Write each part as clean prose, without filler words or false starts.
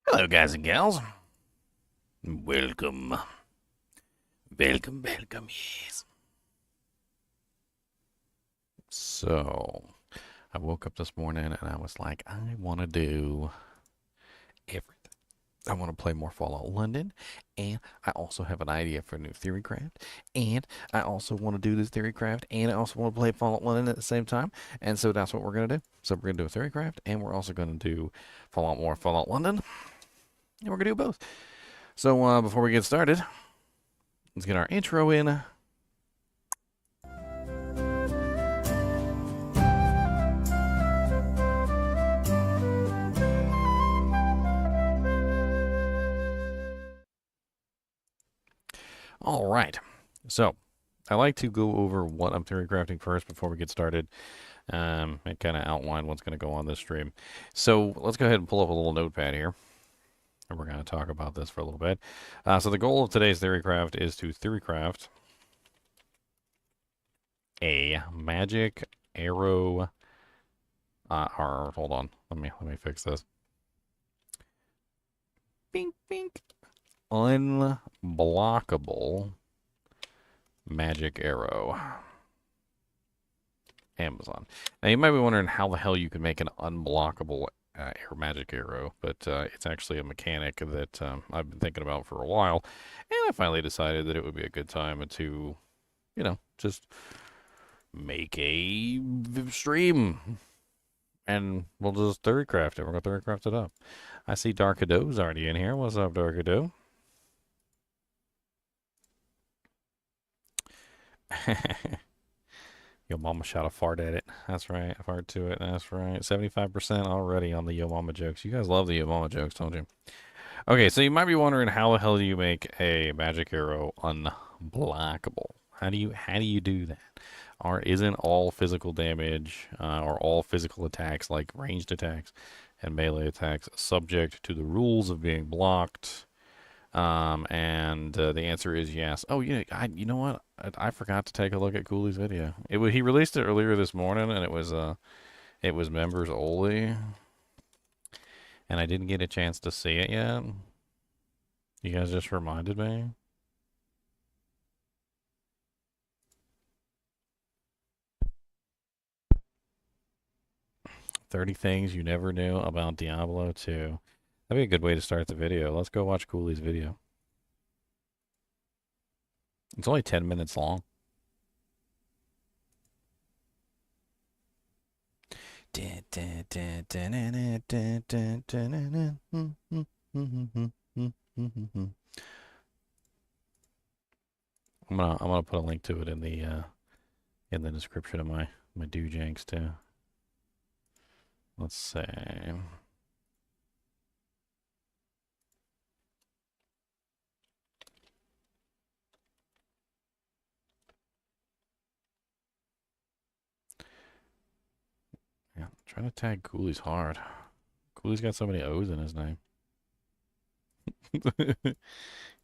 Hello, guys and gals. Welcome. Welcome, yes. So, I woke up this morning and I was like, I want to do everything. I want to play more Fallout London, and I also have an idea for a new Theorycraft, and I also want to do this Theorycraft, and I also want to play Fallout London at the same time, and so that's what we're going to do. So, we're going to do a Theorycraft, and we're also going to do Fallout London, and we're going to do both. So, before we get started, let's get our intro in. All right. So, I like to go over what I'm theory crafting first before we get started, and kind of outline what's going to go on this stream. So, let's go ahead and pull up a little notepad here, and we're going to talk about this for a little bit. So, the goal of today's Theorycraft is to Theorycraft a magic arrow. Or hold on, let me fix this. Bink bink. Unblockable magic arrow. Amazon. Now you might be wondering how the hell you can make an unblockable magic arrow, but it's actually a mechanic that I've been thinking about for a while, and I finally decided that it would be a good time to, just make a stream, and we'll just Theorycraft it. We're gonna Theorycraft it up. I see Darkado's already in here. What's up, Darkado? Yo mama shot a fart at it. That's right. A fart to it. That's right. 75% already on the Yo mama jokes. You guys love the Yo mama jokes, don't you? Okay, so you might be wondering how the hell do you make a magic arrow unblockable? How do you do that? Or isn't all physical damage or all physical attacks like ranged attacks and melee attacks subject to the rules of being blocked? And the answer is yes. Oh, yeah. You know what? I forgot to take a look at Coooley's video. He released it earlier this morning, and it was members only, and I didn't get a chance to see it yet. You guys just reminded me. "30 Things You Never Knew About Diablo 2." That'd be a good way to start the video. Let's go watch Coooley's video. It's only 10 minutes long. I'm gonna put a link to it in the description of my dojanks too. Let's see. Yeah, trying to tag Coooley's hard. Coooley's got so many O's in his name. He's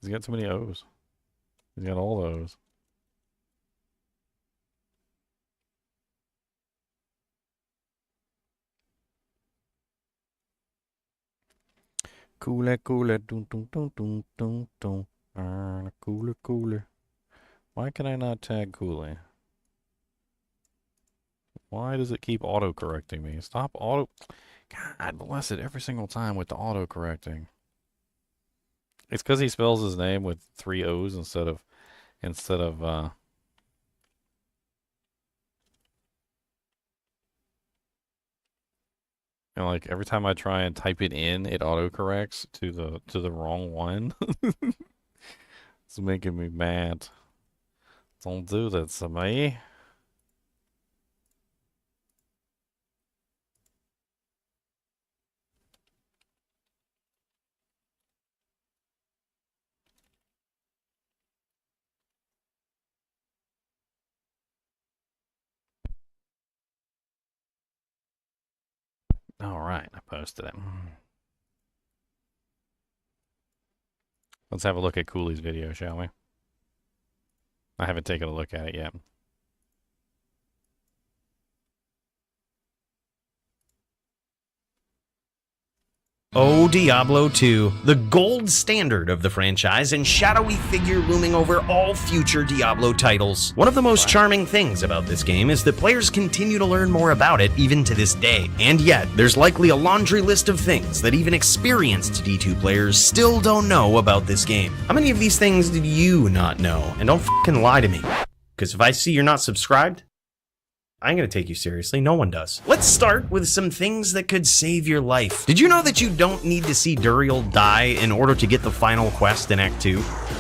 got so many O's. He's got all those. Cooler, cooler, dun dun dun dun dun dun. Cooler, cooler. Why can I not tag Coooley? Why does it keep auto-correcting me? Stop auto... God bless it every single time with the auto-correcting. It's because he spells his name with 3 O's instead of and like every time I try and type it in, it autocorrects to the wrong one. It's making me mad. Don't do that to me. All right, I posted it. Let's have a look at Coooley's video, shall we? I haven't taken a look at it yet. Oh, Diablo 2, the gold standard of the franchise and shadowy figure looming over all future Diablo titles. One of the most charming things about this game is that players continue to learn more about it even to this day. And yet, there's likely a laundry list of things that even experienced D2 players still don't know about this game. How many of these things did you not know? And don't fucking lie to me. Because if I see you're not subscribed, I'm gonna take you seriously, no one does. Let's start with some things that could save your life. Did you know that you don't need to see Duriel die in order to get the final quest in Act 2?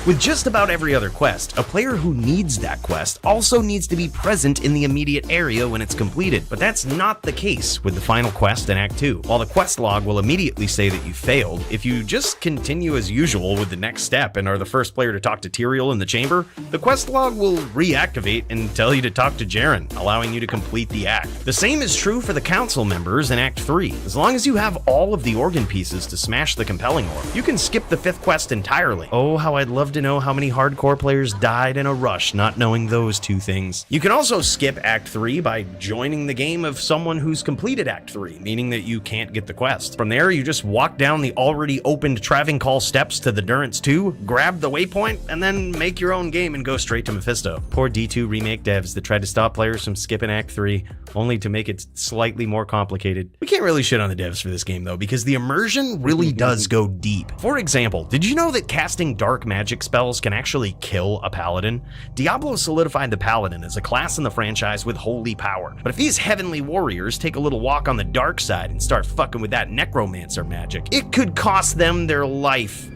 With just about every other quest, a player who needs that quest also needs to be present in the immediate area when it's completed. But that's not the case with the final quest in Act 2. While the quest log will immediately say that you failed, if you just continue as usual with the next step and are the first player to talk to Tyrael in the chamber, the quest log will reactivate and tell you to talk to Jaren, allowing you to complete the act. The same is true for the council members in Act 3. As long as you have all of the organ pieces to smash the compelling orb, you can skip the 5th quest entirely. Oh, how I'd love to know how many hardcore players died in a rush not knowing those two things. You can also skip Act 3 by joining the game of someone who's completed Act 3, meaning that you can't get the quest. From there, you just walk down the already opened Travencall steps to the Durance 2, grab the waypoint, and then make your own game and go straight to Mephisto. Poor D2 remake devs that tried to stop players from skipping Act 3, only to make it slightly more complicated. We can't really shit on the devs for this game though, because the immersion really does go deep. For example, did you know that casting dark magic spells can actually kill a paladin? Diablo solidified the paladin as a class in the franchise with holy power. But if these heavenly warriors take a little walk on the dark side and start fucking with that necromancer magic, it could cost them their life.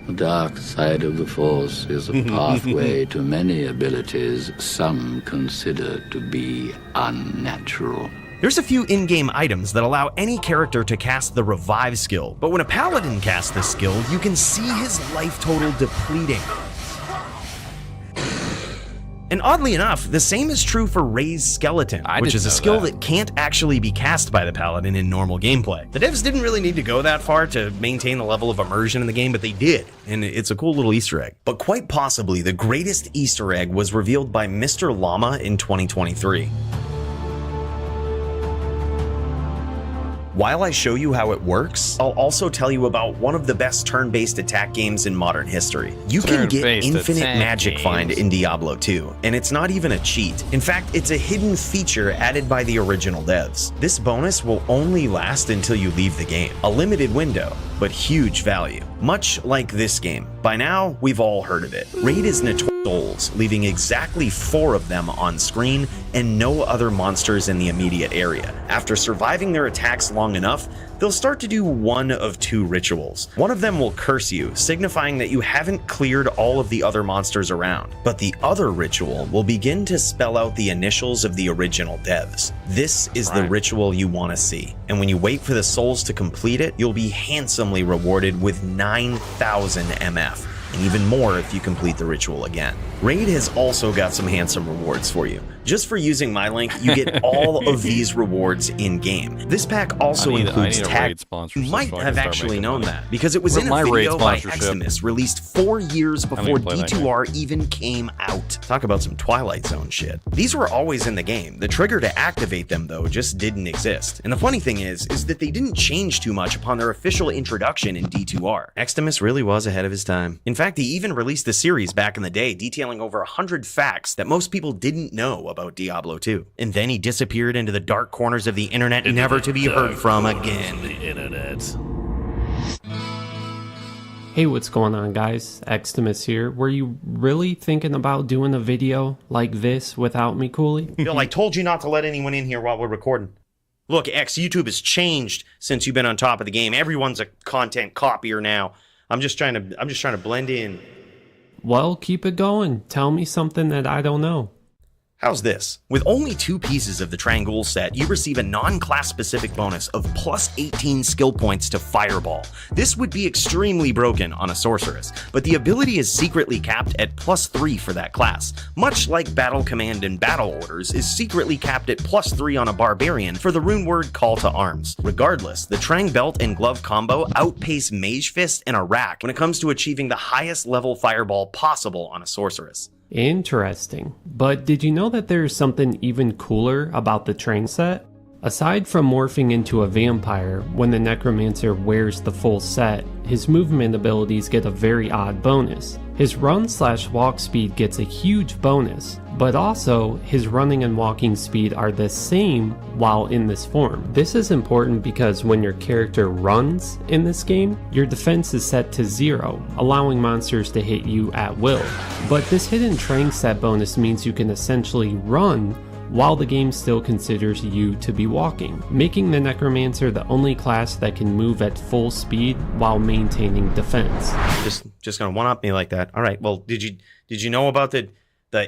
The dark side of the Force is a pathway to many abilities some consider to be unnatural. There's a few in-game items that allow any character to cast the Revive skill, but when a paladin casts this skill, you can see his life total depleting. And oddly enough, the same is true for Raise Skeleton, which is a skill that can't actually be cast by the Paladin in normal gameplay. The devs didn't really need to go that far to maintain the level of immersion in the game, but they did, and it's a cool little Easter egg. But quite possibly, the greatest Easter egg was revealed by Mr. Llama in 2023. While I show you how it works, I'll also tell you about one of the best turn-based attack games in modern history. You can get infinite magic find in Diablo 2, and it's not even a cheat. In fact, it's a hidden feature added by the original devs. This bonus will only last until you leave the game. A limited window, but huge value. Much like this game. By now, we've all heard of it. Raid is notorious souls, leaving exactly 4 of them on screen and no other monsters in the immediate area. After surviving their attacks long enough, they'll start to do one of 2 rituals. One of them will curse you, signifying that you haven't cleared all of the other monsters around. But the other ritual will begin to spell out the initials of the original devs. This is the ritual you want to see. And when you wait for the souls to complete it, you'll be handsomely rewarded with 9,000 MF. And even more if you complete the ritual again. Raid has also got some handsome rewards for you. Just for using my link, you get all of these rewards in-game. This pack also includes tag. You might have actually known that, because it was in a video by Extimus released 4 years before D2R even came out. Talk about some Twilight Zone shit. These were always in the game. The trigger to activate them, though, just didn't exist. And the funny thing is that they didn't change too much upon their official introduction in D2R. Extimus really was ahead of his time. In fact, he even released a series back in the day detailing over 100 facts that most people didn't know about Diablo 2. And then he disappeared into the dark corners of the internet, never to be heard from again. Hey, what's going on, guys? Extimus here. Were you really thinking about doing a video like this without me, Coooley? Bill, I told you not to let anyone in here while we're recording. Look, YouTube has changed since you've been on top of the game. Everyone's a content copier now. I'm just trying to blend in. Well, keep it going. Tell me something that I don't know. How's this? With only 2 pieces of the Triangle set, you receive a non-class specific bonus of plus 18 skill points to Fireball. This would be extremely broken on a Sorceress, but the ability is secretly capped at plus 3 for that class, much like Battle Command and Battle Orders is secretly capped at plus 3 on a Barbarian for the rune word Call to Arms. Regardless, the Trang Belt and Glove combo outpace Mage Fist and a Rack when it comes to achieving the highest level Fireball possible on a Sorceress. Interesting. But did you know that there's something even cooler about the Trang set? Aside from morphing into a vampire, when the necromancer wears the full set, his movement abilities get a very odd bonus. His run/walk speed gets a huge bonus, but also his running and walking speed are the same while in this form. This is important because when your character runs in this game, your defense is set to 0, allowing monsters to hit you at will. But this hidden train set bonus means you can essentially run while the game still considers you to be walking, making the Necromancer the only class that can move at full speed while maintaining defense. Just gonna one-up me like that. All right. Well, did you know about the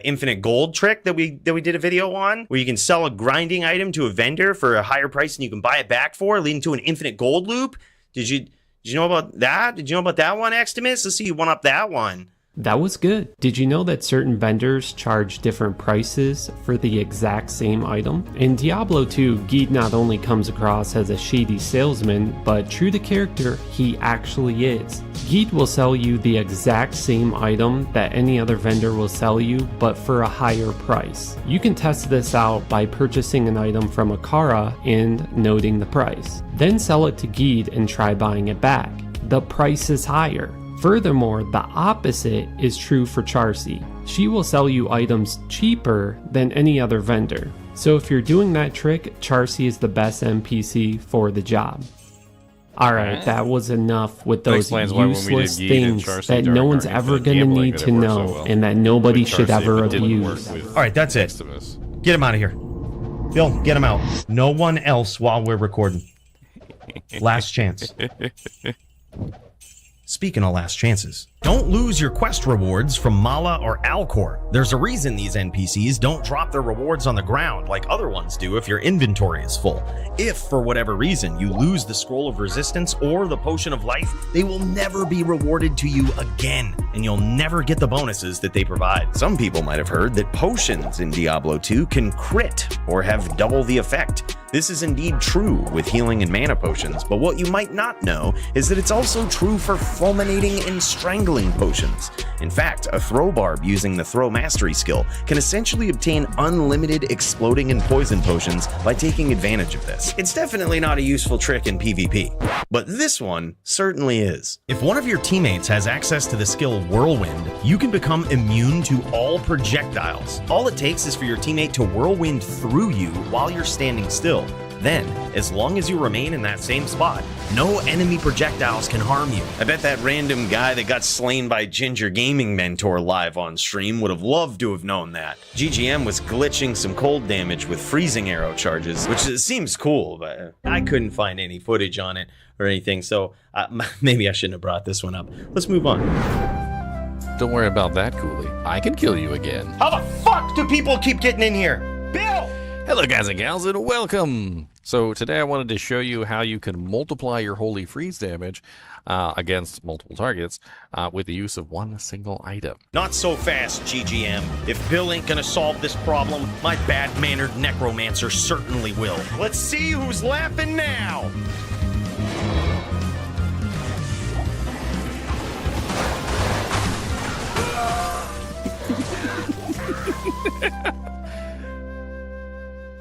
infinite gold trick that we did a video on, where you can sell a grinding item to a vendor for a higher price than you can buy it back for, leading to an infinite gold loop? Did you know about that? Did you know about that one, Extimus? Let's see you one-up that one. That was good. Did you know that certain vendors charge different prices for the exact same item? In Diablo 2, Geed not only comes across as a shady salesman, but true to character, he actually is. Geed will sell you the exact same item that any other vendor will sell you, but for a higher price. You can test this out by purchasing an item from Akara and noting the price. Then sell it to Geed and try buying it back. The price is higher. Furthermore, the opposite is true for Charcy. She will sell you items cheaper than any other vendor. So if you're doing that trick, Charcy is the best NPC for the job. Alright, that was enough with those useless things that no one's ever gonna need to know and that nobody should ever abuse. Alright, that's it. Get him out of here. Bill, get him out. No one else while we're recording. Last chance. Speaking of last chances, don't lose your quest rewards from Mala or Alcor. There's a reason these NPCs don't drop their rewards on the ground like other ones do if your inventory is full. If, for whatever reason, you lose the Scroll of Resistance or the Potion of Life, they will never be rewarded to you again, and you'll never get the bonuses that they provide. Some people might have heard that potions in Diablo 2 can crit or have double the effect. This is indeed true with healing and mana potions, but what you might not know is that it's also true for fulminating and strangling potions. In fact, a throw barb using the throw mastery skill can essentially obtain unlimited exploding and poison potions by taking advantage of this. It's definitely not a useful trick in PvP, but this one certainly is. If one of your teammates has access to the skill Whirlwind, you can become immune to all projectiles. All it takes is for your teammate to whirlwind through you while you're standing still. Then, as long as you remain in that same spot, no enemy projectiles can harm you. I bet that random guy that got slain by Ginger Gaming Mentor live on stream would have loved to have known that. GGM was glitching some cold damage with freezing arrow charges, which seems cool, but I couldn't find any footage on it or anything, so maybe I shouldn't have brought this one up. Let's move on. Don't worry about that, Coooley. I can kill you again. How the fuck do people keep getting in here? Bill! Hello guys and gals and welcome! So today I wanted to show you how you can multiply your holy freeze damage against multiple targets with the use of one single item. Not so fast, GGM. If Bill ain't gonna solve this problem, my bad-mannered necromancer certainly will. Let's see who's laughing now!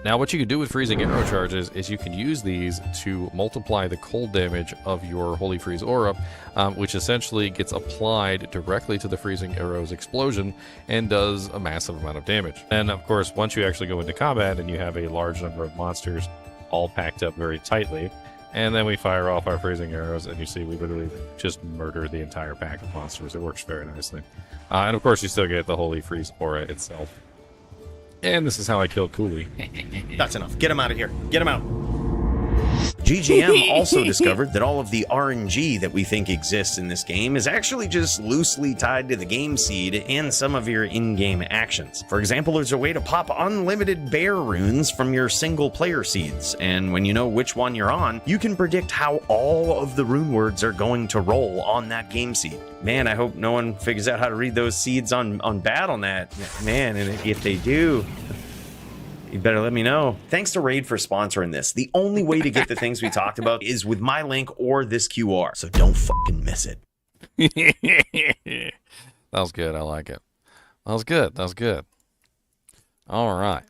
Now what you can do with freezing arrow charges is you can use these to multiply the cold damage of your Holy Freeze aura, which essentially gets applied directly to the freezing arrow's explosion and does a massive amount of damage. And of course, once you actually go into combat and you have a large number of monsters all packed up very tightly, and then we fire off our freezing arrows, and you see we literally just murder the entire pack of monsters. It works very nicely. And of course, you still get the Holy Freeze aura itself. And this is how I killed Coooley. That's enough. Get him out of here. Get him out. GGM also discovered that all of the RNG that we think exists in this game is actually just loosely tied to the game seed and some of your in-game actions. For example, there's a way to pop unlimited bear runes from your single player seeds, and when you know which one you're on, you can predict how all of the rune words are going to roll on that game seed. Man, I hope no one figures out how to read those seeds on BattleNet. Man, and if they do, you better let me know. Thanks to Raid for sponsoring this. The only way to get the things we talked about is with my link or this QR, so don't fucking miss it. That was good. I like it. That was good. That was good. All right.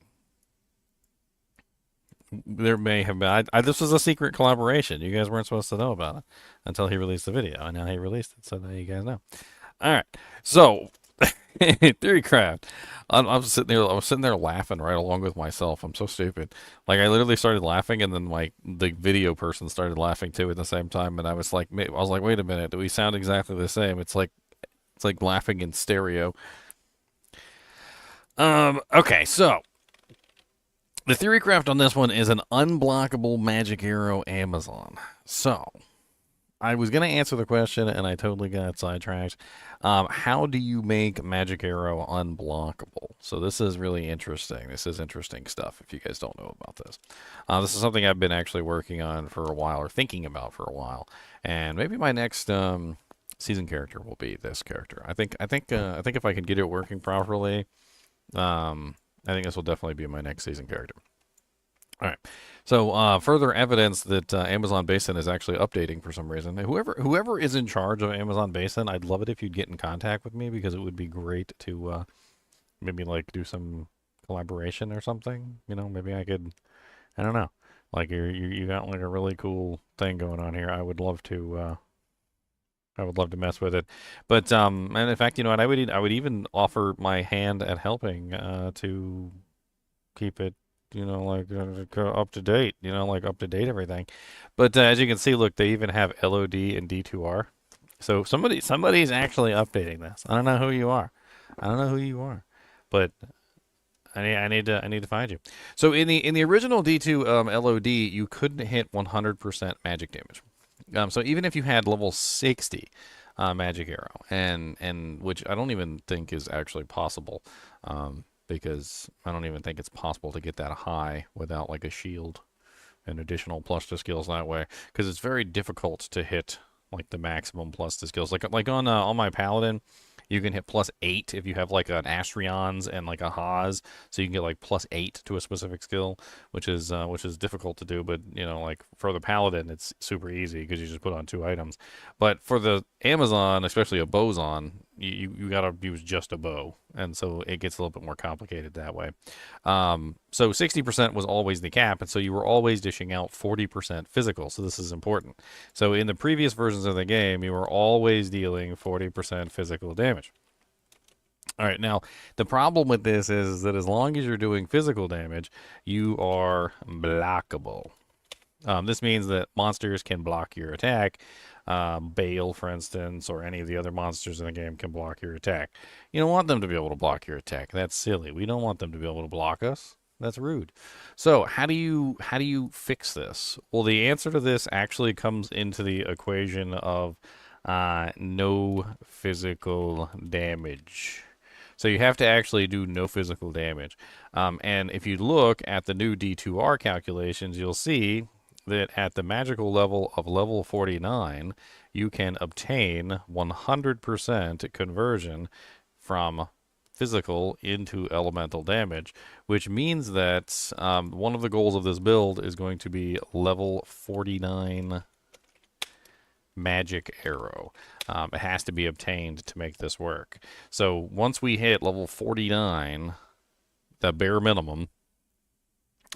there may have been. This was a secret collaboration. You guys weren't supposed to know about it until he released the video, and now he released it, so now you guys know. All right, so Theorycraft. I'm sitting there. I was sitting there laughing right along with myself. I'm so stupid. Like I literally started laughing, and then like the video person started laughing too at the same time, and I was like, wait a minute, do we sound exactly the same? It's like laughing in stereo. Okay, so the Theorycraft on this one is an unblockable magic arrow Amazon. So I was gonna answer the question, and I totally got sidetracked. How do you make magic arrow unblockable? So this is really interesting. This is interesting stuff. If you guys don't know about this, this is something I've been actually working on for a while, or thinking about for a while, and maybe my next season character will be this character. I think if I can get it working properly, I think this will definitely be my next season character. All right. So further evidence that Amazon Basin is actually updating for some reason. Whoever is in charge of Amazon Basin, I'd love it if you'd get in contact with me because it would be great to maybe like do some collaboration or something. You know, maybe I could. I don't know. Like you got like a really cool thing going on here. I would love to. I would love to mess with it, but and in fact, you know what? I would even offer my hand at helping to keep it, you know, like up to date, you know, like up to date everything. But as you can see, look, they even have LOD and D2R. So somebody's actually updating this. I don't know who you are. I don't know who you are, but I need to find you. So in the original D2 LOD, you couldn't hit 100% magic damage. So even if you had level 60 magic arrow, and which I don't even think is actually possible, because I don't even think it's possible to get that high without like a shield and additional plus to skills that way, because it's very difficult to hit like the maximum plus to skills. Like on my paladin, you can hit +8 if you have like an Astrion's and like a Haas, so you can get like +8 to a specific skill, which is difficult to do. But you know, like for the paladin, it's super easy because you just put on 2 items. But for the Amazon, especially a boson, you gotta use just a bow, and so it gets a little bit more complicated that way. So 60% was always the cap, and so you were always dishing out 40% physical. So this is important. So in the previous versions of the game, you were always dealing 40% physical damage. All right, now the problem with this is that as long as you're doing physical damage, you are blockable. This means that monsters can block your attack. Bale, for instance, or any of the other monsters in the game can block your attack. You don't want them to be able to block your attack. That's silly. We don't want them to be able to block us. That's rude. So how do you fix this? Well, the answer to this actually comes into the equation of no physical damage. So you have to actually do no physical damage. And if you look at the new D2R calculations, you'll see that at the magical level of level 49, you can obtain 100% conversion from physical into elemental damage, which means that one of the goals of this build is going to be level 49 magic arrow. It has to be obtained to make this work. So once we hit level 49, the bare minimum,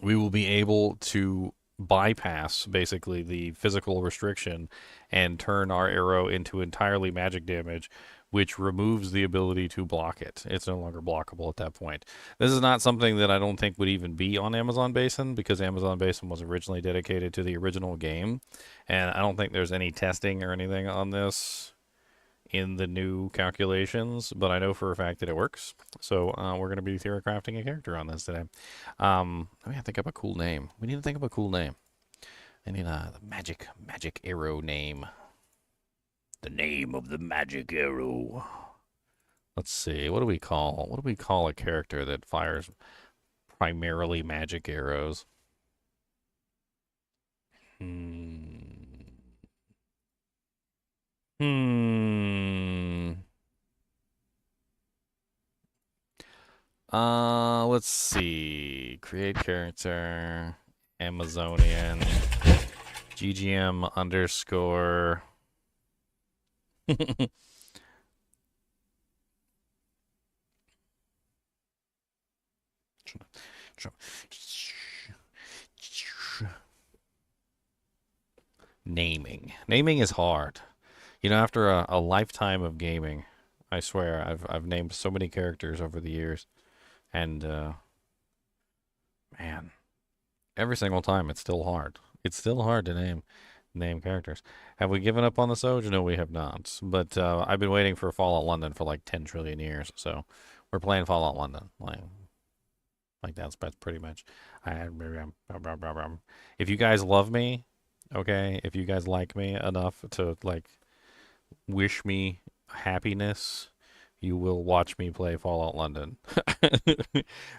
we will be able to bypass basically the physical restriction and turn our arrow into entirely magic damage, which removes the ability to block it. It's no longer blockable at that point. This is not something that I don't think would even be on Amazon Basin, because Amazon Basin was originally dedicated to the original game, and I don't think there's any testing or anything on this in the new calculations, but I know for a fact that it works. So we're going to be theorycrafting a character on this today. We have to think up a cool name. We need to think of a cool name. I need the magic arrow name. The name of the magic arrow. Let's see. What do we call a character that fires primarily magic arrows? Let's see. Create character. Amazonian. GGM underscore. Naming. Naming is hard. You know, after a lifetime of gaming, I swear, I've named so many characters over the years. And, man, every single time it's still hard. It's still hard to name characters. Have we given up on the Soj? No, we have not. But I've been waiting for Fallout London for like 10 trillion years. So we're playing Fallout London. Like that's pretty much. If you guys love me, okay, if you guys like me enough to like wish me happiness, you will watch me play Fallout London.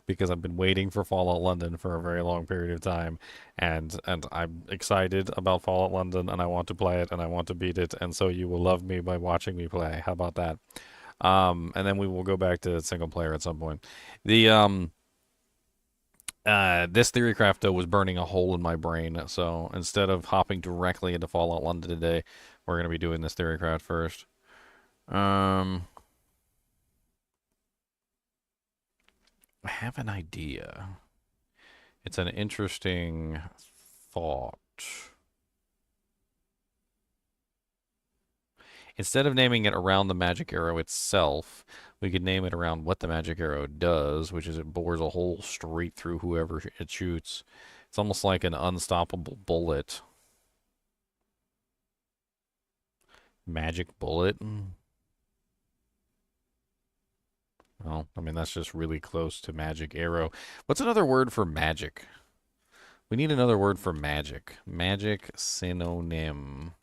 Because I've been waiting for Fallout London for a very long period of time, and I'm excited about Fallout London, and I want to play it, and I want to beat it, and so you will love me by watching me play. How about that? And then we will go back to single player at some point. The This Theorycraft though was burning a hole in my brain, so instead of hopping directly into Fallout London today, we're gonna be doing this Theorycraft first. I have an idea. It's an interesting thought. Instead of naming it around the magic arrow itself, we could name it around what the magic arrow does, which is it bores a hole straight through whoever it shoots. It's almost like an unstoppable bullet. Magic bullet? Well, I mean, that's just really close to magic arrow. What's another word for magic? We need another word for magic. Magic synonym.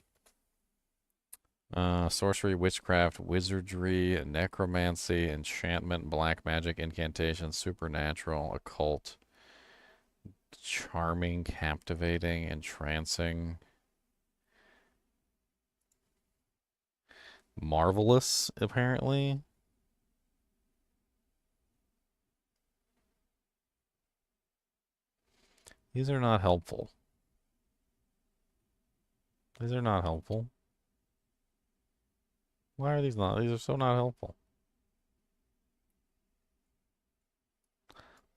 Sorcery, witchcraft, wizardry, necromancy, enchantment, black magic, incantation, supernatural, occult, charming, captivating, entrancing, marvelous, apparently. These are not helpful. These are not helpful. Why are these not? These are so not helpful.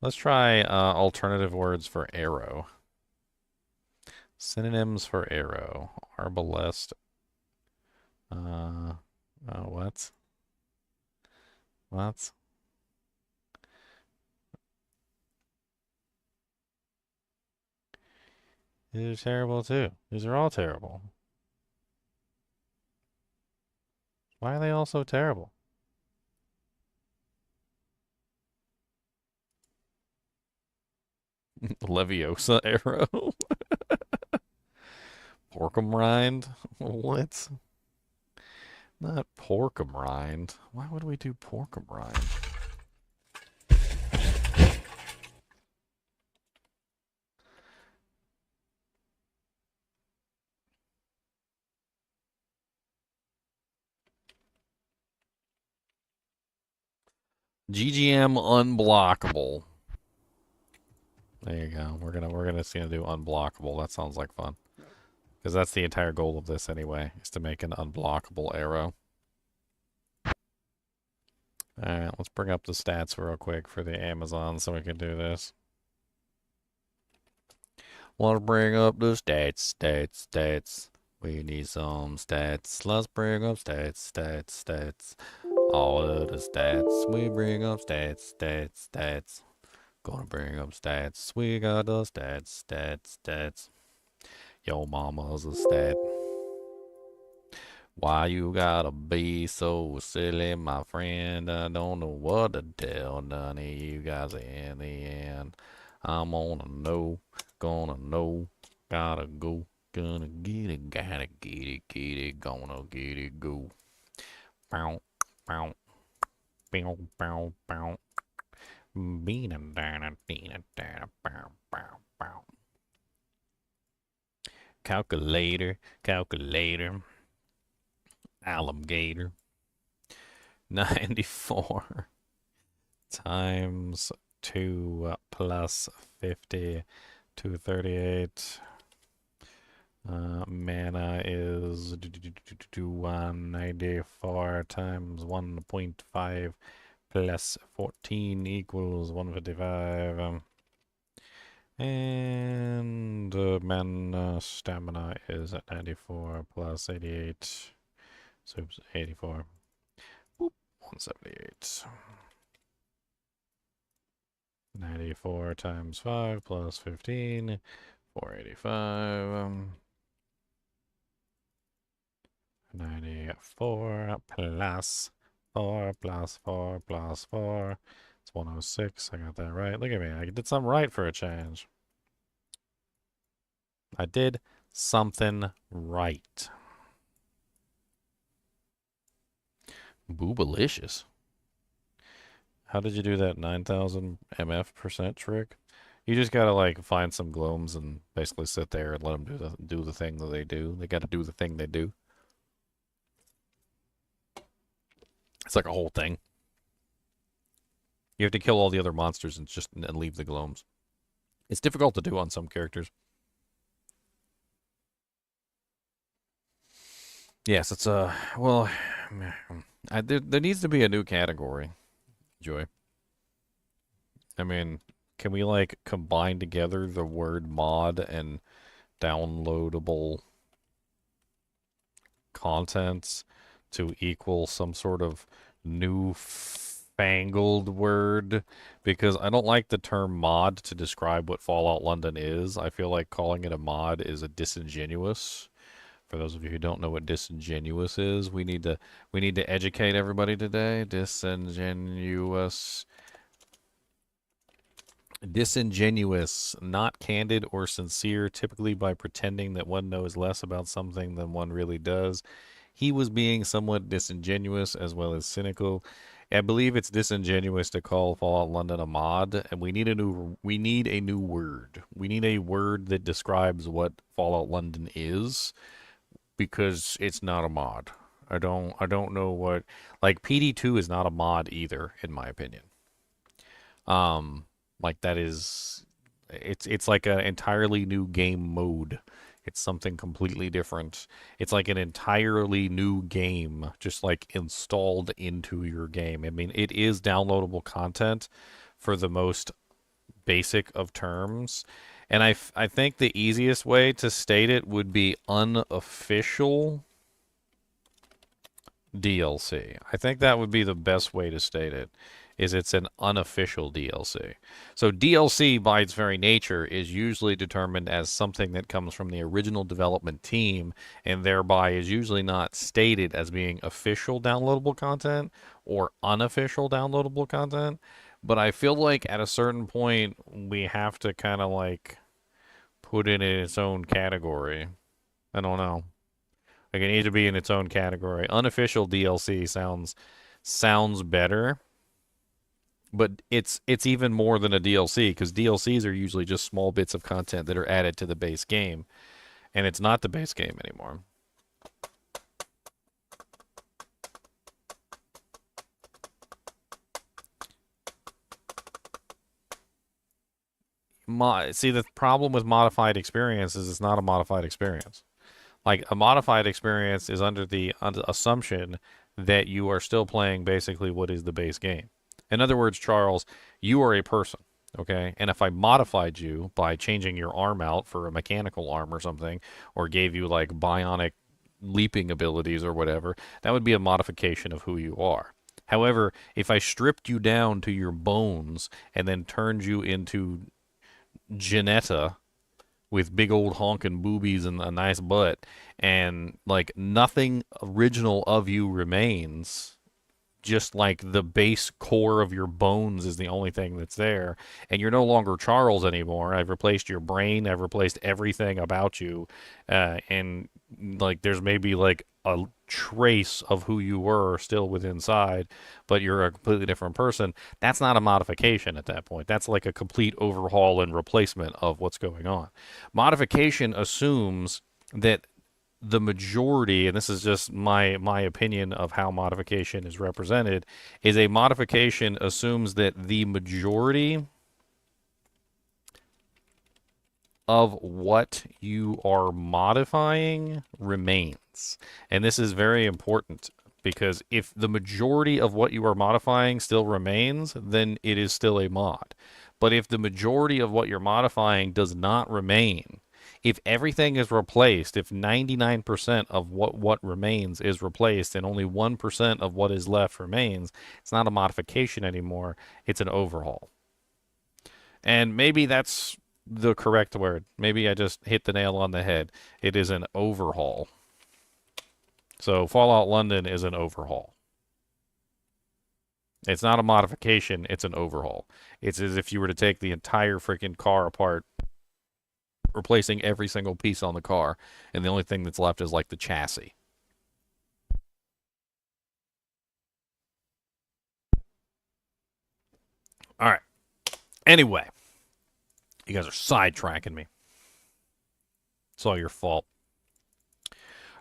Let's try alternative words for arrow. Synonyms for arrow. Arbalest. What? What? These are terrible too. These are all terrible. Why are they all so terrible? Leviosa arrow. Porkum rind? What? Not porkum rind. Why would we do porkum rind? GGM Unblockable. There you go. We're gonna do Unblockable. That sounds like fun. Because that's the entire goal of this anyway, is to make an unblockable arrow. Alright, let's bring up the stats real quick for the Amazon so we can do this. Let's bring up the stats. We need some stats. Let's bring up stats. All of the stats. We bring up stats. Gonna bring up stats. We got the stats. Yo mama's a stat. Why you gotta be so silly, my friend? I don't know what to tell none of you guys in the end. I'm gonna know, gotta go, gonna get it, gonna get it, go. Bow, bow, bow, bow, bow. Calculator. Alligator. 94 times 2 plus 50 to 38. Mana is 194 times 1.5 plus 14 equals 155. And stamina is at 94 plus 88. So 84. Boop, 178. 94 times 5 plus 15. 485. 94 plus 4 plus 4 plus 4. It's 106. I got that right. Look at me. I did something right for a change. I did something right. Boobalicious. How did you do that 9,000 MF% trick? You just gotta like find some glomes and basically sit there and let them do the thing that they do. They gotta do the thing they do. It's like a whole thing. You have to kill all the other monsters and leave the glomes. It's difficult to do on some characters. Yes, it's well, there needs to be a new category, Joy. I mean, can we like combine together the word mod and downloadable contents to equal some sort of newfangled word? Because I don't like the term mod to describe what Fallout London is. I feel like calling it a mod is a disingenuous. For those of you who don't know what disingenuous is, we need to educate everybody today. Disingenuous, not candid or sincere, typically by pretending that one knows less about something than one really does. He was being somewhat disingenuous as well as cynical. I believe it's disingenuous to call Fallout London a mod, and we need a new word. We need a word that describes what Fallout London is. Because it's not a mod. I don't know what, like PD2 is not a mod either, in my opinion. Like that is, it's like an entirely new game mode. It's something completely different. It's like an entirely new game, just like installed into your game. I mean, it is downloadable content for the most basic of terms. And I think the easiest way to state it would be unofficial DLC. I think that would be the best way to state it, is it's an unofficial DLC. So DLC, by its very nature, is usually determined as something that comes from the original development team, and thereby is usually not stated as being official downloadable content or unofficial downloadable content. But I feel like at a certain point, we have to kind of like put it in its own category. I don't know. Like it needs to be in its own category. Unofficial DLC sounds better, but it's even more than a DLC because DLCs are usually just small bits of content that are added to the base game, and it's not the base game anymore. See, the problem with modified experience is it's not a modified experience. Like, a modified experience is under the assumption that you are still playing basically what is the base game. In other words, Charles, you are a person, okay? And if I modified you by changing your arm out for a mechanical arm or something, or gave you, like, bionic leaping abilities or whatever, that would be a modification of who you are. However, if I stripped you down to your bones and then turned you into Janetta with big old honking boobies and a nice butt, and like nothing original of you remains, just like the base core of your bones is the only thing that's there, and you're no longer Charles anymore. I've replaced your brain, I've replaced everything about you, and like there's maybe like a trace of who you were still within inside, but you're a completely different person. That's not a modification at that point. That's like a complete overhaul and replacement of what's going on. Modification assumes that the majority, and this is just my opinion of how modification is represented, is a modification assumes that the majority of what you are modifying remains. And this is very important because if the majority of what you are modifying still remains, then it is still a mod. But if the majority of what you're modifying does not remain, if everything is replaced, if 99% of what remains is replaced and only 1% of what is left remains, it's not a modification anymore, it's an overhaul. And maybe that's the correct word. Maybe I just hit the nail on the head. It is an overhaul. So Fallout London is an overhaul. It's not a modification, it's an overhaul. It's as if you were to take the entire freaking car apart, replacing every single piece on the car, and the only thing that's left is like the chassis. All right. Anyway, you guys are sidetracking me. It's all your fault.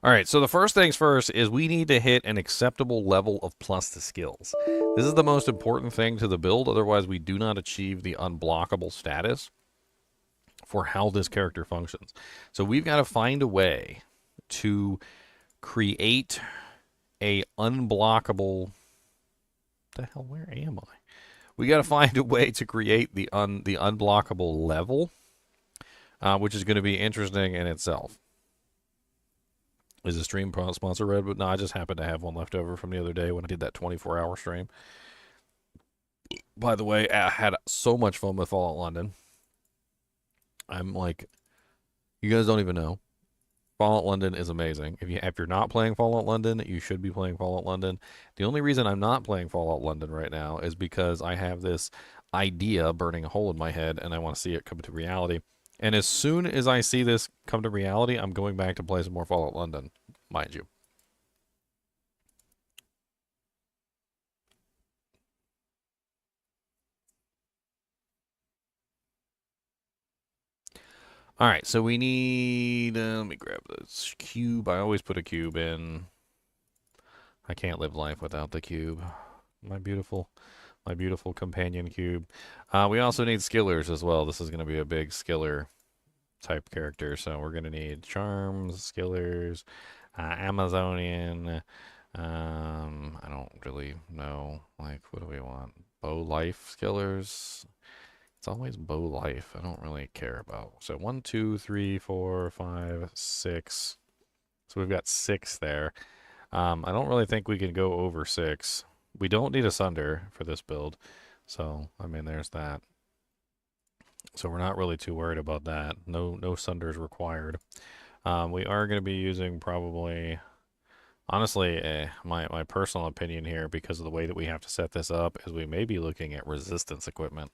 All right, so the first things first is we need to hit an acceptable level of plus to skills. This is the most important thing to the build, otherwise we do not achieve the unblockable status for how this character functions. So we've got to find a way to create a unblockable... What the hell, where am I? We got to find a way to create the unblockable level, which is going to be interesting in itself. Is the stream sponsor red? But no, I just happened to have one left over from the other day when I did that 24-hour stream. By the way, I had so much fun with Fallout London. I'm like, you guys don't even know. Fallout London is amazing. If you're not playing Fallout London, you should be playing Fallout London. The only reason I'm not playing Fallout London right now is because I have this idea burning a hole in my head, and I want to see it come to reality. And as soon as I see this come to reality, I'm going back to play some more Fallout London, mind you. All right, so we need... let me grab this cube. I always put a cube in. I can't live life without the cube. My beautiful companion cube. We also need skillers as well. This is going to be a big skiller type character, so we're going to need charms, skillers, Amazonian. I don't really know. Like, what do we want? Bow life skillers. It's always bow life. I don't really care about. So 1, 2, 3, 4, 5, 6. So we've got 6 there. I don't really think we can go over 6. We don't need a sunder for this build. So, I mean, there's that. So we're not really too worried about that. No sunders required. We are going to be using probably... Honestly, my personal opinion here, because of the way that we have to set this up, is we may be looking at resistance equipment.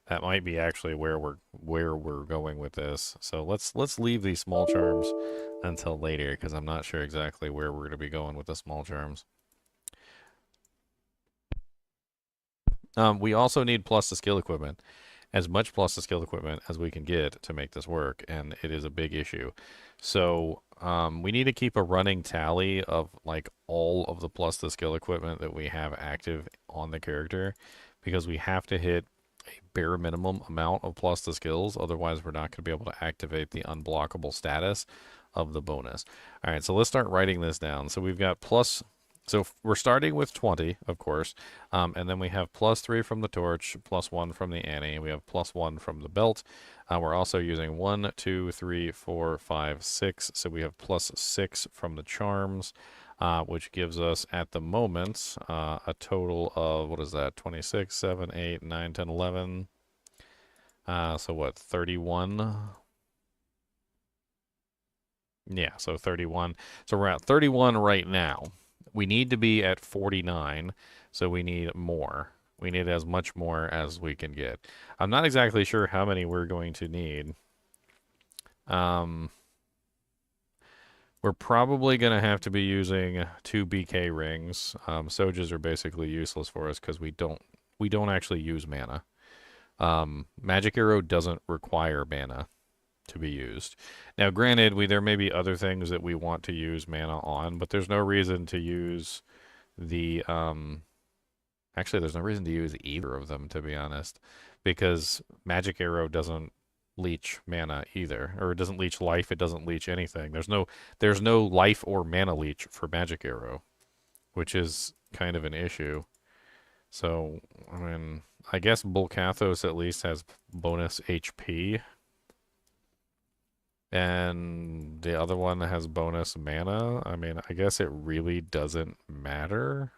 That might be actually where we're going with this. So let's leave these small charms until later, because I'm not sure exactly where we're going to be going with the small charms. We also need plus to skill equipment. As much plus to skill equipment as we can get to make this work, and it is a big issue. So we need to keep a running tally of like all of the plus to skill equipment that we have active on the character, because we have to hit a bare minimum amount of plus to skills, otherwise we're not going to be able to activate the unblockable status of the bonus. All right, so let's start writing this down. So we've got plus... So we're starting with 20, of course, and then we have +3 from the torch, +1 from the Annie, we have +1 from the belt. We're also using 1, 2, 3, 4, 5, 6, so we have +6 from the charms, which gives us, at the moment, a total of, what is that, 26, 7, 8, 9, 10, 11, so what, 31? Yeah, so 31. So we're at 31 right now. We need to be at 49, so we need more. We need as much more as we can get. I'm not exactly sure how many we're going to need. We're probably going to have to be using 2 BK rings. Sojas are basically useless for us because we don't actually use mana. Magic Arrow doesn't require mana to be used. Now, granted, there may be other things that we want to use mana on, but there's no reason to use the actually there's no reason to use either of them, to be honest, because Magic Arrow doesn't leech mana either, or it doesn't leech life, it doesn't leech anything. There's no life or mana leech for Magic Arrow, which is kind of an issue. So, I mean, I guess Bulkathos at least has bonus HP. And the other one has bonus mana. I mean, I guess it really doesn't matter.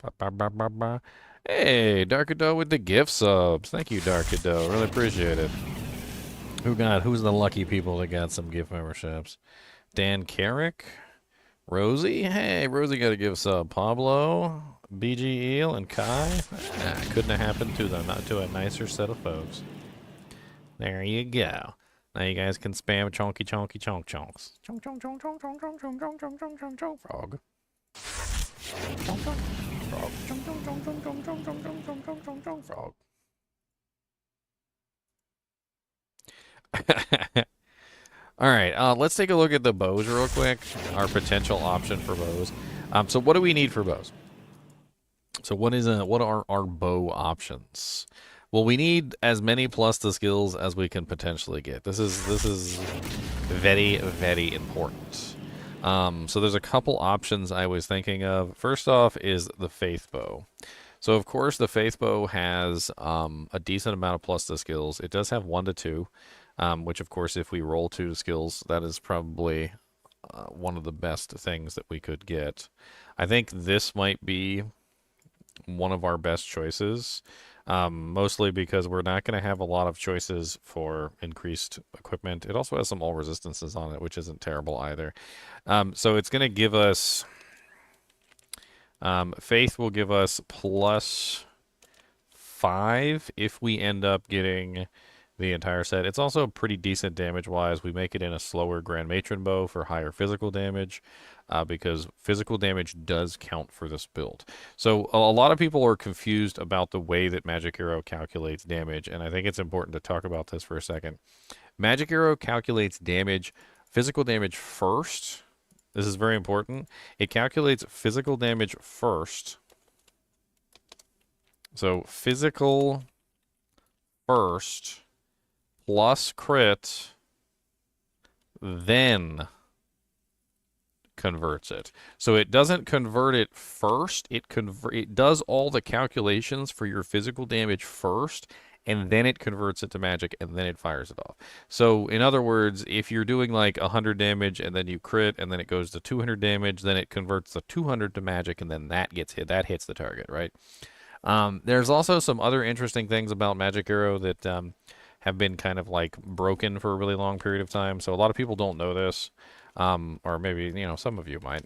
Ba, ba, ba, ba, ba. Hey, Darkado with the gift subs. Thank you, Darkado. Really appreciate it. Who's the lucky people that got some gift memberships? Dan Carrick? Rosie? Hey, Rosie got a gift sub. Pablo, BG Eel, and Kai? Couldn't have happened to them, not to a nicer set of folks. There you go. Now you guys can spam chonky chonky chonk chonks. Chonk chonk chonk chonk chonk chonk chonk chonk chonk chonk chonk chonk frog. Chonk chonk frog. Chonk chonk chonk chonk chonk chonk chonk chonk chonk chonk chonk chonk frog. All right, let's take a look at the bows real quick. Our potential option for bows. So what do we need for bows? So what are our bow options? Well, we need as many plus the skills as we can potentially get. This is very, very important. So there's a couple options I was thinking of. First off is the Faith Bow. So of course the Faith Bow has a decent amount of plus the skills. It does have 1 to 2, which of course if we roll 2 skills, that is probably one of the best things that we could get. I think this might be one of our best choices. Mostly because we're not going to have a lot of choices for increased equipment. It also has some all resistances on it, which isn't terrible either. So it's going to give us... Faith will give us +5 if we end up getting the entire set. It's also pretty decent damage-wise. We make it in a slower Grand Matron bow for higher physical damage. Because physical damage does count for this build. So a lot of people are confused about the way that Magic Arrow calculates damage, and I think it's important to talk about this for a second. Magic Arrow calculates damage, physical damage first. This is very important. It calculates physical damage first. So physical first plus crit, then converts it. So it doesn't convert it first. It does all the calculations for your physical damage first, and then it converts it to magic, and then it fires it off. So in other words, if you're doing like 100 damage and then you crit and then it goes to 200 damage, then it converts the 200 to magic, and then that gets hit. That hits the target, right? There's also some other interesting things about Magic Arrow that have been kind of like broken for a really long period of time. So a lot of people don't know this. Or maybe, some of you might.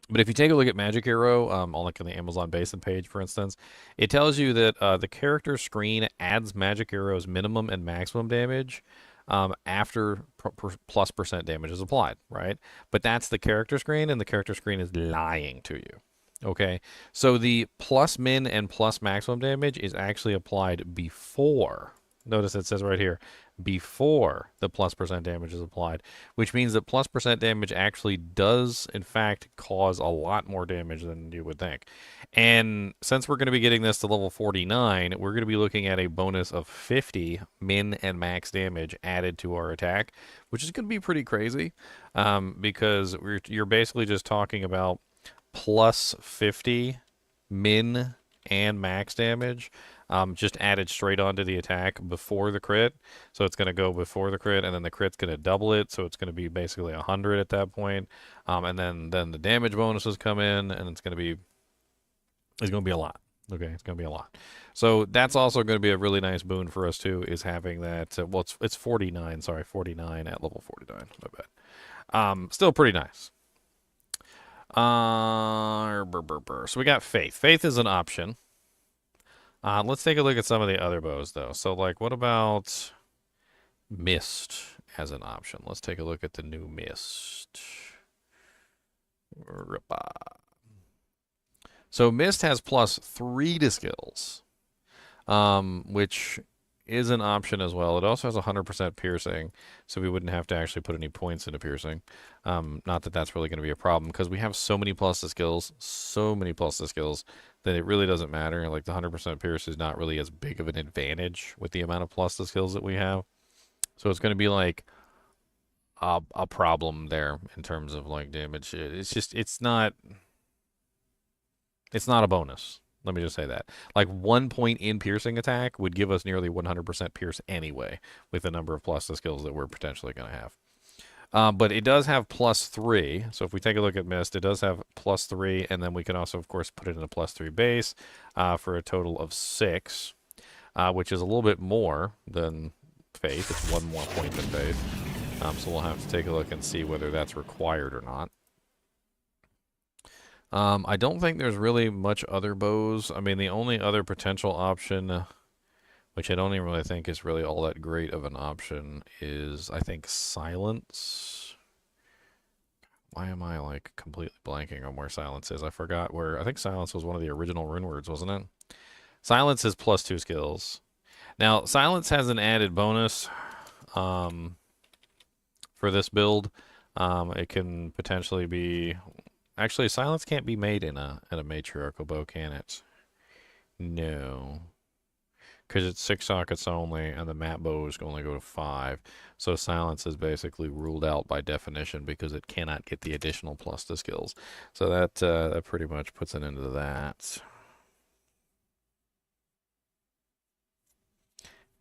But if you take a look at Magic Arrow, on the Amazon Basin page, for instance, it tells you that the character screen adds Magic Arrow's minimum and maximum damage after plus % damage is applied, right? But that's the character screen, and the character screen is lying to you. Okay, so the plus min and plus maximum damage is actually applied before. Notice it says right here, before the plus % damage is applied, which means that plus % damage actually does, in fact, cause a lot more damage than you would think. And since we're going to be getting this to level 49, we're going to be looking at a bonus of 50 min and max damage added to our attack, which is going to be pretty crazy because you're basically just talking about plus 50 min and max damage just added straight onto the attack before the crit. So it's going to go before the crit, and then the crit's going to double it, so it's going to be basically 100 at that point. And then the damage bonuses come in, and it's going to be a lot. Okay, it's going to be a lot. So that's also going to be a really nice boon for us too, is having that. Well, it's 49. Sorry, 49 at level 49. My bad. Still pretty nice. So we got Faith. Faith is an option. Let's take a look at some of the other bows, though. So, like, what about Mist as an option? Let's take a look at the new Mist. So, Mist has +3 to skills, which is an option as well. It also has 100% piercing, so we wouldn't have to actually put any points into piercing. Not that that's really going to be a problem, because we have so many plus to skills, that it really doesn't matter. Like, the 100% pierce is not really as big of an advantage with the amount of plus to skills that we have. So it's going to be like a problem there in terms of like damage. It's just it's not a bonus. Let me just say that. Like 1 point in piercing attack would give us nearly 100% pierce anyway, with the number of plus the skills that we're potentially going to have. But it does have +3. So if we take a look at Mist, it does have +3, and then we can also, of course, put it in a +3 base for a total of 6, which is a little bit more than Faith. It's 1 more point than Faith. So we'll have to take a look and see whether that's required or not. I don't think there's really much other bows. I mean, the only other potential option, which I don't even really think is really all that great of an option, is, I think, Silence. Why am I, like, completely blanking on where Silence is? I forgot where... I think Silence was one of the original rune words, wasn't it? Silence is +2 skills. Now, Silence has an added bonus for this build. It can potentially be... Actually, Silence can't be made in a matriarchal bow, can it? No. Because it's 6 sockets only, and the map bows can only go to 5. So Silence is basically ruled out by definition because it cannot get the additional plus to skills. So that pretty much puts an end to that.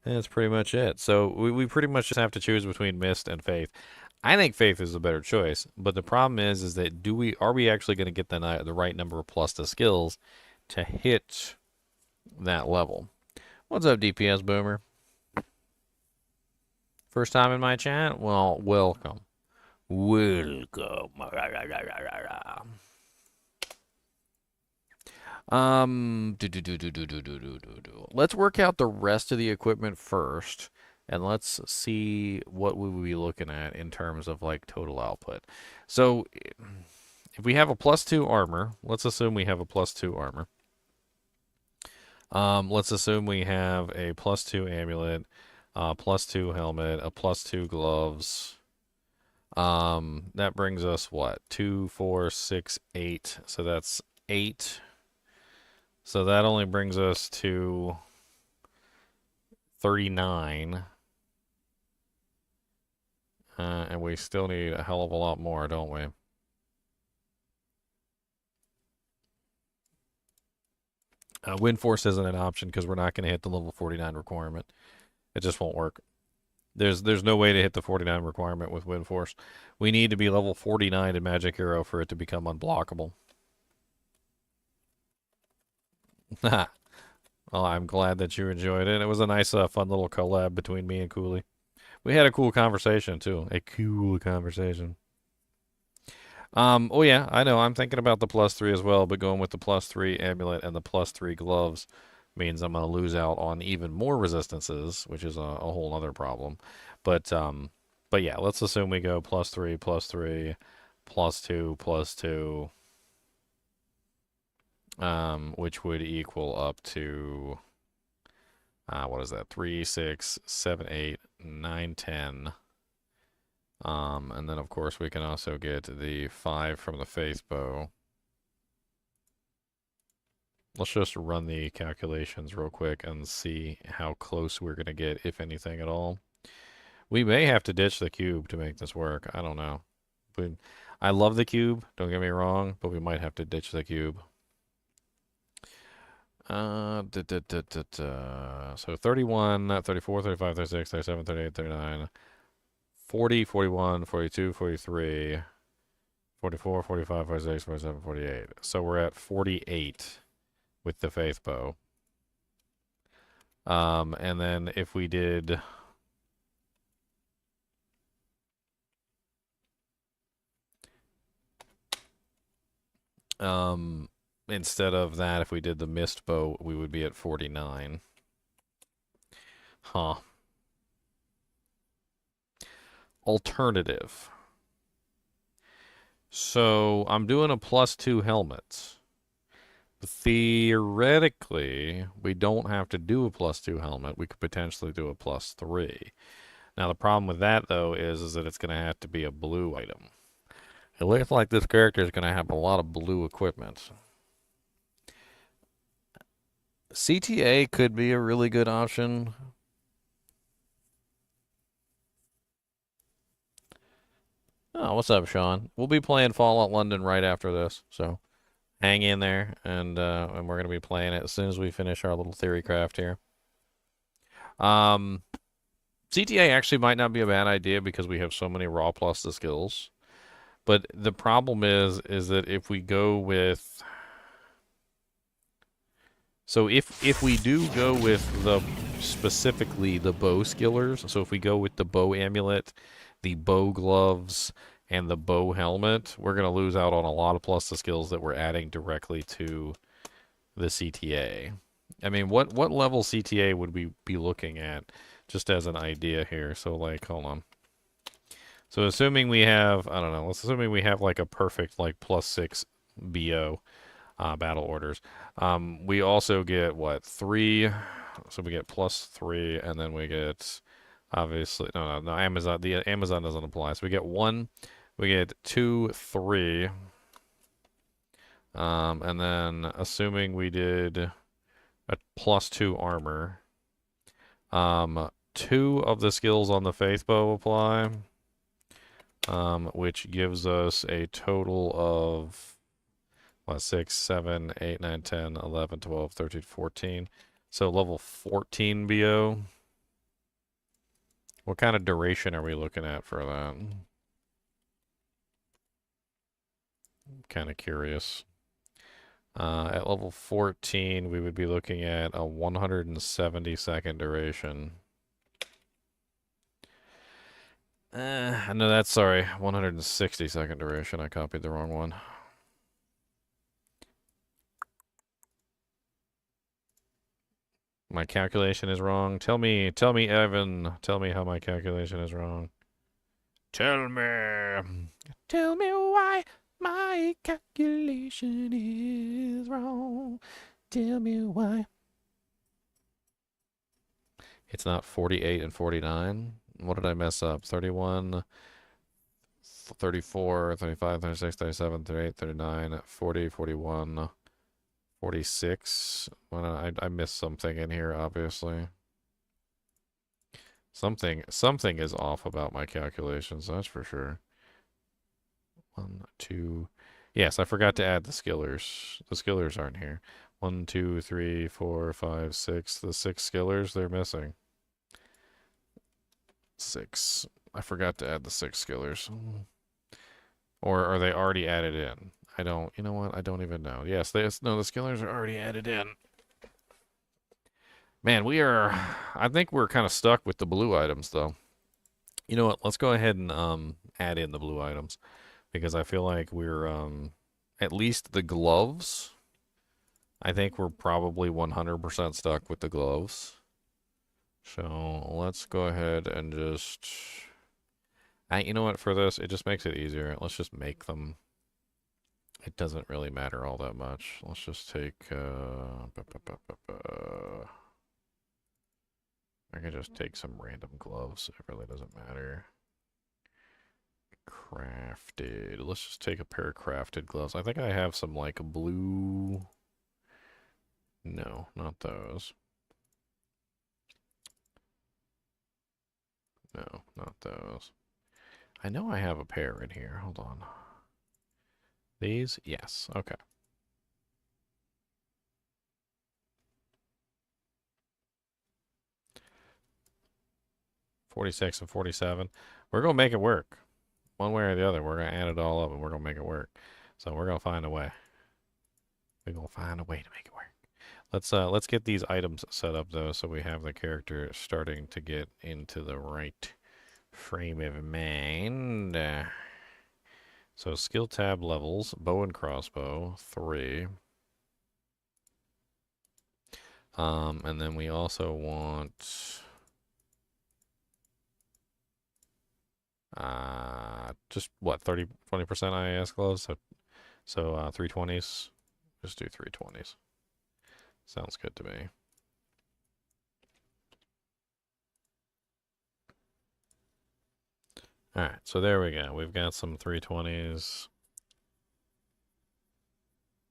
And that's pretty much it. So we pretty much just have to choose between Mist and Faith. I think Faith is a better choice, but the problem is that are we actually going to get the right number of plus to skills to hit that level? What's up, DPS Boomer? First time in my chat? Well, welcome. Welcome. Let's work out the rest of the equipment first, and let's see what we would be looking at in terms of like total output. So, if we have a +2 armor, let's assume we have a +2 armor. Let's assume we have a +2 amulet, +2 helmet, a +2 gloves. That brings us what? 2, 4, 6, 8. So that's 8. So that only brings us to 39. And we still need a hell of a lot more, don't we? Wind Force isn't an option because we're not going to hit the level 49 requirement. It just won't work. There's no way to hit the 49 requirement with Wind Force. We need to be level 49 in Magic Arrow for it to become unblockable. Well, I'm glad that you enjoyed it. It was a nice, fun little collab between me and Coooley. We had a cool conversation, too. A cool conversation. Oh yeah, I know. I'm thinking about the +3 as well, but going with the +3 amulet and the +3 gloves means I'm going to lose out on even more resistances, which is a whole other problem. But yeah, let's assume we go +3, +3, +2, +2, which would equal up to what is that? 3, 6, 7, 8, 9, 10. And then, of course, we can also get the 5 from the Faith Bow. Let's just run the calculations real quick and see how close we're going to get, if anything at all. We may have to ditch the cube to make this work. I don't know. I love the cube, don't get me wrong, but we might have to ditch the cube. So 31, 34, 35, 36, 37, 38, 39... 40, 41, 42, 43, 44, 45, 46, 47, 48. So we're at 48 with the Faith Bow. And then if we did... instead of that, if we did the Mist Bow, we would be at 49. Huh. Alternative. So I'm doing a +2 helmet. Theoretically, we don't have to do a +2 helmet. We could potentially do a +3. Now the problem with that though is that it's going to have to be a blue item. It looks like this character is going to have a lot of blue equipment. CTA could be a really good option. Oh, what's up, Sean? We'll be playing Fallout London right after this, so hang in there, and we're gonna be playing it as soon as we finish our little Theorycraft here. CTA actually might not be a bad idea because we have so many raw plus the skills. But the problem is that if we go with, so if we do go with the specifically the bow skillers, so if we go with the bow amulet, the bow gloves, and the bow helmet, we're gonna lose out on a lot of plus the skills that we're adding directly to the CTA. I mean, what level CTA would we be looking at, just as an idea here? So like, hold on. So assuming we have, I don't know, let's assuming we have like a perfect like +6 BO battle orders. We also get what, 3? So we get +3, and then we get obviously no Amazon. The Amazon doesn't apply. So we get 1, we get 2, 3. And then assuming we did a +2 armor, 2 of the skills on the faith bow apply. Which gives us a total of, what, 6, 7, 8, 9, 10, 11, 12, 13, 14. So level 14 BO. What kind of duration are we looking at for that? I'm kind of curious. At level 14, we would be looking at a 170-second duration. No, that's, sorry, 160-second duration. I copied the wrong one. My calculation is wrong. Tell me, Evan. Tell me how my calculation is wrong. Tell me. Tell me why my calculation is wrong. Tell me why. It's not 48 and 49. What did I mess up? 31, 34, 35, 36, 37, 38, 39, 40, 41, 46. Well, I missed something in here, obviously. Something is off about my calculations, that's for sure. 1, 2. Yes, I forgot to add the skillers. The skillers aren't here. 1, 2, 3, 4, 5, 6. The 6 skillers, they're missing. 6. I forgot to add the 6 skillers. Or are they already added in? I don't, you know what? I don't even know. Yes, no, the skillers are already added in. Man, I think we're kind of stuck with the blue items, though. You know what? Let's go ahead and add in the blue items, because I feel like we're, at least the gloves, I think we're probably 100% stuck with the gloves. So let's go ahead and just, you know what, for this, it just makes it easier. Let's just make them. It doesn't really matter all that much. Let's just take, I can just take some random gloves. It really doesn't matter. Crafted. Let's just take a pair of crafted gloves. I think I have some like blue. No, not those. No, not those. I know I have a pair in here. Hold on. These? Yes. Okay. $46 and $47. We're going to make it work. One way or the other. We're going to add it all up and we're going to make it work. So we're going to find a way. We're going to find a way to make it work. Let's get these items set up, though, so we have the character starting to get into the right frame of mind. So skill tab levels, bow and crossbow, 3. And then we also want just what, 20% IAS gloves, so 320s. Just do 320s. Sounds good to me. All right, so there we go. We've got some 320s.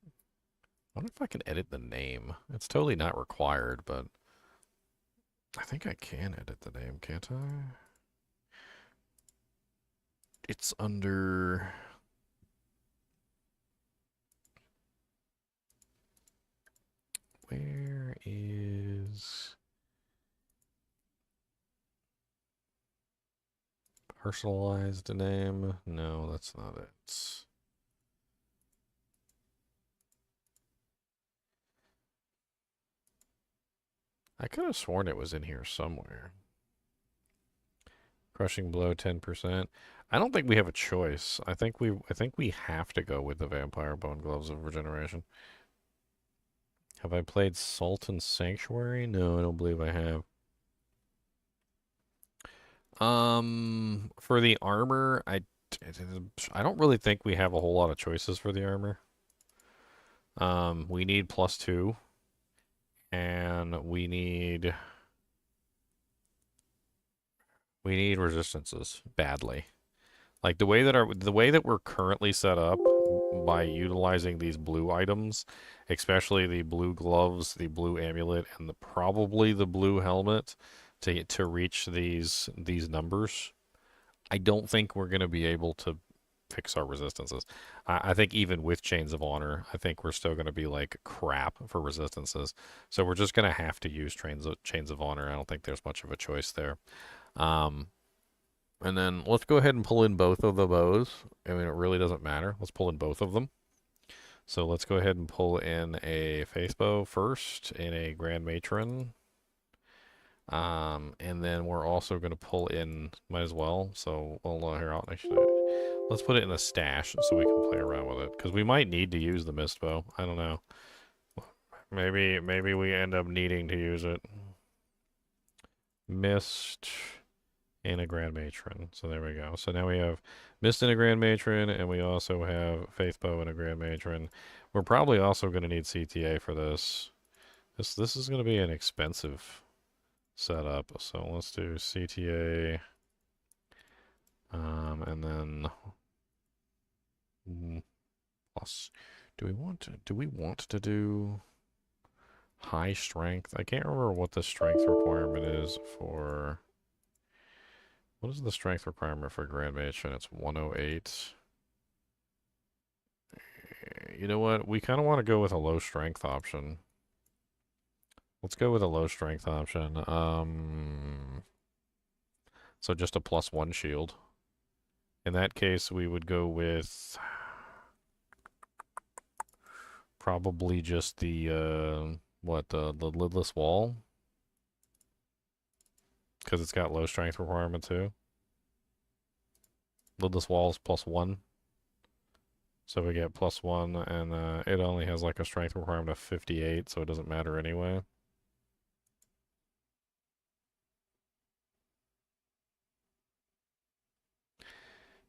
I wonder if I can edit the name. It's totally not required, but I think I can edit the name, can't I? It's under Personalized name? No, that's not it. I could have sworn it was in here somewhere. Crushing blow 10%. I don't think we have a choice. I think we have to go with the vampire bone gloves of regeneration. Have I played Sultan Sanctuary? No, I don't believe I have. For the armor, I don't really think we have a whole lot of choices for the armor. We need +2, and we need resistances badly. Like the way that we're currently set up by utilizing these blue items, especially the blue gloves, the blue amulet, and probably the blue helmet to reach these numbers, I don't think we're going to be able to fix our resistances. I think even with Chains of Honor, I think we're still going to be like crap for resistances. So we're just going to have to use Chains of Honor. I don't think there's much of a choice there. And then let's go ahead and pull in both of the bows. I mean, it really doesn't matter. Let's pull in both of them. So let's go ahead and pull in a Faith Bow first in a Grand Matron. And then we're also going to pull in, might as well. So let's put it in a stash so we can play around with it. Because we might need to use the Mist Bow. I don't know. Maybe we end up needing to use it. Mist in a Grand Matron. So there we go. So now we have Mist in a Grand Matron, and we also have Faith Bow in a Grand Matron. We're probably also going to need CTA for this. This is going to be an expensive setup. So let's do CTA. And then plus, do we want to do high strength? I can't remember what the strength requirement is for. What is the strength requirement for Grand Matron? It's 108. You know what? We kind of want to go with a low strength option. Let's go with a low strength option. So just a +1 shield. In that case, we would go with probably just the the lidless wall, because it's got low strength requirement too. Lidless wall is +1, so we get +1, and it only has like a strength requirement of 58, so it doesn't matter anyway.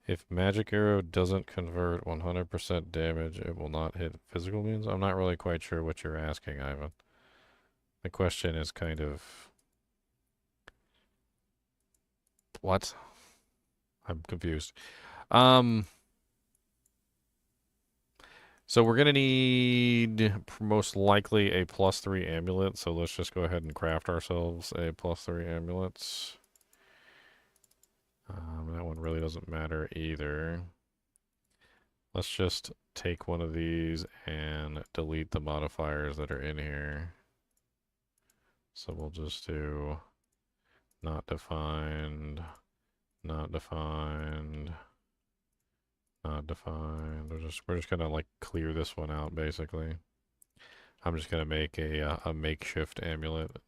If Magic Arrow doesn't convert 100% damage, it will not hit physical means. I'm not really quite sure what you're asking, Ivan. The question is kind of... What? I'm confused. So we're going to need most likely a +3 amulet. So let's just go ahead and craft ourselves a +3 amulet. That one really doesn't matter either. Let's just take one of these and delete the modifiers that are in here. So we'll just do not defined, not defined, not defined. We're just gonna like clear this one out basically. I'm just gonna make a makeshift amulet.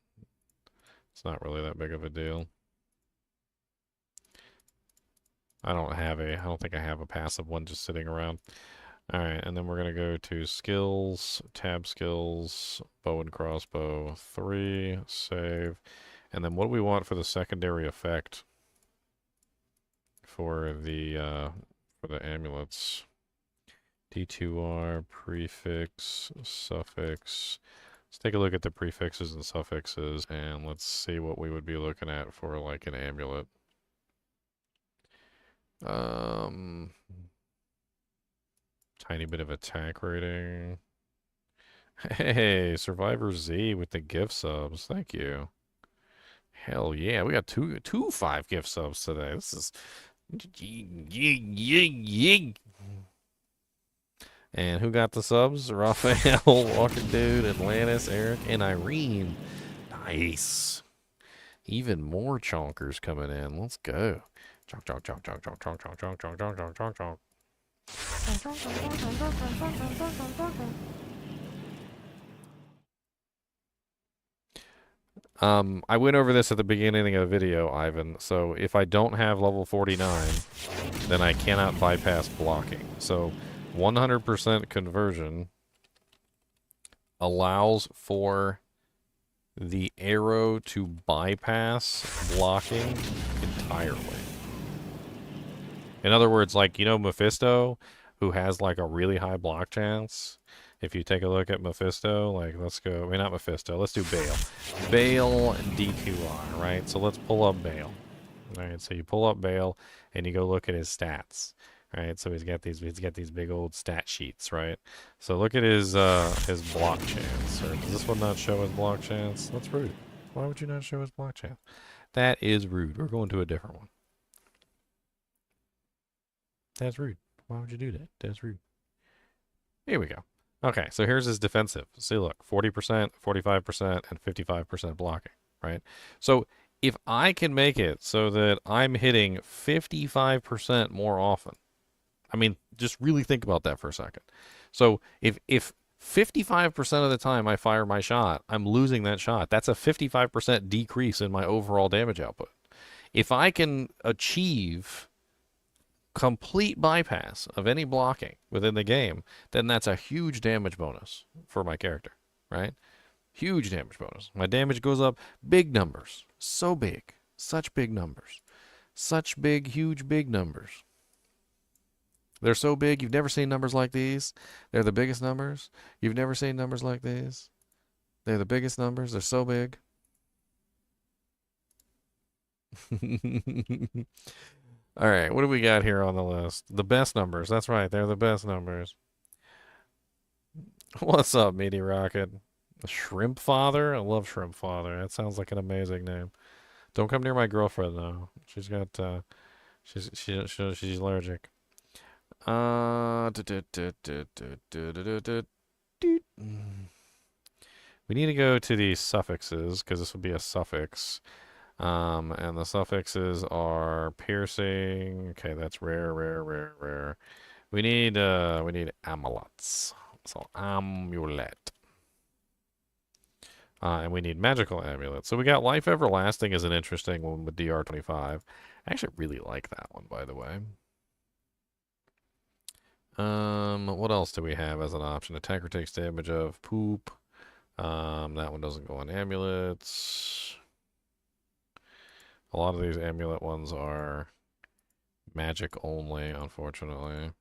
It's not really that big of a deal. I don't think I have a passive one just sitting around. Alright, and then we're going to go to skills, tab skills, bow and crossbow 3, save. And then what do we want for the secondary effect for the amulets? D2R, prefix, suffix. Let's take a look at the prefixes and suffixes, and let's see what we would be looking at for like an amulet. Tiny bit of attack rating. Hey, Survivor Z with the gift subs. Thank you. Hell yeah, we got two 5 gift subs today. This is... And who got the subs? Raphael, Walker Dude, Atlantis, Eric, and Irene. Nice. Even more chonkers coming in. Let's go. Chonk, chonk, chonk, chonk, chonk, chonk, chonk, chonk, chonk, chonk, chonk, chonk, chonk. I went over this at the beginning of the video, Ivan. So if I don't have level 49, then I cannot bypass blocking. So 100% conversion allows for the arrow to bypass blocking entirely. In other words, like, you know, Mephisto, who has like a really high block chance. If you take a look at Mephisto, like, let's go, I mean, not Mephisto, let's do Bale. Bale D2R, right? So let's pull up Bale. All right, so you pull up Bale and you go look at his stats, right? So he's got these big old stat sheets, right? So look at his block chance. Or does this one not show his block chance? That's rude. Why would you not show his block chance? That is rude. We're going to a different one. That's rude. Why would you do that? That's rude. Here we go. Okay, so here's his defensive. See, look, 40%, 45%, and 55% blocking, right? So if I can make it so that I'm hitting 55% more often, I mean, just really think about that for a second. So if 55% of the time I fire my shot, I'm losing that shot. That's a 55% decrease in my overall damage output. If I can achieve complete bypass of any blocking within the game, then that's a huge damage bonus for my character, right? Huge damage bonus. My damage goes up big numbers. So big. Such big numbers. Such big, huge, big numbers. They're so big, you've never seen numbers like these. They're the biggest numbers. You've never seen numbers like these. They're the biggest numbers. They're so big. All right, what do we got here on the list? The best numbers. That's right, they're the best numbers. What's up, Meaty Rocket? Shrimp Father? I love Shrimp Father. That sounds like an amazing name. Don't come near my girlfriend though. She's got she's allergic. We need to go to the suffixes because this will be a suffix. And the suffixes are piercing. Okay, that's rare, rare, rare, rare. We need amulets. So amulet. And we need magical amulets. So we got Life Everlasting is an interesting one with DR25. I actually really like that one, by the way. What else do we have as an option? Attacker takes damage of poop. That one doesn't go on amulets. A lot of these amulet ones are magic only, unfortunately.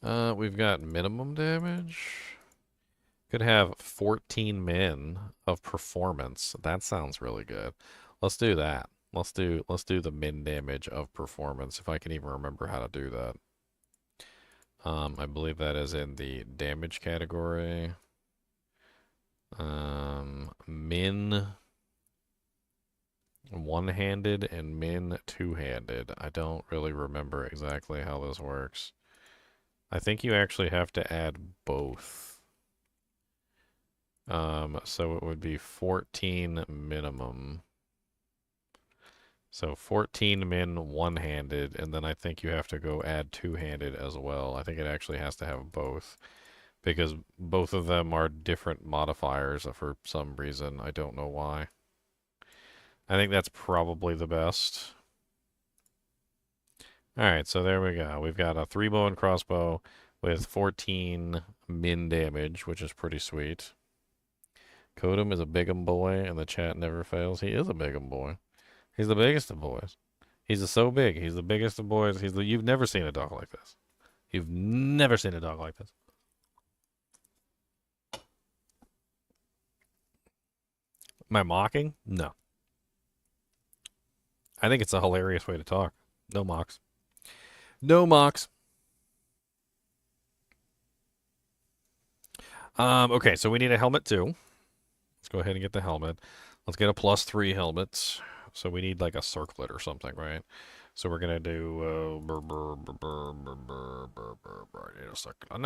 We've got minimum damage. Could have 14 min of performance. That sounds really good. Let's do that. Let's do the min damage of performance, if I can even remember how to do that. I believe that is in the damage category. Min one-handed and min two-handed. I don't really remember exactly how this works. I think you actually have to add both. So it would be 14 minimum. So 14 min one-handed, and then I think you have to go add two-handed as well. I think it actually has to have both, because both of them are different modifiers for some reason. I don't know why. I think that's probably the best. Alright, so there we go. We've got a 3-bow and crossbow with 14 min damage, which is pretty sweet. Kodum is a big'em boy, and the chat never fails. He is a big'em boy. He's the biggest of boys. He's so big. He's the biggest of boys. You've never seen a dog like this. You've never seen a dog like this. Am I mocking? No. I think it's a hilarious way to talk. No mocks. No mocks. Okay, so we need a helmet too. Let's go ahead and get the helmet. Let's get a +3 helmet. So we need like a circlet or something, right? So we're gonna do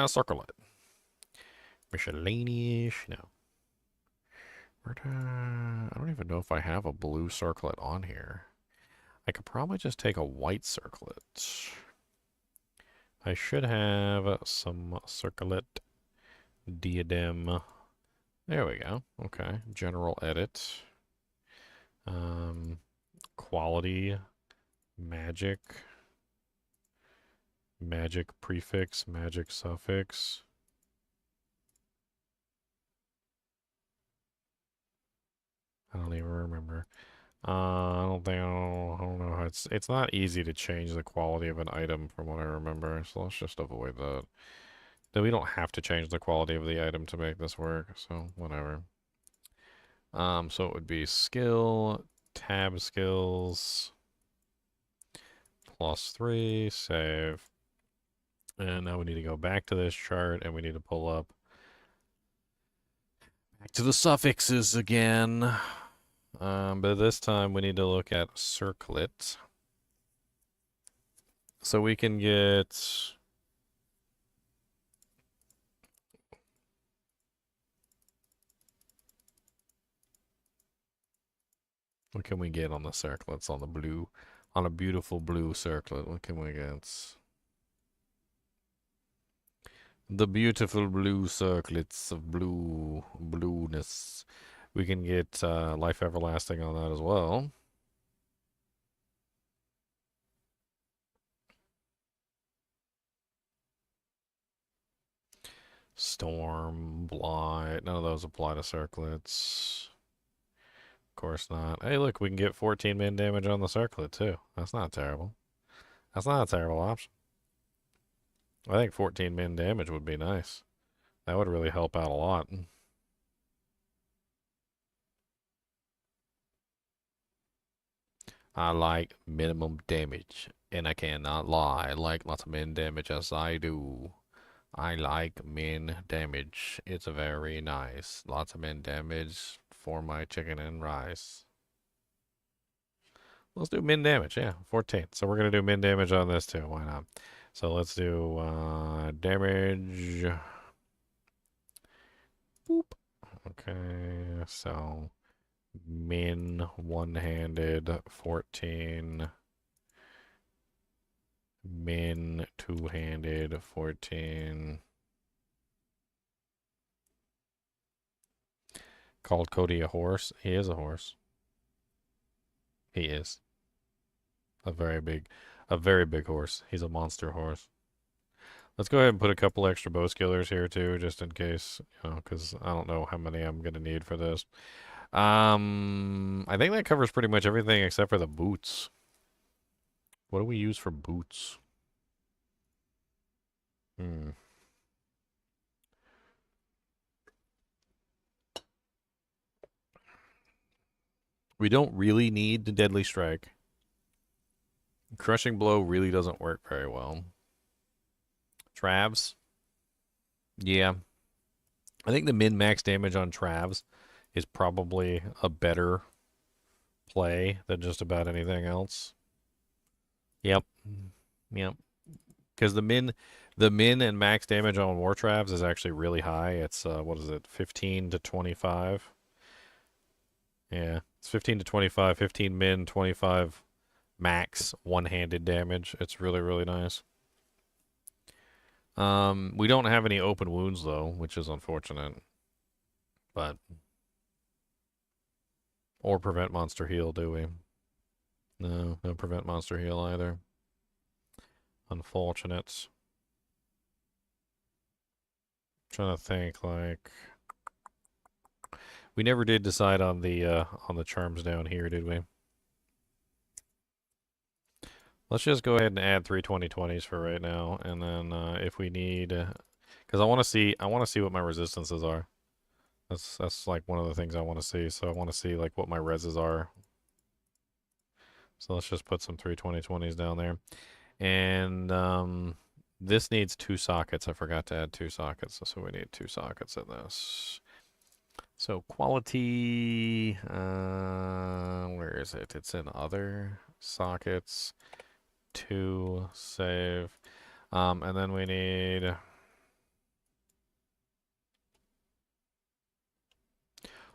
circlet. Miscellaneous, no. I don't even know if I have a blue circlet on here. I could probably just take a white circlet. I should have some circlet diadem. There we go. Okay. General edit. Quality, magic, magic prefix, magic suffix. I don't even remember. I don't know. It's not easy to change the quality of an item from what I remember, so let's just avoid that. Then we don't have to change the quality of the item to make this work, so whatever. So it would be skill, tab skills, +3, save. And now we need to go back to this chart and we need to pull up back to the suffixes again. But this time we need to look at circlet. So we can get... What can we get on the circlets, on the blue, on a beautiful blue circlet? What can we get? The beautiful blue circlets of blueness. We can get life everlasting on that as well. Storm, blight, none of those apply to circlets. Of course not. Hey, look, we can get 14 min damage on the circlet too. That's not terrible. That's not a terrible option. I think 14 min damage would be nice. That would really help out a lot. I like minimum damage, and I cannot lie. I like lots of min damage as I do. I like min damage. It's very nice. Lots of min damage for my chicken and rice. Let's do min damage, yeah, 14. So we're going to do min damage on this too. Why not? So let's do damage. Boop. Okay, so min one-handed 14. Min two-handed 14. Called Cody a horse. He is a horse. He is. A very big horse. He's a monster horse. Let's go ahead and put a couple extra bow skillers here too, just in case, you know, because I don't know how many I'm gonna need for this. I think that covers pretty much everything except for the boots. What do we use for boots? We don't really need the Deadly Strike. Crushing Blow really doesn't work very well. Travs. Yeah. I think the min-max damage on Travs is probably a better play than just about anything else. Yep. Yep. Because the min and max damage on War Travs is actually really high. It's, what is it, 15 to 25? Yeah, it's 15 to 25, 15 min, 25 max one-handed damage. It's really, really nice. We don't have any open wounds, though, which is unfortunate. But... Or prevent monster heal, do we? No, no prevent monster heal either. Unfortunate. Trying to think, like... We never did decide on the charms down here, did we? Let's just go ahead and add 3 2020s for right now, and then if we need, because I want to see what my resistances are. That's like one of the things I want to see. So I want to see like what my reses are. So let's just put some 3 2020s down there, and this needs 2 sockets. I forgot to add 2 sockets, so we need 2 sockets in this. So quality, where is it? It's in other sockets. 2 save, and then we need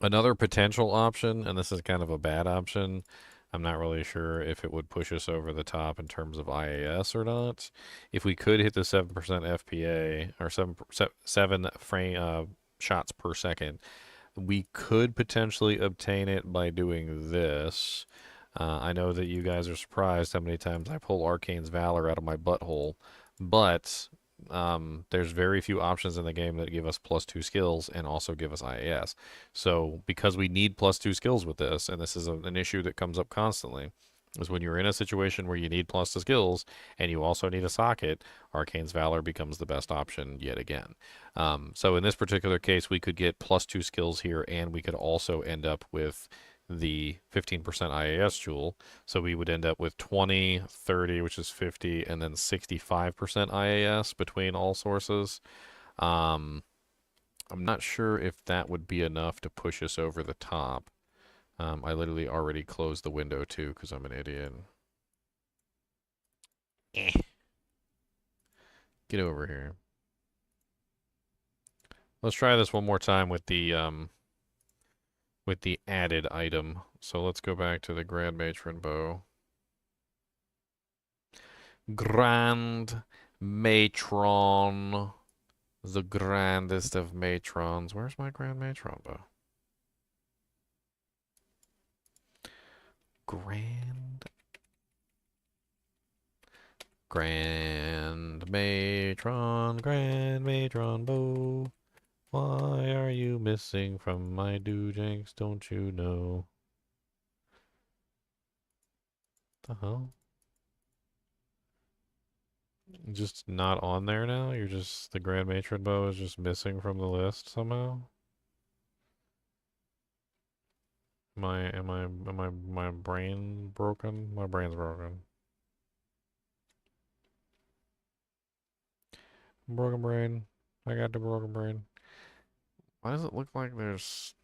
Another potential option, and this is kind of a bad option, I'm not really sure if it would push us over the top in terms of IAS or not. If we could hit the 7% FPA or 7 frame shots per second, we could potentially obtain it by doing this. I know that you guys are surprised how many times I pull Arcane's Valor out of my butthole, but there's very few options in the game that give us +2 skills and also give us IAS. So because we need +2 skills with this, and this is an issue that comes up constantly, is when you're in a situation where you need +2 skills and you also need a socket, Arcane's Valor becomes the best option yet again. So in this particular case, we could get +2 skills here, and we could also end up with the 15% IAS jewel. So we would end up with 20, 30, which is 50, and then 65% IAS between all sources. I'm not sure if that would be enough to push us over the top. I literally already closed the window too because I'm an idiot. Get over here. Let's try this one more time with the added item. So let's go back to the Grand Matron bow. Grand Matron. The grandest of matrons. Where's my Grand Matron bow? Grand Matron bow. Why are you missing from my doojanks? Don't you know? The hell? Just not on there now? You're just, the Grand Matron bow is just missing from the list somehow? My brain broken? My brain's broken. Broken brain. I got the broken brain. Why does it look like there's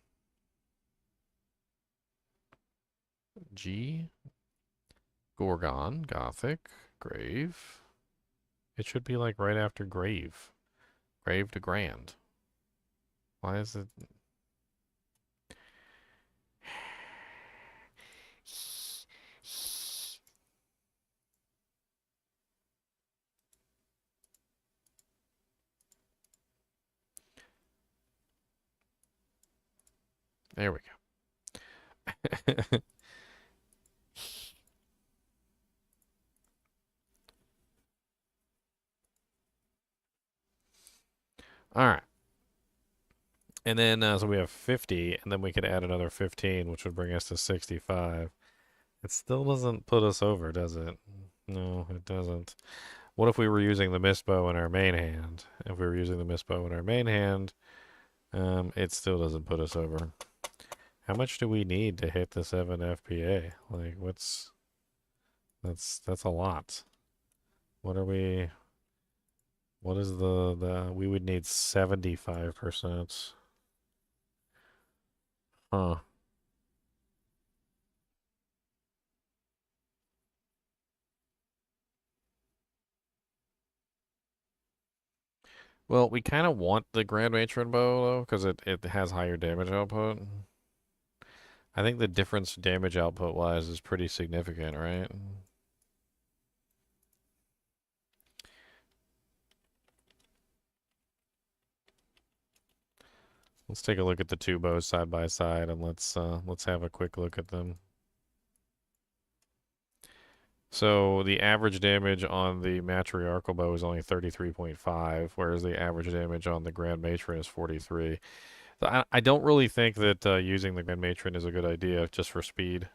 G? Gorgon, Gothic, Grave. It should be like right after Grave. Grave to Grand. Why is it? There we go. All right. And then, so we have 50, and then we could add another 15, which would bring us to 65. It still doesn't put us over, does it? No, it doesn't. What if we were using the mist bow in our main hand? If we were using the mist bow in our main hand, it still doesn't put us over. How much do we need to hit the 7 FPA? Like, that's a lot. What are we, what is we would need 75%. Huh. Well, we kind of want the Grand Matron bow, though, because it has higher damage output. I think the difference damage output-wise is pretty significant, right? Let's take a look at the two bows side by side, and let's have a quick look at them. So the average damage on the matriarchal bow is only 33.5, whereas the average damage on the Grand Matron is 43. I don't really think that using the Grand Matron is a good idea just for speed.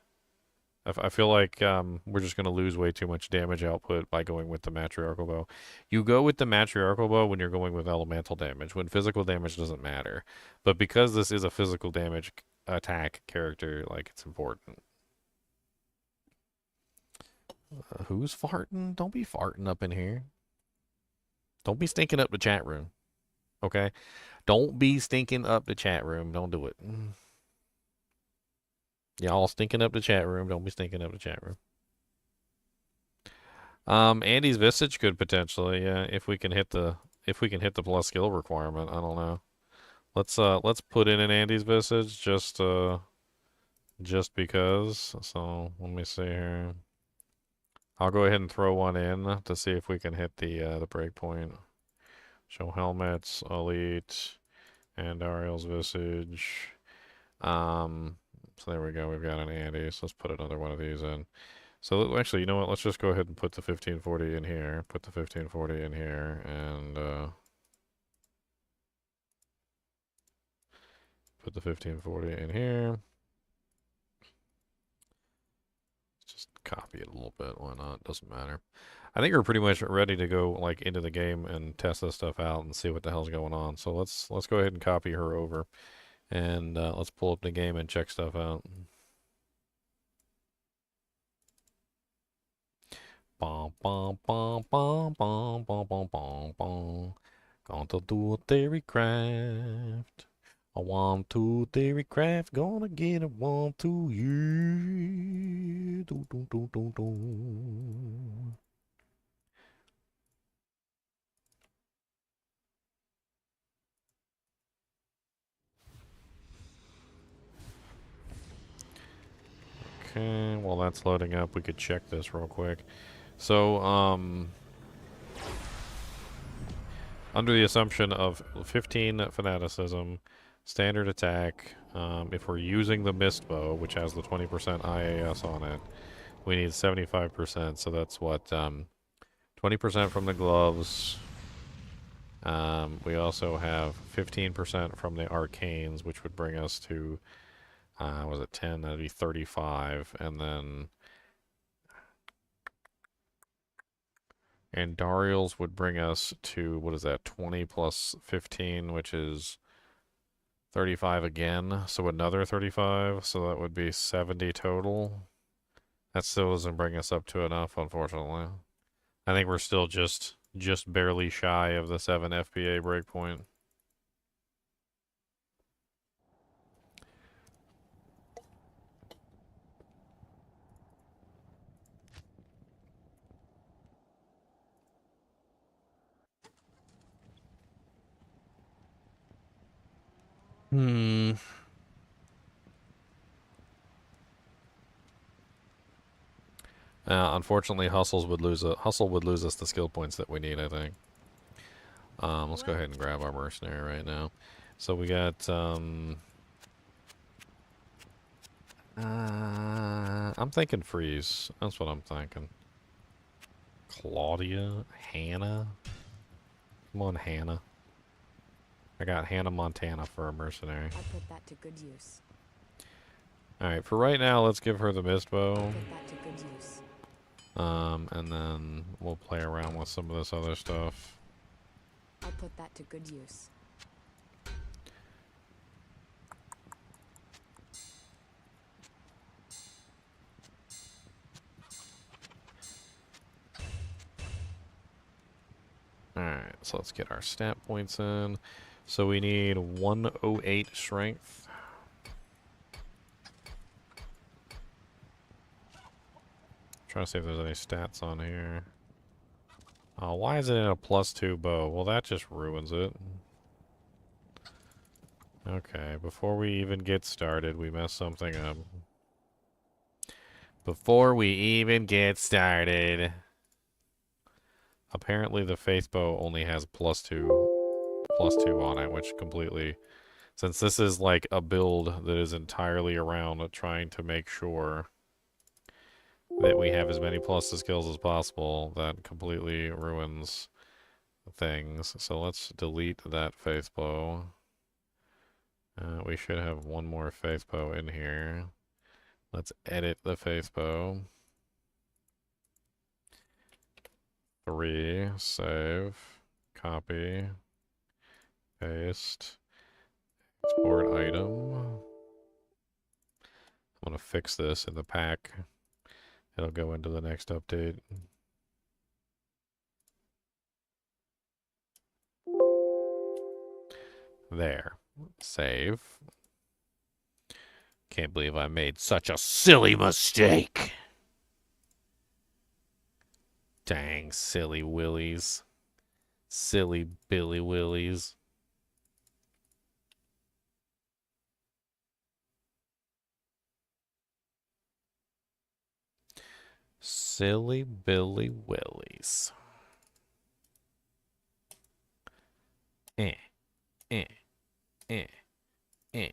I feel like we're just going to lose way too much damage output by going with the matriarchal bow. You go with the matriarchal bow when you're going with elemental damage, when physical damage doesn't matter. But because this is a physical damage attack character, like, it's important. Who's farting? Don't be farting up in here. Don't be stinking up the chat room. Okay? Don't be stinking up the chat room. Don't do it. Y'all stinking up the chat room. Don't be stinking up the chat room. Andy's Visage could potentially, yeah, if we can hit the plus skill requirement. I don't know. Let's put in an Andy's visage just because. So let me see here. I'll go ahead and throw one in to see if we can hit the breakpoint. Show helmets, elite, and Ariel's visage. So there we go. We've got an Andy. So let's put another one of these in. So actually, you know what? Let's just go ahead and put the 1540 in here. Put the 1540 in here, and put the 1540 in here. Just copy it a little bit. Why not? Doesn't matter. I think we're pretty much ready to go like into the game and test this stuff out and see what the hell's going on. So let's go ahead and copy her over, and let's pull up the game and check stuff out. Bum bum bum bum bum bum bum bum bum. Going to do a Theorycraft. I want to Theorycraft. Gonna get a 1, 2, yeah. Do, do, do, do, do. Okay, while that's loading up, we could check this real quick. So, under the assumption of 15 fanaticism, standard attack, if we're using the mist bow, which has the 20% IAS on it, we need 75%. So that's what, 20% from the gloves. We also have 15% from the arcanes, which would bring us to, was it 10? That'd be 35. And then, and Dariel's would bring us to, what is that, 20 plus 15, which is 35 again. So another 35. So that would be 70 total. That still doesn't bring us up to enough, unfortunately. I think we're still just barely shy of the 7 FPA breakpoint. Unfortunately, Hustle would lose us the skill points that we need, I think. Let's go ahead and grab our mercenary right now. So we got I'm thinking freeze. That's what I'm thinking. Claudia, Hannah. Come on, Hannah. I got Hannah Montana for a mercenary. I'll put that to good use. Alright, for right now, let's give her the mist bow. I'll put that to good use. And then we'll play around with some of this other stuff. I'll put that to good use. Alright, so let's get our stat points in. So we need 108 strength. Trying to see if there's any stats on here. Oh, why is it in a +2 bow? Well, that just ruins it. Okay, before we even get started, we messed something up. Before we even get started. Apparently the Faith Bow only has +2 on it, which completely... Since this is like a build that is entirely around trying to make sure that we have as many plus to skills as possible, that completely ruins things. So let's delete that Faith Bow. We should have one more Faith Bow in here. Let's edit the Faith Bow. 3, save, copy, paste, export item. I'm going to fix this in the pack. It'll go into the next update. There. Save. Can't believe I made such a silly mistake. Dang, silly willies. Silly Billy Willies. Silly Billy Willies. Eh, eh, eh, eh.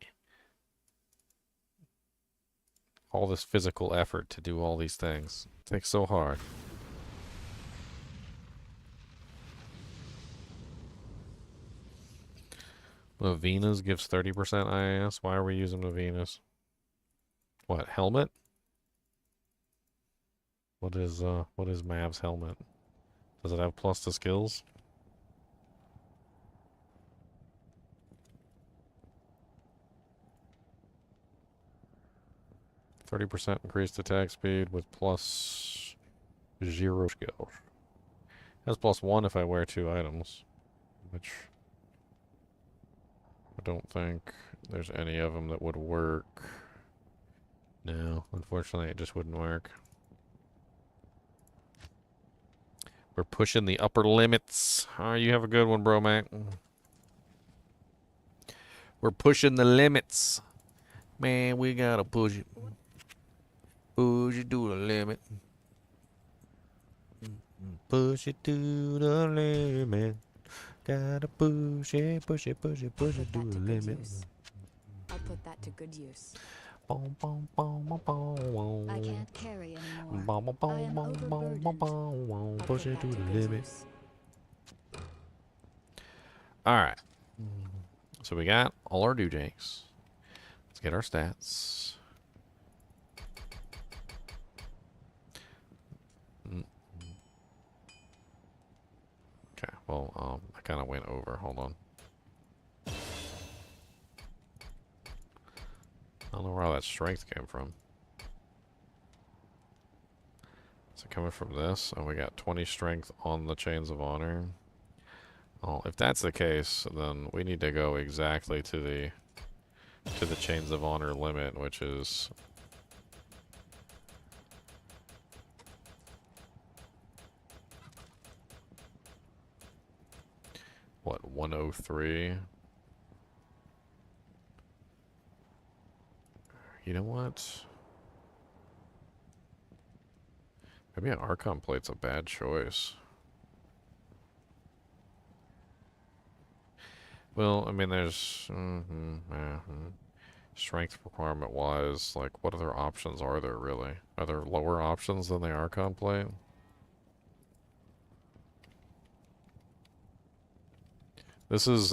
All this physical effort to do all these things. It takes so hard. Lavina's gives 30% IAS. Why are we using Lavina's? What, helmet? What is Mav's helmet? Does it have plus to skills? %30 increased attack speed with plus 0 skills. Has +1 if I wear 2 items, which I don't think there's any of them that would work. No, unfortunately it just wouldn't work. We're pushing the upper limits. Oh, you have a good one, bro, Mac. We're pushing the limits. Man, we gotta push it. Push it to the limit. Push it to the limit. Gotta push it, push it, push it, push it to the limit. I'll put that to good use. Boom, boom, boom, boom, boom. I can't carry anymore. Boom, boom, I am boom, boom, boom, boom, overburdened. boom. I'll Push put it to that the good limit. use. Alright. So we got all our doojakes. Let's get our stats. Okay, well, I kind of went over. Hold on. I don't know where all that strength came from. Is it coming from this? Oh, we got 20 strength on the Chains of Honor. Oh, if that's the case, then we need to go exactly to the Chains of Honor limit, which is what, 103? You know what? Maybe an Archon Plate's a bad choice. Well, I mean, there's strength requirement wise, like, what other options are there really? Are there lower options than the Archon Plate? This is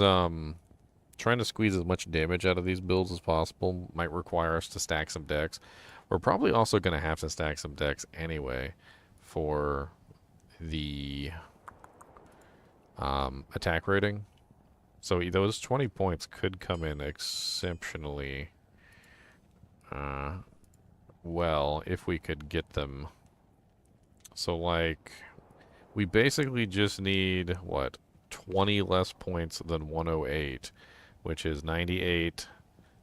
trying to squeeze as much damage out of these builds as possible. Might require us to stack some decks. We're probably also going to have to stack some decks anyway for the attack rating. So those 20 points could come in exceptionally well if we could get them. So, like, we basically just need, what, 20 less points than 108, which is 98,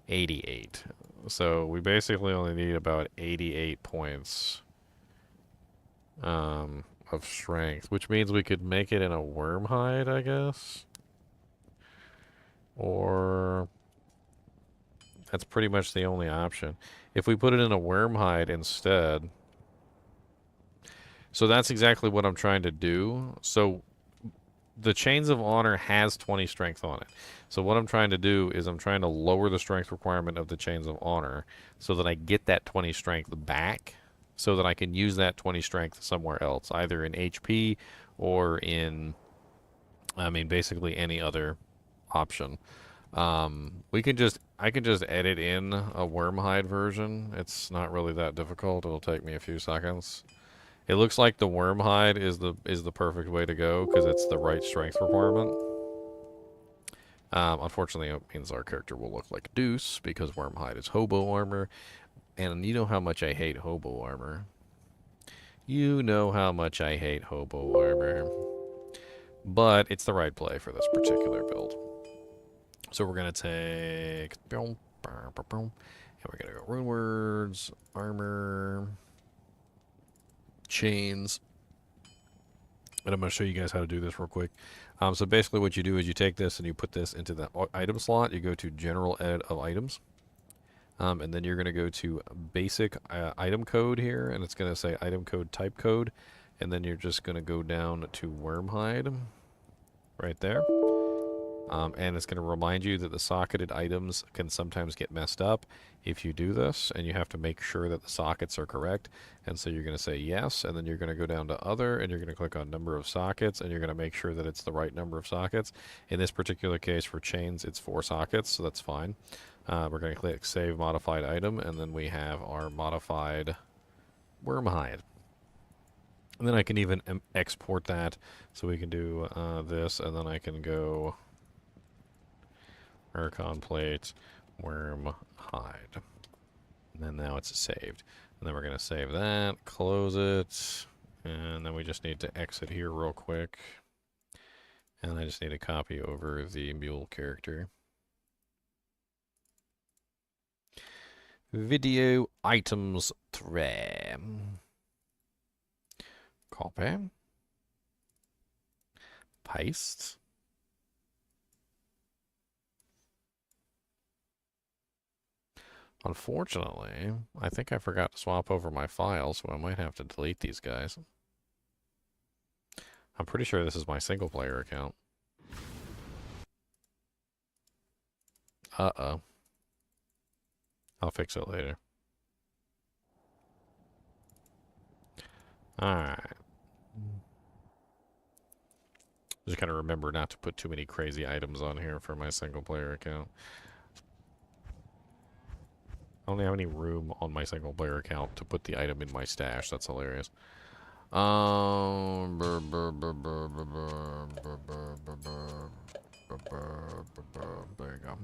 88. So we basically only need about 88 points of strength, which means we could make it in a worm hide, I guess. Or that's pretty much the only option. If we put it in a worm hide instead. So that's exactly what I'm trying to do. So the Chains of Honor has 20 strength on it. So what I'm trying to do is I'm trying to lower the strength requirement of the Chains of Honor so that I get that 20 strength back so that I can use that 20 strength somewhere else, either in HP or in, I mean, basically any other option. I can just edit in a Wormhide version. It's not really that difficult. It'll take me a few seconds. It looks like the Wormhide is the perfect way to go because it's the right strength requirement. Unfortunately, it means our character will look like Deuce because Wormhide is hobo armor, and you know how much I hate hobo armor. You know how much I hate hobo armor. But it's the right play for this particular build. So we're going to take... And we're going to go Rune Words, Armor, Chains. And I'm going to show you guys how to do this real quick. So basically what you do is you take this and you put this into the item slot. You go to General Edit of Items. And then you're going to go to basic item code here, and it's going to say item code type code. And then you're just going to go down to worm hide right there. And it's going to remind you that the socketed items can sometimes get messed up if you do this, and you have to make sure that the sockets are correct. And so you're going to say yes, and then you're going to go down to other, and you're going to click on number of sockets, and you're going to make sure that it's the right number of sockets. In this particular case for chains, it's 4 sockets, so that's fine. We're going to click save modified item, and then we have our modified worm hide. And then I can even export that, so we can do this, and then I can go Urcon plate, worm hide. And then now it's saved. And then we're going to save that, close it, and then we just need to exit here real quick. And I just need to copy over the mule character. Video items tray. Copy. Paste. Unfortunately, I think I forgot to swap over my files, so I might have to delete these guys. I'm pretty sure this is my single player account. Uh-oh. I'll fix it later. Alright. Just gotta remember not to put too many crazy items on here for my single player account. I don't have any room on my single player account to put the item in my stash. That's hilarious. There you go.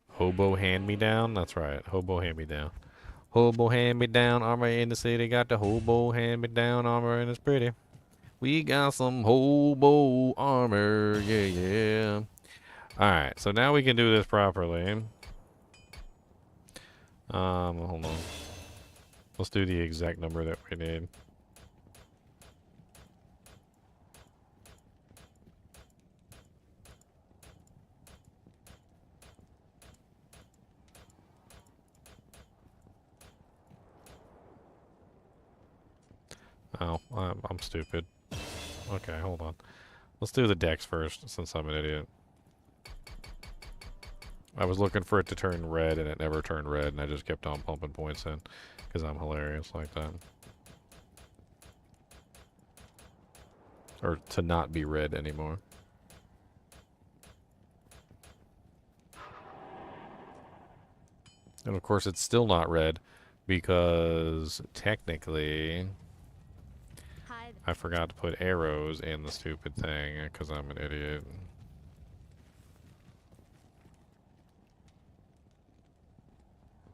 Hobo hand-me-down? That's right. Hobo hand-me-down. Hobo hand-me-down armor in the city. Got the hobo hand-me-down armor and it's pretty. We got some hobo armor. Yeah, yeah. Alright, so now we can do this properly. Hold on. Let's do the exact number that we need. Oh, I'm stupid. Okay, hold on. Let's do the dex first, since I'm an idiot. I was looking for it to turn red, and it never turned red, and I just kept on pumping points in, because I'm hilarious like that. Or to not be red anymore. And of course, it's still not red, because technically I forgot to put arrows in the stupid thing because I'm an idiot.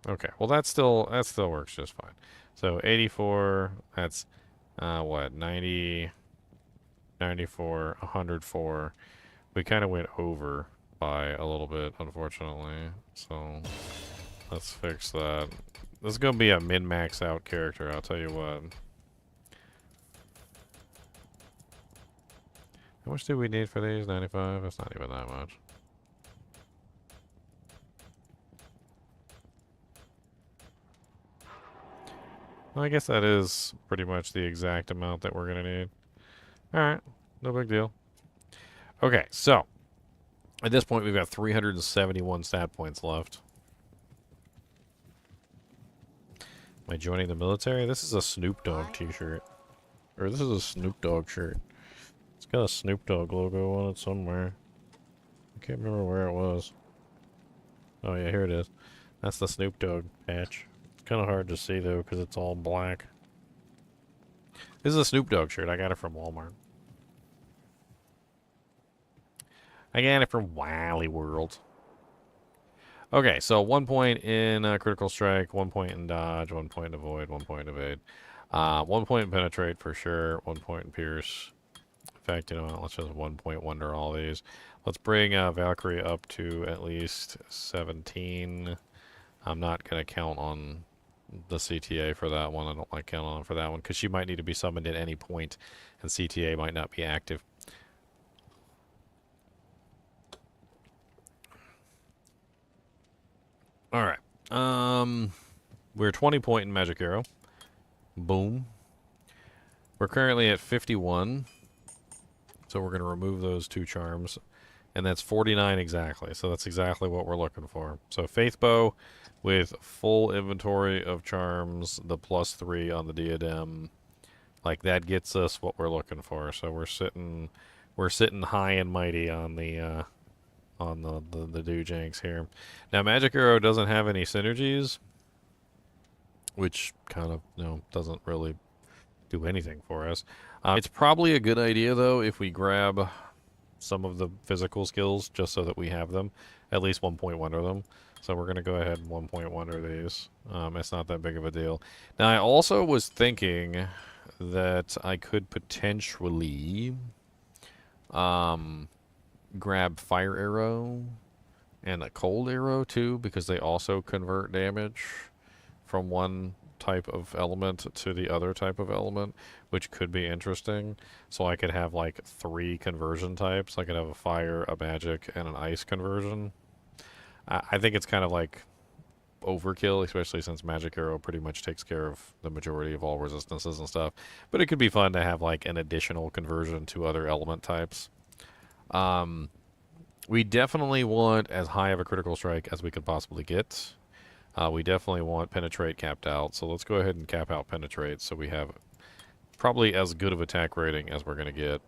Okay, well that still works just fine. So 84, that's what, 90, 94, 104. We kind of went over by a little bit, unfortunately. So let's fix that. This is gonna be a min-max out character, I'll tell you what. How much do we need for these? 95? That's not even that much. Well, I guess that is pretty much the exact amount that we're going to need. Alright, no big deal. Okay, so at this point we've got 371 stat points left. Am I joining the military? This is a Snoop Dogg t-shirt. Or this is a Snoop Dogg shirt. It's got a Snoop Dogg logo on it somewhere. I can't remember where it was. Oh yeah, here it is. That's the Snoop Dogg patch. It's kind of hard to see though because it's all black. This is a Snoop Dogg shirt. I got it from Walmart. I got it from Wily World. Okay, so 1 point in critical strike, 1 point in dodge, 1 point in avoid, 1 point in evade. 1 point in penetrate for sure, 1 point in pierce. In fact, you know what, let's just 1 point wonder all these. Let's bring Valkyrie up to at least 17. I'm not going to count on the CTA for that one. I don't like counting on for that one because she might need to be summoned at any point, and CTA might not be active. All right. We're 20 point in Magic Arrow. Boom. We're currently at 51, so we're going to remove those 2 charms, and that's 49 exactly. So that's exactly what we're looking for. So Faith Bow with full inventory of charms, the +3 on the diadem, like that gets us what we're looking for. So we're sitting high and mighty on the Doojanks here. Now Magic Arrow doesn't have any synergies, which kind of doesn't really do anything for us. It's probably a good idea though if we grab some of the physical skills just so that we have them, at least 1.1 of them. So we're going to go ahead and 1.1 these. It's not that big of a deal. Now I also was thinking that I could potentially grab Fire Arrow and a Cold Arrow too, because they also convert damage from one type of element to the other type of element, which could be interesting. So I could have like 3 conversion types. I could have a fire, a magic, and an ice conversion. I think it's kind of like overkill, especially since Magic Arrow pretty much takes care of the majority of all resistances and stuff. But it could be fun to have like an additional conversion to other element types. We definitely want as high of a critical strike as we could possibly get. We definitely want Penetrate capped out, so let's go ahead and cap out Penetrate so we have probably as good of attack rating as we're going to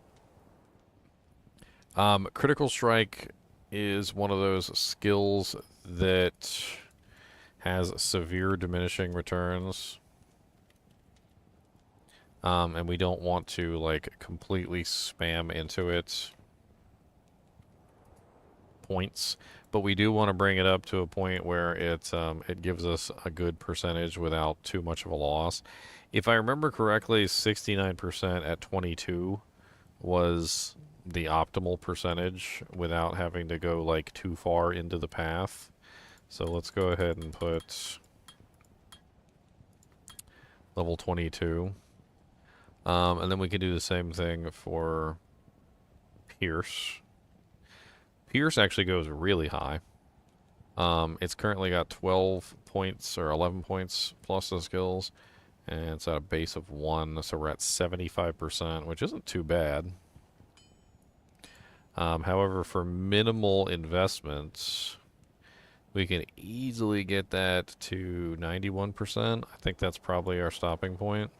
get. Critical Strike is one of those skills that has severe diminishing returns. And we don't want to like completely spam into it points, but we do want to bring it up to a point where it gives us a good percentage without too much of a loss. If I remember correctly, 69% at 22 was the optimal percentage without having to go like too far into the path. So let's go ahead and put level 22. And then we can do the same thing for Pierce. Pierce actually goes really high. It's currently got 12 points or 11 points plus the skills, and it's at a base of 1, so we're at 75%, which isn't too bad. However, for minimal investments, we can easily get that to 91%. I think that's probably our stopping point.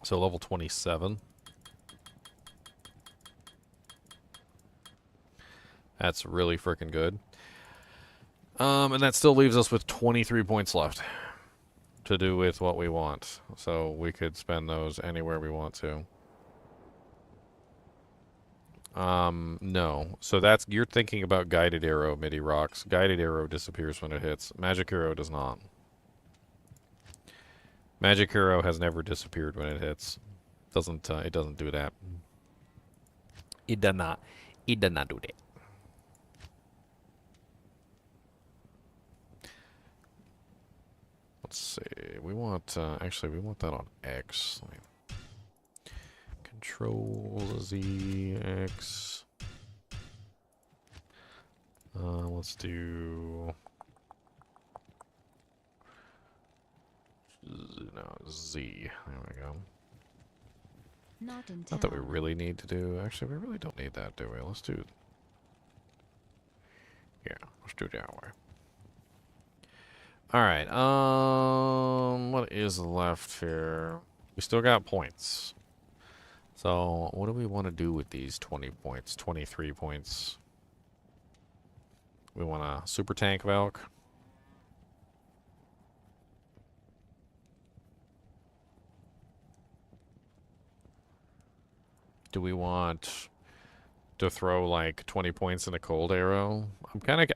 So level 27. That's really freaking good. And that still leaves us with 23 points left to do with what we want. So we could spend those anywhere we want to. No. So that's, you're thinking about Guided Arrow, MIDI rocks. Guided Arrow disappears when it hits. Magic Arrow does not. Magic Arrow has never disappeared when it hits. It doesn't do that. It does not. It does not do that. Let's see. We want, actually, we want that on X. Control Z, X. Let's do... No, Z. There we go. Not in Not that we town. really need to do... Actually, we really don't need that, do we? Let's do... Yeah, let's do it that way. Alright, what is left here? We still got points. So, what do we want to do with these 20 points, 23 points? We want a Super Tank Valk. Do we want to throw like 20 points in a Cold Arrow?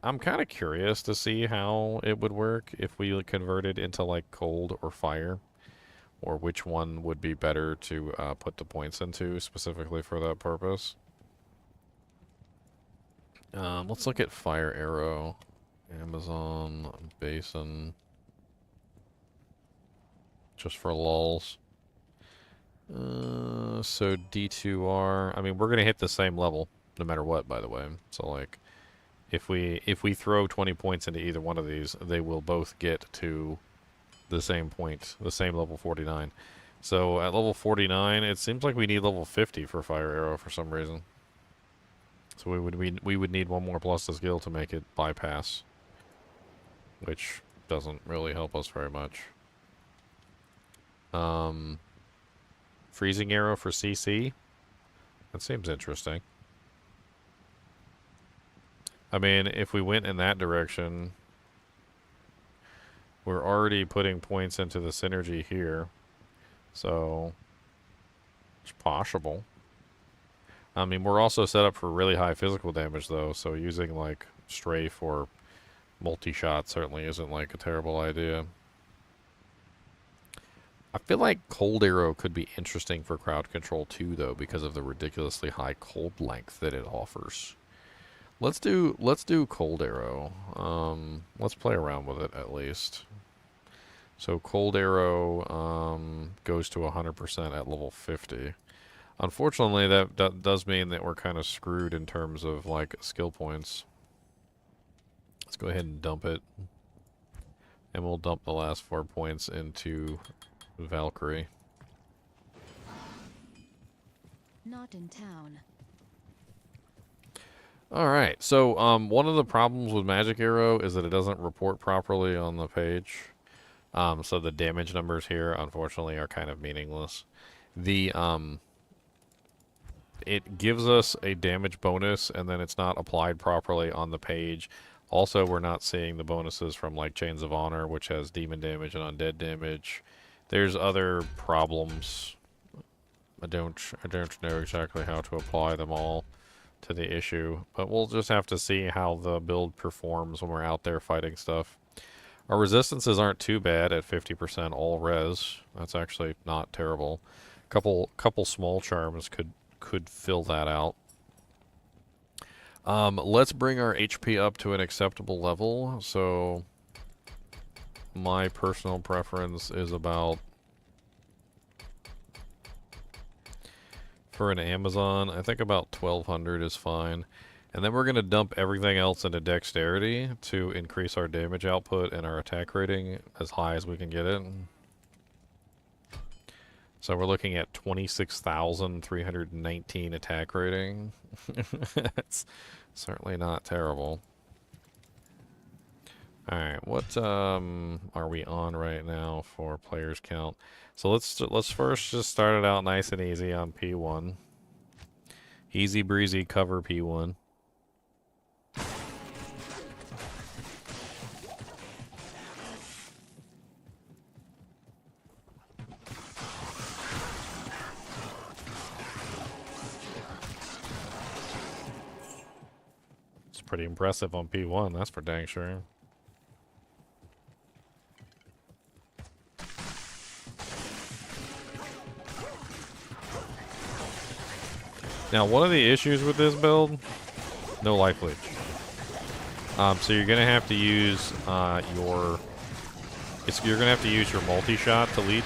I'm kind of curious to see how it would work if we converted into like Cold or Fire, or which one would be better to put the points into specifically for that purpose. Let's look at Fire Arrow, Amazon Basin. just for lulls. So D2R. I mean, we're gonna hit the same level no matter what. By the way, so like, if we throw 20 points into either one of these, they will both get to the same point, the same level 49. So at level 49, it seems like we need level 50 for Fire Arrow for some reason. So we would need one more plus the skill to make it bypass, which doesn't really help us very much. Freezing Arrow for CC. That seems interesting. I mean, if we went in that direction, we're already putting points into the synergy here. So, it's possible. I mean, we're also set up for really high physical damage, though, so using, like, Strafe or multi-shot certainly isn't, like, a terrible idea. I feel like Cold Arrow could be interesting for crowd control, too, though, because of the ridiculously high cold length that it offers. Let's do Cold Arrow. Let's play around with it, at least. So Cold Arrow goes to 100% at level 50. Unfortunately, that does mean that we're kind of screwed in terms of, like, skill points. Let's go ahead and dump it. And we'll dump the last 4 points into Valkyrie. Not in town. Alright, so one of the problems with Magic Arrow is that it doesn't report properly on the page. So the damage numbers here, unfortunately, are kind of meaningless. It gives us a damage bonus, and then it's not applied properly on the page. Also, we're not seeing the bonuses from, like, Chains of Honor, which has demon damage and undead damage. There's other problems. I don't know exactly how to apply them all to the issue, but we'll just have to see how the build performs when we're out there fighting stuff. Our resistances aren't too bad at 50% all res. That's actually not terrible. Couple small charms could fill that out. Let's bring our HP up to an acceptable level. So my personal preference is about, for an Amazon, I think about 1200 is fine. And then we're going to dump everything else into Dexterity to increase our damage output and our attack rating as high as we can get it. So we're looking at 26,319 attack rating. It's certainly not terrible. Alright, what are we on right now for players count? So let's first just start it out nice and easy on P1. Easy breezy cover P1. It's pretty impressive on P1, that's for dang sure. Now, one of the issues with this build, no life leech. So you're gonna have to use your multi-shot to leech.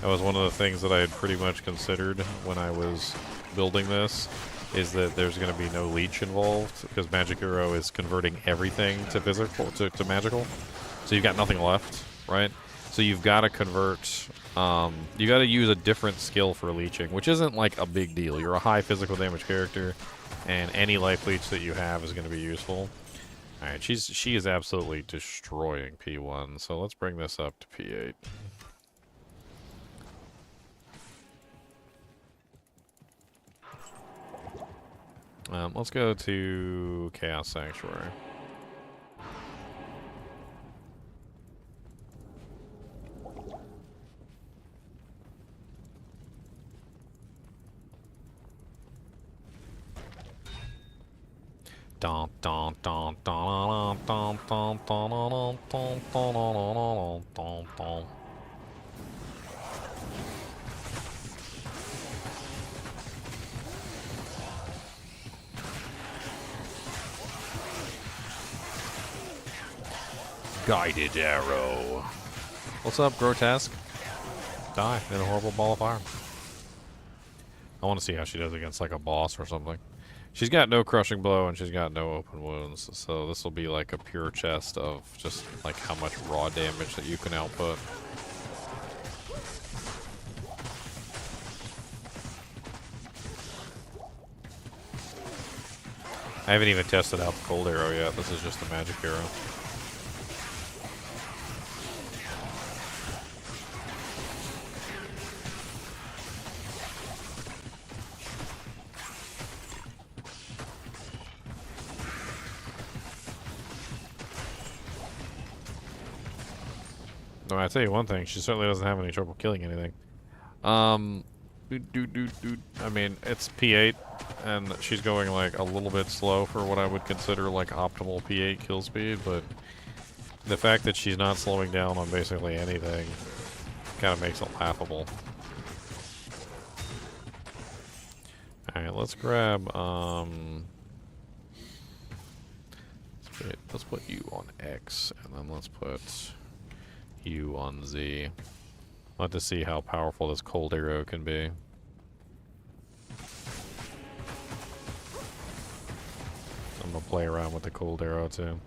That was one of the things that I had pretty much considered when I was building this, is that there's gonna be no leech involved because Magic Arrow is converting everything to physical to magical. So you've got nothing left, right? So you've got to convert. You got to use a different skill for leeching, which isn't like a big deal. You're a high physical damage character, and any life leech that you have is going to be useful. All right, she is absolutely destroying P1. So let's bring this up to P8. Let's go to Chaos Sanctuary. Dun, dun, dun, dun, dun, dun, dun, dun, dun, dun, dun, dun, dun. Guided arrow. What's up, Grotesque? die in a horrible ball of fire. I want to see how she does against like a boss or something. She's got no crushing blow and she's got no open wounds, so this will be like a pure chest of just like how much raw damage that you can output. I haven't even tested out the cold arrow yet. This is just the magic arrow. No, I tell you one thing, she certainly doesn't have any trouble killing anything. I mean, it's P8, and she's going like a little bit slow for what I would consider like optimal P8 kill speed, but the fact that she's not slowing down on basically anything kind of makes it laughable. Alright, let's grab, let's put you on X, and then let's put you on Z. I'll have to see how powerful this cold arrow can be. I'm gonna play around with the cold arrow too.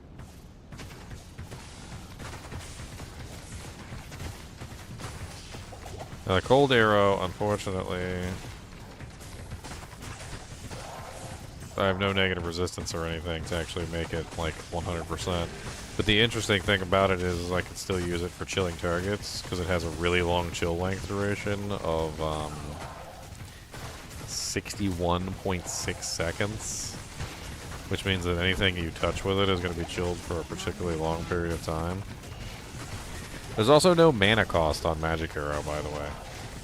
Now the cold arrow, unfortunately, I have no negative resistance or anything to actually make it like 100%. But the interesting thing about it is I can still use it for chilling targets because it has a really long chill length duration of 61.6 seconds, which means that anything you touch with it is going to be chilled for a particularly long period of time. There's also no mana cost on Magic Arrow, by the way.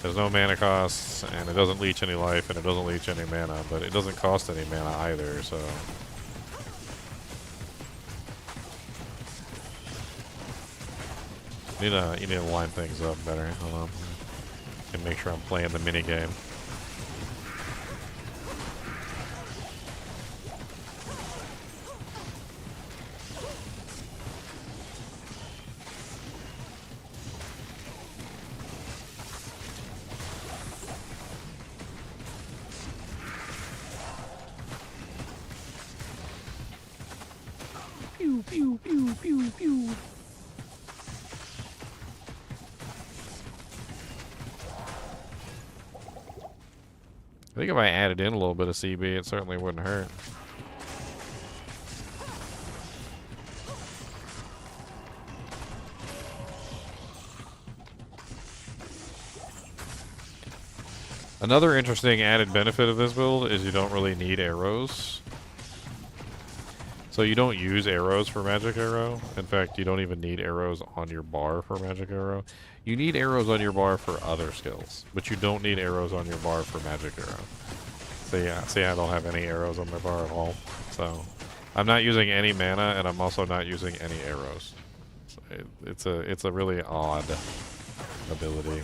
There's no mana cost, and it doesn't leech any life, and it doesn't leech any mana, but it doesn't cost any mana either, so... You need to line things up better. Hold on. And make sure I'm playing the mini game. Pew pew pew pew pew. I think if I added in a little bit of CB, it certainly wouldn't hurt. Another interesting added benefit of this build is you don't really need arrows. So you don't use arrows for Magic Arrow. In fact, you don't even need arrows on your bar for Magic Arrow. You need arrows on your bar for other skills, but you don't need arrows on your bar for Magic Arrow. So yeah, see, I don't have any arrows on my bar at all. So I'm not using any mana, and I'm also not using any arrows. So it's a really odd ability.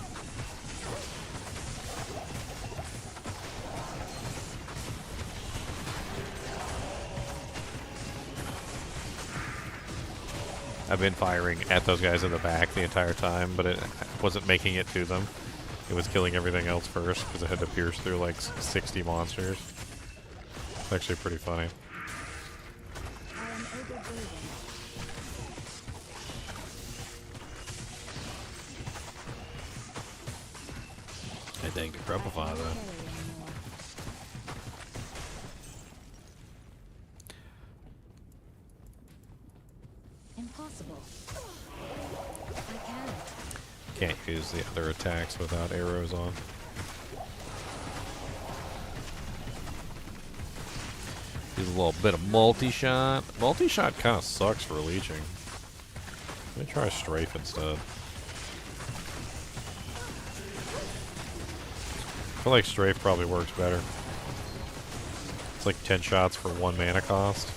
I've been firing at those guys in the back the entire time, but it wasn't making it to them. It was killing everything else first because it had to pierce through like 60 monsters. It's actually pretty funny. I think to Crepify though. Impossible. I can't. Can't use the other attacks without arrows on. Use a little bit of multi-shot. Multi-shot kind of sucks for leeching. Let me try strafe instead. I feel like strafe probably works better. It's like 10 shots for 1 mana cost.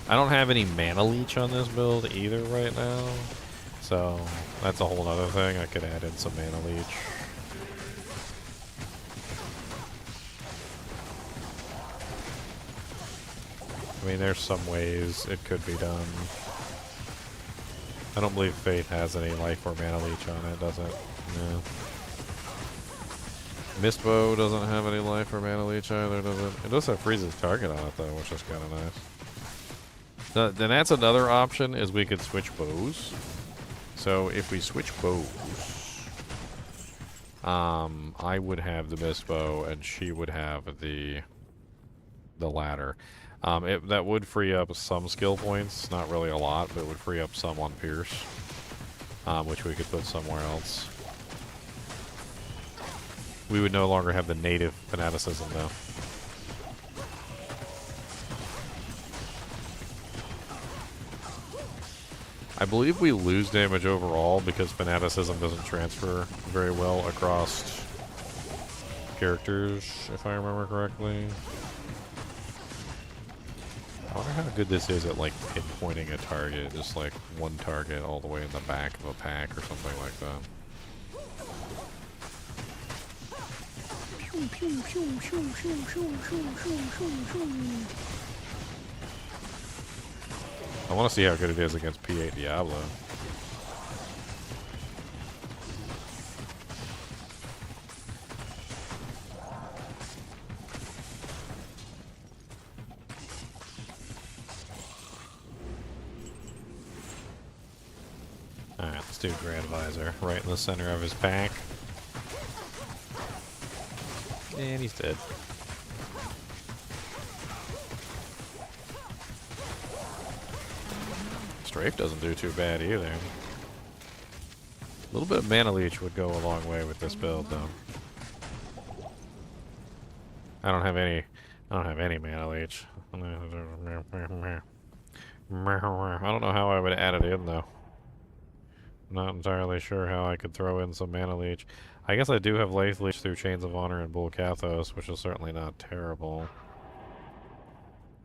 I don't have any mana leech on this build either right now, so that's a whole other thing. I could add in some mana leech. I mean, there's some ways it could be done. I don't believe Faith has any life or mana leech on it, does it? No. Mistbow doesn't have any life or mana leech either, does it? It does have freezes target on it though, which is kind of nice. Then that's another option, is we could switch bows. So if we switch bows, I would have the Mistbow and she would have the ladder. That would free up some skill points, not really a lot, but it would free up some on Pierce, which we could put somewhere else. We would no longer have the native fanaticism, though. I believe we lose damage overall because fanaticism doesn't transfer very well across characters, if I remember correctly. I wonder how good this is at, like, pinpointing a target. Just, like, one target all the way in the back of a pack or something like that. Pew, pew, pew, pew, pew, pew, pew, pew, pew, pew. I want to see how good it is against P8 Diablo. Alright, let's do Grand Visor right in the center of his pack. And he's dead. Strafe doesn't do too bad either. A little bit of mana leech would go a long way with this build, though. I don't have any mana leech. I don't know how I would add it in, though. I'm not entirely sure how I could throw in some mana leech. I guess I do have life leech through Chains of Honor and Bull Kathos, which is certainly not terrible.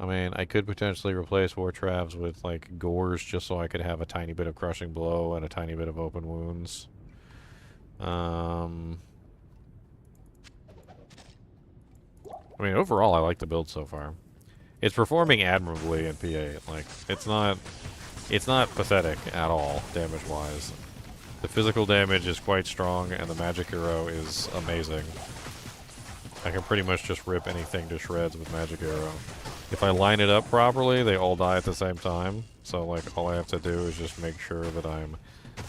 I mean, I could potentially replace War Travs with, like, Gores just so I could have a tiny bit of Crushing Blow and a tiny bit of Open Wounds. I mean, overall, I like the build so far. It's performing admirably in P8. Like, it's not pathetic at all, damage-wise. The physical damage is quite strong, and the magic arrow is amazing. I can pretty much just rip anything to shreds with magic arrow. If I line it up properly, they all die at the same time. So, like, all I have to do is just make sure that I'm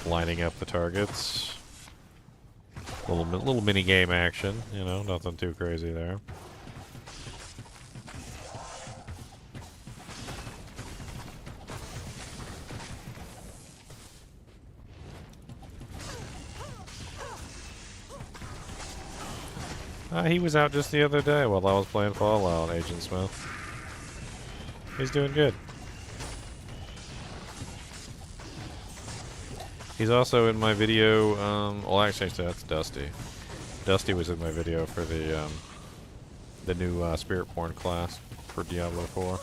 lining up the targets. Little mini game action, you know, nothing too crazy there. He was out just the other day while I was playing Fallout, Agent Smith. He's doing good. He's also in my video, well actually that's Dusty. Dusty was in my video for the new Spirit Porn class for Diablo 4.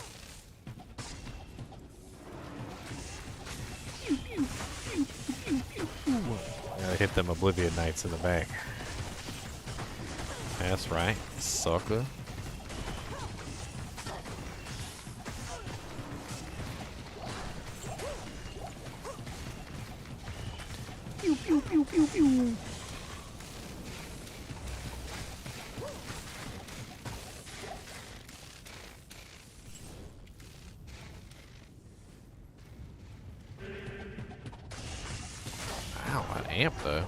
I hit them Oblivion Knights in the back. That's right, sucker. Pew, pew, pew, pew, pew. Wow, an amp though.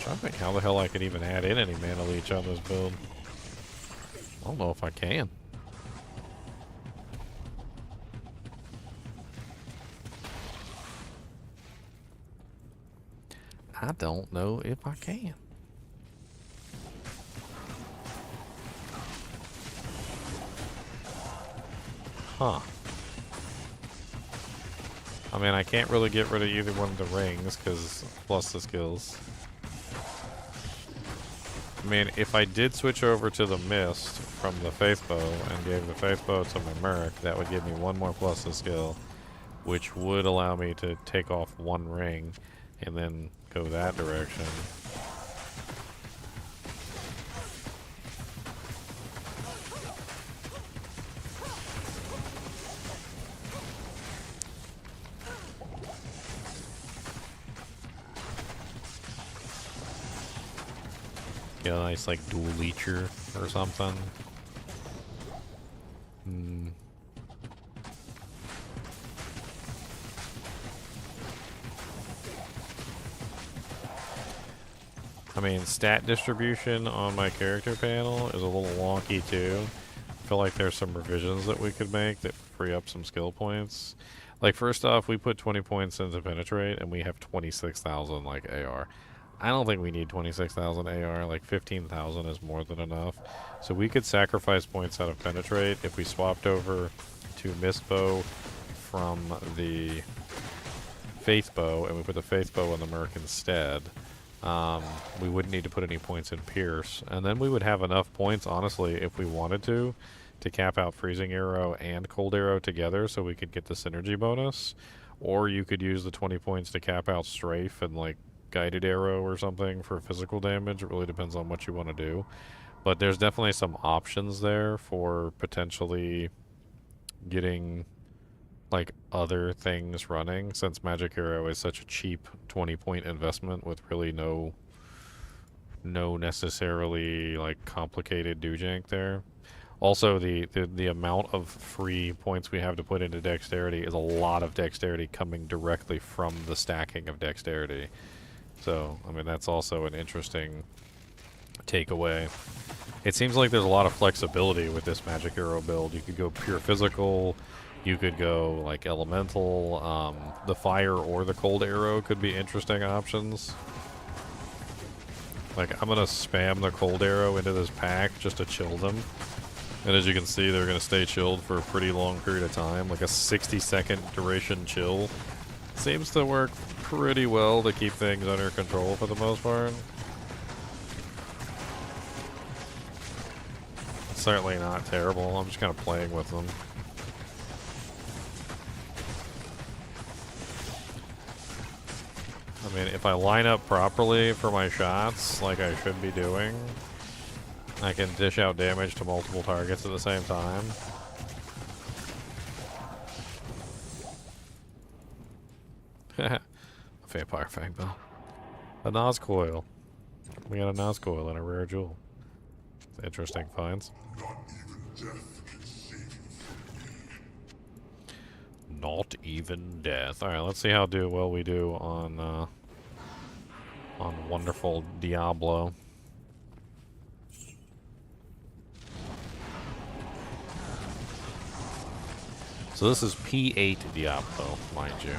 I think how the hell I could even add in any mana leech on this build. I don't know if I can. I don't know if I can. Huh. I mean, I can't really get rid of either one of the rings, because plus the skills. I mean, if I did switch over to the Mist from the Faith Bow and gave the Faith Bow to my Merc, that would give me 1 more plus to skill, which would allow me to take off 1 ring and then go that direction. Get a nice, like, dual leecher or something. I mean, stat distribution on my character panel is a little wonky too. I feel like there's some revisions that we could make that free up some skill points. Like, first off, we put 20 points into penetrate and we have 26,000 like AR. I don't think we need 26,000 AR, like 15,000 is more than enough. So we could sacrifice points out of penetrate if we swapped over to Mist Bow from the Faith Bow and we put the Faith Bow on the Merc instead. We wouldn't need to put any points in Pierce. And then we would have enough points, honestly, if we wanted to cap out Freezing Arrow and Cold Arrow together so we could get the synergy bonus. Or you could use the 20 points to cap out Strafe and, like, Guided Arrow or something for physical damage. It really depends on what you want to do. But there's definitely some options there for potentially getting, like, other things running, since Magic Arrow is such a cheap 20-point investment with really no necessarily, like, complicated do-jank there. Also, the amount of free points we have to put into Dexterity is a lot of Dexterity coming directly from the stacking of Dexterity. So, I mean, that's also an interesting takeaway. It seems like there's a lot of flexibility with this Magic Arrow build. You could go pure physical, you could go, like, elemental, the fire or the cold arrow could be interesting options. Like, I'm gonna spam the cold arrow into this pack just to chill them. And as you can see, they're gonna stay chilled for a pretty long period of time, like a 60-second duration chill. Seems to work pretty well to keep things under control for the most part. Certainly not terrible. I'm just kind of playing with them. I mean, if I line up properly for my shots, like I should be doing, I can dish out damage to multiple targets at the same time. A Vampire Fang Bell. A Nazcoil. We got a Nazcoil and a rare jewel. Interesting finds. Not even death. Alright, let's see how well we do on wonderful Diablo. So this is P8 Diablo, mind you.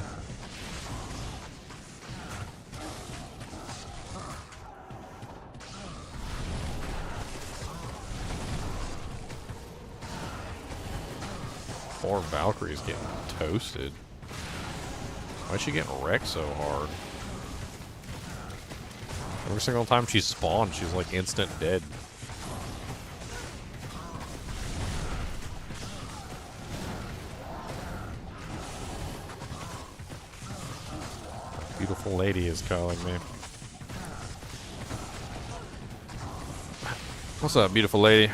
Poor Valkyrie's getting toasted. Why's she getting wrecked so hard? Every single time she spawns, she's like instant dead. Beautiful lady is calling me. What's up, beautiful lady?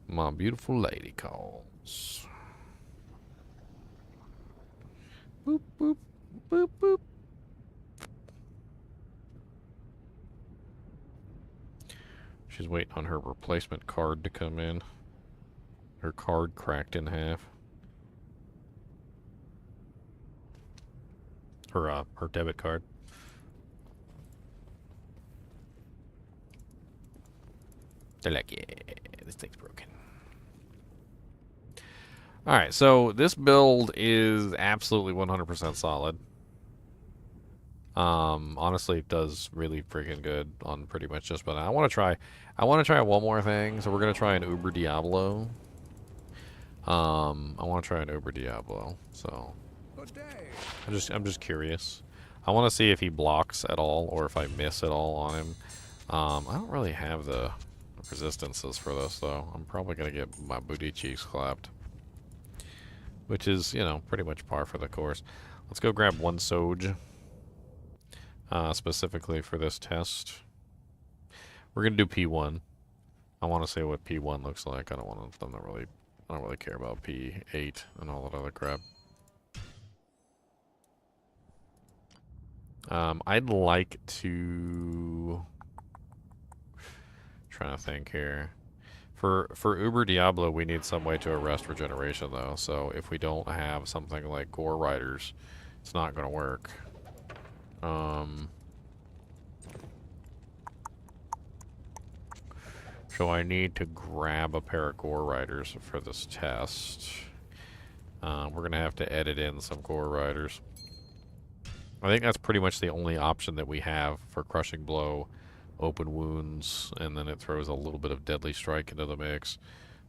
My beautiful lady calls. Boop, boop. Boop, boop. She's waiting on her replacement card to come in. Her card cracked in half. Her debit card. They're like, yeah, this thing's broken. Alright, so this build is absolutely 100% solid. Honestly, it does really freaking good on pretty much just about. I want to try one more thing. So we're gonna try an Uber Diablo. I want to try an Uber Diablo. So I'm just curious. I want to see if he blocks at all or if I miss at all on him. I don't really have the resistances for this though. I'm probably gonna get my booty cheeks clapped, which is, you know, pretty much par for the course. Let's go grab one Soj. Specifically for this test. We're gonna do P1. I want to see what P1 looks like. I don't really care about P8 and all that other crap. I'd like to trying to think here. For Uber Diablo, we need some way to arrest regeneration though. So if we don't have something like Gore Riders, it's not gonna work. So I need to grab a pair of Gore Riders for this test. We're going to have to edit in some Gore Riders. I think that's pretty much the only option that we have for Crushing Blow, Open Wounds, and then it throws a little bit of Deadly Strike into the mix.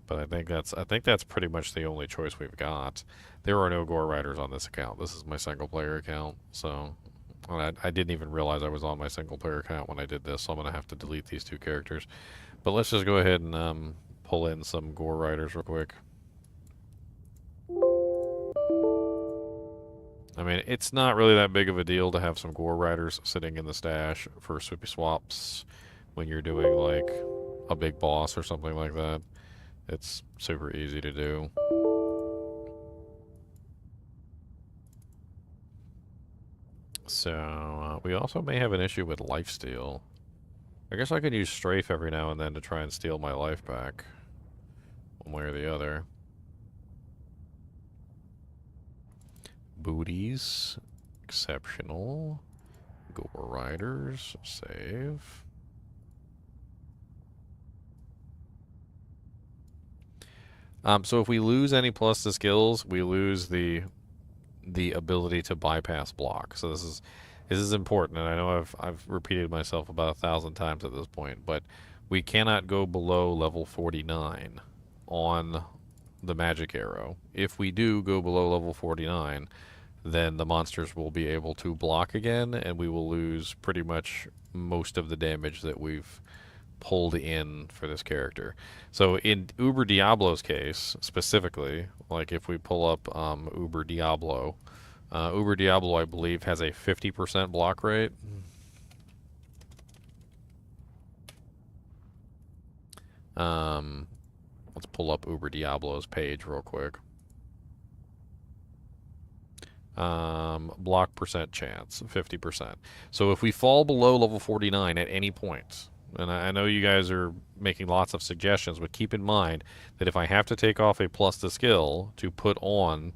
But I think that's pretty much the only choice we've got. There are no Gore Riders on this account. This is my single player account, so I didn't even realize I was on my single player account when I did this, so I'm going to have to delete these two characters. But let's just go ahead and pull in some Gore Riders real quick. I mean, it's not really that big of a deal to have some Gore Riders sitting in the stash for swoopy swaps when you're doing, like, a big boss or something like that. It's super easy to do. So, we also may have an issue with lifesteal. I guess I could use Strafe every now and then to try and steal my life back. One way or the other. Booties. Exceptional. Gore Riders. Save. So if we lose any plus to skills, we lose the ability to bypass block. So this is important, and I know I've repeated myself about 1,000 times at this point, but we cannot go below level 49 on the magic arrow. If we do go below level 49, then the monsters will be able to block again, and we will lose pretty much most of the damage that we've pulled in for this character. So in Uber Diablo's case, specifically, like if we pull up Uber Diablo, I believe, has a 50% block rate. Let's pull up Uber Diablo's page real quick. Block percent chance, 50%. So if we fall below level 49 at any point, and I know you guys are making lots of suggestions, but keep in mind that if I have to take off a plus to skill to put on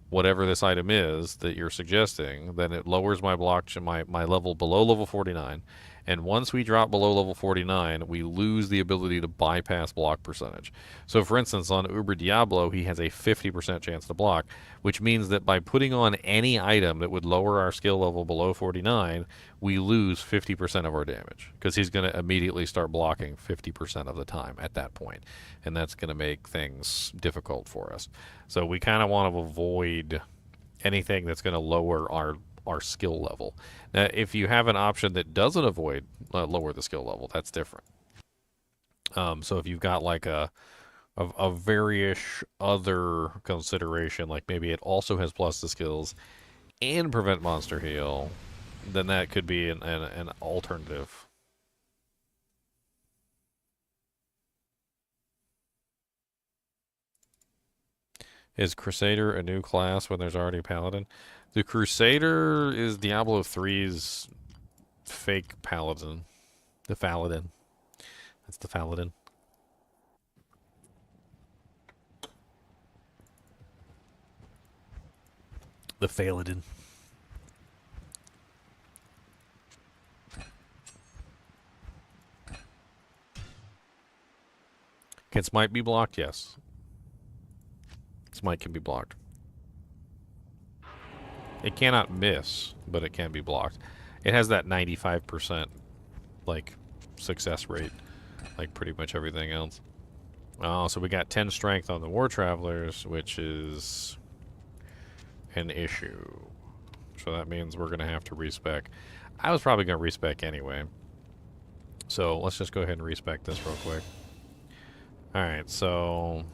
whatever this item is that you're suggesting, then it lowers my block, my level below level 49. And once we drop below level 49, we lose the ability to bypass block percentage. So for instance, on Uber Diablo, he has a 50% chance to block, which means that by putting on any item that would lower our skill level below 49, we lose 50% of our damage, because he's going to immediately start blocking 50% of the time at that point. And that's going to make things difficult for us. So we kind of want to avoid anything that's going to lower our skill level. Now, if you have an option that doesn't avoid lower the skill level, that's different. So if you've got like a various other consideration, like maybe it also has plus to skills and prevent monster heal, then that could be an alternative. Is Crusader a new class when there's already Paladin? The Crusader is Diablo 3's fake Paladin. The Faladin. That's the Faladin. The Faladin. Can Smite be blocked? Yes. Smite can be blocked. It cannot miss, but it can be blocked. It has that 95% like success rate, like pretty much everything else. Oh, so we got 10 strength on the War Travelers, which is an issue. So that means we're going to have to respec. I was probably going to respec anyway. So let's just go ahead and respec this real quick. Alright, so...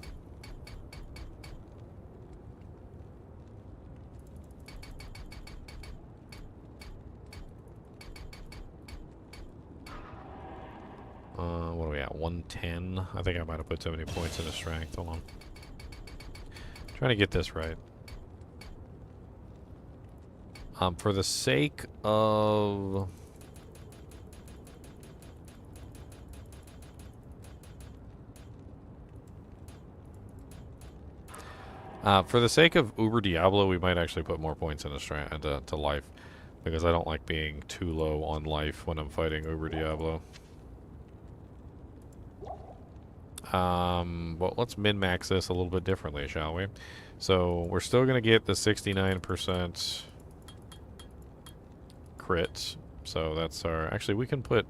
what are we at? 110? I think I might have put too many points into strength. Hold on. Trying to get this right. For the sake of... for the sake of Uber Diablo, we might actually put more points into strength to life, because I don't like being too low on life when I'm fighting Uber Diablo. Well, let's min-max this a little bit differently, shall we? So we're still going to get the 69% crit. So that's our... Actually, we can put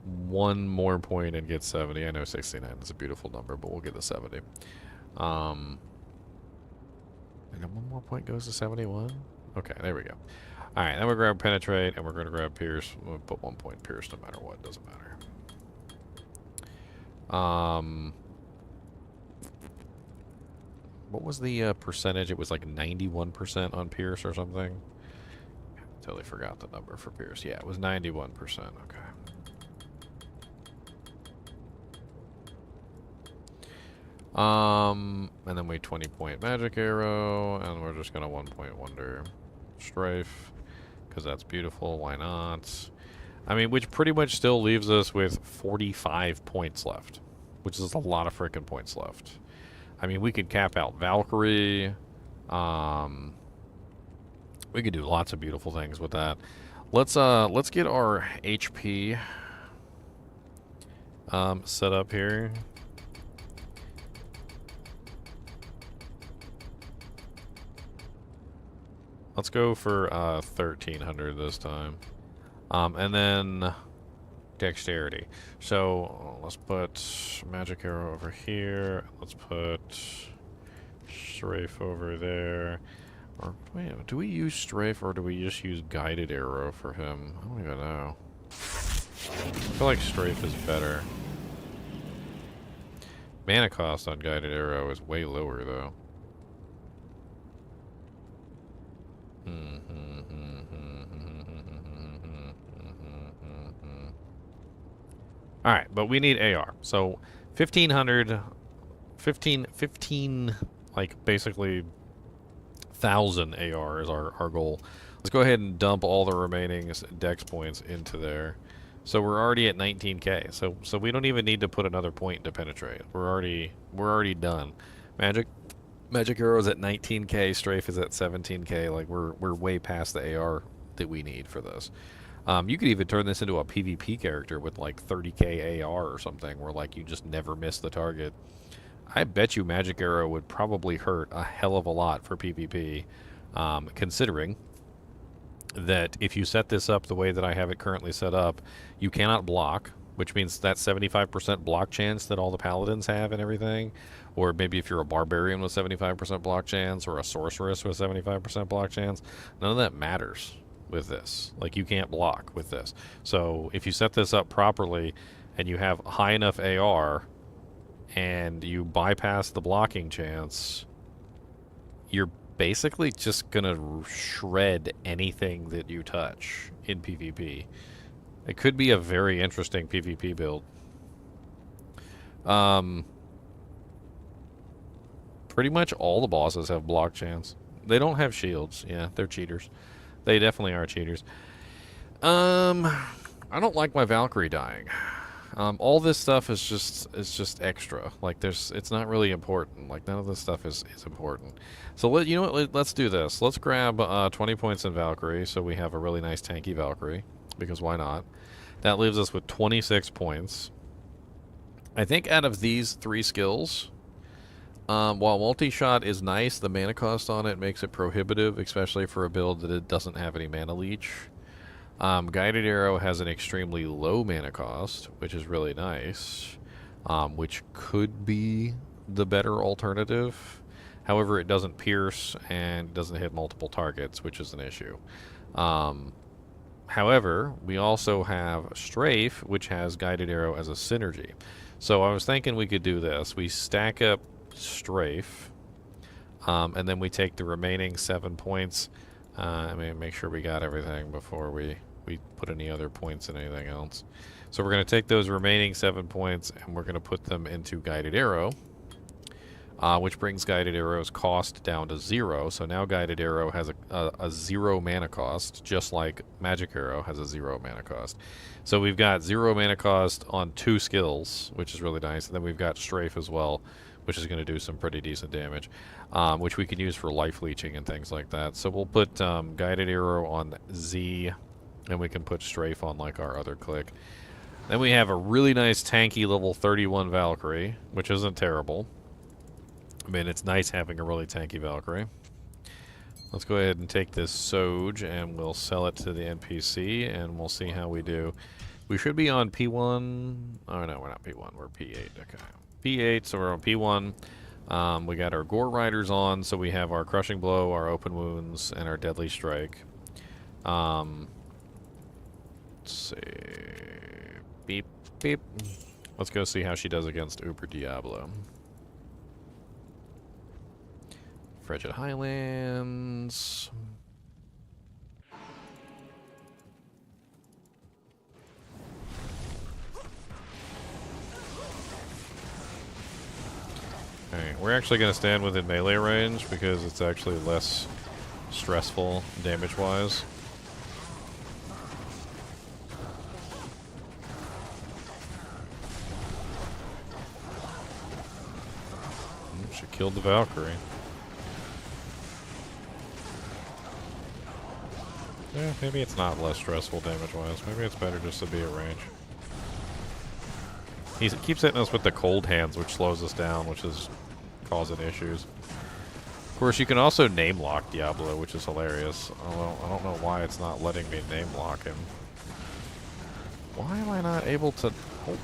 one more point and get 70. I know 69 is a beautiful number, but we'll get the 70. And then one more point goes to 71. Okay, there we go. All right, then we'll grab Penetrate, and we're going to grab Pierce. We'll put 1 point Pierce no matter what. Doesn't matter. What was the percentage? It was like 91% on Pierce or something. Totally forgot the number for Pierce. Yeah, it was 91%. Okay. And then we 20-point Magic Arrow, and we're just gonna 1-point Wonder Strafe, because that's beautiful. Why not? I mean, which pretty much still leaves us with 45 points left, which is a lot of freaking points left. I mean, we could cap out Valkyrie. We could do lots of beautiful things with that. Let's get our HP set up here. Let's go for 1300 this time. And then dexterity. So let's put Magic Arrow over here. Let's put Strafe over there. Or wait, do we use Strafe or do we just use Guided Arrow for him? I don't even know. I feel like Strafe is better. Mana cost on Guided Arrow is way lower though. Alright, but we need AR. So 1500, 15, like basically 1,000 AR is our goal. Let's go ahead and dump all the remaining dex points into there. So we're already at 19k. So we don't even need to put another point to penetrate. We're already done. Magic Arrow's at 19k, Strafe is at 17k. Like we're way past the AR that we need for this. You could even turn this into a PvP character with like 30k AR or something, where like you just never miss the target. I bet you Magic Arrow would probably hurt a hell of a lot for PvP, considering that if you set this up the way that I have it currently set up, you cannot block, which means that 75% block chance that all the paladins have and everything, or maybe if you're a barbarian with 75% block chance, or a sorceress with 75% block chance, none of that matters with this. Like, you can't block with this. So if you set this up properly and you have high enough AR and you bypass the blocking chance, you're basically just gonna shred anything that you touch in PvP. It could be a very interesting PvP build. Pretty much all the bosses have block chance. They don't have shields. Yeah, they're cheaters. They definitely are cheaters. I don't like my Valkyrie dying. All this stuff is just extra. Like it's not really important. Like none of this stuff is important. So you know what? Let's do this. Let's grab 20 points in Valkyrie, so we have a really nice tanky Valkyrie. Because why not? That leaves us with 26 points. I think out of these 3 skills, while multi-shot is nice, the mana cost on it makes it prohibitive, especially for a build that it doesn't have any mana leech. Guided Arrow has an extremely low mana cost, which is really nice, which could be the better alternative. However, it doesn't pierce and doesn't hit multiple targets, which is an issue. However, we also have Strafe, which has Guided Arrow as a synergy. So I was thinking we could do this. We stack up Strafe, and then we take the remaining 7 points. I mean, make sure we got everything before we put any other points in anything else. So we're going to take those remaining 7 points, and we're going to put them into Guided Arrow, which brings Guided Arrow's cost down to 0. So now Guided Arrow has a 0 mana cost, just like Magic Arrow has a 0 mana cost. So we've got 0 mana cost on 2 skills, which is really nice. And then we've got Strafe as well, which is going to do some pretty decent damage, which we can use for life leeching and things like that. So we'll put Guided Arrow on Z, and we can put Strafe on like our other click. Then we have a really nice tanky level 31 Valkyrie, which isn't terrible. I mean, it's nice having a really tanky Valkyrie. Let's go ahead and take this Soj, and we'll sell it to the NPC, and we'll see how we do. We should be on P1. Oh, no, we're not P1. We're P8. Okay. P8, so we're on P1. We got our Gore Riders on, so we have our Crushing Blow, our Open Wounds, and our Deadly Strike. Let's see. Beep, beep. Let's go see how she does against Uber Diablo. Frigid Highlands. Alright, we're actually going to stand within melee range because it's actually less stressful damage-wise. She killed the Valkyrie. Yeah, maybe it's not less stressful damage-wise. Maybe it's better just to be at range. He keeps hitting us with the cold hands, which slows us down, which is causing issues. Of course, you can also name lock Diablo, which is hilarious. Although I don't know why it's not letting me name lock him. Why am I not able to... Oh,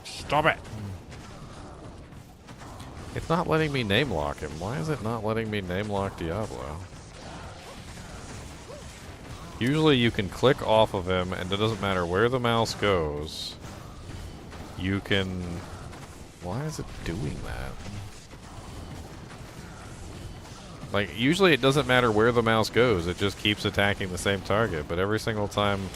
stop it! It's not letting me name lock him. Why is it not letting me name lock Diablo? Usually you can click off of him, and it doesn't matter where the mouse goes. You can... Why is it doing that? Like, usually it doesn't matter where the mouse goes. It just keeps attacking the same target. But every single time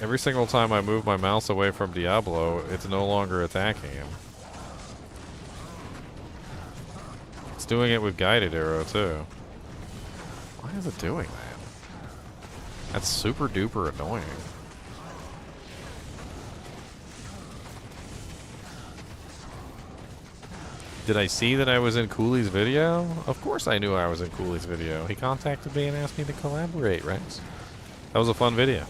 I move my mouse away from Diablo, it's no longer attacking him. It's doing it with Guided Arrow, too. Why is it doing that? That's super duper annoying. Did I see that I was in Coooley's video? Of course I knew I was in Coooley's video. He contacted me and asked me to collaborate, Rex. That was a fun video.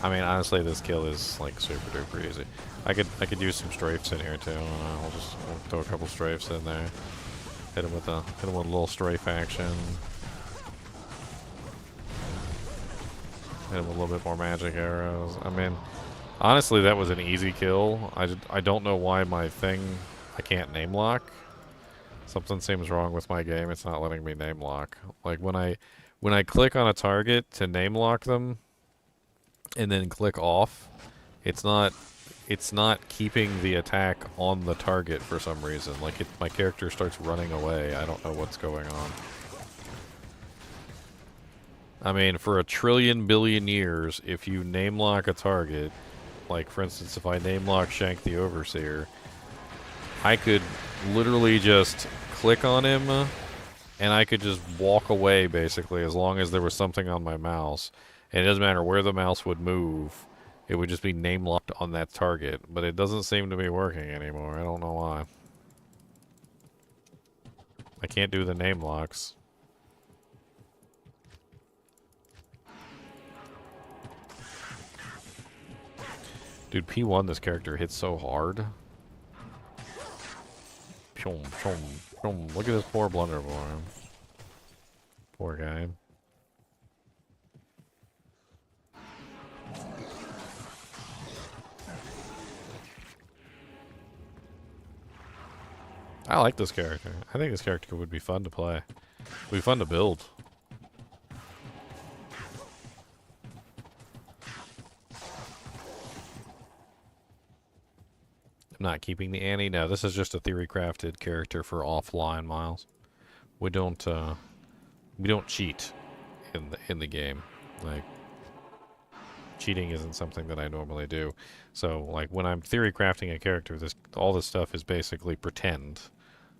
I mean, honestly, this kill is like super duper easy. I could use some strafes in here too. I'll just throw a couple strafes in there. Hit him with a little strafe action. Hit him with a little bit more magic arrows. I mean, honestly, that was an easy kill. I don't know why my thing I can't name lock. Something seems wrong with my game. It's not letting me name lock. Like when I click on a target to name lock them and then click off, it's not it's not keeping the attack on the target for some reason. Like, my character starts running away. I don't know what's going on. I mean, for a trillion billion years, if you name lock a target, like, for instance, if I name lock Shank the Overseer, I could literally just click on him, and I could just walk away, basically, as long as there was something on my mouse. And it doesn't matter where the mouse would move. It would just be name locked on that target. But it doesn't seem to be working anymore. I don't know why. I can't do the name locks. Dude, P1, this character hits so hard. Look at this poor Blunderboy. Poor guy. I like this character. I think this character would be fun to play. Would be fun to build. I'm not keeping the Annie. No, this is just a theory-crafted character for offline, Miles. We don't cheat in the game. Like, cheating isn't something that I normally do. So, like, when I'm theory crafting a character, all this stuff is basically pretend.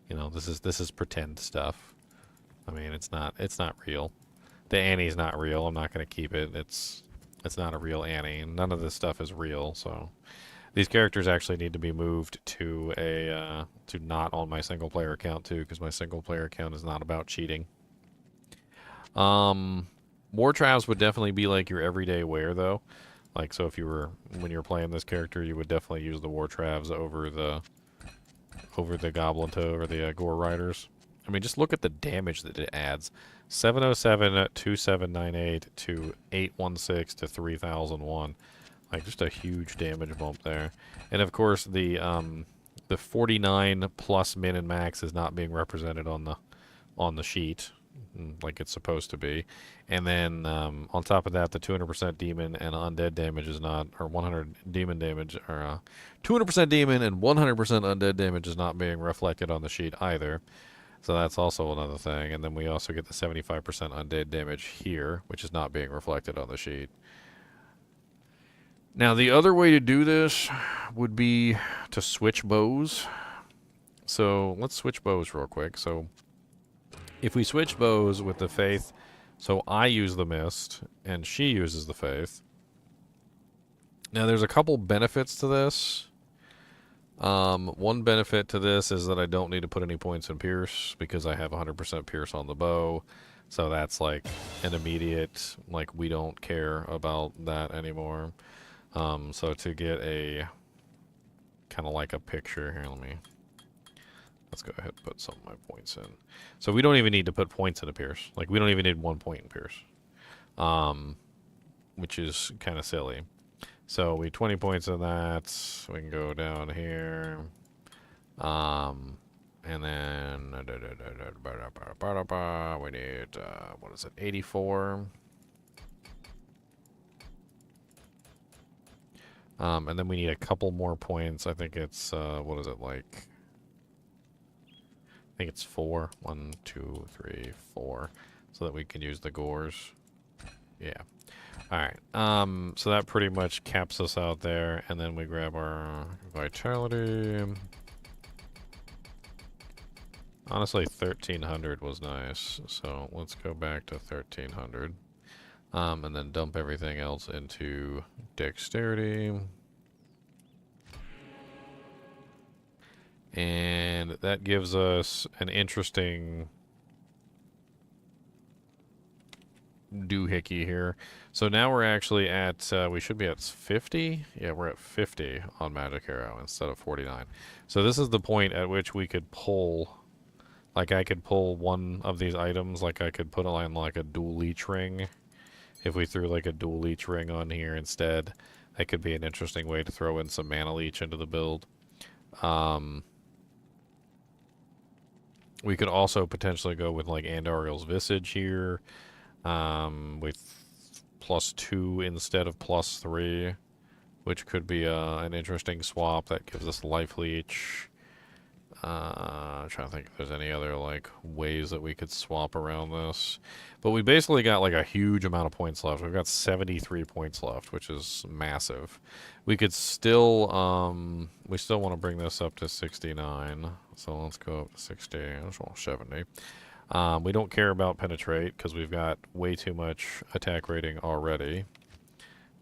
You know, this is pretend stuff. I mean, it's not real. The Annie's not real. I'm not going to keep it. It's not a real Annie. None of this stuff is real. So, these characters actually need to be moved to to not on my single player account too, because my single player account is not about cheating. War traps would definitely be like your everyday wear, though. Like, so if you were, when you're playing this character, you would definitely use the war traps over the goblin toe or the gore riders. I mean, just look at the damage that it adds. 707 2798 to 816 to 3001. Like, just a huge damage bump there. And of course, the 49 plus min and max is not being represented on the sheet like it's supposed to be. And then on top of that, the 200% demon and undead damage is not, or 100 demon damage, or 200% demon and 100% undead damage is not being reflected on the sheet either. So that's also another thing. And then we also get the 75% undead damage here, which is not being reflected on the sheet. Now, the other way to do this would be to switch bows. So let's switch bows real quick. So if we switch bows with the Faith, so I use the Mist and she uses the Faith. Now, there's a couple benefits to this. One benefit to this is that I don't need to put any points in Pierce because I have 100% Pierce on the bow. So that's like an immediate, like, we don't care about that anymore. So to get a kind of like a picture here, let's go ahead and put some of my points in. So we don't even need to put points in a Pierce. Like, we don't even need 1 point in Pierce, which is kind of silly. So we 20 points in that. We can go down here, and then we need what is it? 84. And then we need a couple more points. I think it's, what is it, like? I think it's 4. 1, 2, 3, 4. So that we can use the gores. Yeah. Alright. So that pretty much caps us out there. And then we grab our vitality. Honestly, 1300 was nice. So let's go back to 1300. And then dump everything else into dexterity. And that gives us an interesting doohickey here. So now we're actually at, we should be at 50? Yeah, we're at 50 on Magic Arrow instead of 49. So this is the point at which we could pull, like I could pull one of these items, like I could put on like a dual leech ring. If we threw like a dual leech ring on here instead, that could be an interesting way to throw in some mana leech into the build. We could also potentially go with like Andariel's Visage here, with +2 instead of +3. which could be an interesting swap that gives us life leech. I'm trying to think if there's any other like ways that we could swap around this. But we basically got like a huge amount of points left. We've got 73 points left, which is massive. We could still we still want to bring this up to 69. So let's go up to 60. Well, 70. We don't care about penetrate because we've got way too much attack rating already.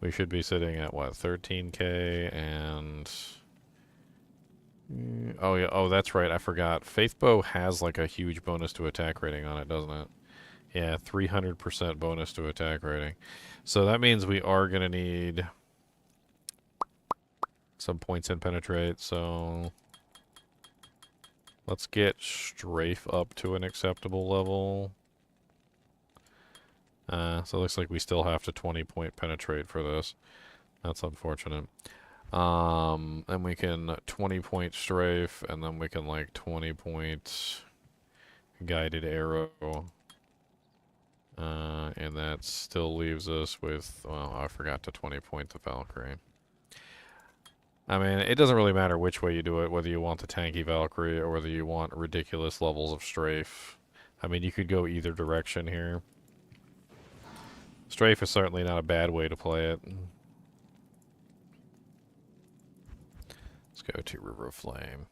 We should be sitting at what, 13k and oh yeah, oh that's right, I forgot. Faith Bow has like a huge bonus to attack rating on it, doesn't it? Yeah, 300% bonus to attack rating. So that means we are going to need some points in penetrate, so let's get strafe up to an acceptable level. So it looks like we still have to 20-point penetrate for this. That's unfortunate. And we can 20-point strafe, and then we can like 20-point guided arrow. And that still leaves us with, well, I forgot to 20-point the Valkyrie. I mean, it doesn't really matter which way you do it, whether you want the tanky Valkyrie or whether you want ridiculous levels of strafe. I mean, you could go either direction here. Strafe is certainly not a bad way to play it. Let's go to River of Flame.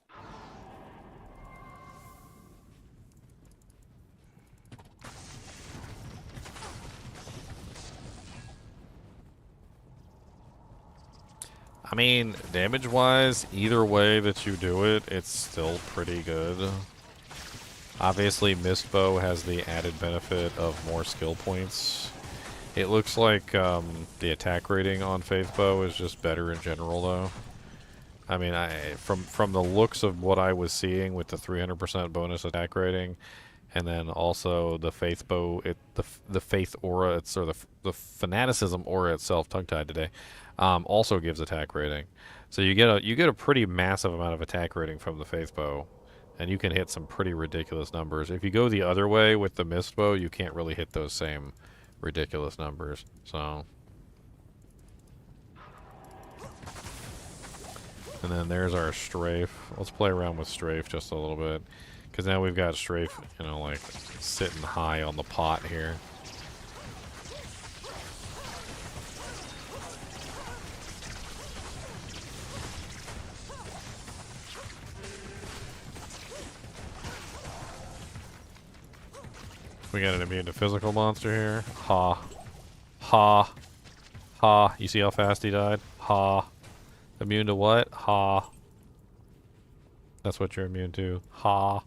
I mean, damage-wise, either way that you do it, it's still pretty good. Obviously, Mistbow has the added benefit of more skill points. It looks like the attack rating on Faith Bow is just better in general, though. I mean, from the looks of what I was seeing with the 300% bonus attack rating, and then also the Faith Bow, the Faith aura, the Fanaticism aura itself, tongue-tied today, also gives attack rating. So you get a pretty massive amount of attack rating from the Faith Bow, and you can hit some pretty ridiculous numbers. If you go the other way with the Mist Bow, you can't really hit those same ridiculous numbers. So, and then there's our strafe. Let's play around with strafe just a little bit, because now we've got strafe, you know, like sitting high on the pot here. We got an immune to physical monster here. Ha. Ha. Ha. You see how fast he died? Ha. Immune to what? Ha. That's what you're immune to. Ha.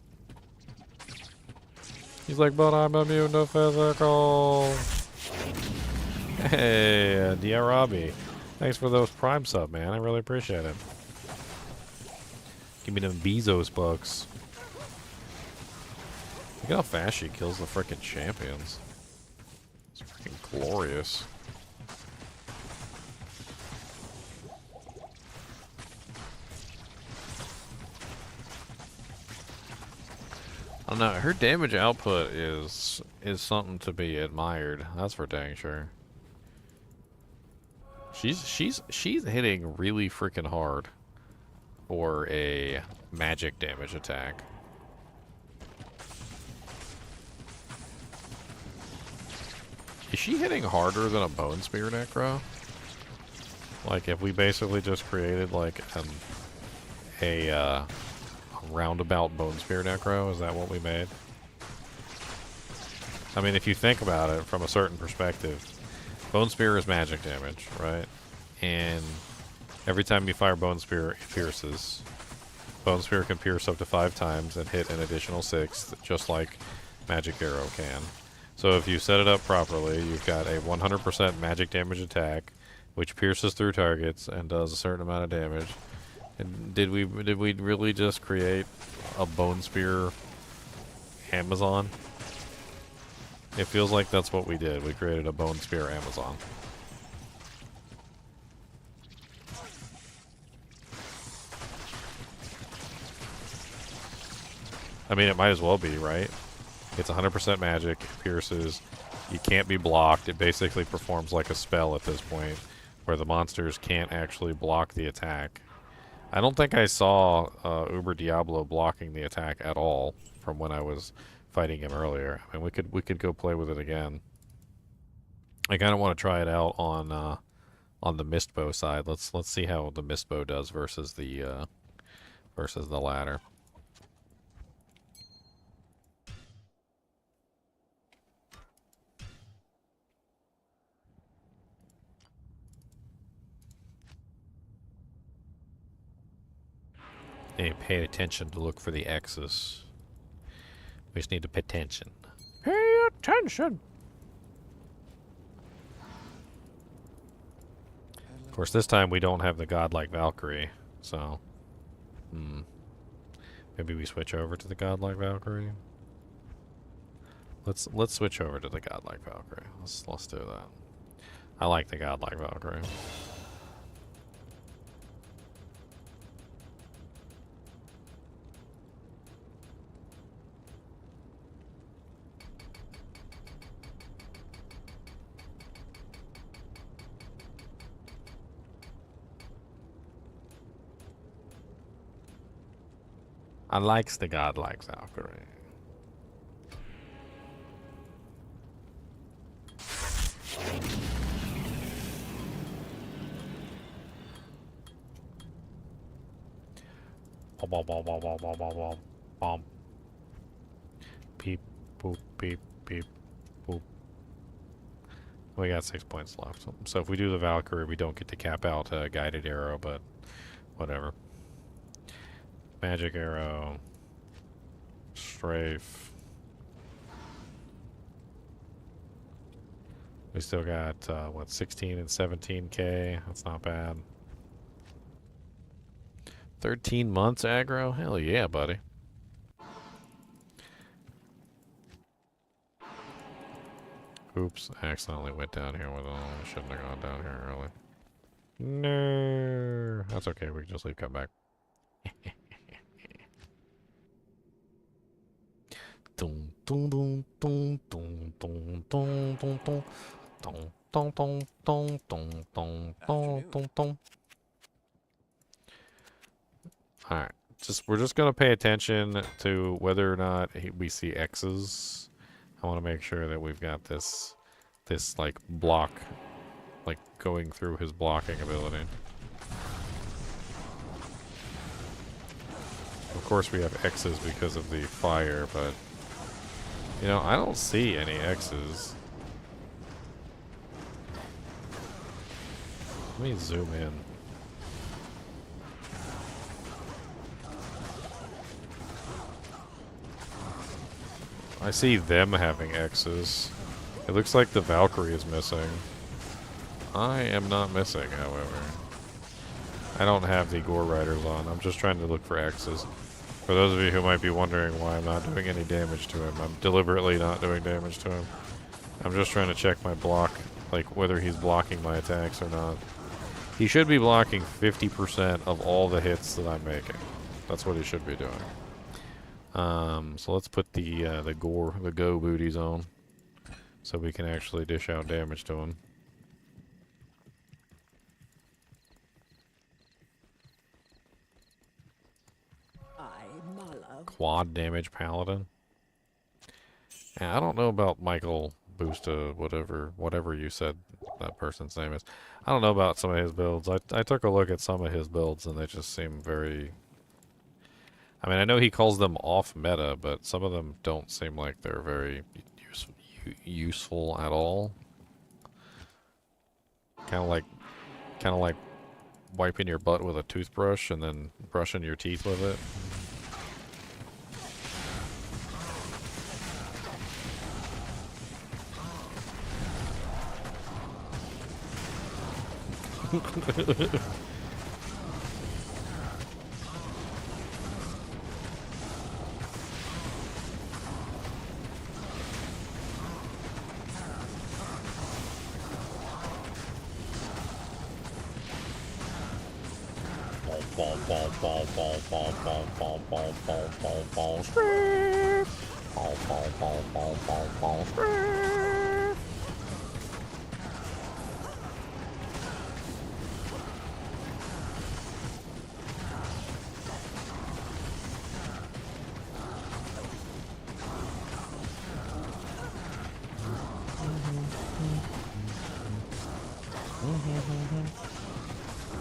He's like, but I'm immune to physical. Hey, D2R. Thanks for those Prime sub, man. I really appreciate it. Give me them Bezos bucks. Look how fast she kills the frickin' champions. It's freaking glorious. I don't know, her damage output is something to be admired. That's for dang sure. She's hitting really freaking hard for a magic damage attack. Is she hitting harder than a Bone Spear Necro? Like, if we basically just created, like, a roundabout Bone Spear Necro, is that what we made? I mean, if you think about it from a certain perspective, Bone Spear is magic damage, right? And every time you fire Bone Spear, it pierces. Bone Spear can pierce up to 5 times and hit an additional 6, just like Magic Arrow can. So if you set it up properly, you've got a 100% magic damage attack, which pierces through targets and does a certain amount of damage. And did we really just create a Bone Spear Amazon? It feels like that's what we did. We created a Bone Spear Amazon. I mean, it might as well be, right? It's 100% magic, it pierces, you can't be blocked, it basically performs like a spell at this point, where the monsters can't actually block the attack. I don't think I saw Uber Diablo blocking the attack at all from when I was fighting him earlier. I mean, we could go play with it again. I kind of want to try it out on the Mistbow side. Let's see how the Mistbow does versus the ladder. Hey, pay attention to look for the X's. We just need to pay attention. Pay attention! Of course, this time we don't have the godlike Valkyrie, so... Maybe we switch over to the godlike Valkyrie? Let's switch over to the godlike Valkyrie. Let's do that. I like the godlike Valkyrie. I likes the godlike Valkyrie. Bom, bom, bom, bom, bom, bom, bom, bom, bom. Beep, boop, beep, beep, boop. We got 6 points left. So if we do the Valkyrie, we don't get to cap out a guided arrow, but whatever. Magic arrow. Strafe. We still got, what, 16 and 17k? That's not bad. 13 months aggro? Hell yeah, buddy. Oops, I accidentally went down here with I shouldn't have gone down here early. No. That's okay, we can just leave, come back. Dun, dun, dun, dun, dun, dun, dun, dun, dun. Dun, dun, dun, dun, dun, dun, dun, dun, dun. Alright, we're just gonna pay attention to whether or not we see X's. I want to make sure that we've got this like block, like going through his blocking ability. Of course we have X's because of the fire, but you know, I don't see any X's. Let me zoom in. I see them having X's. It looks like the Valkyrie is missing. I am not missing, however. I don't have the Gore Riders on. I'm just trying to look for X's. For those of you who might be wondering why I'm not doing any damage to him, I'm deliberately not doing damage to him. I'm just trying to check my block, like whether he's blocking my attacks or not. He should be blocking 50% of all the hits that I'm making. That's what he should be doing. So let's put the go booties on, so we can actually dish out damage to him. Quad damage paladin. Yeah, I don't know about Michael Busta, whatever you said that person's name is. I don't know about some of his builds. I took a look at some of his builds and they just seem very... I mean, I know he calls them off meta, but some of them don't seem like they're very useful at all. Kind of like wiping your butt with a toothbrush and then brushing your teeth with it.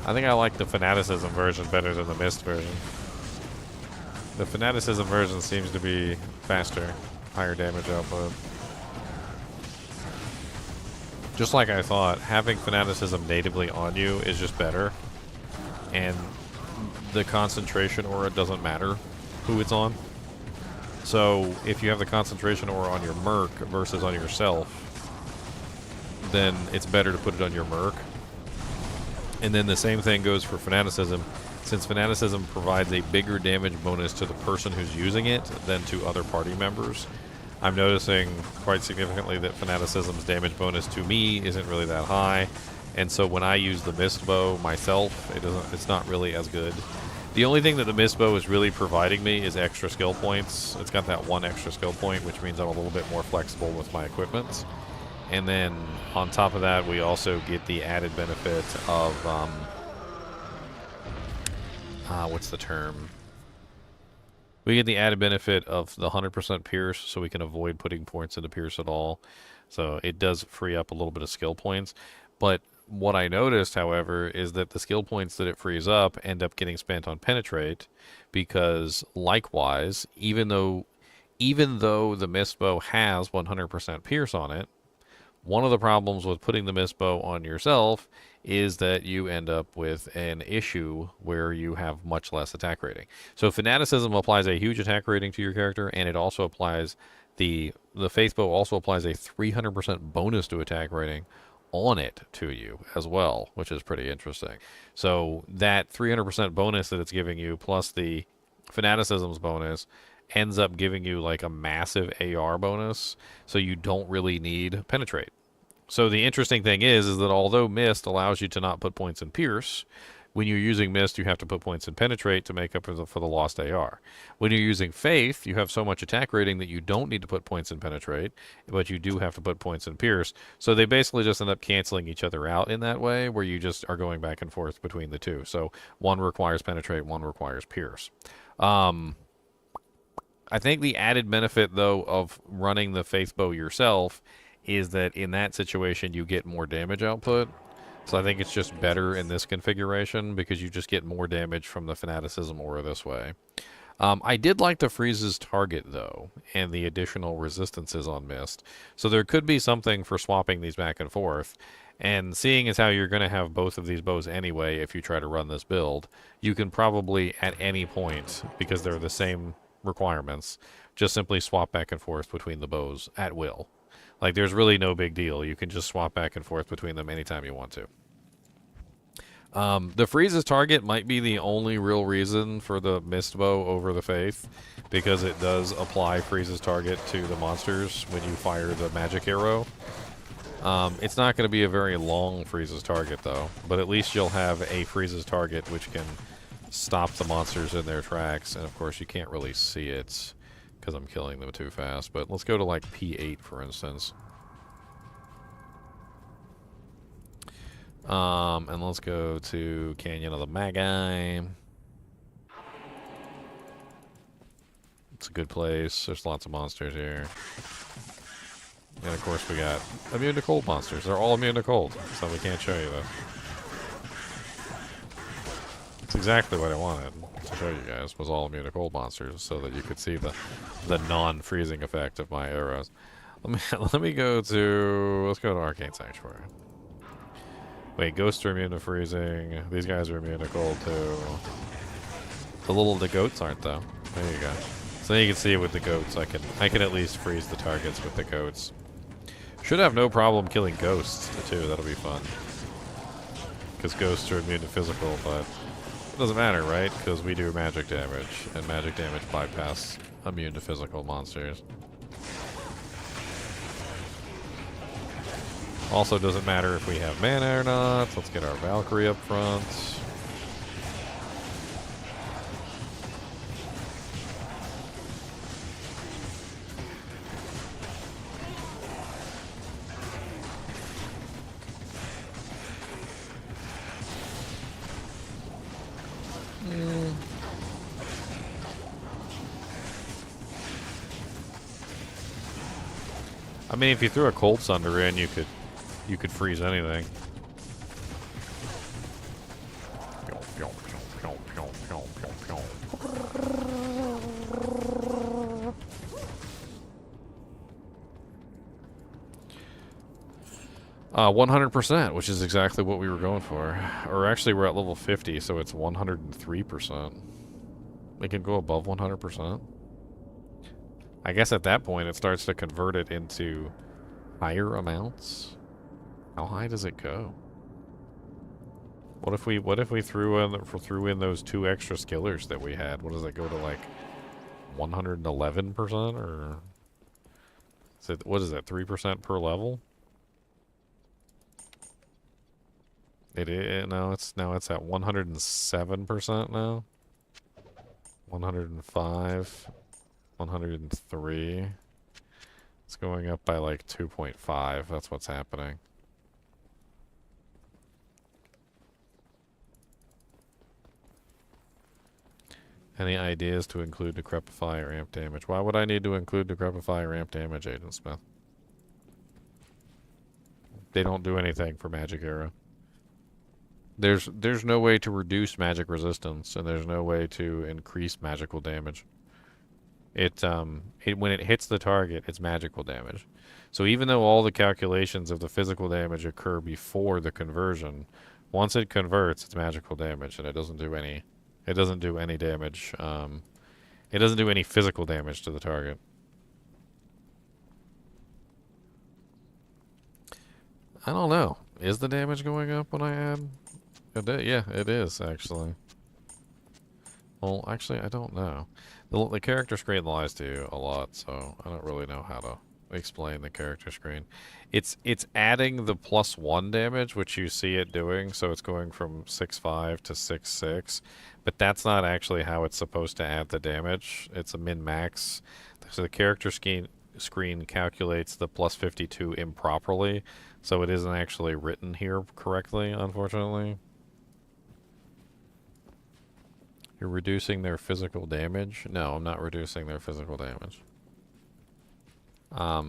I think I like the Fanaticism version better than the Mist version. The Fanaticism version seems to be faster, higher damage output. Just like I thought, having Fanaticism natively on you is just better. And the concentration aura doesn't matter who it's on. So if you have the concentration aura on your Merc versus on yourself, then it's better to put it on your Merc. And then the same thing goes for Fanaticism. Since Fanaticism provides a bigger damage bonus to the person who's using it than to other party members, I'm noticing quite significantly that Fanaticism's damage bonus to me isn't really that high. And so when I use the Mist Bow myself, it's not really as good. The only thing that the Mist Bow is really providing me is extra skill points. It's got that one extra skill point, which means I'm a little bit more flexible with my equipment. And then on top of that, we also get the added benefit of, what's the term? We get the added benefit of the 100% Pierce, so we can avoid putting points into Pierce at all. So it does free up a little bit of skill points. But what I noticed, however, is that the skill points that it frees up end up getting spent on Penetrate, because likewise, even though the Mist Bow has 100% Pierce on it, one of the problems with putting the Mist Bow on yourself is that you end up with an issue where you have much less attack rating. So Fanaticism applies a huge attack rating to your character, and it also applies the Faith Bow also applies a 300% bonus to attack rating on it to you as well, which is pretty interesting. So that 300% bonus that it's giving you plus the Fanaticism's bonus ends up giving you like a massive AR bonus, so you don't really need Penetrate. So the interesting thing is that although Mist allows you to not put points in Pierce, when you're using Mist, you have to put points in Penetrate to make up for the lost AR. When you're using Faith, you have so much attack rating that you don't need to put points in Penetrate, but you do have to put points in Pierce. So they basically just end up canceling each other out in that way, where you just are going back and forth between the two. So one requires Penetrate, one requires Pierce. I think the added benefit, though, of running the Faith Bow yourself is that in that situation you get more damage output. So I think it's just better in this configuration because you just get more damage from the Fanaticism aura this way. I did like the freezes target, though, and the additional resistances on Mist. So there could be something for swapping these back and forth. And seeing as how you're going to have both of these bows anyway if you try to run this build, you can probably at any point, because they're the same requirements, just simply swap back and forth between the bows at will. Like, there's really no big deal. You can just swap back and forth between them anytime you want to. The freezes target might be the only real reason for the Mist Bow over the Faith, because it does apply freezes target to the monsters when you fire the magic arrow. It's not going to be a very long freezes target, though, but at least you'll have a freezes target which can stop the monsters in their tracks, and of course you can't really see it because I'm killing them too fast. But let's go to like P8 for instance. And let's go to Canyon of the Magi. It's a good place. There's lots of monsters here. And of course we got immune to cold monsters. They're all immune to cold, so we can't show you though. It's exactly what I wanted to show you guys, was all immune to cold monsters, so that you could see the non-freezing effect of my arrows. Let me go to, let's go to Arcane Sanctuary. Wait, ghosts are immune to freezing. These guys are immune to cold too. The goats aren't though. There you go. So you can see with the goats, I can at least freeze the targets with the goats. Should have no problem killing ghosts too. That'll be fun. Because ghosts are immune to physical, but it doesn't matter, right? Because we do magic damage, and magic damage bypass immune to physical monsters. Also doesn't matter if we have mana or not. Let's get our Valkyrie up front. I mean, if you threw a Cold Sunder in, you could freeze anything. 100%, which is exactly what we were going for. Or actually, we're at level 50, so it's 103%. It can go above 100%. I guess at that point, it starts to convert it into higher amounts. How high does it go? What if we threw in those 2 extra skillers that we had? What does it go to, like 111%, or is it, what is that, 3% per level? It is, no, it's at 107% now. 105, 103. It's going up by like 2.5. That's what's happening. Any ideas to include Decrepify or amp damage? Why would I need to include Decrepify or amp damage, Agent Smith? They don't do anything for Magic Arrow. There's no way to reduce magic resistance, and there's no way to increase magical damage. When it hits the target, it's magical damage. So even though all the calculations of the physical damage occur before the conversion, once it converts, it's magical damage, and it doesn't do any damage. It doesn't do any physical damage to the target. I don't know. Is the damage going up when I add? Yeah, it is, actually. Well, actually, I don't know. The character screen lies to you a lot, so I don't really know how to explain the character screen. It's adding the +1 damage, which you see it doing, so it's going from 6.5 to 6.6, but that's not actually how it's supposed to add the damage. It's a min-max. So the character screen calculates the +52 improperly, so it isn't actually written here correctly, unfortunately. You're reducing their physical damage? No, I'm not reducing their physical damage. I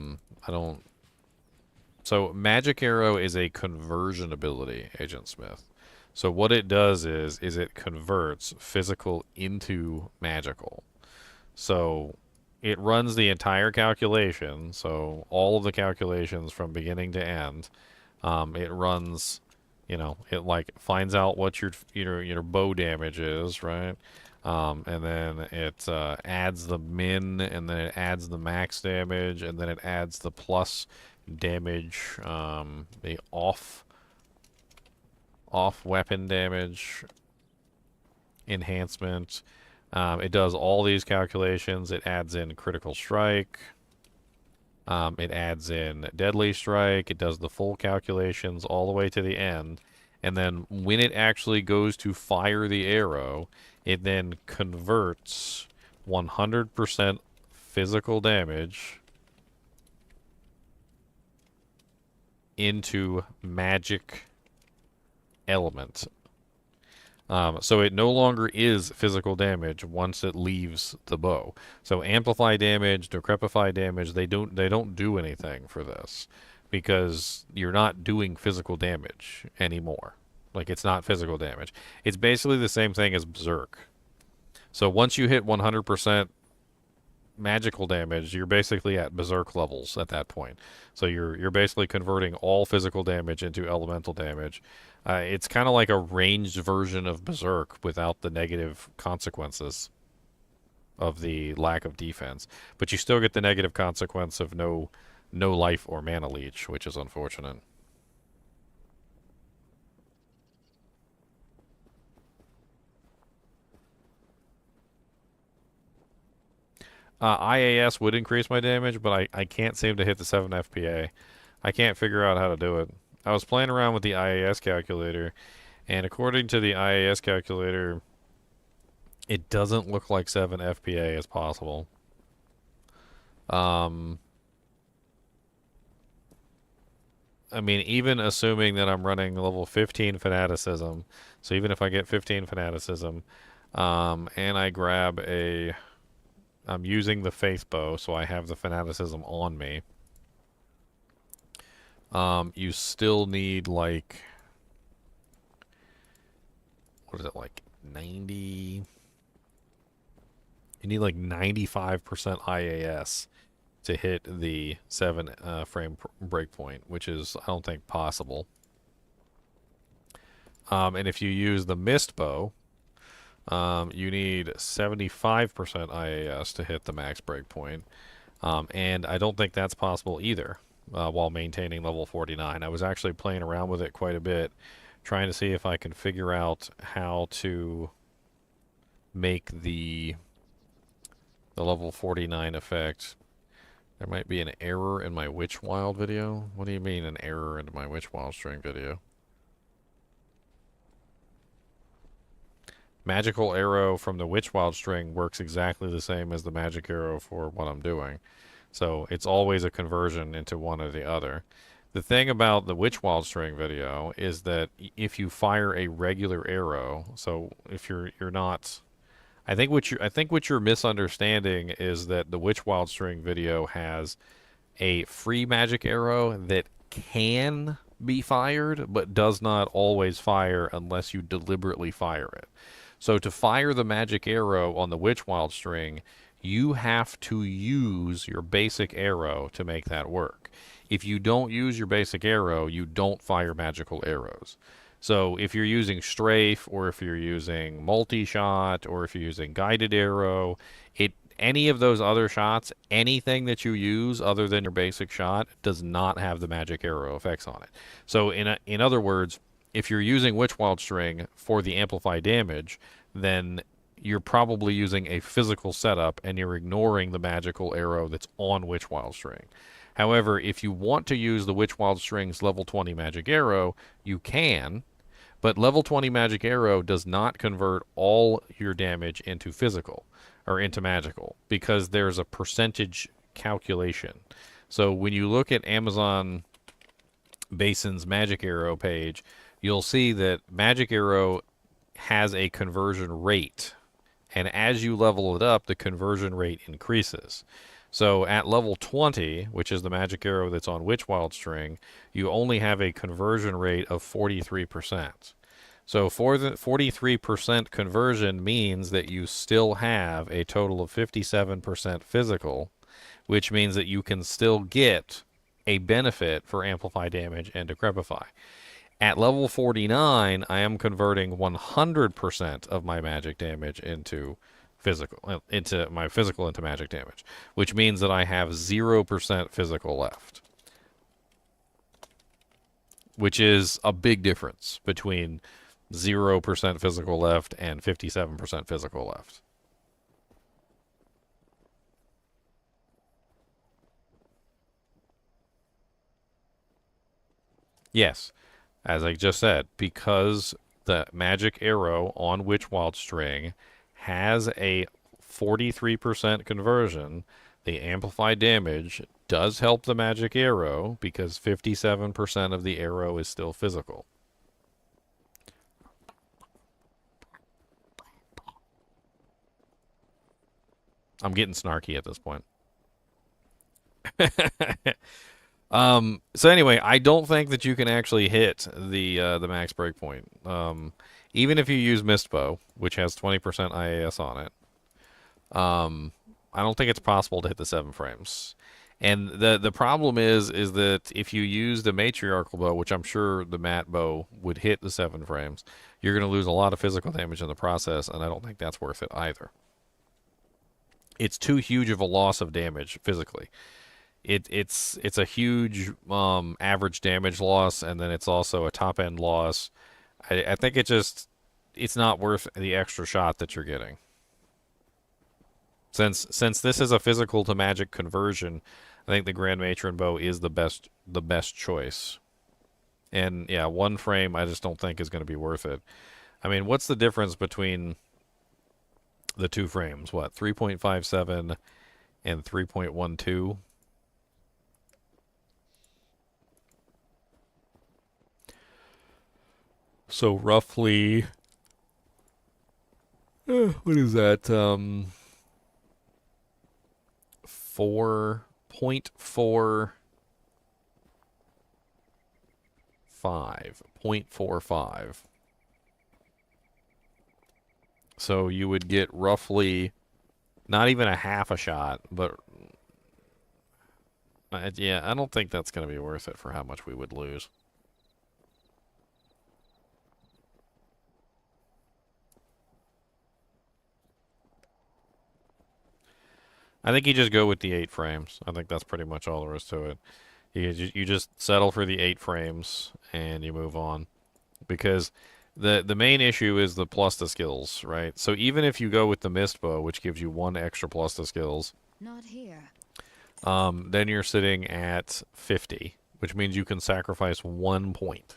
don't... So, Magic Arrow is a conversion ability, Agent Smith. So what it does is it converts physical into magical. So, it runs the entire calculation, so all of the calculations from beginning to end. It runs... You know, it like finds out what your bow damage is, right? And then it adds the min, and then it adds the max damage, and then it adds the plus damage, the off weapon damage enhancement. It does all these calculations. It adds in critical strike. It adds in Deadly Strike. It does the full calculations all the way to the end. And then when it actually goes to fire the arrow, it then converts 100% physical damage into magic element. So it no longer is physical damage once it leaves the bow. So amplify damage, decrepify damage, they don't do anything for this because you're not doing physical damage anymore. Like, it's not physical damage. It's basically the same thing as Berserk. So once you hit 100% magical damage, you're basically at Berserk levels at that point. So you're basically converting all physical damage into elemental damage. It's kind of like a ranged version of Berserk without the negative consequences of the lack of defense. But you still get the negative consequence of no life or mana leech, which is unfortunate. IAS would increase my damage, but I can't seem to hit the 7 FPA. I can't figure out how to do it. I was playing around with the IAS calculator, and according to the IAS calculator, it doesn't look like 7 FPA is possible. I mean, even assuming that I'm running level 15 Fanaticism, so even if I get 15 Fanaticism, and I grab I'm using the Faith Bow, so I have the Fanaticism on me. You still need, like... What is it, like 90... You need, like, 95% IAS to hit the 7 frame breakpoint, which is, I don't think, possible. And if you use the mist bow, you need 75% IAS to hit the max breakpoint. And I don't think that's possible either while maintaining level 49. I was actually playing around with it quite a bit, trying to see if I can figure out how to make the level 49 effect. There might be an error in my Witch Wild video. What do you mean an error in my Witch Wild string video? Magical arrow from the Witch Wild string works exactly the same as the magic arrow for what I'm doing. So it's always a conversion into one or the other. The thing about the Witch Wild string video is that if you fire a regular arrow, so if you're not, I think what you're misunderstanding is that the Witch Wild string video has a free magic arrow that can be fired, but does not always fire unless you deliberately fire it. So to fire the magic arrow on the Witch Wild string, you have to use your basic arrow to make that work. If you don't use your basic arrow, you don't fire magical arrows. So if you're using strafe, or if you're using multi-shot, or if you're using guided arrow, any of those other shots, anything that you use other than your basic shot does not have the magic arrow effects on it. So in other words, if you're using Witch Wild string for the amplify damage, then you're probably using a physical setup and you're ignoring the magical arrow that's on Witch Wild string. However, if you want to use the Witch Wild string's level 20 magic arrow, you can, but level 20 magic arrow does not convert all your damage into physical or into magical, because there's a percentage calculation. So when you look at Amazon Basin's magic arrow page, you'll see that magic arrow has a conversion rate, and as you level it up, the conversion rate increases. So at level 20, which is the magic arrow that's on Witch Wild string, you only have a conversion rate of 43%. So for the 43% conversion means that you still have a total of 57% physical, which means that you can still get a benefit for amplify damage and decrepify. At level 49, I am converting 100% of my magic damage into magic damage, which means that I have 0% physical left, which is a big difference between 0% physical left and 57% physical left. Yes, as I just said, because the magic arrow on Witch Wild string has a 43% conversion, the amplified damage does help the magic arrow because 57% of the arrow is still physical. I'm getting snarky at this point. So anyway, I don't think that you can actually hit the max breakpoint. Even if you use Mistbow, which has 20% IAS on it, I don't think it's possible to hit the 7 frames. And the problem is that if you use the matriarchal bow, which I'm sure the mat bow would hit the 7 frames, you're going to lose a lot of physical damage in the process, and I don't think that's worth it either. It's too huge of a loss of damage physically. It's a huge average damage loss, and then it's also a top end loss. I think it's not worth the extra shot that you're getting. Since this is a physical to magic conversion, I think the Grand Matron bow is the best choice. And yeah, 1 frame I just don't think is going to be worth it. I mean, what's the difference between the 2 frames? What, 3.57 and 3.12? So roughly, what is that? 0.45. So you would get roughly, not even a half a shot, but Yeah, I don't think that's going to be worth it for how much we would lose. I think you just go with the 8 frames. I think that's pretty much all there is to it. You just settle for the 8 frames and you move on. Because the main issue is the plus to skills, right? So even if you go with the mist bow, which gives you 1 extra plus to skills, Not here. then you're sitting at 50, which means you can sacrifice 1 point.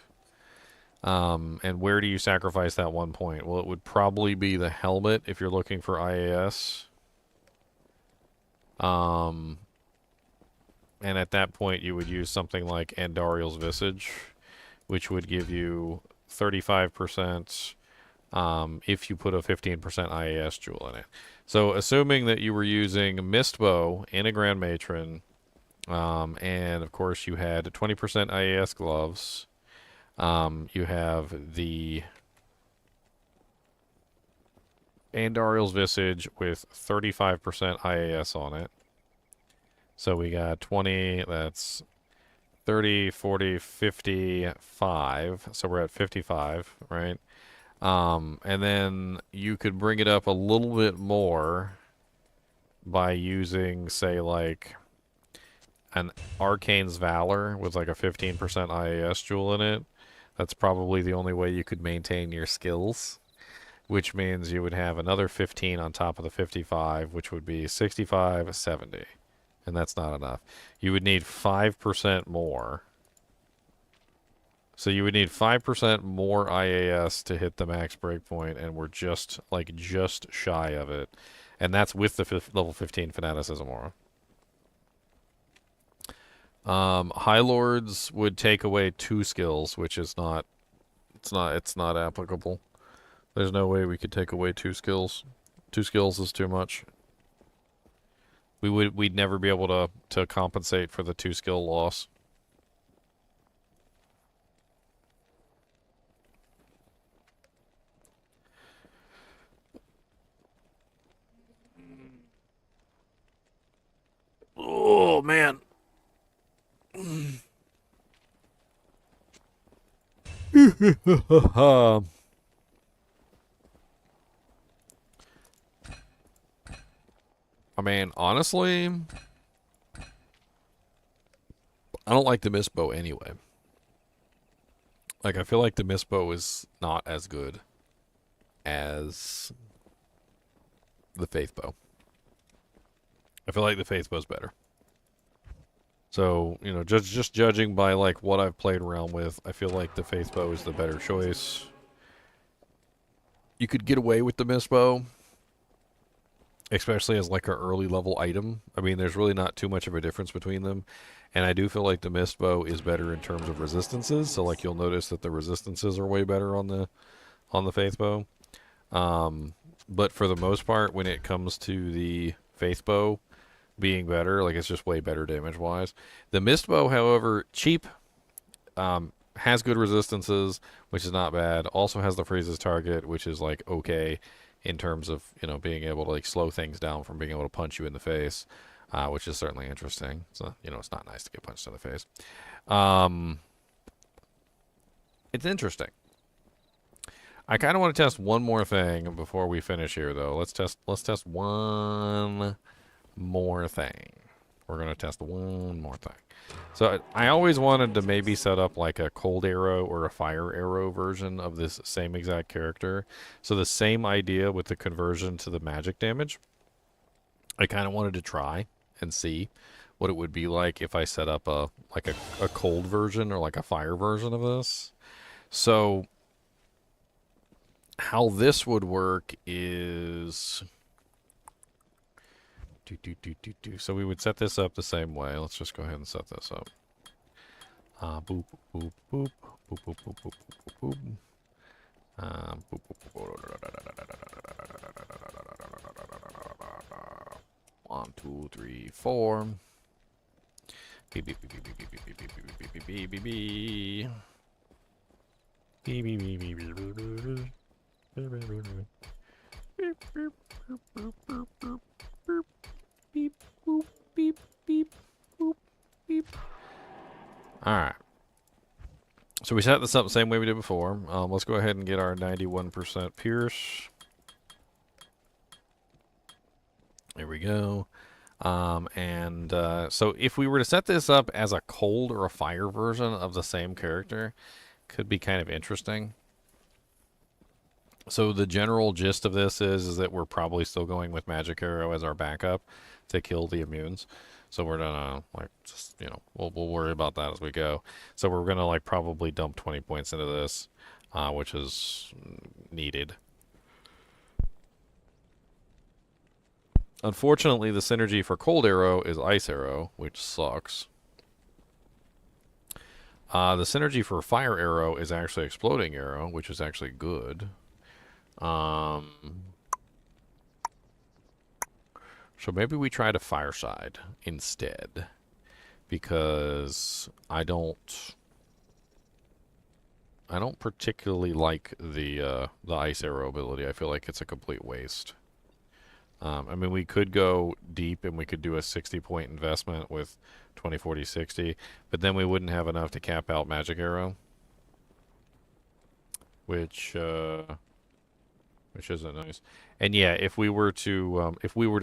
And where do you sacrifice that 1 point? Well, it would probably be the helmet if you're looking for IAS. And at that point, you would use something like Andariel's Visage, which would give you 35% if you put a 15% IAS jewel in it. So assuming that you were using Mistbow in a Grand Matron, and of course you had 20% IAS gloves, you have the Andariel's Visage with 35% IAS on it. So we got 20, that's 30, 40, 55. So we're at 55, right? And then you could bring it up a little bit more by using, say, like an Arcane's Valor with like a 15% IAS jewel in it. That's probably the only way you could maintain your skills, which means you would have another 15 on top of the 55, which would be 65, 70. And that's not enough. You would need 5% more. So you would need 5% more IAS to hit the max breakpoint, and we're just shy of it. And that's with the level 15 Fanaticism aura. High Lords would take away 2 skills, which is not it's not applicable. There's no way we could take away 2 skills. 2 skills is too much. We'd never be able to compensate for the 2 skill loss. Oh man. I mean, honestly, I don't like the Mistbow anyway. Like, I feel like the Mistbow is not as good as the Faithbow. I feel like the Faithbow's better. So, you know, just judging by, like, what I've played around with, I feel like the Faithbow is the better choice. You could get away with the Mistbow, especially as like an early level item. I mean, there's really not too much of a difference between them. And I do feel like the Mistbow is better in terms of resistances. So like you'll notice that the resistances are way better on the Faithbow. But for the most part, when it comes to the Faithbow being better, like it's just way better damage wise. The Mistbow, however, cheap, has good resistances, which is not bad. Also has the freezes target, which is like okay in terms of, you know, being able to like slow things down from being able to punch you in the face, which is certainly interesting. So, you know, it's not nice to get punched in the face. It's interesting. I kind of want to test one more thing before we finish here, though. Let's test one more thing. We're going to test one more thing. So I always wanted to maybe set up like a cold arrow or a fire arrow version of this same exact character. So the same idea with the conversion to the magic damage. I kind of wanted to try and see what it would be like if I set up a cold version or like a fire version of this. So how this would work is... So we would set this up the same way. Let's just go ahead and set this up. Boop, boop, boop, boop, boop, boop, boop, boop, boop. 1, 2, 3, 4. Beep, beep, beep, beep, beep, beep, beep, beep, beep, beep, beep, beep, beep, beep. Beep, beep, beep, beep, beep, beep, beep. Beep, beep, beep, beep, beep, beep, beep, beep, boop, beep, beep, boop, Beep. All right. So we set this up the same way we did before. Let's go ahead and get our 91% Pierce. There we go. So if we were to set this up as a cold or a fire version of the same character, could be kind of interesting. So the general gist of this is that we're probably still going with Magic Arrow as our backup to kill the immunes. So we're gonna we'll worry about that as we go. So we're gonna probably dump 20 points into this, which is needed. Unfortunately, the synergy for Cold Arrow is Ice Arrow, which sucks. The synergy for Fire Arrow is actually Exploding Arrow, which is actually good. So maybe we try to Fireside instead, because I don't particularly like the Ice Arrow ability. I feel like it's a complete waste. I mean, we could go deep and we could do a 60-point investment with 20, 40, 60, but then we wouldn't have enough to cap out Magic Arrow, which isn't nice. And yeah, if we were to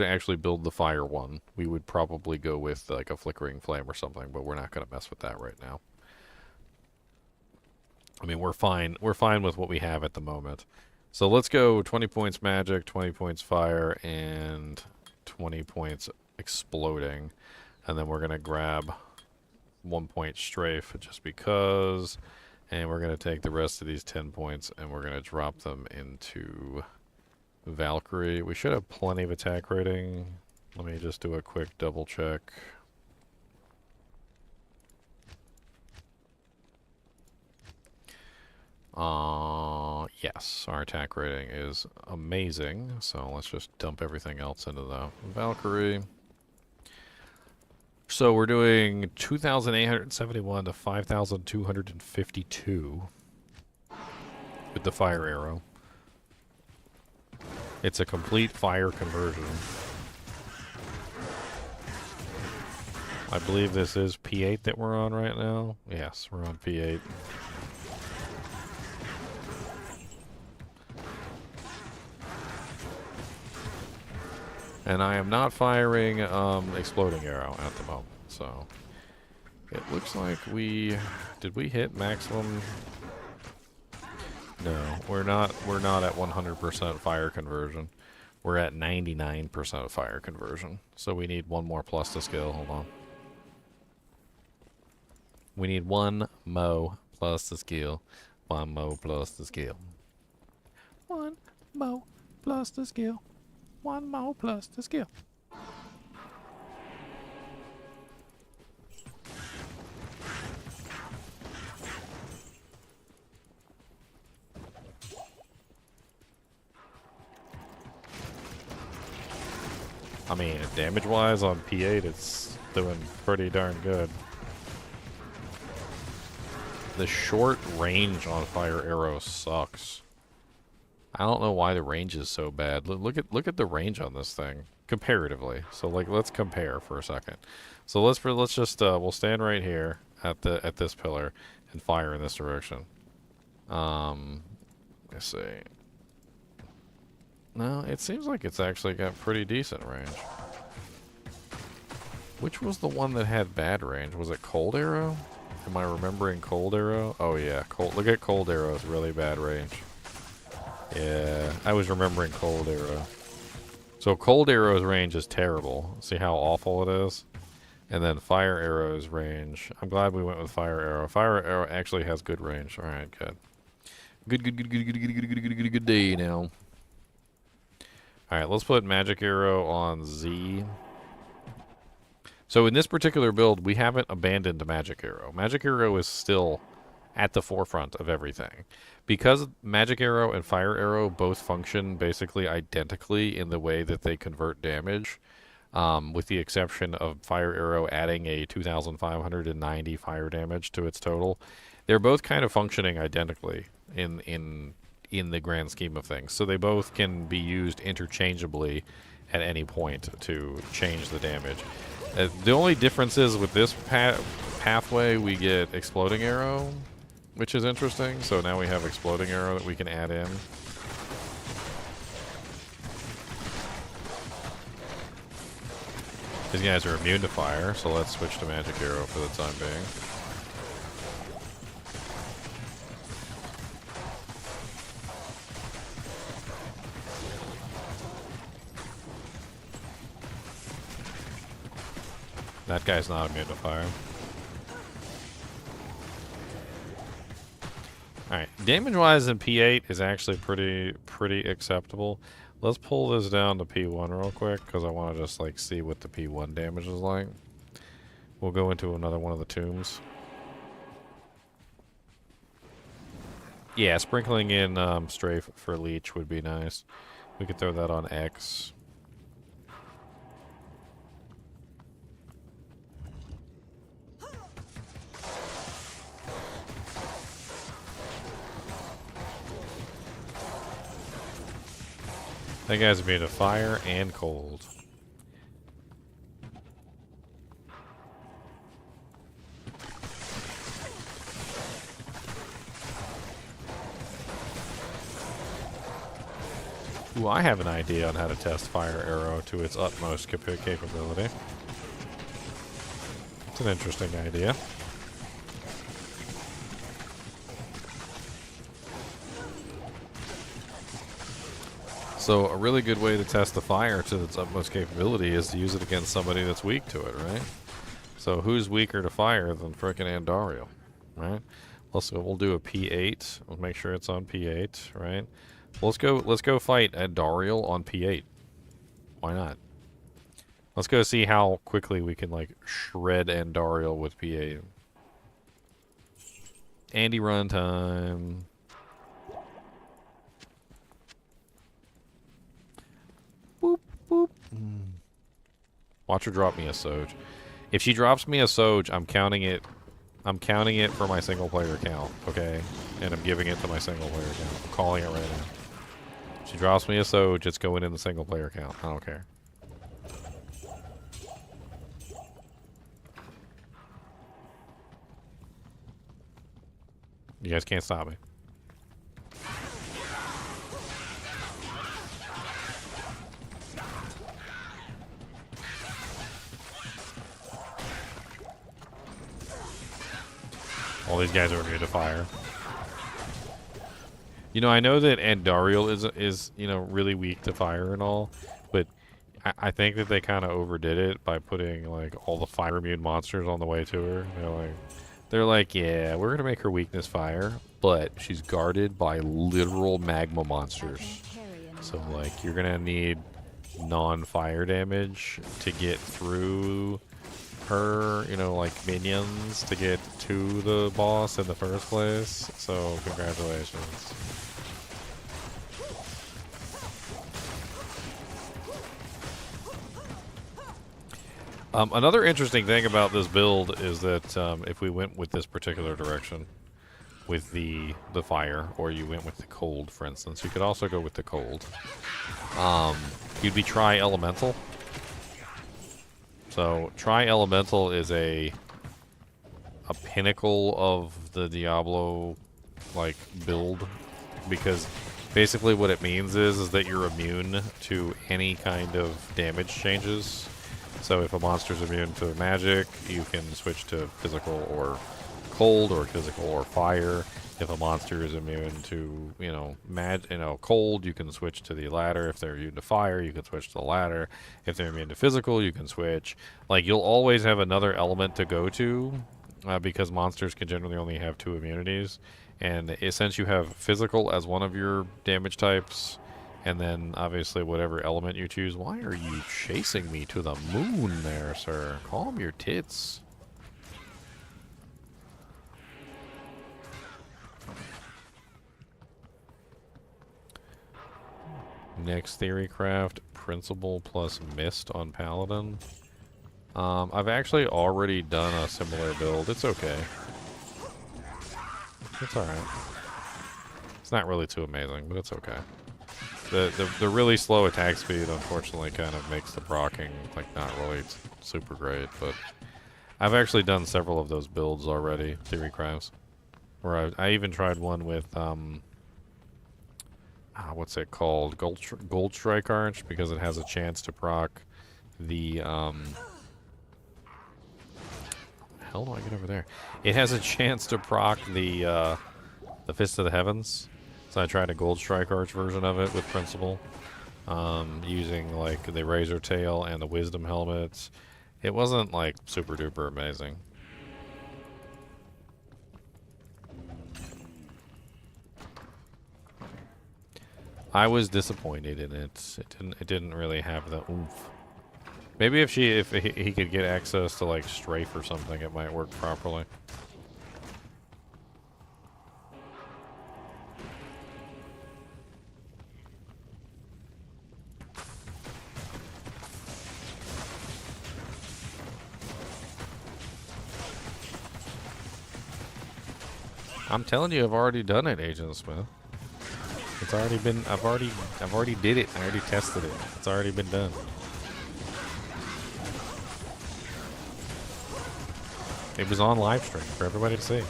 actually build the fire one, we would probably go with like a Flickering Flame or something, but we're not going to mess with that right now. I mean, we're fine with what we have at the moment. So let's go 20 points magic, 20 points fire, and 20 points exploding. And then we're going to grab 1 point strafe just because. And we're going to take the rest of these 10 points and we're going to drop them into Valkyrie. We should have plenty of attack rating. Let me just do a quick double check. Yes, our attack rating is amazing. So let's just dump everything else into the Valkyrie. So we're doing 2,871 to 5,252 with the Fire Arrow. It's a complete fire conversion. I believe this is P8 that we're on right now. Yes, we're on P8. And I am not firing Exploding Arrow at the moment, so it looks like did we hit maximum? No, we're not at 100% fire conversion. We're at 99% fire conversion. So we need one more plus to skill. Hold on. We need one mo plus the skill. One mo plus the skill. One mo plus the skill. One more plus the skill. I mean, damage-wise on P8, it's doing pretty darn good. The short range on Fire Arrow sucks. I don't know why the range is so bad. Look at the range on this thing comparatively. So let's compare for a second. So let's just we'll stand right here at this pillar and fire in this direction. Let's see. No, it seems like it's actually got pretty decent range. Which was the one that had bad range? Was it Cold Arrow? Am I remembering Cold Arrow? Oh yeah, look at Cold Arrow's really bad range. Yeah, I was remembering Cold Arrow. So Cold Arrow's range is terrible. See how awful it is? And then Fire Arrow's range. I'm glad we went with Fire Arrow. Fire Arrow actually has good range. Alright, good. Good day now. Alright, let's put Magic Arrow on Z. So in this particular build, we haven't abandoned Magic Arrow. Magic Arrow is still at the forefront of everything. Because Magic Arrow and Fire Arrow both function basically identically in the way that they convert damage, with the exception of Fire Arrow adding a 2,590 fire damage to its total, they're both kind of functioning identically in the grand scheme of things. So they both can be used interchangeably at any point to change the damage. The only difference is with this pathway, we get exploding arrow, which is interesting. So now we have exploding arrow that we can add in. These guys are immune to fire, so let's switch to magic arrow for the time being. That guy's not immune to fire. Alright, damage-wise in P8 is actually pretty acceptable. Let's pull this down to P1 real quick, because I want to just, like, see what the P1 damage is like. We'll go into another one of the tombs. Yeah, sprinkling in strafe for leech would be nice. We could throw that on X. That guy's made of fire and cold. Ooh, I have an idea on how to test fire arrow to its utmost capability. It's an interesting idea. So a really good way to test the fire to its utmost capability is to use it against somebody that's weak to it, right? So who's weaker to fire than frickin' Andariel, right? We'll do a P8. We'll make sure it's on P8, right? Let's go fight Andariel on P8. Why not? Let's go see how quickly we can like shred Andariel with P8. Andy run time. Boop, boop. Watch her drop me a Soj. If she drops me a Soj, I'm counting it. I'm counting it for my single player count, okay? And I'm giving it to my single player count. I'm calling it right now. If she drops me a Soj, it's going in the single player count. I don't care. You guys can't stop me. All these guys are immune to fire. You know, I know that Andariel is you know really weak to fire and all, but I think that they kind of overdid it by putting like all the fire immune monsters on the way to her. They're like, yeah, we're gonna make her weakness fire, but she's guarded by literal magma monsters. So like, you're gonna need non-fire damage to get through her, you know, like minions to get to the boss in the first place. So congratulations. Another interesting thing about this build is that if we went with this particular direction with the fire, or you went with the cold, for instance, you could also go with the cold. You'd be tri-elemental. So tri-elemental is a pinnacle of the Diablo like build, because basically what it means is that you're immune to any kind of damage changes. So if a monster's immune to magic, you can switch to physical or cold, or physical or fire. If a monster is immune to, you know, cold, you can switch to the latter. If they're immune to fire, you can switch to the latter. If they're immune to physical, you can switch. Like, you'll always have another element to go to, because monsters can generally only have 2 immunities. And since you have physical as one of your damage types, and then obviously whatever element you choose. Why are you chasing me to the moon there, sir? Calm your tits. Next Theorycraft, Principle plus Mist on Paladin. I've actually already done a similar build. It's okay. It's alright. It's not really too amazing, but it's okay. The really slow attack speed, unfortunately, kind of makes the procking like not really super great. But I've actually done several of those builds already, Theorycrafts, where I even tried one with what's it called, Gold Strike Arch, because it has a chance to proc the hell do I get over there? It has a chance to proc the Fist of the Heavens. So I tried a Gold Strike Arch version of it with Principle, using like the Razor Tail and the Wisdom Helmets. It wasn't like super duper amazing. I was disappointed in it. It didn't really have the oomph. Maybe if he could get access to like Strafe or something, it might work properly. I'm telling you, I've already done it, Agent Smith. It's already been. I've already did it. I already tested it. It's already been done. It was on live stream for everybody to see. I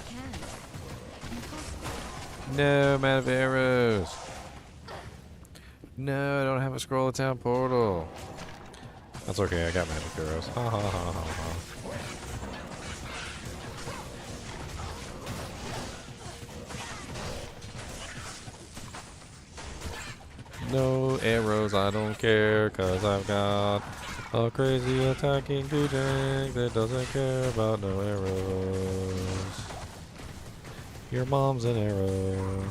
can. Impossible. No, I'm out of arrows. No, I don't have a scroll of town portal. That's okay, I got magic arrows. Ha ha ha ha ha. No arrows, I don't care, cause I've got a crazy attacking Gujang that doesn't care about no arrows. Your mom's an arrow.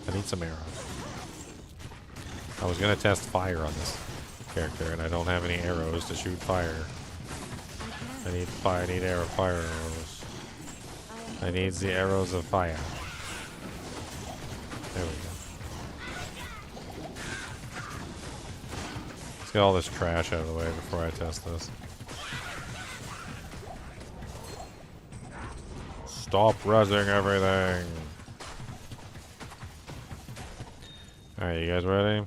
I need some arrows. I was gonna test fire on this character, and I don't have any arrows to shoot fire. I need fire. I need fire arrows. I need the arrows of fire. There we go. Let's get all this trash out of the way before I test this. Stop rezzing everything. Alright, you guys ready?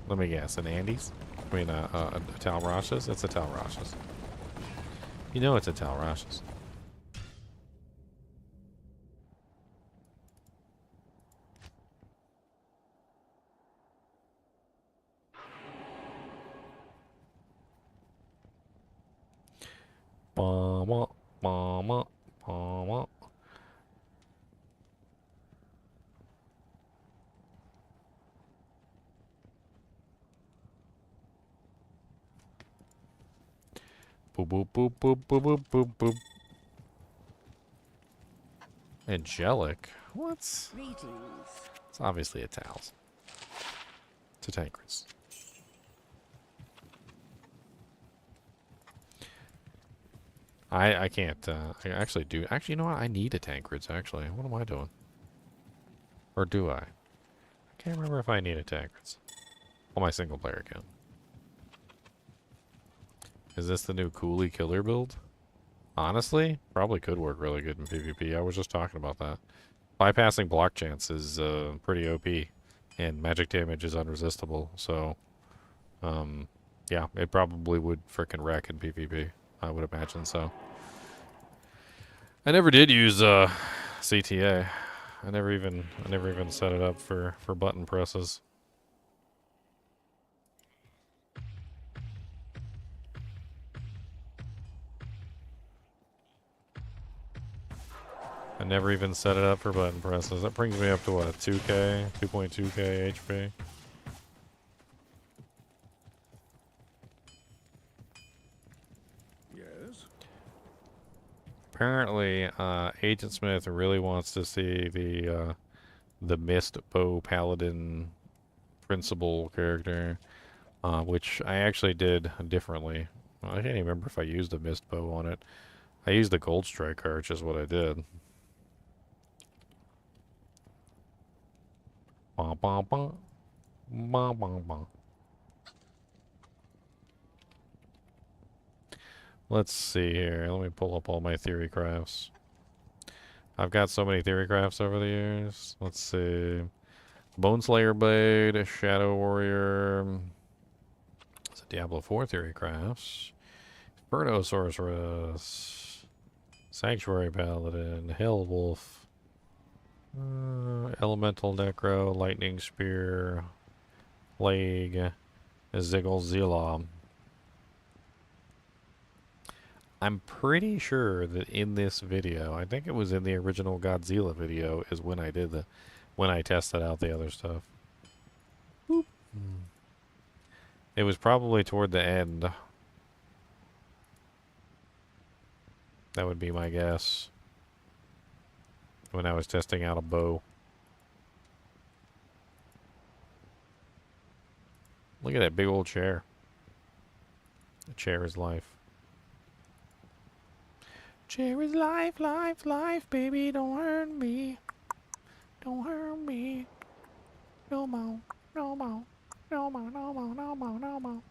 Let me guess, an Andes? I mean, a Tal Rashas? It's a Tal Rashas. You know it's a Tal Rashas. Mama, mama, mama. Boop, boop, boop, boop, boop, boop, boop, boop. Angelic? What? Greetings. It's obviously a Tal's. It's a Tancred's. I can't, I actually do. Actually, you know what? I need a Tancred's, actually. What am I doing? Or do I? I can't remember if I need a Tancred's. On my single player account. Is this the new Coooley killer build? Honestly, probably could work really good in PvP. I was just talking about that. Bypassing block chance is pretty OP, and magic damage is unresistible. So, yeah, it probably would frickin' wreck in PvP. I would imagine so. I never did use CTA. I never even set it up for button presses. I never even set it up for button presses. That brings me up to what, a 2K, 2.2K HP. apparently, Agent Smith really wants to see the Mist Bow Paladin principal character, which I actually did differently. I can't even remember if I used a Mist Bow on it. I used the Gold Strike Arch is what I did. Bah, bah, bah. Bah, bah, bah. Let's see here. Let me pull up all my theory crafts. I've got so many theory crafts over the years. Let's see. Boneslayer Blade, Shadow Warrior. It's a Diablo 4 theory crafts. Birdo Sorceress. Sanctuary Paladin. Hell Wolf. Elemental Necro. Lightning Spear. Plague. Zigglezilla. I'm pretty sure that in this video, I think it was in the original Godzilla video, is when I did when I tested out the other stuff. Boop. It was probably toward the end. That would be my guess. When I was testing out a bow. Look at that big old chair. The chair is life. Chair is life, life, life, baby, don't hurt me. Don't hurt me. No more, no more, no more, no more, no more, no more.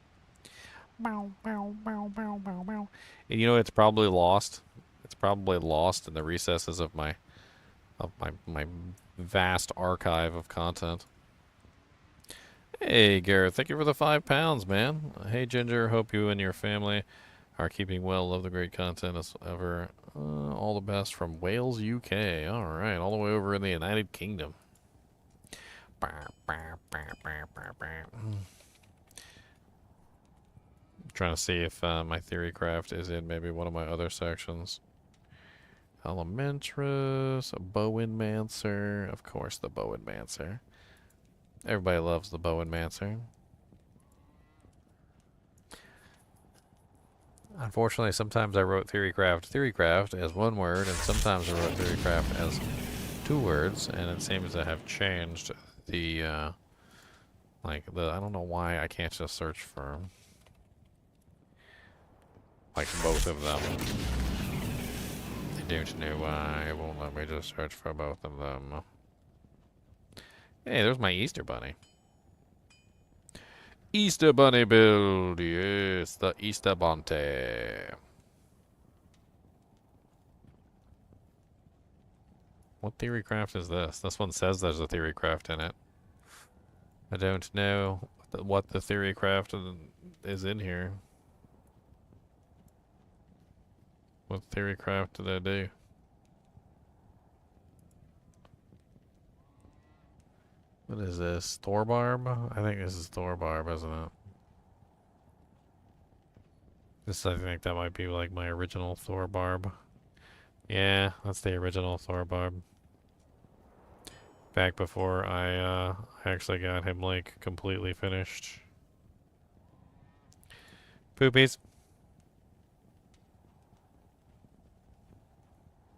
Bow, bow, bow, bow, bow, bow. And you know, it's probably lost. It's probably lost in the recesses of my vast archive of content. Hey, Garrett, thank you for the £5, man. Hey, Ginger, hope you and your family are keeping well. Love the great content as ever. All the best from Wales, UK. All right, all the way over in the United Kingdom. Trying to see if my Theorycraft is in maybe one of my other sections. Elementress, a Bowenmancer. Of course, the Bowenmancer. Everybody loves the Bowenmancer. Unfortunately, sometimes I wrote Theorycraft as one word, and sometimes I wrote Theorycraft as 2 words, and it seems to have changed the, I don't know why I can't just search for, like, both of them. I don't know why it won't let me just search for both of them. Hey, there's my Easter Bunny. Easter Bunny build, yes, the Easter Bunty. What Theorycraft is this? This one says there's a Theorycraft in it. I don't know what the Theorycraft is in here. What Theorycraft did I do? What is this? Thorbarb? I think this is Thorbarb, isn't it? I think that might be like my original Thorbarb. Yeah, that's the original Thorbarb. Back before I actually got him like completely finished. Poopies.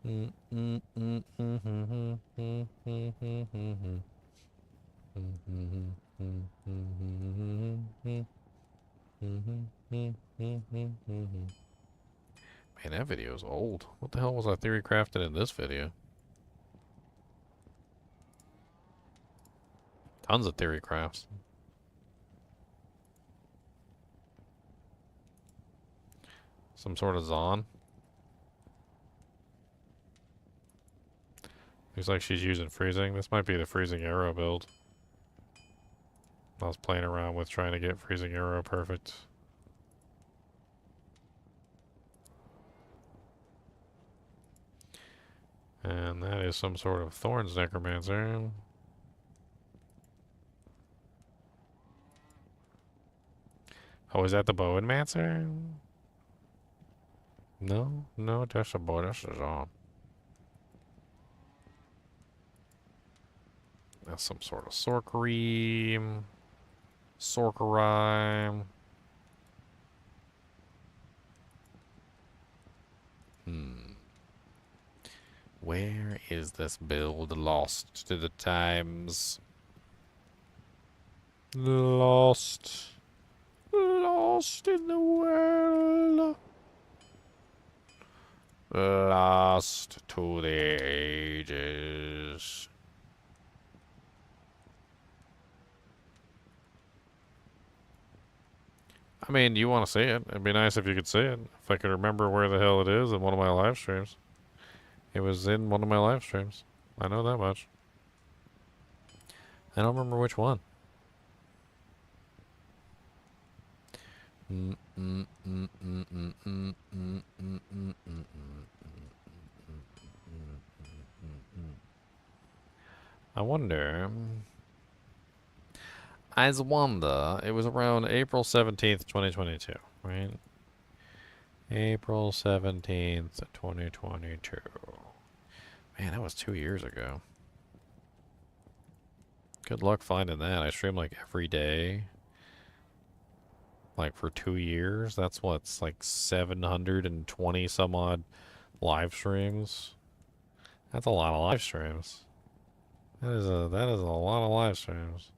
Man, that video is old. What the hell was I Theorycrafted in this video? Tons of Theorycrafts. Some sort of Zon. Looks like she's using freezing. This might be the freezing arrow build. I was playing around with trying to get freezing arrow perfect. And that is some sort of Thorns Necromancer. Oh, is that the Bowenmancer? No, no, that's a boy. That's a Zon. That's some sort of Sorcery. Sorcery. Where is this build lost to the times? Lost. Lost in the world. Lost to the ages. I mean, you want to see it. It'd be nice if you could see it. If I could remember where the hell it is in one of my live streams. It was in one of my live streams. I know that much. I don't remember which one. I wonder. It was around April 17th, 2022, right? April 17th, 2022. Man, that was 2 years ago. Good luck finding that. I stream like every day. Like for 2 years. That's what's like 720 some odd live streams. That's a lot of live streams. That is a lot of live streams.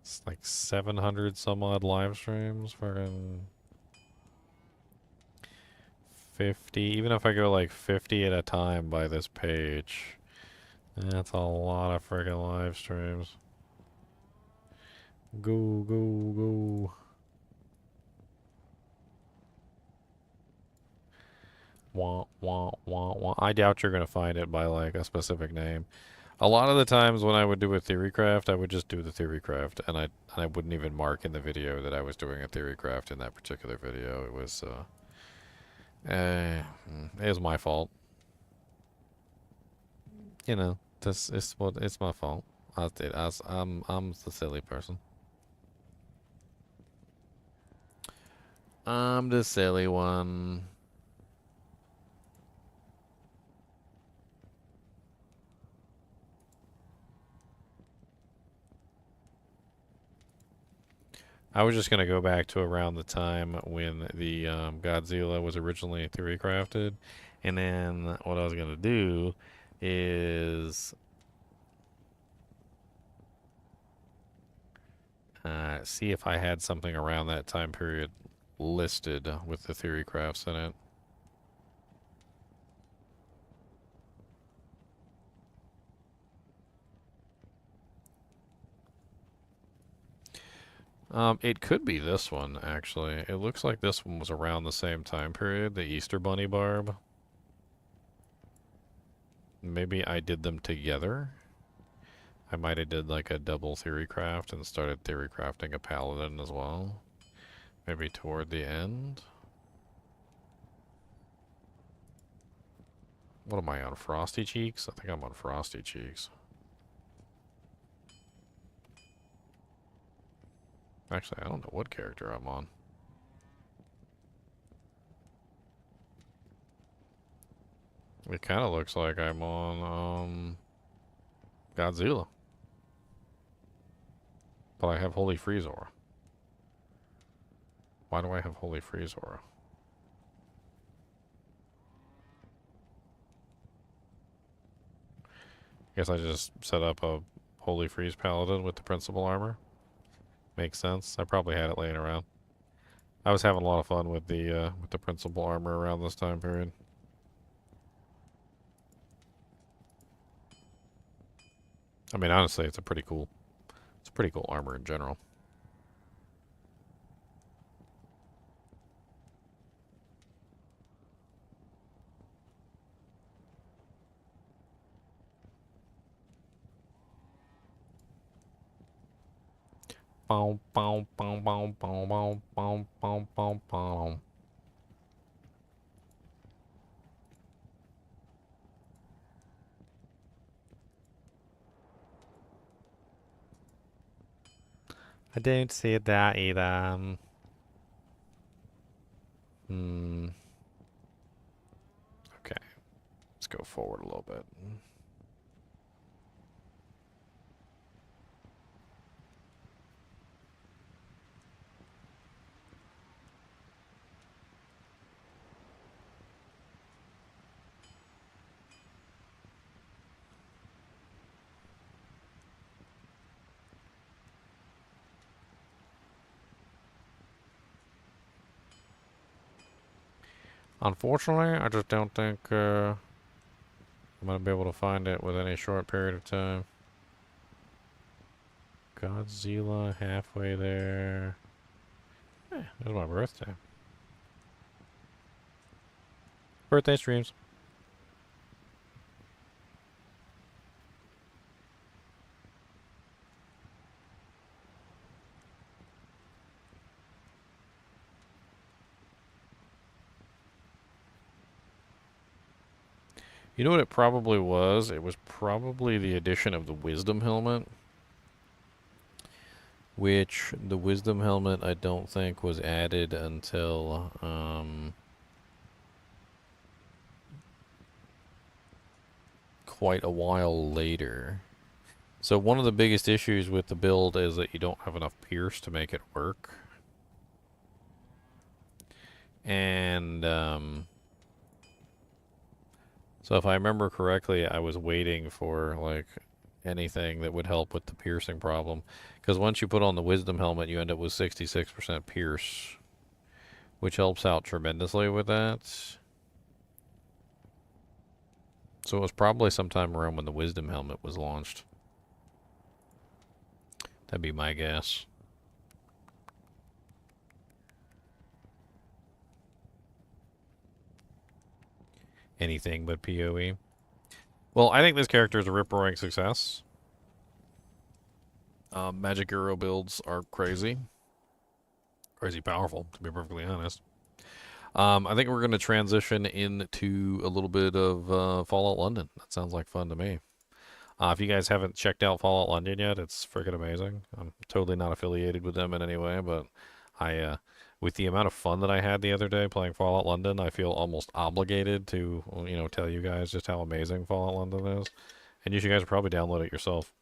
It's like 700 some odd live streams. Fucking 50. Even if I go like 50 at a time by this page, that's a lot of friggin' live streams. Go, go, go. Wah, wah, wah, wah. I doubt you're going to find it by like a specific name. A lot of the times when I would do a Theorycraft, I would just do the Theorycraft, and I wouldn't even mark in the video that I was doing a Theorycraft in that particular video. It was it was my fault. You know, it's my fault. I'm the silly person. I'm the silly one. I was just going to go back to around the time when the Godzilla was originally theory-crafted. And then what I was going to do is see if I had something around that time period listed with the theory crafts in it. It could be this one, actually. It looks like this one was around the same time period, the Easter Bunny Barb. Maybe I did them together. I might have did like a double theory craft and started theory crafting a paladin as well. Maybe toward the end. What am I on, Frosty Cheeks? I think I'm on Frosty Cheeks. Actually, I don't know what character I'm on. It kind of looks like I'm on Godzilla. But I have Holy Freeze Aura. Why do I have Holy Freeze Aura? Guess I just set up a Holy Freeze Paladin with the Principal Armor. Makes sense. I probably had it laying around. I was having a lot of fun with the Principal Armor around this time period. I mean, honestly, it's a pretty cool armor in general. Bow, bow, bow, bow, bow, bow, bow, bow, bow, bow. I don't see that either. Okay. Let's go forward a little bit. Unfortunately, I just don't think I'm going to be able to find it within a short period of time. Godzilla, halfway there. Eh, it was my birthday. Birthday streams. You know what it probably was? It was probably the addition of the Wisdom Helmet. Which, the Wisdom Helmet I don't think was added until, quite a while later. So one of the biggest issues with the build is that you don't have enough Pierce to make it work. And, so if I remember correctly, I was waiting for, like, anything that would help with the piercing problem. Because once you put on the Wisdom Helmet, you end up with 66% Pierce. Which helps out tremendously with that. So it was probably sometime around when the Wisdom Helmet was launched. That'd be my guess. Anything but PoE. Well, I think this character is a rip-roaring success. Magic Arrow builds are crazy. Crazy powerful, to be perfectly honest. I think we're going to transition into a little bit of Fallout London. That sounds like fun to me. If you guys haven't checked out Fallout London yet, it's freaking amazing. I'm totally not affiliated with them in any way, but with the amount of fun that I had the other day playing Fallout London, I feel almost obligated to, tell you guys just how amazing Fallout London is. And you guys should probably download it yourself.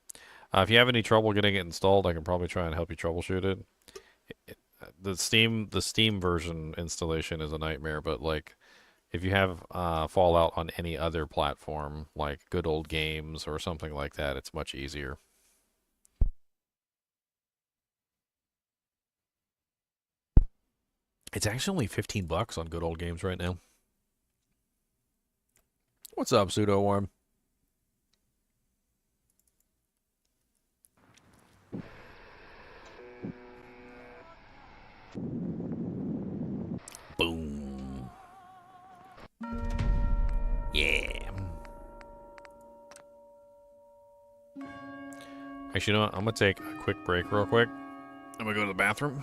If you have any trouble getting it installed, I can probably try and help you troubleshoot it. The Steam version installation is a nightmare, but like, if you have Fallout on any other platform, like Good Old Games or something like that, it's much easier. It's actually only $15 on Good Old Games right now. What's up, Pseudo Worm? Boom. Yeah. Actually, you know what? I'm going to take a quick break real quick. I'm going to go to the bathroom.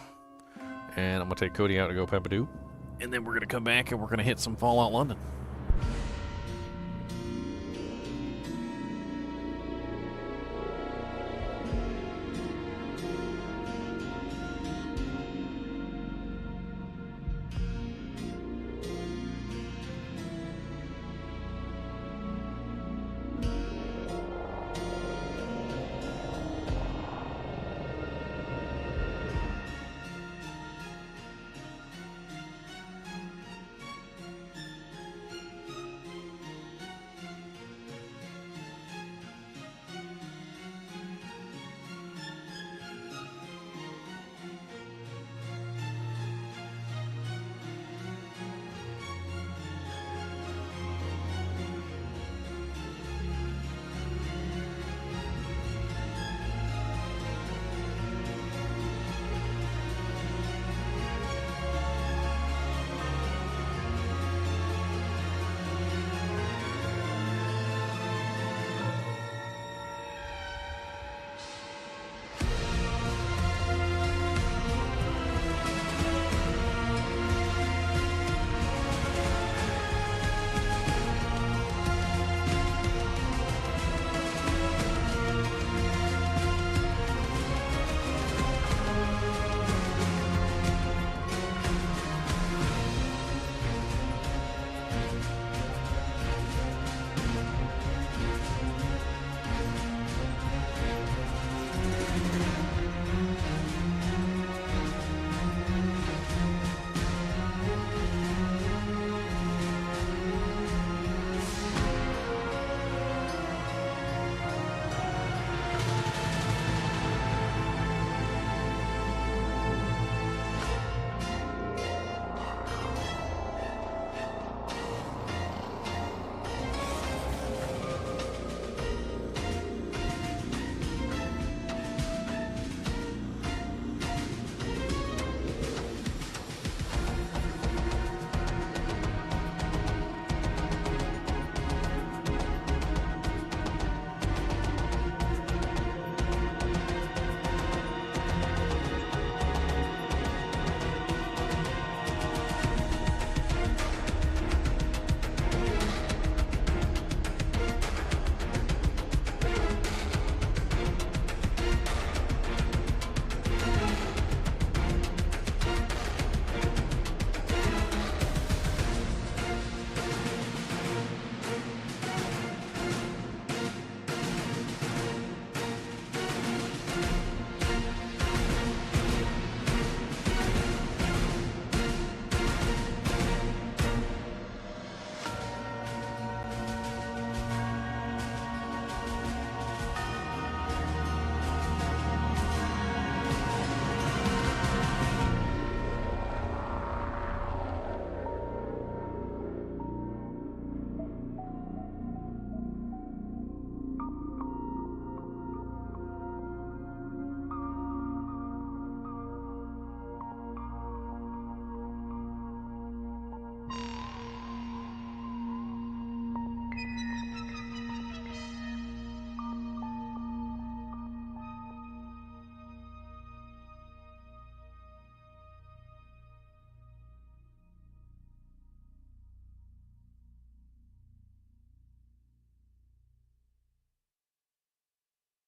And I'm going to take Cody out to go peppadoo. And then we're going to come back and we're going to hit some Fallout London.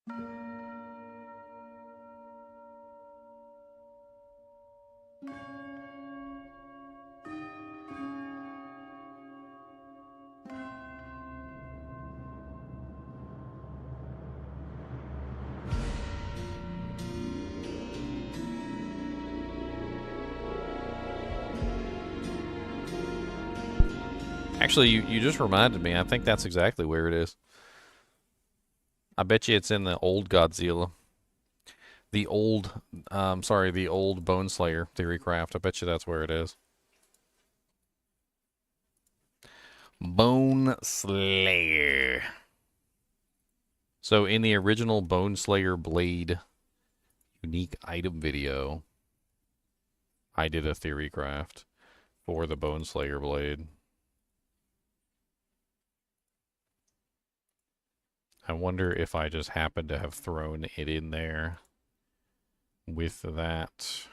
Actually, you just reminded me. I think that's exactly where it is. I bet you it's in the old Godzilla. The old, sorry, the old Bone Slayer Theorycraft. I bet you that's where it is. Bone Slayer. So in the original Bone Slayer Blade unique item video, I did a Theorycraft for the Bone Slayer Blade. I wonder if I just happened to have thrown it in there with that.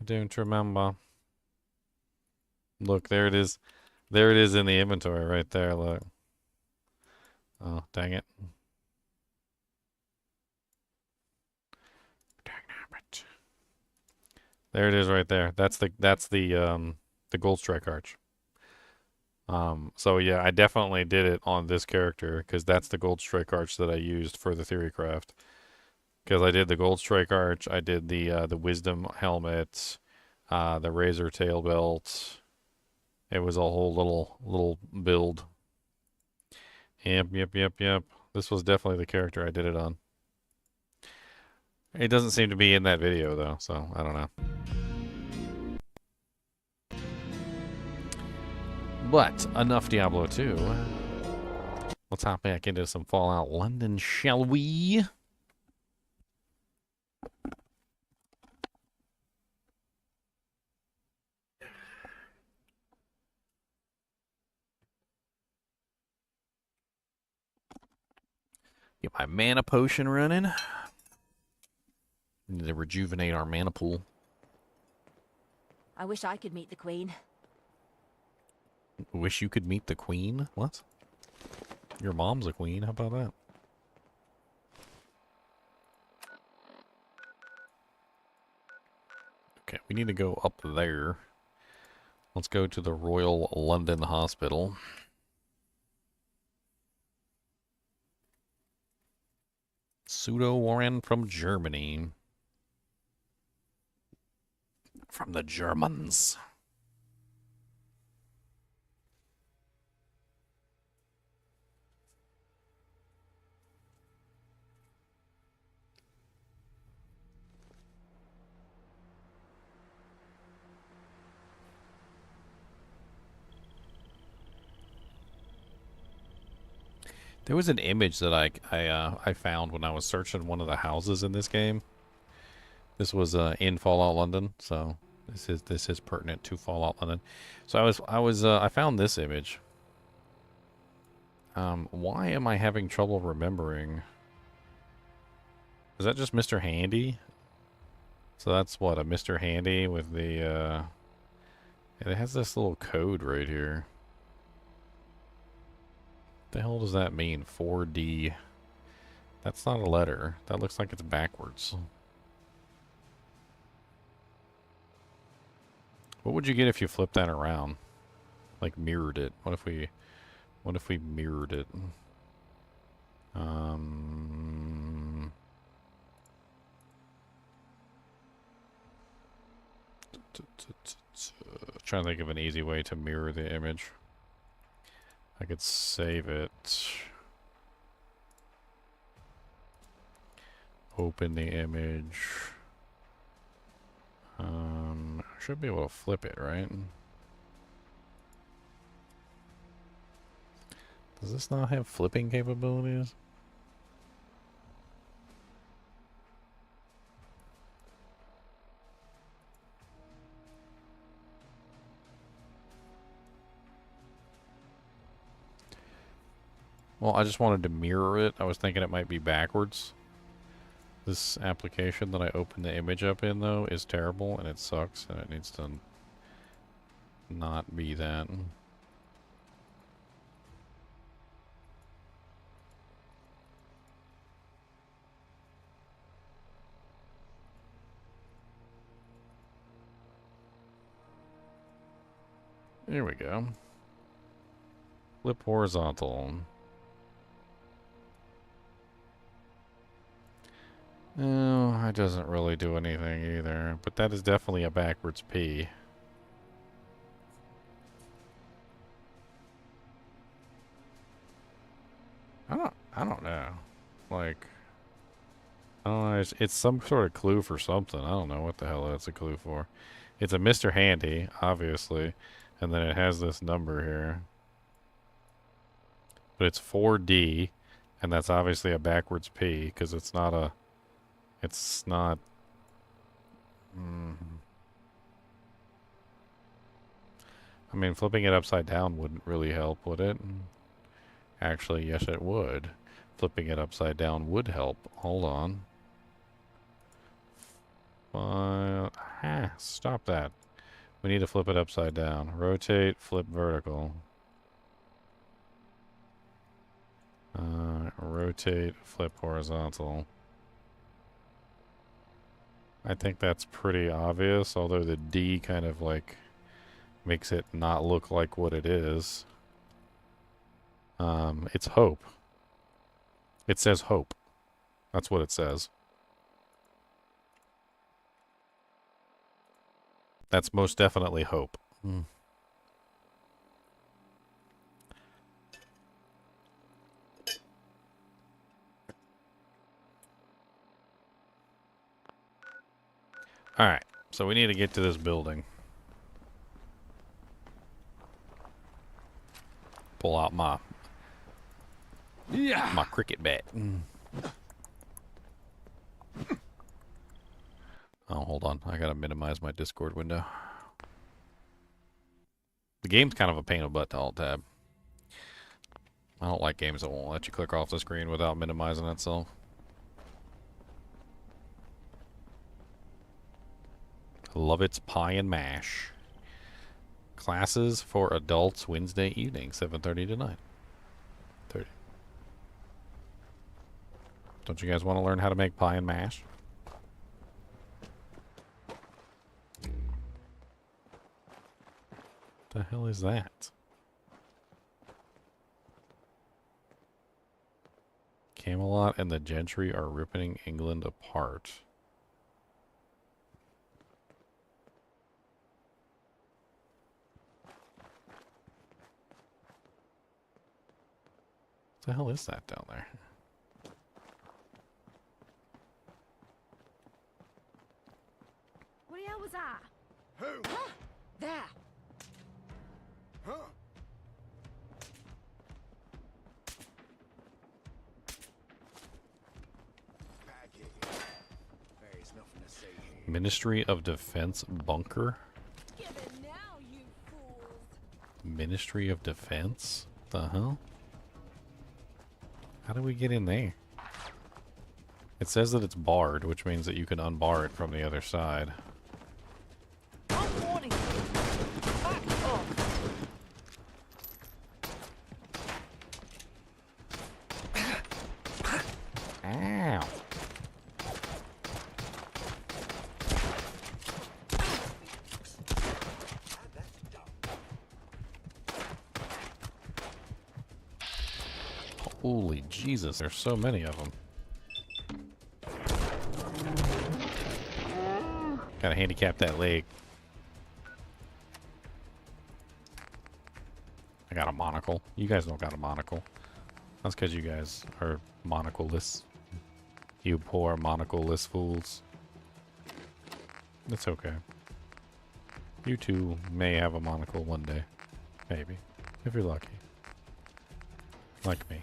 I don't remember. Look, there it is. There it is in the inventory right there, look. Oh, dang it. There it is right there. That's the Gold Strike Arch. So yeah, I definitely did it on this character because that's the Gold Strike Arch that I used for the Theorycraft. Because I did the Gold Strike Arch, I did the Wisdom helmet, the Razor tail belt. It was a whole little build. Yep. This was definitely the character I did it on. It doesn't seem to be in that video though, so I don't know. But enough Diablo 2. Let's hop back into some Fallout London, shall we? Get my mana potion running. Need to rejuvenate our mana pool. I wish I could meet the Queen. Wish you could meet the queen? What? Your mom's a queen. How about that? Okay, we need to go up there. Let's go to the Royal London Hospital. Pseudo Warren from Germany. From the Germans. There was an image that I found when I was searching one of the houses in this game. This was in Fallout London, so this is pertinent to Fallout London. So I found this image. Why am I having trouble remembering? Is that just Mr. Handy? So that's what, a Mr. Handy with the it has this little code right here. What the hell does that mean? 4D. That's not a letter. That looks like it's backwards. What would you get if you flipped that around? Like mirrored it. What if we mirrored it? Trying to think of an easy way to mirror the image. I could save it. Open the image. I should be able to flip it, right? Does this not have flipping capabilities? Well, I just wanted to mirror it. I was thinking it might be backwards. This application that I opened the image up in, though, is terrible, and it sucks, and it needs to not be that. Here we go. Flip horizontal. No, it doesn't really do anything either, but that is definitely a backwards P. I don't know. Like, I don't know. It's some sort of clue for something. I don't know what the hell that's a clue for. It's a Mr. Handy, obviously, and then it has this number here. But it's 4D, and that's obviously a backwards P because it's not a. It's not. I mean, flipping it upside down wouldn't really help, would it? Actually, yes, it would. Flipping it upside down would help. Hold on. Stop that. We need to flip it upside down. Rotate, flip vertical. Rotate, flip horizontal. I think that's pretty obvious, although the D kind of like makes it not look like what it is. It's hope. It says hope. That's what it says. That's most definitely hope. Alright, so we need to get to this building. Pull out my cricket bat. Oh, hold on. I gotta minimize my Discord window. The game's kind of a pain in the butt to alt-tab. I don't like games that won't let you click off the screen without minimizing itself. Love It's Pie and Mash. Classes for adults Wednesday evening, 7:30 to 9:30. Don't you guys want to learn how to make pie and mash? What the hell is that? Camelot and the gentry are ripping England apart. What the hell is that down there? What the hell was that? Who? There. Huh? There's nothing to say here. Ministry of Defense bunker? Give it now, you fools. Ministry of Defense? The hell? How do we get in there? It says that it's barred, which means that you can unbar it from the other side. I'm warning you. Back off. Ow! Holy Jesus, there's so many of them. Gotta handicap that leg. I got a monocle. You guys don't got a monocle. That's because you guys are monocleless. You poor monocleless fools. It's okay. You too may have a monocle one day. Maybe. If you're lucky. Like me.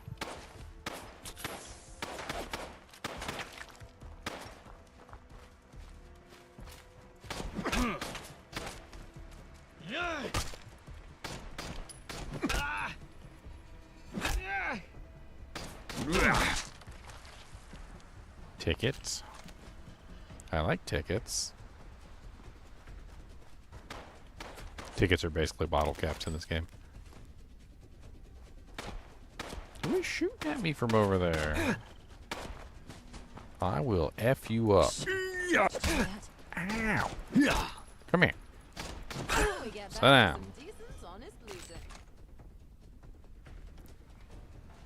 Tickets. I like tickets. Tickets are basically bottle caps in this game. Who's shooting at me from over there? I will F you up. Ow! Come here. Sit down.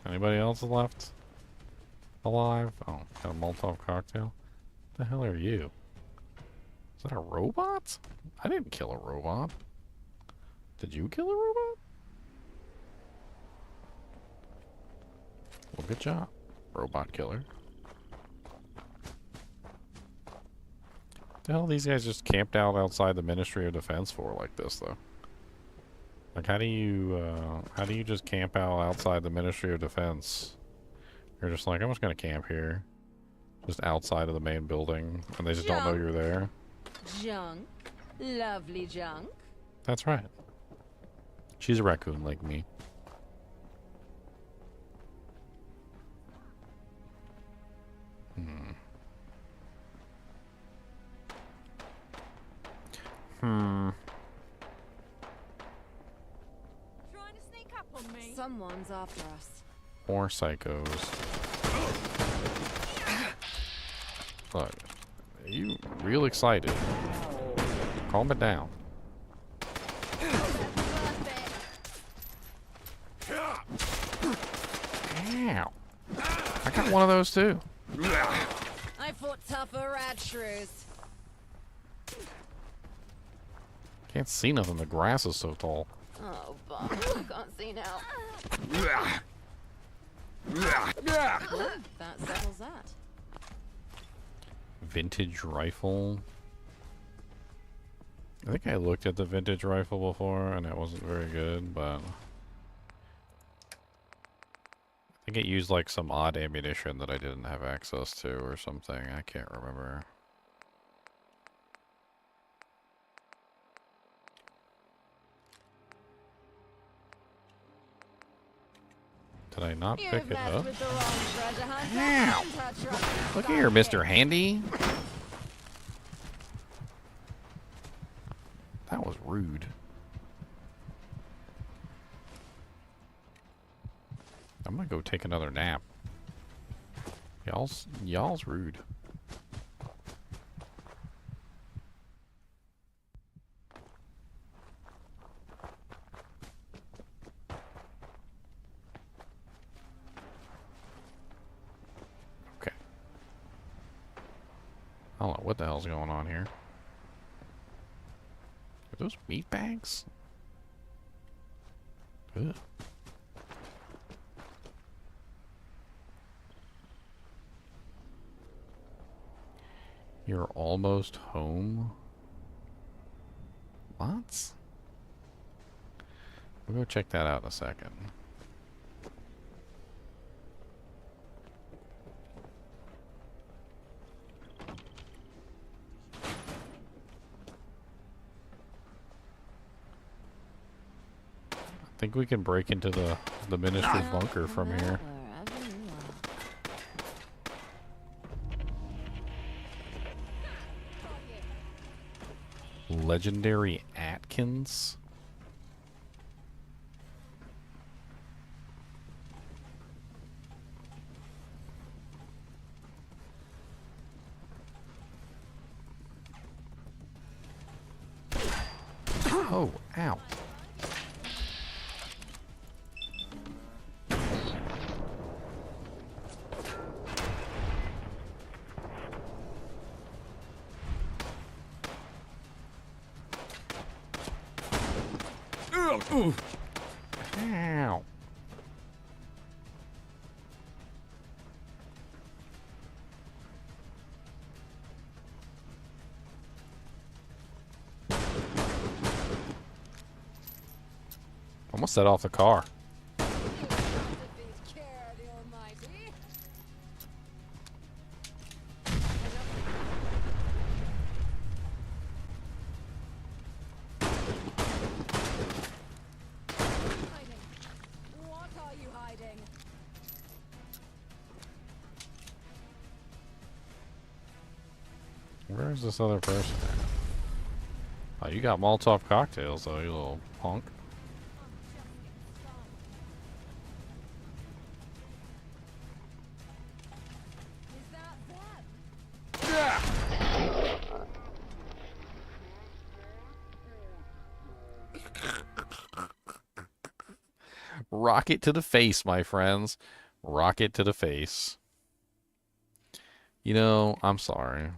Anybody else left alive? Oh, got a Molotov cocktail. What the hell are you? Is that a robot? I didn't kill a robot. Did you kill a robot? Well, good job, robot killer. The hell these guys just camped out outside the Ministry of Defense for like this though? Like how do you just camp out outside the Ministry of Defense? You're just like, I'm just gonna camp here. Just outside of the main building and they just don't know you're there. Junk. Lovely junk. That's right. She's a raccoon like me. Trying to sneak up on me. Someone's after us. More psychos. Look, are you real excited? Calm it down. Ow. I got one of those too. I fought tougher rad shrews. Can't see nothing, the grass is so tall. Oh, bum. I can't see now. That settles that. Vintage rifle. I think I looked at the vintage rifle before and it wasn't very good, but I think it used like some odd ammunition that I didn't have access to or something. I can't remember. Did I not pick it up? With the wrong treasure hunter. Ow. Touch right. Look here, Mr. Handy. That was rude. I'm gonna go take another nap. Y'all's rude. Okay. I don't know what the hell's going on here. Are those meat bags? Ugh. You're almost home? What? We'll go check that out in a second. I think we can break into the ministry bunker from here. Wherever you are. Legendary Atkins. Oh, ow. Ooh. Ow. Almost set off the car. Where's this other person at? Oh, you got Molotov cocktails though, you little punk. rocket to the face, my friends. Rocket to the face. You know, I'm sorry.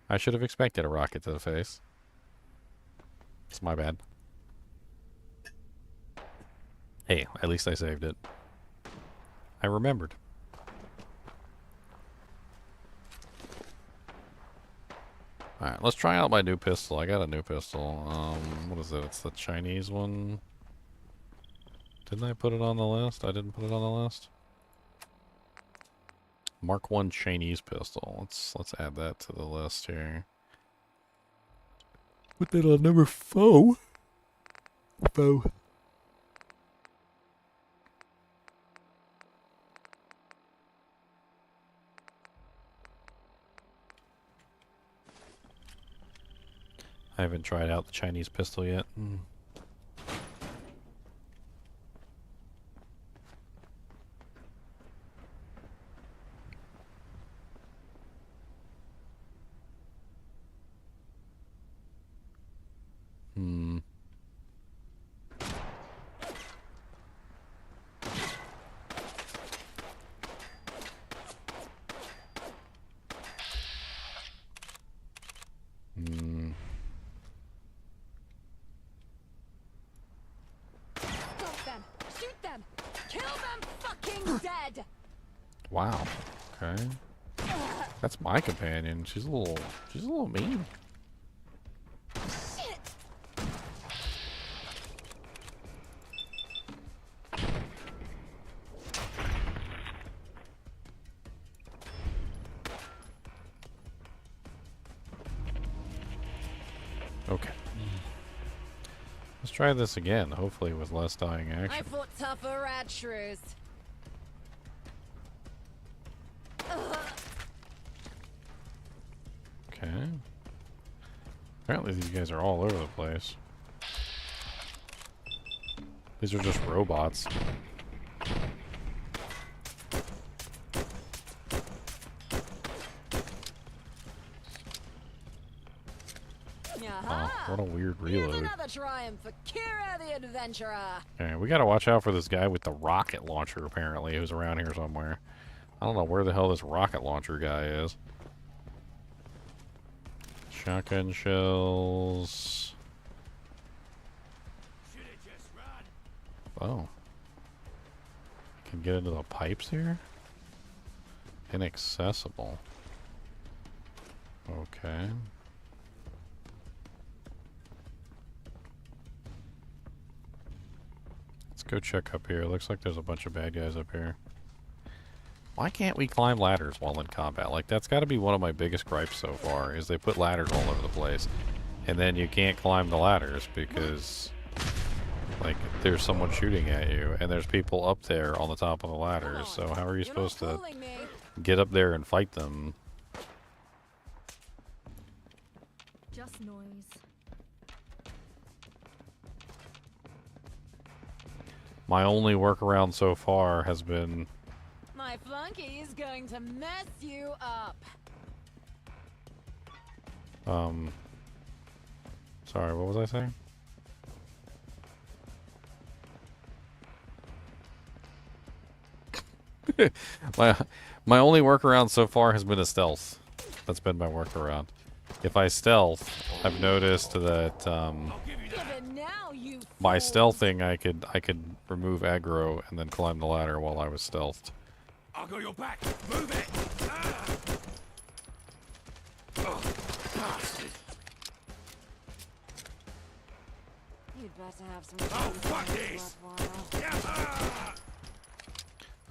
I should have expected a rocket to the face. It's my bad. Hey, at least I saved it. I remembered. Alright, let's try out my new pistol. I got a new pistol. What is it? It's the Chinese one. Didn't I put it on the list? I didn't put it on the list. Mark 1 Chinese pistol. Let's add that to the list here. Put that on number 4. 4. I haven't tried out the Chinese pistol yet. Wow. Okay. That's my companion. She's a little mean. Okay. Let's try this again, hopefully with less dying action. I fought tougher rad shrews. Okay. Apparently these guys are all over the place. These are just robots. Oh, what a weird reload. Another triumph for Kira the Adventurer. Okay, we gotta watch out for this guy with the rocket launcher, apparently, who's around here somewhere. I don't know where the hell this rocket launcher guy is. Shotgun shells. Oh. I can get into the pipes here? Inaccessible. Okay. Let's go check up here. Looks like there's a bunch of bad guys up here. Why can't we climb ladders while in combat? Like, that's got to be one of my biggest gripes so far, is they put ladders all over the place. And then you can't climb the ladders because, like, there's someone shooting at you, and there's people up there on the top of the ladders. So how are you supposed to get up there and fight them? Just noise. My only workaround so far has been... My flunky is going to mess you up. Sorry, what was I saying? my only workaround so far has been a stealth. That's been my workaround. If I stealth, I've noticed that by stealthing I could remove aggro and then climb the ladder while I was stealthed. I'll go your back. Move it. Oh, bastard. You'd better have some. Oh, fuck this. Yeah.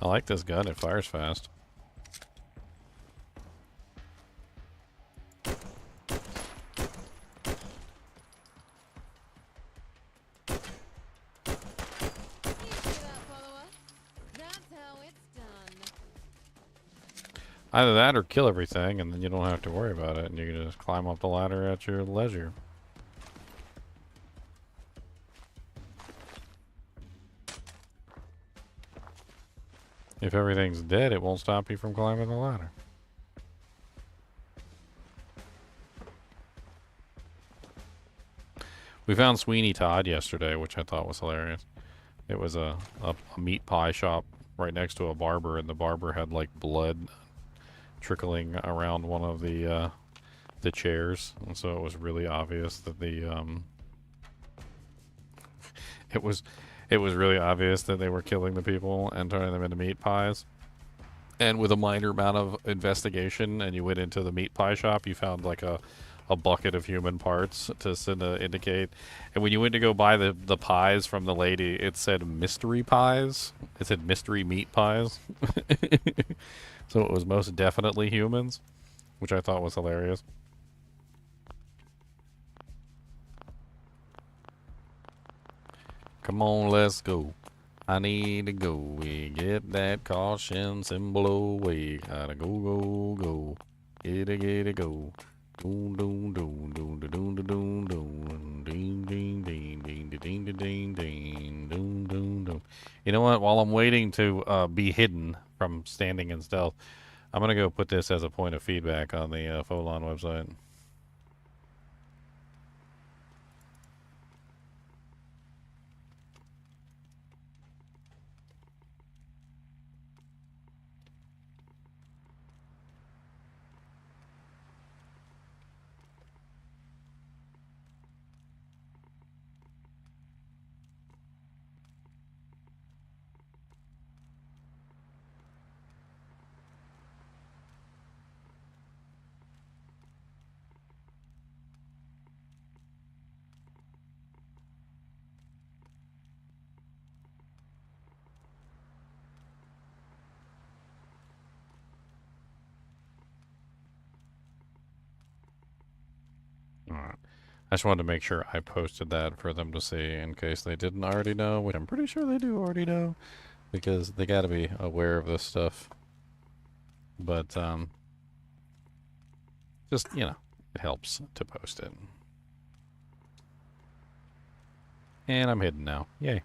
I like this gun. It fires fast. Either that or kill everything, and then you don't have to worry about it, and you can just climb up the ladder at your leisure. If everything's dead, it won't stop you from climbing the ladder. We found Sweeney Todd yesterday, which I thought was hilarious. It was a meat pie shop right next to a barber, and the barber had like blood trickling around one of the chairs, and so it was really obvious that it was really obvious that they were killing the people and turning them into meat pies. And with a minor amount of investigation, and you went into the meat pie shop, you found like a bucket of human parts to indicate. And when you went to go buy the pies from the lady, it said mystery pies. It said mystery meat pies. So it was most definitely humans, which I thought was hilarious. Come on, let's go. I need to go. We get that caution symbol away. Gotta go, go, go. Get it, go. Doon, doon, doon, doon, doon, doon, doon, doon. Ding, ding, ding, ding, ding, ding, ding, ding, doon, doon, doon. You know what? While I'm waiting to be hidden from standing in stealth, I'm gonna go put this as a point of feedback on the Folon website. Alright. I just wanted to make sure I posted that for them to see in case they didn't already know, which I'm pretty sure they do already know, because they gotta be aware of this stuff. But, just, you know, it helps to post it. And I'm hidden now. Yay.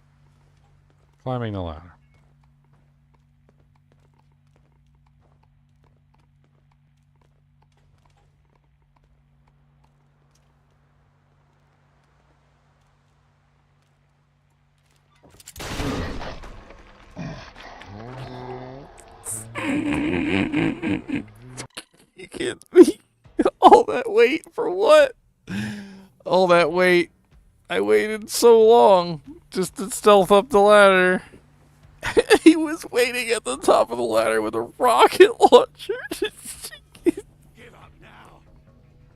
Climbing the ladder. You can't be all that wait for what? All that wait. I waited so long just to stealth up the ladder. He was waiting at the top of the ladder with a rocket launcher. Give up now.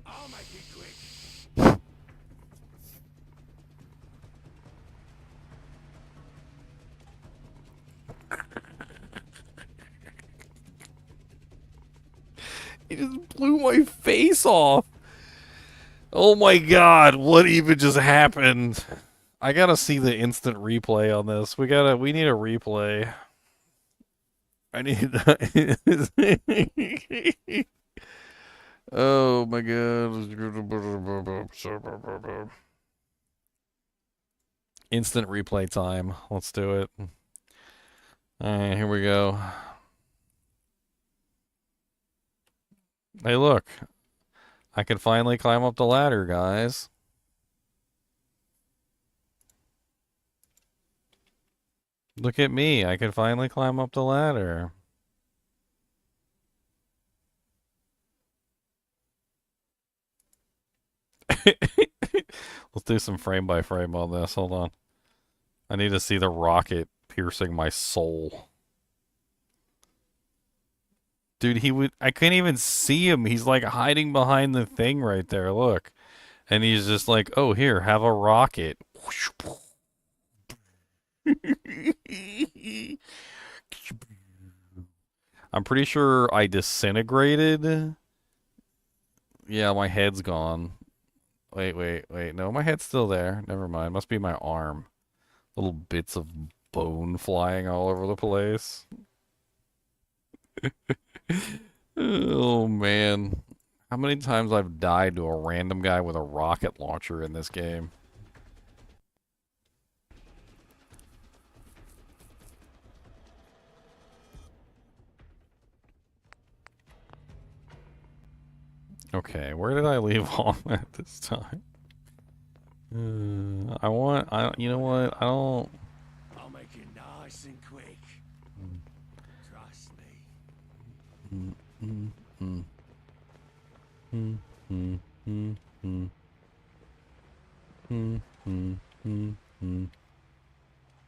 I'll make it quick. He just blew my face off. Oh my god, what even just happened? I gotta see the instant replay on this. We need a replay. I need Oh my god. Instant replay time. Let's do it. Alright, here we go. Hey, look. I can finally climb up the ladder, guys. Look at me. I can finally climb up the ladder. Let's do some frame by frame on this. Hold on. I need to see the rocket piercing my soul. Dude, I couldn't even see him. He's like hiding behind the thing right there. Look. And he's just like, oh, here, have a rocket. I'm pretty sure I disintegrated. Yeah, my head's gone. Wait. No, my head's still there. Never mind. Must be my arm. Little bits of bone flying all over the place. Oh, man. How many times I've died to a random guy with a rocket launcher in this game? Okay, where did I leave off at this time? You know what? I don't... I'll make Listen quick. Trust me.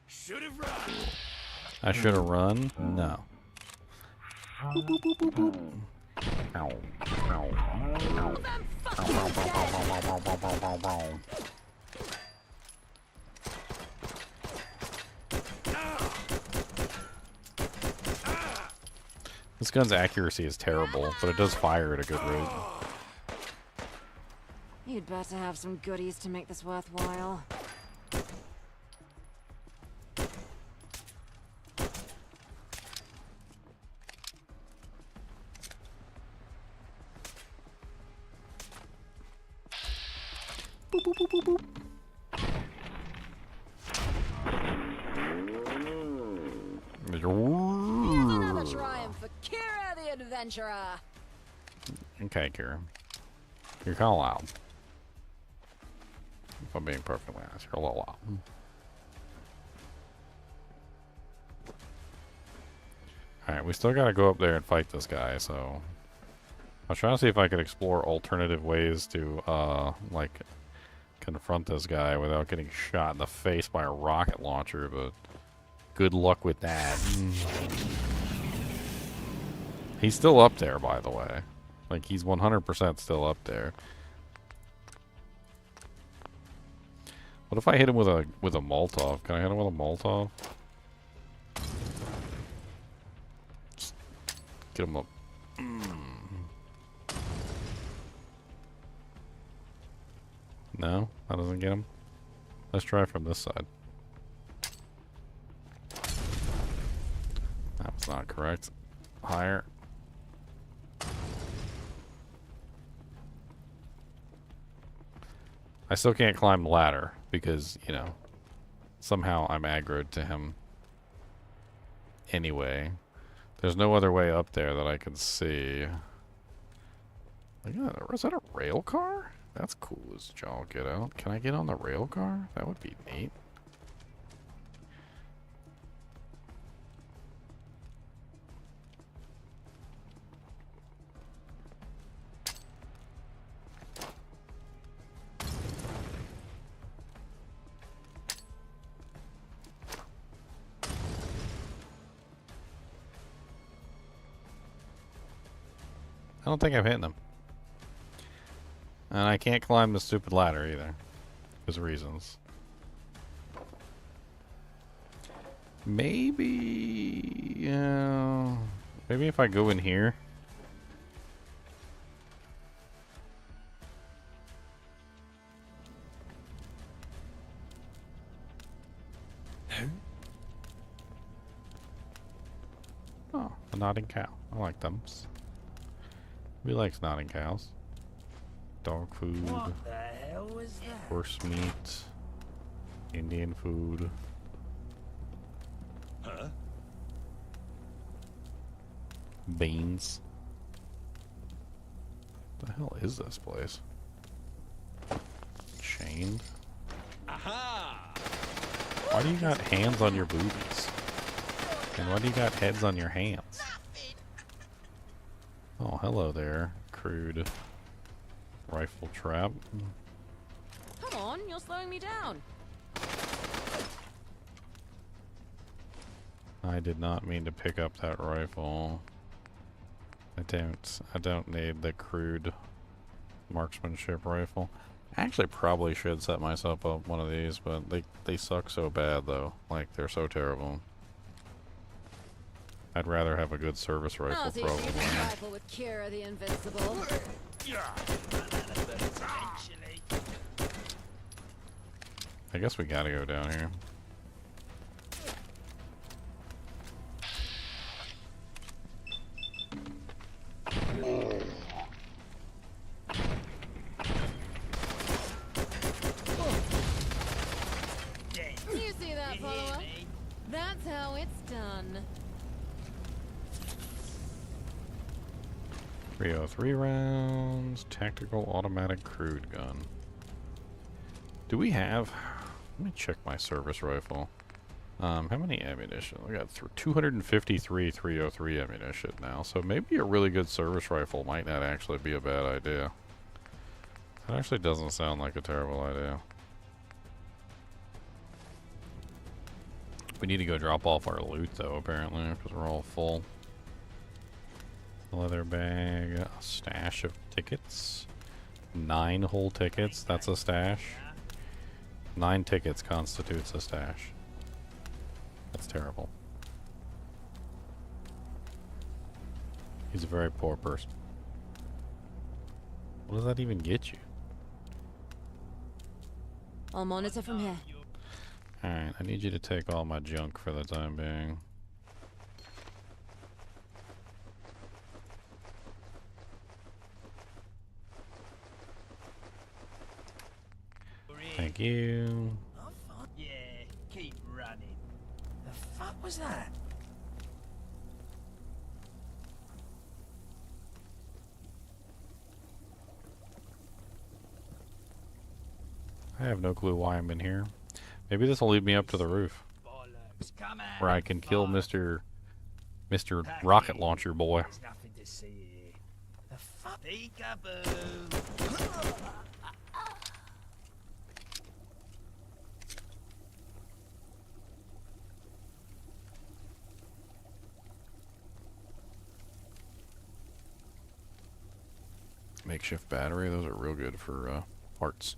Should have run. I should have run? No. This gun's accuracy is terrible, but it does fire at a good rate. You'd better have some goodies to make this worthwhile. Here's another triumph for Kira the Adventurer. Okay, Kira. You're kind of loud. If I'm being perfectly honest, you're a little loud. Alright, we still gotta go up there and fight this guy, so... I was trying to see if I could explore alternative ways to, like, confront this guy without getting shot in the face by a rocket launcher, but... Good luck with that. He's still up there, by the way. Like, he's 100% still up there. What if I hit him with a Molotov? Can I hit him with a Molotov? Just get him up. No? That doesn't get him? Let's try from this side. That was not correct. Higher. I still can't climb the ladder because, you know, somehow I'm aggroed to him. Anyway, there's no other way up there that I can see. Is that a rail car? That's cool as y'all get out. Can I get on the rail car? That would be neat. I don't think I'm hitting them. And I can't climb the stupid ladder either. Because of reasons. Maybe... maybe if I go in here. Oh, a nodding cow. I like them. Who likes nodding cows? Dog food. What the hell was that? Horse meat. Indian food. Huh? Beans. What the hell is this place? Chained? Aha! Why do you got hands on your boobies? And why do you got heads on your hands? Oh, hello there, crude rifle trap. Come on, you're slowing me down. I did not mean to pick up that rifle. I don't need the crude marksmanship rifle. I actually probably should set myself up one of these, but they suck so bad though. Like, they're so terrible. I'd rather have a good service rifle, I'll teach you probably. to rifle with Kira the Invincible. I guess we gotta go down here. You see that, follower? That's how it's done. 303 rounds, tactical automatic crude gun. Do we have... Let me check my service rifle. How many ammunition? We got 253 303 ammunition now, so maybe a really good service rifle might not actually be a bad idea. It actually doesn't sound like a terrible idea. We need to go drop off our loot, though, apparently, because we're all full. Leather bag, a stash of tickets. 9 whole tickets, that's a stash. 9 tickets constitutes a stash. That's terrible. He's a very poor person. What does that even get you? I'll monitor from here. Alright, I need you to take all my junk for the time being. Thank you. Yeah, keep running. The fuck was that? I have no clue why I'm in here. Maybe this will lead me up to the roof, Bollocks, come out. where I can kill Mr. Rocket Launcher Boy. There's nothing to see here. The fuck? Peekaboo. Makeshift battery, those are real good for parts.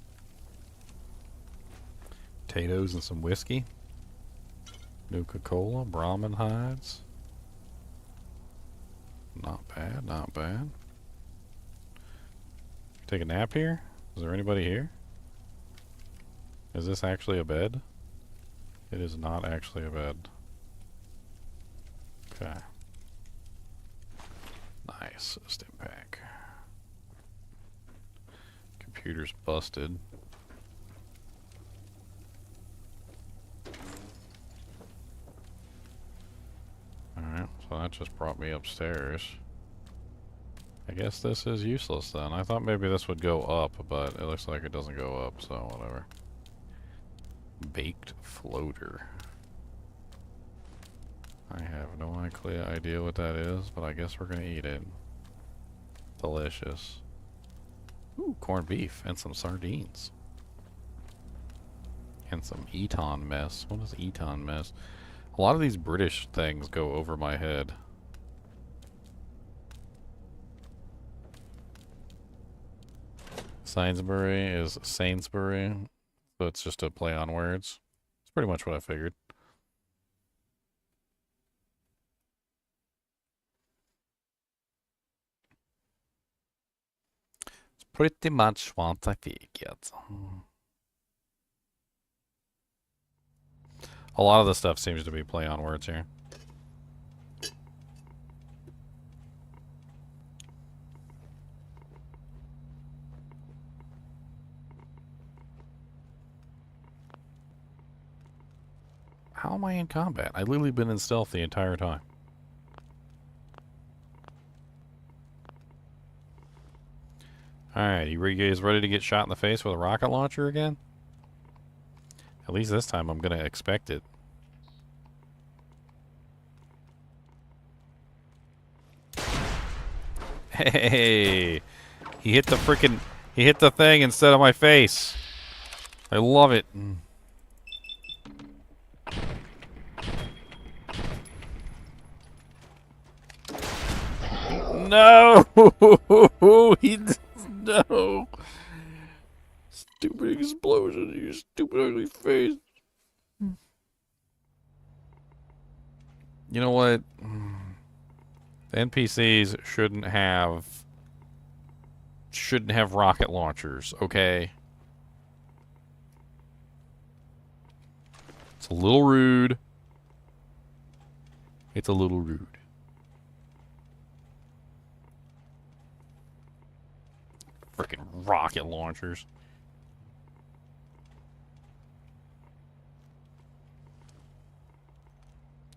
Potatoes and some whiskey. Nuka-Cola, Brahmin hides. Not bad, not bad. Take a nap here? Is there anybody here? Is this actually a bed? It is not actually a bed. Okay. Nice. Stim pack. Computer's busted. Alright, so that just brought me upstairs. I guess this is useless then. I thought maybe this would go up, but it looks like it doesn't go up, so whatever. Baked floater. I have no idea what that is, but I guess we're gonna eat it. Delicious. Ooh, corned beef and some sardines. And some Eton mess. What is Eton mess? A lot of these British things go over my head. Sainsbury is Sainsbury, so it's just a play on words. It's pretty much what I figured. It's pretty much what I figured. A lot of the stuff seems to be play on words here. How am I in combat? I've literally been in stealth the entire time. Alright, you guys ready to get shot in the face with a rocket launcher again? At least this time I'm gonna expect it. Hey! He hit the thing instead of my face. I love it. No! No! Stupid explosion, you stupid ugly face. You know what? The NPCs shouldn't have rocket launchers, okay? It's a little rude. It's a little rude. Freaking rocket launchers.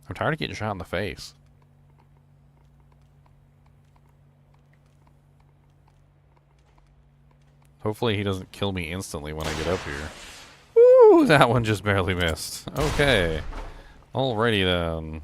I'm tired of getting shot in the face. Hopefully he doesn't kill me instantly when I get up here. Ooh, that one just barely missed. Okay. Alrighty then.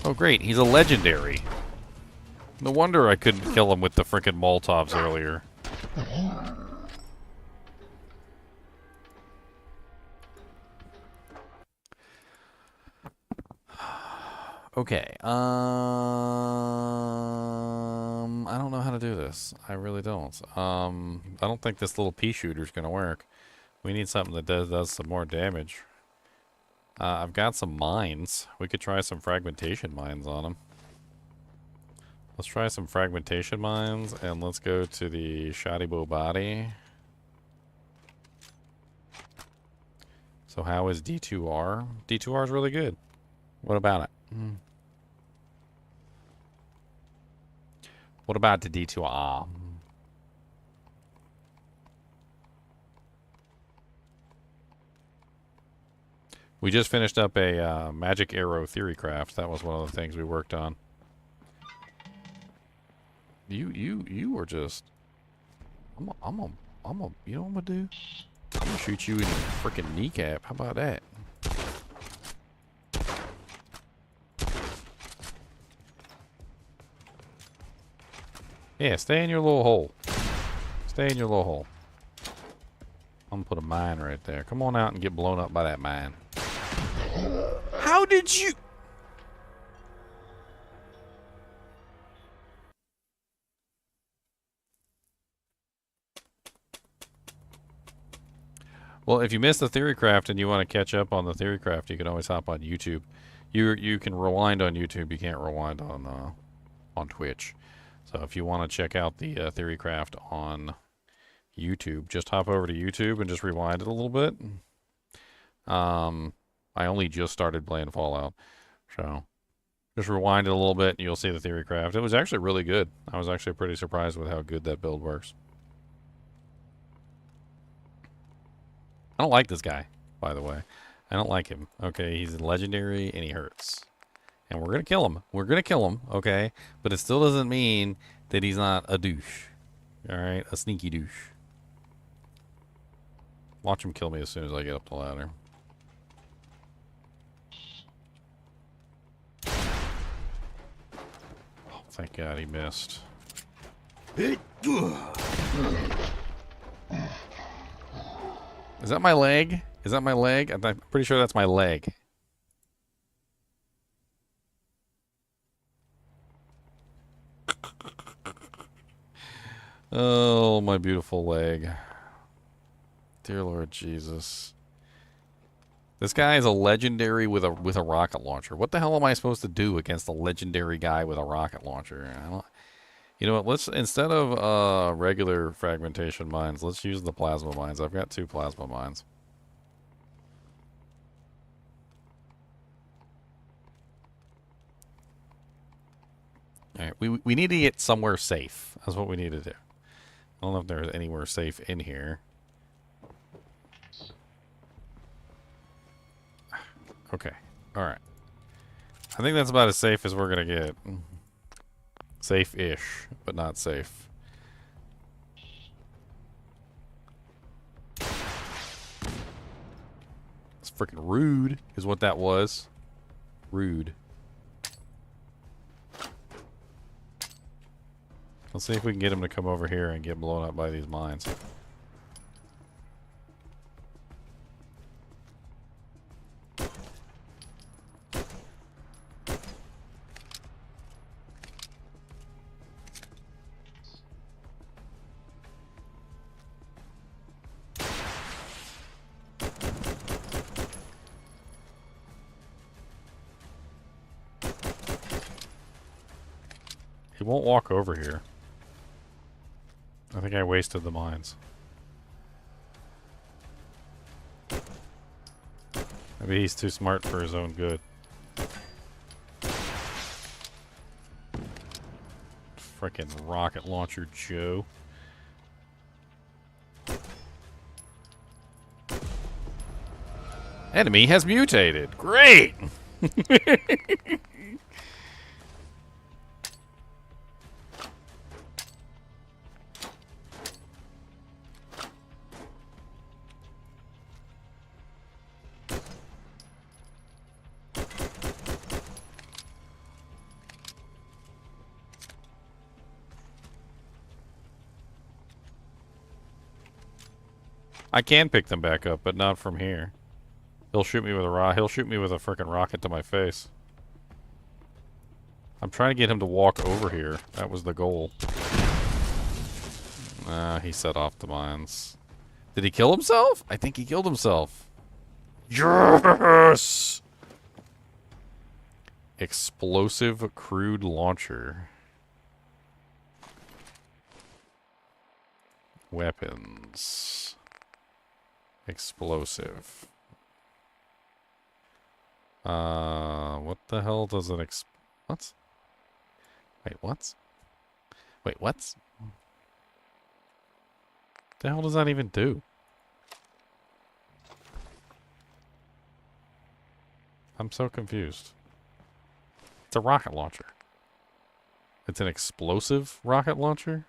Oh great, he's a legendary. No wonder I couldn't kill him with the frickin' Molotovs earlier. Okay, I don't know how to do this. I really don't. I don't think this little pea shooter's gonna work. We need something that does some more damage. I've got some mines. We could try some fragmentation mines on them. Let's try some fragmentation mines, and let's go to the Shoddy Bow Body. So how is D2R? D2R is really good. What about it? What about the D2R? We just finished up a magic arrow Theorycraft. That was one of the things we worked on. You were just. You know what I'm gonna do? I'm gonna shoot you in your freaking kneecap. How about that? Yeah, stay in your little hole. Stay in your little hole. I'm gonna put a mine right there. Come on out and get blown up by that mine. How did you? Well, if you missed the Theorycraft and you want to catch up on the Theorycraft, you can always hop on YouTube. You can rewind on YouTube. You can't rewind on Twitch. So if you want to check out the Theorycraft on YouTube, just hop over to YouTube and just rewind it a little bit. I only just started playing Fallout, so just rewind it a little bit and you'll see the Theorycraft. It was actually really good. I was actually pretty surprised with how good that build works. I don't like this guy, by the way. I don't like him. Okay, he's a legendary and he hurts. And we're going to kill him. We're going to kill him, okay? But it still doesn't mean that he's not a douche. Alright? A sneaky douche. Watch him kill me as soon as I get up the ladder. Oh, thank God he missed. Is that my leg? Is that my leg? I'm pretty sure that's my leg. Oh, my beautiful leg. Dear Lord Jesus. This guy is a legendary with a rocket launcher. What the hell am I supposed to do against a legendary guy with a rocket launcher? You know what? Let's, instead of regular fragmentation mines, let's use the plasma mines. I've got 2 plasma mines. Alright, we need to get somewhere safe. That's what we need to do. I don't know if there's anywhere safe in here. Okay. Alright. I think that's about as safe as we're gonna get. Safe-ish, but not safe. It's freaking rude, is what that was. Rude. Let's see if we can get him to come over here and get blown up by these mines. He won't walk over here. I think I wasted the mines. Maybe he's too smart for his own good. Frickin' rocket launcher Joe. Enemy has mutated. Great! I can pick them back up, but not from here. He'll shoot me with a He'll shoot me with a frickin' rocket to my face. I'm trying to get him to walk over here. That was the goal. He set off the mines. Did he kill himself? I think he killed himself. Yes! Explosive crude launcher. Weapons. Explosive. What the hell does an what? Wait, what? Wait, what? The hell does that even do? I'm so confused. It's a rocket launcher. It's an explosive rocket launcher?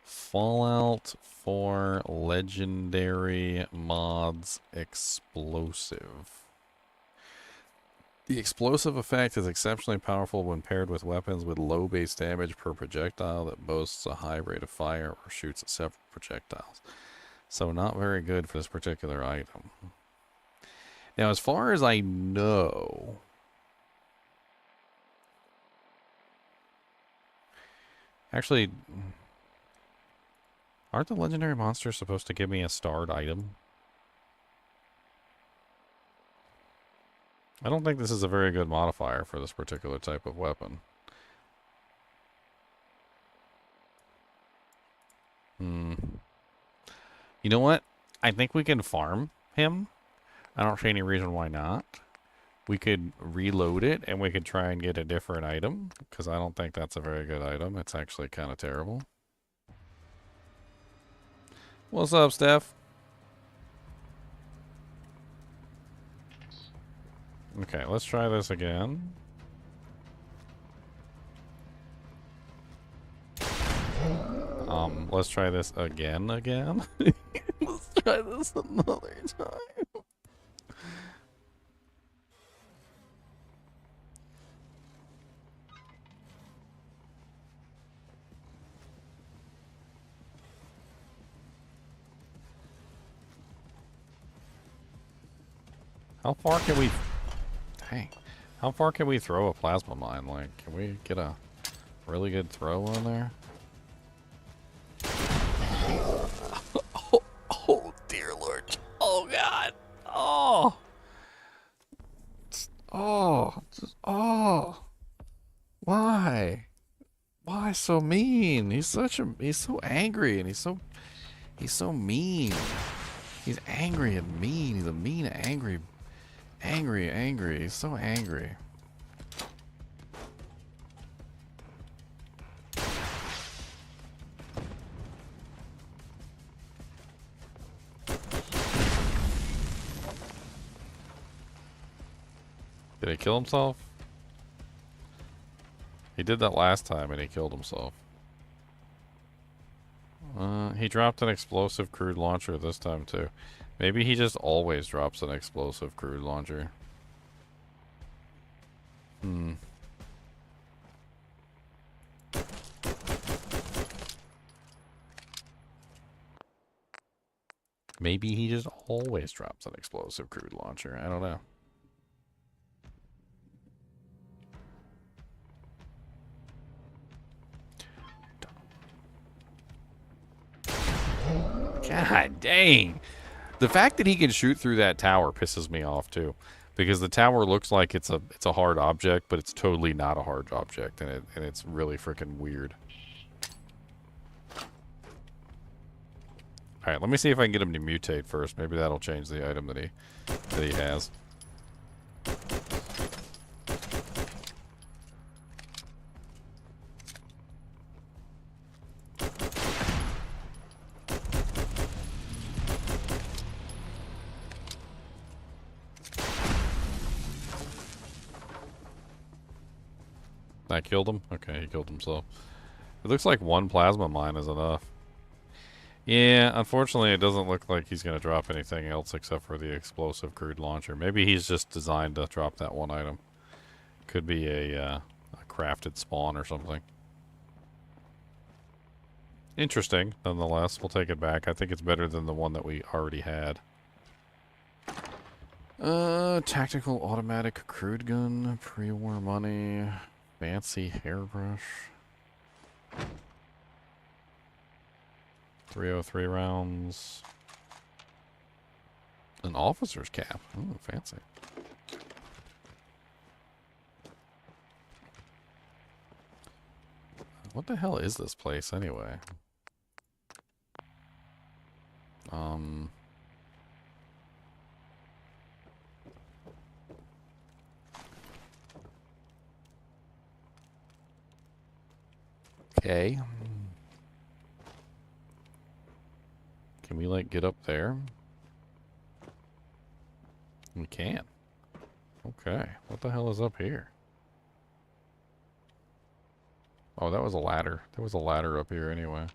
Fallout 4 Legendary Mods Explosive. The explosive effect is exceptionally powerful when paired with weapons with low base damage per projectile that boasts a high rate of fire or shoots at several projectiles. So not very good for this particular item. Now, as far as I know... Actually... Aren't the legendary monsters supposed to give me a starred item? I don't think this is a very good modifier for this particular type of weapon. You know what? I think we can farm him. I don't see any reason why not. We could reload it and we could try and get a different item, because I don't think that's a very good item. It's actually kind of terrible. What's up, Steph? Okay, let's try this again. Let's try this again. Let's try this another time. How far can we... Dang. How far can we throw a plasma mine? Like, can we get a really good throw on there? Oh, dear Lord. Oh, God. Oh. Oh. Why? Why so mean? He's so angry and he's so mean. He's angry and mean. He's a mean, angry. He's so angry. Did he kill himself? He did that last time and he killed himself. He dropped an explosive crude launcher this time too. Maybe he just always drops an explosive crude launcher. Maybe he just always drops an explosive crude launcher. I don't know. God dang. The fact that he can shoot through that tower pisses me off too. Because the tower looks like it's a hard object, but it's totally not a hard object, and it's really freaking weird. Alright, let me see if I can get him to mutate first. Maybe that'll change the item that he has. That killed him? Okay, he killed himself. It looks like one plasma mine is enough. Yeah, unfortunately, it doesn't look like he's going to drop anything else except for the explosive crude launcher. Maybe he's just designed to drop that one item. Could be a crafted spawn or something. Interesting, nonetheless. We'll take it back. I think it's better than the one that we already had. Tactical automatic crude gun, pre-war money, fancy hairbrush. 303 rounds. An officer's cap. Oh, fancy. What the hell is this place anyway? Okay. Can we, like, get up there? We can. Okay. What the hell is up here? Oh, that was a ladder. There was a ladder up here anyway.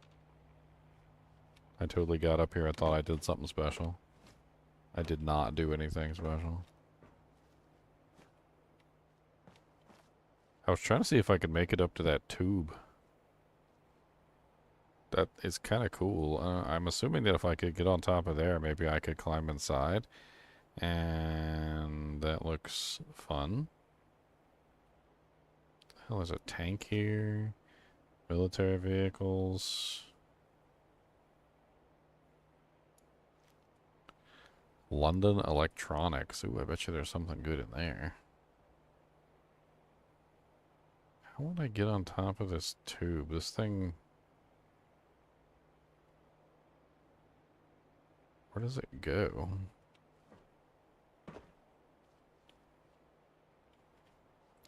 I totally got up here. I thought I did something special. I did not do anything special. I was trying to see if I could make it up to that tube. That is kind of cool. I'm assuming that if I could get on top of there, maybe I could climb inside. And that looks fun. What the hell is a tank here? Military vehicles. London Electronics. Ooh, I bet you there's something good in there. How would I get on top of this tube? This thing... Where does it go?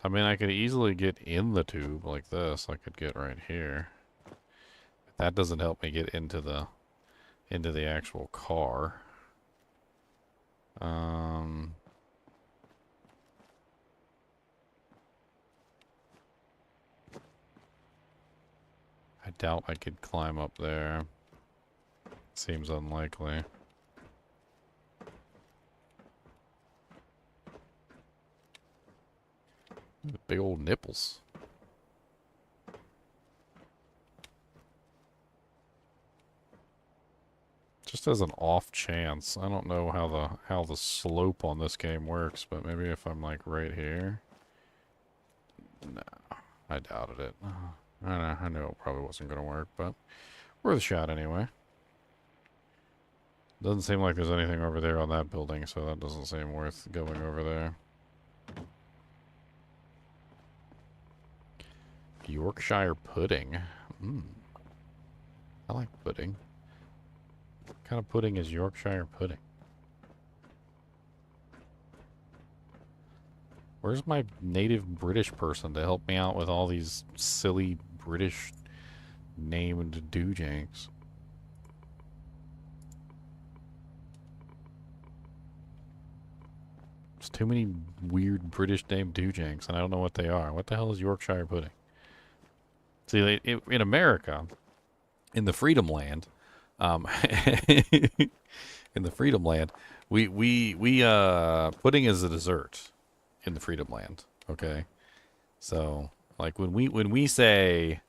I mean, I could easily get in the tube like this. I could get right here. But that doesn't help me get into the actual car. I doubt I could climb up there. Seems unlikely. Big old nipples. Just as an off chance, I don't know how the slope on this game works, but maybe if I'm like right here. No, I doubted it. I knew it probably wasn't going to work, but worth a shot anyway. Doesn't seem like there's anything over there on that building, so that doesn't seem worth going over there. Yorkshire pudding. I like pudding. What kind of pudding is Yorkshire pudding? Where's my native British person to help me out with all these silly British named doojanks? There's too many weird British named doojanks, and I don't know what they are. What the hell is Yorkshire pudding? See, in America, in the Freedom Land, in the Freedom Land, we pudding is a dessert in the Freedom Land. Okay, so like when we say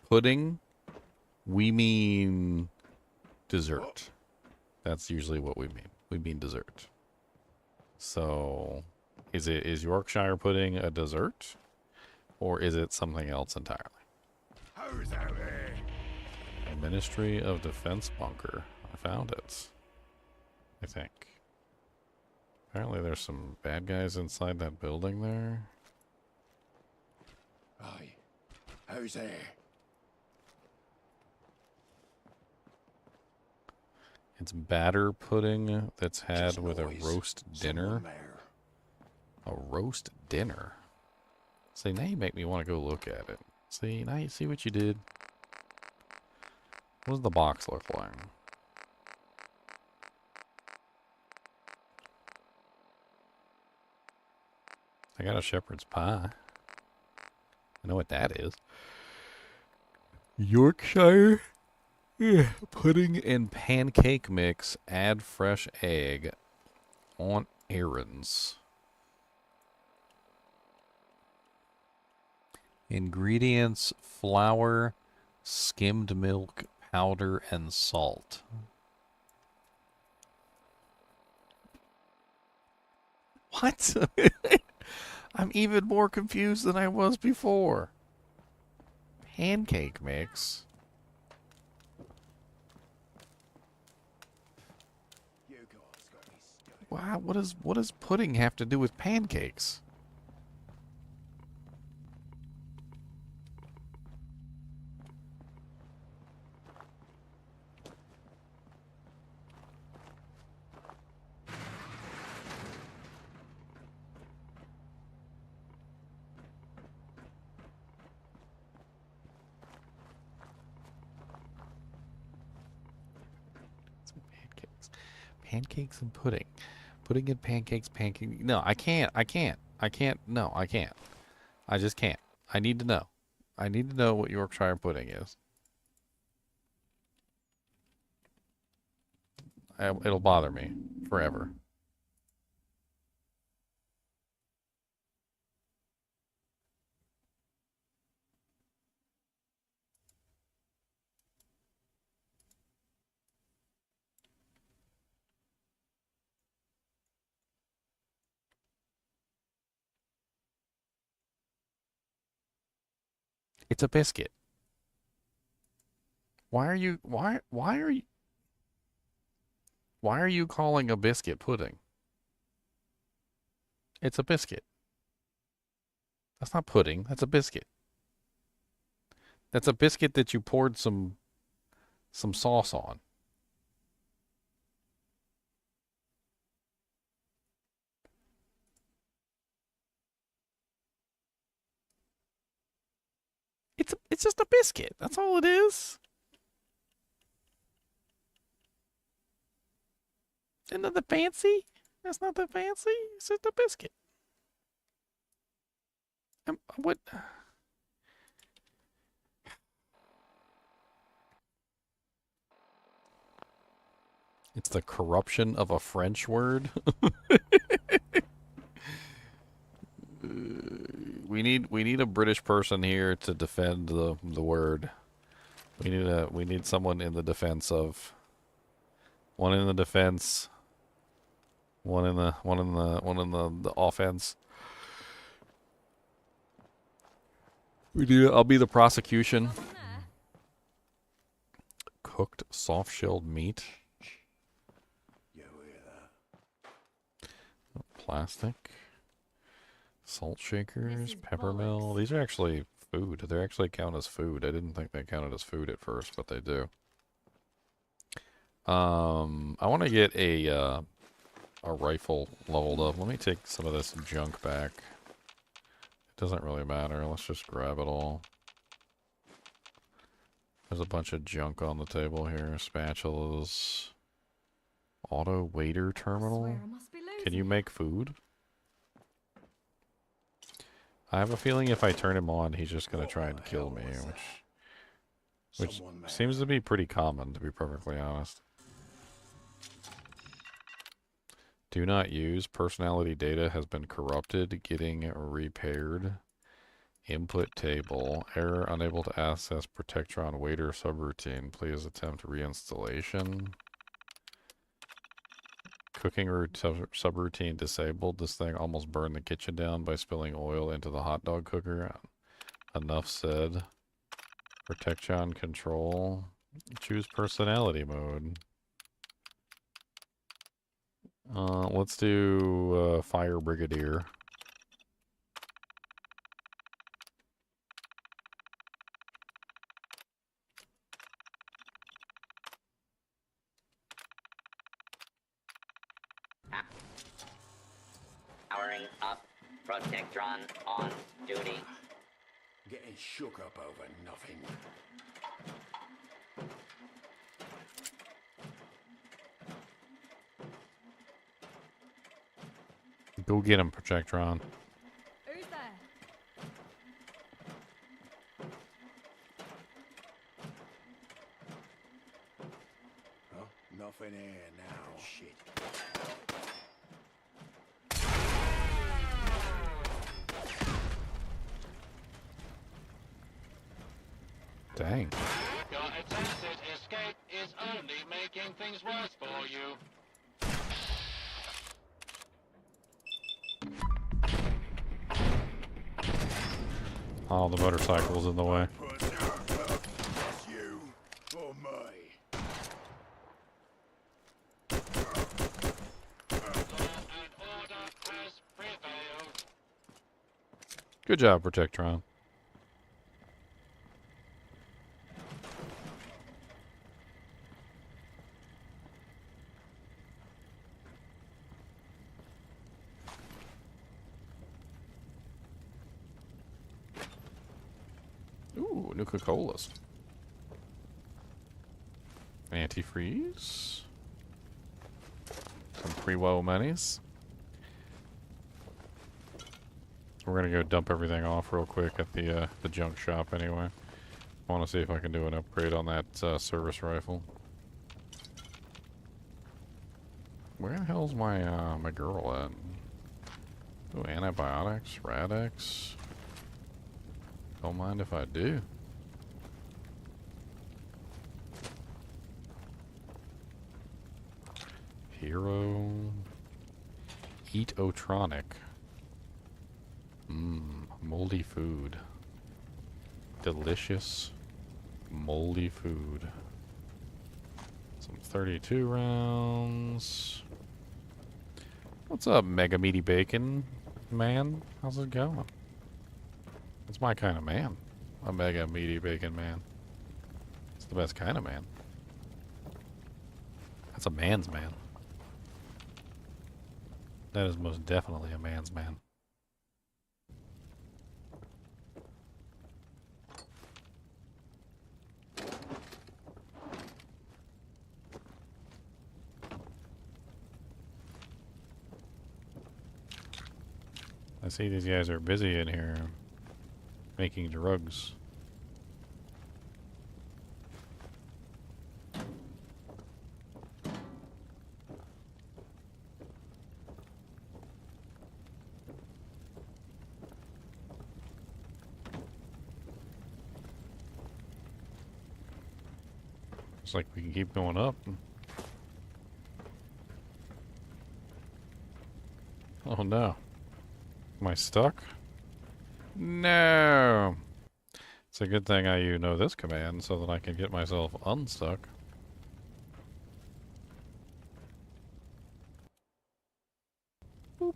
pudding, we mean dessert. That's usually what we mean. We mean dessert. So, is Yorkshire pudding a dessert? Or is it something else entirely? Ministry of Defense bunker. I found it. I think. Apparently there's some bad guys inside that building there. Aye. How's there? It's batter pudding that's had with a roast dinner. A roast dinner? See, now you make me want to go look at it. See, now you see what you did? What does the box look like? I got a shepherd's pie. I know what that is. Yorkshire pudding and pancake mix. Add fresh egg on errands. Ingredients: flour, skimmed milk, powder, and salt. What? I'm even more confused than I was before. Pancake mix. Wow, what does pudding have to do with pancakes? Pancakes. Pancakes and pudding. Pudding and pancakes, pancake. No, I can't. No, I can't. I just can't. I need to know. I need to know what Yorkshire pudding is. It'll bother me forever. It's a biscuit. Why are you calling a biscuit pudding? It's a biscuit. That's not pudding, that's a biscuit. That's a biscuit that you poured some sauce on. It's just a biscuit. That's all it is. Isn't that the fancy? That's not the fancy. It's just a biscuit. What? It's the corruption of a French word. We need a British person here to defend the word. We need someone in the defense of. One in the defense. One in the offense. I'll be the prosecution. Cooked soft-shelled meat. Plastic. Salt shakers, peppermill. These are actually food. They actually count as food. I didn't think they counted as food at first, but they do. I want to get a rifle leveled up. Let me take some of this junk back. It doesn't really matter. Let's just grab it all. There's a bunch of junk on the table here. Spatulas. Auto waiter terminal. Can you make food? I have a feeling if I turn him on, he's just going to try and kill me, which seems to be pretty common, to be perfectly honest. Do not use. Personality data has been corrupted. Getting repaired. Input table. Error, unable to access Protectron waiter subroutine. Please attempt reinstallation. Cooking subroutine disabled. This thing almost burned the kitchen down by spilling oil into the hot dog cooker. Enough said. Protectron control. Choose personality mode. Let's do Fire Brigadier. Powering up. Protectron on duty. Getting shook up over nothing. Go get him, Protectron. Who's there? Nothing here now. Shit. Dang. Your attempted escape is only making things worse for you. Oh, the motorcycle's in the way. That's you or me. Law and order has prevailed. Good job, Protectron. Ooh, Nuka-Colas. Antifreeze. Some pre-woe minis. We're gonna go dump everything off real quick at the junk shop anyway. I want to see if I can do an upgrade on that service rifle. Where the hell's my my girl at? Oh, antibiotics, Radex. Don't mind if I do. Hero. Eat-O-Tronic. Moldy food. Delicious moldy food. Some 32 rounds. What's up, Mega Meaty Bacon man? How's it going? It's my kind of man. A Mega Meaty Bacon man. It's the best kind of man. That's a man's man. That is most definitely a man's man. I see these guys are busy in here making drugs. Looks like we can keep going up. Oh no. Am I stuck? No. It's a good thing I know this command so that I can get myself unstuck. Boop.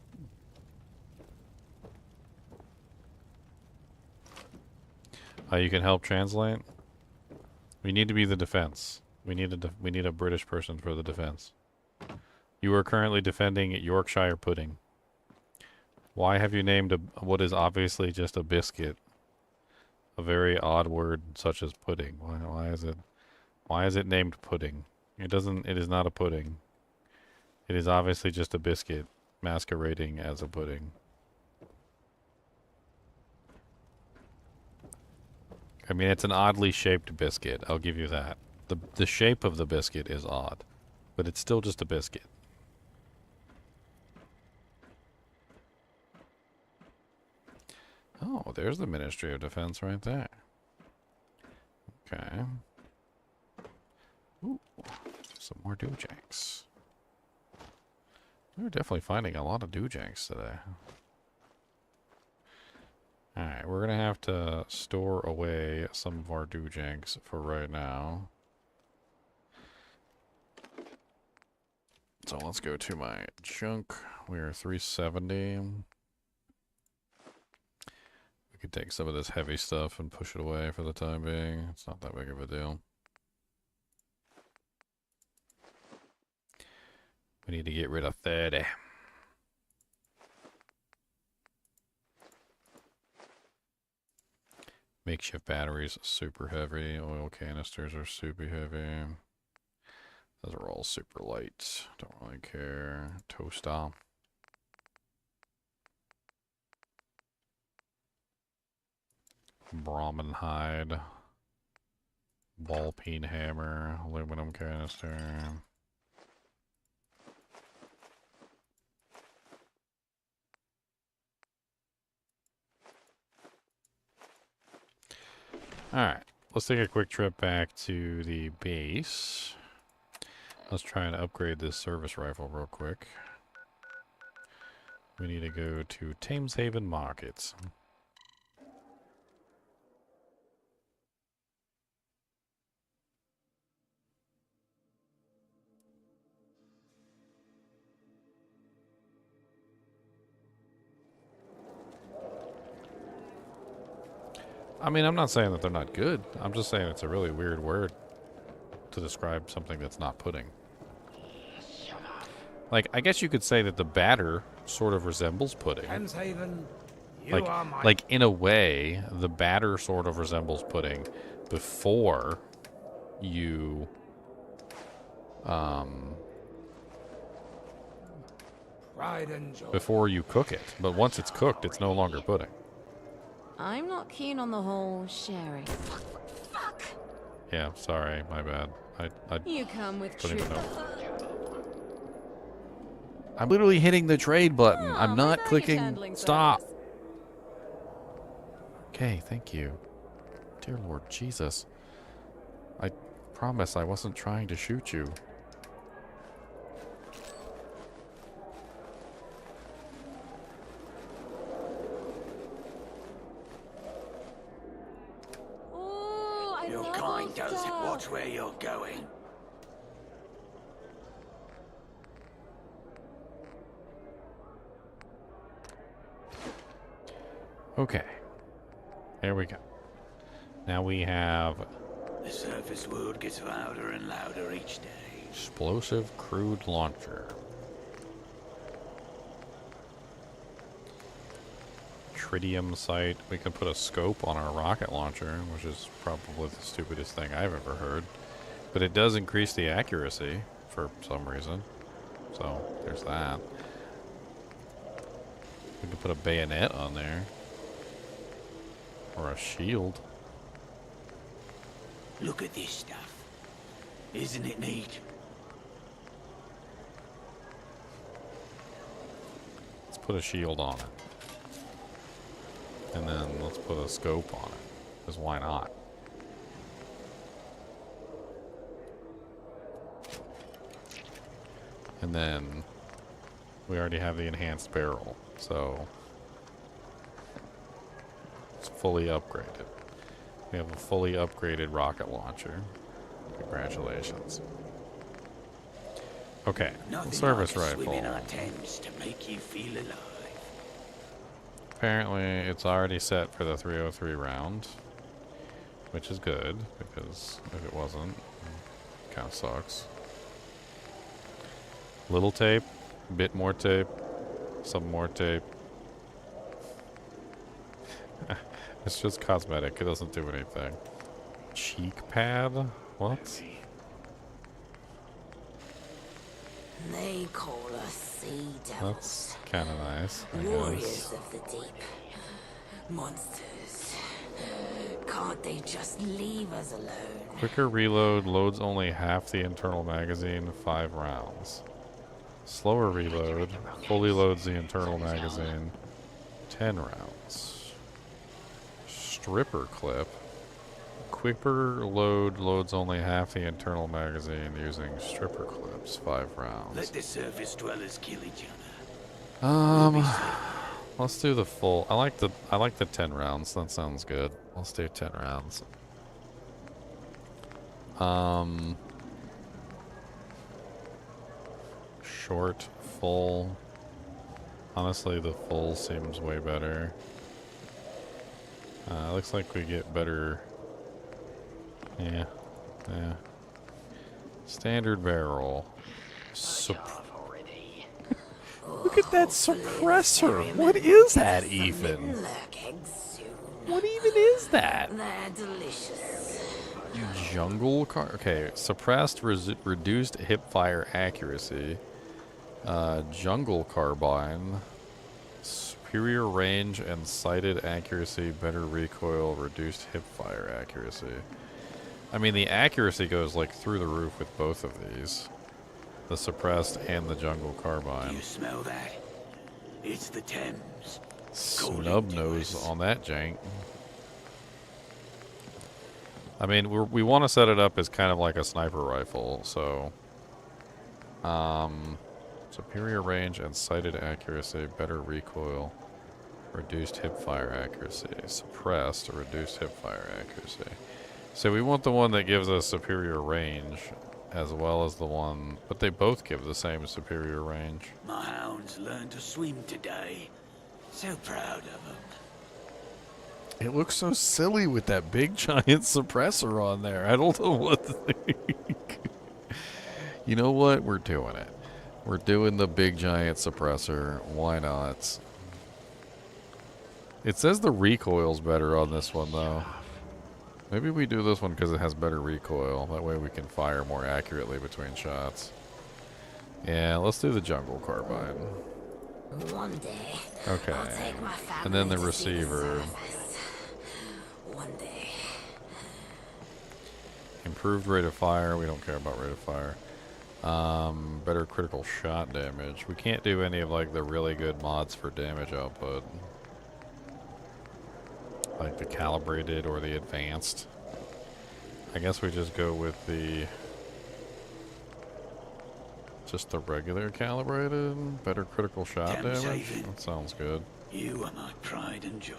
You can help translate. We need to be the defense. We need a British person for the defense. You are currently defending Yorkshire pudding. Why have you named what is obviously just a biscuit a very odd word such as pudding? Why is it named pudding? It is not a pudding. It is obviously just a biscuit masquerading as a pudding. I mean, it's an oddly shaped biscuit. I'll give you that. The shape of the biscuit is odd, but it's still just a biscuit. Oh, there's the Ministry of Defense right there. Okay. Ooh, some more doojanks. We're definitely finding a lot of doojanks today. Alright, we're gonna have to store away some of our doojanks for right now. So let's go to my junk. We are 370. We could take some of this heavy stuff and push it away for the time being. It's not that big of a deal. We need to get rid of 30. Makeshift batteries, super heavy. Oil canisters are super heavy. Those are all super light. Don't really care. Toaster. Brahmin hide. Ball peen hammer. Aluminum canister. Alright, let's take a quick trip back to the base. Let's try and upgrade this service rifle real quick. We need to go to Thames Haven Markets. I mean, I'm not saying that they're not good. I'm just saying it's a really weird word to describe something that's not pudding. Like, I guess you could say that the batter sort of resembles pudding. Haven, you Like, are my... like in a way, the batter sort of resembles pudding before you, pride and joy. before you cook it. But once it's cooked, it's no longer pudding. I'm not keen on the whole sharing. Yeah, sorry, my bad. I You come with don't even truth. know. I'm literally hitting the trade button. Oh, I'm my not baggage clicking handling stop. service. Okay, thank you. Dear Lord Jesus. I promise I wasn't trying to shoot you. Oh, I Your love kind old does stuff. watch where you're going. Okay. There we go. Now we have The surface world gets louder and louder each day. explosive crude launcher. Tritium sight. We can put a scope on our rocket launcher, which is probably the stupidest thing I've ever heard. But it does increase the accuracy for some reason. So there's that. We can put a bayonet on there. Or a shield. Look at this stuff. Isn't it neat? Let's put a shield on it. And then let's put a scope on it. Because why not? And then we already have the enhanced barrel. So it's fully upgraded. We have a fully upgraded rocket launcher. Congratulations. Okay, Nothing service like a swim in rifle. our Thames to make you feel alive. Apparently, it's already set for the 303 round, which is good, because if it wasn't, it kind of sucks. Little tape, bit more tape, some more tape. It's just cosmetic, it doesn't do anything. Cheek pad? What? They call us sea That's devils. kind of nice, I Warriors guess. of the deep. Monsters. Can't they just leave us alone? Quicker reload, loads only half the internal magazine, 5 rounds. Slower reload, fully loads the internal magazine, 10 rounds. Stripper clip. Quicker load loads only half the internal magazine using stripper clips, 5 rounds. Let the surface dwellers kill each other. Let's do the full. I like the 10 rounds. That sounds good. Let's do 10 rounds. Short, full. Honestly, the full seems way better. Looks like we get better. Yeah. Standard barrel. Look at that suppressor. What is that even? What even is that? They're delicious. Jungle car. Okay, suppressed reduced hipfire accuracy. Jungle carbine. Superior range and sighted accuracy, better recoil, reduced hipfire accuracy. I mean, the accuracy goes like through the roof with both of these. The suppressed and the jungle carbine. You smell that? It's the Thames. Snub nose on that jank. I mean, we want to set it up as kind of like a sniper rifle, so... superior range and sighted accuracy, better recoil, reduced hipfire accuracy, suppressed or reduced hipfire accuracy. So we want the one that gives us superior range, as well as the one... But they both give the same superior range. My hounds learned to swim today. So proud of them. It looks so silly with that big giant suppressor on there. I don't know what to think. You know what? We're doing it. We're doing the big giant suppressor. Why not? It says the recoil's better on this one, though. Maybe we do this one because it has better recoil. That way we can fire more accurately between shots. Yeah, let's do the jungle carbine. One day, Okay. I'll take my family And then the to see receiver. surface. One day. Improved rate of fire. We don't care about rate of fire. Better critical shot damage. We can't do any of like the really good mods for damage output. Like the calibrated or the advanced. I guess we just go with the... Just the regular calibrated. Better critical shot damage. David. That sounds good. You are my pride and joy.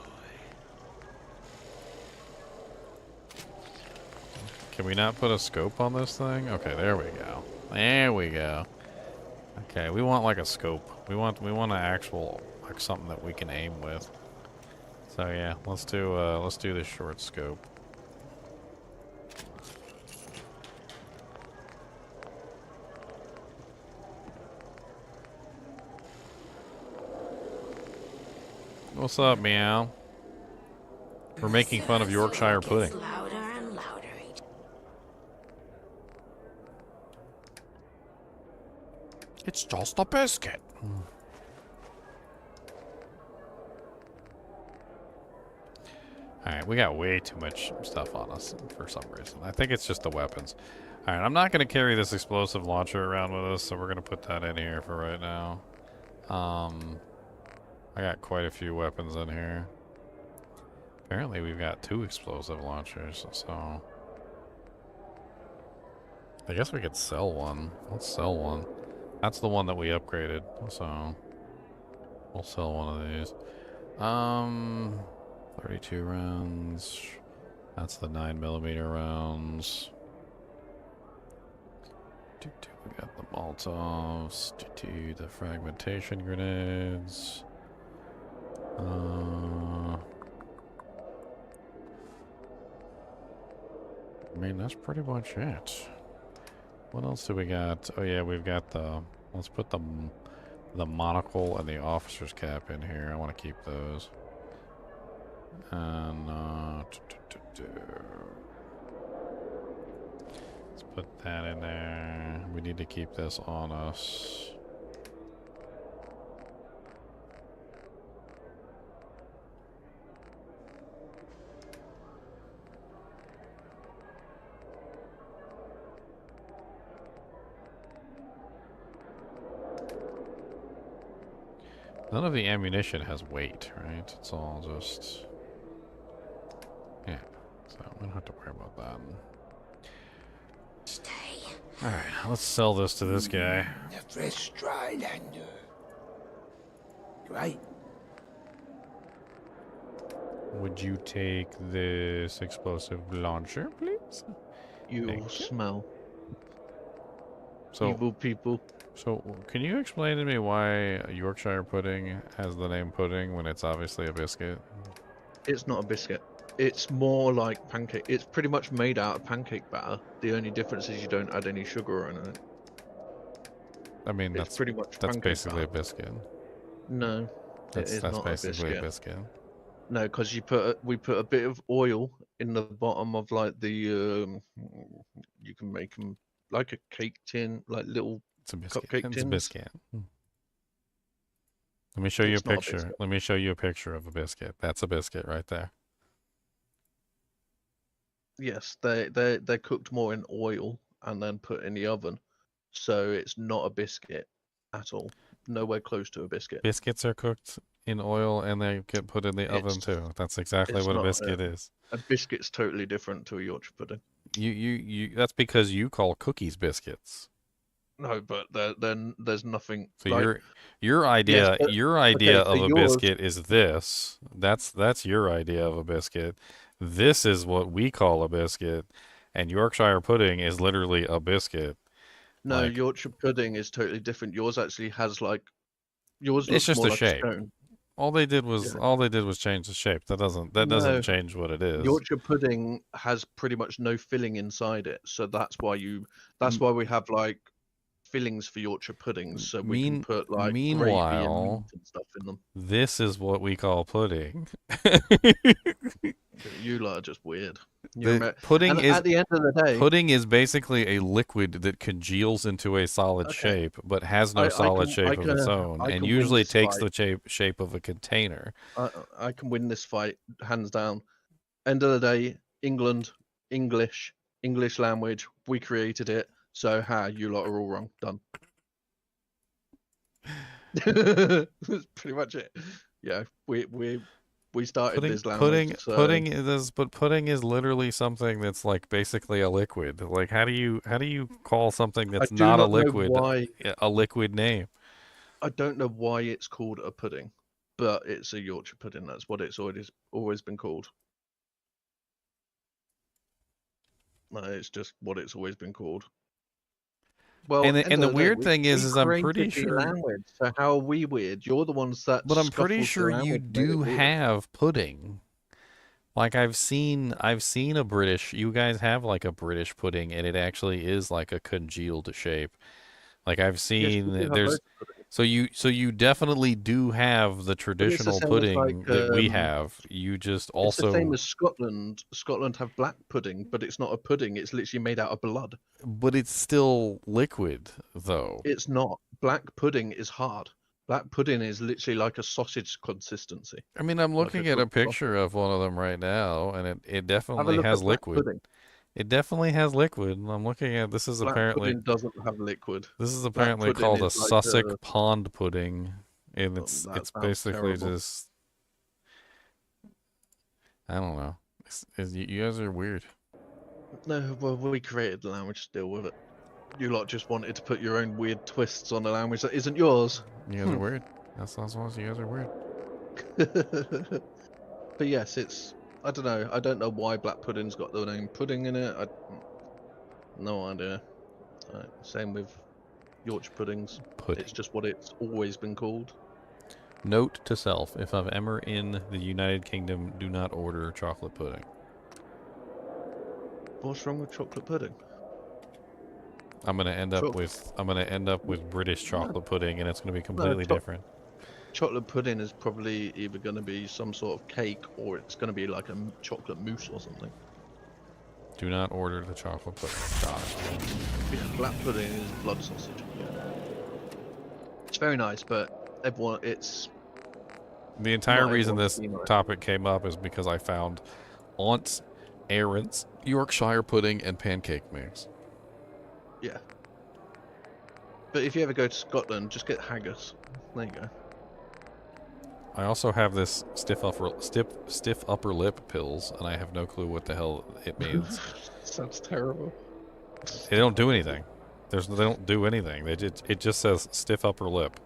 Can we not put a scope on this thing? Okay, there we go. There we go. Okay, we want like a scope. We want an actual like something that we can aim with. So yeah, let's do this short scope. What's up, meow? We're making fun of Yorkshire pudding. Louder and louder each. It's just a biscuit. Alright, we got way too much stuff on us for some reason. I think it's just the weapons. Alright, I'm not going to carry this explosive launcher around with us, so we're going to put that in here for right now. I got quite a few weapons in here. Apparently we've got 2 explosive launchers, so... I guess we could sell one. Let's sell one. That's the one that we upgraded, so... We'll sell one of these. 32 rounds. That's the 9mm rounds. We got the Molotovs. The fragmentation grenades. I mean, that's pretty much it. What else do we got? Oh yeah, we've got the... Let's put the monocle and the officer's cap in here. I want to keep those. And let's put that in there. We need to keep this on us. None of the ammunition has weight, right? It's all just... Yeah, so we don't have to worry about that. Stay. Alright, let's sell this to this guy. The fresh dry lander. Right. Would you take this explosive launcher, please? You Thank you. smell So, evil people. so can you explain to me why Yorkshire pudding has the name pudding when it's obviously a biscuit? It's not a biscuit. It's more like pancake. It's pretty much made out of pancake batter. The only difference is you don't add any sugar in it. I mean, It's pretty much that's pancake basically batter. a biscuit. No, That's it is not basically a biscuit. No, because we put a bit of oil in the bottom of like the you can make them like a cake tin, like little It's a biscuit. cupcake It's a tins. biscuit. Let me show you a It's not a picture. biscuit. Let me show you a picture of a biscuit. That's a biscuit right there. Yes, they're cooked more in oil and then put in the oven, so it's not a biscuit at all. Nowhere close to a biscuit. Biscuits are cooked in oil and they get put in the oven too. That's exactly it's what a not, biscuit is. A biscuit's totally different to a Yorkshire pudding. You. That's because you call cookies biscuits. No, but then there's nothing. So like, your idea but- your idea okay, so of a yours- biscuit is this. That's your idea of a biscuit. This is what we call a biscuit, and Yorkshire pudding is literally a biscuit. No, like- Yorkshire pudding is totally different. Yours actually has like yours looks It's just more a like shape. a stone. All they did was change the shape. That doesn't change what it is. Yorkshire pudding has pretty much no filling inside it, so that's why we have like fillings for Yorkshire puddings, so we can put like gravy and meanwhile, meat and stuff in them. This is what we call pudding. You lot are just weird. Pudding is at the end of the day, pudding is basically a liquid that congeals into a solid shape, but has no solid shape of its own, and usually takes the shape of a container. I can win this fight hands down. End of the day, England, English language, we created it. So, you lot are all wrong. Done. That's pretty much it. Yeah, we started this language. Pudding is literally something that's like basically a liquid. Like how do you call something that's not a liquid a liquid name? I don't know why it's called a pudding, but it's a Yorkshire pudding. That's what it's always been called. No, it's just what it's always been called. Well, and the weird thing is I'm pretty sure. Language, so how are we weird? You're the ones that. But I'm pretty sure you do have pudding. Like I've seen a British. You guys have like a British pudding, and it actually is like a congealed shape. Like I've seen there's. So you definitely do have the traditional pudding that we have. You just also it's the same as Scotland. Scotland have black pudding, but it's not a pudding. It's literally made out of blood. But it's still liquid, though. It's not. Black pudding is hard. Black pudding is literally like a sausage consistency. I mean, I'm looking at a picture of one of them right now, and it definitely has liquid. It definitely has liquid. I'm looking at this is black apparently pudding doesn't have liquid. This is apparently called a Sussex pond pudding, and it's basically terrible. just I don't know. You guys are weird. No, well, we created the language to deal with it. You lot just wanted to put your own weird twists on a language that isn't yours. You guys are weird. That's why you guys are weird. But yes, it's. I don't know. I don't know why black pudding's got the name pudding in it. No idea. Same with Yorkshire puddings. Pudding. It's just what it's always been called. Note to self: if I'm ever in the United Kingdom, do not order chocolate pudding. What's wrong with chocolate pudding? I'm gonna end up with British chocolate pudding, and it's gonna be completely different. Chocolate pudding is probably either going to be some sort of cake or it's going to be like a chocolate mousse or something. Do not order the chocolate pudding. Yeah, black pudding is blood sausage. Yeah. It's very nice, but it's... The entire reason this topic came up is because I found Aunt Erin's Yorkshire pudding and pancake mix. Yeah. But if you ever go to Scotland, just get haggis. There you go. I also have this stiff upper lip pills, and I have no clue what the hell it means. Sounds terrible. They don't do anything. They don't do anything. It just says stiff upper lip.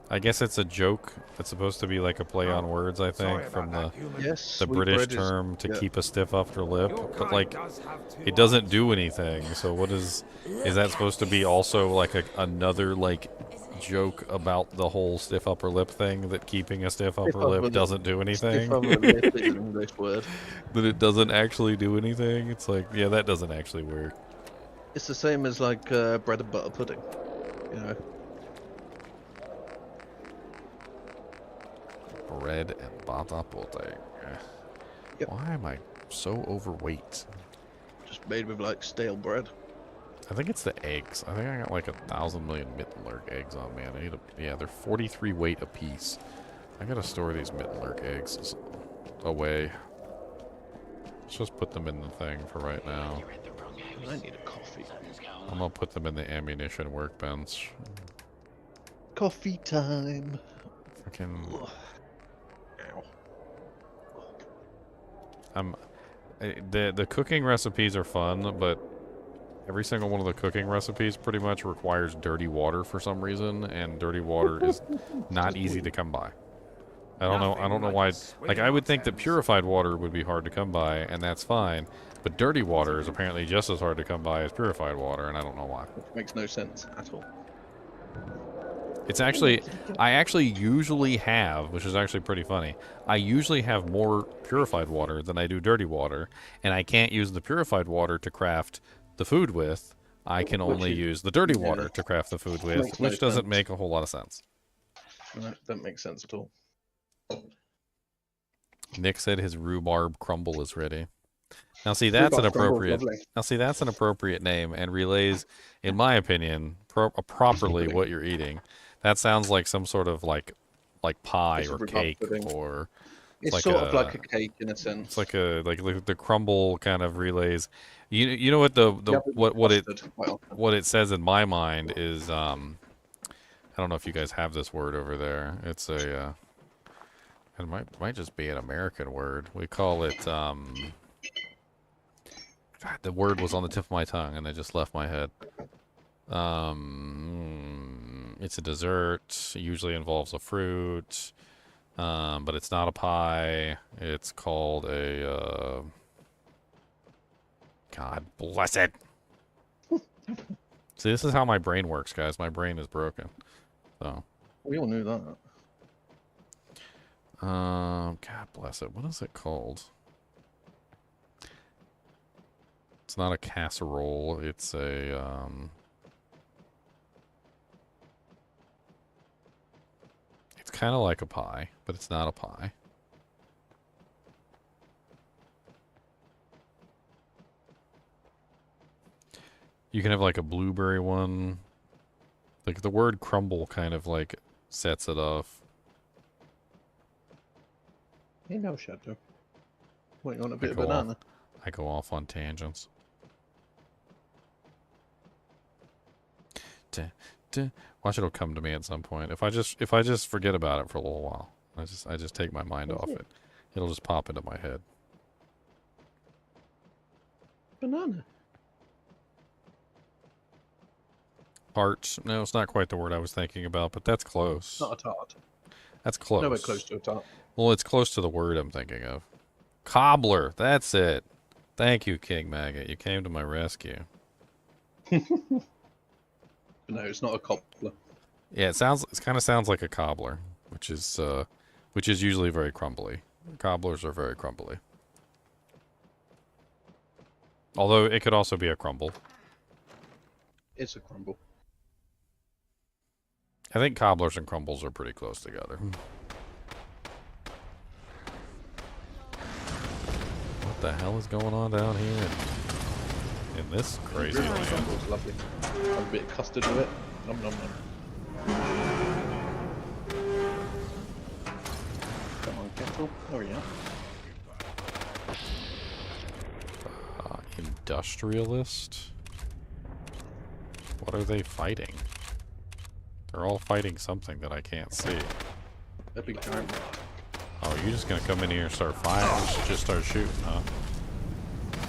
I guess it's a joke. It's supposed to be like a play on words, I think, from the British term to keep a stiff upper lip. But like, it doesn't do anything. So what is that supposed to be? Also like another like joke about the whole stiff upper lip thing, that keeping a stiff upper lip doesn't do anything? Stiff upper lip is an English word. That it doesn't actually do anything? It's like, yeah, that doesn't actually work. It's the same as like bread and butter pudding, you know. Bread and butter pudding. Yep. Why am I so overweight? Just made with like stale bread. I think it's the eggs. I think I got like 1,000 million Mittenlurk eggs on me. Yeah, they're 43 weight a piece. I gotta store these Mittenlurk eggs away. Let's just put them in the thing for right now. I need a coffee. I'm gonna put them in the ammunition workbench. Coffee time. Fucking. Ugh. Ow. The cooking recipes are fun, but every single one of the cooking recipes pretty much requires dirty water for some reason, and dirty water is not easy to come by. I don't know why. Like, I would think that purified water would be hard to come by, and that's fine. But dirty water is apparently just as hard to come by as purified water, and I don't know why. Makes no sense at all. It's actually, I actually usually have, which is actually pretty funny, I usually have more purified water than I do dirty water, and I can't use the purified water to craft the food with. I can only use the dirty water to craft the food with, which doesn't make a whole lot of sense. No, that makes sense at all. Nick said his rhubarb crumble is ready. Now see, that's an appropriate. Now see, that's an appropriate name, and relays, in my opinion, properly what you're eating. That sounds like some sort of like pie or cake, or it's like sort of like a cake in a sense. It's like the crumble kind of relays. You know what what it says in my mind is I don't know if you guys have this word over there. It's a it might just be an American word. We call it God, the word was on the tip of my tongue and it just left my head. It's a dessert. It usually involves a fruit, but it's not a pie. It's called a God bless it. See, this is how my brain works, guys. My brain is broken. So we all knew that. God bless it. What is it called? It's not a casserole. It's a it's kind of like a pie, but it's not a pie. You can have like a blueberry one. Like the word crumble kind of like sets it off. You know, Shadow. What, you want a bit of banana? I go off on tangents. Watch it'll come to me at some point. If I just forget about it for a little while, I just take my mind off it. It'll just pop into my head. Banana. Tart. No, it's not quite the word I was thinking about, but that's close. Not a tart. That's close. Nowhere close to a tart. Well, it's close to the word I'm thinking of. Cobbler. That's it. Thank you, King Maggot. You came to my rescue. No, it's not a cobbler. Yeah, it kind of sounds like a cobbler, which is usually very crumbly. Cobblers are very crumbly. Although it could also be a crumble. It's a crumble. I think cobblers and crumbles are pretty close together. What the hell is going on down here in this crazy land? Crumble's lovely. Have a bit of custard with it. Nom nom nom. Come on, kettle. Hurry up. Industrialist? What are they fighting? They're all fighting something that I can't see. A big giant. Oh, you're just gonna come in here and start firing? Just start shooting, huh?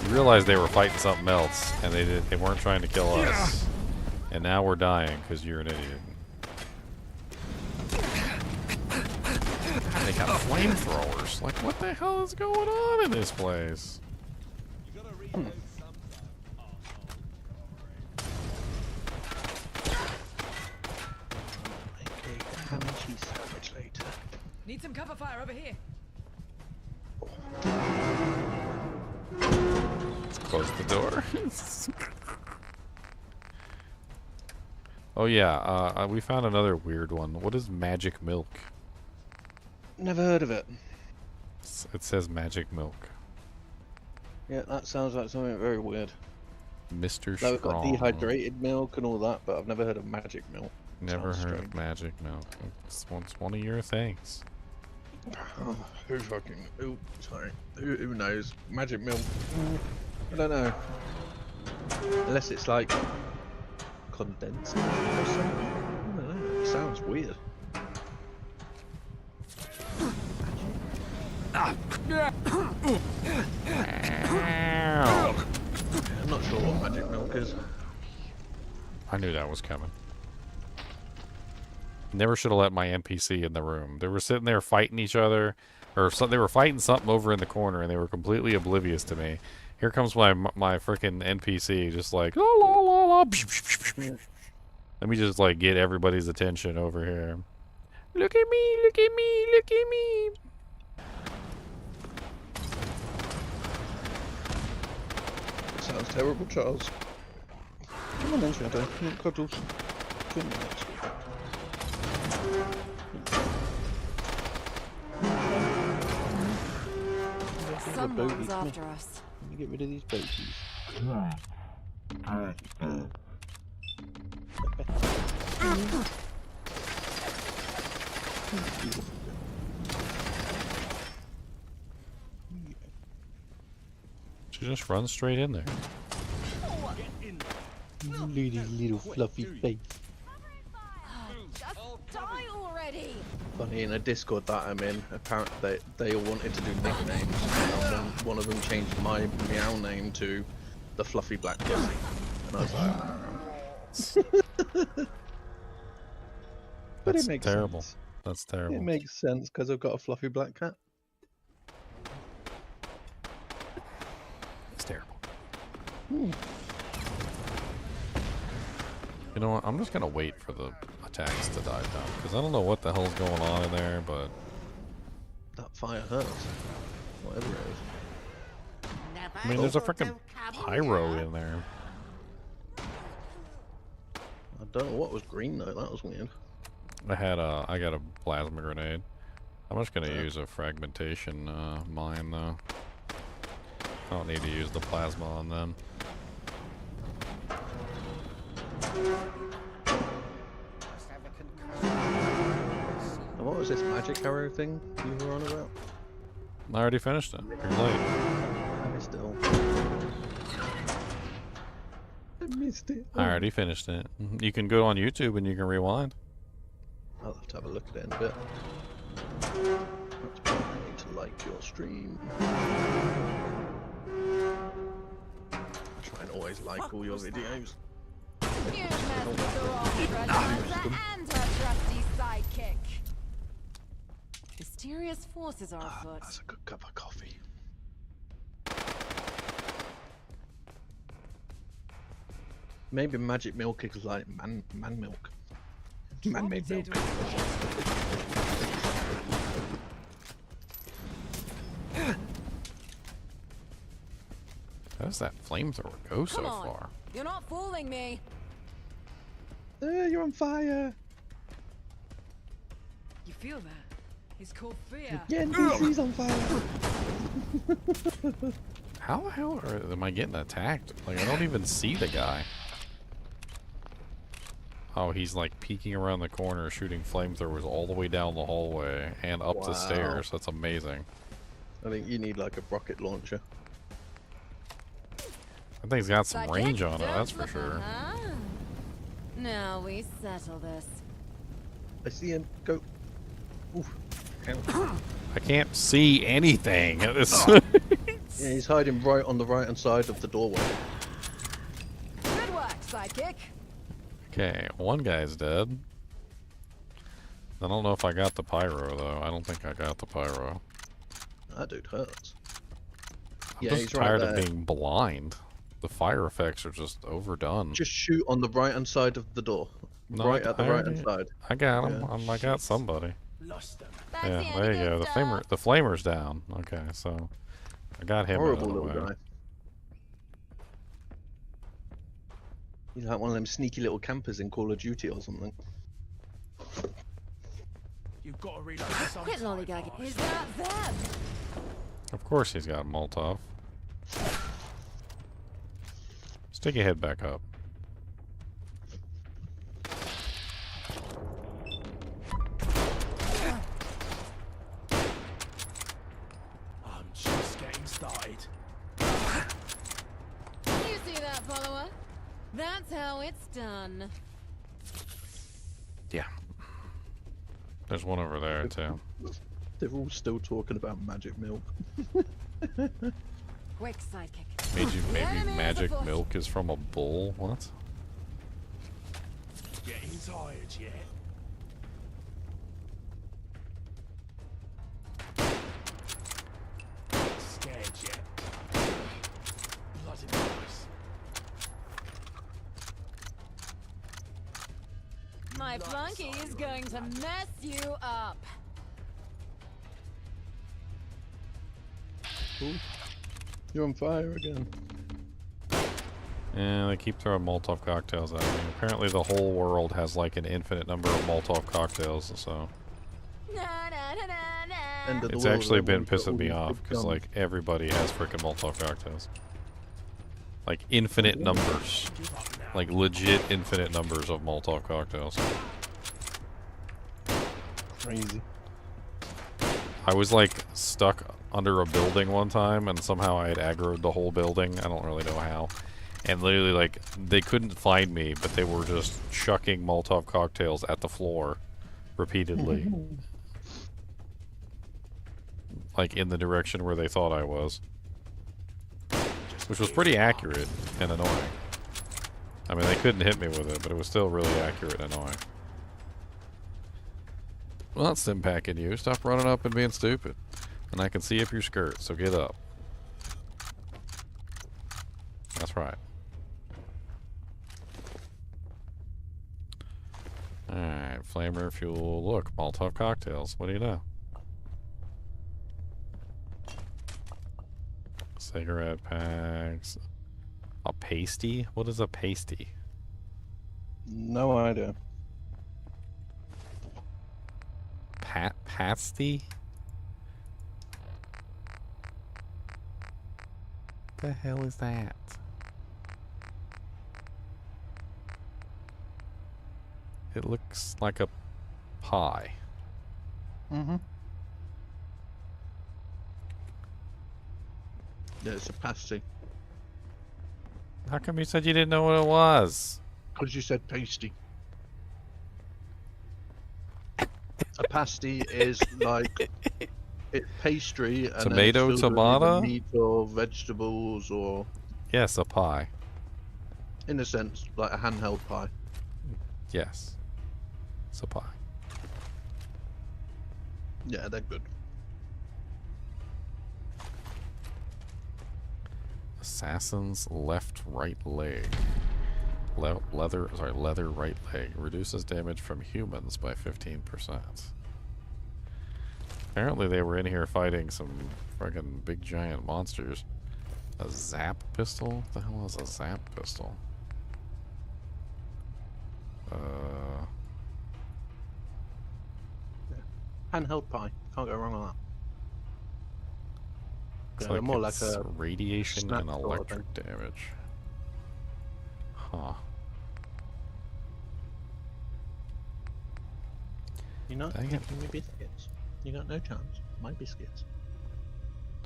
You realize they were fighting something else, and they weren't trying to kill us. And now we're dying because you're an idiot. God, they got flamethrowers. Like, what the hell is going on in this place? Need some cover fire over here. Close the door. Oh yeah, we found another weird one. What is magic milk? Never heard of it. It says magic milk. Yeah, that sounds like something very weird. Mr. Like, we've got Strong. dehydrated milk and all that, but I've never heard of magic milk. Never Sounds heard strange. of magic milk. It's one of your things. Oh, who knows? Magic milk. I don't know. Unless it's like condensed milk or something. I don't know. sounds weird. I'm not sure what magic milk is. I knew that was coming. Never should have let my NPC in the room. They were sitting there fighting each other, or they were fighting something over in the corner, and they were completely oblivious to me. Here comes my freaking NPC, just like, la la la la. Let me just like get everybody's attention over here. Look at me! Look at me! Look at me! Sounds terrible, Charles. Come on then, Shadow. Cuddles. 2 minutes. Someone's after us. Let me get rid of these boaties. She just runs straight in there. Little fluffy face. Just die already! Funny, in a Discord that I'm in, apparently they all wanted to do nicknames. And one of them changed my meow name to the Fluffy Black Pussy. And I was like, but That's it makes terrible. sense. That's terrible. It makes sense because I've got a fluffy black cat. It's terrible. You know what? I'm just gonna wait for the attacks to die down because I don't know what the hell's going on in there, but that fire hurts. Whatever it is. I mean, there's a freaking pyro in there. I don't know what was green though. That was weird. I got a plasma grenade. I'm just gonna use a fragmentation mine though. I don't need to use the plasma on them. And what was this magic arrow thing you were on about? I already finished it. You're late. I missed it all. I missed it. I already finished it. You can go on YouTube and you can rewind. I'll have to have a look at it in a bit. That's why I need to like your stream. I try and always like all your videos. You mess with the wrong treasure and her trusty sidekick. Mysterious forces are afoot. That's a good cup of coffee. Maybe magic milk is like man milk. Man-made milk. How does that flamethrower go so Come on. far? You're not fooling me. You're on fire. You feel that? It's called fear. Yeah, NPC's on fire. How the hell am I getting attacked? Like, I don't even see the guy. Oh, he's like peeking around the corner, shooting flamethrowers all the way down the hallway and up the stairs. That's amazing. I think you need like a rocket launcher. I think he's got some range on it, that's for sure. Now we settle this. I see him. Go. Oof. I can't see anything. Yeah, he's hiding right on the right-hand side of the doorway. Good work, sidekick. Okay, one guy's dead. I don't know if I got the pyro, though. I don't think I got the pyro. That dude hurts. I'm just tired of being blind. The fire effects are just overdone. Just shoot on the right-hand side of the door. No, right at the right-hand side. I got him. I got somebody. Lost them. Yeah, there you go. The flamer's down. Okay, so I got him Horrible out of the little way. guy. He's like one of them sneaky little campers in Call of Duty or something. You've got to reload Quit lollygagging. Is that them? Of course he's got Molotov. Stick your head back up. I'm just getting started. You see that, follower? That's how it's done. Yeah. There's one over there too. They're all still talking about magic milk. Quick sidekick. Maybe magic milk is from a bull? What? Getting tired yet? Scared yet? Bloody nice. My flunky is going to mess you up. Ooh. You're on fire again. Yeah, they keep throwing Molotov cocktails at me. Apparently the whole world has like an infinite number of Molotov cocktails, so... It's actually been pissing me off, because like everybody has freaking Molotov cocktails. Like infinite numbers. Like legit infinite numbers of Molotov cocktails. Crazy. I was like stuck under a building one time and somehow I had aggroed the whole building. I don't really know how. And literally like they couldn't find me, but they were just chucking Molotov cocktails at the floor repeatedly. Like in the direction where they thought I was. Which was pretty accurate and annoying. I mean, they couldn't hit me with it, but it was still really accurate and annoying. Well, that's stim packing you. Stop running up and being stupid. And I can see up your skirt, so get up. That's right. Alright, flamer fuel. Look, Molotov cocktails. What do you know? Cigarette packs. A pasty? What is a pasty? No idea. Pasty? The hell is that? It looks like a pie. Mm-hmm. Yeah, it's a pasty. How come you said you didn't know what it was? Because you said pasty. A pasty is like it's pastry and Tomato, then it's filled with either tomato? meat or vegetables or Yes, a pie. in a sense like a handheld pie. Yes. It's a pie. Yeah, they're good. Assassin's left right leg. Leather right leg. Reduces damage from humans by 15%. Apparently they were in here fighting some friggin' big giant monsters. A zap pistol? What the hell is a zap pistol? Handheld pie. Can't go wrong on that. It's Yeah, like more like it's a radiation snap and sort of electric damage. Huh. You're not Dang it. taking me biscuits. You got no chance. My biscuits.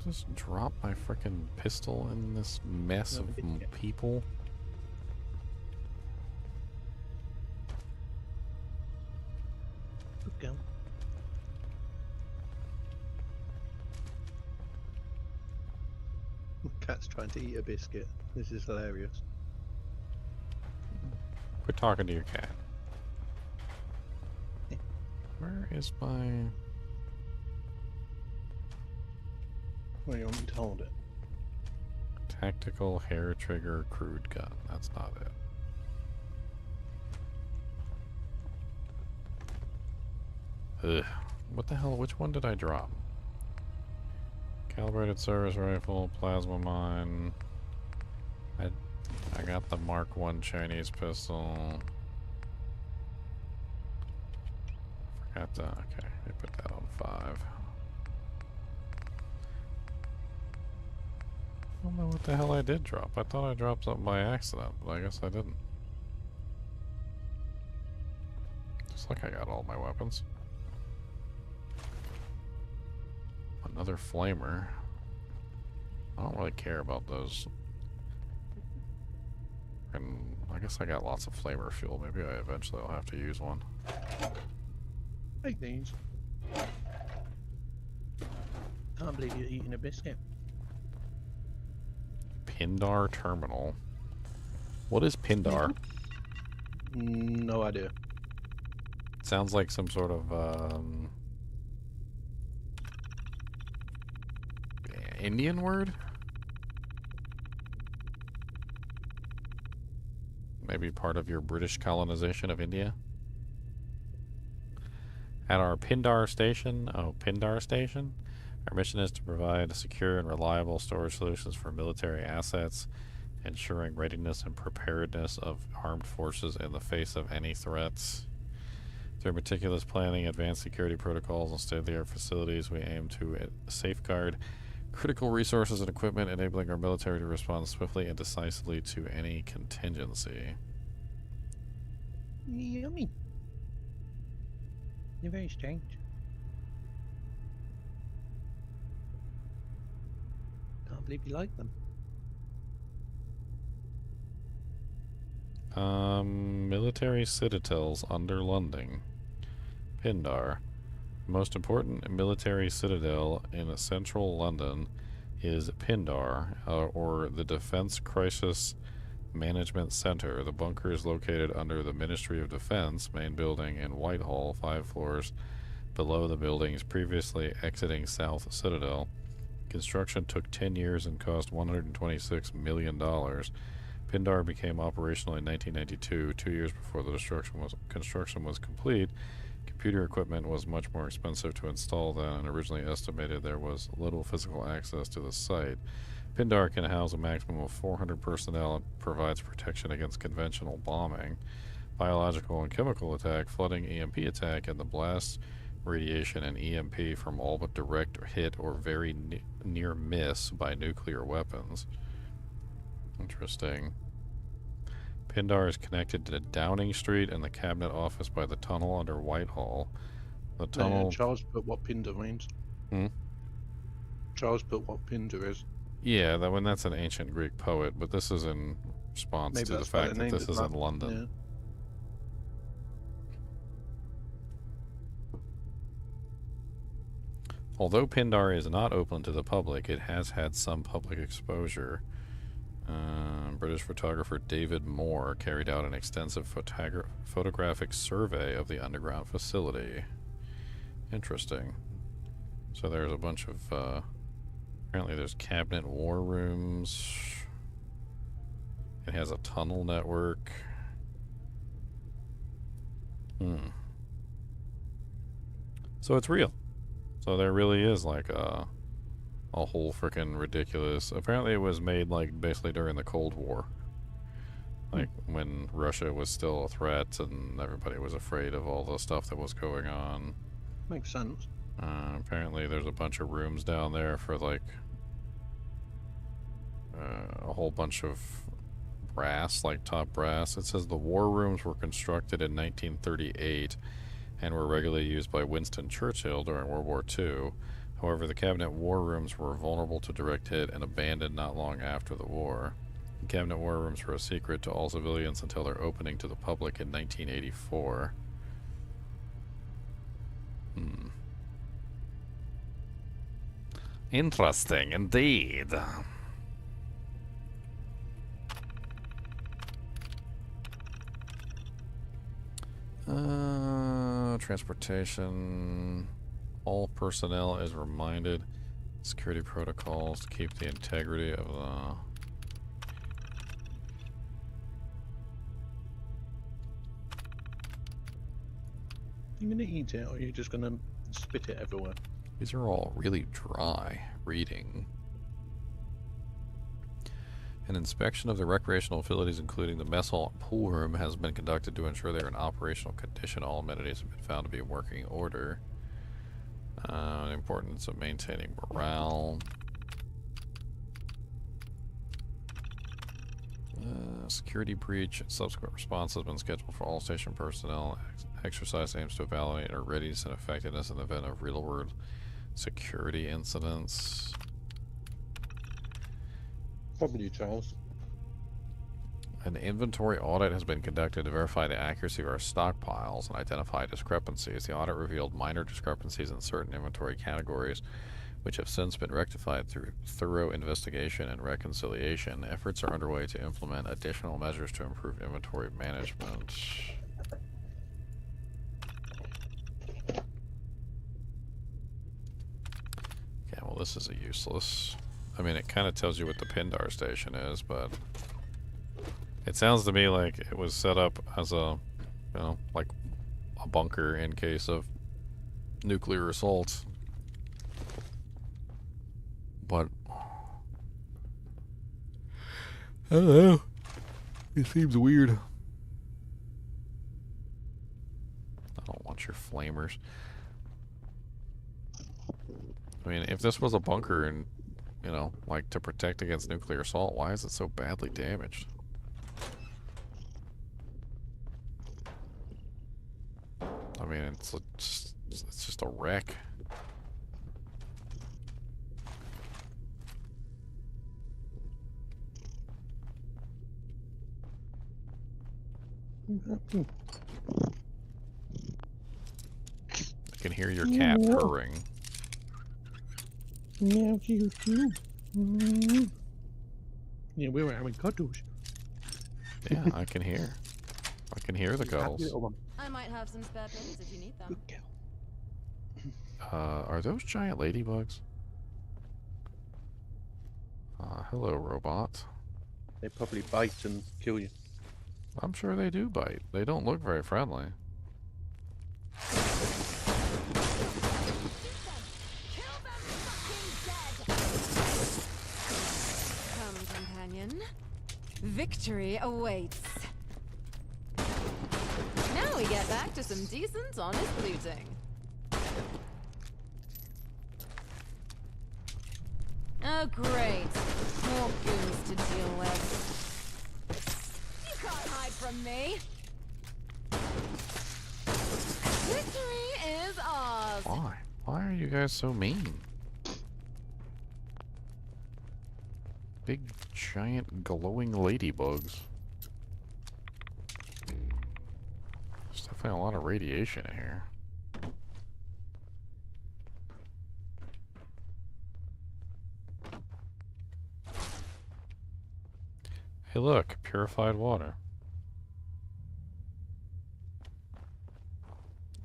Just drop my frickin' pistol in this mess No, of we didn't get- people. Good girl. Cat's trying to eat a biscuit. This is hilarious. Quit talking to your cat. Where is my... Well, you want me to hold it? Tactical hair trigger crude gun? That's not it. Ugh. What the hell? Which one did I drop? Calibrated service rifle, plasma mine. I got the Mark 1 Chinese pistol. Forgot that. Okay, they put that on 5. I don't know what the hell I did drop. I thought I dropped something by accident, but I guess I didn't. Looks like I got all my weapons. Another flamer. I don't really care about those. And I guess I got lots of flamer fuel. Maybe I eventually will have to use one. Take these. Can't believe you're eating a biscuit. Pindar Terminal. What is Pindar? No idea. Sounds like some sort of Indian word? Maybe part of your British colonization of India? At our Pindar Station, our mission is to provide secure and reliable storage solutions for military assets, ensuring readiness and preparedness of armed forces in the face of any threats. Through meticulous planning, advanced security protocols, and state-of-the-art facilities, we aim to safeguard critical resources and equipment, enabling our military to respond swiftly and decisively to any contingency. Yummy. You're very strange. Can't believe you like them. Military citadels under London. Pindar. The most important military citadel in central London is Pindar, or the Defense Crisis Management Center. The bunker is located under the Ministry of Defense main building in Whitehall, 5 floors below the building's previously exiting South Citadel. Construction took 10 years and cost $126 million. Pindar became operational in 1992, 2 years before the construction was complete. Computer equipment was much more expensive to install than and originally estimated. There was little physical access to the site. Pindar can house a maximum of 400 personnel and provides protection against conventional bombing, biological and chemical attack, flooding, EMP attack, and the blast radiation and EMP from all but direct hit or very near miss by nuclear weapons. Interesting. Pindar is connected to Downing Street and the Cabinet Office by the tunnel under Whitehall. The tunnel... Charles put what Pindar means. Charles put what Pindar is. Yeah, that's an ancient Greek poet, but this is in response to the fact that this is in London. Yeah. Although Pindar is not open to the public, it has had some public exposure. British photographer David Moore carried out an extensive photographic survey of the underground facility. Interesting. So there's a bunch of, apparently there's cabinet war rooms. It has a tunnel network. So it's real. So there really is like a whole freaking ridiculous... Apparently it was made like basically during the Cold War. Like when Russia was still a threat and everybody was afraid of all the stuff that was going on. Makes sense. Apparently there's a bunch of rooms down there for like a whole bunch of brass, like top brass. It says the war rooms were constructed in 1938 and were regularly used by Winston Churchill during World War II. However, the cabinet war rooms were vulnerable to direct hit and abandoned not long after the war. The cabinet war rooms were a secret to all civilians until their opening to the public in 1984. Interesting indeed. Transportation. All personnel is reminded security protocols to keep the integrity of the... You gonna eat it, or are you just gonna spit it everywhere? These are all really dry reading. An inspection of the recreational facilities, including the mess hall and pool room, has been conducted to ensure they are in operational condition. All amenities have been found to be in working order. The importance of maintaining morale. Security breach. Subsequent response has been scheduled for all station personnel. Exercise aims to evaluate our readiness and effectiveness in the event of real-world security incidents. Probably Charles. An inventory audit has been conducted to verify the accuracy of our stockpiles and identify discrepancies. The audit revealed minor discrepancies in certain inventory categories, which have since been rectified through thorough investigation and reconciliation. Efforts are underway to implement additional measures to improve inventory management. Okay, well this is a useless... I mean, it kind of tells you what the Pindar station is, but... It sounds to me like it was set up as a, you know, like a bunker in case of nuclear assault. But I don't know. It seems weird. I don't want your flamers. I mean, if this was a bunker and, you know, like to protect against nuclear assault, why is it so badly damaged? I mean, it's just a wreck. I can hear your cat purring. Meow, choo, choo. Yeah, we were having cuddles. Yeah, I can hear. I can hear the cuddles. I might have some spare pins if you need them. Are those giant ladybugs? Hello, robot. They probably bite and kill you. I'm sure they do bite. They don't look very friendly. Come, companion. Victory awaits. Now we get back to some decent, honest looting. Oh, great. More goons to deal with. You can't hide from me. Victory is ours. Why? Why are you guys so mean? Big, giant, glowing ladybugs. There's definitely a lot of radiation in here. Hey look, purified water.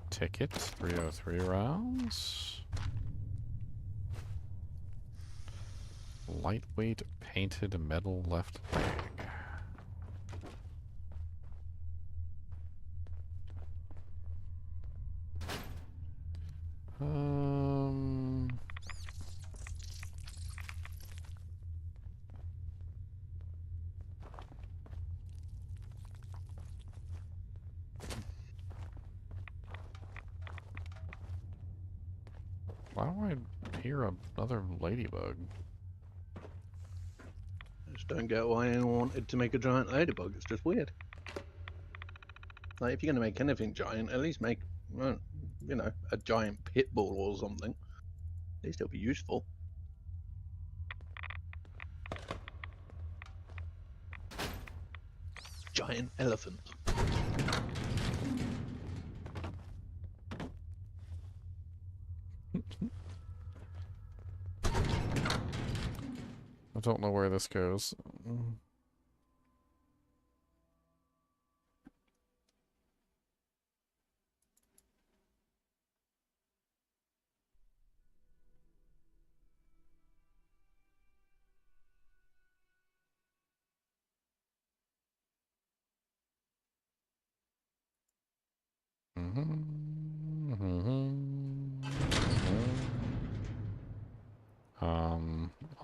Ticket, 303 rounds. Lightweight painted metal left leg. Why do I hear another ladybug? I just don't get why anyone wanted to make a giant ladybug. It's just weird. Like, if you're going to make anything giant, at least make, well, you know, a giant pit bull or something. At least it'll be useful. Giant elephant. I don't know where this goes.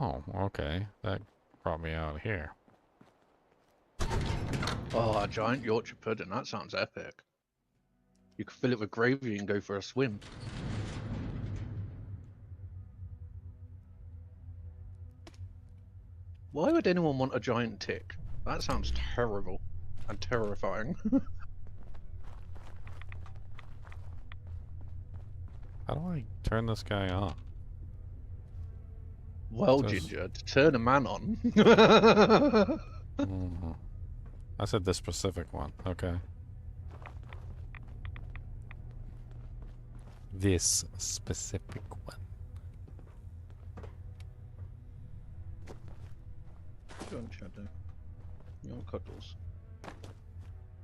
Oh, okay. That brought me out here. Oh, a giant Yorkshire pudding. That sounds epic. You could fill it with gravy and go for a swim. Why would anyone want a giant tick? That sounds terrible and terrifying. How do I turn this guy on? Well, Ginger, to turn a man on. I said this specific one. Okay. This specific one. Go on, Shadow. You want cuddles.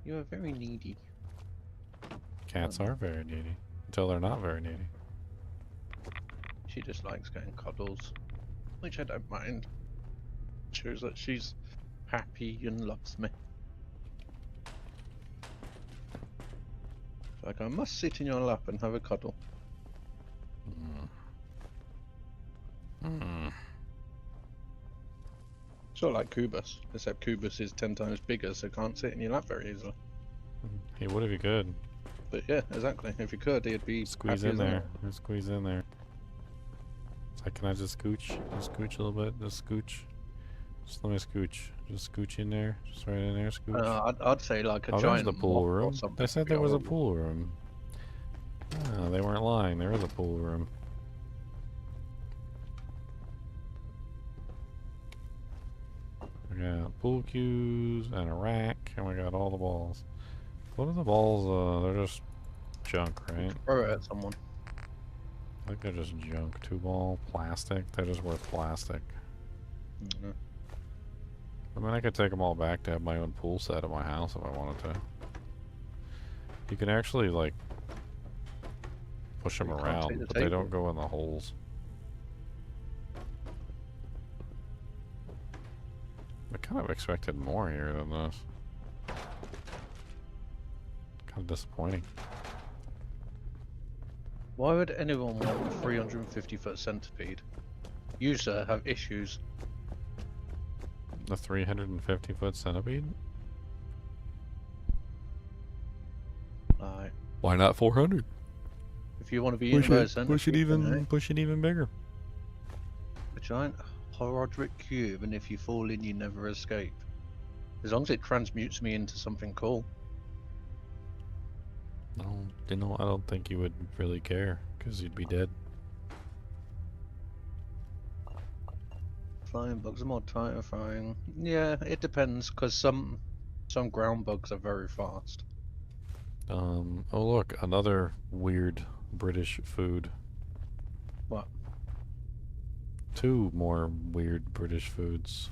You are very needy. Cats are very needy. Until they're not very needy. She just likes getting cuddles, which I don't mind. Shows that she's happy and loves me. Like, I must sit in your lap and have a cuddle. Sort of like Kubus, except Kubus is 10 times bigger, so can't sit in your lap very easily. He would if he could. But yeah, exactly. If he could, he'd be Squeeze happy in as there. hell. Just squeeze in there. It's like, can I just scooch? Just scooch a little bit. Just scooch. Just let me scooch. Just scooch in there. Just right in there. Scooch. I'd say like a Oh, there's giant the pool moth or room. something They said would be there was a horrible. pool room. Oh, they weren't lying. There is a pool room. We got pool cues and a rack, and we got all the balls. What are the balls? They're just junk, right? Throw it at someone. I think they're just junk. 2-ball, plastic. They're just worth plastic. Mhm. I mean, I could take them all back to have my own pool set at my house if I wanted to. You can actually, like, push them You can't around, take the but they don't table. go in the holes. I kind of expected more here than this. Kind of disappointing. Why would anyone want a 350-foot centipede? You, sir, have issues. The 350-foot centipede? Like, Why not 400? if you want to be eaten by a centipede, push it even bigger. a giant Horodric cube, and if you fall in, you never escape. As long as it transmutes me into something cool. No, you know, I don't think you would really care, because you'd be dead. Flying bugs are more terrifying. Yeah, it depends, because some ground bugs are very fast. Oh look, another weird British food. What? 2 more weird British foods.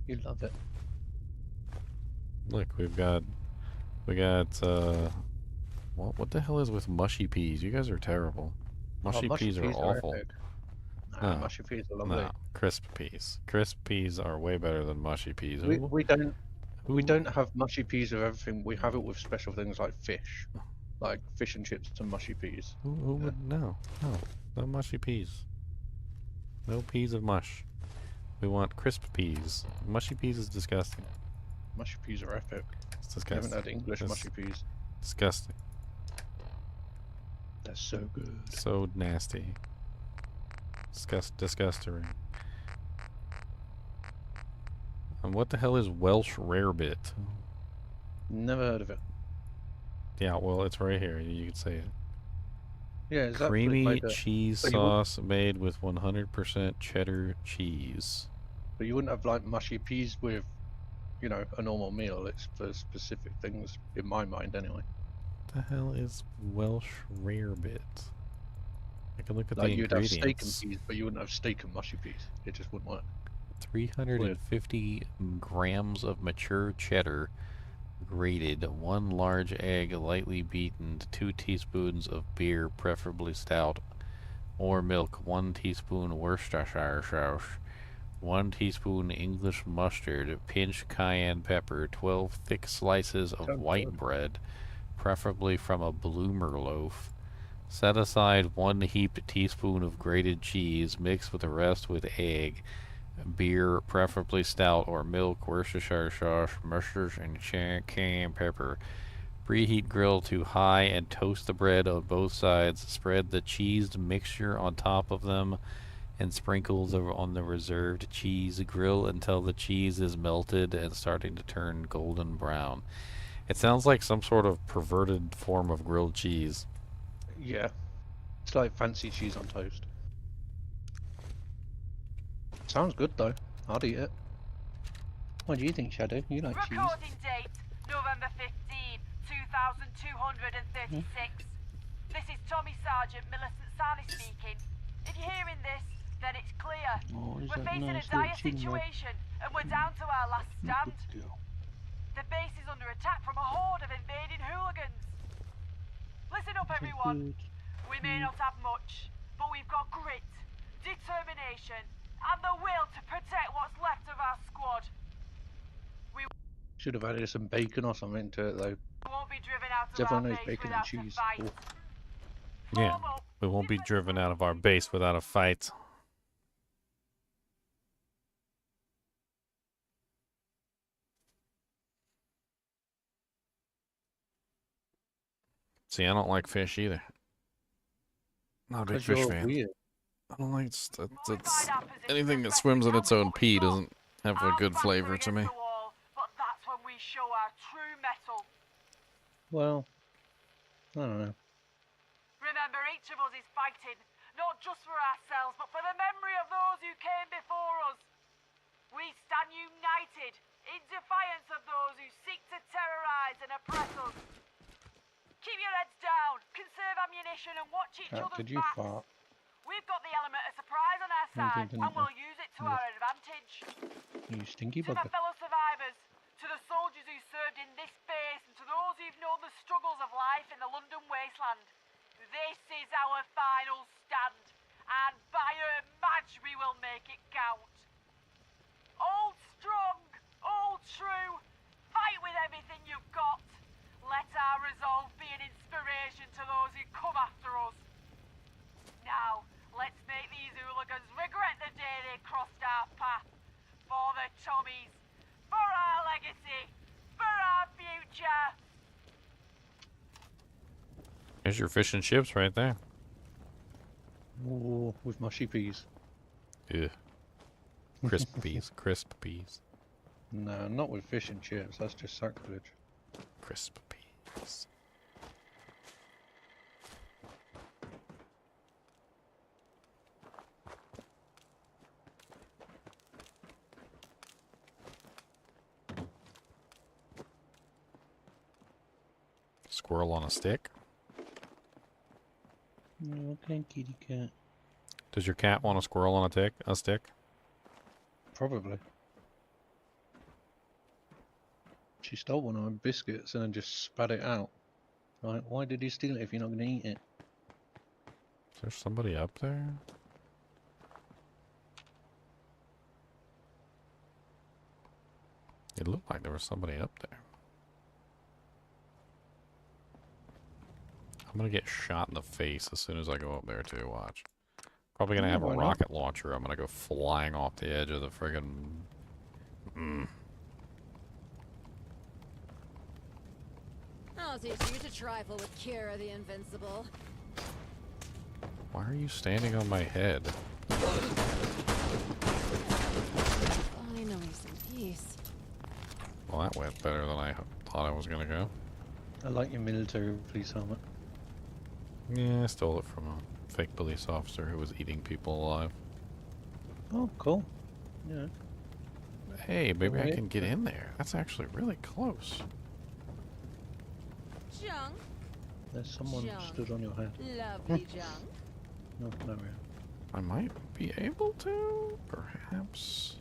You love it. Look, we got what the hell is with mushy peas? You guys are terrible. Mushy peas are awful. epic. No, Mushy peas are lovely. No, crisp peas. Crisp peas are way better than mushy peas. We don't have mushy peas with everything. We have it with special things like fish, like fish and chips and mushy peas. Who would no mushy peas. No peas of mush. We want crisp peas. Mushy peas is disgusting. Mushy peas are epic. It's You disgusting. haven't had English It's mushy peas. disgusting. They're so good. So nasty. Disgusting. And what the hell is Welsh rarebit? Never heard of it. Yeah, well, it's right here. You can say it. Yeah, is that Creamy like cheese but you wouldn't- sauce made with 100% cheddar cheese. But you wouldn't have like mushy peas with, you know, a normal meal. It's for specific things in my mind, anyway. What the hell is Welsh rarebit? I can look at Like the you'd have ingredients. steak and peas, but you wouldn't have steak and mushy peas. It just wouldn't work. 350 grams of mature cheddar, grated, 1 large egg lightly beaten, 2 teaspoons of beer, preferably stout, or milk, 1 teaspoon Worcestershire sauce, 1 teaspoon English mustard, pinch cayenne pepper, 12 thick slices of Sounds white good. bread, preferably from a bloomer loaf. Set aside 1 heaped teaspoon of grated cheese, mix with the rest with egg, beer, preferably stout or milk, Worcestershire sauce, mustard, and cayenne pepper. Preheat grill to high and toast the bread on both sides. Spread the cheesed mixture on top of them and sprinkle on the reserved cheese. Grill until the cheese is melted and starting to turn golden brown. It sounds like some sort of perverted form of grilled cheese. Yeah. It's like fancy cheese on toast. Sounds good though. I'd eat it. What do you think, Shadow? You like cheese? Recording date, November 15, 2236. This is Tommy Sergeant Millicent Sally speaking. If you're hearing this, then it's clear. Oh, is We're that facing nice a dire little chin rub? situation, and we're down to our last stand. Good girl. The base is under attack from a horde of invading hooligans. Listen up, everyone. We may not have much, but we've got grit, determination, and the will to protect what's left of our squad. Should have added some bacon or something to it, though. Won't be driven out of Everyone our knows base bacon and without a cheese. fight. Oh. Yeah, we won't be driven out of our base without a fight. See, I don't like fish either. Not a big 'Cause fish you're fan. weird. I don't like it's anything that swims in its own pee doesn't have a good flavor to me. But that's when we show our true mettle. Well, I don't know. Remember, each of us is fighting, not just for ourselves, but for the memory of those who came before us. We stand united in defiance of those who seek to terrorize and oppress us. Keep your heads down, conserve ammunition, and watch each Cat, other's did you backs. fart? We've got the element of surprise on our No, you side, didn't. and we'll use it to No. our advantage. You stinky To my bugger. fellow survivors, to the soldiers who served in this base, and to those who've known the struggles of life in the London wasteland, this is our final stand, and by a match we will make it count. Hold strong, hold true, fight with everything you've got. Let our resolve be an inspiration to those who come after us. Now, let's make these hooligans regret the day they crossed our path. For the Tommies, for our legacy, for our future. There's your fish and chips right there. Oh, with mushy peas. Ugh. Crisp peas. Crisp peas. No, not with fish and chips. That's just sacrilege. Crisp peas. Squirrel on a stick. Okay, kitty cat. Does your cat want a squirrel on a stick? Probably. She stole one of my biscuits and then just spat it out. Like, why did he steal it if you're not going to eat it? Is there somebody up there? It looked like there was somebody up there. I'm gonna get shot in the face as soon as I go up there too, watch. Probably gonna have a rocket launcher. I'm gonna go flying off the edge of the friggin'... I'll teach you to trifle with Kira the Invincible. Why are you standing on my head? Finally, some peace. Well, that went better than I thought I was gonna go. I like your military police helmet. Yeah, I stole it from a fake police officer who was eating people alive. Oh, cool. Yeah. Hey, maybe I can get in there. That's actually really close. Junk. There's someone stood on your head. Lovely junk. No, no, yeah. I might be able to, perhaps.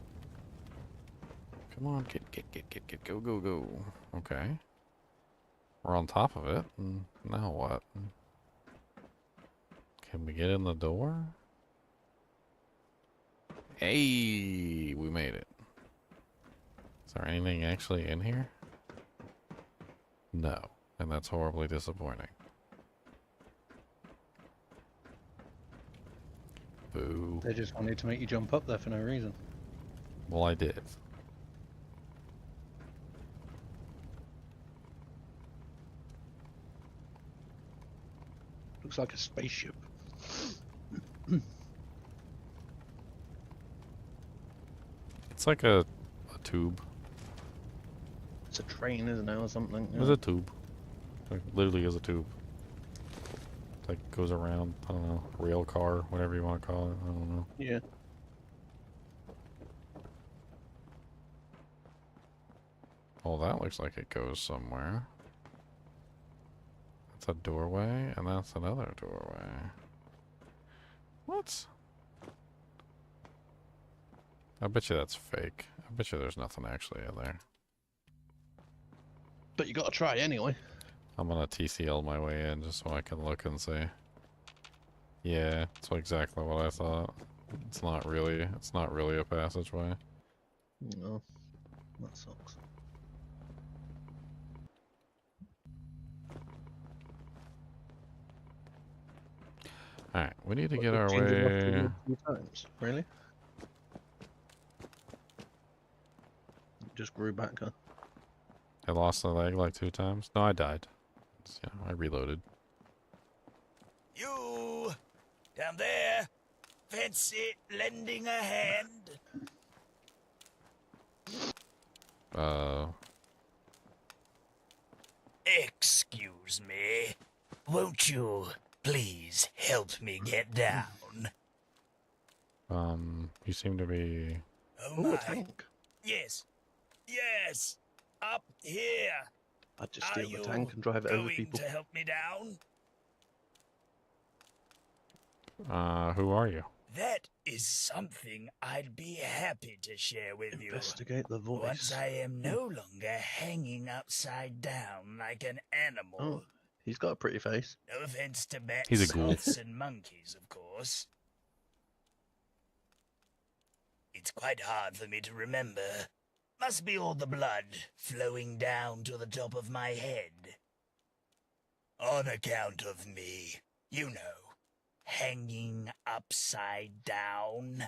Come on, get, go, go, go. Okay. We're on top of it. Now what? Can we get in the door? Hey, we made it. Is there anything actually in here? No, and that's horribly disappointing. Boo. They just wanted to make you jump up there for no reason. Well, I did. Looks like a spaceship. It's like a tube. It's a train, isn't it, or something? It's a tube. It literally is a tube. It's like goes around, I don't know, rail car, whatever you want to call it. I don't know. Yeah. Well, that looks like it goes somewhere. That's a doorway, and that's another doorway. What? I bet you that's fake. I bet you there's nothing actually in there. But you gotta try anyway. I'm gonna TCL my way in just so I can look and see. Yeah, that's exactly what I thought. It's not really a passageway. No, that sucks. Alright, we need to What, get they our changed it up way... a few times? Really? Just grew back, huh? I lost a leg like 2 times. No, I died. Yeah, I reloaded. You down there, fancy lending a hand? Excuse me. Won't you please help me get down? You seem to be... Oh, a tank. Yes. Yes. Up here. I'd just steal the tank and drive it over people. To help me down? who are you? That is something I'd be happy to share with you. Investigate the voice. Once I am no longer hanging upside down like an animal. Oh, he's got a pretty face. No offense to bats, He's a ghoul. sloths, and monkeys, of course. It's quite hard for me to remember. Must be all the blood flowing down to the top of my head. On account of me, you know, hanging upside down.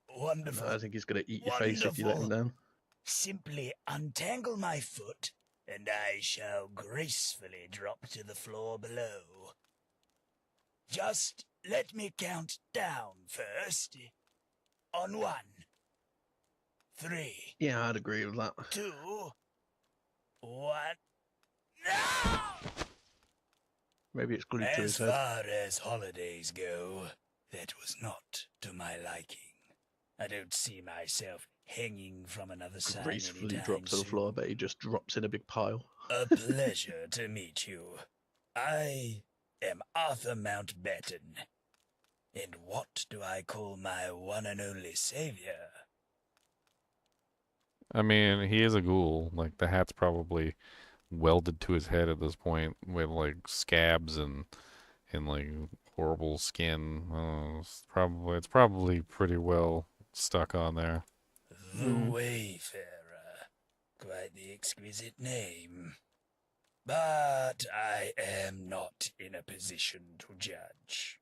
Wonderful. No, I think he's gonna eat your face if you let him down. Simply untangle my foot, and I shall gracefully drop to the floor below. Just let me count down first. On 1, 3. Yeah, I'd agree with that. 2, 1. No! Maybe it's glued to his As head. far as holidays go, that was not to my liking. I don't see myself hanging from another side Gracefully anytime dropped to the soon. floor, but he just drops in a big pile. A pleasure to meet you. I am Arthur Mountbatten. And what do I call my one and only savior? I mean, he is a ghoul. Like, the hat's probably welded to his head at this point with, like, scabs and like, horrible skin. It's probably pretty well stuck on there. The Wayfarer. Quite the exquisite name. But I am not in a position to judge.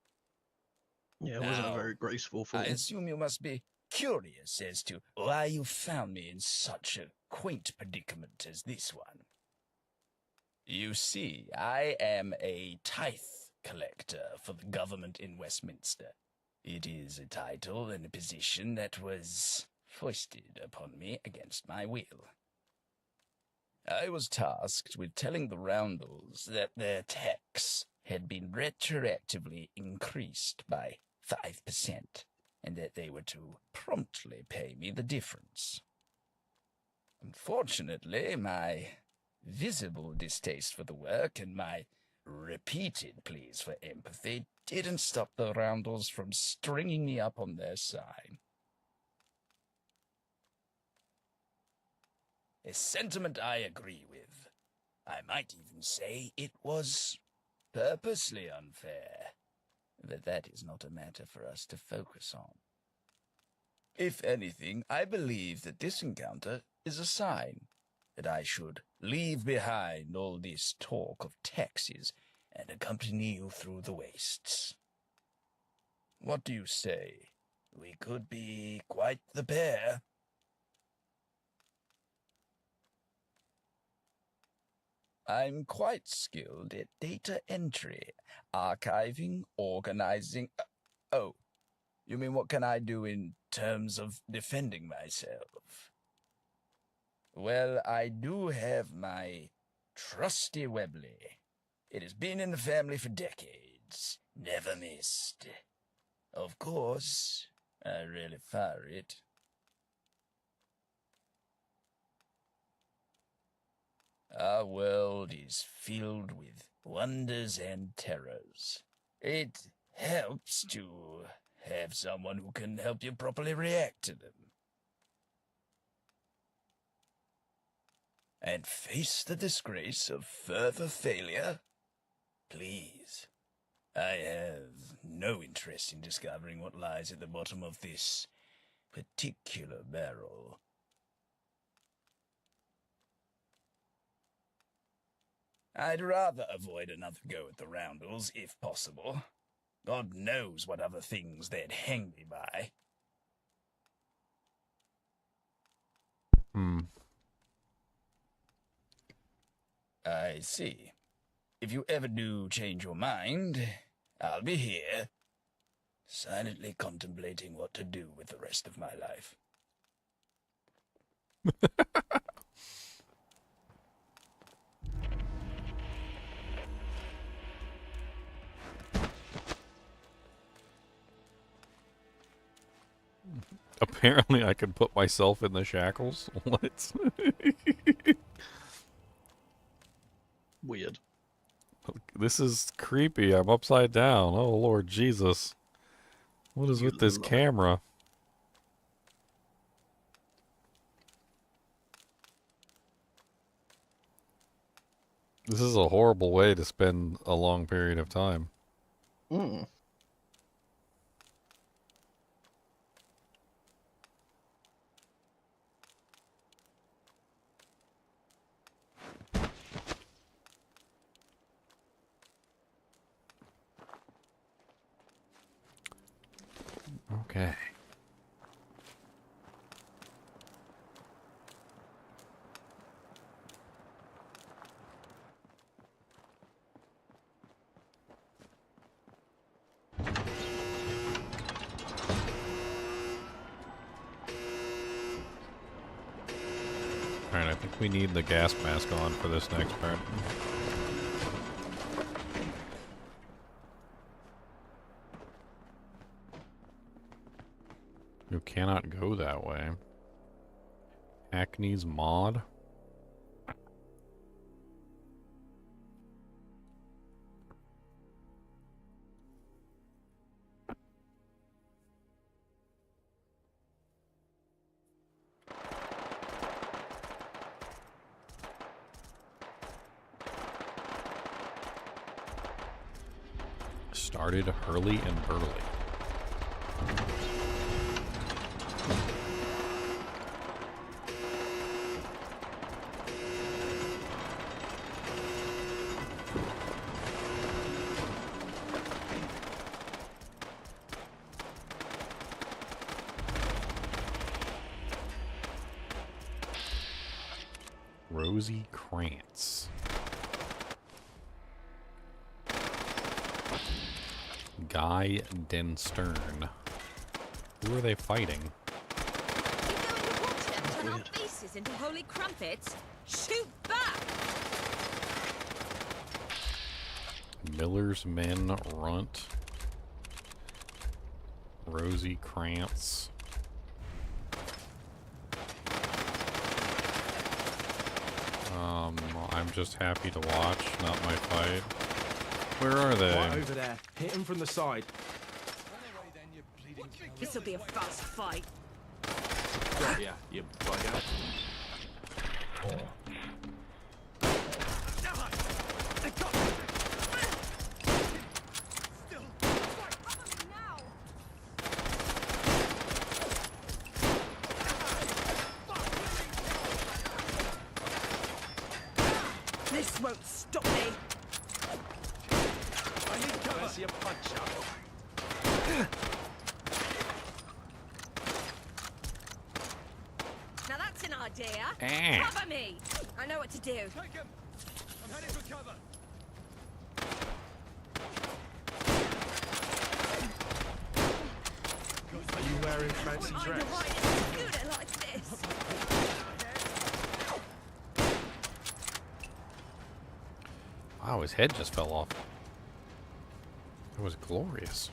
Yeah, it wasn't a very graceful fall. I assume you must be curious as to why you found me in such a quaint predicament as this one. You see, I am a tithe collector for the government in Westminster. It is a title and a position that was foisted upon me against my will. I was tasked with telling the Roundels that their tax had been retroactively increased by 5%, and that they were to promptly pay me the difference. Unfortunately, my visible distaste for the work and my repeated pleas for empathy didn't stop the Roundels from stringing me up on their side. A sentiment I agree with. I might even say it was purposely unfair, but that is not a matter for us to focus on. If anything, I believe that this encounter is a sign that I should leave behind all this talk of taxes and accompany you through the wastes. What do you say? We could be quite the pair. I'm quite skilled at data entry, archiving, organizing. Oh, you mean what can I do in terms of defending myself? Well, I do have my trusty Webley. It has been in the family for decades, never missed. Of course, I really fire it. Our world is filled with wonders and terrors. It helps to have someone who can help you properly react to them. And face the disgrace of further failure? Please. I have no interest in discovering what lies at the bottom of this particular barrel. I'd rather avoid another go at the Roundels, if possible. God knows what other things they'd hang me by. I see. If you ever do change your mind, I'll be here, silently contemplating what to do with the rest of my life. Apparently I can put myself in the shackles. What? Weird. This is creepy. I'm upside down. Oh, Lord Jesus. What is with this camera? This is a horrible way to spend a long period of time. Mm. Okay. Alright, I think we need the gas mask on for this next part. You cannot go that way. Acne's mod? Started hurly and burly. Rosie Krantz. Guy Denstern. Who are they fighting? Turn our faces into holy crumpets. Shoot back! Miller's Men Runt. Rosie Krantz. I'm just happy to watch, not my fight. Where are they? Right over there. Hit him from the side. This'll be a fast fight. Got ya, you bugger. This won't stop me. I need cover. Where's your punch up? Now that's an idea. Ah. Cover me. I know what to do. Take him. I'm heading for cover. Are you wearing fancy dress? Do it like this. Wow, his head just fell off. That was glorious.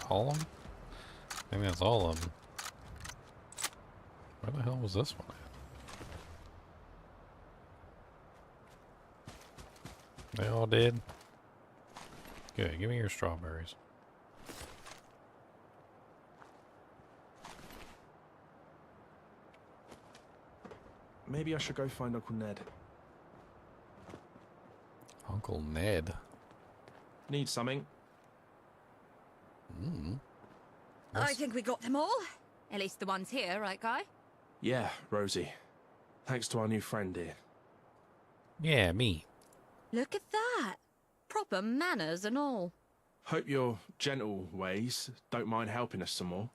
All of them? I think that's all of them. Where the hell was this one at? They all did? Good, give me your strawberries. Maybe I should go find Uncle Ned. Uncle Ned? Need something? I think we got them all. At least the ones here, right, Guy? Yeah, Rosie. Thanks to our new friend here. Yeah, me. Look at that. Proper manners and all. Hope your gentle ways don't mind helping us some more.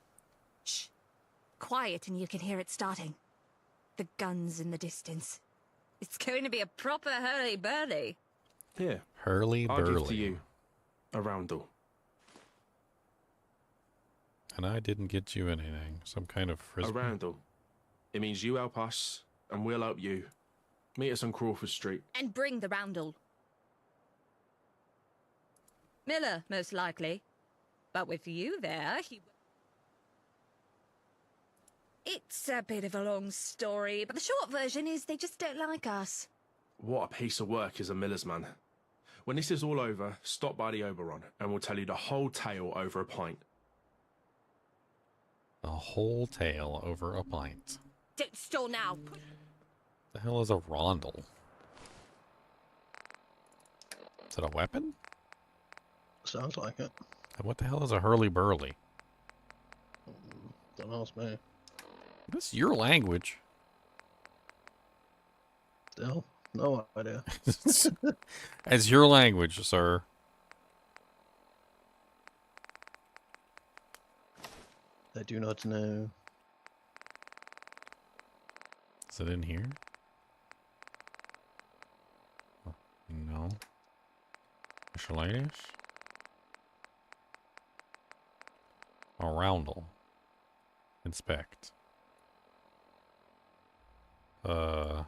Shh. Quiet and you can hear it starting. The guns in the distance. It's going to be a proper hurly-burly. Here. Hurly I'll give to burly. you a roundel. And I didn't get you anything. Some kind of frisbee. A roundel. It means you help us, and we'll help you. Meet us on Crawford Street. And bring the roundel. Miller, most likely. But with you there, he... It's a bit of a long story, but the short version is they just don't like us. What a piece of work is a miller's man. When this is all over, stop by the Oberon, and we'll tell you the whole tale over a pint. The whole tale over a pint. Don't stall now. The hell is a rondel? Is it a weapon? Sounds like it. And what the hell is a hurly-burly? Don't ask me. This is your language. Still, no idea. It's your language, sir. I do not know. Is it in here? No. Miscellaneous? A roundel. Inspect. A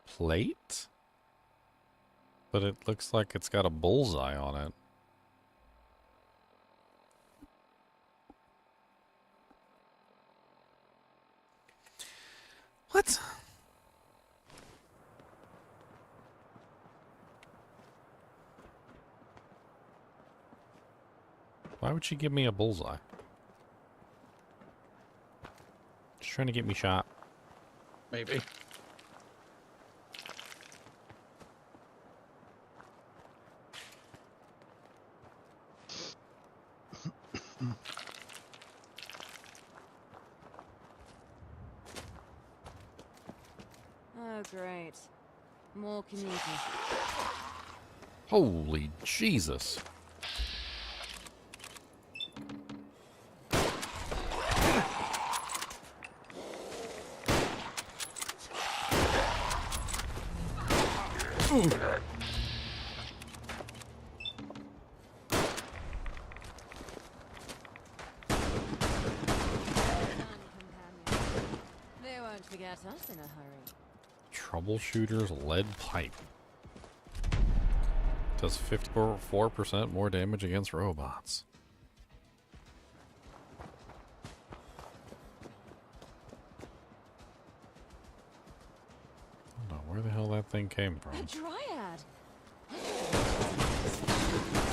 plate? But it looks like it's got a bullseye on it. What? Why would she give me a bullseye? Just trying to get me shot. Maybe. Oh, great. More community. Holy Jesus. They won't forget us in a hurry. Troubleshooter's lead pipe. Does 54% more damage against robots. I don't know where the hell that thing came from. A dryad!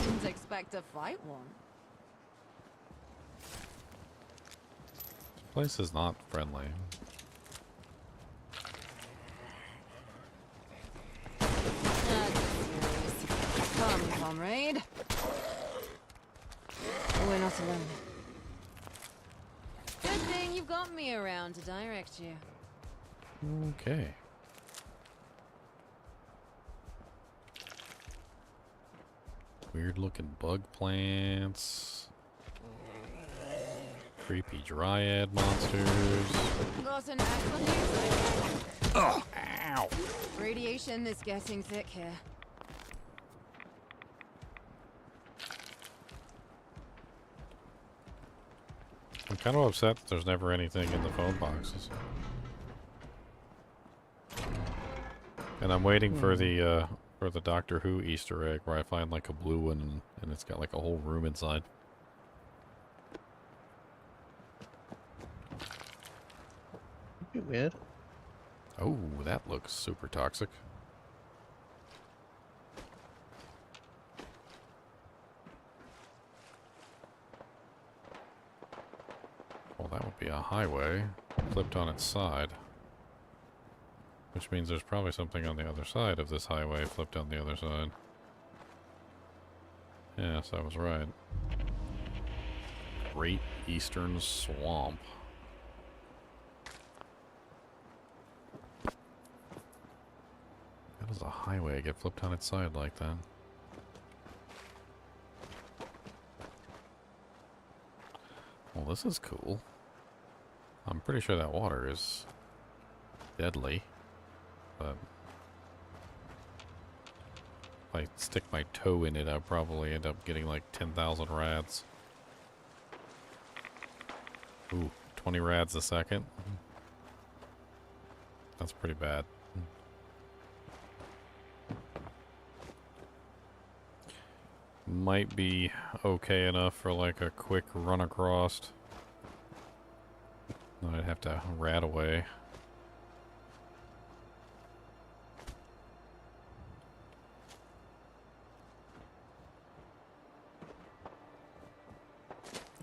Didn't expect to fight one. This place is not friendly. Come, comrade. We're not alone. Good thing you've got me around to direct you. Okay. Weird looking bug plants. Creepy dryad monsters. Got an axe on you? Oh, ow. Radiation is getting thick here. I'm kind of upset that there's never anything in the phone boxes. And I'm waiting for the For the Doctor Who Easter egg, where I find like a blue one and it's got like a whole room inside. Bit weird. Oh, that looks super toxic. Well, that would be a highway flipped on its side. Which means there's probably something on the other side of this highway flipped on the other side. Yes, I was right. Great Eastern Swamp. How does a highway get flipped on its side like that? Well, this is cool. I'm pretty sure that water is deadly. But if I stick my toe in it, I'll probably end up getting like 10,000 rads. Ooh, 20 rads a second. That's pretty bad. Might be okay enough for like a quick run across. I'd have to rad away.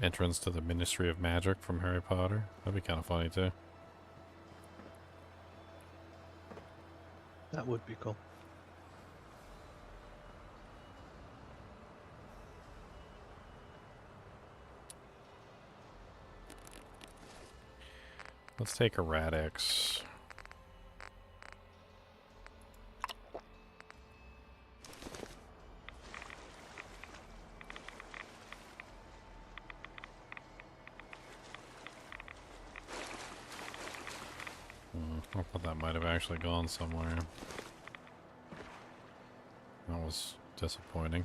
Entrance to the Ministry of Magic from Harry Potter. That'd be kind of funny too. That would be cool. Let's take a Radix. I thought that might have actually gone somewhere. That was disappointing.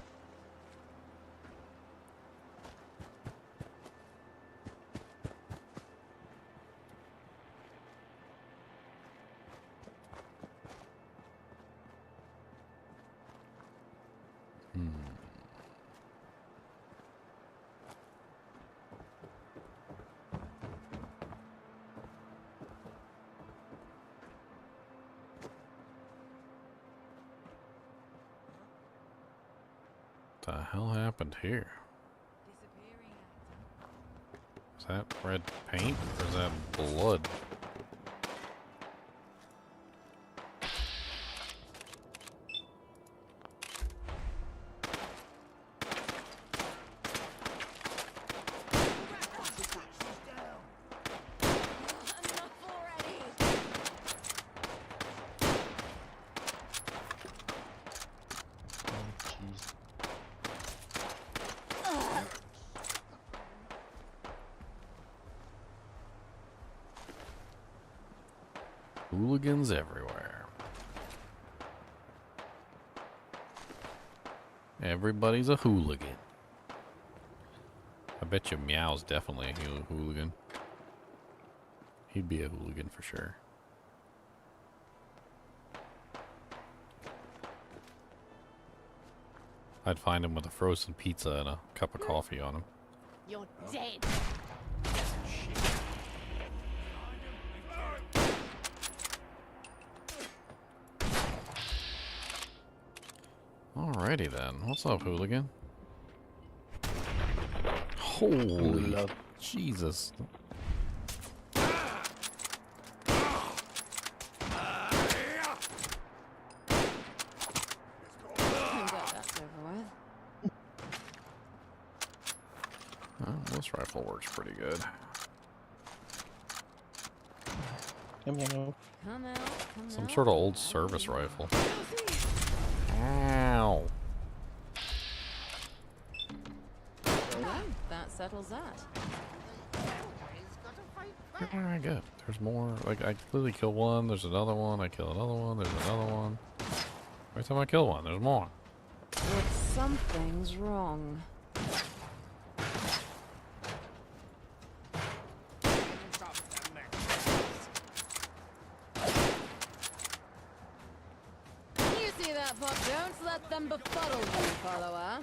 What the hell happened here? Is that red paint or is that blood? Hooligans everywhere. Everybody's a hooligan. I bet you Meow's definitely a hooligan. He'd be a hooligan for sure. I'd find him with a frozen pizza and a cup of coffee on him. You're dead. Alrighty then. What's up, hooligan? Holy Jesus. This rifle works pretty good. Some sort of old service rifle. Ow. Well, that settles that. Alright, good. There's more. Like, I literally kill one, there's another one, I kill another one, there's another one. Every time I kill one, there's more. But something's wrong. You see that, Buck Jones? Don't let them befuddle you, follower.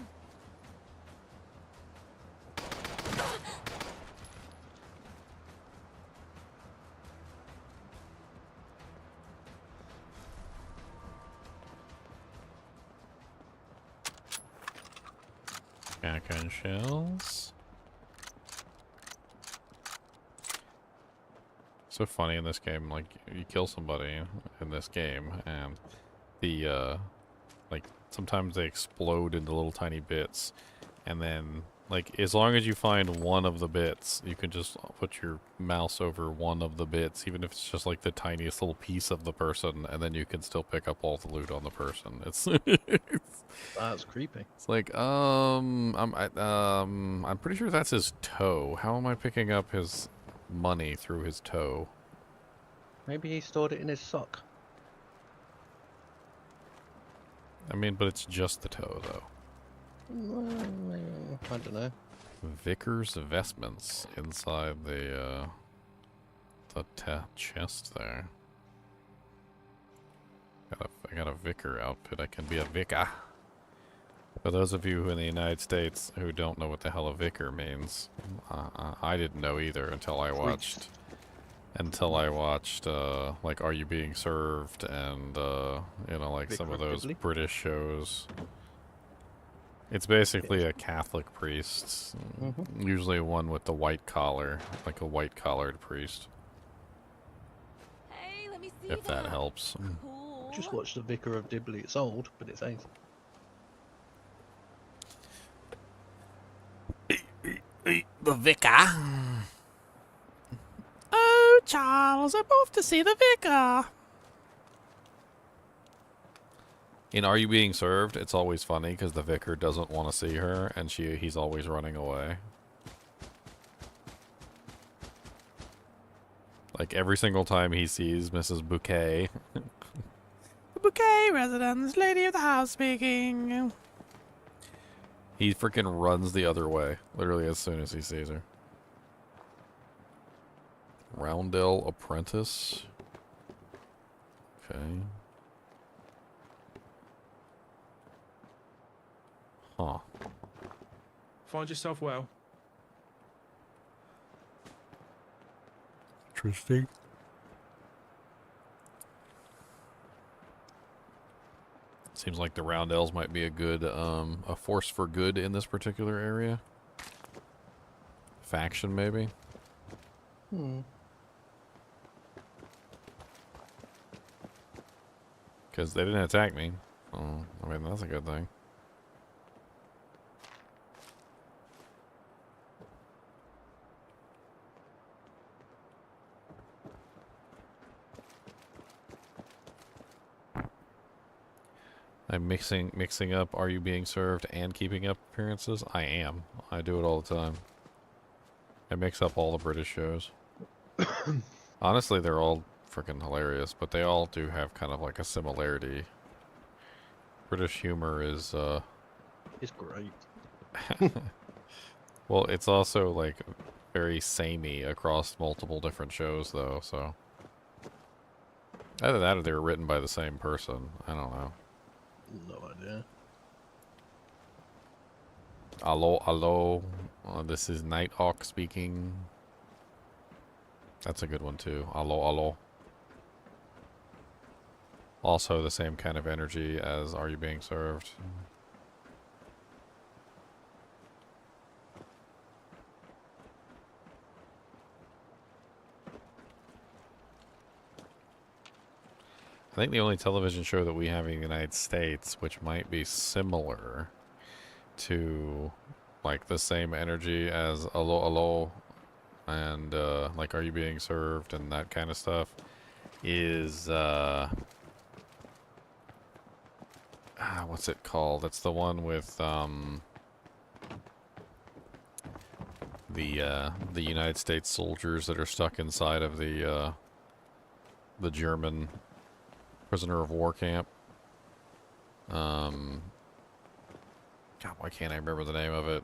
Shotgun shells. So funny in this game, like, you kill somebody in this game, and the, like, sometimes they explode into little tiny bits, and then, like, as long as you find one of the bits, you can just put your mouse over one of the bits, even if it's just, like, the tiniest little piece of the person, and then you can still pick up all the loot on the person. It's... That's creepy. It's like, I'm pretty sure that's his toe. How am I picking up his money through his toe? Maybe he stored it in his sock. I mean, but it's just the toe, though. I don't know. Vicar's vestments inside the chest there. I got a vicar outfit. I can be a vicar. For those of you in the United States who don't know what the hell a vicar means, I didn't know either until I watched, like, Are You Being Served, and you know, like some of those British shows. It's basically a Catholic priest, usually one with the white collar, like a white collared priest. Hey, let me see If that helps. Cool. Just watched The Vicar of Dibley. It's old, but it's ace. The vicar. Oh, Charles, I'm off to see the vicar. In Are You Being Served, it's always funny because the vicar doesn't want to see her, and he's always running away. Like, every single time he sees Mrs. Bouquet. The Bouquet residence, lady of the house speaking. He freaking runs the other way, literally as soon as he sees her. Roundel Apprentice. Okay. Huh. Find yourself well. Interesting. Seems like the Roundels might be a good, a force for good in this particular area. Faction, maybe? Because they didn't attack me. Oh, I mean, that's a good thing. I'm mixing up Are You Being Served and Keeping Up Appearances? I am. I do it all the time. I mix up all the British shows. Honestly, they're all freaking hilarious, but they all do have kind of like a similarity. British humor is, It's great. well, it's also like very samey across multiple different shows, though, so. Either that or they were written by the same person. I don't know. No idea. Hello, hello. This is Nighthawk speaking. That's a good one too. Hello, hello. Also the same kind of energy as Are You Being Served? I think the only television show that we have in the United States, which might be similar to, like, the same energy as Hello, Hello, and, like, Are You Being Served, and that kind of stuff, is, what's it called? It's the one with, the United States soldiers that are stuck inside of the German prisoner of war camp. God, why can't I remember the name of it?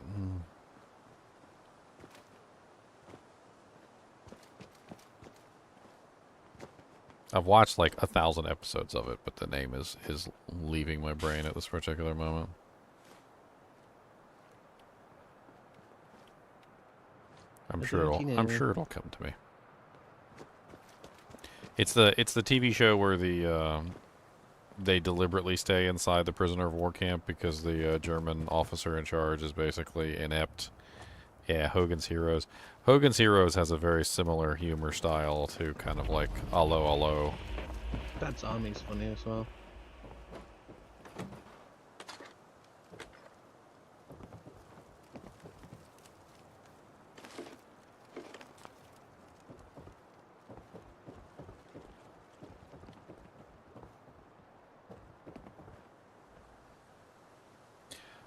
I've watched like 1,000 episodes of it, but the name is leaving my brain at this particular moment. I'm sure it'll come to me. It's the TV show where they deliberately stay inside the prisoner of war camp because the German officer in charge is basically inept. Yeah, Hogan's Heroes. Hogan's Heroes has a very similar humor style to kind of like Allo Allo. Dad's Army's funny as well.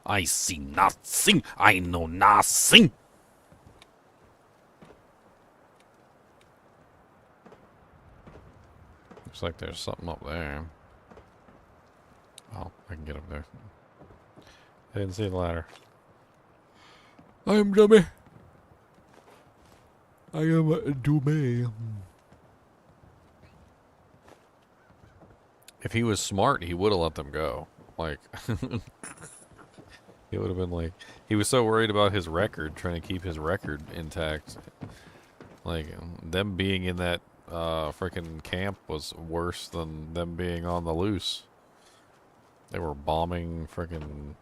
I see nothing. I know nothing. Looks like there's something up there. Oh, I can get up there. I didn't see the ladder. I am dummy. I am a dummy. If he was smart, he would have let them go. Like, he would have been like, he was so worried about his record, trying to keep his record intact. Like, them being in that freaking camp was worse than them being on the loose. They were bombing freaking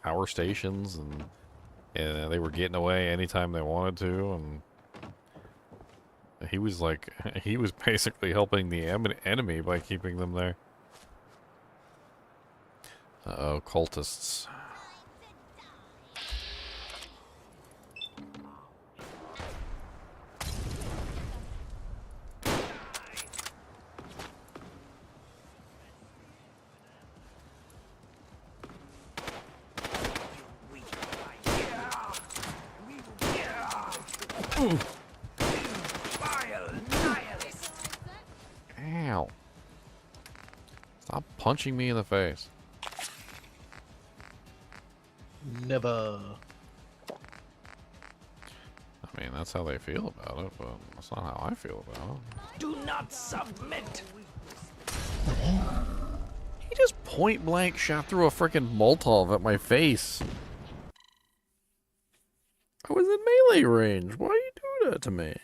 power stations, and they were getting away anytime they wanted to, and he was like, he was basically helping the enemy by keeping them there. Uh-oh, cultists. Ow. Stop punching me in the face. Never. I mean, that's how they feel about it, but that's not how I feel about it. Do not submit. He just point blank shot through a freaking Molotov at my face. I was in melee range. Why are you doing that to me?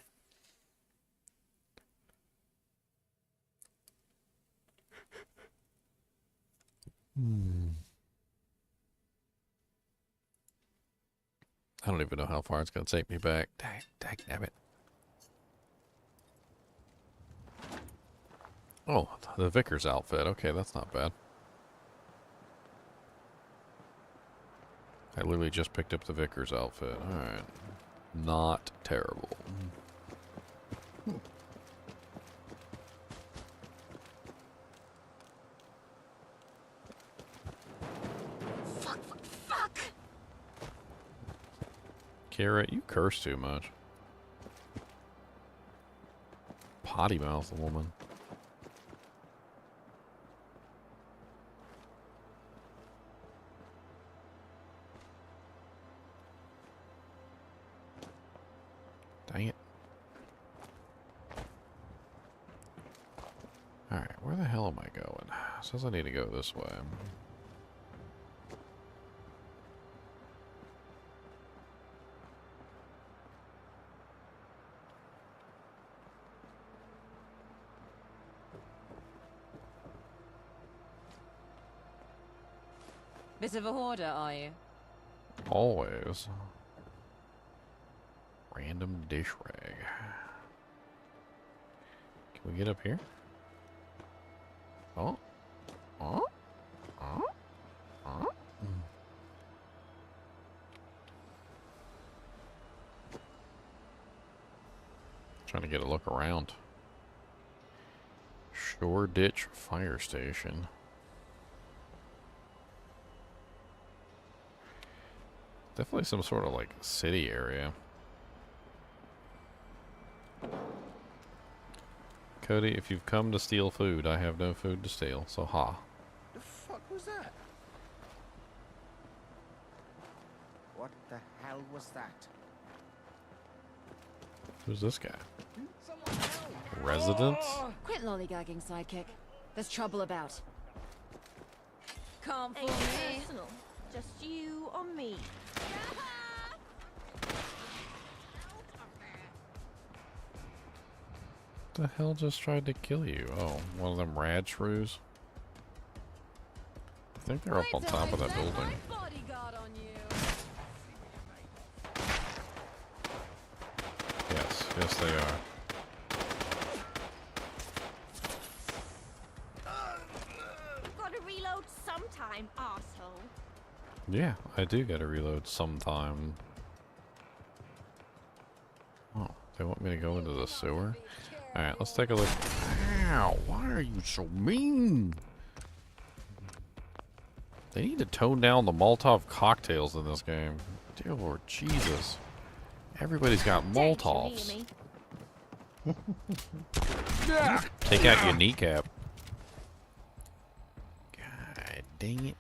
I don't even know how far it's going to take me back. Dang nabbit. Oh, the Vicar's outfit. Okay, that's not bad. I literally just picked up the Vicar's outfit. Alright. Not terrible. Fuck! Kira, you curse too much. Potty mouth woman. Dang it. Alright, where the hell am I going? It says I need to go this way. Bit of a hoarder, are you? Always. Random dish rag. Can we get up here? Oh. Oh. Oh. Oh. Trying to get a look around. Shoreditch Fire Station. Definitely some sort of like city area. Cody, if you've come to steal food, I have no food to steal, so ha. The fuck was that? What the hell was that? Who's this guy? Resident? Quit lollygagging, sidekick. There's trouble about. Can't fool me. Just you or me. The hell just tried to kill you? Oh, one of them rad shrews? I think they're up on top of that building. Yes, they are. Gotta reload sometime, arsehole. Yeah, I do gotta reload sometime. Oh, they want me to go into the sewer? Alright, let's take a look. Ow, why are you so mean? They need to tone down the Molotov cocktails in this game. Dear Lord Jesus. Everybody's got Molotovs. Take out your kneecap. God dang it.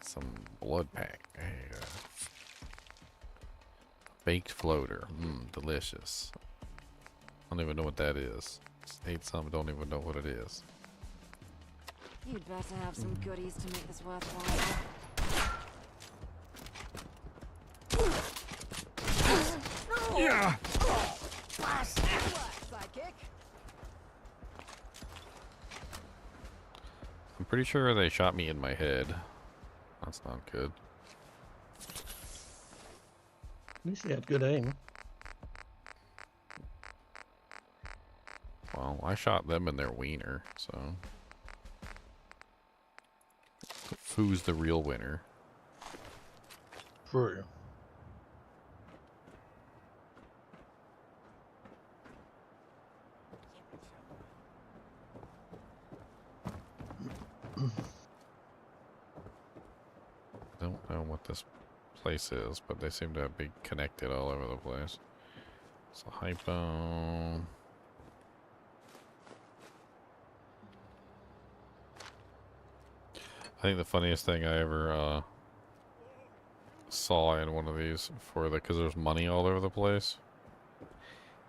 Some blood pack. There you go. Baked floater. Delicious. I don't even know what that is. Just ate some, don't even know what it is. You'd better have some goodies to make this worthwhile. Yeah. I'm pretty sure they shot me in my head. That's not good. At least he had good aim. Well, I shot them in their wiener, so... Who's the real winner? True. Don't know what this place is, but they seem to be connected all over the place. So hypo... I think the funniest thing I ever saw in one of these because there's money all over the place,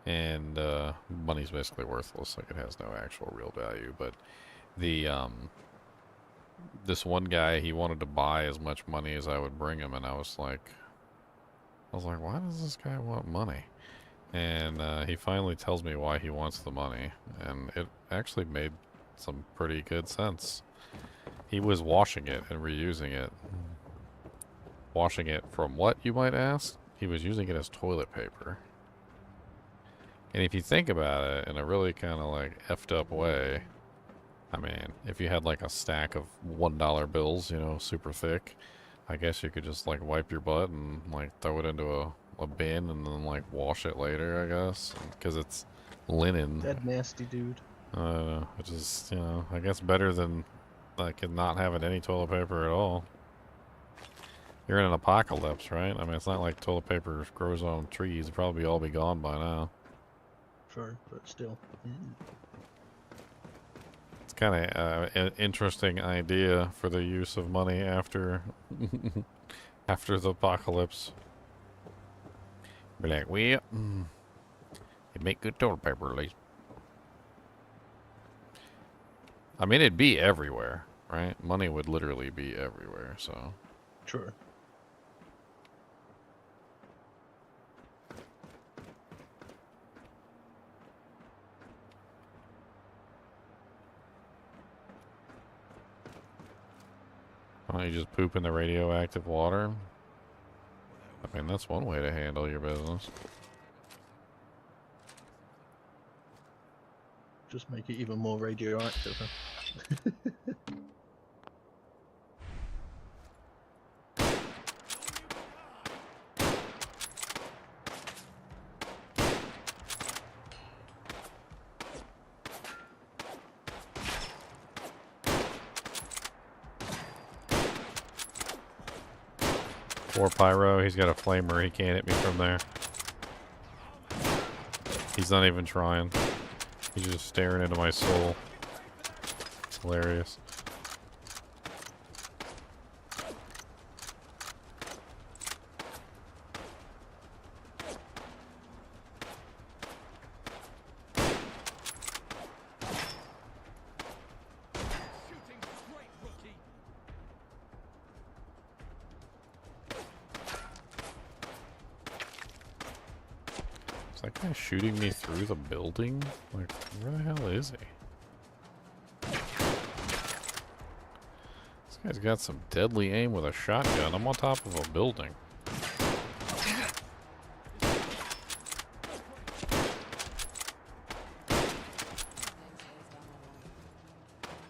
and money's basically worthless, like it has no actual real value. But the this one guy, he wanted to buy as much money as I would bring him, and I was like, why does this guy want money? And he finally tells me why he wants the money, and it actually made some pretty good sense. He was washing it and reusing it. Washing it from what, you might ask? He was using it as toilet paper. And if you think about it in a really kind of like effed up way, I mean, if you had like a stack of $1 bills, you know, super thick, I guess you could just like wipe your butt and like throw it into a bin and then like wash it later, I guess. Because it's linen. Dead nasty dude. Which is, you know, I guess better than like not having any toilet paper at all. You're in an apocalypse, right? I mean, it's not like toilet paper grows on trees. It'd probably all be gone by now. Sure, but still. It's kind of an interesting idea for the use of money after after the apocalypse. Be like, well, you make good toilet paper at least. I mean, it'd be everywhere, right? Money would literally be everywhere, so. Sure. Why don't you just poop in the radioactive water? I mean, that's one way to handle your business. Just make it even more radioactive. Huh? Poor Pyro, he's got a flamer, he can't hit me from there. He's not even trying. He's just staring into my soul. It's hilarious. that guy shooting me through the building? Like, where the hell is he? This guy's got some deadly aim with a shotgun. I'm on top of a building.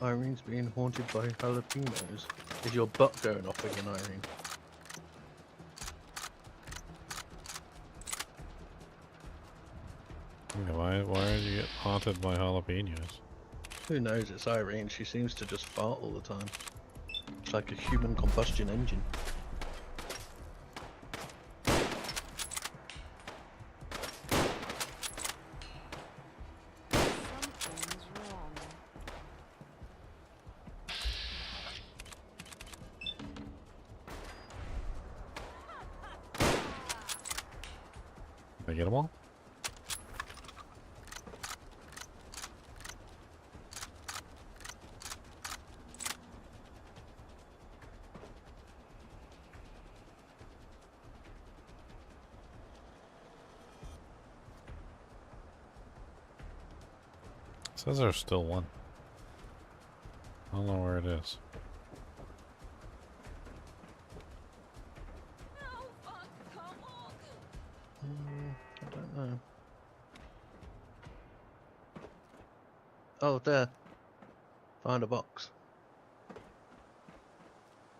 Irene's being haunted by jalapenos. Is your butt going off again, Irene? Why did you get haunted by jalapenos? Who knows? It's Irene. She seems to just fart all the time. It's like a human combustion engine. Something's wrong. Did I get them all? Says there's still one. I don't know where it is. I don't know. Oh, there. Find a box.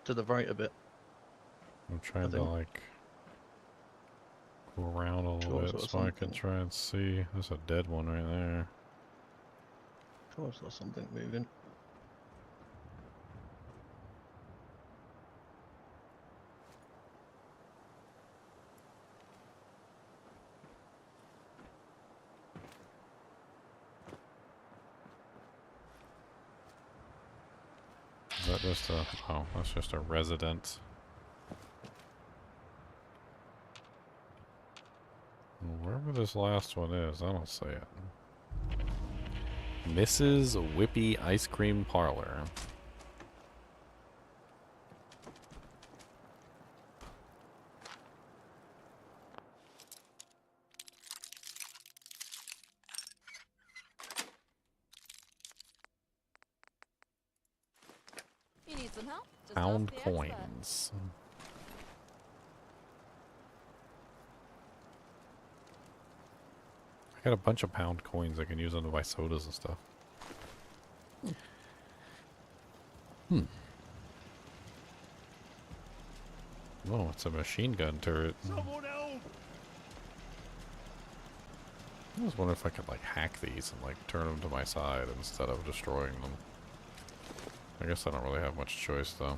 To the right a bit. I'm trying to like go around a little bit so I can try and see. There's a dead one right there. Oh, I saw something moving. Is that just a... oh, that's just a resident. Wherever this last one is, I don't see it. Mrs. Whippy Ice Cream Parlor. You need some help? Just Pound ask the expert. coins. I got a bunch of pound coins I can use them to buy sodas and stuff. Oh, it's a machine gun turret. Someone help! I was wondering if I could like hack these and like turn them to my side instead of destroying them. I guess I don't really have much choice though.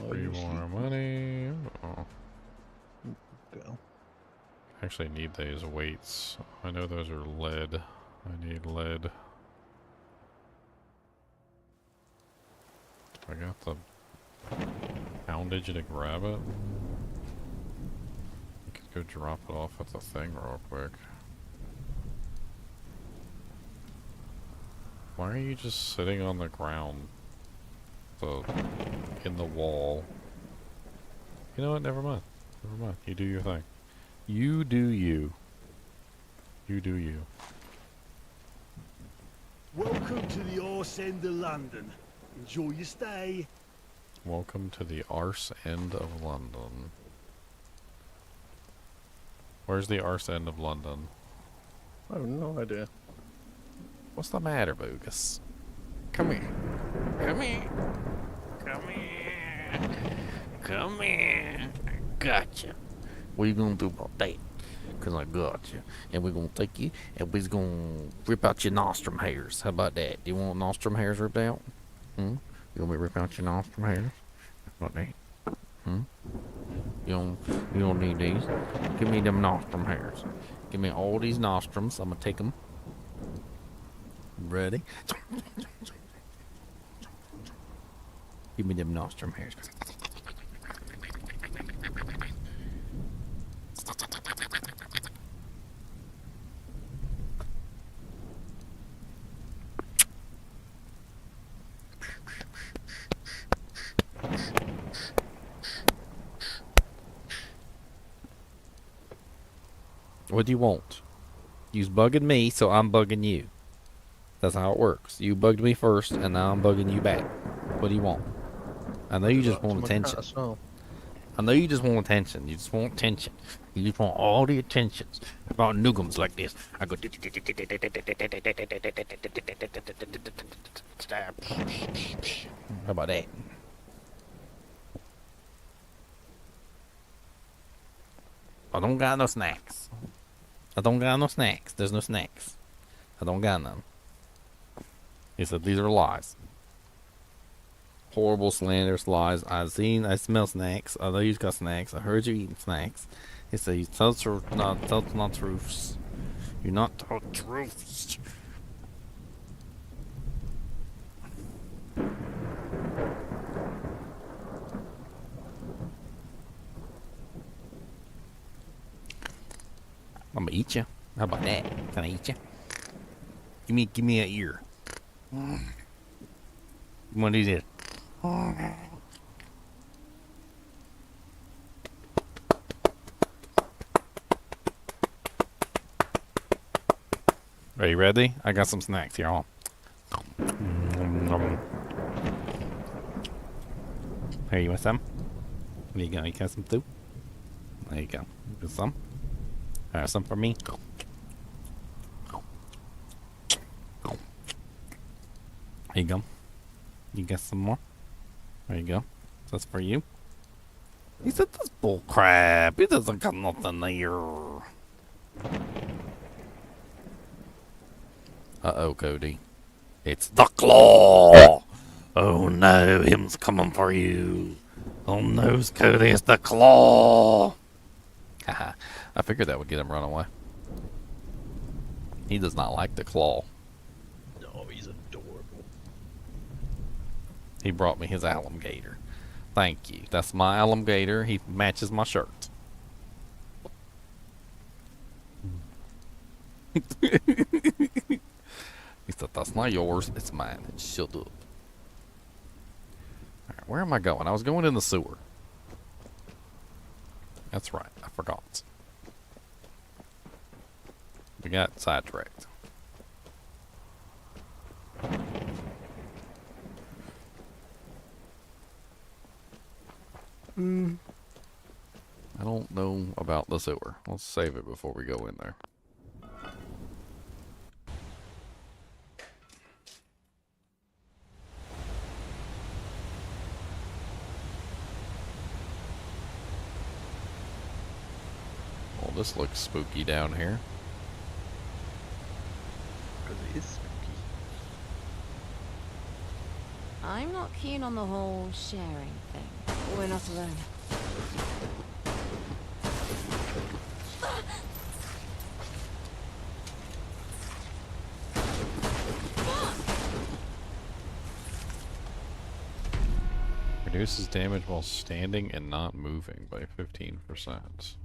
Three more money. Oh. Go. Actually need these weights. I know those are lead. I need lead. I got the poundage to grab it. I could go drop it off at the thing real quick. Why are you just sitting on the ground? In the wall. You know what? Never mind. Never mind. You do your thing. You do you. You do you. Welcome to the arse end of London. Enjoy your stay. Welcome to the arse end of London. Where's the arse end of London? I have no idea. What's the matter, Bogus? Come here. Come here. Come here. Come here. Gotcha. What are you gonna do about that? Cause I got you. And we're gonna take you and we're gonna rip out your nostrum hairs. How about that? Do you want nostrum hairs ripped out? You want me to rip out your nostrum hairs? How about that? You don't need these. Give me them nostrum hairs. Give me all these nostrums. I'm gonna take them. Ready? Give me them nostrum hairs. What do you want? You's bugging me, so I'm bugging you. That's how it works. You bugged me first, and now I'm bugging you back. What do you want? I know you just want attention. I know you just want attention. You just want attention. You just want all the attentions. About noogums like this. I go. How about that? I don't got no snacks. I don't got no snacks. There's no snacks. I don't got none. He said these are lies. Horrible, slanderous lies. I smell snacks. I know you got snacks. I heard you eating snacks. He said you tell not truths. You're not tell truths. I'm gonna eat you. How about that? Can I eat you? Give me an ear. You wanna do this? Are you ready? I got some snacks here. On. Here, you want some? There you go. You got some too? There you go. Get some. Some for me. Here you go. You got some more? There you go. That's for you. He said that's bull crap. He doesn't got nothing there. Uh-oh, Cody. It's the claw! Oh no, him's coming for you. Oh no, Cody, it's the claw! Haha, I figured that would get him run away. He does not like the claw. No, he's adorable. He brought me his alligator. Thank you. That's my alligator. He matches my shirt. He said, that's not yours, it's mine. And shut up. Alright, where am I going? I was going in the sewer. That's right, I forgot. We got sidetracked. I don't know about the sewer. Let's save it before we go in there. Well, this looks spooky down here. Because it is spooky. I'm not keen on the whole sharing thing. We're not alone. Reduces damage while standing and not moving by 15%.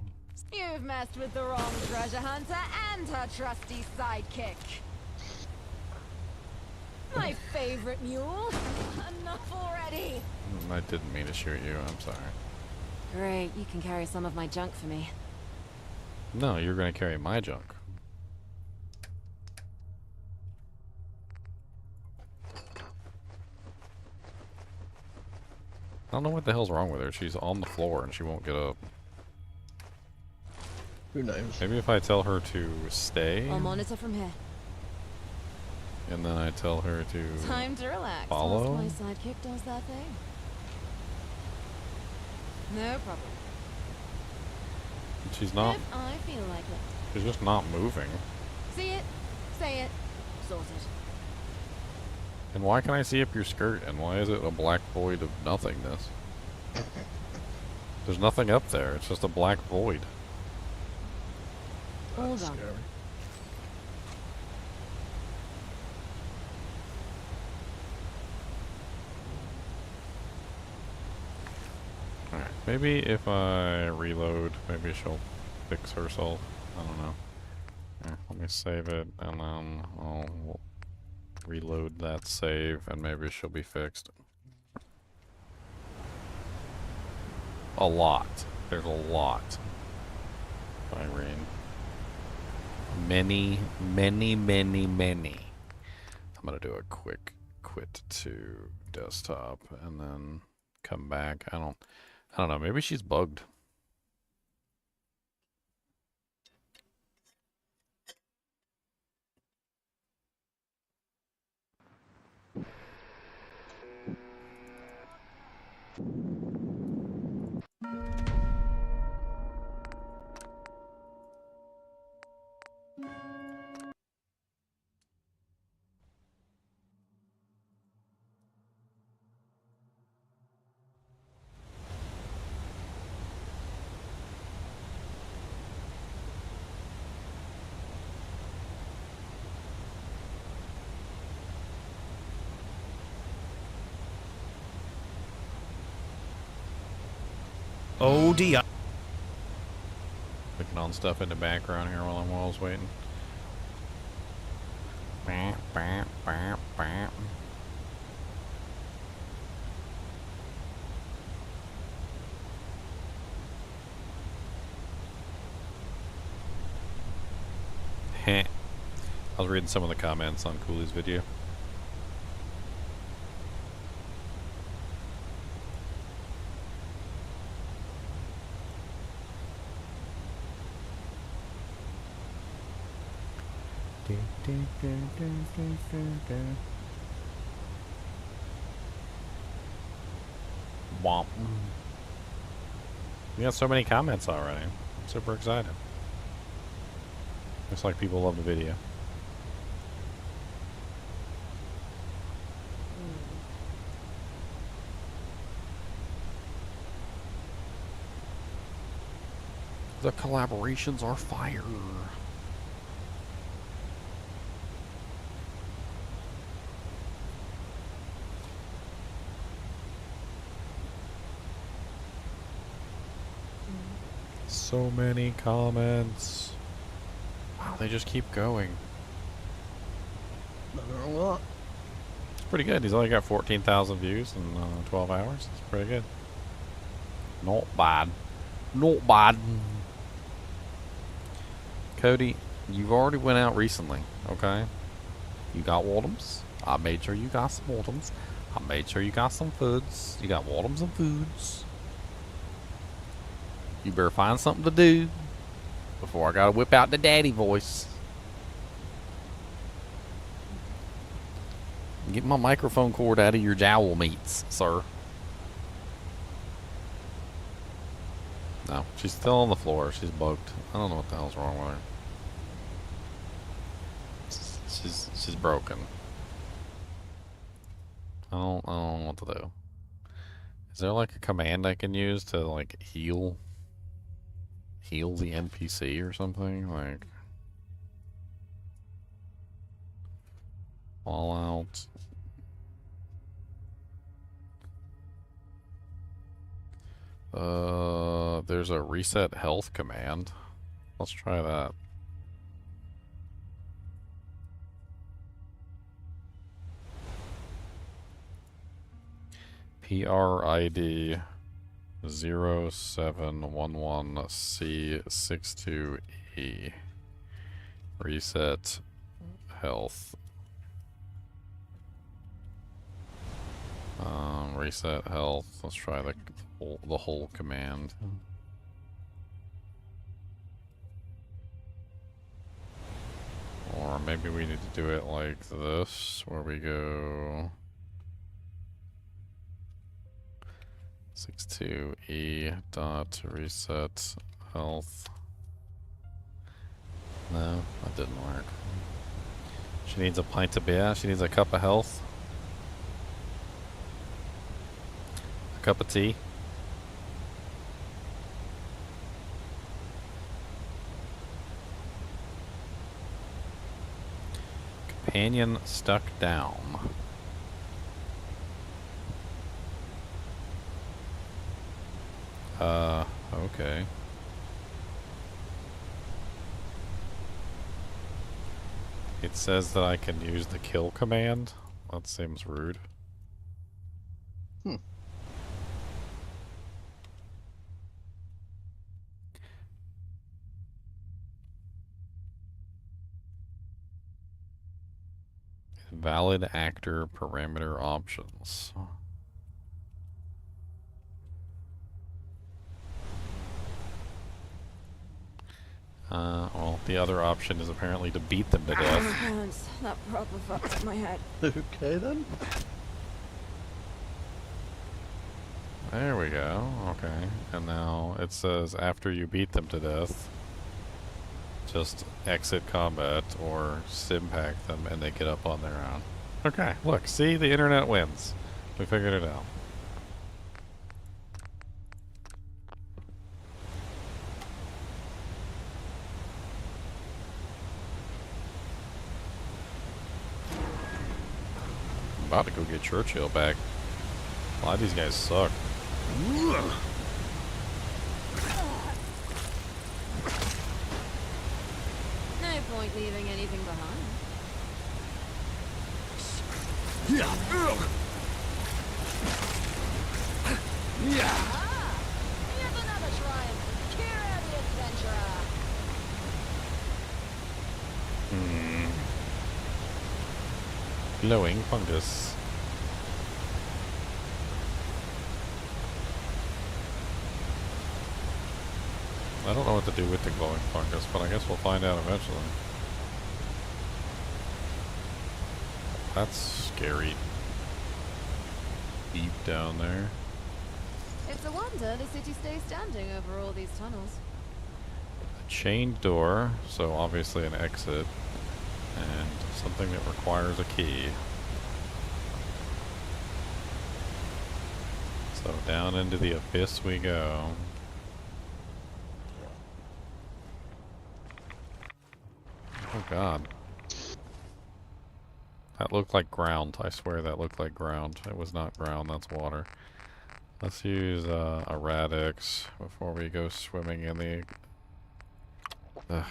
You've messed with the wrong treasure hunter and her trusty sidekick. My favorite mule. Enough already. I didn't mean to shoot you, I'm sorry. Great, you can carry some of my junk for me. No, you're gonna carry my junk. I don't know what the hell's wrong with her. She's on the floor and she won't get up. Who knows? Maybe if I tell her to stay. I'll monitor from here. And then I tell her to Time to relax. follow. Whilst my sidekick does that thing. No problem. She's not. If I feel like it. She's just not moving. See it, say it, sorted. And why can I see up your skirt? And why is it a black void of nothingness? There's nothing up there. It's just a black void. Hold on. Alright, maybe if I reload, maybe she'll fix herself. I don't know. Here, let me save it, and then I'll reload that save, and maybe she'll be fixed. A lot. There's a lot. Irene. Many, many, many, many. I'm gonna do a quick quit to desktop and then come back. I don't know. Maybe she's bugged. Oh, Diablo. Clicking on stuff in the background here while I was waiting. Bah, bah, bah, bah. Heh. I was reading some of the comments on Coooley's video. Womp. We got so many comments already. I'm super excited. Looks like people love the video. The collaborations are fire. So many comments. Wow, they just keep going. Nothing wrong with that. It's pretty good. He's only got 14,000 views in 12 hours. It's pretty good. Not bad. Not bad. Cody, you've already went out recently, okay? You got Waldums. I made sure you got some Waldums. I made sure you got some foods. You got Waldums and foods. You better find something to do before I gotta whip out the daddy voice. Get my microphone cord out of your jowl meats, sir. No, she's still on the floor. She's bugged. I don't know what the hell's wrong with her. She's broken. I don't know what to do. Is there like a command I can use to like heal the NPC or something? Like Fallout. There's a reset health command. Let's try that. PRID 0711C62E. Reset health. Reset health. Let's try the whole command. Or maybe we need to do it like this, where we go 62E dot reset health. No, that didn't work. She needs a pint of beer. She needs a cup of health. A cup of tea. Companion stuck down. Okay. It says that I can use the kill command. That seems rude. Valid actor parameter options. Well, the other option is apparently to beat them to death. That proper fucked my head. Okay then. There we go. Okay. And now it says after you beat them to death, just exit combat or simpack them and they get up on their own. Okay, look, see, the internet wins. We figured it out. I'm about to go get Churchill back. A lot of these guys suck. No point leaving anything behind. Here's another triumph. Kira the adventurer. Glowing fungus. I don't know what to do with the glowing fungus, but I guess we'll find out eventually. That's scary. Deep down there. It's a wonder the city stays standing over all these tunnels. A chained door, so obviously an exit, and something that requires a key. So down into the abyss we go. Oh god. That looked like ground. I swear that looked like ground. It was not ground, that's water. Let's use a Radix before we go swimming in the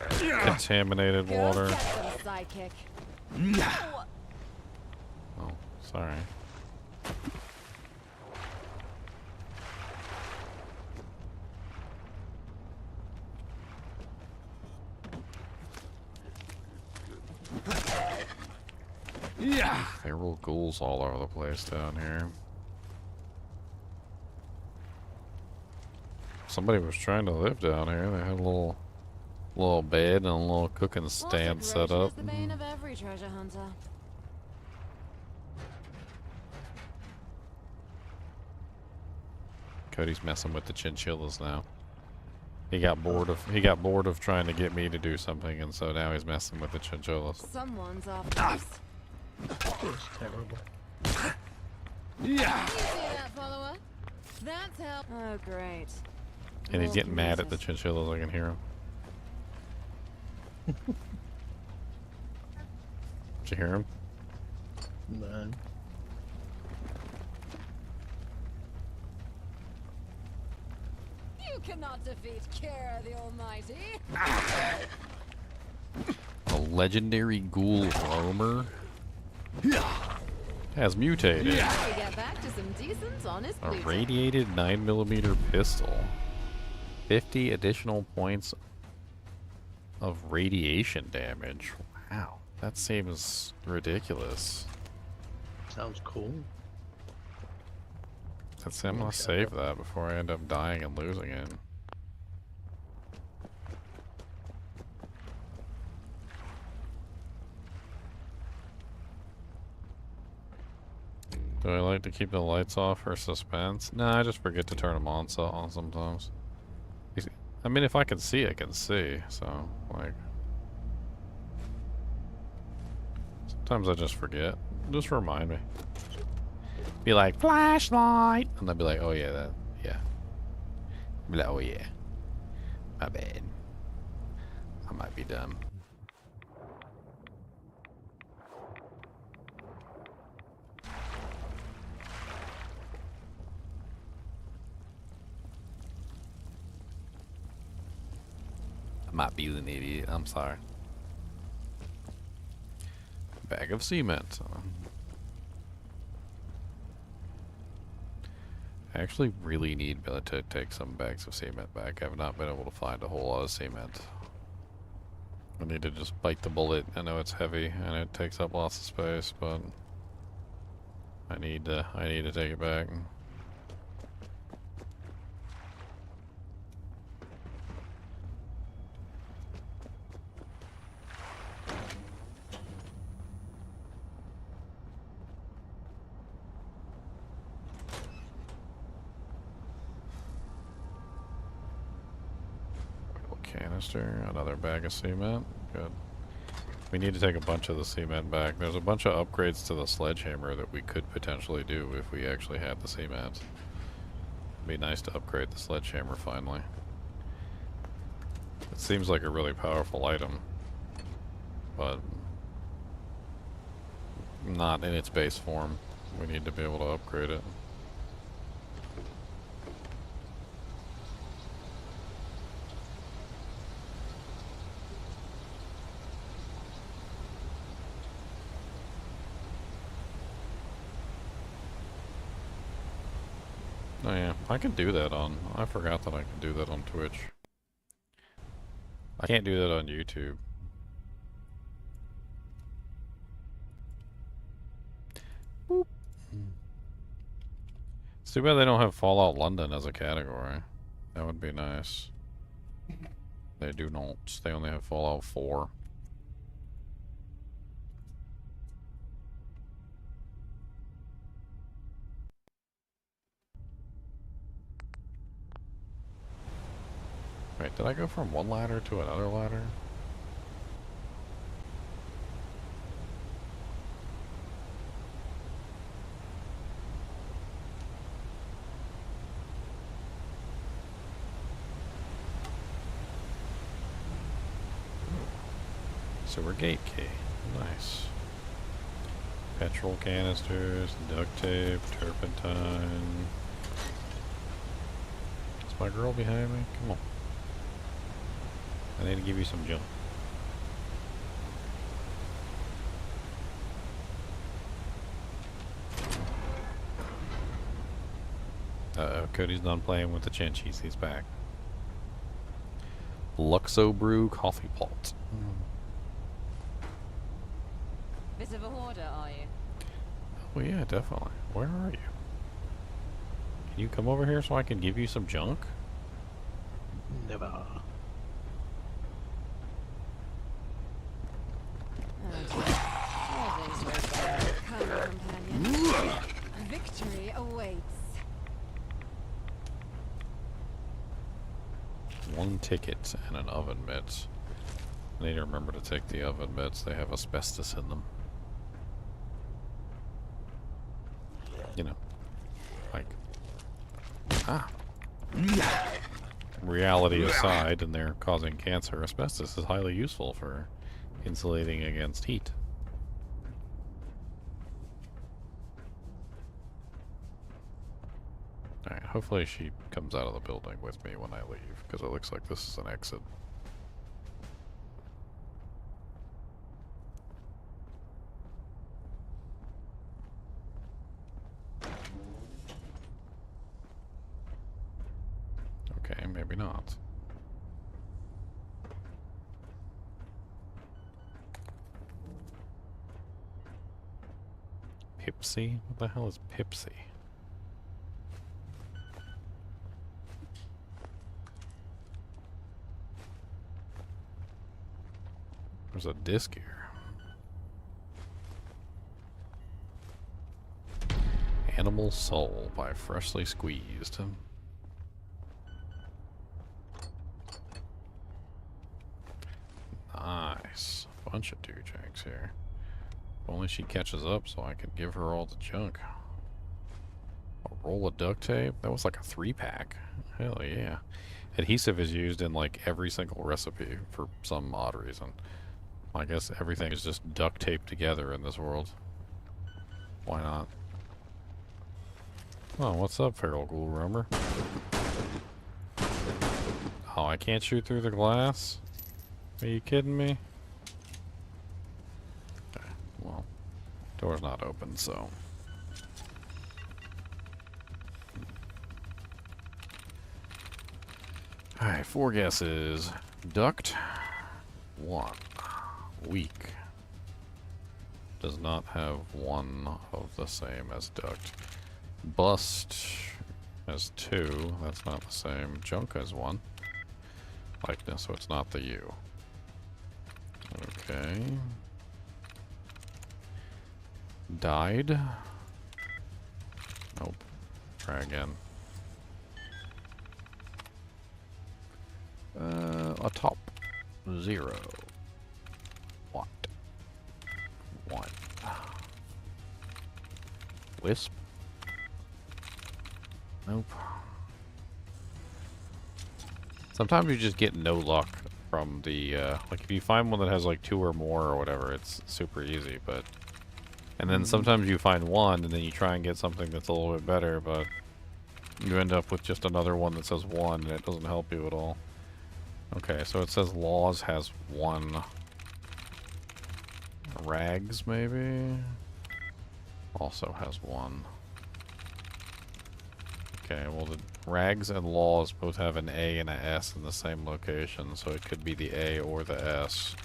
contaminated water. Sidekick. Oh, sorry. Yeah. Feral ghouls all over the place down here. Somebody was trying to live down here. They had a little bed and a little cooking stand set up. Is the bane of every treasure hunter. Cody's messing with the chinchillas now. He got bored of trying to get me to do something, and so now he's messing with the chinchillas. Someone's off base. It's terrible. Yeah. You see that, follower? That's help. Oh, great. And he's getting mad at the chinchillas. I can hear him. Did you hear him? No. You cannot defeat Kira the Almighty. A legendary ghoul roamer has mutated. We get back to some decent, honest A looting. radiated 9mm pistol. 50 additional points of radiation damage. Wow, that seems ridiculous. Sounds cool. I'm gonna save that before I end up dying and losing it. Do I like to keep the lights off for suspense? Nah, I just forget to turn them on sometimes. I mean, if I can see, I can see. So, like, sometimes I just forget. Just remind me. Be like, flashlight! And I'd be like, oh yeah, yeah. Be like, oh yeah. My bad. I might be dumb. I might be an idiot. I'm sorry. Bag of cement. I actually really need to take some bags of cement back. I've not been able to find a whole lot of cement. I need to just bite the bullet. I know it's heavy and it takes up lots of space, but I need to take it back. Canister, another bag of cement. Good. We need to take a bunch of the cement back. There's a bunch of upgrades to the sledgehammer that we could potentially do if we actually had the cement. It'd be nice to upgrade the sledgehammer finally. It seems like a really powerful item, but not in its base form. We need to be able to upgrade it. Oh yeah, I can do that on... I forgot that I can do that on Twitch. I can't do that on YouTube. Boop. It's too bad they don't have Fallout London as a category. That would be nice. They do not. They only have Fallout 4. Wait, did I go from one ladder to another ladder? Sewer gate key. Nice. Petrol canisters, duct tape, turpentine. Is my girl behind me? Come on. I need to give you some junk. Uh-oh, Cody's done playing with the Chinchillas. He's back. Luxo Brew Coffee Pot. Bit of a hoarder, are you? Oh yeah, definitely. Where are you? Can you come over here so I can give you some junk? Never. Victory awaits. One ticket and an oven mitts. I need to remember to take the oven mitts. They have asbestos in them. You know, like, reality aside, and they're causing cancer, asbestos is highly useful for insulating against heat. Alright, hopefully she comes out of the building with me when I leave, because it looks like this is an exit. Okay, maybe not. Pipsy? What the hell is Pipsy? There's a disc here. Animal Soul by Freshly Squeezed. Nice. Bunch of doojanks here. If only she catches up so I can give her all the junk. A roll of duct tape? That was like a 3-pack. Hell yeah. Adhesive is used in like every single recipe for some odd reason. I guess everything is just duct taped together in this world. Why not? Oh, what's up, feral ghoul roamer? Oh, I can't shoot through the glass? Are you kidding me? Okay, well, door's not open, so... Alright, 4 guesses. Duct. 1. weak does not have one of the same as duct. Bust has 2. That's not the same. Junk has 1. Likeness, so it's not the U. Okay. Died. Nope. Try again. A top. 0. What? 1. Wisp. Nope. Sometimes you just get no luck from the, like if you find one that has like 2 or more or whatever, it's super easy, but... And then sometimes you find one and then you try and get something that's a little bit better, but you end up with just another one that says 1 and it doesn't help you at all. Okay, so it says Laws has 1. Rags, maybe? Also has 1. Okay, well the Rags and Laws both have an A and an S in the same location, so it could be the A or the S.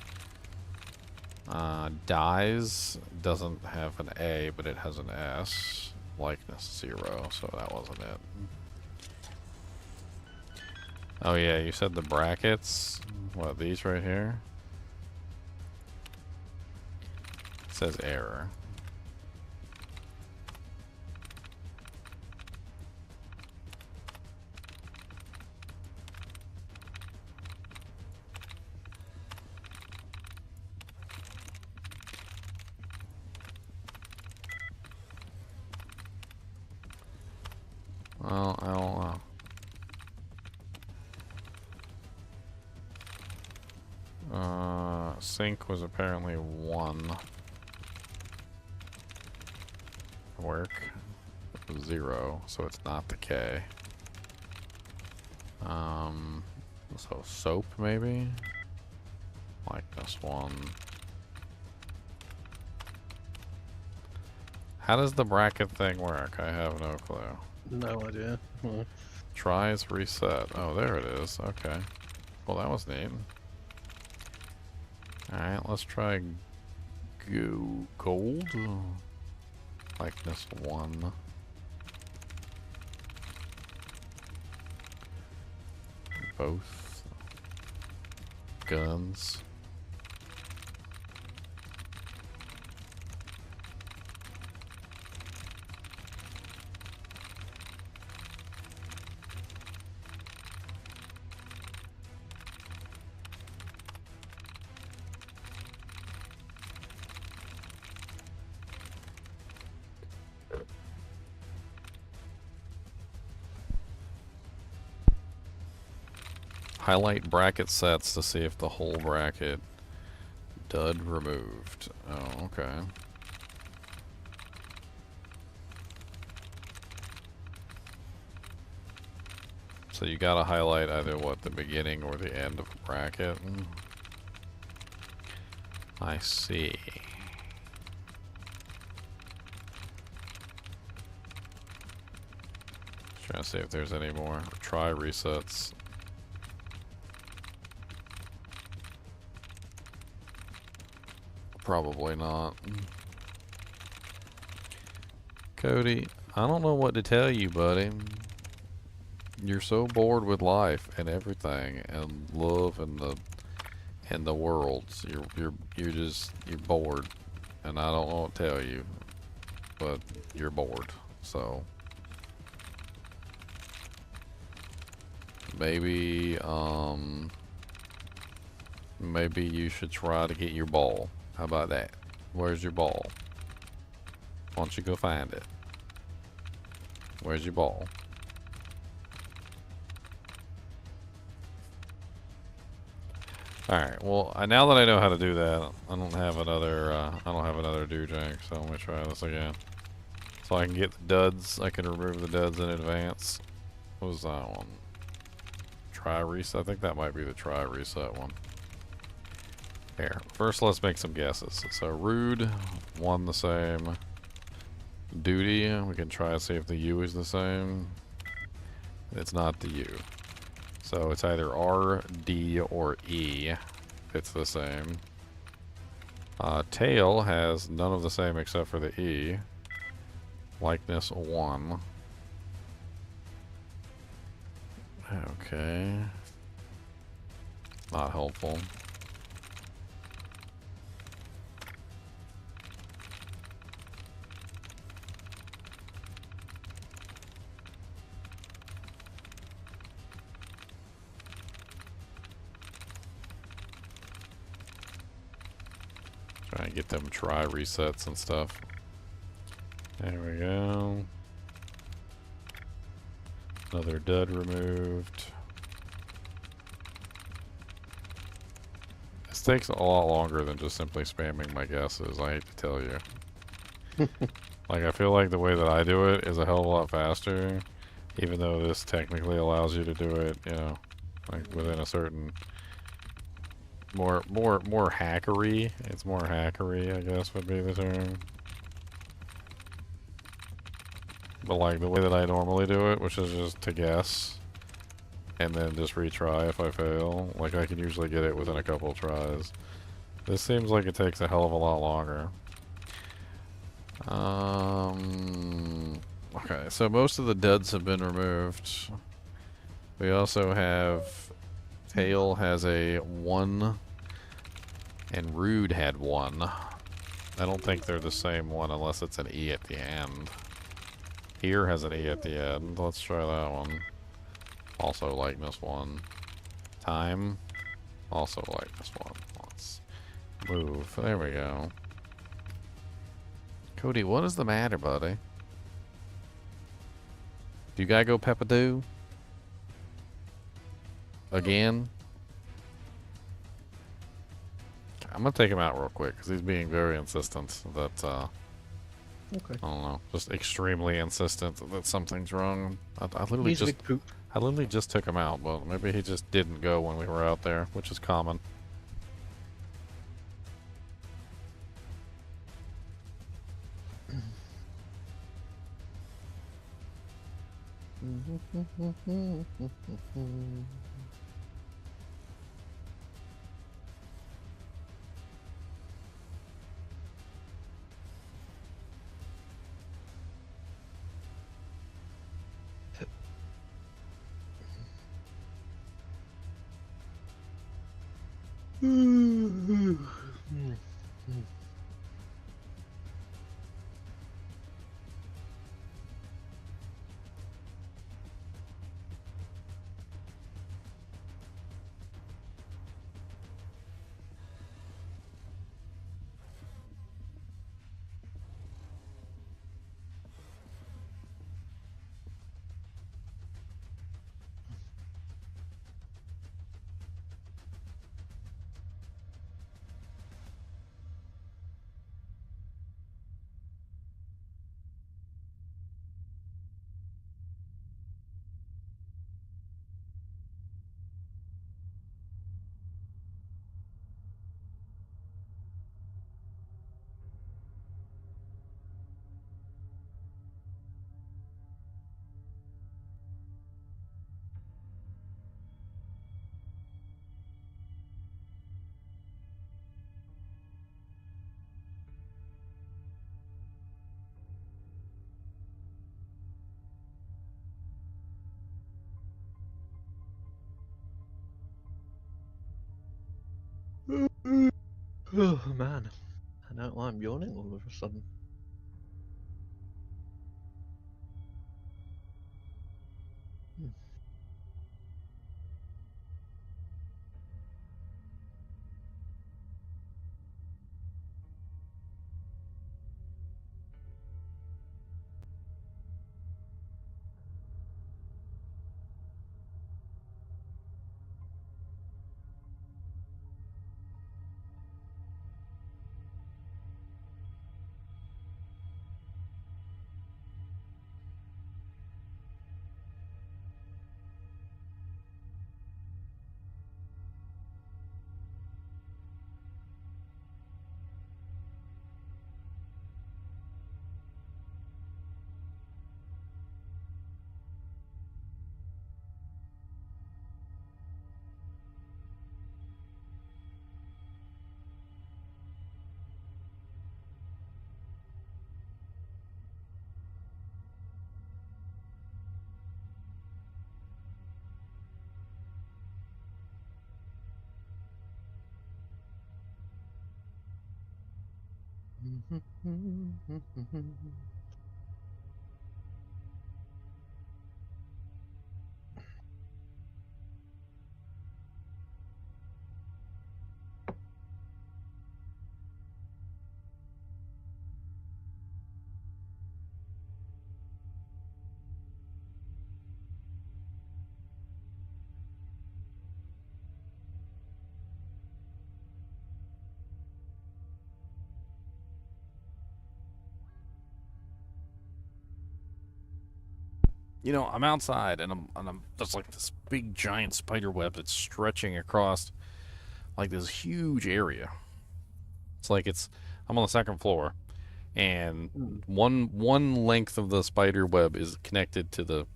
Dies doesn't have an A, but it has an S. Likeness 0, so that wasn't it. Oh yeah, you said the brackets? What, these right here? It says error. Well, I don't know. Sync was apparently 1. Work 0, so it's not the K. So soap maybe? Likeness 1. How does the bracket thing work? I have no clue. No idea. Well. Tries reset. Oh, there it is. Okay. Well, that was neat. Alright, let's try gold. Likeness 1. Both. Guns. Highlight bracket sets to see if the whole bracket dud removed. Oh, okay. So you gotta highlight either what, the beginning or the end of a bracket. I see. Trying to see if there's any more. Try resets. Probably not. Cody, I don't know what to tell you, buddy. You're so bored with life and everything and love and the world. You're bored, and I don't know what to tell you, but you're bored. So maybe maybe you should try to get your ball. How about that? Where's your ball? Why don't you go find it? Where's your ball? Alright, well, now that I know how to do that, I don't have another do jank, so let me try this again. So I can get the duds, I can remove the duds in advance. What was that one? Try reset? I think that might be the try reset one. Here, first let's make some guesses. So rude, 1 the same. Duty, we can try to see if the U is the same. It's not the U. So it's either R, D, or E. It's the same. Tail has none of the same except for the E. Likeness 1. Okay. Not helpful. Try and get them try resets and stuff. There we go. Another dud removed. This takes a lot longer than just simply spamming my guesses, I hate to tell you. Like, I feel like the way that I do it is a hell of a lot faster, even though this technically allows you to do it, you know, like within a certain more hackery. It's more hackery, I guess would be the term. But like the way that I normally do it, which is just to guess and then just retry if I fail, like I can usually get it within a couple of tries. This seems like it takes a hell of a lot longer. Okay, so most of the duds have been removed. We also have Tail has a 1 and Rude had 1. I don't think they're the same one unless it's an E at the end. Here has an E at the end. Let's try that one. Also likeness 1. Time. Also likeness 1. Let's move. There we go. Cody, what is the matter, buddy? Do you gotta go Peppadoo? Again? I'm gonna take him out real quick because he's being very insistent that Okay. I don't know, just extremely insistent that something's wrong. I literally He's a just big poop. I literally just took him out, but maybe he just didn't go when we were out there, which is common. Oh man, I don't know why I'm yawning all of a sudden. You know, I'm outside and I'm there's like this big giant spider web that's stretching across like this huge area. It's like I'm on the second floor, and one length of the spider web is connected to the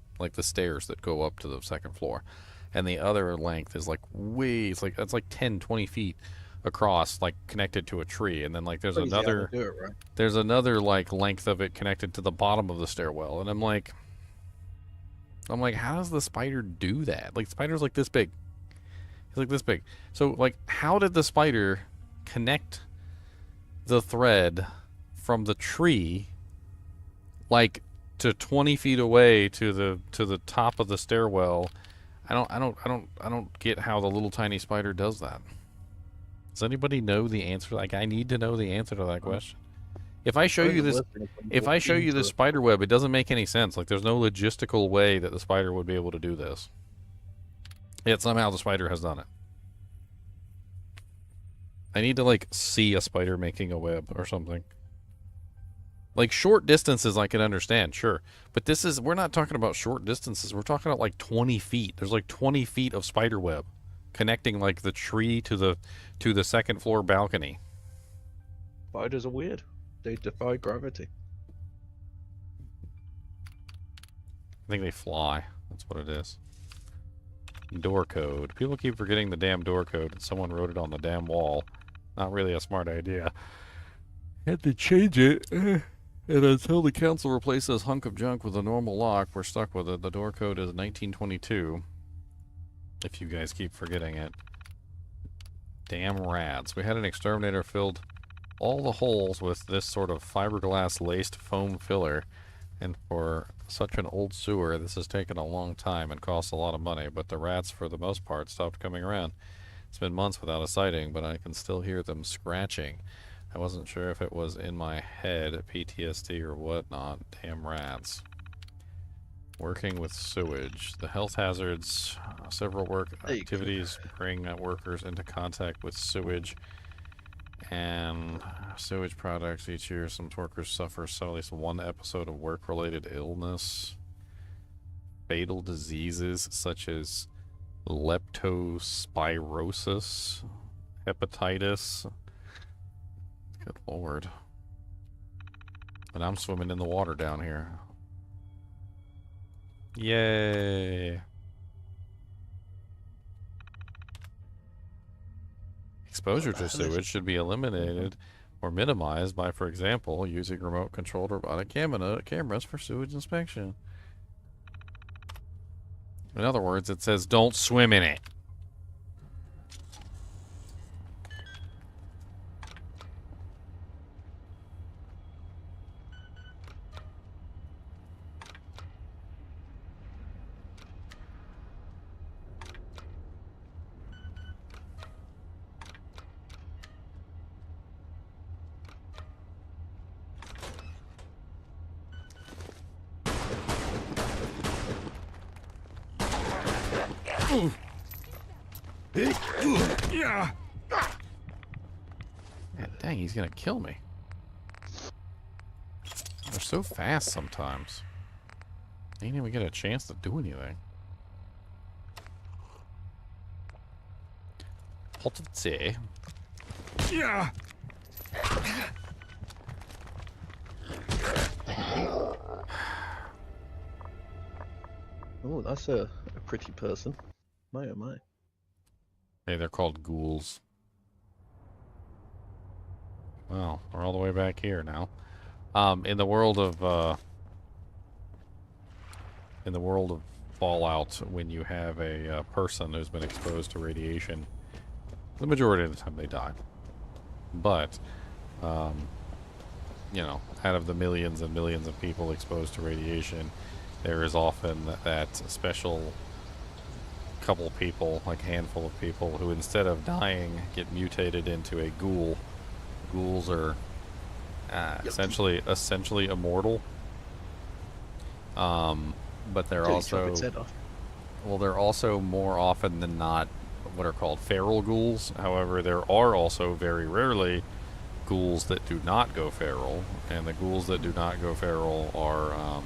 stairs that go up to the second floor, and the other length is like it's like 10, 20 feet across, like connected to a tree, and then like there's Crazy how they another do it, right? there's another like length of it connected to the bottom of the stairwell, and I'm like, how does the spider do that? Like, the spider's like this big. He's like this big. So, like, how did the spider connect the thread from the tree, like, to 20 feet away to the top of the stairwell? I don't get how the little tiny spider does that. Does anybody know the answer? Like, I need to know the answer to that question. If I show you this spider web, it doesn't make any sense. Like, there's no logistical way that the spider would be able to do this. Yet somehow the spider has done it. I need to, like, see a spider making a web or something. Like, short distances I can understand, sure. But we're not talking about short distances. We're talking about, like, 20 feet. There's, like, 20 feet of spider web connecting, like, the tree to the second floor balcony. Spiders are weird. They defy gravity. I think they fly. That's what it is. Door code. People keep forgetting the damn door code, and someone wrote it on the damn wall. Not really a smart idea. Had to change it. And until the council replaces this hunk of junk with a normal lock, we're stuck with it. The door code is 1922. If you guys keep forgetting it. Damn rats. We had an exterminator filled all the holes with this sort of fiberglass laced foam filler, and for such an old sewer this has taken a long time and costs a lot of money, but the rats for the most part stopped coming around. It's been months without a sighting, but I can still hear them scratching. I wasn't sure if it was in my head, PTSD or whatnot. Damn rats. Working with sewage. The health hazards, several work activities bring workers into contact with sewage and sewage products. Each year some workers suffer at least one episode of work-related illness. Fatal diseases such as leptospirosis, hepatitis. Good lord. And I'm swimming in the water down here. Yay. Exposure to sewage should be eliminated or minimized by, for example, using remote-controlled robotic cameras for sewage inspection. In other words, it says don't swim in it. Yeah. Dang, he's gonna kill me. They're so fast sometimes. I didn't even get a chance to do anything. Hold it there. Yeah. Oh, that's a pretty person. My oh my. Hey, they're called ghouls. Well, we're all the way back here now. In the world of Fallout, when you have a person who's been exposed to radiation, the majority of the time they die. But you know, out of the millions and millions of people exposed to radiation, there is often that special couple people, like handful of people, who instead of dying get mutated into a ghoul. Ghouls are essentially immortal. But they're also, well, they're also more often than not what are called feral ghouls. However, there are also very rarely ghouls that do not go feral, and the ghouls that do not go feral are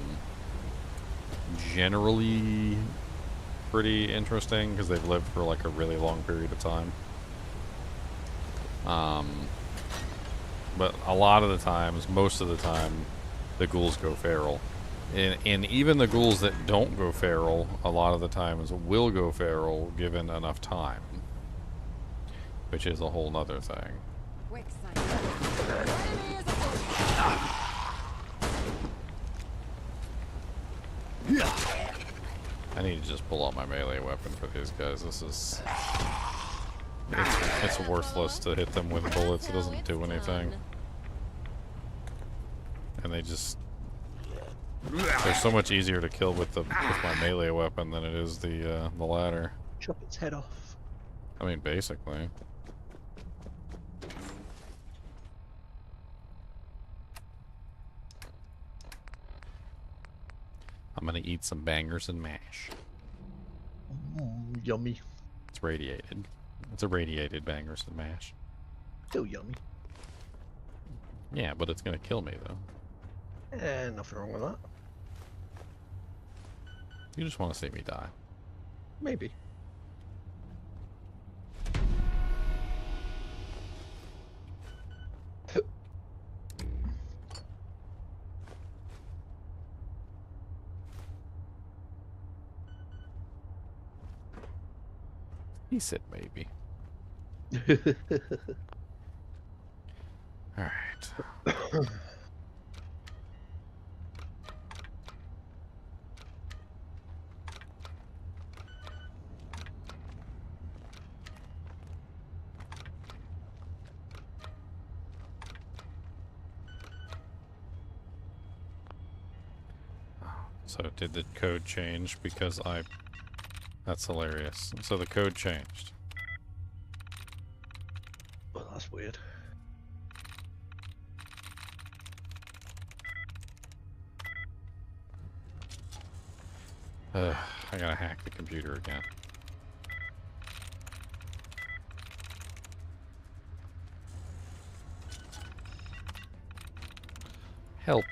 generally pretty interesting because they've lived for like a really long period of time. But a lot of the times, most of the time, the ghouls go feral. And even the ghouls that don't go feral, a lot of the times will go feral given enough time. Which is a whole nother thing. I need to just pull out my melee weapon for these guys. This is... It's worthless to hit them with bullets. It doesn't do anything. And they just... They're so much easier to kill with my melee weapon than it is the ladder. Chop its head off. I mean, basically. I'm gonna eat some bangers and mash. Yummy. It's radiated. It's a radiated bangers and mash. Still yummy. Yeah, but it's gonna kill me though. Nothing wrong with that. You just want to see me die. Maybe. He said maybe. All right. So did the code change because I... That's hilarious. So the code changed. Well, that's weird. I gotta hack the computer again. Help.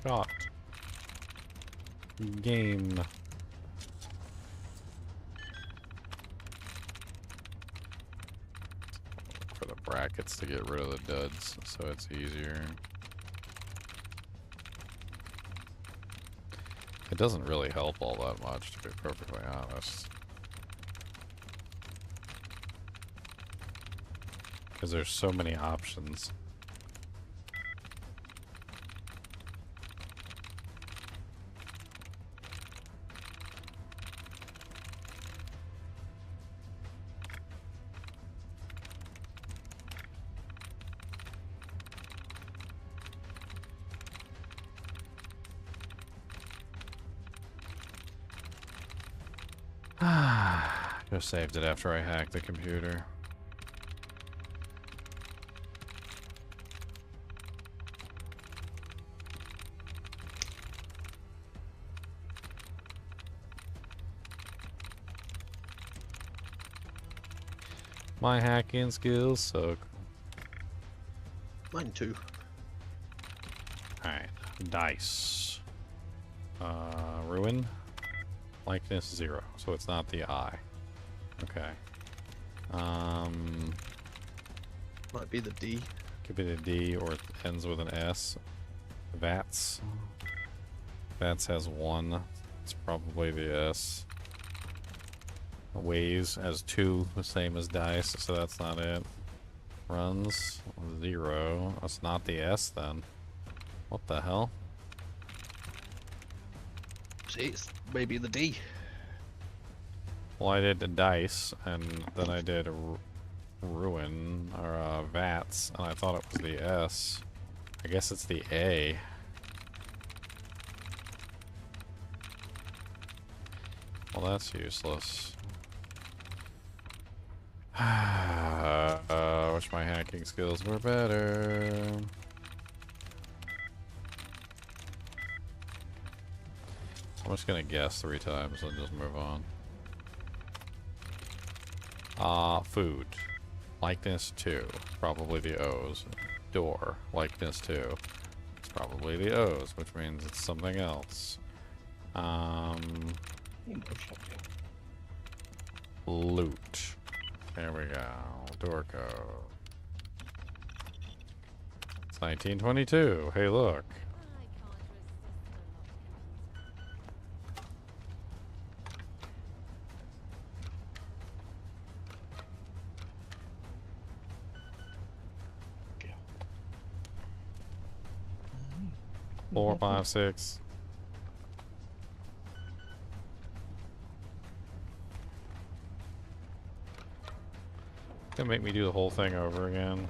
Shot. Game. For the brackets to get rid of the duds, so it's easier. It doesn't really help all that much, to be perfectly honest. Because there's so many options. Just saved it after I hacked the computer. My hacking skills suck. Mine too. Alright, dice. Ruin. Likeness 0, so it's not the eye. Okay. Might be the D. Could be the D, or it ends with an S. Vats. Vats has 1. It's probably the S. Ways has 2, the same as dice, so that's not it. Runs 0. That's not the S then. What the hell? See, it's maybe the D. Well, I did the dice, and then I did ruin, or vats, and I thought it was the S. I guess it's the A. Well, that's useless. Wish my hacking skills were better. I'm just gonna guess 3 times and just move on. Food. Likeness 2. Probably the O's. Door. Likeness 2. It's probably the O's, which means it's something else. Loot. There we go. Door code. It's 1922. Hey, look. Four, 5, 6. Gonna make me do the whole thing over again.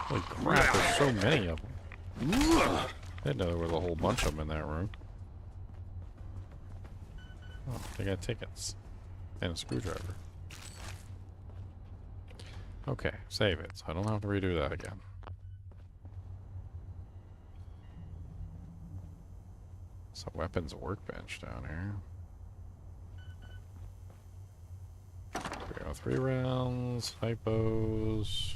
Holy crap, there's so many of them. I didn't know there was a whole bunch of them in that room. Oh, they got tickets. And a screwdriver. Okay, save it, so I don't have to redo that again. It's a weapons workbench down here. 303 rounds, hypos.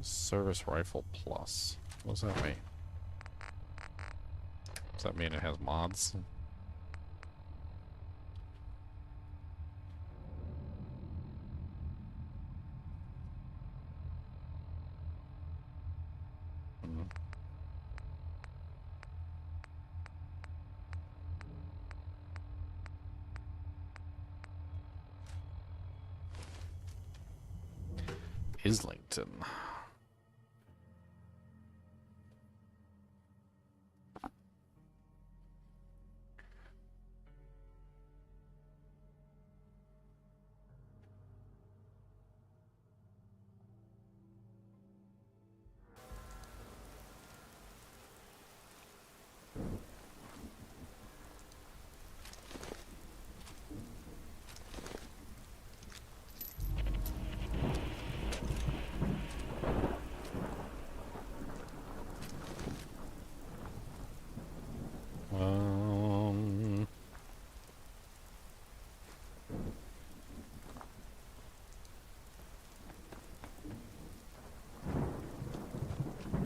Service rifle plus. What does that mean? Does that mean it has mods? Islington.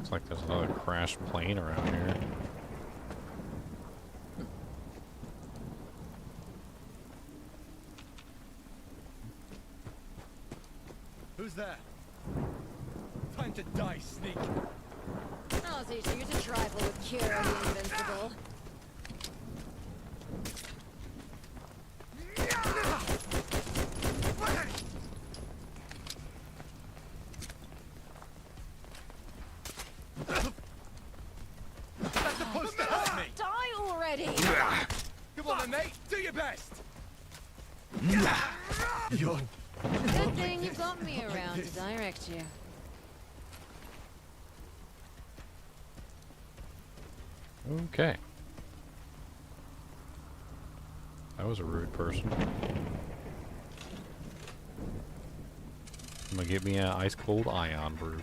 Looks like there's another crashed plane around here. Who's there? Time to die, sneak. Oh, so you're to trifle with Kira the Invincible. That's supposed to hurt me. Die already! Come on, then, mate. Do your best. Good thing you've got me around to direct you. Okay. That was a rude person. I'm gonna get me an ice cold ion brew.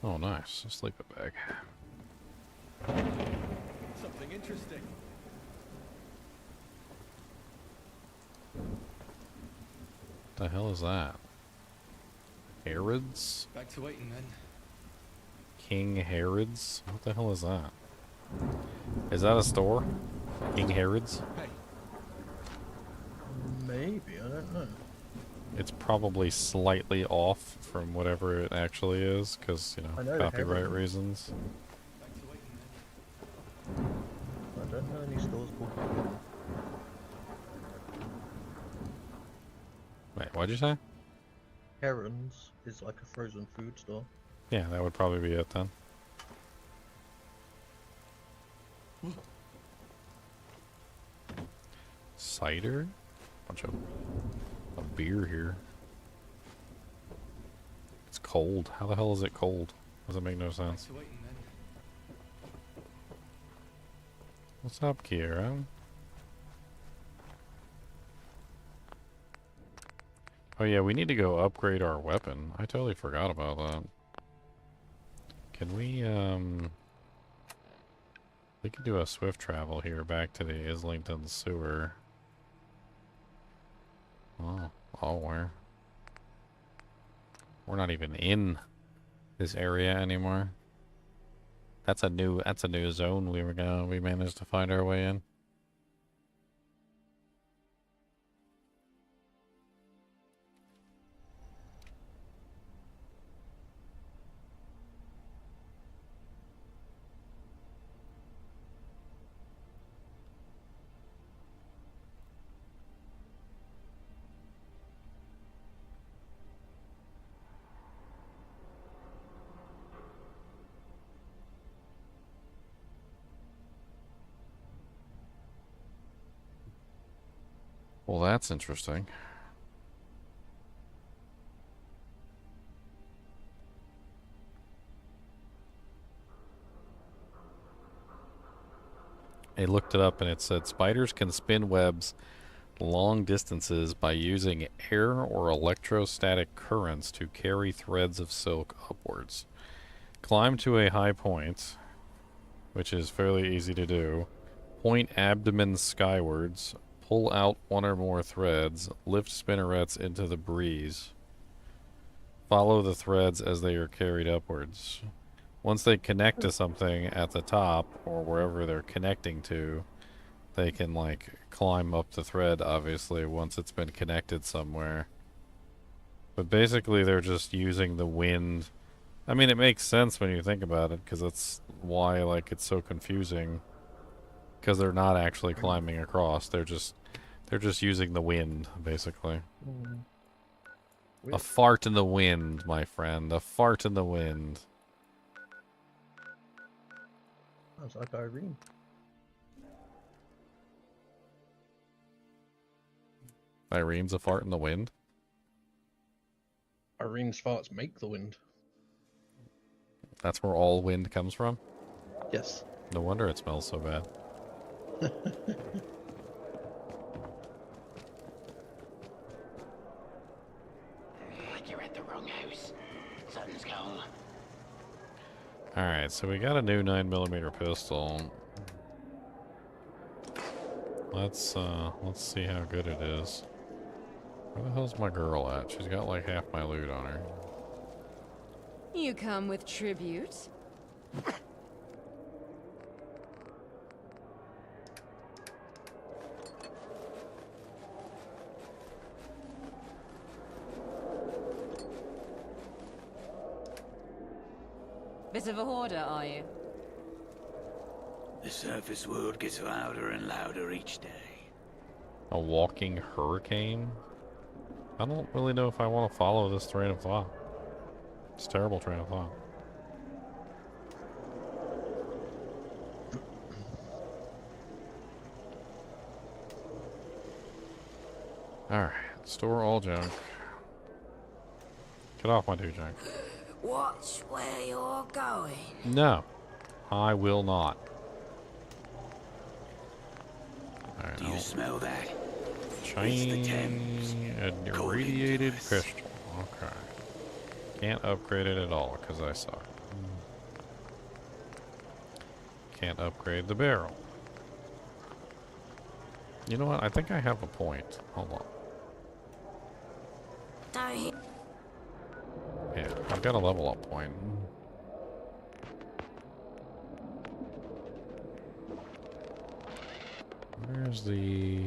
Oh, nice. A sleeping bag. Something interesting. What the hell is that? Herods? Back to waiting then. King Herods? What the hell is that? Is that a store? King Herods? Hey. Maybe, I don't know. it's probably slightly off from whatever it actually is, because, you I know, know copyright heron. reasons. I don't know any stores called Heron. Wait, what'd you say? Heron's is like a frozen food store. Yeah, that would probably be it then. Cider? Bunch of beer here. It's cold. How the hell is it cold? Doesn't make no sense. What's up, Kira? Oh yeah, we need to go upgrade our weapon. I totally forgot about that. Can we, we could do a swift travel here back to the Islington sewer. Oh, we're not even in this area anymore. That's a new zone we managed to find our way in. Well, that's interesting. I looked it up and it said spiders can spin webs long distances by using air or electrostatic currents to carry threads of silk upwards. Climb to a high point, which is fairly easy to do. Point abdomen skywards. Pull out one or more threads. Lift spinnerets into the breeze. Follow the threads as they are carried upwards. Once they connect to something at the top, or wherever they're connecting to, they can, like, climb up the thread, obviously, once it's been connected somewhere. But basically, they're just using the wind. I mean, it makes sense when you think about it, because that's why, like, it's so confusing. Because they're not actually climbing across. They're just using the wind, basically. A fart in the wind, my friend. A fart in the wind. Sounds like Irene. Irene's a fart in the wind? Irene's farts make the wind. That's where all wind comes from? Yes. No wonder it smells so bad. You're at the wrong house. Something's gone. Alright, so we got a new 9mm pistol. Let's see how good it is. Where the hell's my girl at? She's got like half my loot on her. You come with tribute? Bit of a hoarder, are you? The surface world gets louder and louder each day. A walking hurricane? I don't really know if I want to follow this train of thought. It's a terrible train of thought. Alright, store all junk. Get off my dude junk. Watch where you're going. No, I will not. Alright, Do you smell that? Chain and irradiated pistol. Okay. Can't upgrade it at all because I suck. Can't upgrade the barrel. You know what? I think I have a point. Hold on. Don't. Yeah, I've got a level up point. Where's the...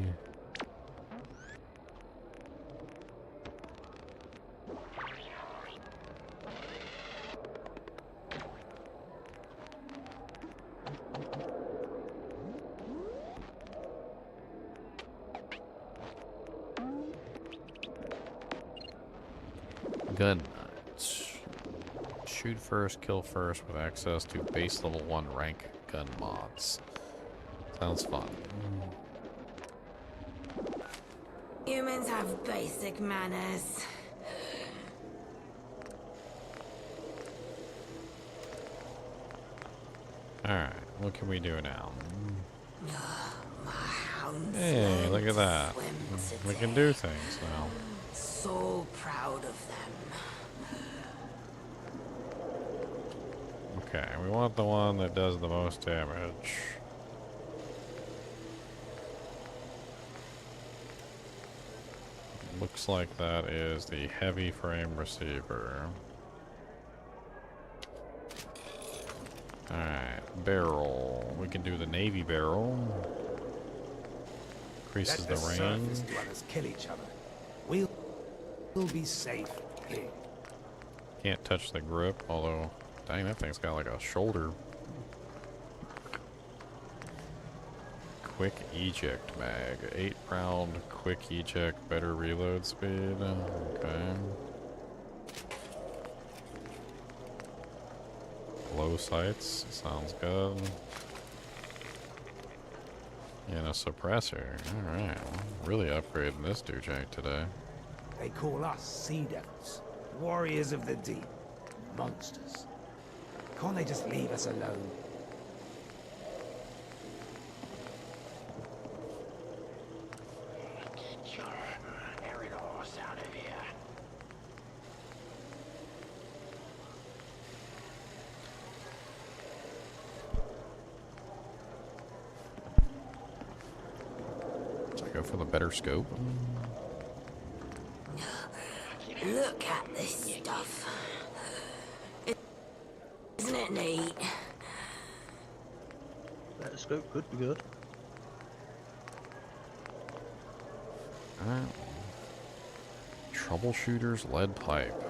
Gun nuts. Shoot first, kill first with access to base level 1 rank gun mods. Sounds fun. Humans have basic manners. Alright, what can we do now? My hounds Hey, look at learned to that. swim We can today. do things now. So proud of them. Okay, we want the one that does the most damage. Looks like that is the heavy frame receiver. Alright, barrel. We can do the navy barrel. Increases the Surface range. dwellers kill each other. We'll be safe here. Can't touch the grip, although, dang, that thing's got like a shoulder. Quick eject mag. 8-round quick eject, better reload speed. Okay. Low sights, sounds good. And a suppressor. Alright, really upgrading this doojank today. They call us sea devils, warriors of the deep, monsters. Can't they just leave us alone? Get your arid horse out of here. Should I go for the better scope? Look at this stuff. Isn't it neat? That scope could be good. Troubleshooter's lead pipe.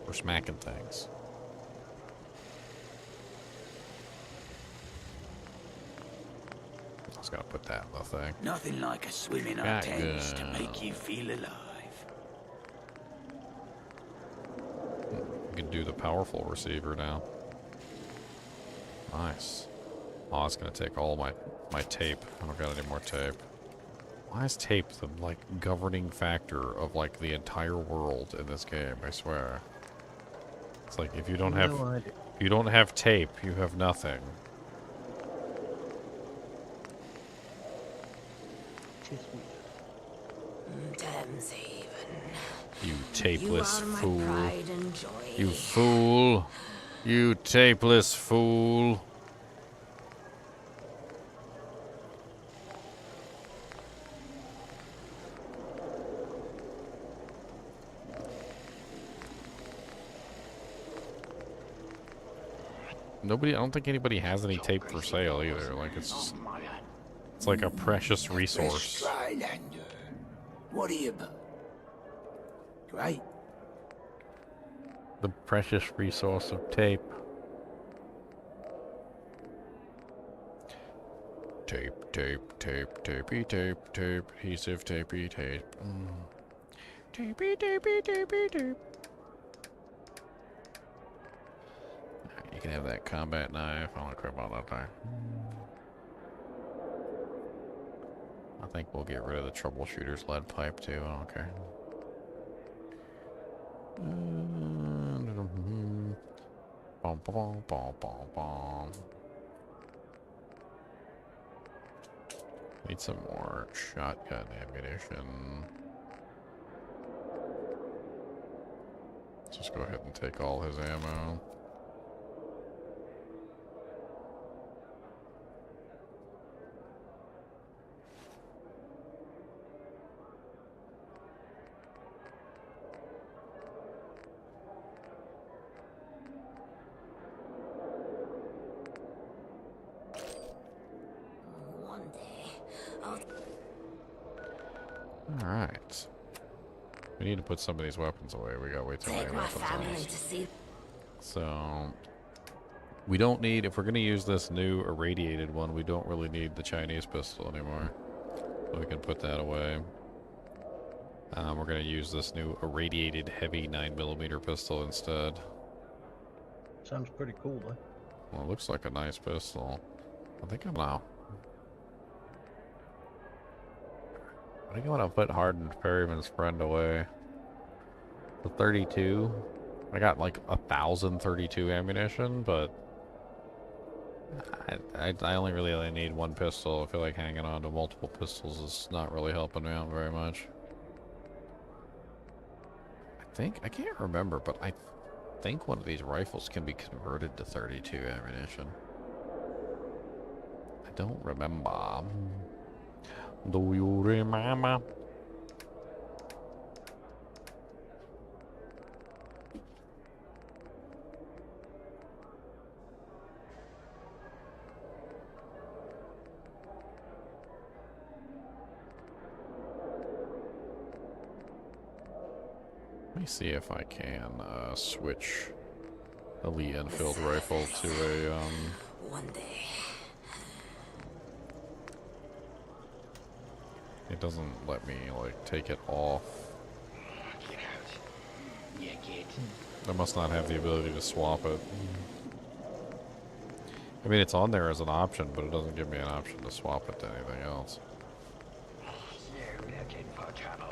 We're smacking things. Just gotta put that in the thing. Nothing like a swim in our tents to make you feel alive. We can do the powerful receiver now. Nice. Oh, it's gonna take all my tape. I don't got any more tape. Why is tape the like governing factor of like the entire world in this game? I swear. It's like if you don't have if you don't have tape, you have nothing. Damn's even. You tapeless You are my fool. pride and joy. You fool. You tapeless fool. I don't think anybody has any tape for sale either. Like it's like a precious resource. Skylander. What are you about? Great. The precious resource of tape. Tape, tapey tape, adhesive tapey tape. Tapey, tape. You can have that combat knife. I want to equip all that thing. I think we'll get rid of the troubleshooter's lead pipe too. I don't care. Bom, bom, bom, bom, bom. Need some more shotgun ammunition. Let's just go ahead and take all his ammo. Alright. We need to put some of these weapons away. We got way too many weapons on us. So, we don't need, if we're going to use this new irradiated one, we don't really need the Chinese pistol anymore. So we can put that away. We're going to use this new irradiated heavy 9mm pistol instead. Sounds pretty cool, though. Well, it looks like a nice pistol. I think I'm now. I think I'm going to put Hardened Perryman's friend away. The 32. I got like 1,032 ammunition, but I only really need one pistol. I feel like hanging on to multiple pistols is not really helping me out very much. I can't remember, but I think one of these rifles can be converted to 32 ammunition. I don't remember. Do you remember? Let me see if I can switch a Lee Enfield rifle to a One day. It doesn't let me like take it off. Get out. Yeah, kid. I must not have the ability to swap it. I mean, it's on there as an option, but it doesn't give me an option to swap it to anything else. You're looking for trouble.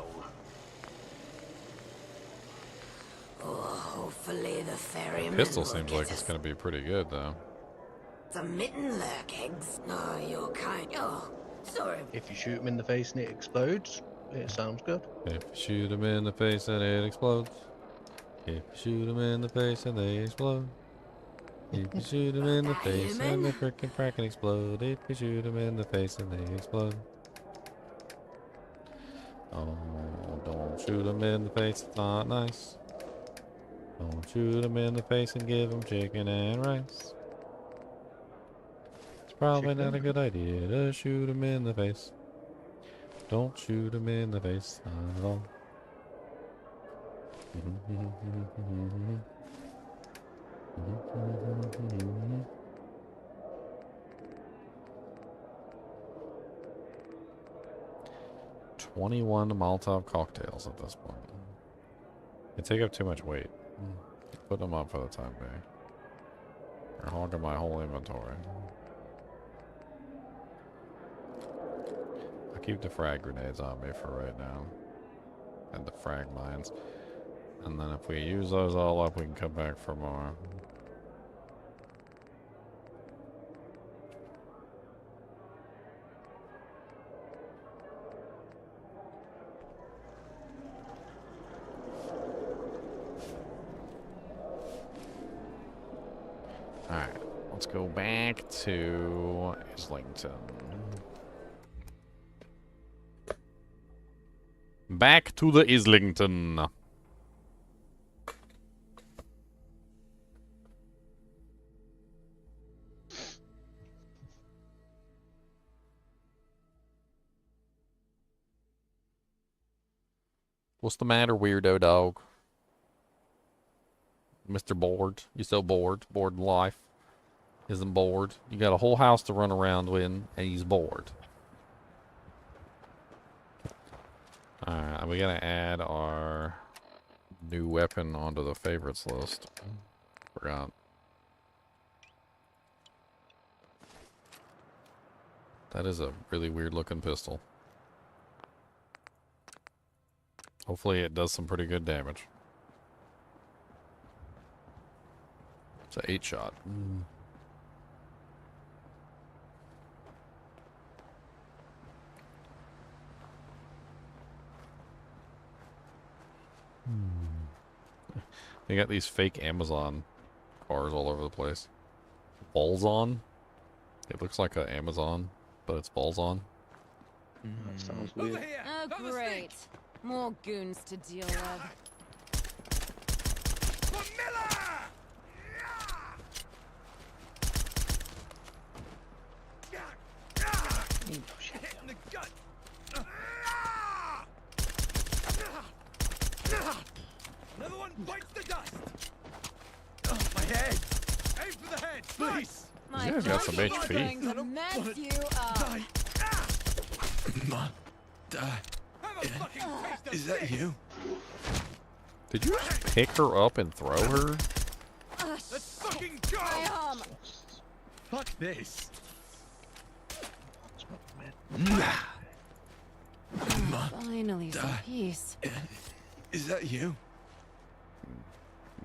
Oh, hopefully the ferryman Pistol will seems get like it's us going to be pretty good, though. some mitten lurk eggs. Oh, you're kind. Oh, sorry. If you shoot him in the face and it explodes, it sounds good. If you shoot him in the face and it explodes. If you shoot him in the face and they explode. If you shoot him in the face and they frickin' frackin' explode. If you shoot him in the face and they explode. Oh, don't shoot him in the face, it's not nice. Don't shoot him in the face and give him chicken and rice. It's probably not a good idea to shoot him in the face. Don't shoot him in the face, not at all. 21 Molotov cocktails at this point. They take up too much weight. Put them up for the time being. They're hogging my whole inventory. I'll keep the frag grenades on me for right now. And the frag mines. And then if we use those all up, we can come back for more. Alright, let's go back to Islington. Back to the Islington. What's the matter, weirdo dog? Mr. Bored? You so bored? Bored in life? Isn't bored? You got a whole house to run around with, and he's bored. Alright, we gotta add our new weapon onto the favorites list. Forgot. That is a really weird looking pistol. Hopefully it does some pretty good damage. It's an 8-shot. They got these fake Amazon cars all over the place. Balls on. It looks like an Amazon, but it's balls on. That sounds weird. Oh, great. More goons to deal with. Hit in the gut. Another one bites the dust. Oh, my head. Aim for the head, please. My You guys got some gosh, HP. I'm going to mess you up. Is that you? Did you just pick her up and throw her? Let's fucking go! My arm. Fuck this. Finally, some peace. Is that you?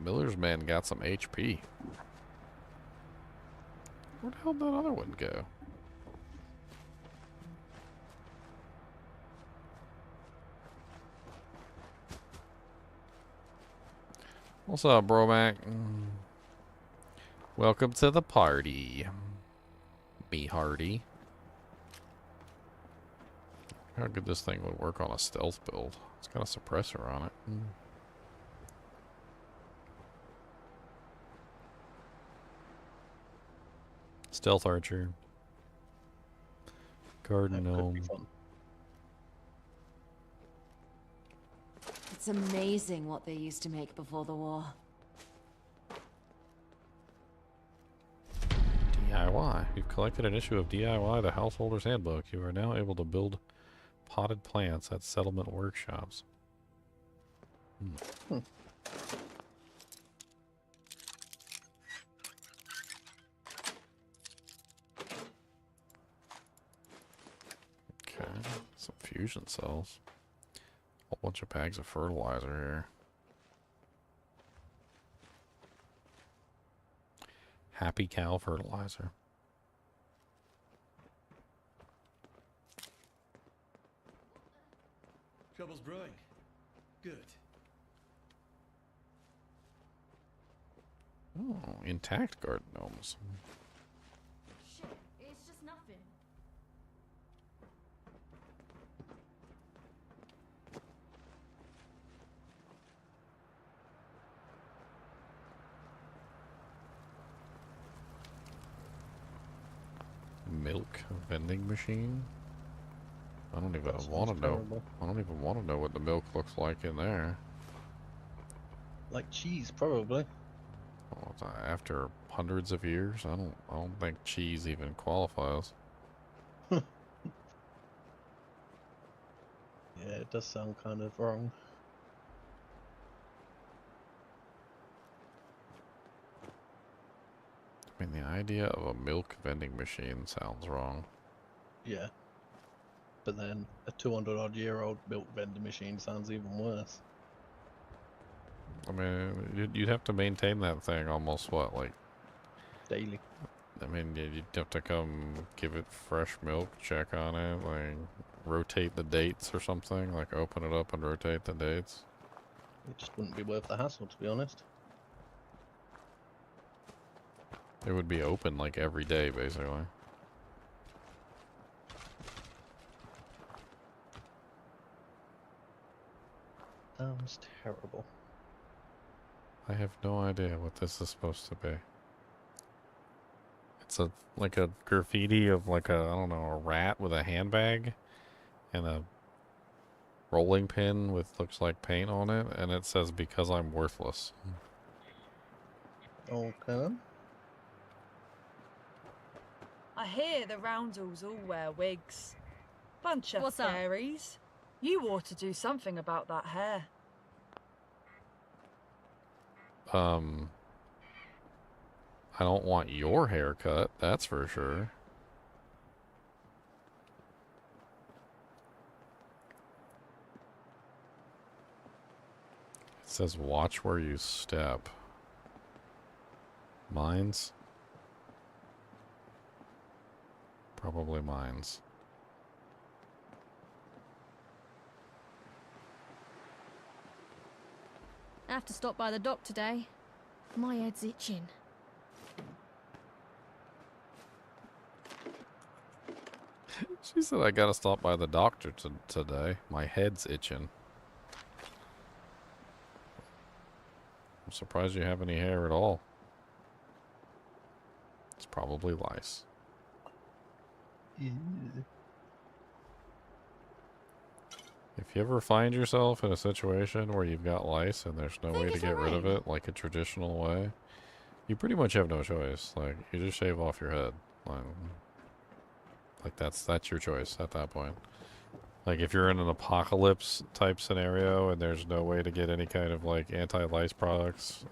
Miller's man got some HP. Where the hell did that other one go? What's up, bro, Mac? Welcome to the party. Me Hardy. How good this thing would work on a stealth build. It's got a suppressor on it. Stealth archer. Garden gnome. It's amazing what they used to make before the war. DIY. You've collected an issue of DIY, the Householder's Handbook. You are now able to build potted plants at settlement workshops. Okay, some fusion cells. Whole bunch of bags of fertilizer here. Happy cow fertilizer. Trouble's brewing. Good. Oh, intact garden gnomes. Shit, it's just nothing. Milk vending machine. I don't even want to know. I don't even want to know what the milk looks like in there. Like cheese, probably. Well, after hundreds of years, I don't think cheese even qualifies. Yeah, it does sound kind of wrong. I mean, the idea of a milk vending machine sounds wrong. Yeah. But then a 200-odd-year-old milk vending machine sounds even worse. I mean, you'd have to maintain that thing almost, what, like... Daily. I mean, you'd have to come give it fresh milk, check on it, like, rotate the dates or something, like open it up and rotate the dates. It just wouldn't be worth the hassle, to be honest. It would be open, like, every day, basically. Sounds terrible. I have no idea what this is supposed to be. It's like a graffiti of like a, I don't know, a rat with a handbag and a rolling pin with looks like paint on it, and it says "Because I'm worthless." Okay. I hear the Roundels all wear wigs. Bunch of What's up? fairies. You ought to do something about that hair. I don't want your haircut, that's for sure. It says watch where you step. Mines? Probably mines. I have to stop by the dock today. My head's itching. She said I gotta stop by the doctor today. My head's itching. I'm surprised you have any hair at all. It's probably lice. Yeah. If you ever find yourself in a situation where you've got lice and there's no way to get rid of it, like a traditional way, you pretty much have no choice. Like, you just shave off your head. Like that's your choice at that point. Like if you're in an apocalypse type scenario and there's no way to get any kind of like anti-lice products,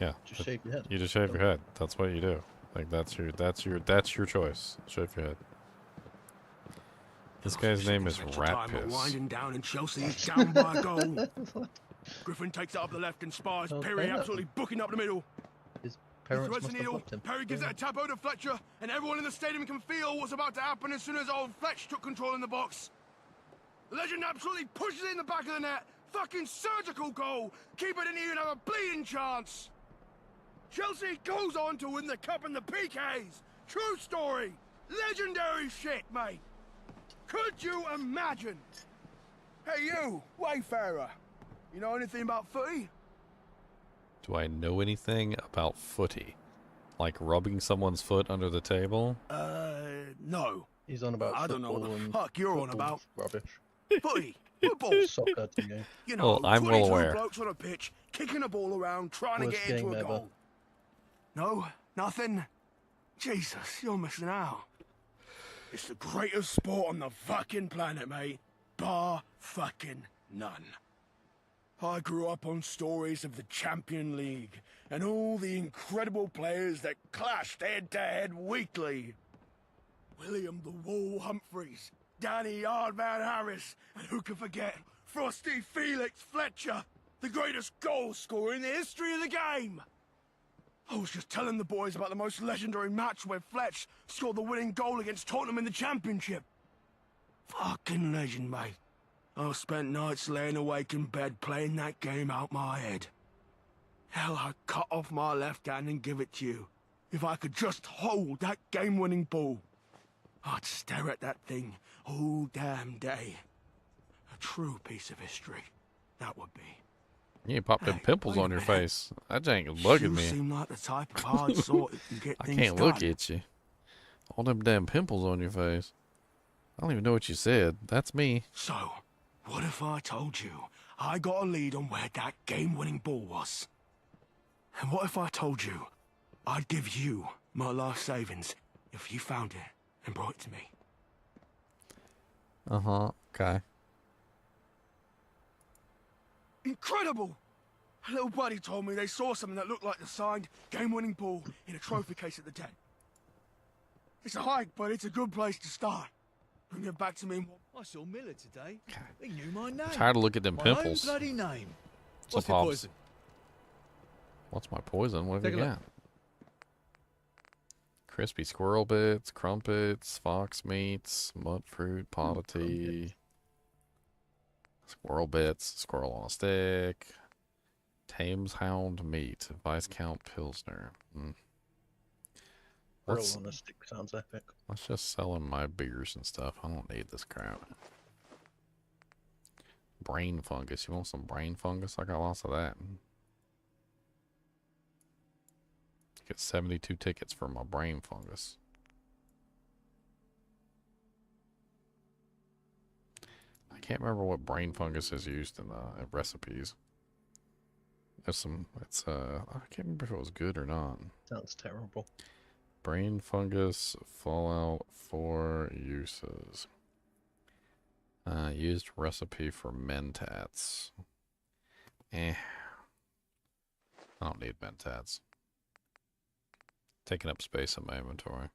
yeah, Just shave your head. you just shave your head. That's what you do. Like that's your choice. Shave your head. This guy's name is Rat Piss. Winding down in Chelsea is down by a goal. Griffin takes it up the left and spars Perry absolutely booking up the middle. His He parents threads must the have needle. fucked him. Perry gives it a tap over to Fletcher, and everyone in the stadium can feel what's about to happen as soon as old Fletch took control in the box. The legend absolutely pushes it in the back of the net. Fucking surgical goal. Keeper didn't even have a bleeding chance. Chelsea goes on to win the cup and the PKs. True story. Legendary shit, mate. Could you imagine? Hey, you, Wayfarer. You know anything about footy? Do I know anything about footy? Like rubbing someone's foot under the table? No. He's on about I don't know what football the and fuck you're on football's about. Rubbish. Footy. Football. Soccer to you. You know, Well, I'm well 22 aware. blokes on a pitch, kicking a ball around, trying Worst to get into game a ever. goal. No? Nothing? Jesus, you're missing out. It's the greatest sport on the fucking planet, mate. Bar fucking none. I grew up on stories of the Champion League and all the incredible players that clashed head-to-head weekly. William the Wall Humphreys, Danny Yardman Harris, and who can forget Frosty Felix Fletcher, the greatest goal scorer in the history of the game. I was just telling the boys about the most legendary match where Fletch scored the winning goal against Tottenham in the Championship. Fucking legend, mate. I've spent nights laying awake in bed playing that game out my head. Hell, I'd cut off my left hand and give it to you. If I could just hold that game-winning ball. I'd stare at that thing all damn day. A true piece of history, that would be. You popped them pimples on your face. That ain't bugging You me. seem like the type of hard sort that can get I things can't done. look at you. All them damn pimples on your face. I don't even know what you said. That's me. So, what if I told you I got a lead on where that game-winning ball was? And what if I told you I'd give you my life savings if you found it and brought it to me? Uh-huh. Okay. Incredible! A little buddy told me they saw something that looked like the signed game-winning ball in a trophy case at the den. It's a hike, but it's a good place to start. Bring it back to me. I saw Miller today. He knew my name. Tired of looking at them my pimples. Own bloody name. What's the poison? What's my poison? What have Take you a got? look. Crispy squirrel bits, crumpets, fox meats, mud fruit, pot of tea, squirrel bits, squirrel on a stick, Thames hound meat, Viscount Pilsner. Roll on a stick sounds epic. Let's just sell him my beers and stuff. I don't need this crap. Brain fungus. You want some brain fungus? I got lots of that. Get 72 tickets for my brain fungus. I can't remember what brain fungus is used in recipes. There's some. It's I can't remember if it was good or not. Sounds terrible. Brain fungus Fallout 4 uses. Used recipe for mentats. I don't need mentats. Taking up space in my inventory.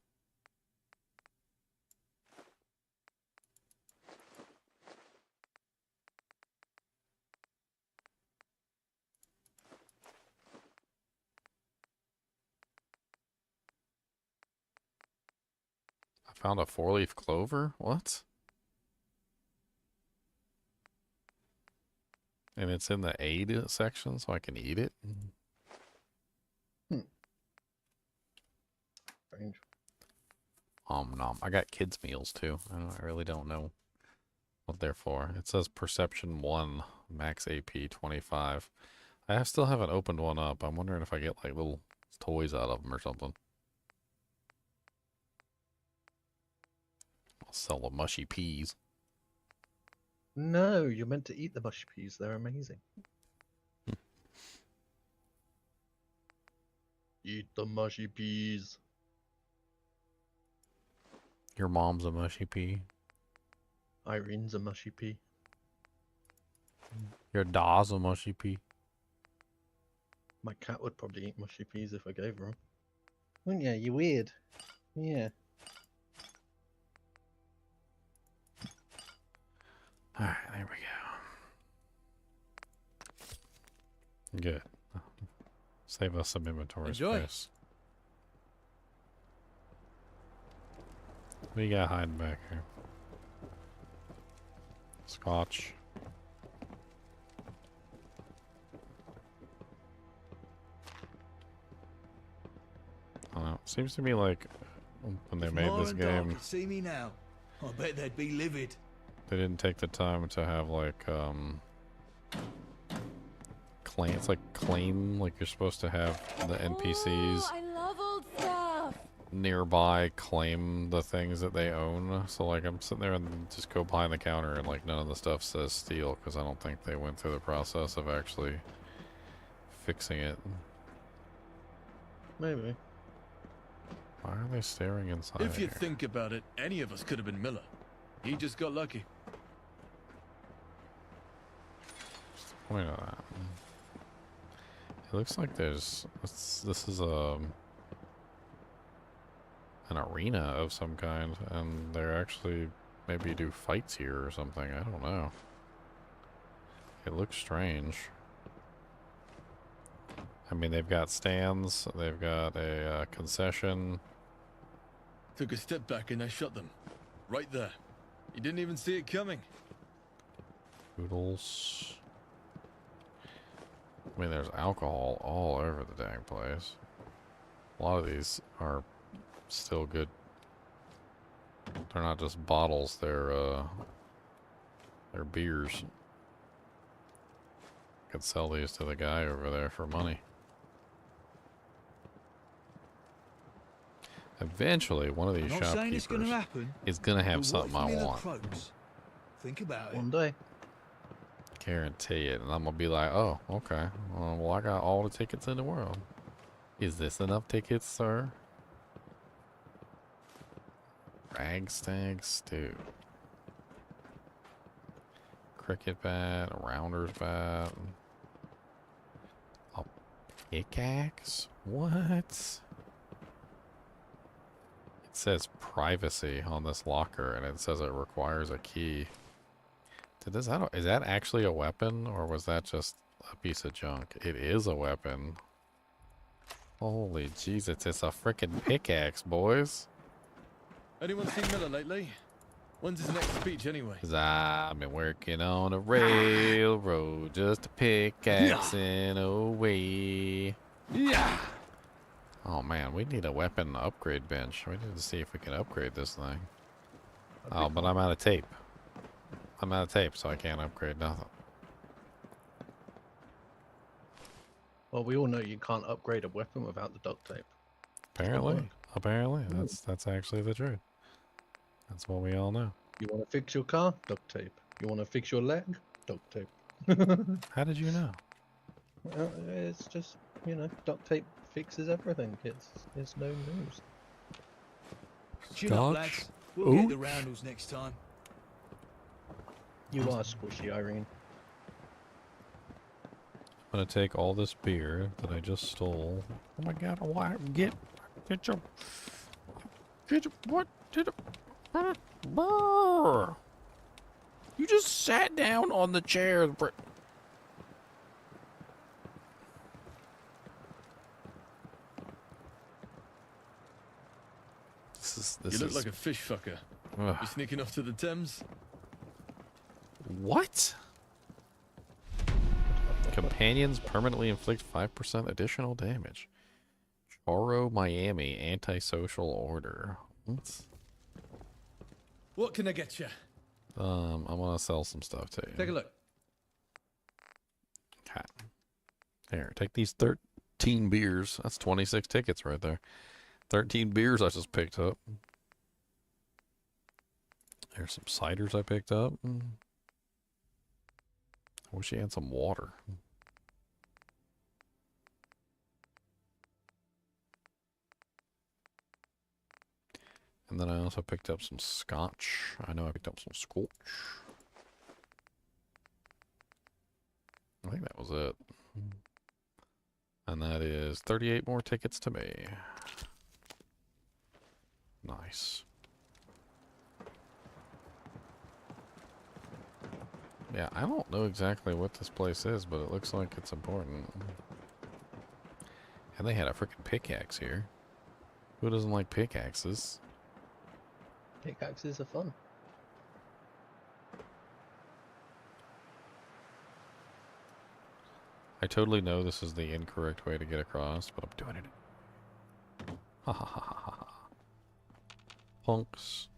I found a 4-leaf clover? What? And it's in the aid section, so I can eat it? Strange. Nom. I got kids' meals, too. I really don't know what they're for. It says Perception 1, max AP 25. I still haven't opened one up. I'm wondering if I get, like, little toys out of them or something. I'll sell the mushy peas. No, you're meant to eat the mushy peas. They're amazing. Eat the mushy peas. Your mom's a mushy pea. Irene's a mushy pea. Your dog's a mushy pea. My cat would probably eat mushy peas if I gave her them. Wouldn't you? You're weird. Yeah. Alright, there we go. Good. Save us some inventory Enjoy. space. What do you got hiding back here? Scotch. I don't know. Seems to me like when they made this game, See me now. I bet they'd be livid. they didn't take the time to have like claim. It's like claim, like you're supposed to have the NPCs I love old stuff. nearby claim the things that they own. So like I'm sitting there and just go behind the counter and like none of the stuff says steal because I don't think they went through the process of actually fixing it. Maybe. Why are they staring inside? If you here? think about it, any of us could have been Miller. He just got lucky. Point of that. It looks like this is an arena of some kind, and they're actually maybe do fights here or something. I don't know. It looks strange. I mean, they've got stands, they've got a concession. Took a step back and I shot them. Right there. You didn't even see it coming. Oodles. I mean, there's alcohol all over the dang place. A lot of these are still good. They're not just bottles, they're beers. Could sell these to the guy over there for money. Eventually, one of these I'm not saying it's shopkeepers gonna happen, is gonna have but something watch I me look want. close. Think about it. One day. Guarantee it. And I'm gonna be like, oh, okay. Well, I got all the tickets in the world. Is this enough tickets, sir? Ragstag stew. Cricket bat, a rounder's bat. A pickaxe? What? It says privacy on this locker, and it says it requires a key. Is that actually a weapon, or was that just a piece of junk? It is a weapon. Holy Jesus, it's a frickin' pickaxe, boys. Anyone seen Miller lately? When's his next speech anyway? 'Cause I've been working on a railroad, just a pickaxing away. Yeah. Oh man, we need a weapon upgrade bench. We need to see if we can upgrade this thing. Oh, but I'm out of tape. I'm out of tape, so I can't upgrade nothing. Well, we all know you can't upgrade a weapon without the duct tape. Apparently, that's actually the truth. That's what we all know. You want to fix your car? Duct tape. You want to fix your leg? Duct tape. How did you know? It's just, you know, duct tape fixes everything. It's no news. Chin up, lads. We'll get the roundels next time. You are squishy, Irene. I'm gonna take all this beer that I just stole. Oh my god, why get your what did it brr. You just sat down on the chair. This You look like a fish fucker. Ugh. You sneaking off to the Thames? What? Companions permanently inflict 5% additional damage. Choro Miami antisocial order. What can I get you? I'm gonna sell some stuff to you. Take a look. Okay. Here, take these 13 beers. That's 26 tickets right there. 13 beers I just picked up. There's some ciders I picked up. I wish he had some water. And then I also picked up some scotch. I know I picked up some scotch. I think that was it. And that is 38 more tickets to me. Nice. Yeah, I don't know exactly what this place is, but it looks like it's important. And they had a freaking pickaxe here. Who doesn't like pickaxes? Pickaxes are fun. I totally know this is the incorrect way to get across, but I'm doing it. Ha ha ha ha ha. Punks.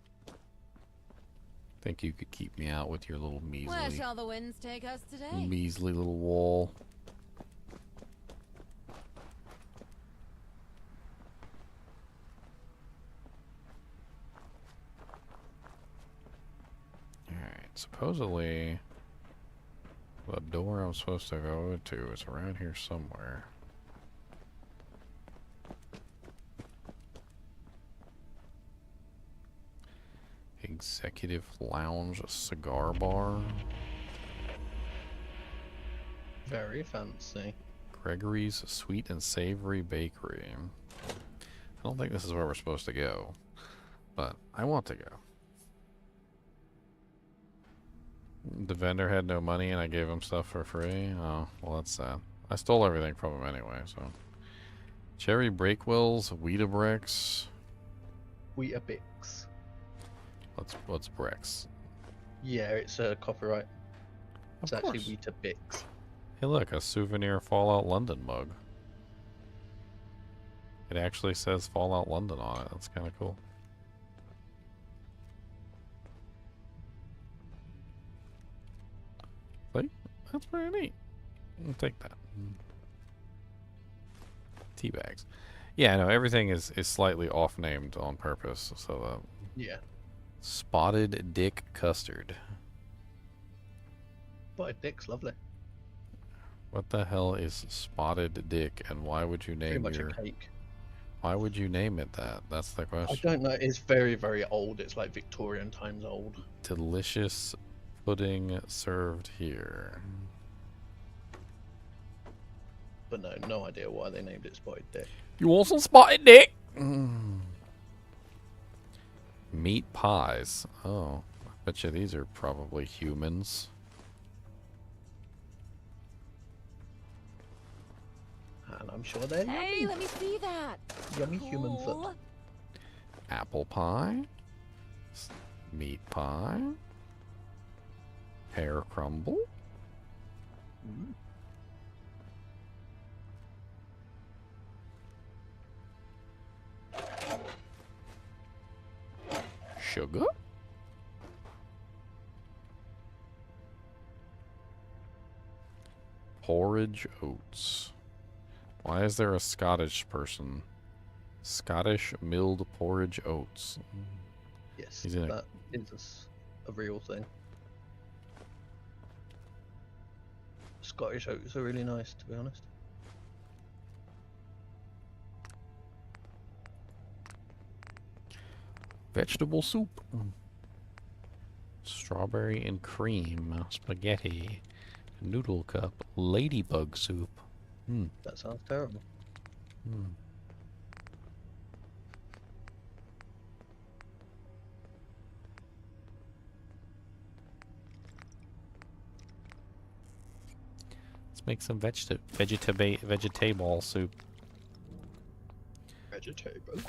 Think you could keep me out with your little Where measly, shall the winds take us today? measly little wall. Alright, supposedly the door I'm supposed to go to is around here somewhere. Executive Lounge, a cigar bar. Very fancy. Gregory's Sweet and Savory Bakery. I don't think this is where we're supposed to go, but I want to go. The vendor had no money and I gave him stuff for free. Oh, well, that's sad. I stole everything from him anyway, so. Cherry Breakwells, Weetabrex. Weetabix. What's Brex? Yeah, it's a copyright. It's Of actually course. Weetabix. Hey, look, a souvenir Fallout London mug. It actually says Fallout London on it. That's kind of cool. See? That's pretty neat. I'll take that. Tea bags. Yeah, I know everything is slightly off named on purpose. So Yeah. Spotted Dick Custard. But Dick's lovely. What the hell is Spotted Dick, and why would you Pretty name much your? a cake. Why would you name it that? That's the I question. don't know. It's very, very old. It's like Victorian times old. Delicious pudding served here. But no idea why they named it Spotted Dick. You want some Spotted Dick? Meat pies. Oh, I bet you these are probably humans. And I'm sure they're Hey, yummy. let me see that. Yummy human foot. Cool. Apple pie. Meat pie. Pear crumble. Sugar. Porridge oats. Why is there a Scottish person? Scottish milled porridge oats. Yes, He's in a- that is a real thing. Scottish oats are really nice, to be honest. Vegetable soup. Strawberry and cream. Spaghetti. Noodle cup. Ladybug soup. That sounds terrible. Let's make some vegetable soup. Vegetable.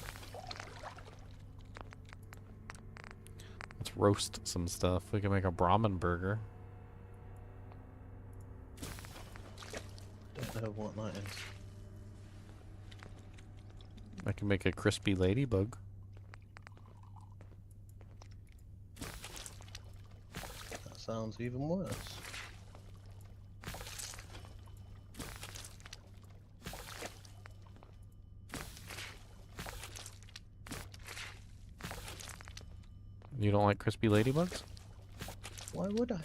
Let's roast some stuff. We can make a Brahmin burger. Don't know what that is. I can make a crispy ladybug. That sounds even worse. You don't like crispy ladybugs? Why would I?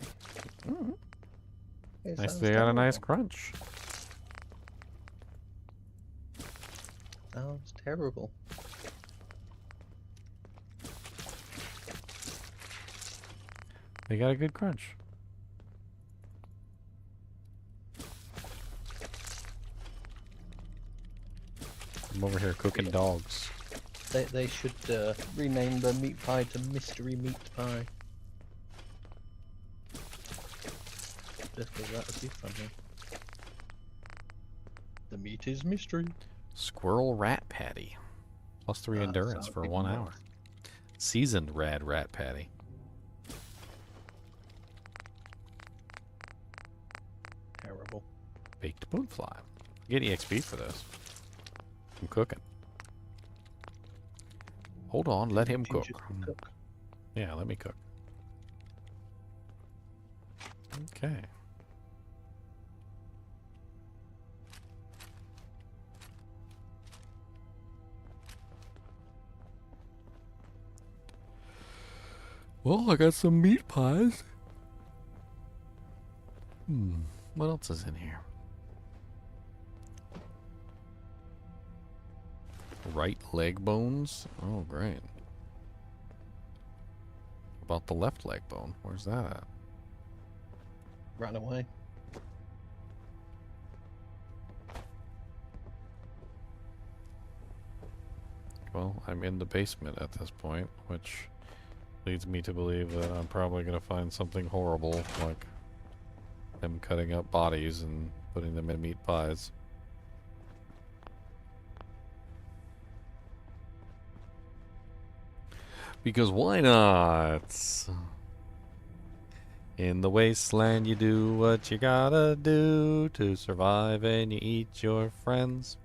It Nice, sounds they got a nice terrible. crunch. Sounds terrible. They got a good crunch. I'm over here cooking dogs. They should rename the meat pie to Mystery Meat Pie. Just because that would be funny. The meat is mystery. Squirrel rat patty. +3 endurance for 1 hour. Seasoned rat patty. Terrible. Baked moonfly. Get EXP for this. I'm cooking. Hold on, let him cook. Yeah, let me cook. Okay. Well, I got some meat pies. What else is in here? Right leg bones? Oh, great. About the left leg bone? Where's that at? Ran away. Well, I'm in the basement at this point, which leads me to believe that I'm probably going to find something horrible, like them cutting up bodies and putting them in meat pies. Because why not? In the wasteland you do what you gotta do to survive, and you eat your friends.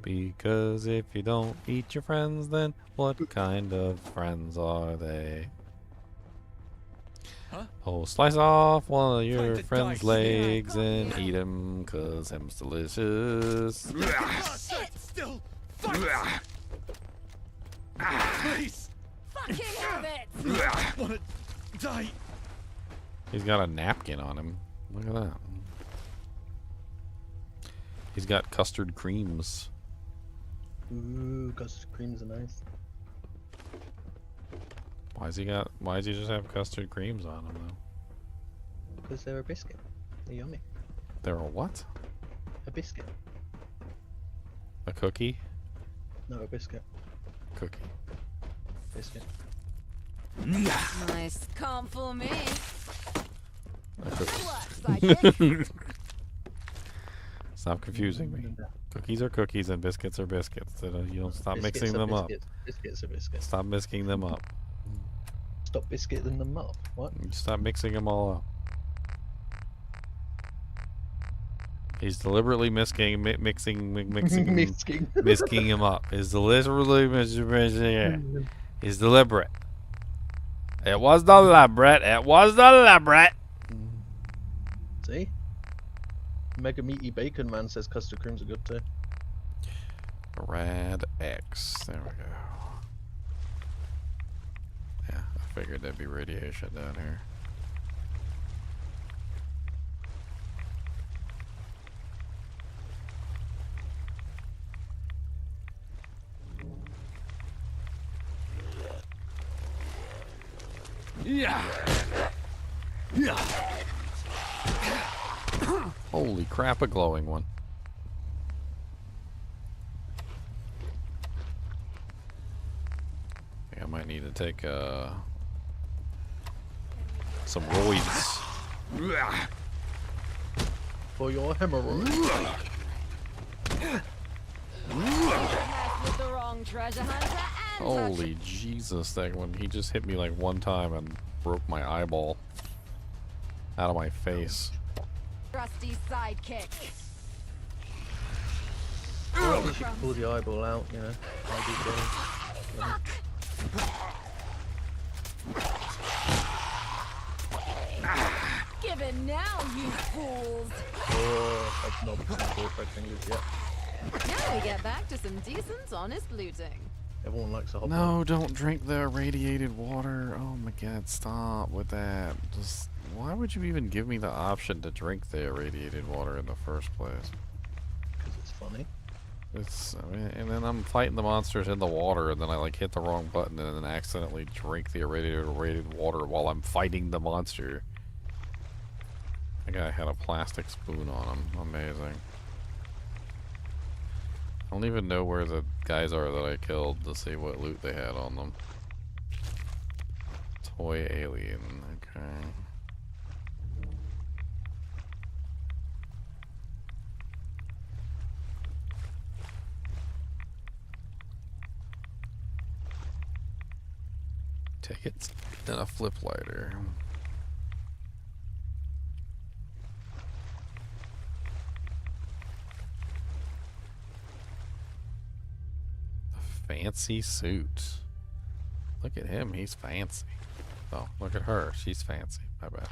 Because if you don't eat your friends, then what kind of friends are they? Huh? Oh, slice off one of your Find the friend's dice. legs and eat him, cause him's delicious. Still, fight! Please! Fucking have it! Wanna die? He's got a napkin on him. Look at that. He's got custard creams. Ooh, custard creams are nice. Why does he just have custard creams on him though? Because they're a biscuit. They're yummy. They're a what? A biscuit. A cookie? No, a biscuit. Cookie. Biscuit. Nice. Can't fool me. A Good cookie. work, sidekick. Stop confusing me. Cookies are cookies and biscuits are biscuits. You don't stop mixing them up. Biscuits are biscuits. Stop mixing them up. Stop biscuiting them up. What? Stop mixing them all up. He's deliberately mixing him up. He's deliberately He's deliberate. It was deliberate. It was deliberate. See? Mega Meaty Bacon Man says custard creams are good too. Rad X. There we go. Yeah, I figured there'd be radiation down here. Yeah. Holy crap, a glowing one. I think I might need to take some roids. For your hemorrhoids. With the wrong treasure hunter and Holy Jesus, that one, he just hit me like one time and broke my eyeball out of my face. trusty sidekick. Well, at least you can pull the eyeball out, you know. Give it now, you fools. Oh, I've not been four red fingers yet. Now we get back to some decent, honest looting. Everyone likes a hot No, don't drink the irradiated water. Oh my god, stop with that. Just, why would you even give me the option to drink the irradiated water in the first place? because it's funny. I mean, and then I'm fighting the monsters in the water, and then I like hit the wrong button and then accidentally drink the irradiated water while I'm fighting the monster. That guy had a plastic spoon on him. Amazing. I don't even know where the guys are that I killed to see what loot they had on them. Toy alien. Okay. Tickets and a flip lighter. A fancy suit. Look at him, he's fancy. Oh, look at her, she's fancy. My bad.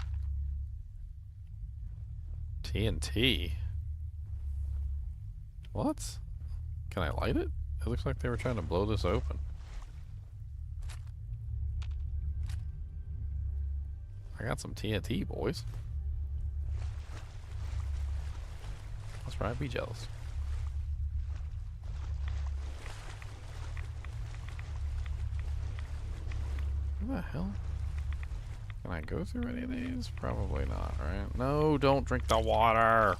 TNT. What? Can I light it? It looks like they were trying to blow this open. I got some TNT, boys. That's right, be jealous. What the hell? Can I go through any of these? Probably not, right? No, don't drink the water!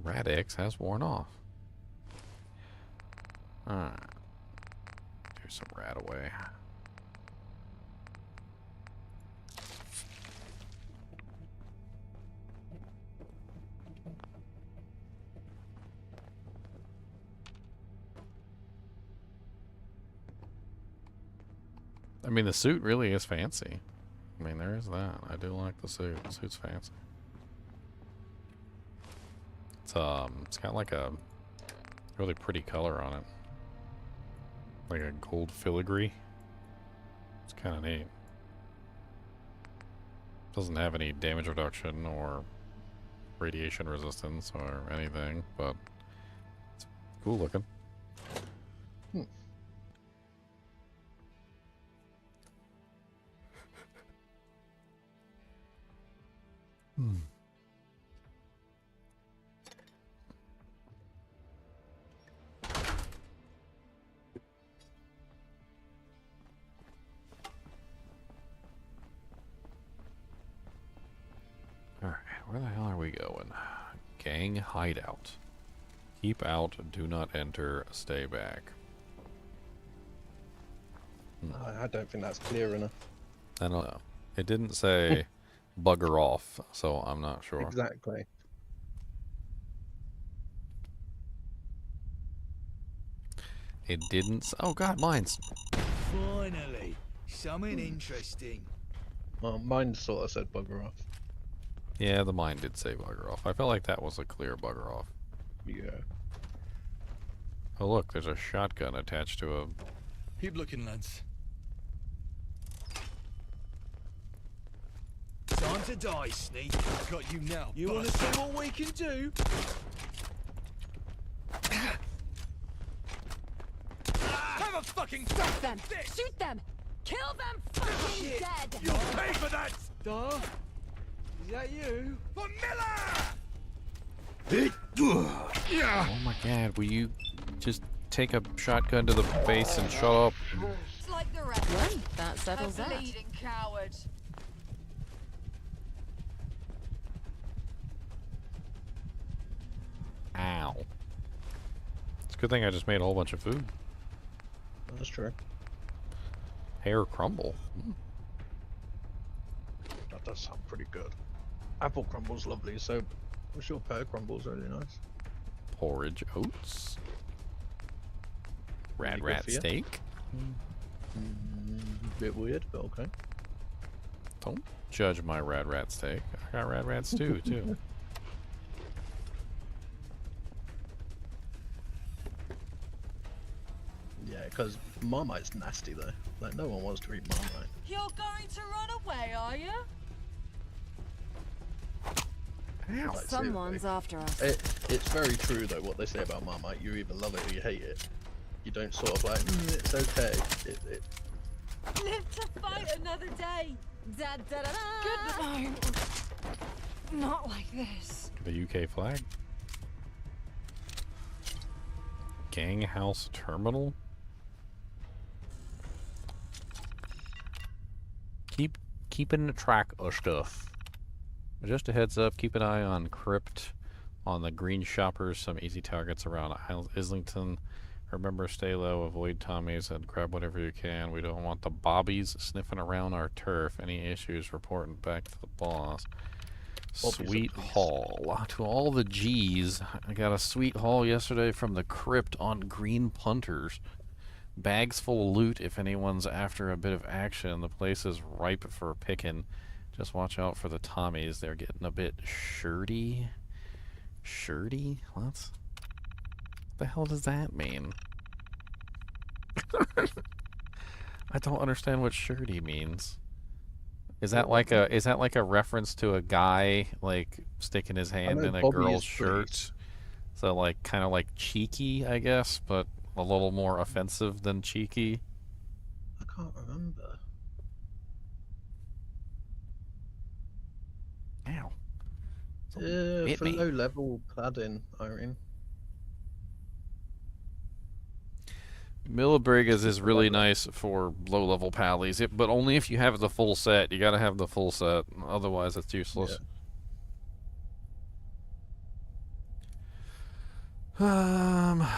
Radix has worn off. Alright. Do some rat away. I mean, the suit really is fancy. I mean, there is that. I do like the suit. The suit's fancy. It's got like a really pretty color on it. Like a gold filigree. It's kind of neat. Doesn't have any damage reduction or radiation resistance or anything, but it's cool looking. Alright, where the hell are we going? Gang hideout. Keep out, do not enter, stay back. I don't think that's clear enough. I don't know. It didn't say bugger off, so I'm not sure. Exactly. It didn't. Oh god, mines. Finally, something interesting. Well, mine sort of said bugger off. Yeah, the mine did say bugger off. I felt like that was a clear bugger off. Yeah. Oh look, there's a shotgun attached to a... Keep looking, lads. Time to die, Sneak. I've got you now. You want to see what we can do? Have a fucking Stop them! Shoot them! Kill them fucking dead! You'll pay for that! Duh? Is that you? For Miller! Oh my god, will you just take a shotgun to the face and shut up? It's like the rest. Well, that settles that. Bleeding coward. Ow. It's a good thing I just made a whole bunch of food. That's true. Hair crumble. That does sound pretty good. Apple crumble's lovely, so I'm sure pear crumble's really nice. Porridge oats. Really good Rat for you. steak. Bit weird, but okay. Don't judge my rat steak. I got rat stew too. Yeah, Yeah, because Marmite's nasty though. Like, no one wants to eat Marmite. You're going to run away, are you? Like, Someone's after us. It's very true though, what they say about Marmite. You either love it or you hate it. You don't sort of like, it's okay. Live to fight another day. Da, da, da, da. Good night. Not like this. The UK flag. Gang House Terminal. Keeping track of stuff. Just a heads up, keep an eye on Crypt, on the green shoppers, some easy targets around Islington. Remember, stay low, avoid Tommies, and grab whatever you can. We don't want the bobbies sniffing around our turf. Any issues, reporting back to the boss. Sweet haul. To all the G's, I got a sweet haul yesterday from the Crypt on green punters. Bags full of loot if anyone's after a bit of action. The place is ripe for picking. Just watch out for the Tommies. They're getting a bit shirty. Shirty? What the hell does that mean? I don't understand what shirty means. Is that like a reference to a guy like sticking his hand in a girl's shirt? So like kind of like cheeky, I guess, but a little more offensive than cheeky. I can't remember. Ow. For low level cladding, Irene. Millibrigas is really nice for low level pallies, but only if you have the full set. You gotta have the full set, otherwise it's useless. Yeah.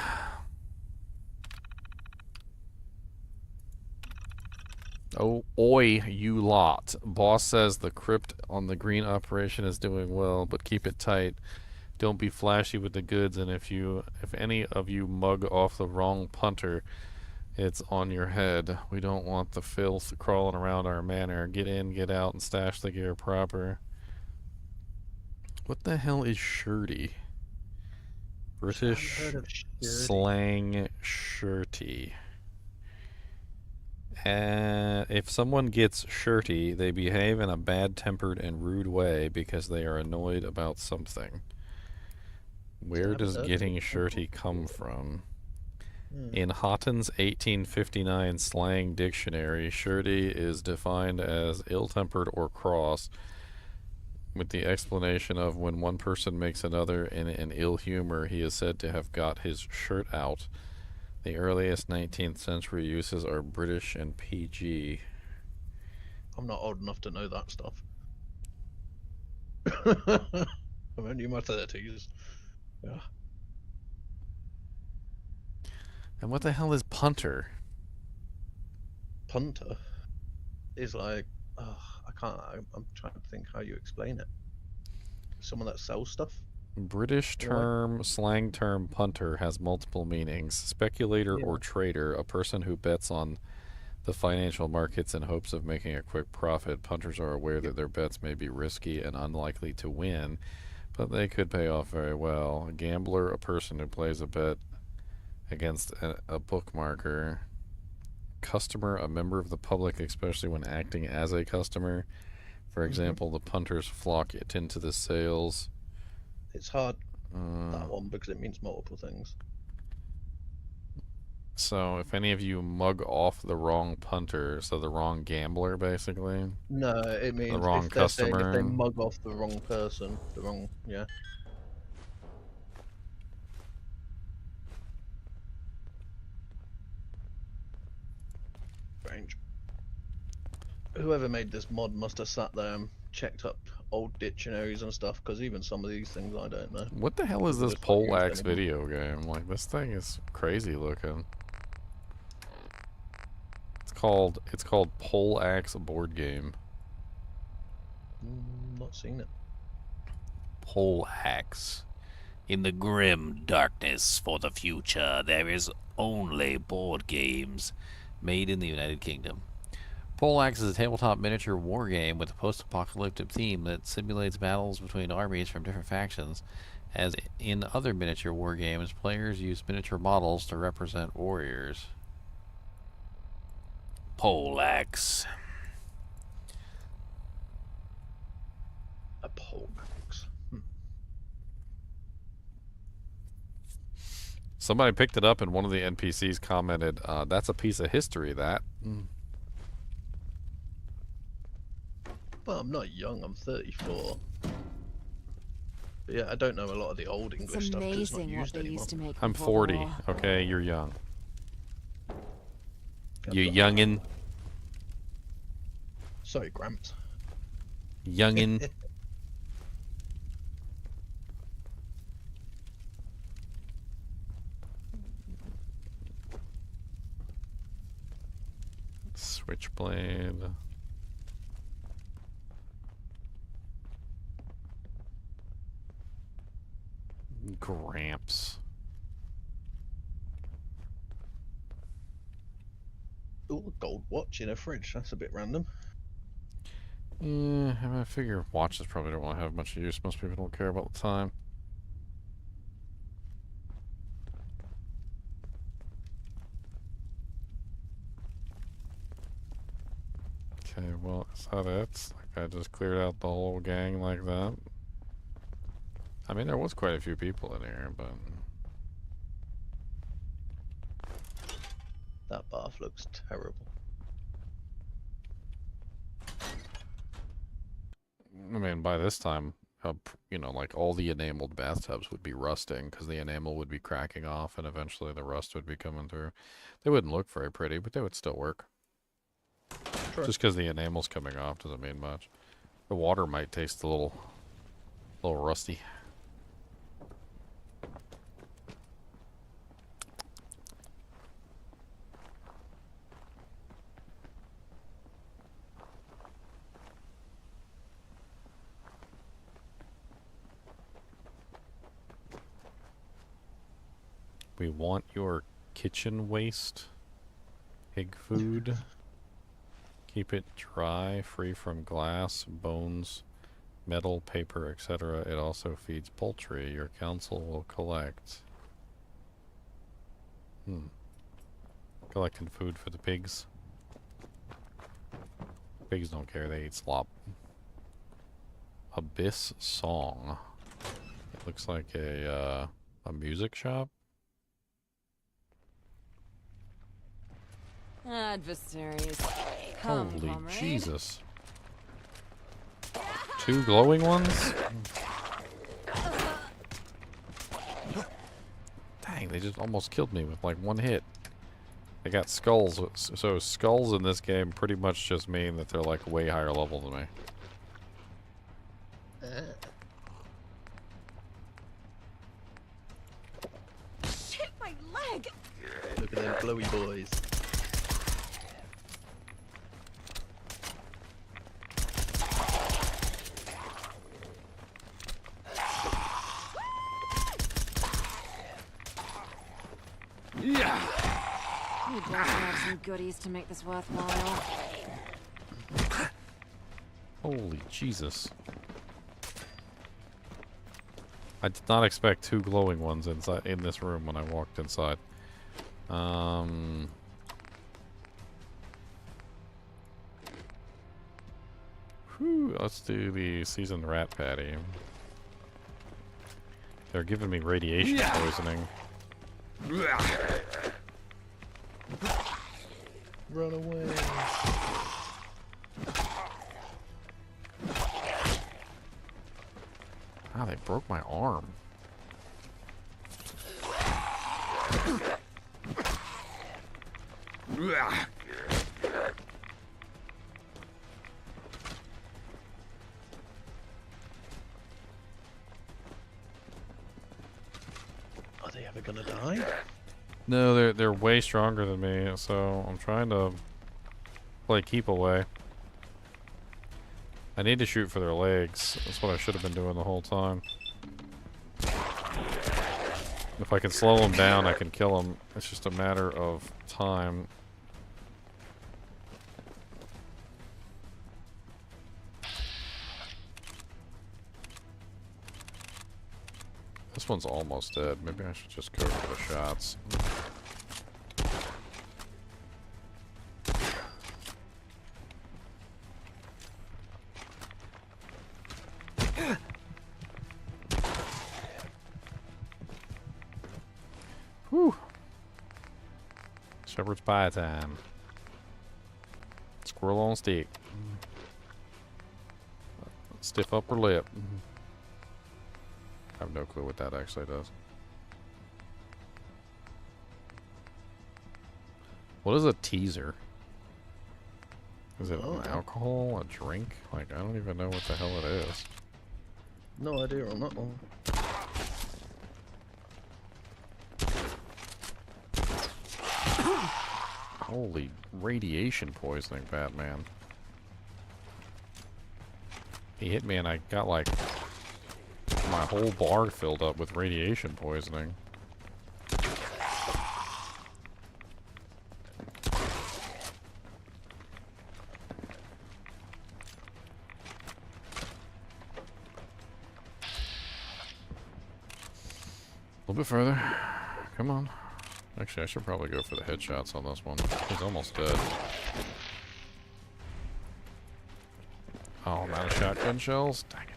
Oh, oi, you lot. Boss says the Crypt on the green operation is doing well, but keep it tight. Don't be flashy with the goods, and if any of you mug off the wrong punter, it's on your head. We don't want the filth crawling around our manor. Get in, get out, and stash the gear proper. What the hell is shirty? British slang shirty. If someone gets shirty, they behave in a bad-tempered and rude way because they are annoyed about something. Where does getting shirty come from? In Houghton's 1859 slang dictionary, shirty is defined as ill-tempered or cross, with the explanation of when one person makes another in an ill humor, he is said to have got his shirt out. The earliest 19th century uses are British and PG. I'm not old enough to know that stuff. I'm only in my 30s. Yeah. And what the hell is punter? Punter is like, I'm trying to think how you explain it. Someone that sells stuff? British term, slang term punter has multiple meanings. Speculator or trader, a person who bets on the financial markets in hopes of making a quick profit. Punters are aware that their bets may be risky and unlikely to win, but they could pay off very well. A gambler, a person who plays a bet against a bookmaker. Customer, a member of the public, especially when acting as a customer. For example, the punters flock into the sales. It's hard, that one, because it means multiple things. So if any of you mug off the wrong punter, so the wrong gambler, basically. No, it means the wrong customer. If they mug off the wrong person, the wrong, yeah. Strange. Whoever made this mod must have sat there and checked up old dictionaries and stuff, because even some of these things I don't know. What the hell is this poleaxe video game? Like, this thing is crazy looking. It's called Poleaxe board game. Not seen it. Poleaxe. In the grim darkness for the future, there is only board games made in the United Kingdom. Poleaxe is a tabletop miniature war game with a post-apocalyptic theme that simulates battles between armies from different factions. As in other miniature war games, players use miniature models to represent warriors. poleaxe. A poleaxe. Somebody picked it up and one of the NPCs commented, that's a piece of history, that. Well, I'm not young, I'm 34. But yeah, I don't know a lot of the old English stuff because it's not used anymore. I'm 40, okay? You're young. You youngin'. Sorry, Gramps. Youngin'. Switchblade. Gramps. Ooh, a gold watch in a fridge. That's a bit random. Yeah, I figure watches probably don't want to have much use. Most people don't care about the time. Okay, well, is that it? Like, I just cleared out the whole gang like that. I mean, there was quite a few people in here, but... That bath looks terrible. I mean, by this time, you know, like, all the enameled bathtubs would be rusting, because the enamel would be cracking off, and eventually the rust would be coming through. They wouldn't look very pretty, but they would still work. True. Just because the enamel's coming off doesn't mean much. The water might taste a little rusty. We want your kitchen waste. Pig food. Keep it dry, free from glass, bones, metal, paper, etc. It also feeds poultry. Your council will collect. Collecting food for the pigs. Pigs don't care, they eat slop. Abyss Song. It looks like a music shop. Adversaries. Holy Jesus. 2 glowing ones? Dang, they just almost killed me with like 1 hit. They got skulls, so skulls in this game pretty much just mean that they're like way higher level than me. Shit, my leg! Look at them glowy boys. You'd like to have some goodies to make this worthwhile. Holy Jesus. I did not expect 2 glowing ones inside in this room when I walked inside. Whew, let's do the seasoned rat patty. They're giving me radiation poisoning. Run away. Ah, they broke my arm. Are they ever gonna die? No, they're way stronger than me, so I'm trying to play keep away. I need to shoot for their legs. That's what I should have been doing the whole time. If I can slow them down, I can kill them. It's just a matter of time. This one's almost dead. Maybe I should just go for the shots. Shepherd's pie time. Squirrel on stick. Stiff upper lip. I have no clue what that actually does. What is a teaser? Is it an alcohol, a drink? Like, I don't even know what the hell it is. No idea on that one. Holy radiation poisoning, Batman. He hit me and I got like my whole bar filled up with radiation poisoning. A little bit further. Come on. Actually, I should probably go for the headshots on this one. He's almost dead. Oh, I'm out of shotgun shells? Dang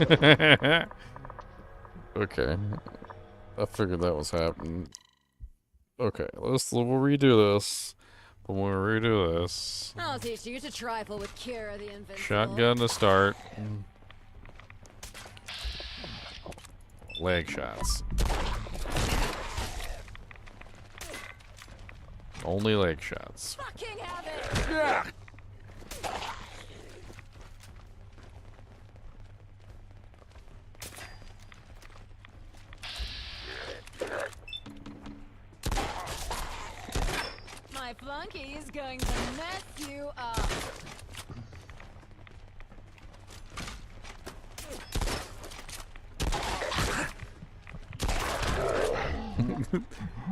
it. Okay. I figured that was happening. Okay, we'll redo this. But when we redo this... I'll teach you to trifle with Kira the Invincible. Shotgun to start. Leg shots. Only leg shots. Fucking have it! My flunky is going to mess you up.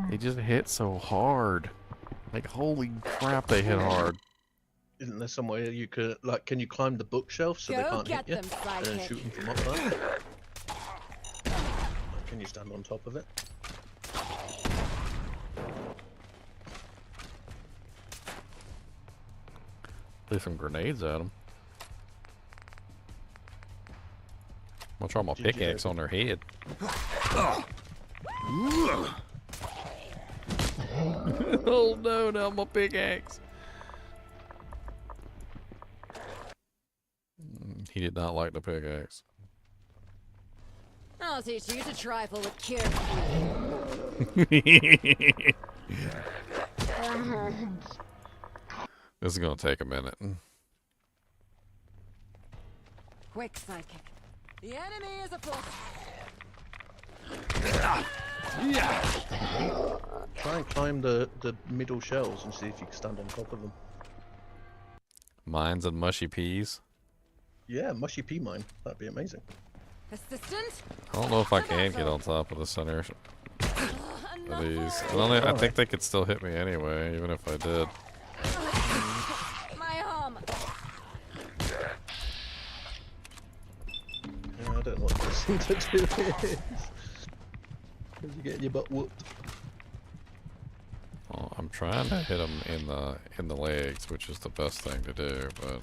They just hit so hard. Like, holy crap, they hit hard. Isn't there somewhere you could, like, can you climb the bookshelf so they can't hit you? And then shoot them from up there? Can you stand on top of it? Threw some grenades at them. I'm gonna try my pickaxe on their head. Oh no, not my pickaxe. He did not like the pickaxe. I'll teach you to trifle with Kira. This is gonna take a minute. Quick psychic. The enemy is a fool. Try and climb the middle shells and see if you can stand on top of them. Mines and mushy peas. Yeah, mushy pea mine. That'd be amazing. Assistant? I don't know if I can get on top of the center of these. I think they could still hit me anyway, even if I did. My arm. Yeah, I don't know what this thing to do is. Because you're getting your butt whooped. Well, I'm trying to hit them in the legs, which is the best thing to do, but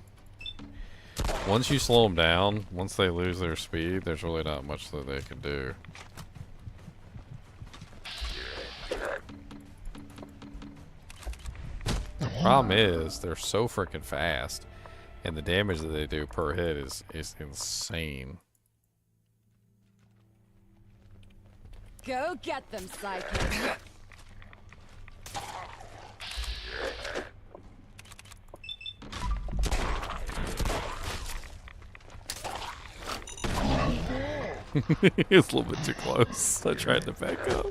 once you slow them down, once they lose their speed, there's really not much that they can do. The problem is, they're so freaking fast, and the damage that they do per hit is insane. Go get them, psychic. It's a little bit too close. I tried to back up.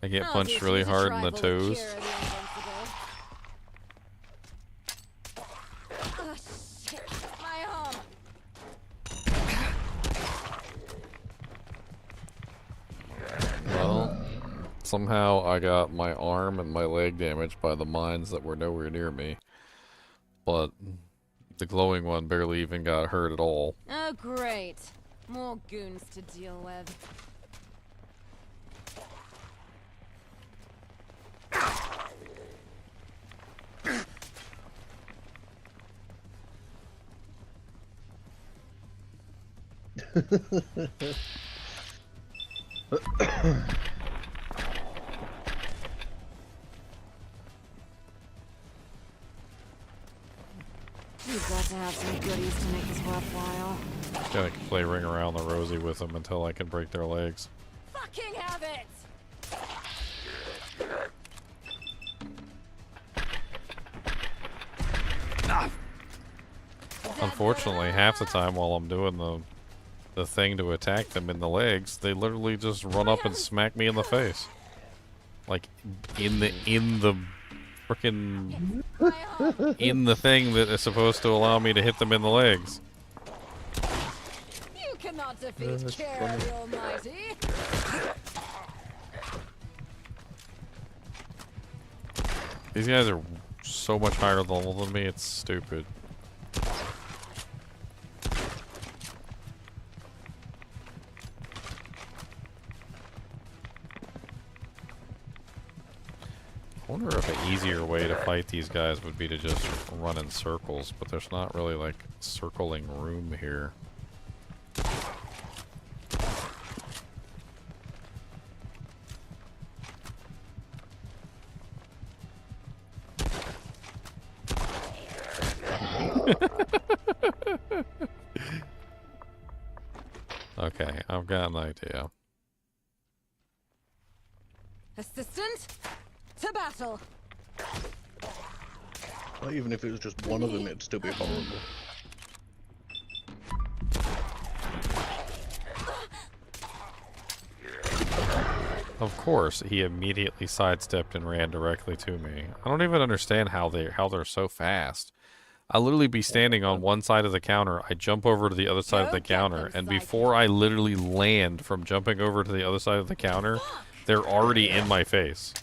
I get punched really hard in the toes. Oh, shit. My arm. Well, somehow I got my arm and my leg damaged by the mines that were nowhere near me. But the glowing one barely even got hurt at all. Oh, great. More goons to deal with. You've got to have some goodies to make this worthwhile. Gotta play ring around the rosy with them until I can break their legs. Fucking have it! Unfortunately, half the time while I'm doing the thing to attack them in the legs, they literally just run up and smack me in the face. Like in the frickin' in the thing that is supposed to allow me to hit them in the legs. You cannot defeat Care the Almighty. These guys are so much higher level than me, it's stupid. I wonder if an easier way to fight these guys would be to just run in circles, but there's not really like circling room here. Okay, I've got an idea. Assistant, to battle. Well, even if it was just one of them, it'd still be horrible. Of course, he immediately sidestepped and ran directly to me. I don't even understand how they're so fast. I'll literally be standing on one side of the counter, I jump over to the other side of the counter, and before I literally land from jumping over to the other side of the counter, they're already in my face.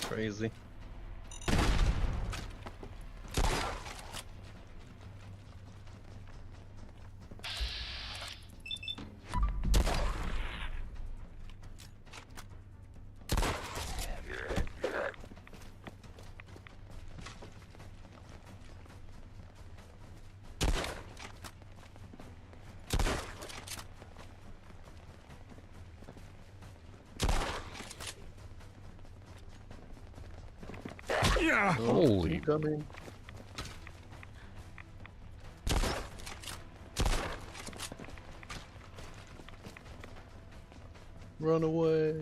Crazy. Holy. Coming. Run away.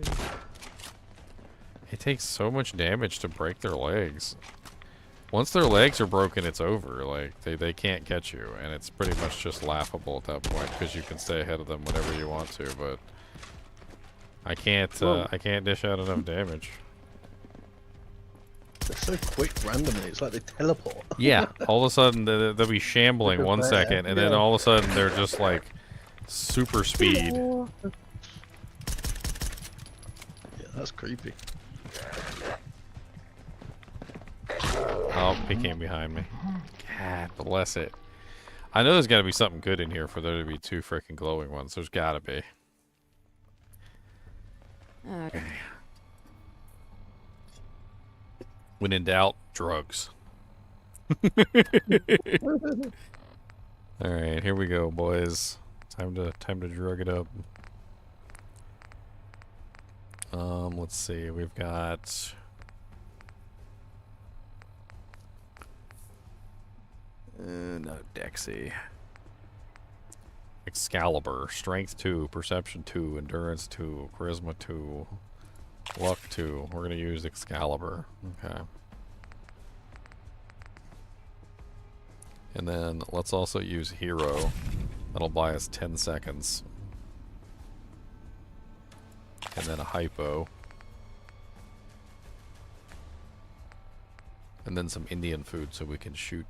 It takes so much damage to break their legs. Once their legs are broken, it's over. Like, they can't catch you, and it's pretty much just laughable at that point, because you can stay ahead of them whenever you want to, but I can't dish out enough damage. They're so quick randomly, it's like they teleport. Yeah, all of a sudden they'll be shambling 1 second, and then all of a sudden they're just like super speed. Yeah, that's creepy. Oh, he came behind me. God bless it. I know there's got to be something good in here for there to be two freaking glowing ones. There's got to be. Okay. When in doubt, drugs. All right, here we go, boys. Time to drug it up. Let's see. We've got no Dexy. Excalibur, Strength 2, Perception 2, Endurance 2, Charisma 2, Luck 2. We're gonna use Excalibur. Okay. And then let's also use Hero. That'll buy us 10 seconds. And then a Hypo. And then some Indian food so we can shoot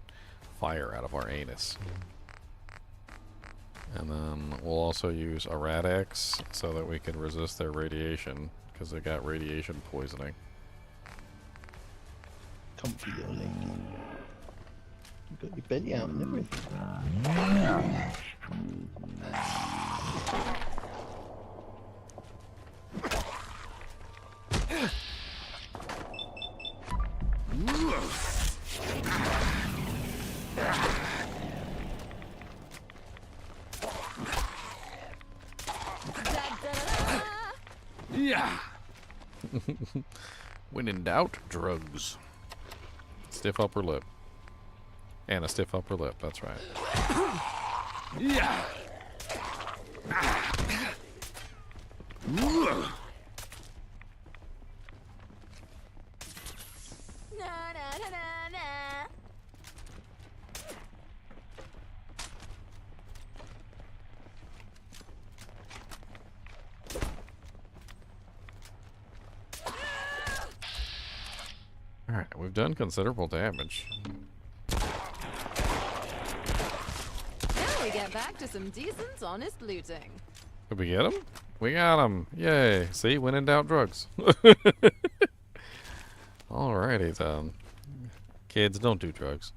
fire out of our anus. And then we'll also use a Rad-X so that we can resist their radiation, because they got radiation poisoning. Comfy little leg. You got your belly out and everything. When in doubt, drugs. Stiff upper lip. And a stiff upper lip, that's right. Yeah. Alright, we've done considerable damage. Now we get back to some decent, honest looting. Did we get him? We got him. Yay. See, when in doubt, drugs. Alrighty then. Kids, don't do drugs.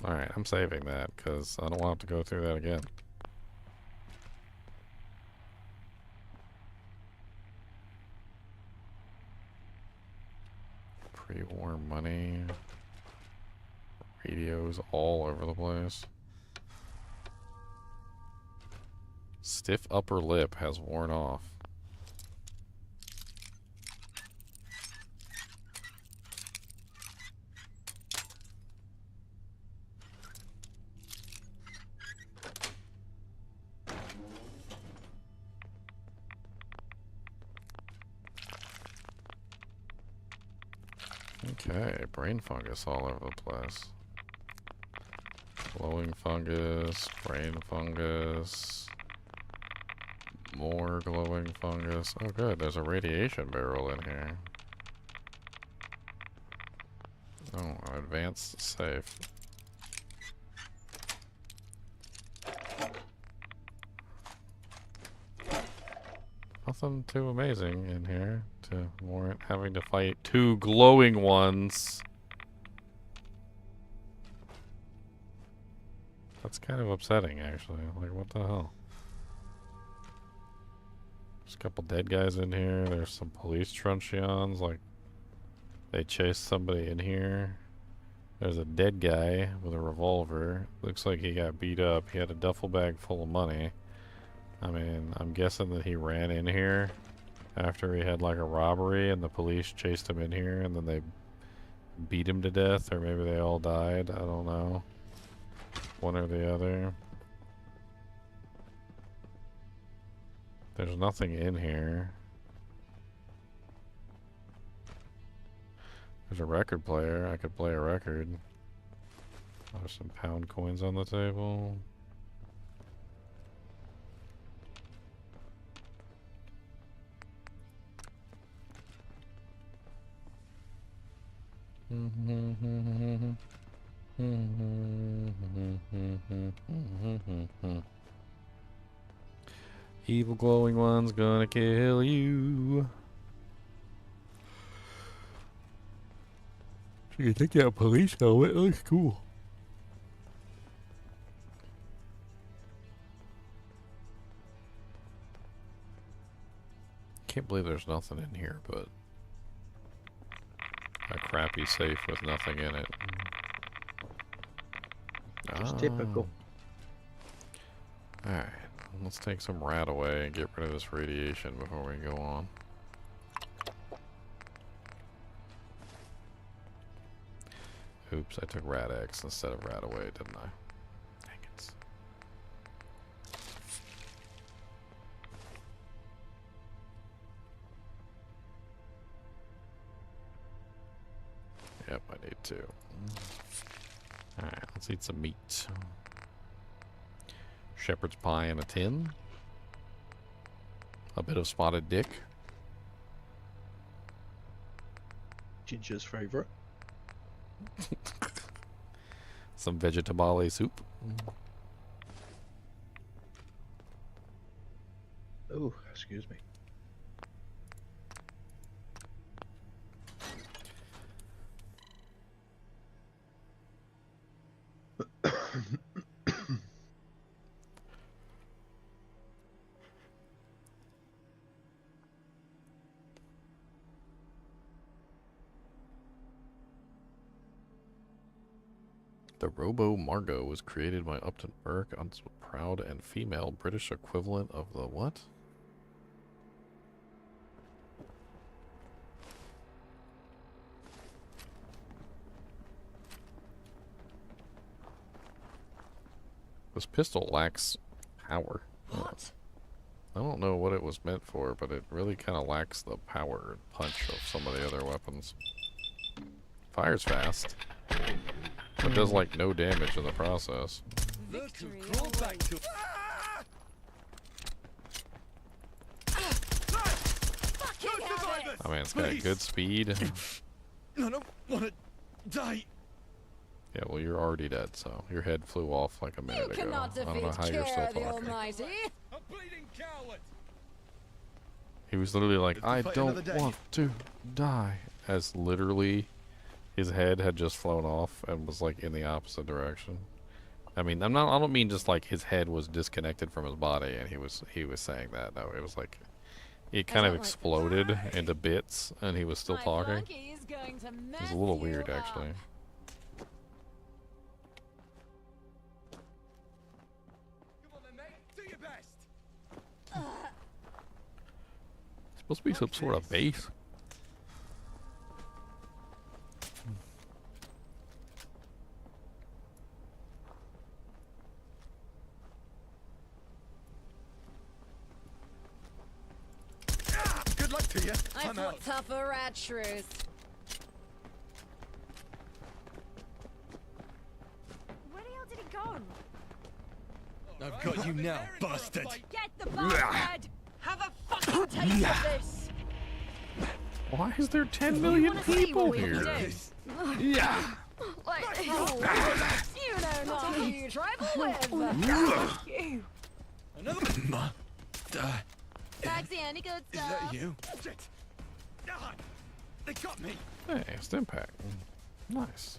Alright, I'm saving that because I don't want to go through that again. Pre-war money. Radios all over the place. Stiff upper lip has worn off. Okay, brain fungus all over the place. Glowing fungus, brain fungus, more glowing fungus. Oh good, there's a radiation barrel in here. Oh, advanced safe. Nothing too amazing in here to warrant having to fight two glowing ones. That's kind of upsetting, actually. Like, what the hell? There's a couple dead guys in here. There's some police truncheons. Like, they chased somebody in here. There's a dead guy with a revolver. Looks like he got beat up. He had a duffel bag full of money. I mean, I'm guessing that he ran in here after he had like a robbery and the police chased him in here and then they beat him to death, or maybe they all died. I don't know. One or the other. There's nothing in here. There's a record player. I could play a record. There's some pound coins on the table. Evil glowing one's gonna kill you. So you take that police helmet, it looks cool. Can't believe there's nothing in here, but a crappy safe with nothing in it. Just typical. Alright, let's take some rat away and get rid of this radiation before we go on. Oops, I took rat X instead of rat away, didn't I? Dang it. Yep, I need to. Alright, let's eat some meat. Shepherd's pie in a tin. A bit of spotted dick. Ginger's favourite. Some vegetabile soup. Oh, excuse me. The Robo Margot was created by Upton Burke, a proud and female British equivalent of the what? This pistol lacks power. What? I don't know what it was meant for, but it really kind of lacks the power and punch of some of the other weapons. Fires fast, but does like no damage in the process. Victory. I mean, it's got good speed. I don't want to die. Yeah, well, you're already dead, so your head flew off like a minute ago. I Cannot don't know defeat how you're still Kara the talking. Almighty. A bleeding coward. He was literally like, Live to I fight don't another day." want to die. As literally his head had just flown off and was like in the opposite direction. I mean, I don't mean just like his head was disconnected from his body and he was saying that. No, it was like it kind of exploded into bits and he was still talking. It was a little weird actually. Supposed to be some sort of base. Good luck to you. I I'm out. fought tougher at shrews. Where the hell did he go? I've got you now, bastard. Get the bastard! Have a fucking taste of this! Why is there 10 million people here? Yeah. Like, you know not who you travel with. You. Another. Taxi, any good Is stuff? that you? Shit. Ah, they got me. Hey, Stimpack. Nice.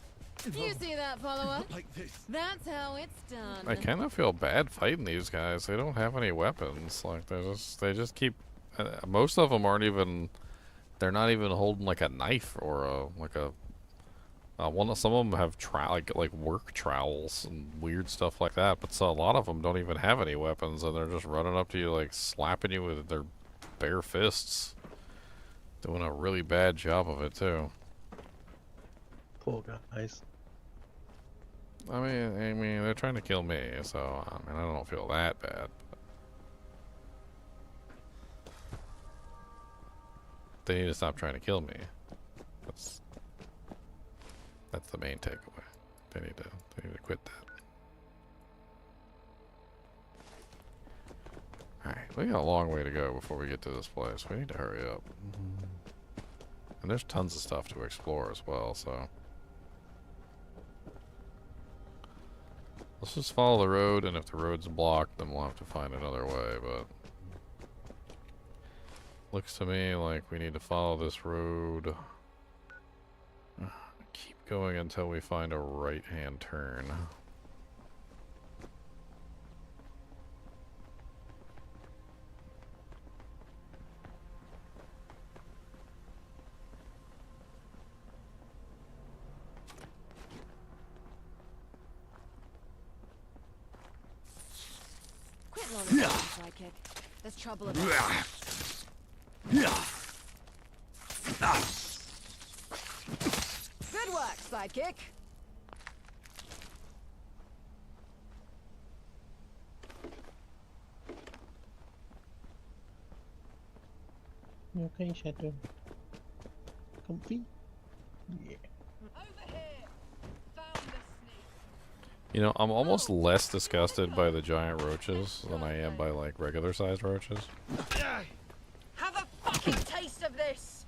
You see that, follower? Like this. That's how it's done. I kind of feel bad fighting these guys. They don't have any weapons. Like they just keep. Most of them aren't even. They're not even holding like a knife or some of them have like work trowels and weird stuff like that. But so a lot of them don't even have any weapons, and they're just running up to you like slapping you with their bare fists, doing a really bad job of it too. Poor guys. I mean, they're trying to kill me, so I mean, I don't feel that bad. But they need to stop trying to kill me. That's the main takeaway. They need to quit that. All right, we got a long way to go before we get to this place. We need to hurry up. And there's tons of stuff to explore as well, so. Let's just follow the road, and if the road's blocked, then we'll have to find another way, but... Looks to me like we need to follow this road. Keep going until we find a right-hand turn. Quit rolling your sidekick. There's trouble about it. Good work, sidekick. You okay, Shadow? Comfy? Yeah. You know, I'm almost less disgusted by the giant roaches than I am by, like, regular-sized roaches. Have a fucking taste of this!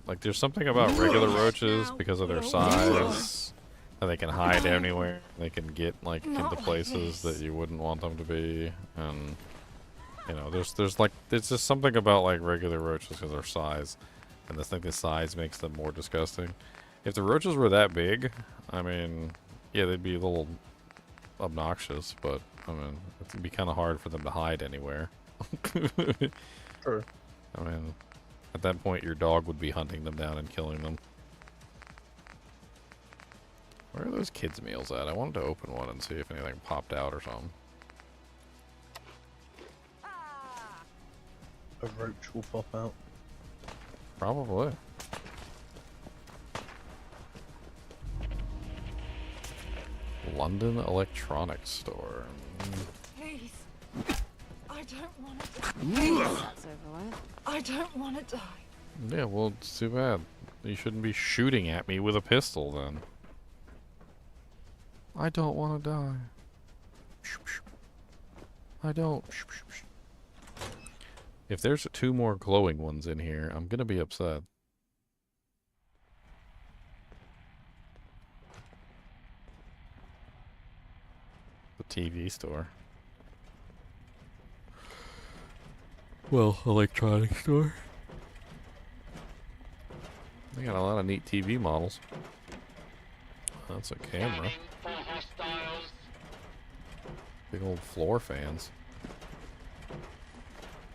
Like, there's something about regular roaches because of their size, and they can hide anywhere. They can get, like, into places that you wouldn't want them to be, and... You know, there's just something about, like, regular roaches because of their size. And I think the size makes them more disgusting. If the roaches were that big, I mean, yeah, they'd be a little obnoxious, but, I mean, it'd be kind of hard for them to hide anywhere. Sure. I mean, at that point, your dog would be hunting them down and killing them. Where are those kids' meals at? I wanted to open one and see if anything popped out or something. A roach will pop out. Probably. London Electronics Store. Please. I don't want to die. That's over with. I don't want to die. Yeah, well, it's too bad. You shouldn't be shooting at me with a pistol, then. I don't want to die. I don't. If there's 2 more glowing ones in here, I'm gonna be upset. The TV store. Well, electronics store. They got a lot of neat TV models. That's a camera. Big old floor fans.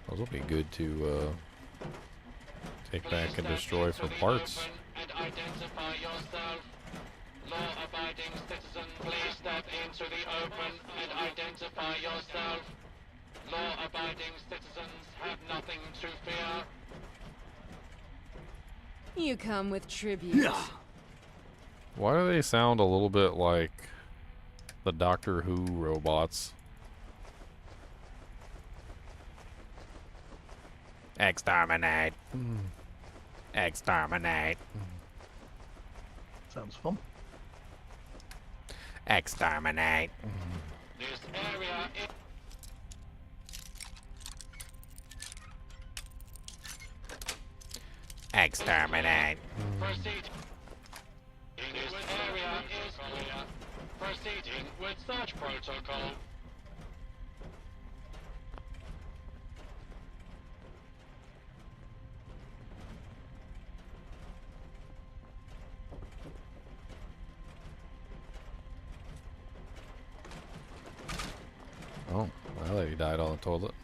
Those will be good to take back and destroy for parts. And identify yourself. Law-abiding citizen, please step into the open and identify yourself. Law-abiding citizens have nothing to fear. You come with tribute. Why do they sound a little bit like the Doctor Who robots? Exterminate. Exterminate. Sounds fun. Exterminate. This area is... Exterminate. Proceed. This area is clear. Proceeding with search protocol. Oh, that lady died on the toilet.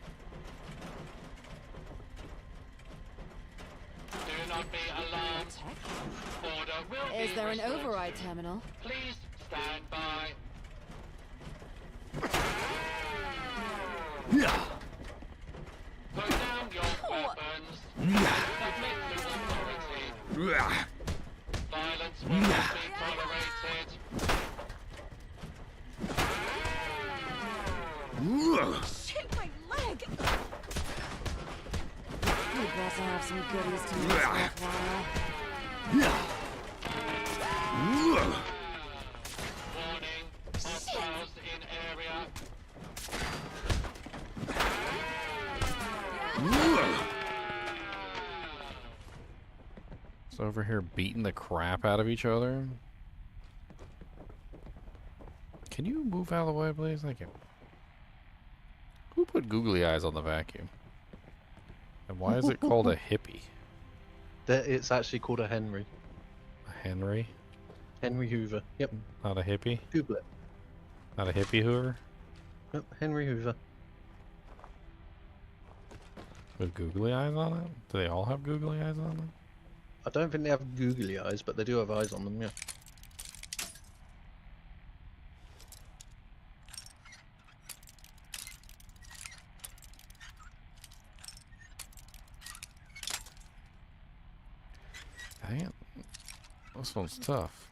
Do not be alarmed. Order will be Is there an restored. override terminal? Please stand by. Put down your weapons. Submit to authority. Violence will not be tolerated. Shit, my leg! We better have some goodies to make this worthwhile. Warning. Hostiles in area. It's over here beating the crap out of each other. Can you move out of the way, please? Thank you. Who put googly eyes on the vacuum? And why is it called a hippie? It's actually called a Henry. A Henry? Henry Hoover. Yep. Not a hippie? Google it. Not a hippie Hoover? Yep. Henry Hoover. With googly eyes on it? Do they all have googly eyes on them? I don't think they have googly eyes, but they do have eyes on them, yeah. Dang it. This one's tough.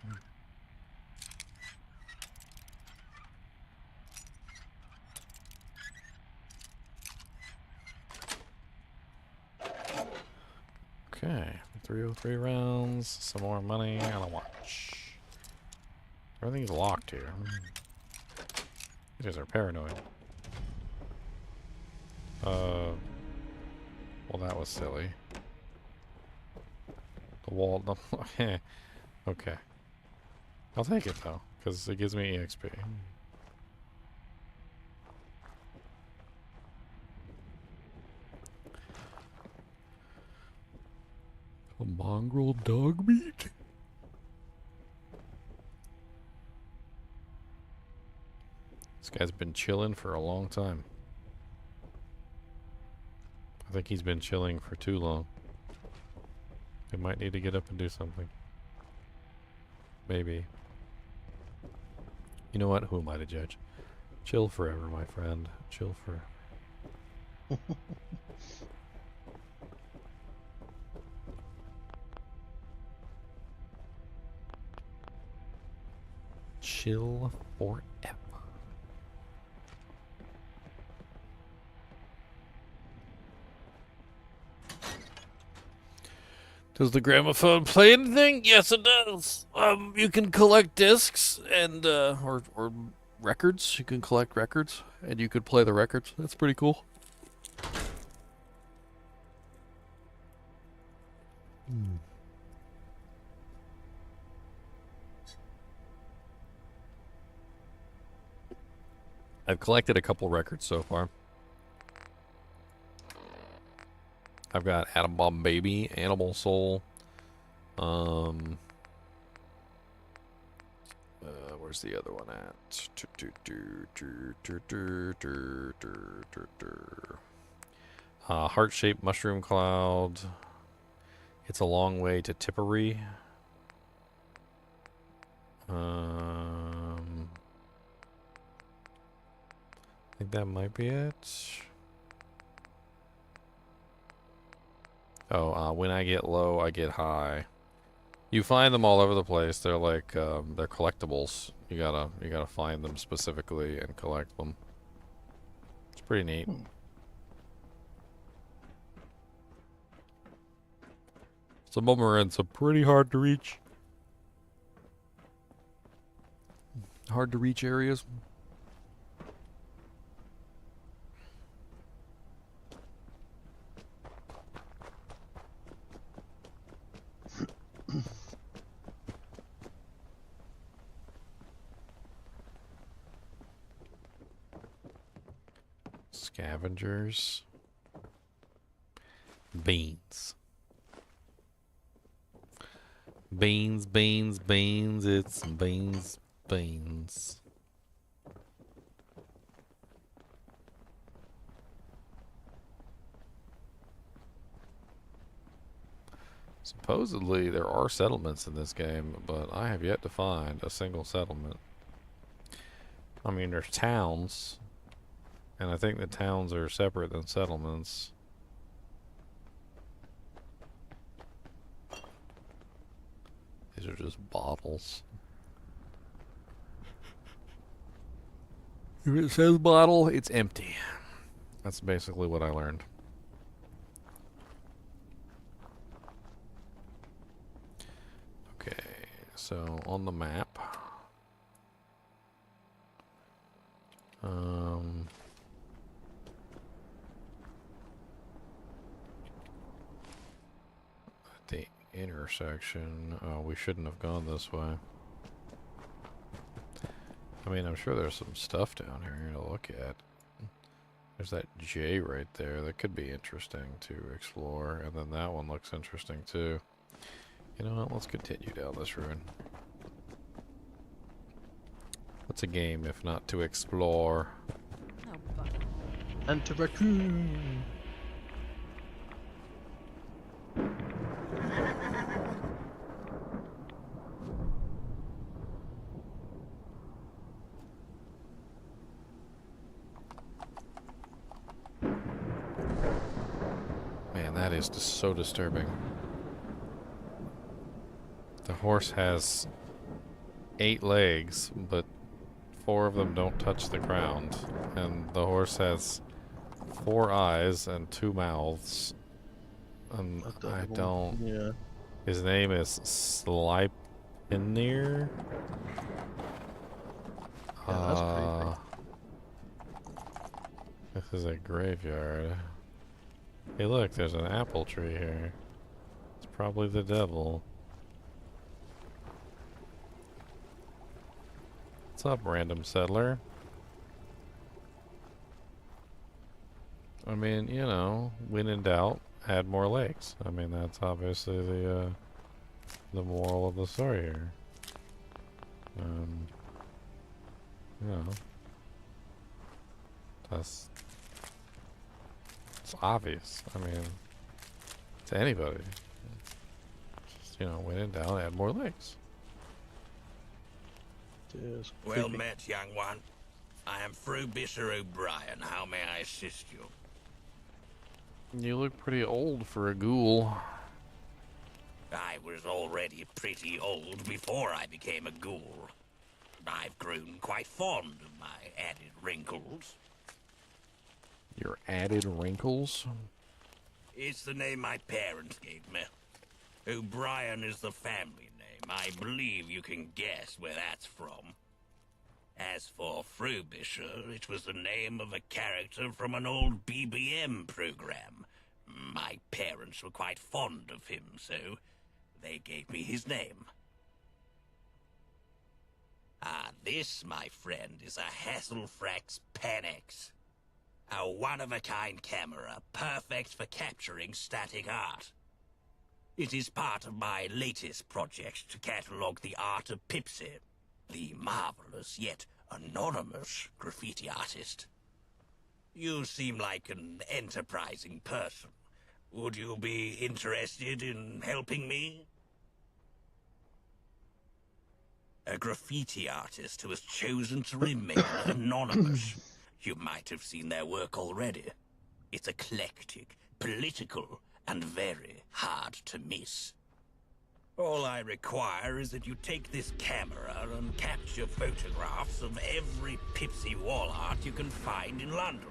Okay, 303 rounds, some more money, and a watch. Everything's locked here. These guys are paranoid. Well, that was silly. The wall. Okay. I'll take it though, because it gives me EXP. A mongrel dog meat? This guy's been chilling for a long time. I think he's been chilling for too long. He might need to get up and do something. Maybe. You know what? Who am I to judge? Chill forever, my friend. Chill forever. Chill forever. Does the gramophone play anything? Yes, it does. You can collect discs and or records. You can collect records, and you could play the records. That's pretty cool. I've collected a couple records so far. I've got Atom Bomb Baby, Animal Soul. Where's the other one at? Heart-shaped mushroom cloud. It's a long way to Tipperary. I think that might be it. Oh, when I get low, I get high. You find them all over the place. They're like they're collectibles. You gotta find them specifically and collect them. It's pretty neat. Some of them are in some pretty hard to reach areas. Scavengers. Beans. Beans, beans, beans. It's beans, beans. Supposedly there are settlements in this game, but I have yet to find a single settlement. I mean, there's towns, and I think the towns are separate than settlements. These are just bottles. If it says bottle, it's empty. That's basically what I learned. Okay, so on the map, the intersection. Oh, we shouldn't have gone this way. I mean, I'm sure there's some stuff down here to look at. There's that J right there. That could be interesting to explore. And then that one looks interesting too. You know what? Let's continue down this road. What's a game if not to explore? And to raccoon. Man, that is just so disturbing. The horse has 8 legs, but 4 of them don't touch the ground. And the horse has 4 eyes and 2 mouths. And I don't... Yeah. His name is Sleipnir. Yeah, that's creepy. This is a graveyard. Hey look, there's an apple tree here. It's probably the devil. What's up, random settler? I mean, you know, when in doubt, add more legs. I mean, that's obviously the moral of the story here. You know, it's obvious. I mean, to anybody. Just, you know, when in doubt, add more legs. Just Well creepy. met, young one. I am Frobisher O'Brien. How may I assist you? You look pretty old for a ghoul. I was already pretty old before I became a ghoul. I've grown quite fond of my added wrinkles. Your added wrinkles? It's the name my parents gave me. O'Brien is the family name. I believe you can guess where that's from. As for Frobisher, it was the name of a character from an old BBM program. My parents were quite fond of him, so they gave me his name. Ah, this, my friend, is a Hasselfrax Panax. A one-of-a-kind camera, perfect for capturing static art. It is part of my latest project to catalogue the art of Pipsy, the marvelous yet anonymous graffiti artist. You seem like an enterprising person. Would you be interested in helping me? A graffiti artist who has chosen to remain anonymous. You might have seen their work already. It's eclectic, political, and very hard to miss. All I require is that you take this camera and capture photographs of every Pipsy wall art you can find in London.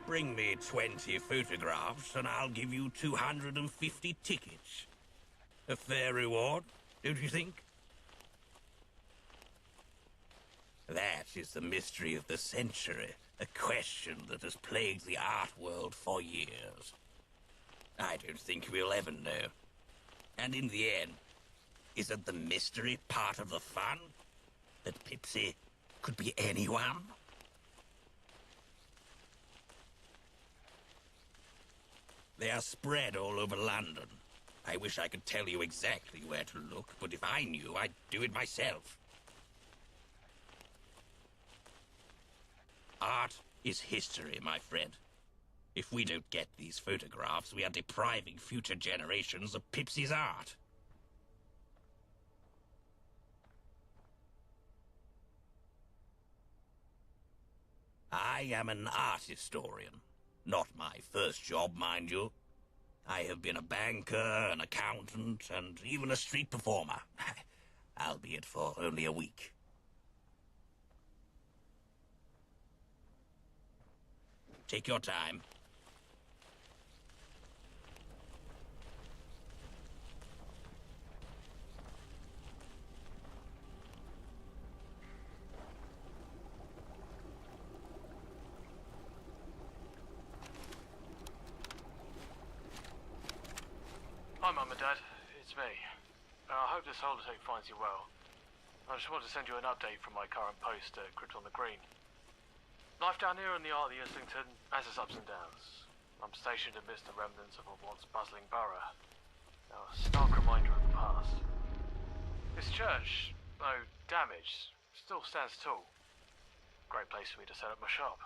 Bring me 20 photographs and I'll give you 250 tickets. A fair reward, don't you think? That is the mystery of the century, a question that has plagued the art world for years. I don't think we'll ever know. And in the end, isn't the mystery part of the fun? That Pipsy could be anyone? They are spread all over London. I wish I could tell you exactly where to look, but if I knew, I'd do it myself. Art is history, my friend. If we don't get these photographs, we are depriving future generations of Pipsy's art. I am an art historian. Not my first job, mind you. I have been a banker, an accountant, and even a street performer. Albeit for only a week. Take your time. Hi, Mum and Dad. It's me. I hope this holotape finds you well. I just want to send you an update from my current post at Crypt on the Green. Life down here in the Art of the Islington has its ups and downs. I'm stationed amidst the remnants of a once bustling borough. Now, a stark reminder of the past. This church, though damaged, still stands tall. Great place for me to set up my shop.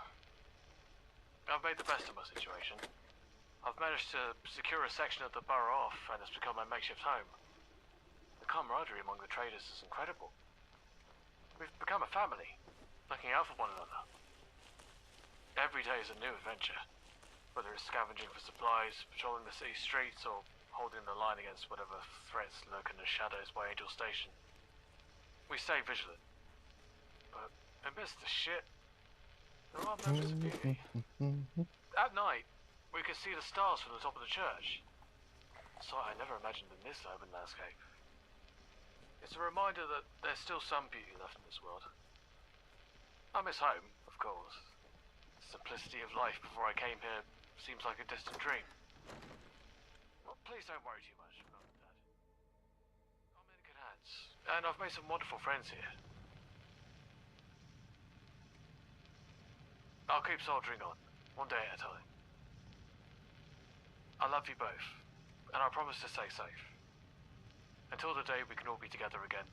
I've made the best of my situation. I've managed to secure a section of the borough off, and it's become my makeshift home. The camaraderie among the traders is incredible. We've become a family, looking out for one another. Every day is a new adventure, whether it's scavenging for supplies, patrolling the city streets, or holding the line against whatever threats lurk in the shadows by Angel Station. We stay vigilant, but amidst the shit, there are moments of beauty. At night, we could see the stars from the top of the church. A sight I never imagined in this urban landscape. It's a reminder that there's still some beauty left in this world. I miss home, of course. The simplicity of life before I came here seems like a distant dream. Well, please don't worry too much, Mum and Dad. I'm in good hands, and I've made some wonderful friends here. I'll keep soldiering on, one day at a time. I love you both, and I promise to stay safe. Until the day we can all be together again.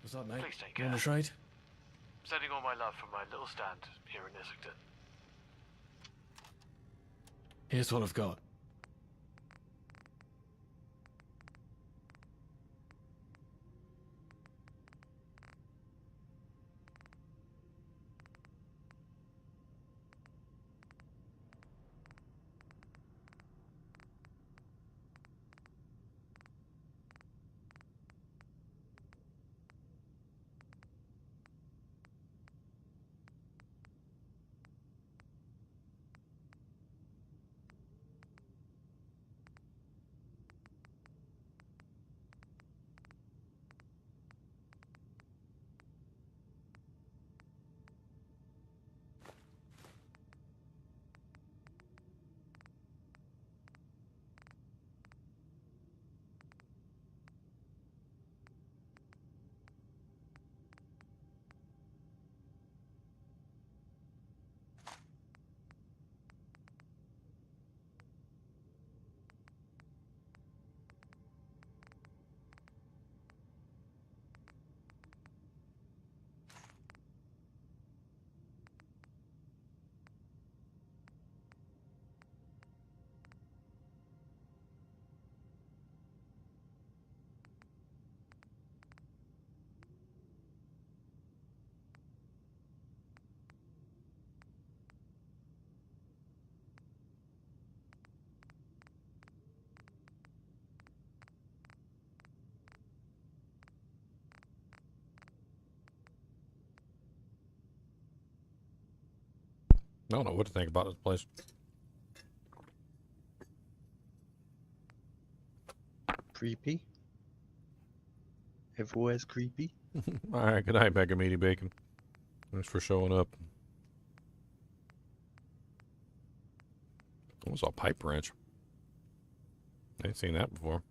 What's up, mate? Please take You care. want to trade? Sending all my love from my little stand here in Islington. Here's what I've got. I don't know what to think about this place. Creepy. Everywhere's creepy. All right, good night, Mega Meaty Bacon. Thanks for showing up. What was a pipe wrench? I ain't seen that before.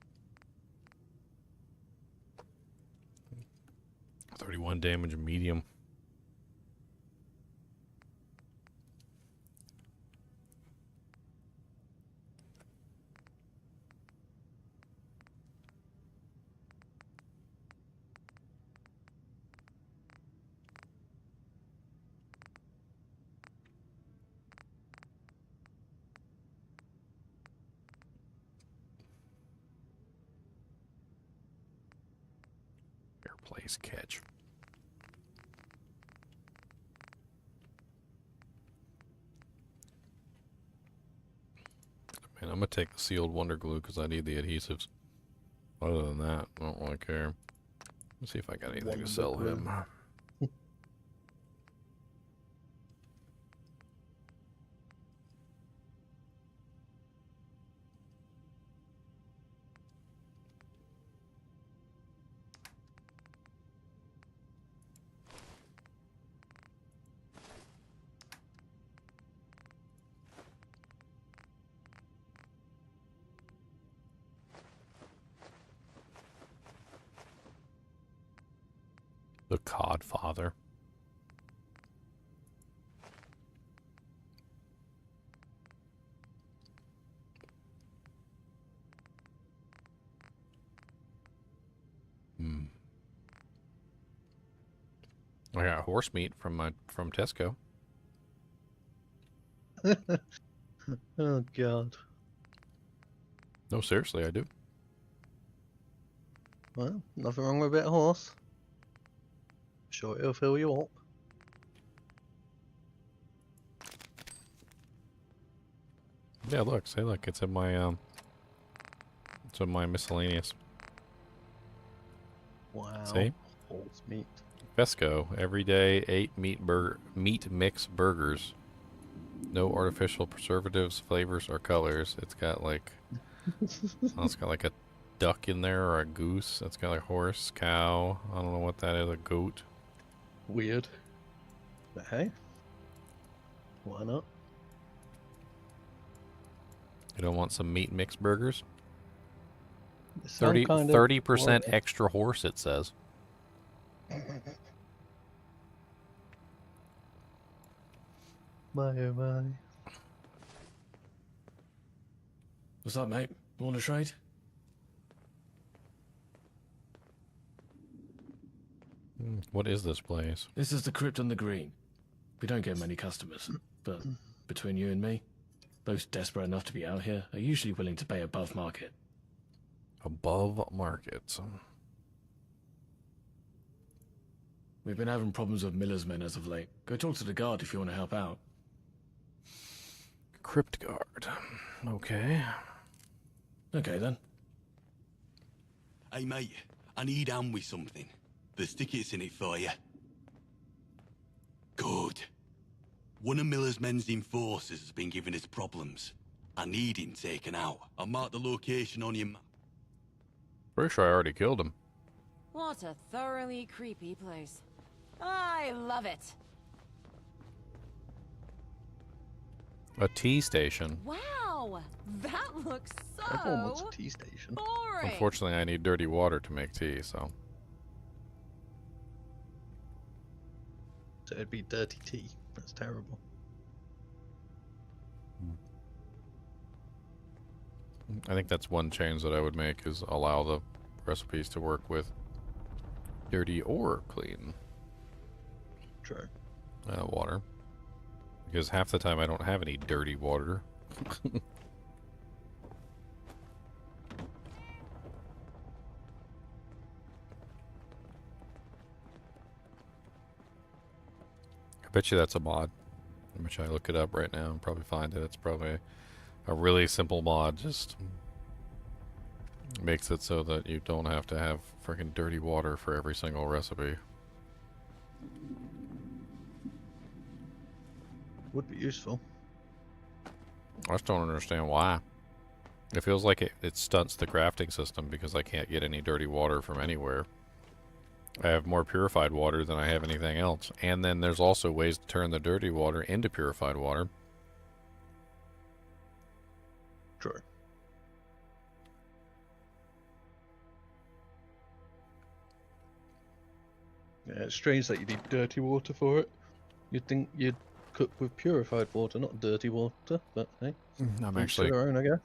31 damage, medium. Place catch. Man, I'm gonna take the sealed wonder glue because I need the adhesives. Other than that, I don't really care. Let's see if I got anything to sell him. The Codfather. I got horse meat from Tesco. Oh God. No, seriously, I do. Well, nothing wrong with a bit of horse. Sure, it'll fill you up. Yeah, look, say look, it's in my miscellaneous. Wow. See? Horse meat. Fesco, every day 8 meat mix burgers. No artificial preservatives, flavors, or colors. It's got like it's got like a duck in there or a goose. It's got like horse, cow. I don't know what that is. A goat. Weird. But hey, why not? You don't want some meat mix burgers? Some 30% extra horse, it says. My oh my. What's up, mate? Want to trade? What is this place? This is the Crypt on the Green. We don't get many customers, but between you and me, those desperate enough to be out here are usually willing to pay above market. Above market. We've been having problems with Miller's men as of late. Go talk to the guard if you want to help out. Crypt guard. Okay. Okay then. Hey mate, I need hand with something. There's tickets in it for you. Good. One of Miller's men's enforcers has been giving us problems. I need him taken out. I'll mark the location on your map. Pretty sure I already killed him. What a thoroughly creepy place. I love it. A tea station. Wow, that looks so Everyone wants a tea station. boring. Unfortunately, I need dirty water to make tea, so. So it'd be dirty tea. That's terrible. I think that's one change that I would make, is allow the recipes to work with dirty or clean True. Water. Because half the time I don't have any dirty water. I bet you that's a mod. I'm gonna try to look it up right now and probably find it. It's probably a really simple mod, just makes it so that you don't have to have freaking dirty water for every single recipe. Would be useful. I just don't understand why. It feels like it stunts the crafting system because I can't get any dirty water from anywhere. I have more purified water than I have anything else. And then there's also ways to turn the dirty water into purified water. True. Yeah, it's strange that you need dirty water for it. You'd think you'd cook with purified water, not dirty water, but hey. I'm each to their own, I guess.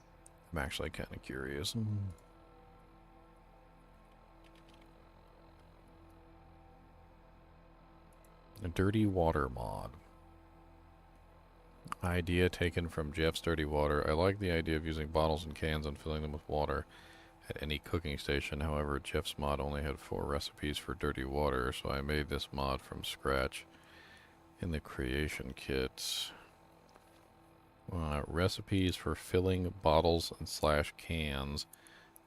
I'm actually kind of curious. A dirty water mod. Idea taken from Jeff's Dirty Water. I like the idea of using bottles and cans and filling them with water at any cooking station. However, Jeff's mod only had 4 recipes for dirty water, so I made this mod from scratch in the creation kit. Recipes for filling bottles and / cans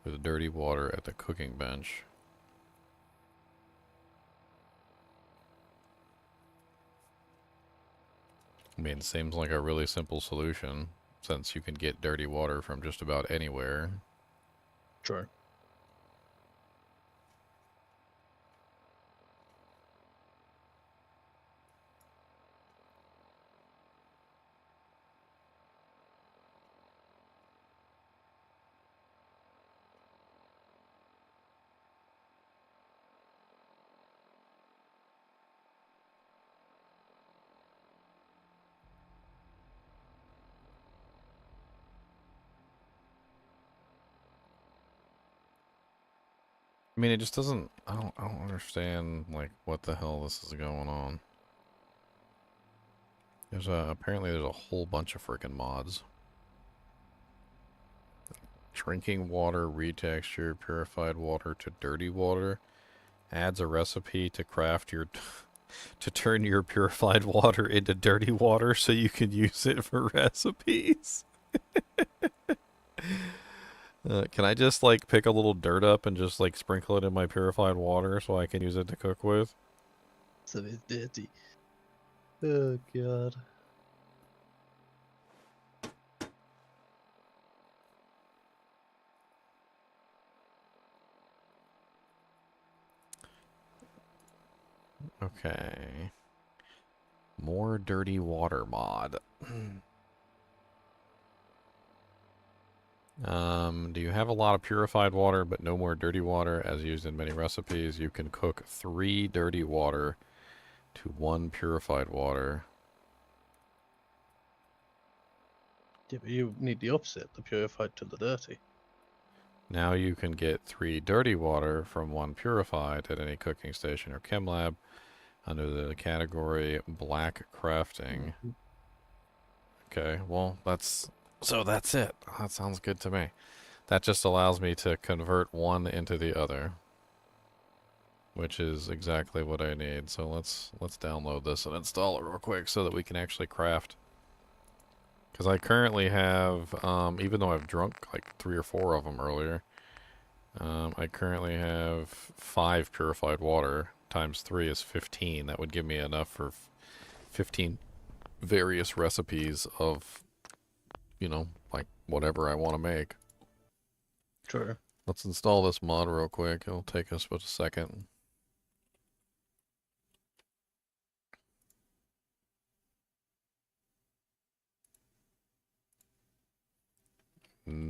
with dirty water at the cooking bench. I mean, it seems like a really simple solution, since you can get dirty water from just about anywhere. True. I mean, it just doesn't. I don't understand like what the hell this is going on. Apparently there's a whole bunch of freaking mods. Drinking water retexture, purified water to dirty water, adds a recipe to craft your to turn your purified water into dirty water so you can use it for recipes. Can I just like pick a little dirt up and just like sprinkle it in my purified water so I can use it to cook with? So it's dirty. Oh god. Okay. More dirty water mod. Do you have a lot of purified water but no more dirty water? As used in many recipes, you can cook 3 dirty water to 1 purified water. Yeah, but you need the opposite, the purified to the dirty. Now you can get 3 dirty water from 1 purified at any cooking station or chem lab under the category black crafting. Okay, well, that's it. That sounds good to me. That just allows me to convert one into the other, which is exactly what I need. So let's download this and install it real quick so that we can actually craft. Because I currently have, even though I've drunk like 3 or 4 of them earlier, I currently have 5 purified water. Times 3 is 15. That would give me enough for 15 various recipes of, you know, like whatever I want to make. Sure. Let's install this mod real quick. It'll take us but a second.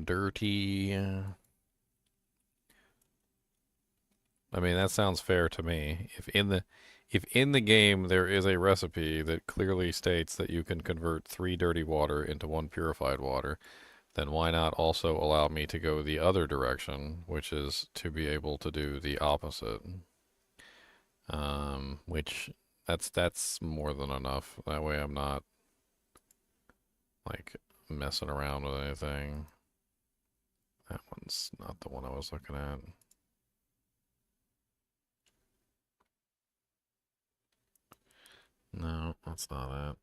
Dirty. I mean, that sounds fair to me. If in the game there is a recipe that clearly states that you can convert 3 dirty water into 1 purified water, then why not also allow me to go the other direction, which is to be able to do the opposite? Which that's more than enough. That way I'm not like messing around with anything. That one's not the one I was looking at. No, that's not it.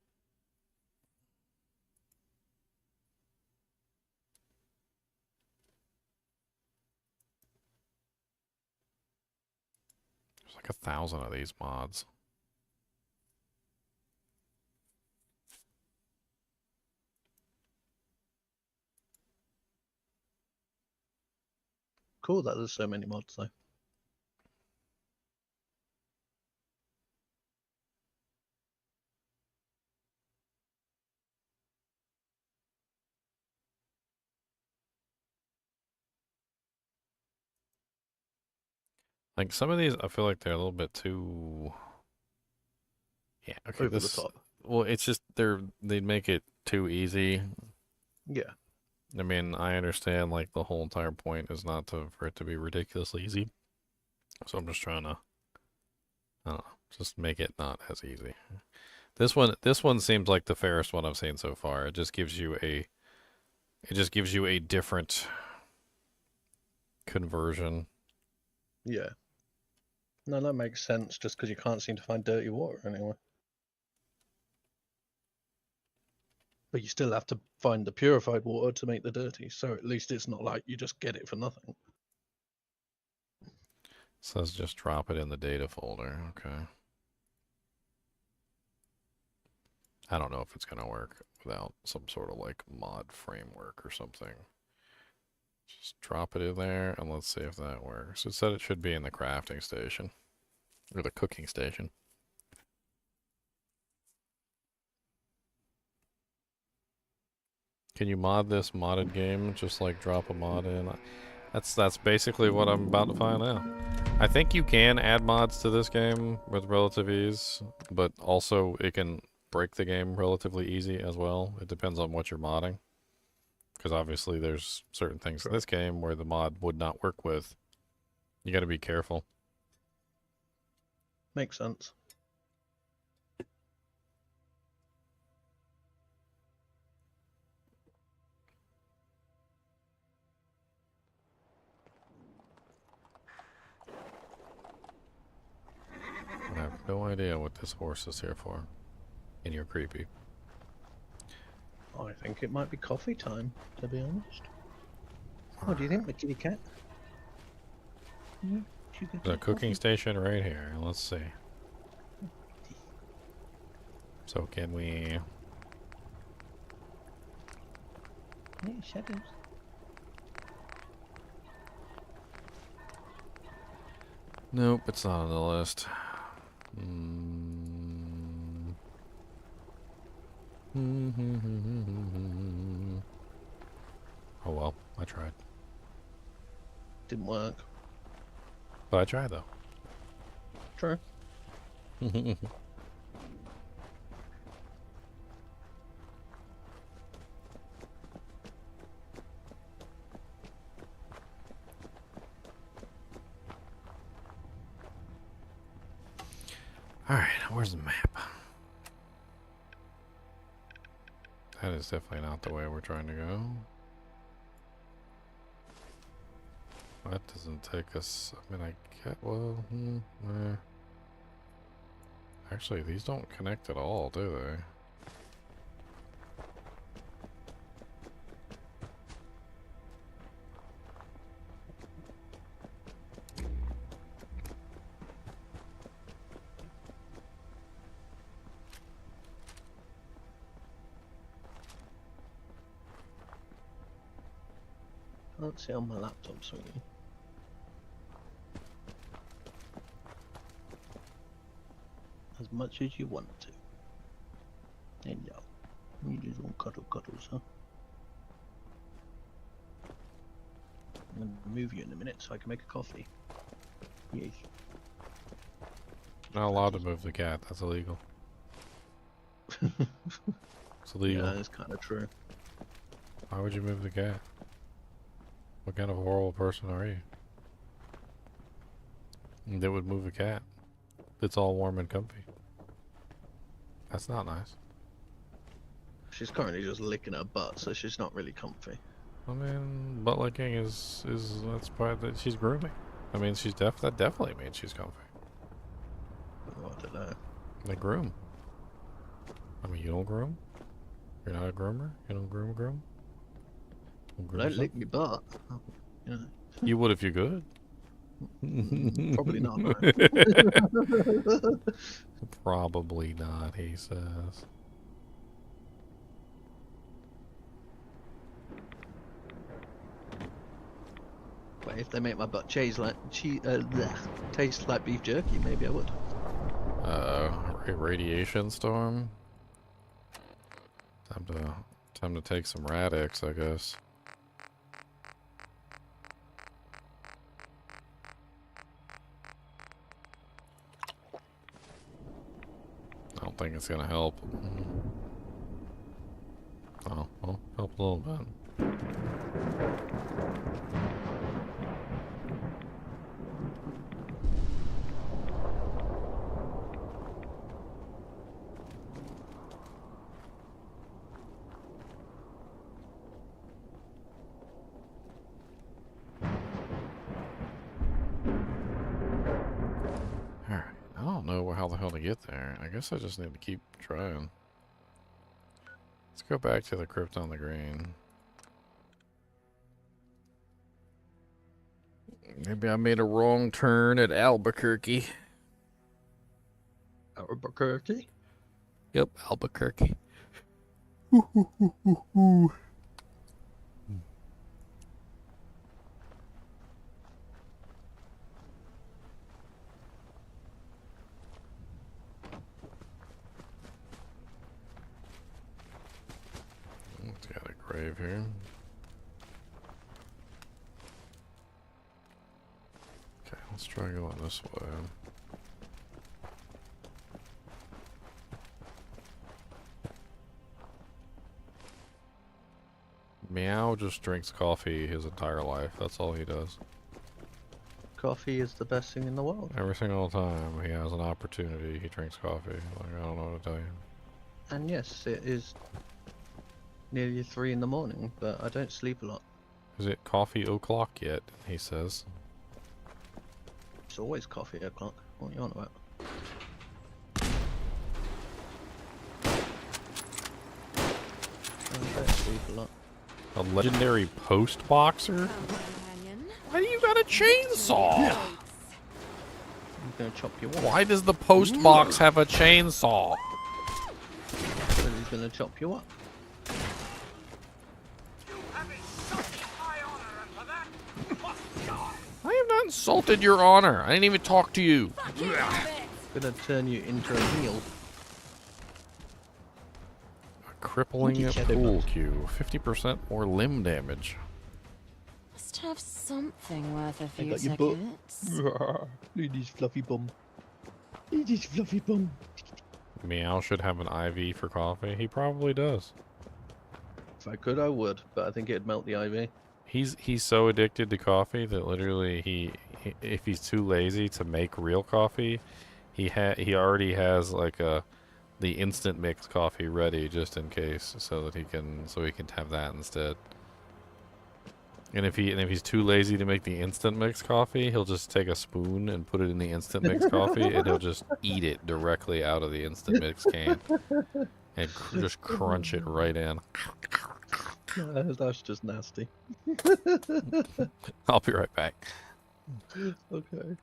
There's like 1,000 of these mods. cool that there's so many mods though. Like some of these, I feel like they're a little bit too. Yeah, okay. Over the top. Well, it's just they'd make it too easy. Yeah. I mean, I understand like the whole entire point is not for it to be ridiculously easy. So I'm just trying to, I don't know, just make it not as easy. This one seems like the fairest one I've seen so far. It just gives you a different conversion. Yeah. No, that makes sense. Just because you can't seem to find dirty water anywhere. But you still have to find the purified water to make the dirty, so at least it's not like you just get it for nothing. Says just drop it in the data folder. Okay. I don't know if it's gonna work without some sort of like mod framework or something. Just drop it in there and let's see if that works. It said it should be in the crafting station or the cooking station. Can you mod this modded game? Just like drop a mod in? That's basically what I'm about to find out. I think you can add mods to this game with relative ease, but also it can break the game relatively easy as well. It depends on what you're modding. Because obviously there's certain things in this game where the mod would not work with. You gotta be careful. Makes sense. I have no idea what this horse is here for. And you're creepy. I think it might be coffee time, to be honest. What do you think, the kitty cat? The cooking station right here. Let's see. So can we... Yeah, shadows. Nope, it's not on the list. Oh well, I tried. Didn't work. But I tried though. True. Alright, where's the map? That is definitely not the way we're trying to go. That doesn't take us... I mean, I get... Well, Actually, these don't connect at all, do they? Can't see on my laptop, sorry. As much as you want to. There you go. You just want cuddles, huh? I'm gonna move you in a minute so I can make a coffee. Yes. Not allowed to move the cat, that's illegal. It's illegal. Yeah, that's kind of true. Why would you move the cat? What kind of horrible person are you? That would move a cat. It's all warm and comfy. That's not nice. She's currently just licking her butt, so she's not really comfy. I mean, butt licking is that's part that she's grooming. I mean, that definitely means she's comfy. Oh, I don't know. They groom. I mean, you don't groom? You're not a groomer? You don't groom? Don't groom Don't yourself? lick me butt. You know. You would if you could. Probably not. Probably not, he says. Wait, if they make my butt taste like taste like beef jerky, maybe I would. Radiation storm. Time to take some Radix, I guess. I don't think it's gonna help. Oh, well, help a little bit. Alright, I don't know how the hell to get there. I guess I just need to keep trying. Let's go back to the crypt on the green. Maybe I made a wrong turn at Albuquerque. Albuquerque? Yep, Albuquerque. It's got a grave here. Okay, let's try going this way. Meow just drinks coffee his entire life. That's all he does. Coffee is the best thing in the world. Every single time he has an opportunity, he drinks coffee. Like, I don't know what to tell you. And yes, it is nearly 3 in the morning, but I don't sleep a lot. Is it coffee o'clock yet? He says. It's always coffee o'clock. What are you on about? I don't sleep a lot. A legendary post boxer? Why do you got a chainsaw? I'm gonna chop you up. Why does the post box have a chainsaw? But he's gonna chop you up. I have not insulted your honor. I didn't even talk to you. Gonna turn you into a meal. Crippling pool cue. 50% more limb damage. Must have something worth a I few got your butt. seconds. Look at his fluffy bum. Look at his fluffy bum. Meow should have an IV for coffee. He probably does. If I could, I would, but I think it'd melt the IV. He's so addicted to coffee that literally he if he's too lazy to make real coffee, he already has like the instant mix coffee ready just in case, so he can have that instead. And if he's too lazy to make the instant mix coffee, he'll just take a spoon and put it in the instant mix coffee, and he'll just eat it directly out of the instant mix can and just crunch it right in. That's just nasty. I'll be right back. Okay.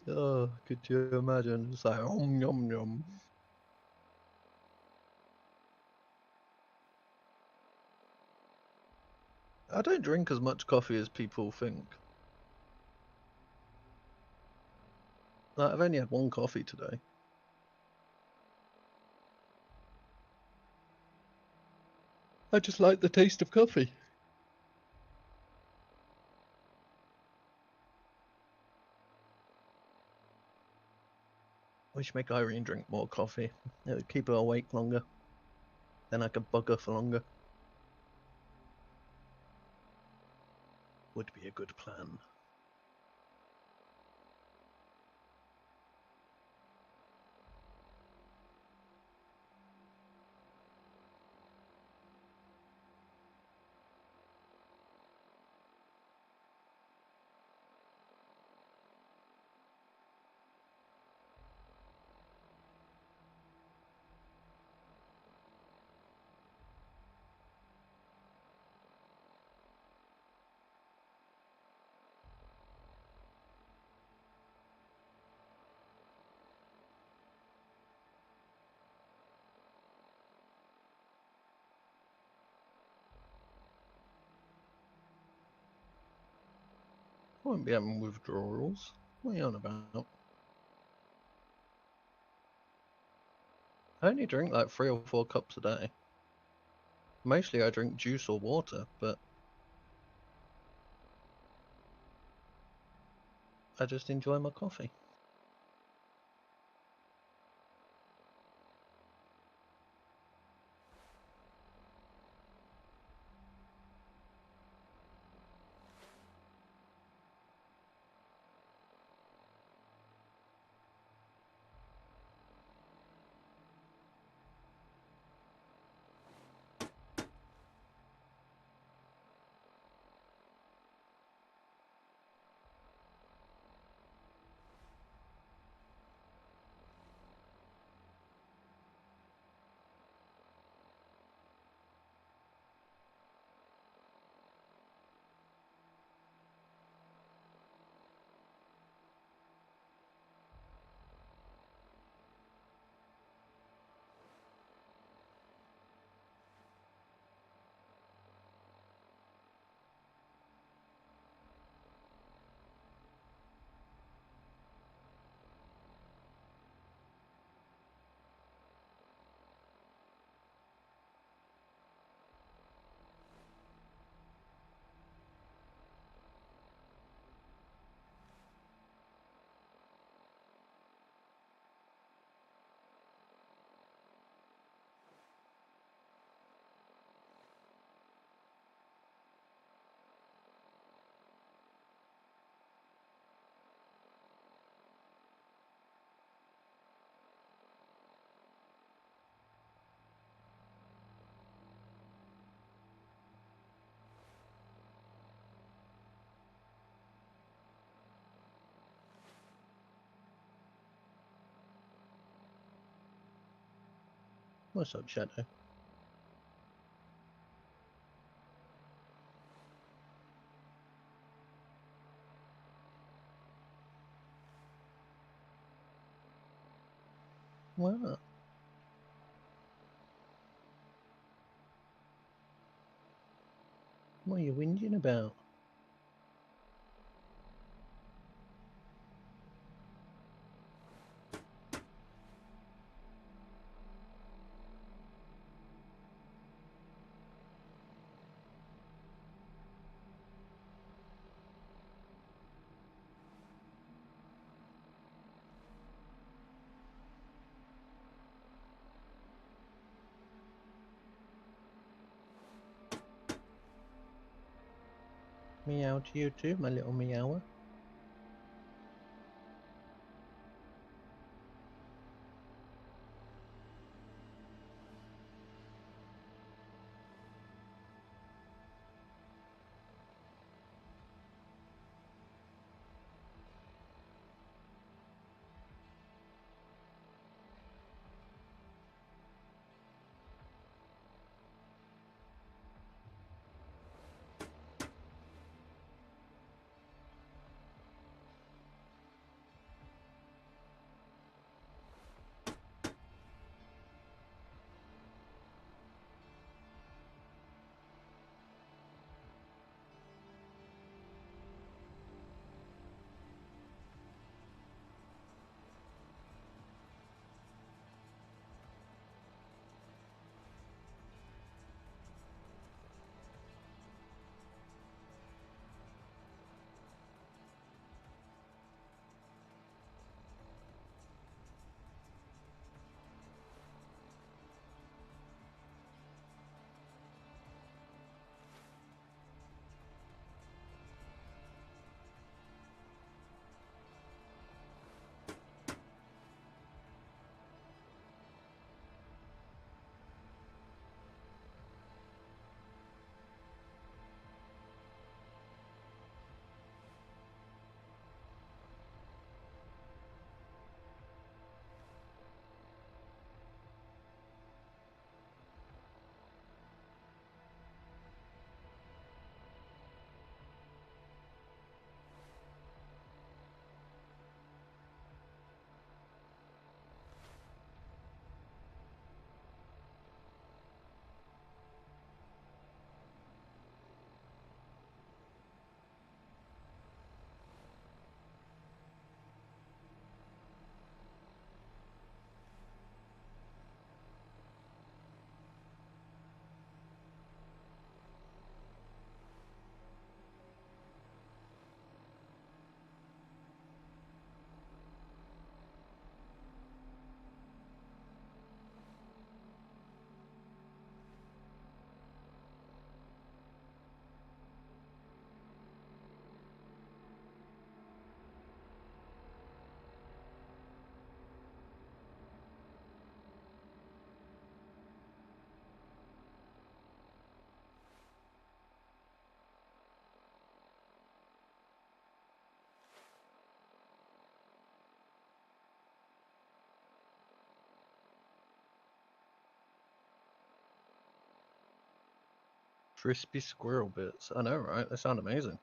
Oh, could you imagine? It's like, yum yum. I don't drink as much coffee as people think. Like, I've only had one coffee today. I just like the taste of coffee. We should make Irene drink more coffee. It would keep her awake longer. Then I could bug her for longer. Would be a good plan. Won't be having withdrawals. What are you on about? I only drink like 3 or 4 cups a day. Mostly I drink juice or water, but I just enjoy my coffee. What's up, Shadow? What? What are you whinging about? Meow to you too, my little meower. Crispy squirrel bits. I know, right? They sound amazing.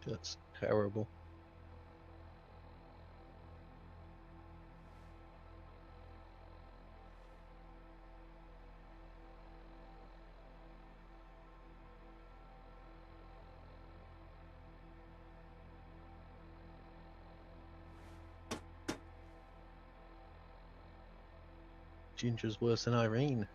That's terrible. Ginger's worse than Irene.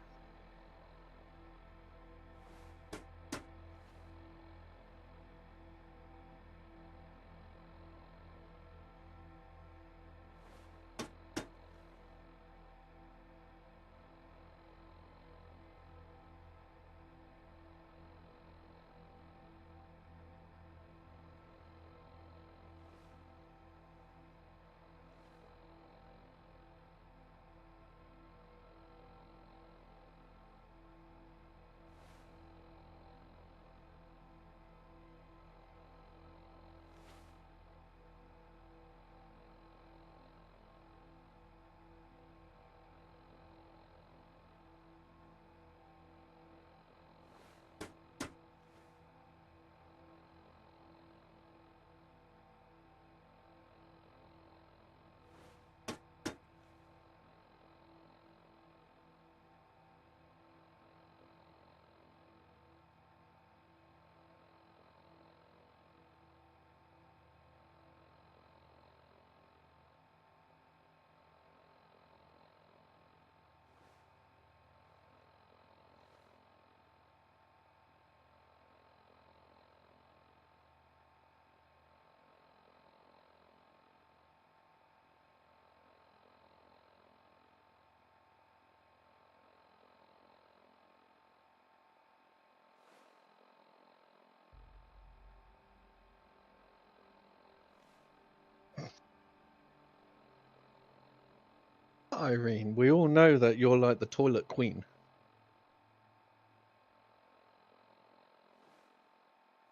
Irene, we all know that you're like the toilet queen.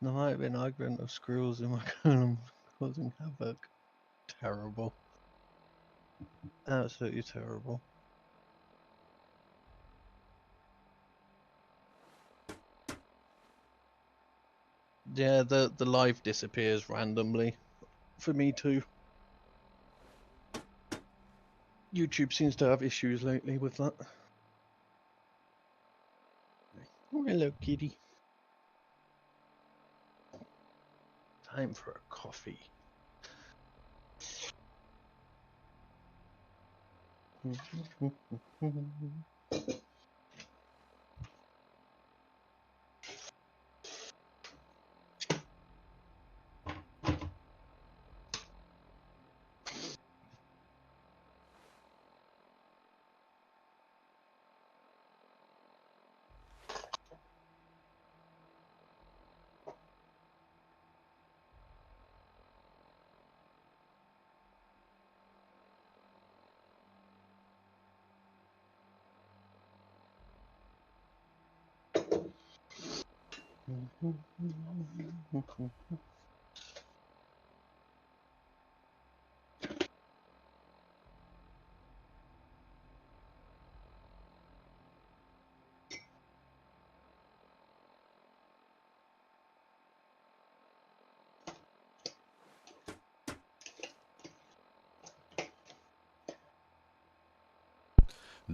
There might have been argument of squirrels in my column causing havoc. Terrible. Absolutely terrible. Yeah, the live disappears randomly. For me too. YouTube seems to have issues lately with that. Oh, hello, kitty. Time for a coffee.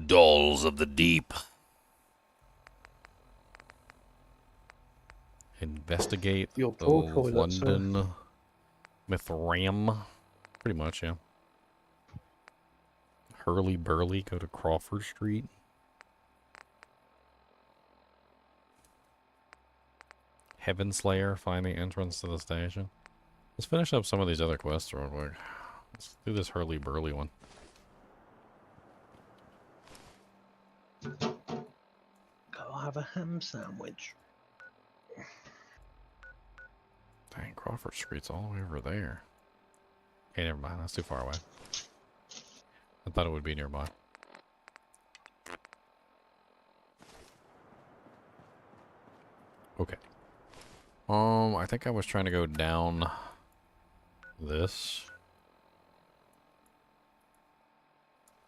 Dolls of the Deep. Investigate Your the poor toilets, London Mithram. Pretty much, yeah. Hurly Burly, go to Crawford Street. Heaven Slayer, find the entrance to the station. Let's finish up some of these other quests real quick. Let's do this Hurly Burly one. Go have a ham sandwich. Dang, Crawford Street's all the way over there. Okay, never mind. That's too far away. I thought it would be nearby. Okay. I think I was trying to go down this.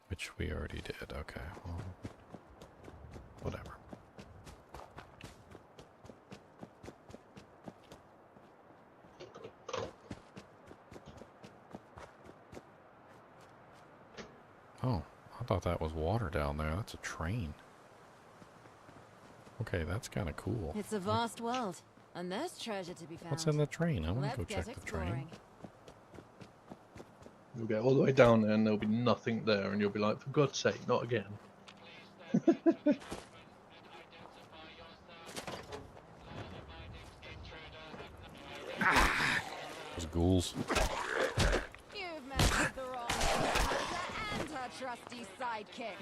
Which we already did. Okay. Well, whatever. Oh, I thought that was water down there. That's a train. Okay, that's kind of cool. It's a vast world, and there's treasure to be found. What's in the train? I want Let's to go get check the train. exploring. You'll get all the way down there and there'll be nothing there, and you'll be like, for God's sake, not again. Those ghouls. You've met with the wrong and her trusty sidekick.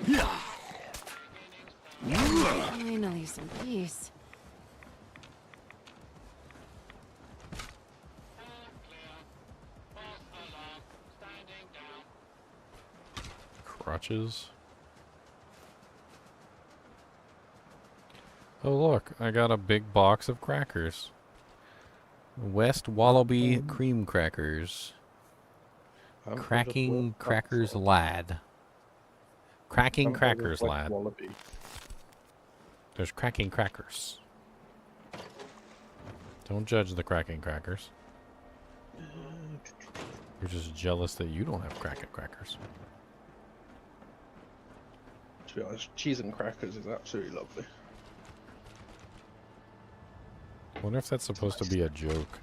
Finally, some peace. Crutches. Oh look, I got a big box of crackers. West Wallaby cream crackers. Cracking crackers lad. Cracking crackers lad. There's cracking crackers. Don't judge the cracking crackers. You're just jealous that you don't have cracking crackers. To be honest, cheese and crackers is absolutely lovely. I wonder if that's supposed to be a joke.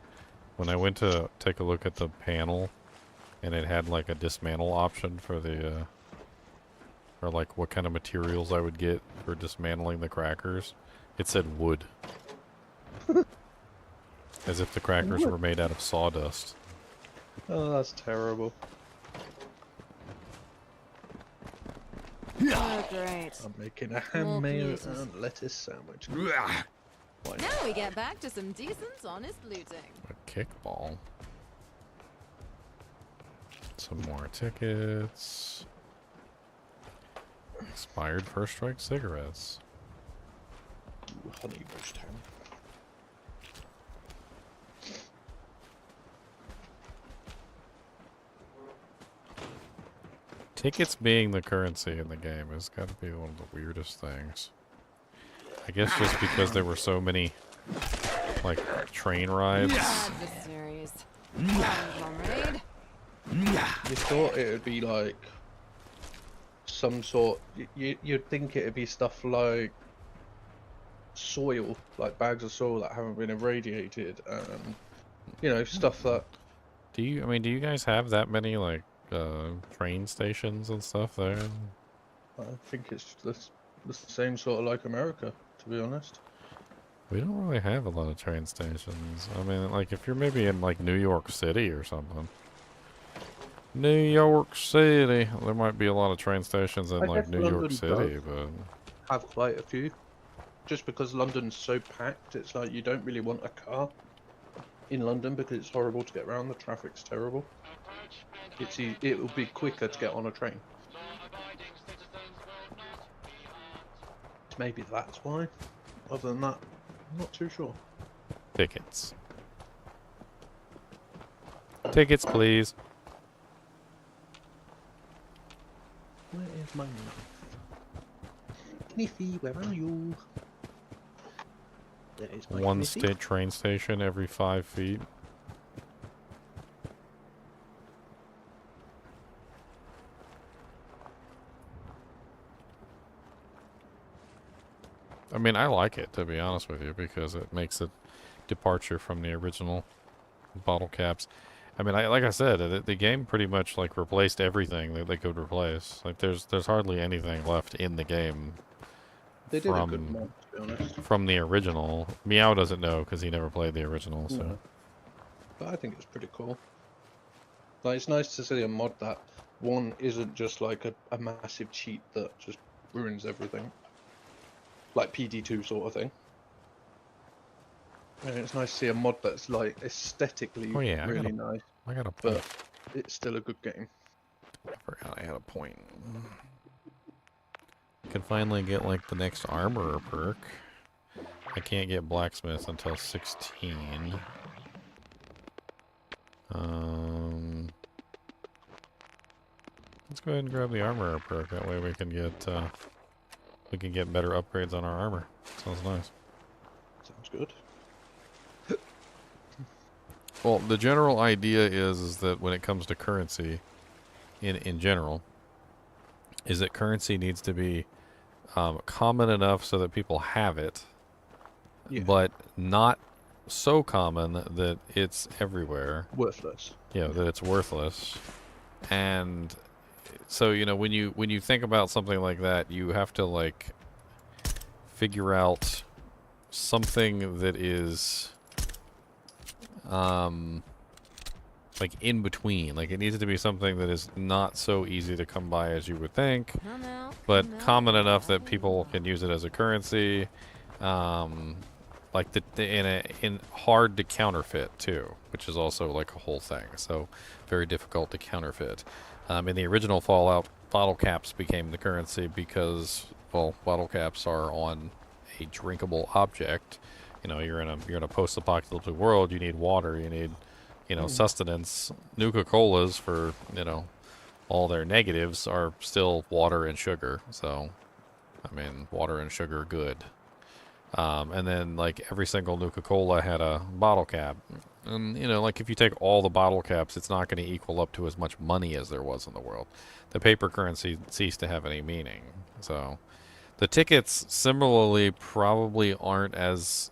When I went to take a look at the panel, and it had like a dismantle option for the, or like what kind of materials I would get for dismantling the crackers, it said wood. As if the crackers were made out of sawdust. Oh, that's terrible. Oh, great. I'm making a ham mayo and lettuce sandwich. Now we get back to some decent, honest looting. A kickball. Some more tickets. Expired First Strike cigarettes. Ooh, honey roast ham. Tickets being the currency in the game has got to be one of the weirdest things. I guess just because there were so many, like, train rides. You thought it would be like some sort. You'd think it would be stuff like soil, like bags of soil that haven't been irradiated, and you know, stuff that. Do you guys have that many like train stations and stuff there? I think it's the same sort of like America, to be honest. We don't really have a lot of train stations. I mean, like if you're maybe in like New York City or something. New York City, there might be a lot of train stations in like New York City, but Have quite a few. Just because London's so packed, it's like you don't really want a car in London because it's horrible to get around. The traffic's terrible. It will be quicker to get on a train. Maybe that's why. Other than that, I'm not too sure. tickets. Tickets, please. Where is my knife? Kniffy, where are you? There is my One Kniffy. state train station every 5 feet. I mean, I like it, to be honest with you, because it makes a departure from the original bottle caps. I mean, like I said, the game pretty much like replaced everything that they could replace. Like, there's hardly anything left in the game. They did a good mod, to be honest. From the original. Meow doesn't know because he never played the original. So, Yeah. But I think it's pretty cool. Like, it's nice to see a mod that one isn't just like a massive cheat that just ruins everything, like PD2 sort of thing. And it's nice to see a mod that's like aesthetically really nice. I got a point. But it's still a good game. I forgot I had a point. Can finally get like the next armorer perk. I can't get blacksmith until 16. Let's go ahead and grab the armorer perk. That way we can get better upgrades on our armor. Sounds nice. Sounds good. Well, the general idea is that when it comes to currency, in general, is that currency needs to be common enough so that people have it, but not so common that it's everywhere. Worthless. Yeah, that it's worthless. And so, you know, when you think about something like that, you have to like figure out something that is like in between. Like, it needs to be something that is not so easy to come by as you would think, but common enough that people can use it as a currency. Like in hard to counterfeit too, which is also like a whole thing. So very difficult to counterfeit. In the original Fallout, bottle caps became the currency because, well, bottle caps are on a drinkable object. You know, you're in a post-apocalyptic world. You need water. You need, you know, sustenance. Nuka-Colas, for, you know, all their negatives, are still water and sugar. So, I mean, water and sugar, good. And then, like, every single Nuka-Cola had a bottle cap. And, you know, like, if you take all the bottle caps, it's not going to equal up to as much money as there was in the world. The paper currency ceased to have any meaning. So, the tickets, similarly, probably aren't as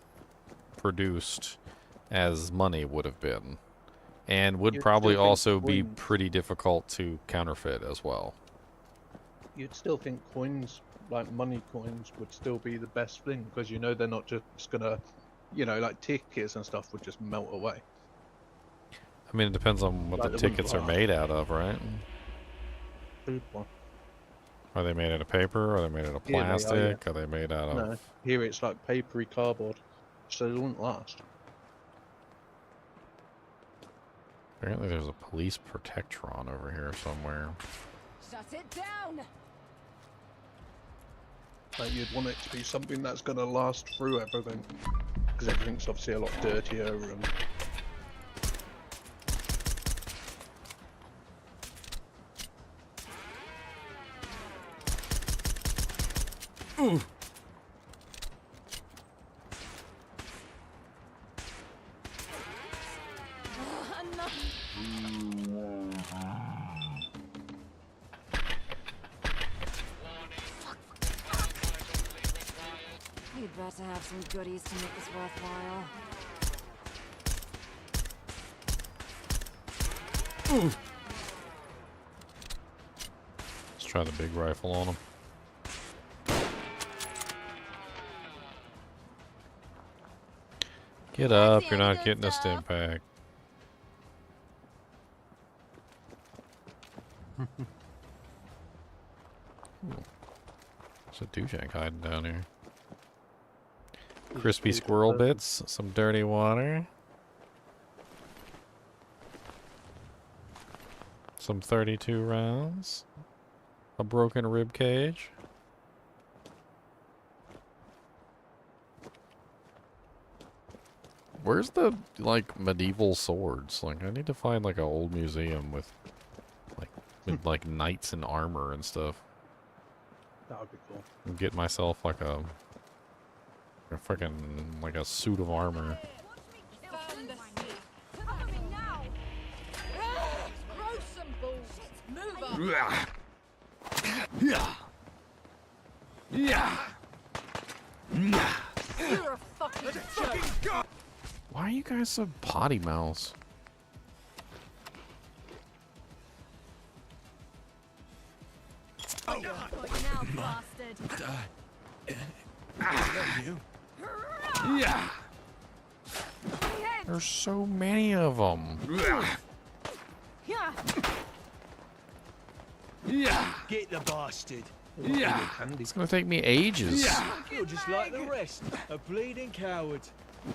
produced as money would have been. And would probably also be pretty difficult to counterfeit as well. You'd still think coins, like money coins, would still be the best thing, because you know they're not just gonna, you know, like tickets and stuff would just melt away. I mean, it depends on what the tickets are made out of, right? Are they made out of paper? Are they made out of plastic? Are they made out of... No, here it's like papery cardboard, so they wouldn't last. Apparently there's a police protectron over here somewhere. Shut it down! Like, you'd want it to be something that's going to last through everything, because everything's obviously a lot dirtier and... Ooh. You'd better have some goodies to make this worthwhile. Ooh. Let's try the big rifle on him. Get up, you're not getting a stim pack. There's a douchag hiding down here. Crispy squirrel bits, some dirty water. Some 32 rounds. A broken rib cage. Where's the, like, medieval swords? Like, I need to find, like, an old museum with like knights in armor and stuff. That would be cool. And get myself, like, a fucking, like, a suit of armor. You're a fucking joke. Why are you guys so potty mouths? Got you now, bastard. Yeah. There's so many of them. Yeah. Yeah. Get the bastard. Yeah. It's gonna take me ages. You're just like the rest, a bleeding coward.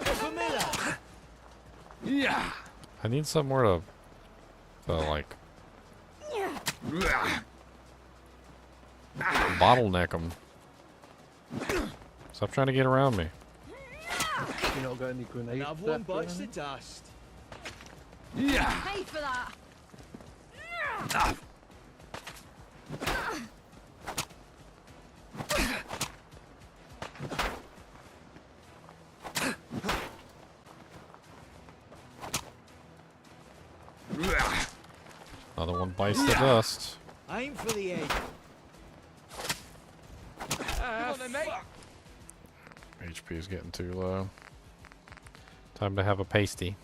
Familiar. Yeah. I need somewhere to like bottleneck them. Stop trying to get around me. You not got any grenades? Another one bites the dust. Yeah. Pay for that. Another one bites the dust. Aim for the head. Come on then, mate. HP is getting too low. Time to have a pasty.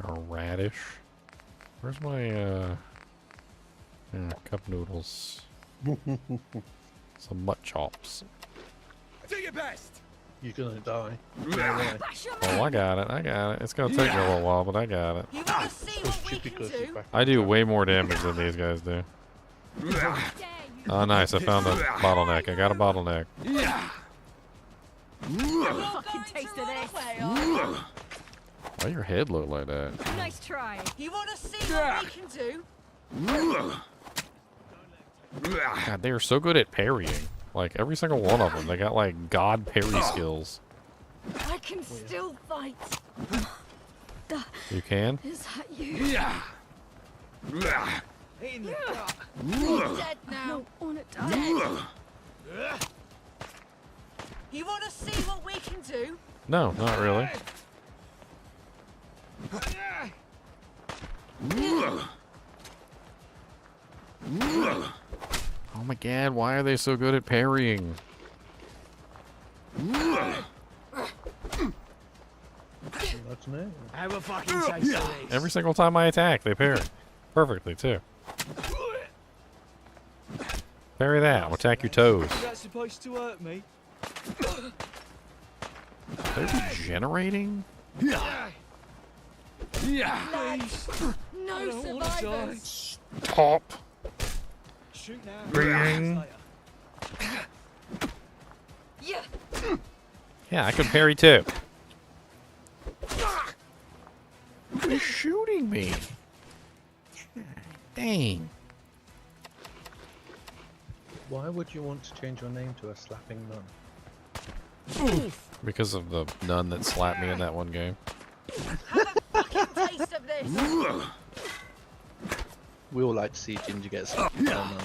A radish. Where's my cup noodles? Some mutt chops. Do your best. You're gonna die. Oh, I got it. I got it. It's gonna take me a little while, but I got it. You want to see what we can do? I do way more damage than these guys do. Oh, nice. I found a bottleneck. I got a bottleneck. Fucking taste of this. Why your head look like that? Nice try. You want to see what we can do? God, they are so good at parrying. Like, every single one of them. They got, like, god parry skills. I can still fight. You can? Is that you? Yeah. In the gut. He's dead now. On it, dead. You want to see what we can do? No, not really. Oh my god, why are they so good at parrying? Have a fucking taste of this. Every single time I attack, they parry. Perfectly, too. Parry that. I'll attack your toes. Is that supposed to hurt me? They're regenerating? Yeah. No survivors. Stop. Shoot now. Parrying. Yeah. Yeah, I can parry too. Who's shooting me? Dang. Why would you want to change your name to a slapping nun? Because of the nun that slapped me in that one game. Fucking taste of this. We all like to see Ginger get slapped by a nun.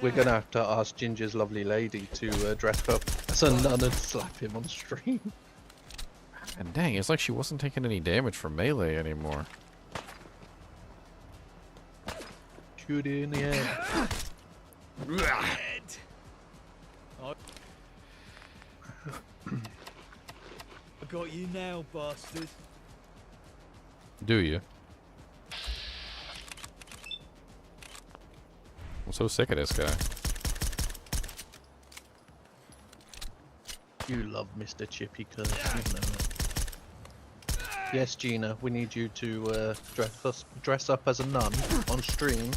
We're gonna have to ask Ginger's lovely lady to dress up as a nun and slap him on stream. And dang, it's like she wasn't taking any damage from melee anymore. Shoot it in the head. I got you now, bastard. Do you? I'm so sick of this guy. You love Mr. Chippy Curse, you know it. Yes, Gina, we need you to dress up as a nun on stream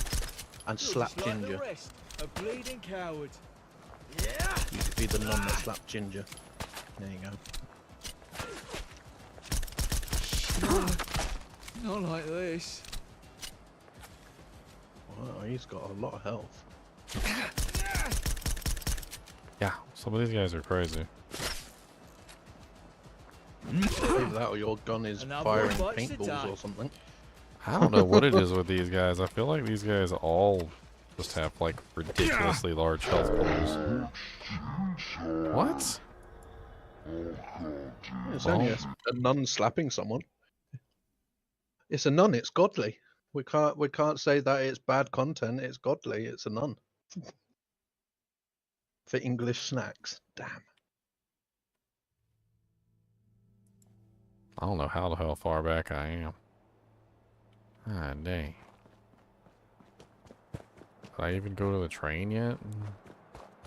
and slap Just like Ginger. the rest, a bleeding coward. You could be the nun that slapped Ginger. There you go. Not like this. Wow, he's got a lot of health. Yeah, some of these guys are crazy. Either that or your gun is Another firing one bites the paintballs dust. or something. I don't know what it is with these guys. I feel like these guys all just have like ridiculously large health pools. What? It's only a nun slapping someone. It's a nun, it's godly. We can't say that it's bad content. It's godly. It's a nun. For English snacks. Damn. I don't know how the hell far back I am. Ah, dang. Did I even go to the train yet?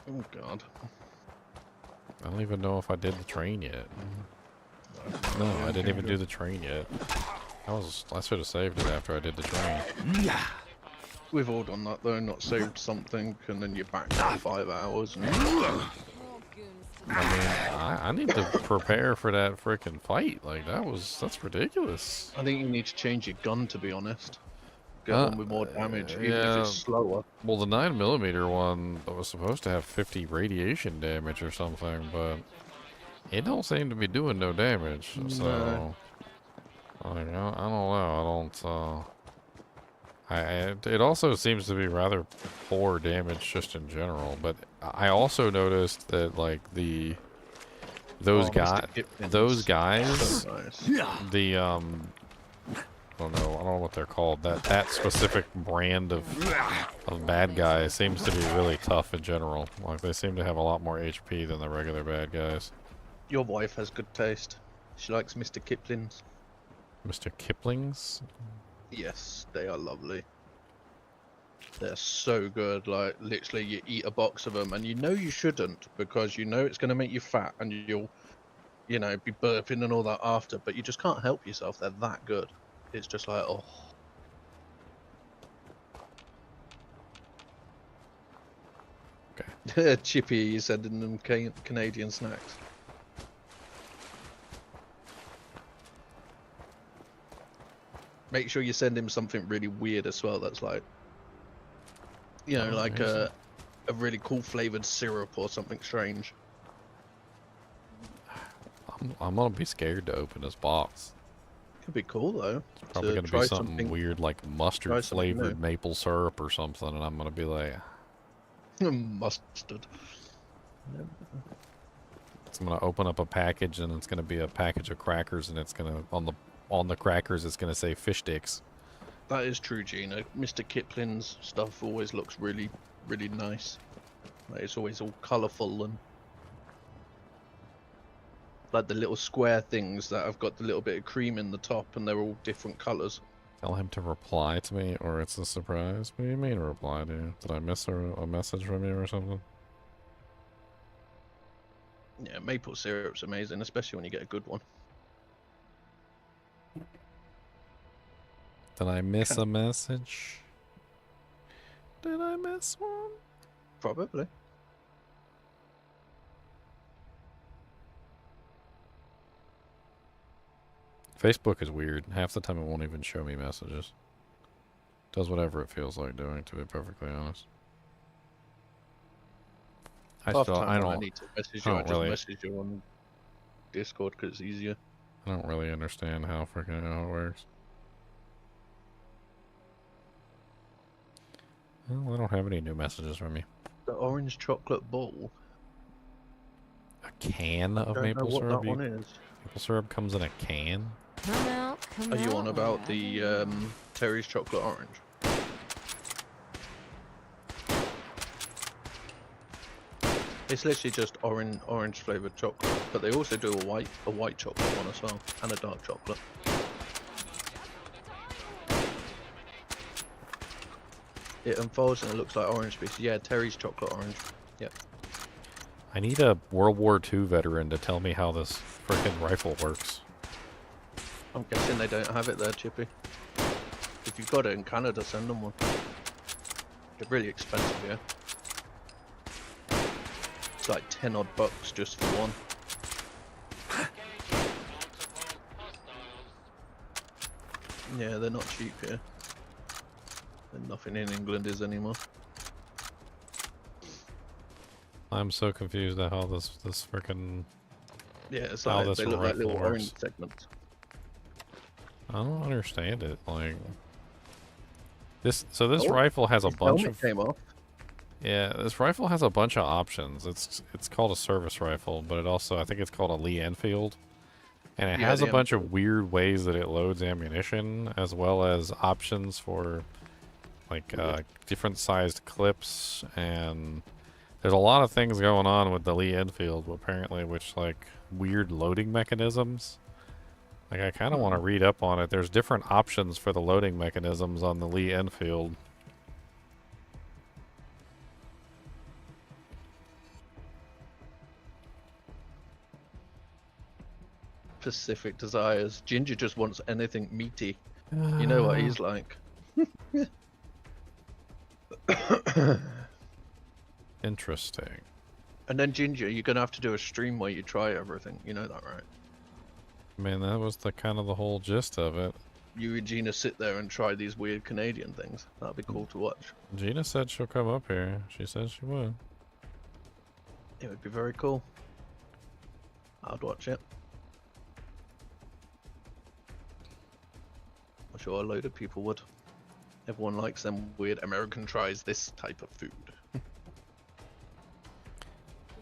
Oh god. I don't even know if I did the train yet. No, I didn't even do the train yet. I should have saved it after I did the train. We've all done that though, not saved something and then you're back for 5 hours. And... I mean, I need to prepare for that freaking fight. Like, that's ridiculous. I think you need to change your gun, to be honest. Get one with more damage, even if it's slower. Well, the 9mm one was supposed to have 50 radiation damage or something, but it don't seem to be doing no damage. So, No. like, I don't know. It also seems to be rather poor damage just in general, but I also noticed that like those guys, So nice. the I don't know what they're called. That specific brand of bad guy seems to be really tough in general. Like they seem to have a lot more HP than the regular bad guys. Your wife has good taste. She likes Mr. Kipling's. Mr. Kipling's? Yes, they are lovely. They're so good. Like literally, you eat a box of them, and you know you shouldn't because you know it's going to make you fat, and you'll, you know, be burping and all that after. But you just can't help yourself. They're that good. It's just like, oh. Okay. Chippy, you sending them Canadian snacks. Make sure you send him something really weird as well. That's like, you know, like a really cool flavored syrup or something strange. I'm gonna be scared to open this box. Could be cool though. It's probably gonna be something weird like mustard flavored maple syrup or something, and I'm gonna be like, mustard. It's gonna open up a package, and it's gonna be a package of crackers, and it's gonna on the crackers it's gonna say fish sticks. That is true, Gina. Mr. Kipling's stuff always looks really, really nice. Like, it's always all colourful and like the little square things that have got the little bit of cream in the top, and they're all different colours. Tell him to reply to me, or it's a surprise. What do you mean reply to you? Did I miss a message from you or something? Yeah, maple syrup's amazing, especially when you get a good one. Did I miss a message? Did I miss one? Probably. Facebook is weird. Half the time it won't even show me messages. Does whatever it feels like doing, to be perfectly honest. I don't need to message you. I just message you on Discord because it's easier. I don't really understand how it works. Well, I don't have any new messages from you. The orange chocolate bowl. A can of maple syrup? That one is. Maple syrup comes in a can? Come out, come Are you out, on about the Terry's chocolate orange? It's literally just orange flavored chocolate, but they also do a white chocolate one as well, and a dark chocolate. It unfolds and it looks like orange pieces. Yeah, Terry's chocolate orange. Yep. I need a World War II veteran to tell me how this frickin' rifle works. I'm guessing they don't have it there, Chippy. If you've got it in Canada, send them one. They're really expensive, yeah. It's like 10 odd bucks just for one. Yeah, they're not cheap here. And nothing in England is anymore. I'm so confused at how this frickin' Yeah, it's like they look like little orange segments. I don't understand it. Like this rifle has a bunch of. Came off. Yeah, this rifle has a bunch of options. It's called a service rifle, but it also, I think it's called a Lee Enfield. And it Yeah, has a the bunch of weird ways that it loads ammunition, as well as options for like different sized clips, and there's a lot of things going on with the Lee Enfield apparently, which like weird loading mechanisms. Like I kind of want to read up on it. There's different options for the loading mechanisms on the Lee Enfield. Specific desires. Ginger just wants anything meaty. You know what he's like. Interesting. And then Ginger, you're gonna have to do a stream where you try everything. You know that, right? I mean, that was the kind of the whole gist of it. You and Gina sit there and try these weird Canadian things. That'd be cool to watch. Gina said she'll come up here. She said she would. It would be very cool. I'd watch it. I'm sure a load of people would. Everyone likes them weird American tries this type of food.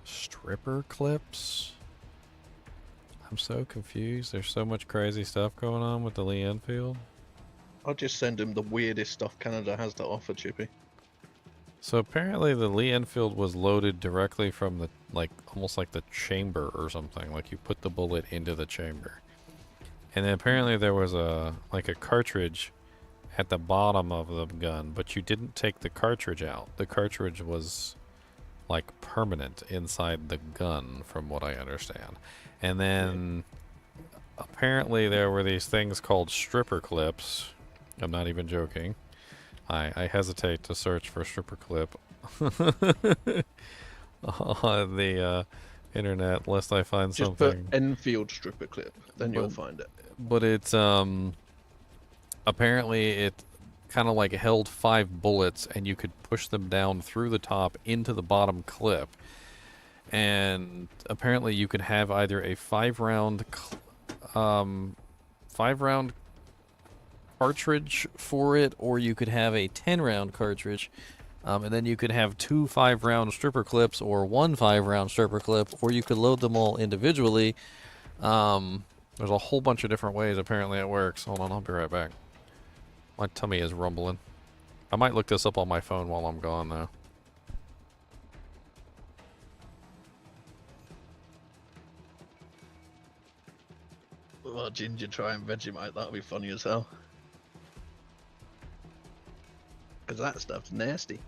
Stripper clips? I'm so confused. There's so much crazy stuff going on with the Lee Enfield. I'll just send him the weirdest stuff Canada has to offer, Chippy. So apparently the Lee Enfield was loaded directly from the, like, almost like the chamber or something. Like you put the bullet into the chamber. And then apparently there was a cartridge at the bottom of the gun, but you didn't take the cartridge out. The cartridge was like permanent inside the gun from what I understand. And then apparently there were these things called stripper clips. I'm not even joking. I hesitate to search for stripper clip on the internet lest I find just something. Put Enfield stripper clip, then you'll find it. But it's apparently it kind of like held 5 bullets and you could push them down through the top into the bottom clip. And apparently you could have either a 5-round cartridge for it, or you could have a 10-round cartridge. And then you could have 2 5-round stripper clips or 1 5-round stripper clip, or you could load them all individually. There's a whole bunch of different ways apparently it works. Hold on, I'll be right back. My tummy is rumbling. I might look this up on my phone while I'm gone though. Well, Ginger trying Vegemite, that'll be funny as hell. Because that stuff's nasty.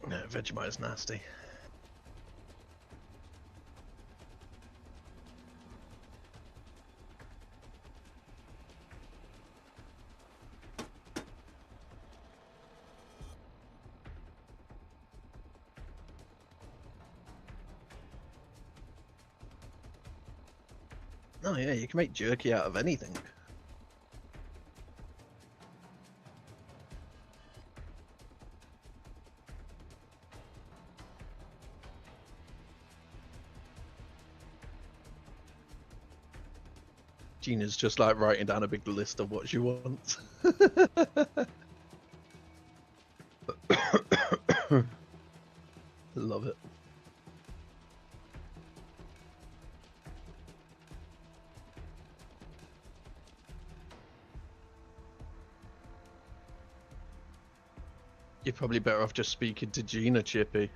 No, Vegemite is nasty. Oh yeah, you can make jerky out of anything. Gina's just like writing down a big list of what she wants. Love it. You're probably better off just speaking to Gina, Chippy.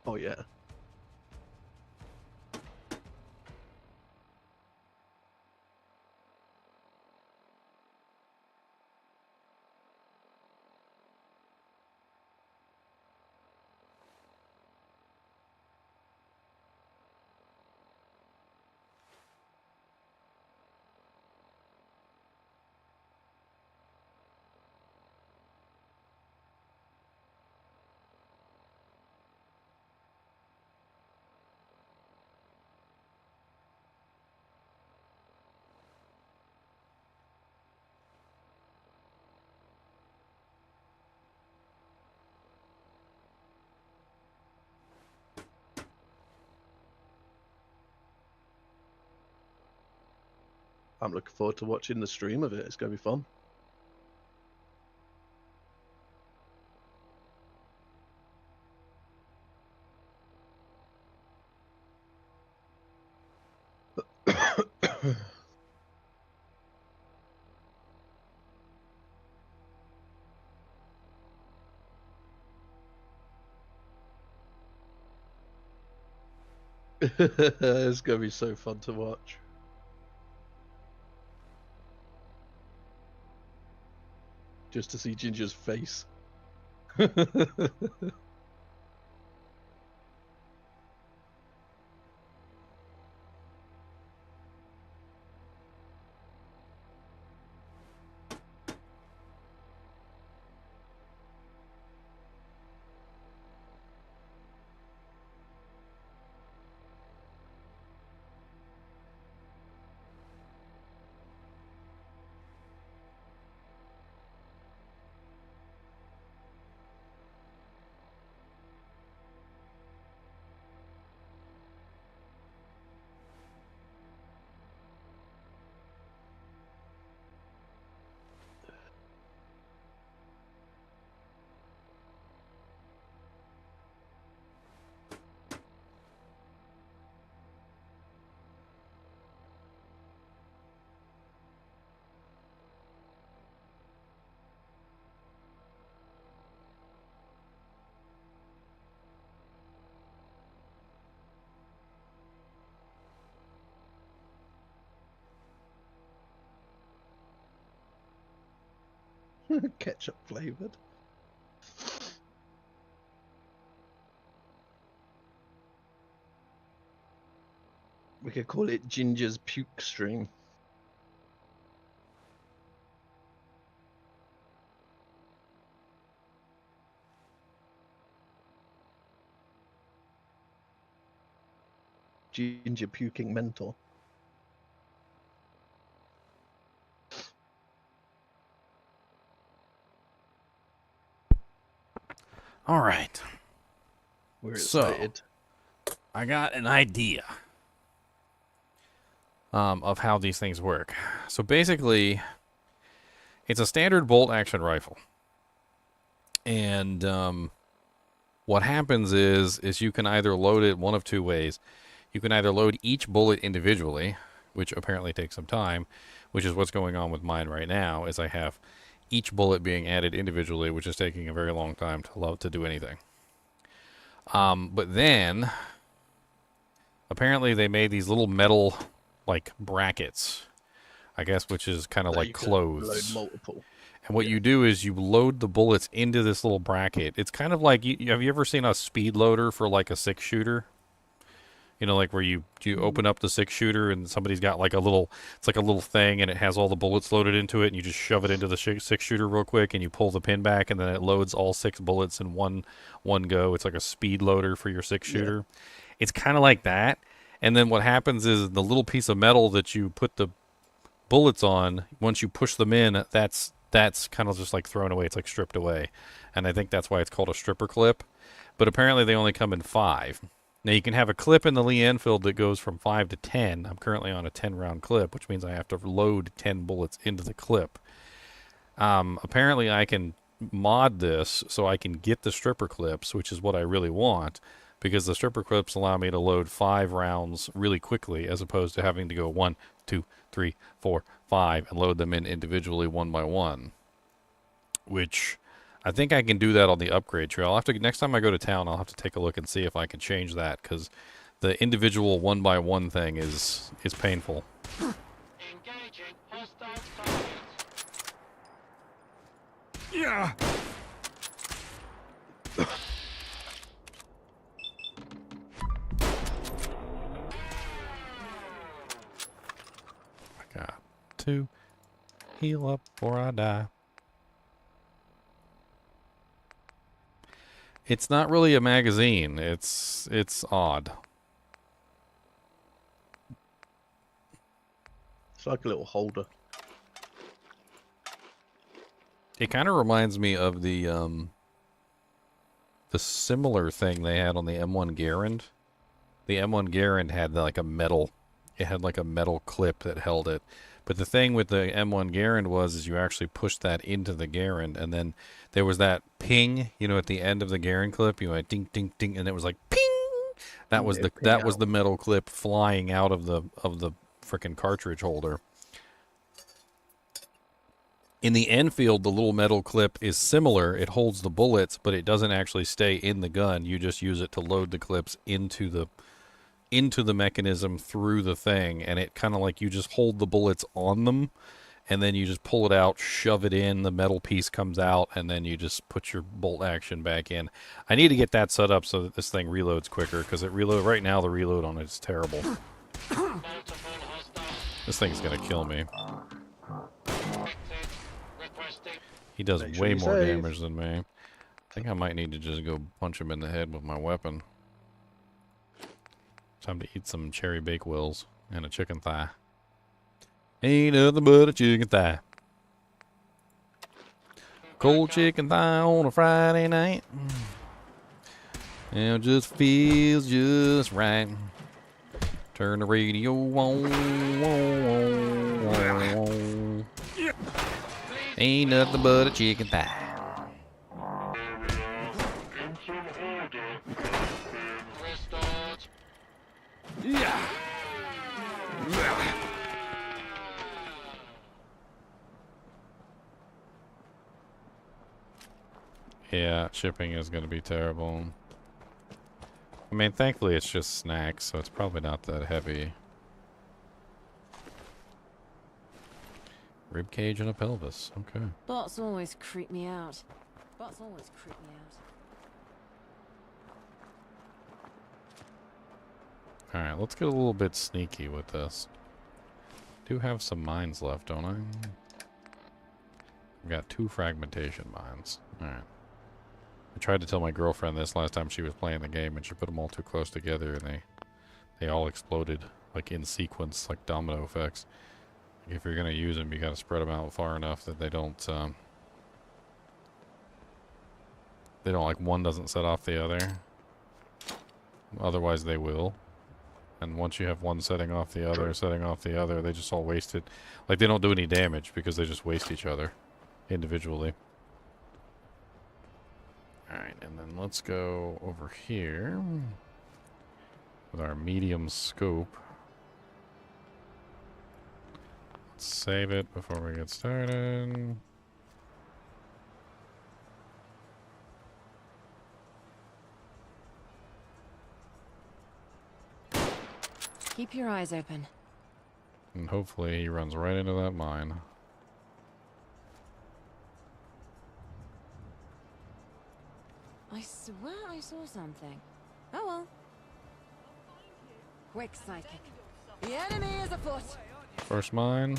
Oh yeah. I'm looking forward to watching the stream of it. It's going to be fun. It's going to be so fun to watch. Just to see Ginger's face. Ketchup flavored. We could call it Ginger's puke stream. Ginger puking mentor. All right. We're so, excited. I got an idea of how these things work. So basically, it's a standard bolt action rifle. And what happens is you can either load it one of two ways. You can either load each bullet individually, which apparently takes some time, which is what's going on with mine right now, is I have each bullet being added individually, which is taking a very long time to do anything. But then, apparently they made these little metal, like, brackets, I guess, which is kind of like clothes. Load multiple. And what you do is you load the bullets into this little bracket. It's kind of like, have you ever seen a speed loader for like a 6-shooter? You know, like where you open up the 6-shooter and somebody's got like a little, it's like a little thing and it has all the bullets loaded into it and you just shove it into the 6-shooter real quick and you pull the pin back and then it loads all 6 bullets in one go. It's like a speed loader for your 6-shooter. Yeah. It's kind of like that. And then what happens is the little piece of metal that you put the bullets on, once you push them in, that's kind of just like thrown away. It's like stripped away. And I think that's why it's called a stripper clip. But apparently they only come in 5. Now, you can have a clip in the Lee Enfield that goes from 5 to 10. I'm currently on a 10-round clip, which means I have to load 10 bullets into the clip. Apparently, I can mod this so I can get the stripper clips, which is what I really want, because the stripper clips allow me to load 5 rounds really quickly, as opposed to having to go 1, 2, 3, 4, 5, and load them in individually one by one, which I think I can do that on the upgrade tree. I'll have to, next time I go to town, I'll have to take a look and see if I can change that, because the individual one by one thing is painful. Engaging hostile targets. Yeah. I got to heal up before I die. It's not really a magazine. It's odd. It's like a little holder. It kind of reminds me of the similar thing they had on the M1 Garand. The M1 Garand had like a metal, it had like a metal clip that held it. But the thing with the M1 Garand is you actually pushed that into the Garand, and then there was that ping, you know, at the end of the Garand clip. You went ding, ding, ding, and it was like ping. That was the metal clip flying out of the frickin' cartridge holder. In the Enfield, the little metal clip is similar. It holds the bullets, but it doesn't actually stay in the gun. You just use it to load the clips into the mechanism through the thing, and it kind of like you just hold the bullets on them, and then you just pull it out, shove it in, the metal piece comes out, and then you just put your bolt action back in. I need to get that set up so that this thing reloads quicker, because right now the reload on it is terrible. This thing's gonna kill me. He does way more damage than me. I think I might need to just go punch him in the head with my weapon. Time to eat some cherry bake wills and a chicken thigh. Ain't nothing but a chicken thigh. Cold chicken thigh on a Friday night. It just feels just right. Turn the radio on. Ain't nothing but a chicken thigh. Yeah, shipping is going to be terrible. I mean, thankfully it's just snacks, so it's probably not that heavy. Rib cage and a pelvis. Okay. Bots always creep me out. Bots always creep me out. Alright, let's get a little bit sneaky with this. Do have some mines left, don't I? I've got 2 fragmentation mines. Alright. I tried to tell my girlfriend this last time she was playing the game, and she put them all too close together, and they all exploded, like in sequence, like domino effects. If you're gonna use them, you gotta spread them out far enough that they don't like one doesn't set off the other. Otherwise, they will. And once you have one setting off the other, they just all waste it. Like, they don't do any damage because they just waste each other individually. Alright, and then let's go over here with our medium scope. Let's save it before we get started. Keep your eyes open. And hopefully he runs right into that mine. I swear I saw something. Oh well. Quick sidekick. The enemy is afoot. First mine.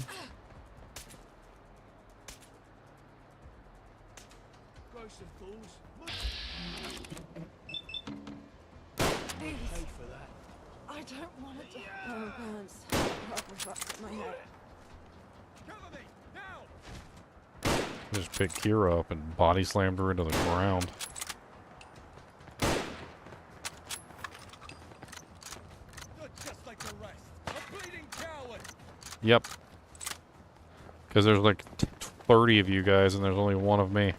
I don't want it to. Oh, pants. Proper fucked my head. Just picked Kira up and body slammed her into the ground. Yep. Because there's like 30 of you guys and there's only one of me.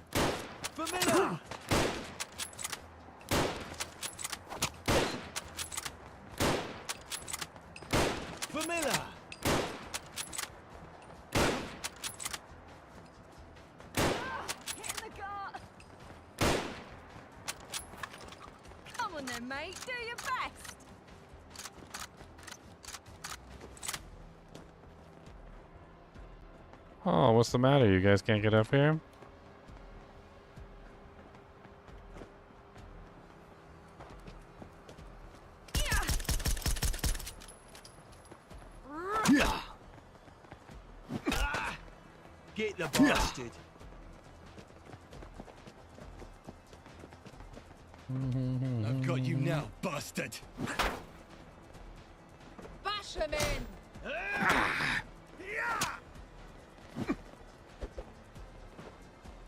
Come on then, mate. Do your best. Oh, what's the matter? You guys can't get up here? Get the bastard. I've got you now, bastard. Bash him in.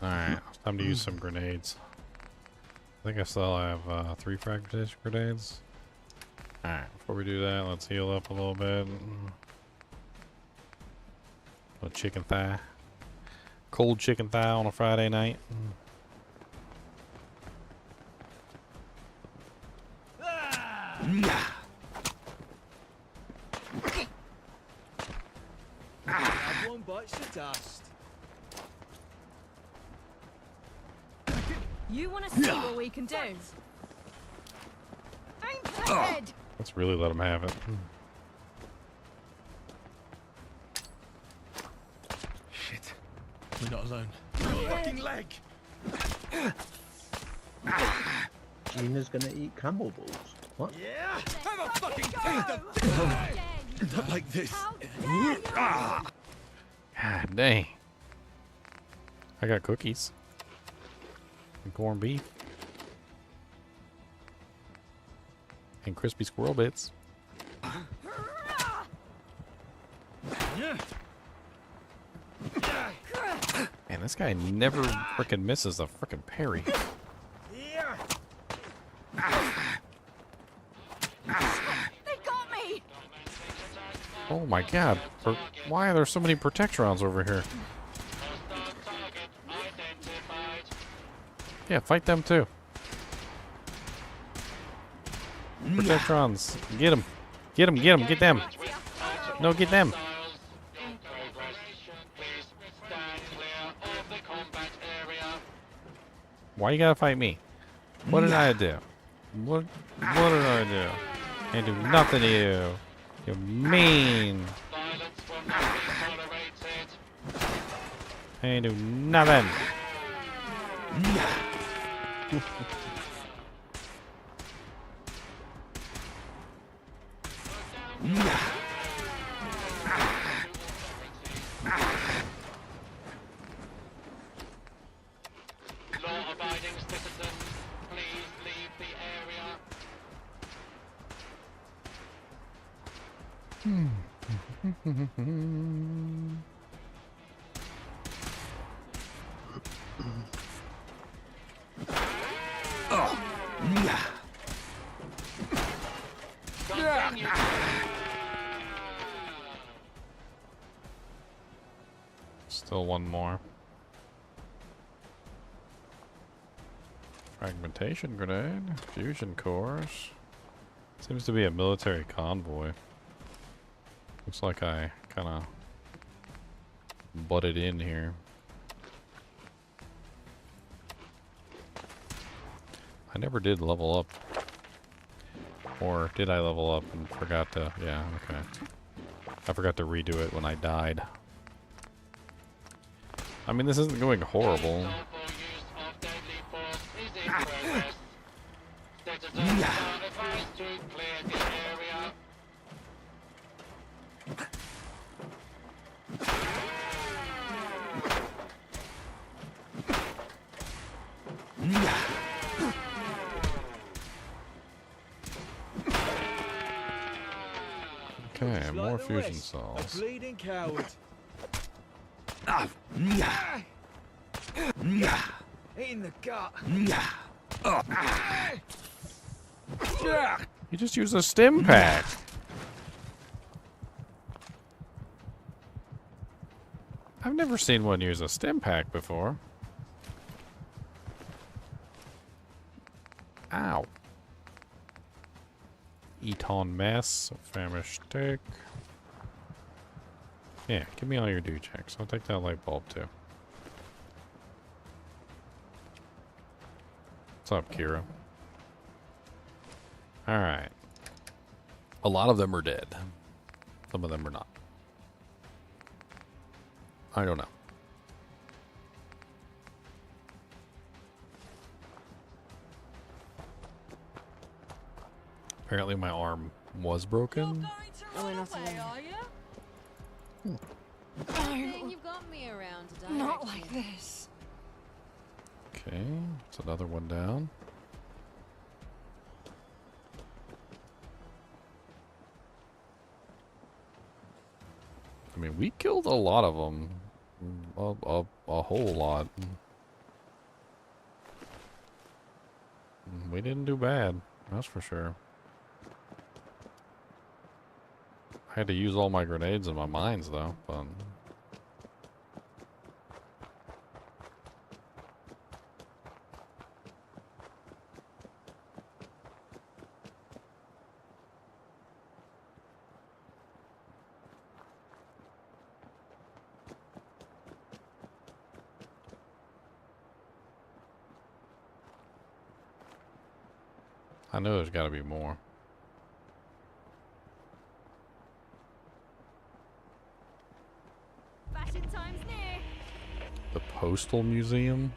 Alright, time to use some grenades. I think I still have 3 fragmentation grenades. Alright, before we do that, let's heal up a little bit. chicken thigh. Cold chicken thigh on a Friday night. One bites the dust. You want to see what we can do? Aim for the head. Let's really let him have it. Shit. We're not alone. Fucking leg. Nina's gonna eat camel balls. What? Yeah. Have a fucking taste of this. Not like this. God dang. I got cookies. And corned beef. And crispy squirrel bits. Man, this guy never frickin' misses a frickin' parry. They got me. Oh my god. Why are there so many protectrons over here? Yeah, fight them too. Protectrons. Get them. Get them, get them, get them. No, get them. Why you gotta fight me? What did I do? What did I do? I didn't do nothing to you. You're mean. I ain't do nothing. Law-abiding citizens, please leave the area. Still one more. Fragmentation grenade, fusion cores. Seems to be a military convoy. Looks like I kind of butted in here. I never did level up. Or did I level up and forgot to? Yeah, okay. I forgot to redo it when I died. I mean, this isn't going horrible. Okay, more fusion cells. A bleeding coward. In the gut. You just use a stim pack. I've never seen one use a stim pack before. Ow. Eton mess, famished stick. Yeah, give me all your do checks. I'll take that light bulb too. What's up, Kira? Alright. A lot of them are dead. Some of them are not. I don't know. Apparently my arm was broken. Oh, we're not alone. No. You've got me around to Not like this. Okay, it's another one down. I mean, we killed a lot of them. A whole lot. We didn't do bad, that's for sure. I had to use all my grenades and my mines, though, but I know there's got to be more. Fashion time's near. The Postal Museum?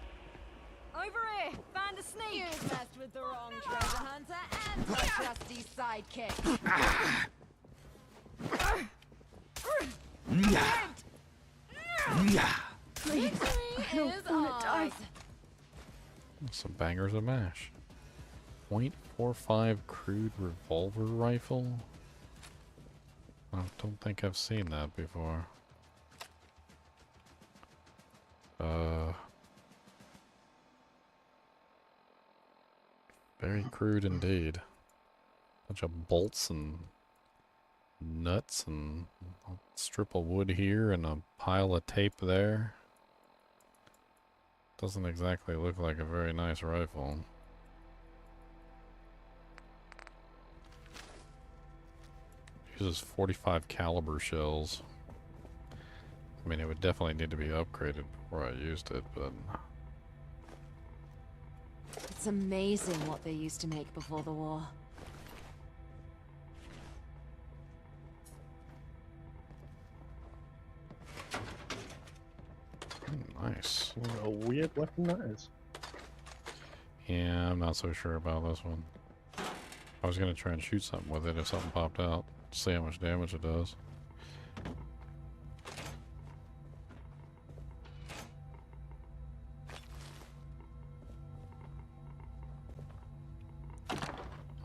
Over here, found a sneak. You messed with the wrong treasure hunter and my trusty sidekick. Victory is ours. Some bangers of mash. .45 crude revolver rifle? I don't think I've seen that before. Very crude indeed. Bunch of bolts and nuts and a strip of wood here and a pile of tape there. Doesn't exactly look like a very nice rifle. Uses 45 caliber shells. I mean, it would definitely need to be upgraded before I used it, but... It's amazing what they used to make before the war. Nice. What a weird weapon that is. Yeah, I'm not so sure about this one. I was gonna try and shoot something with it if something popped out. See how much damage it does.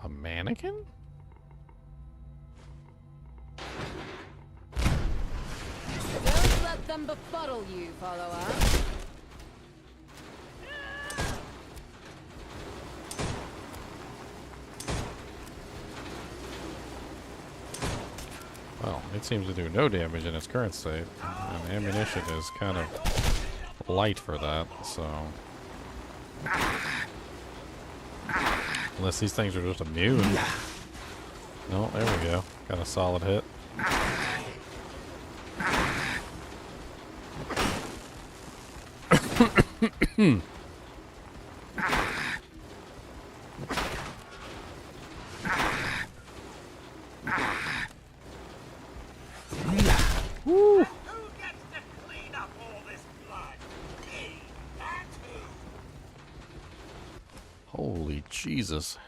A mannequin? Don't let them befuddle you, follower. Well, it seems to do no damage in its current state, and ammunition is kind of light for that, so... Unless these things are just immune. No, there we go. Got a solid hit. Woo! Who gets to clean up all this blood? Me and who? Holy Jesus.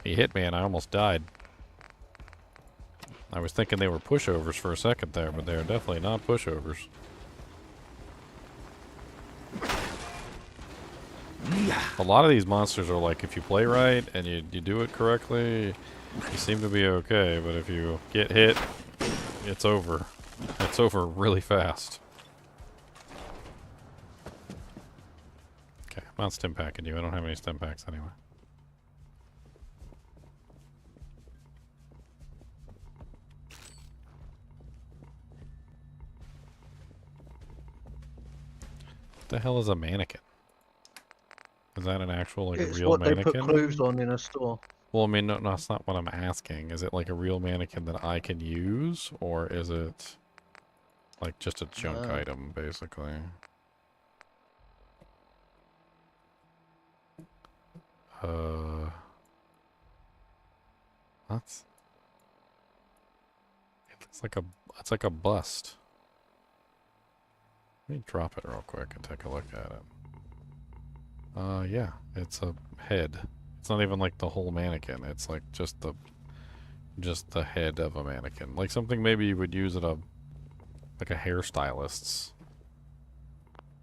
He hit me and I almost died. I was thinking they were pushovers for a second there, but they're definitely not pushovers. A lot of these monsters are like, if you play right and you do it correctly, you seem to be okay, but if you get hit, it's over. It's over really fast. Okay, I'm not stim packing you. I don't have any stim packs anyway. What the hell is a mannequin? Is that an actual, like, It's a real what mannequin? they put clothes on in a store. Well, I mean, no, that's not what I'm asking. Is it like a real mannequin that I can use, or is it like just a junk item, basically? That's... It's like a bust. Let me drop it real quick and take a look at it. Yeah, it's a head. It's not even like the whole mannequin. It's like just the head of a mannequin. Like something maybe you would use at a hairstylist's.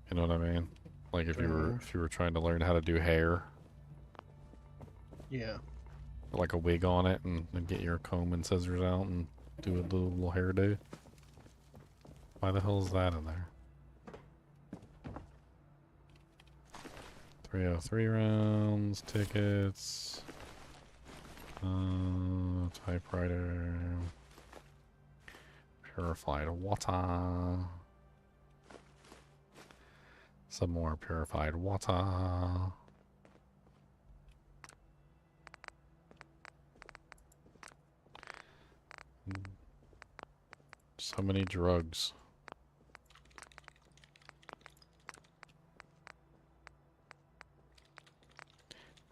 You know what I mean? Like if you were trying to learn how to do hair. Yeah. Like a wig on it and get your comb and scissors out and do a little hairdo. Why the hell is that in there? 303 rounds, tickets, typewriter, purified water, some more purified water. So many drugs.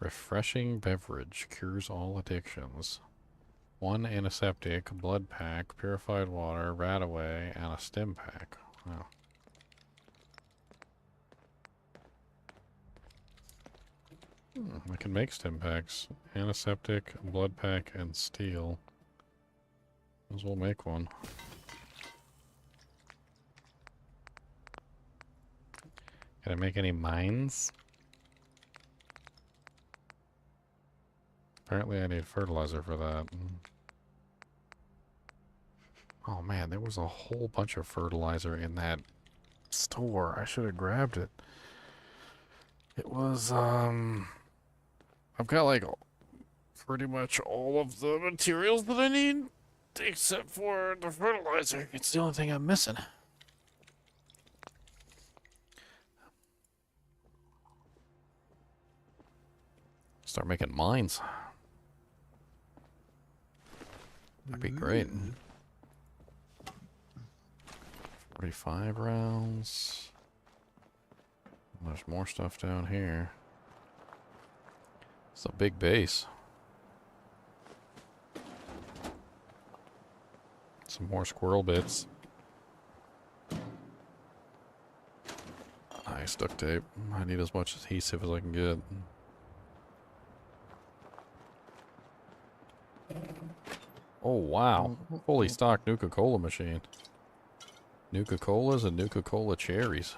Refreshing beverage cures all addictions. 1 antiseptic, blood pack, purified water, rat away, and a stim pack. Wow. I can make stim packs. Antiseptic, blood pack, and steel. Might as well make one. Can I make any mines? Apparently I need fertilizer for that. Oh man, there was a whole bunch of fertilizer in that store. I should have grabbed it. It was, I've got like pretty much all of the materials that I need, except for the fertilizer. It's the only thing I'm missing. Start making mines. That'd be great. 45 rounds. There's more stuff down here. It's a big base. Some more squirrel bits. Nice duct tape. I need as much adhesive as I can get. Oh wow. Fully stocked Nuka-Cola machine. Nuka-Colas and Nuka-Cola cherries.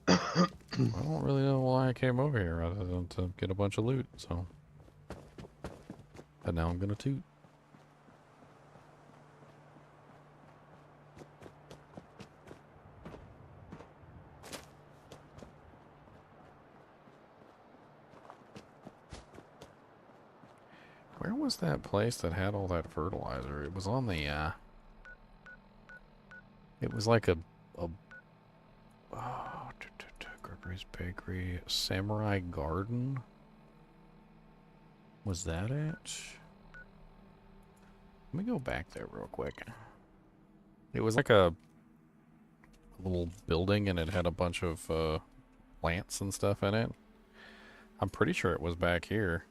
I don't really know why I came over here other than to get a bunch of loot, so. But now I'm gonna toot. Where was that place that had all that fertilizer? It was on the, it was like a Gregory's Bakery, Samurai Garden? Was that it? Let me go back there real quick. It was like a little building and it had a bunch of, plants and stuff in it. I'm pretty sure it was back here.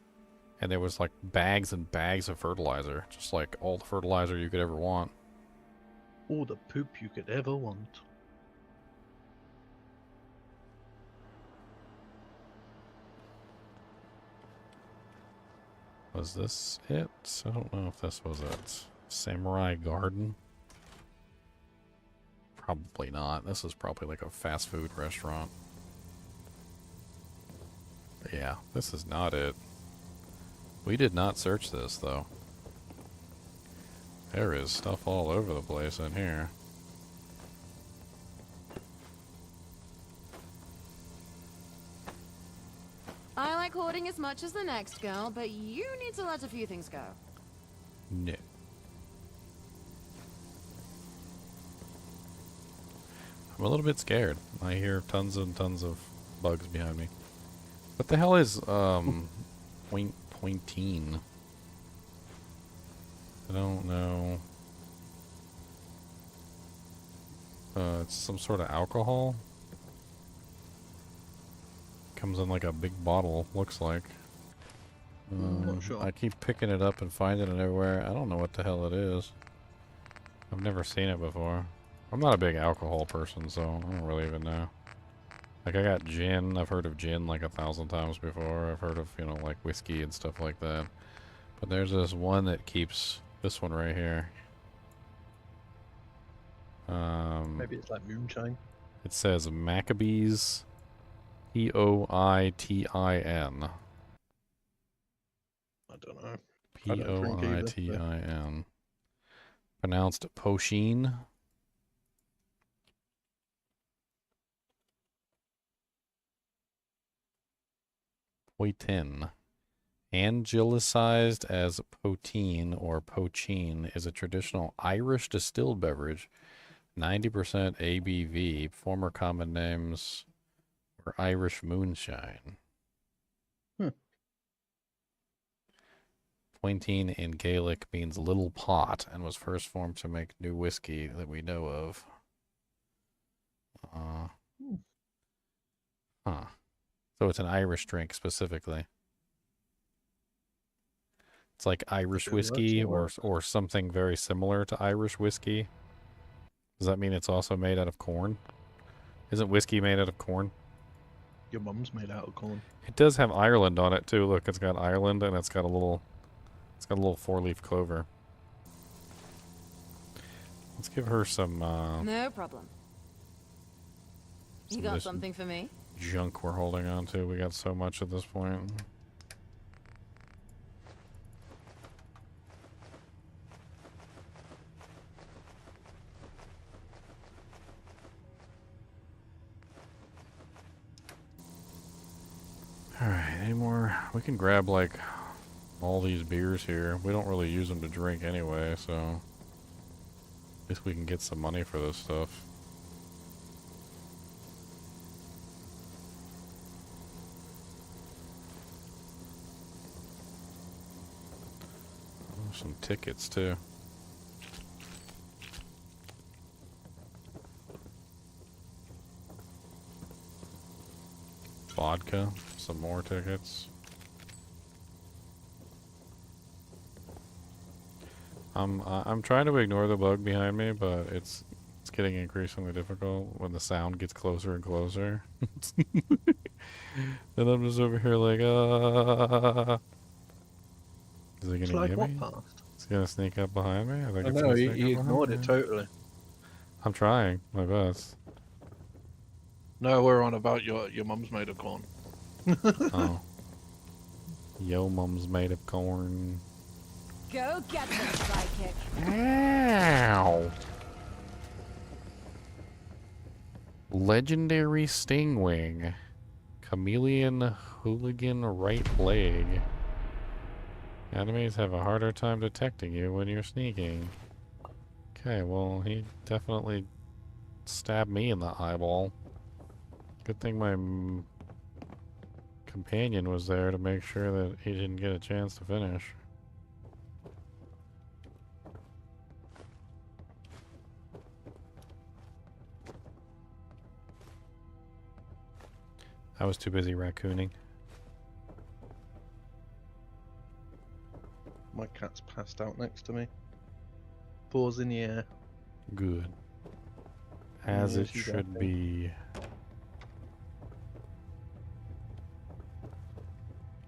And there was like bags and bags of fertilizer. Just like all the fertilizer you could ever want. All the poop you could ever want. Was this it? I don't know if this was it. Samurai Garden? Probably not. This is probably like a fast food restaurant. But yeah, this is not it. We did not search this, though. There is stuff all over the place in here. I like hoarding as much as the next girl, but you need to let a few things go. No. I'm a little bit scared. I hear tons and tons of bugs behind me. What the hell is, pointine? I don't know. It's some sort of alcohol. Comes in like a big bottle, looks like. I'm not sure. I keep picking it up and finding it everywhere. I don't know what the hell it is. I've never seen it before. I'm not a big alcohol person, so I don't really even know. Like, I got gin. I've heard of gin like 1,000 times before. I've heard of, you know, like whiskey and stuff like that. But there's this one that keeps... This one right here. Maybe it's like moonshine. It says Maccabees... Poitin. I don't know. I don't drink either, Poitin. Pronounced Posheen. Poitin. Angelicized as poteen or pochine is a traditional Irish distilled beverage. 90% ABV. Former common names were Irish moonshine. Twaintine in Gaelic means little pot and was first formed to make new whiskey that we know of. Huh. So it's an Irish drink specifically. It's like Irish whiskey or something very similar to Irish whiskey. Does that mean it's also made out of corn? Isn't whiskey made out of corn? Your mum's made out of corn. It does have Ireland on it too. Look, it's got Ireland and it's got a little 4-leaf clover. Let's give her some No problem. You got something for me? Junk we're holding on to. We got so much at this point. Alright, any more? We can grab, like, all these beers here. We don't really use them to drink anyway, so at least we can get some money for this stuff. Oh, some tickets, too. Vodka, some more tickets. I'm trying to ignore the bug behind me, but it's getting increasingly difficult when the sound gets closer and closer. And I'm just over here like, Is he gonna get me? He's gonna sneak up behind me? I think it's know, he ignored it totally. I'm trying my best. No, we're on about your mum's made of corn. Oh. Yo mum's made of corn. Go get them, sidekick. Ow. Legendary Stingwing. Chameleon Hooligan right leg. Enemies have a harder time detecting you when you're sneaking. Okay, well, he definitely stabbed me in the eyeball. Good thing my companion was there to make sure that he didn't get a chance to finish. I was too busy raccooning. My cat's passed out next to me. Paws in the air. Good. As Yeah, it she's should happy. be.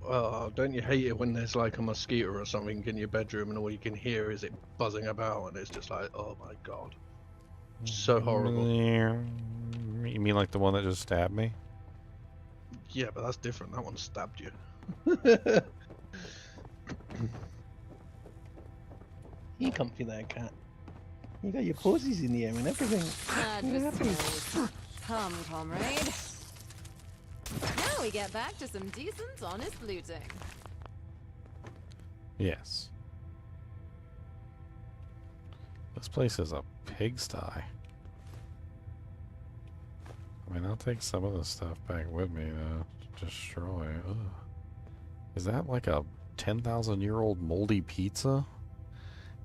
Oh, don't you hate it when there's like a mosquito or something in your bedroom and all you can hear is it buzzing about and it's just like, oh my god. So horrible. You mean like the one that just stabbed me? Yeah, but that's different. That one stabbed you. You comfy there, cat. You got your posies in the air and everything. Come, comrade. Now we get back to some decent, honest looting. Yes. This place is a pigsty. I mean, I'll take some of the stuff back with me to destroy. Ugh. Is that like a 10,000-year-old moldy pizza?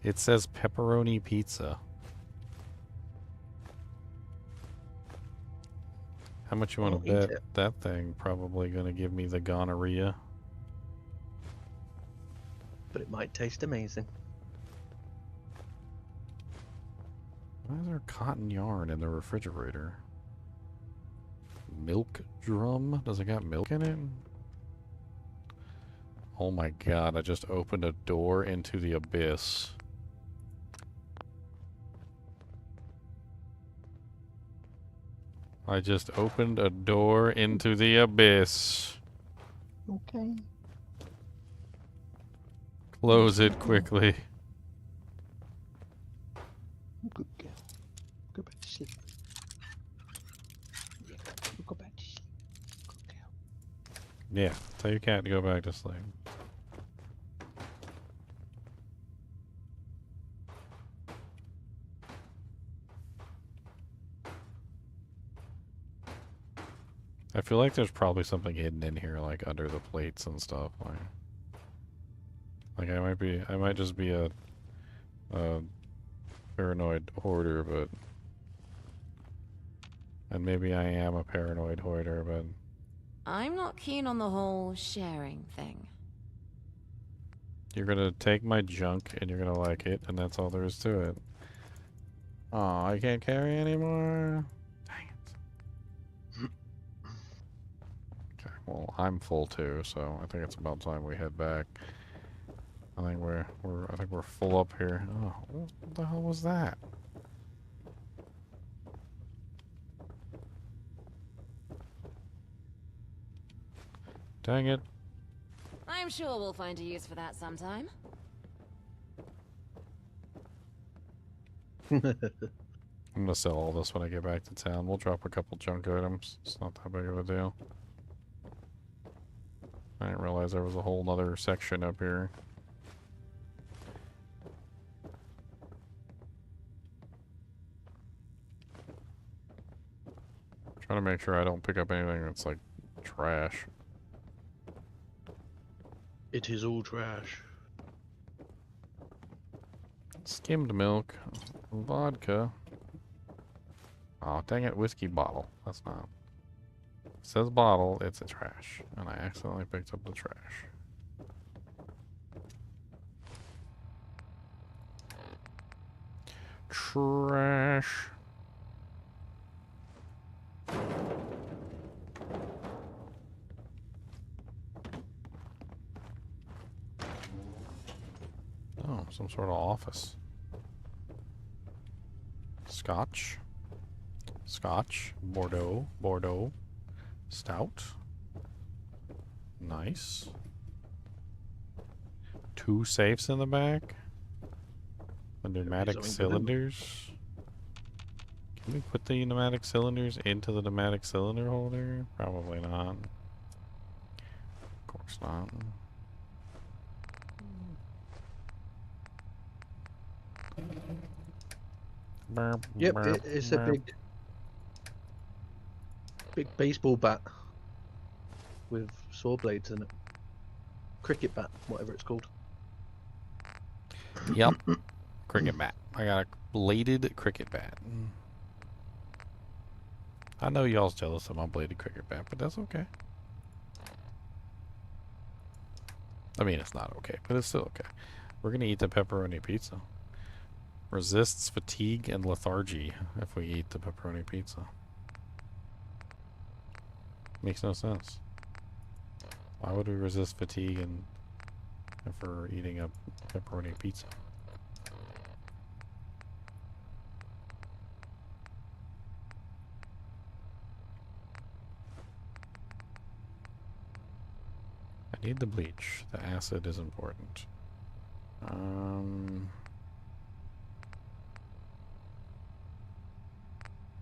It says pepperoni pizza. How much you want to bet that thing probably going to give me the gonorrhea? But it might taste amazing. Why is there cotton yarn in the refrigerator? Milk drum? Does it got milk in it? Oh my god, I just opened a door into the abyss. I just opened a door into the abyss. Okay. Close it quickly. Good girl. Go back to sleep. Yeah, go back to sleep. Good girl. Yeah, tell your cat to go back to sleep. I feel like there's probably something hidden in here, like under the plates and stuff. Like, Like I might just be a paranoid hoarder, but and maybe I am a paranoid hoarder, but I'm not keen on the whole sharing thing. you're gonna take my junk and you're gonna like it, and that's all there is to it. Oh, I can't carry anymore. Dang it. Okay, well I'm full too, so I think it's about time we head back. I think we're full up here. Oh, what the hell was that? Dang it. I'm sure we'll find a use for that sometime. I'm gonna sell all this when I get back to town. We'll drop a couple junk items. It's not that big of a deal. I didn't realize there was a whole nother section up here. Trying to make sure I don't pick up anything that's like trash. It is all trash. Skimmed milk, vodka. Oh, dang it, whiskey bottle. That's not. It says bottle, it's a trash. And I accidentally picked up the trash. Trash. Oh, some sort of office. Scotch. Scotch. Bordeaux. Bordeaux. Stout. Nice. 2 safes in the back. The pneumatic cylinders. Can we put the pneumatic cylinders into the pneumatic cylinder holder? Probably not. Of course not. Yep, it's a big baseball bat with saw blades in it. Cricket bat, whatever it's called. Yep. Cricket bat. I got a bladed cricket bat. I know y'all's jealous of my bladed cricket bat, but that's okay. I mean, it's not okay, but it's still okay. We're gonna eat the pepperoni pizza. Resists fatigue and lethargy if we eat the pepperoni pizza. Makes no sense. Why would we resist fatigue and if we're eating a pepperoni pizza? I need the bleach. The acid is important.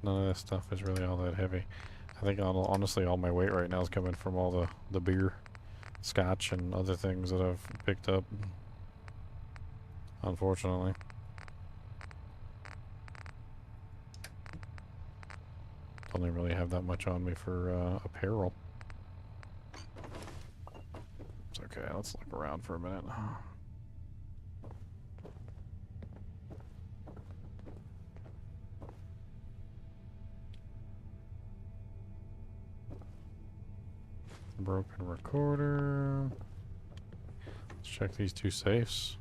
None of this stuff is really all that heavy. I think honestly all my weight right now is coming from all the beer, scotch, and other things that I've picked up. Unfortunately. Don't even really have that much on me for apparel. It's okay, let's look around for a minute. Broken recorder. Let's check these 2 safes.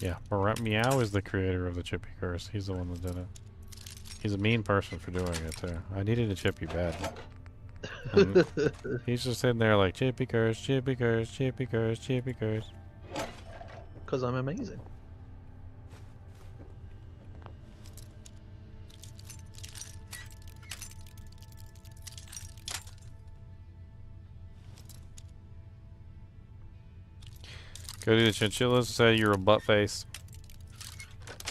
Yeah, Meow is the creator of the Chippy curse. He's the one that did it. He's a mean person for doing it too. I needed a Chippy bad. And he's just sitting there like Chippy curse, Chippy curse, Chippy curse, Chippy curse. Because I'm amazing. Go to the Chinchillas and say you're a butt face.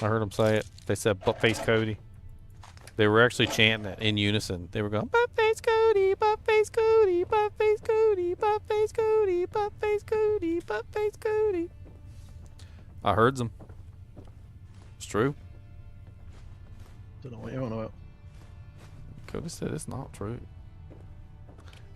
I heard them say it. They said butt face Cody. They were actually chanting it in unison. They were going butt face Cody, butt face Cody, butt face Cody, butt face Cody, butt face Cody, butt face Cody. I heard them. It's true. Don't know what you're on about. Cody said it's not true.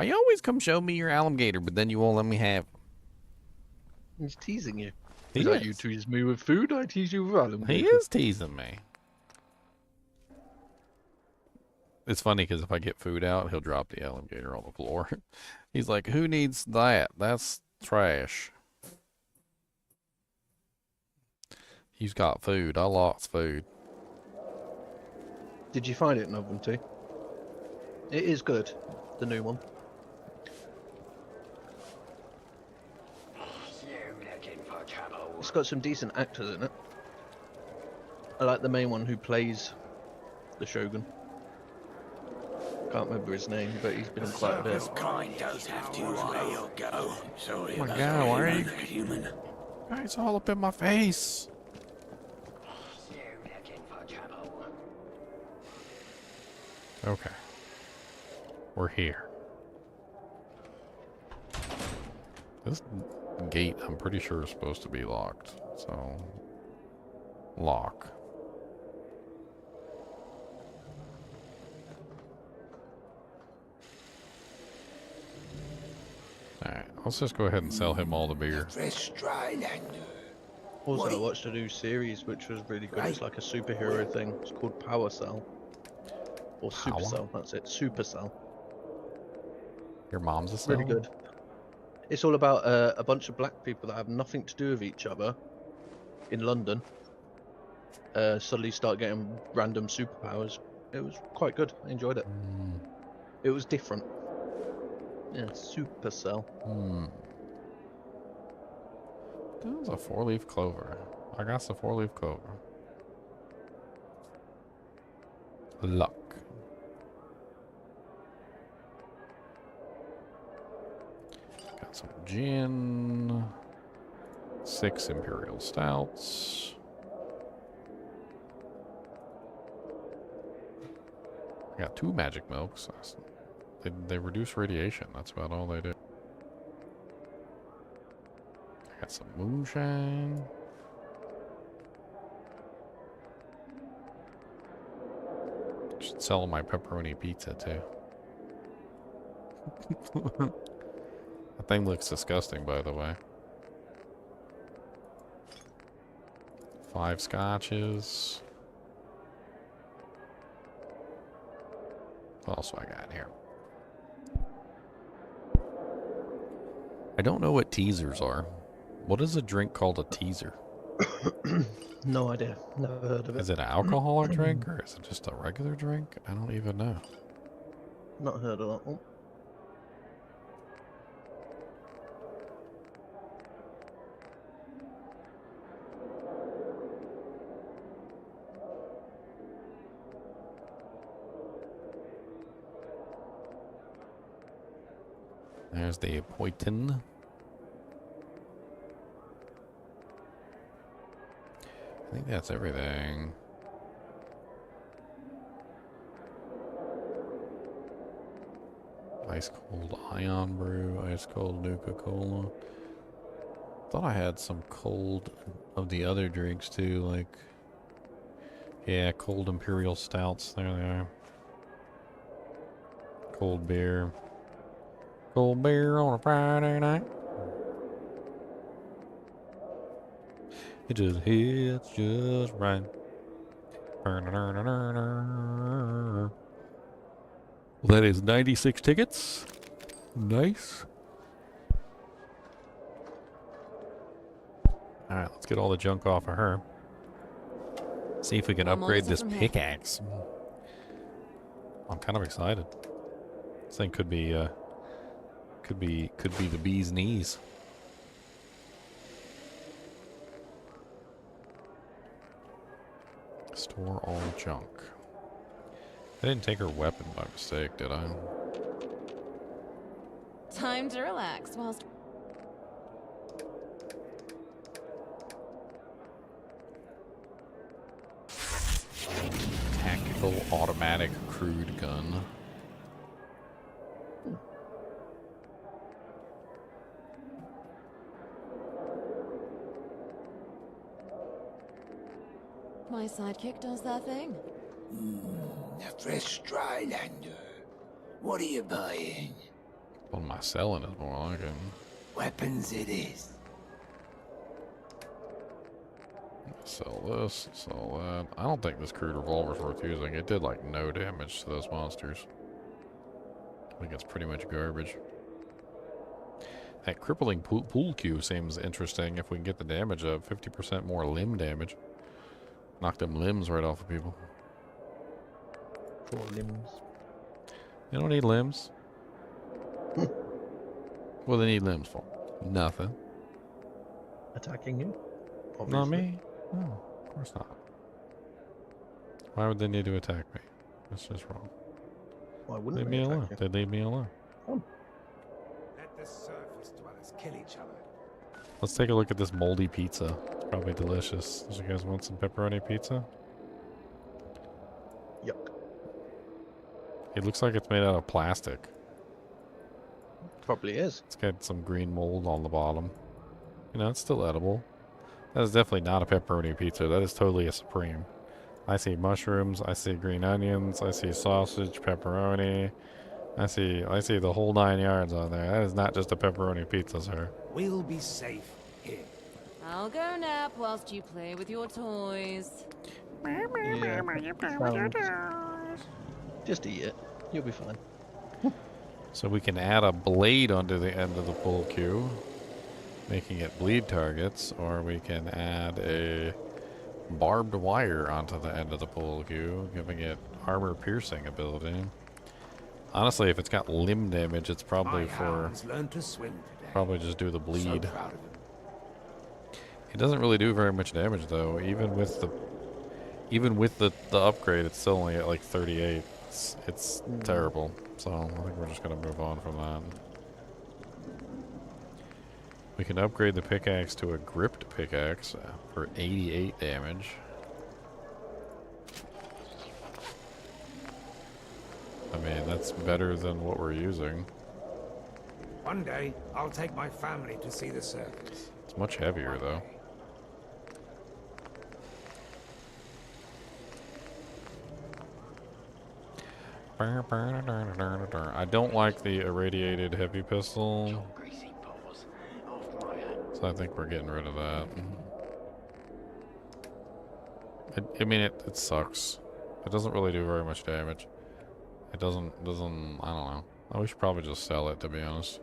Why you always come show me your alligator, but then you won't let me have him? He's teasing you. He Is that is. you tease me with food, I tease you with alligator. He is teasing me. It's funny because if I get food out, he'll drop the alligator on the floor. He's like, who needs that? That's trash. He's got food. I lost food. Did you find it in Oven Tea? It is good, the new one. It's got some decent actors in it. I like the main one who plays the Shogun. Can't remember his name, but he's been in quite a bit. Kind does have to go. Sorry, Oh my god, why are you... human? It's all up in my face. Okay. We're here. This gate, I'm pretty sure, is supposed to be locked. So, lock. Alright, let's just go ahead and sell him all the beer. Also, I watched a new series which was really good. It's like a superhero thing. It's called Power Cell. Or Supercell, that's it. Supercell. Your mom's a cell? Really good. It's all about a bunch of black people that have nothing to do with each other in London. Suddenly start getting random superpowers. It was quite good. I enjoyed it. It was different. Yeah, Supercell. That was a 4-leaf clover. I got the 4-leaf clover. Luck. Got some gin. 6 imperial stouts. I got 2 magic milks. They reduce radiation. That's about all they do. I got some moonshine. Should sell my pepperoni pizza too. That thing looks disgusting, by the way. 5 scotches. What else do I got in here? I don't know what teasers are. What is a drink called a teaser? No idea. Never heard of it. Is it an alcoholic drink or is it just a regular drink? I don't even know. Not heard of that one. There's the Poitin. I think that's everything. Ice cold ion brew, ice cold Nuka Cola. Thought I had some cold of the other drinks too, like, yeah, cold imperial stouts. There they are. Cold beer. Cold beer on a Friday night. It just hits just right. Well, that is 96 tickets. Nice. Alright, let's get all the junk off of her. See if we can upgrade this pickaxe. I'm kind of excited. This thing could be the bee's knees. Store all junk. I didn't take her weapon by mistake, did I? Time to relax whilst... Tactical automatic crude gun. My sidekick does that thing. A fresh dry lander. What are you buying? What am I selling is more like it. Weapons it is. Sell this, sell that. I don't think this crude revolver's worth using. It did like no damage to those monsters. I think it's pretty much garbage. That crippling pool cue seems interesting if we can get the damage up. 50% more limb damage. Knock them limbs right off of people. 4 limbs. They don't need limbs. What do they need limbs for? Nothing. Attacking you? Not Obviously. me. No, of course not. Why would they need to attack me? That's just wrong. Why wouldn't Leave they me attack alone. you? They leave me alone. Let the surface dwellers kill each other. Let's take a look at this moldy pizza. It's probably delicious. Do you guys want some pepperoni pizza? Yuck. It looks like it's made out of plastic. Probably is. It's got some green mold on the bottom. You know, it's still edible. That is definitely not a pepperoni pizza. That is totally a supreme. I see mushrooms. I see green onions. I see sausage, pepperoni. I see the whole 9 yards on there. That is not just a pepperoni pizza, sir. We'll be safe here. I'll go nap whilst you play with your toys. Just eat it. You'll be fine. So we can add a blade onto the end of the pull cue, making it bleed targets, or we can add a barbed wire onto the end of the pull cue, giving it armor piercing ability. Honestly, if it's got limb damage, it's probably Learned to swim today. probably just do the bleed. So proud of him. It doesn't really do very much damage though. Even with the upgrade, it's still only at like 38. It's terrible. So I think we're just gonna move on from that. We can upgrade the pickaxe to a gripped pickaxe for 88 damage. I mean, that's better than what we're using. One day, I'll take my family to see the circus. It's much heavier though. I don't like the irradiated heavy pistol, so I think we're getting rid of that. I mean, it sucks. It doesn't really do very much damage. It doesn't, I don't know. We should probably just sell it, to be honest.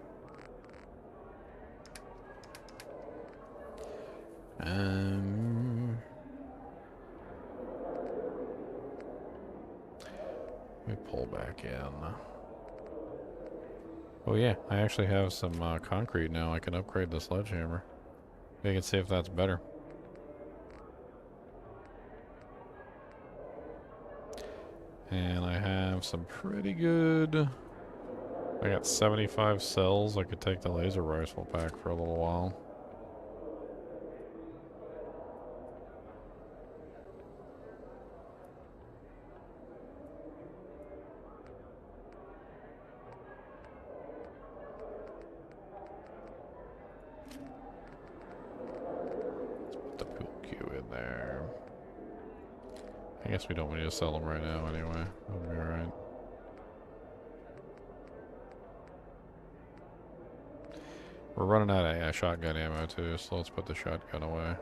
Let me pull back in. Oh yeah, I actually have some concrete now. I can upgrade the sledgehammer. We can see if that's better. And I have some pretty good... I got 75 cells. I could take the laser rifle back for a little while. I guess we don't need to sell them right now anyway. That'll be alright. We're running out of shotgun ammo too, so let's put the shotgun away.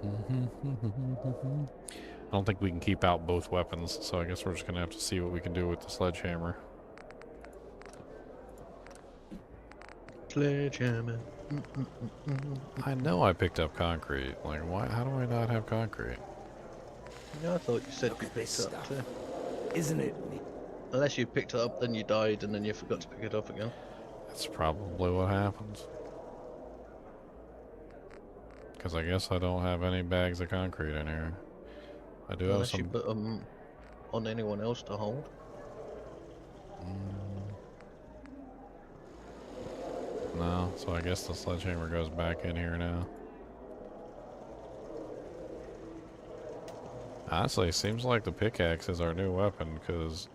I don't think we can keep out both weapons, so I guess we're just gonna have to see what we can do with the sledgehammer. Sledgehammer. I know I picked up concrete. Like, why? How do I not have concrete? Yeah, I thought you said you picked it up too. Isn't it? Unless you picked it up, then you died, and then you forgot to pick it up again. That's probably what happens. Because I guess I don't have any bags of concrete in here. I do Unless have you some. put them on anyone else to hold. No, so I guess the sledgehammer goes back in here now. Honestly, it seems like the pickaxe is our new weapon, because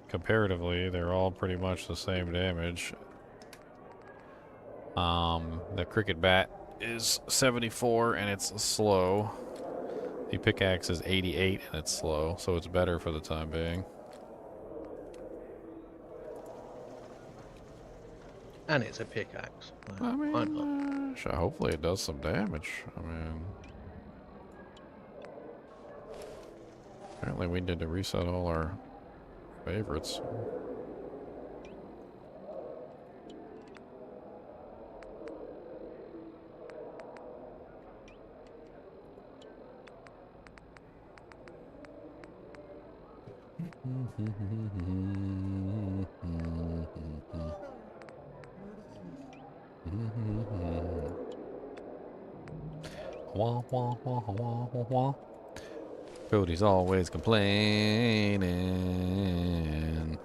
comparatively, they're all pretty much the same damage. The cricket bat is 74 and it's slow. The pickaxe is 88 and it's slow, so it's better for the time being. And it's a pickaxe. I mean, hopefully it does some damage. I mean, apparently we need to reset all our favorites. Wah, wah, wah, wah, wah, wah. Cody's always complaining.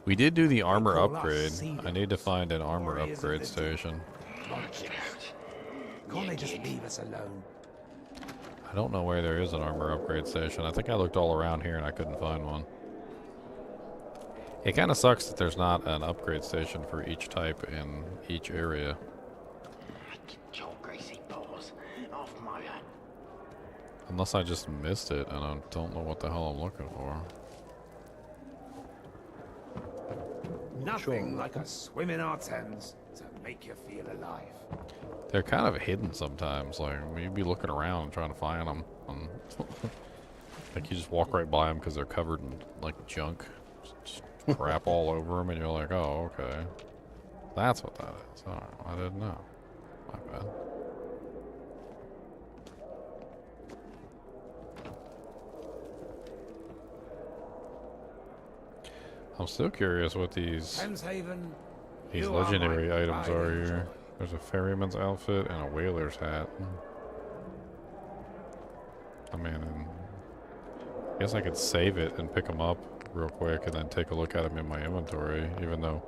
We did do the armor upgrade. I need to find an armor upgrade station. Can't they just leave us alone? I don't know where there is an armor upgrade station. I think I looked all around here and I couldn't find one. It kind of sucks that there's not an upgrade station for each type in each area. Your greasy paws off my head. Unless I just missed it and I don't know what the hell I'm looking for. Nothing like a swim in our Thames to make you feel alive. They're kind of hidden sometimes. Like, you'd be looking around and trying to find them. Like, you just walk right by them because they're covered in, like, junk. Just crap all over them, and you're like, oh, okay. That's what that is. Oh, I didn't know. My bad. I'm still curious what these legendary items are here. There's a ferryman's outfit and a whaler's hat. I mean, I guess I could save it and pick them up real quick and then take a look at them in my inventory, even though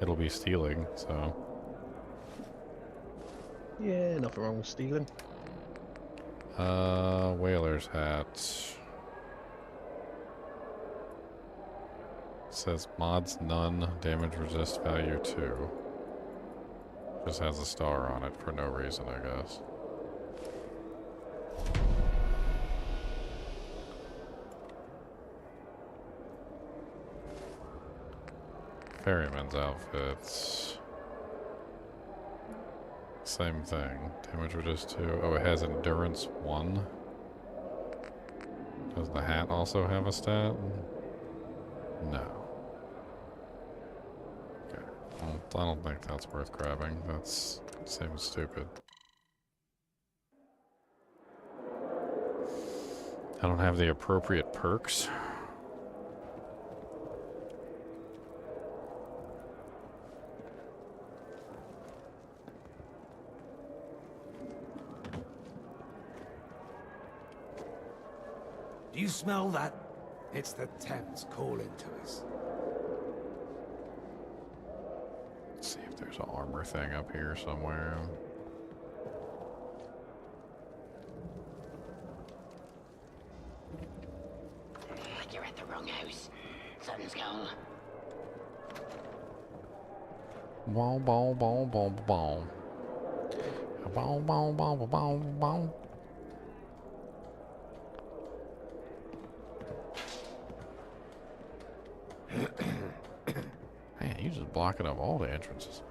it'll be stealing, so. Yeah, nothing wrong with stealing. Whaler's hat. Says mods none, damage resist value 2. Just has a star on it for no reason, I guess. Ferryman's outfits. Same thing. Damage resist 2. Oh, it has endurance 1. Does the hat also have a stat? No. I don't think that's worth grabbing. That seems stupid. I don't have the appropriate perks. Do you smell that? It's the Thames calling to us. Let's see if there's an armor thing up here somewhere. You're at the wrong house. Sun's gone. Boom, boom, boom, boom, boom. Boom, boom, boom, boom, boom. Man, you just blocking up all the entrances.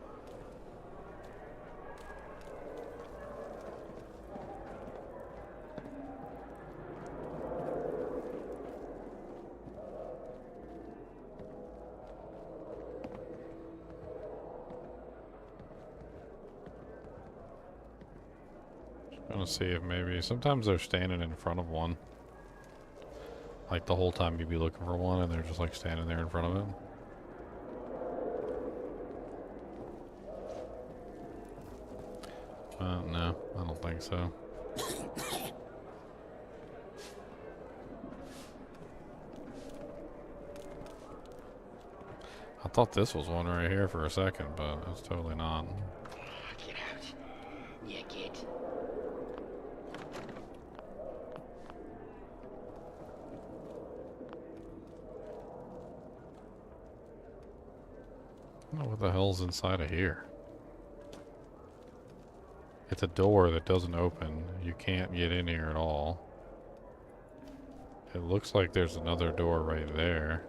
Gonna see if maybe sometimes they're standing in front of one. Like the whole time you'd be looking for one and they're just like standing there in front of it. No, I don't think so. I thought this was one right here for a second, but it's totally not. Get out. You kid. I don't know what the hell's inside of here. It's a door that doesn't open. You can't get in here at all. It looks like there's another door right there.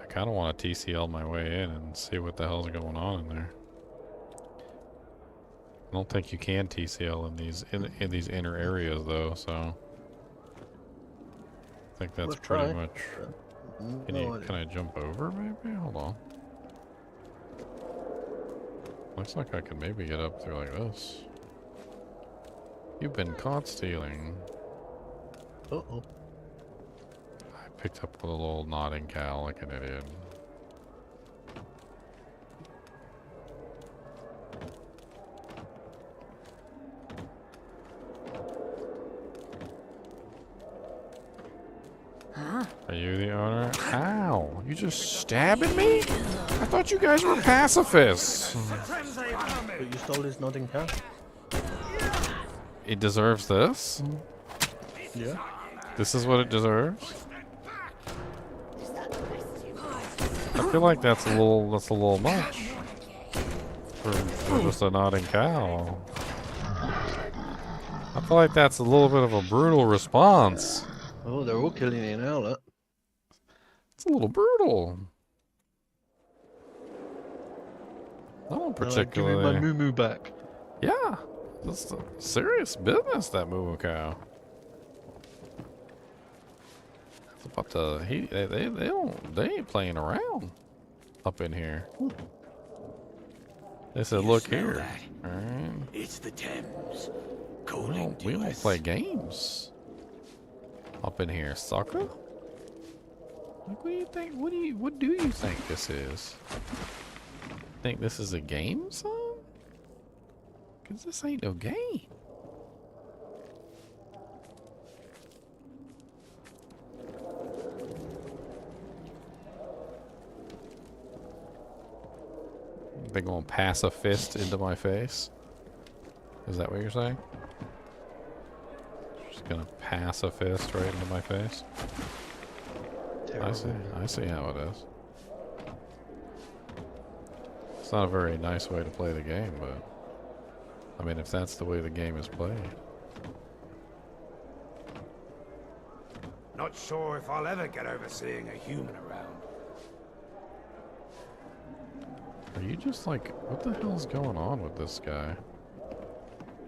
I kind of want to TCL my way in and see what the hell's going on in there. I don't think you can TCL in these inner areas though, so I think that's Let's pretty try. much. Can I jump over maybe? Hold on. Looks like I can maybe get up through like this. You've been caught stealing. Uh-oh. I picked up a little nodding cow like an idiot. Are you the owner? Ow! You just stabbing me? I thought you guys were pacifists. But you stole his nodding cow? It deserves this? Yeah. This is what it deserves? I feel like that's a little much. For just a nodding cow. I feel like that's a little bit of a brutal response. Oh, they're all killing you now, look. It's a little brutal. I don't Give me particularly. my moo back. Yeah, that's serious business. That moo cow. It's about to. They ain't playing around up in here. They said, "Look here, all right. It's the Thames. We don't play games up in here, sucker." Like, what do you think? What do you think this is? Think this is a game, son? Cause this ain't no game. They gonna pass a fist into my face? Is that what you're saying? Just gonna pass a fist right into my face? I see how it is. It's not a very nice way to play the game, but I mean, if that's the way the game is played. Not sure if I'll ever get over seeing a human around. Are you just like, what the hell's going on with this guy?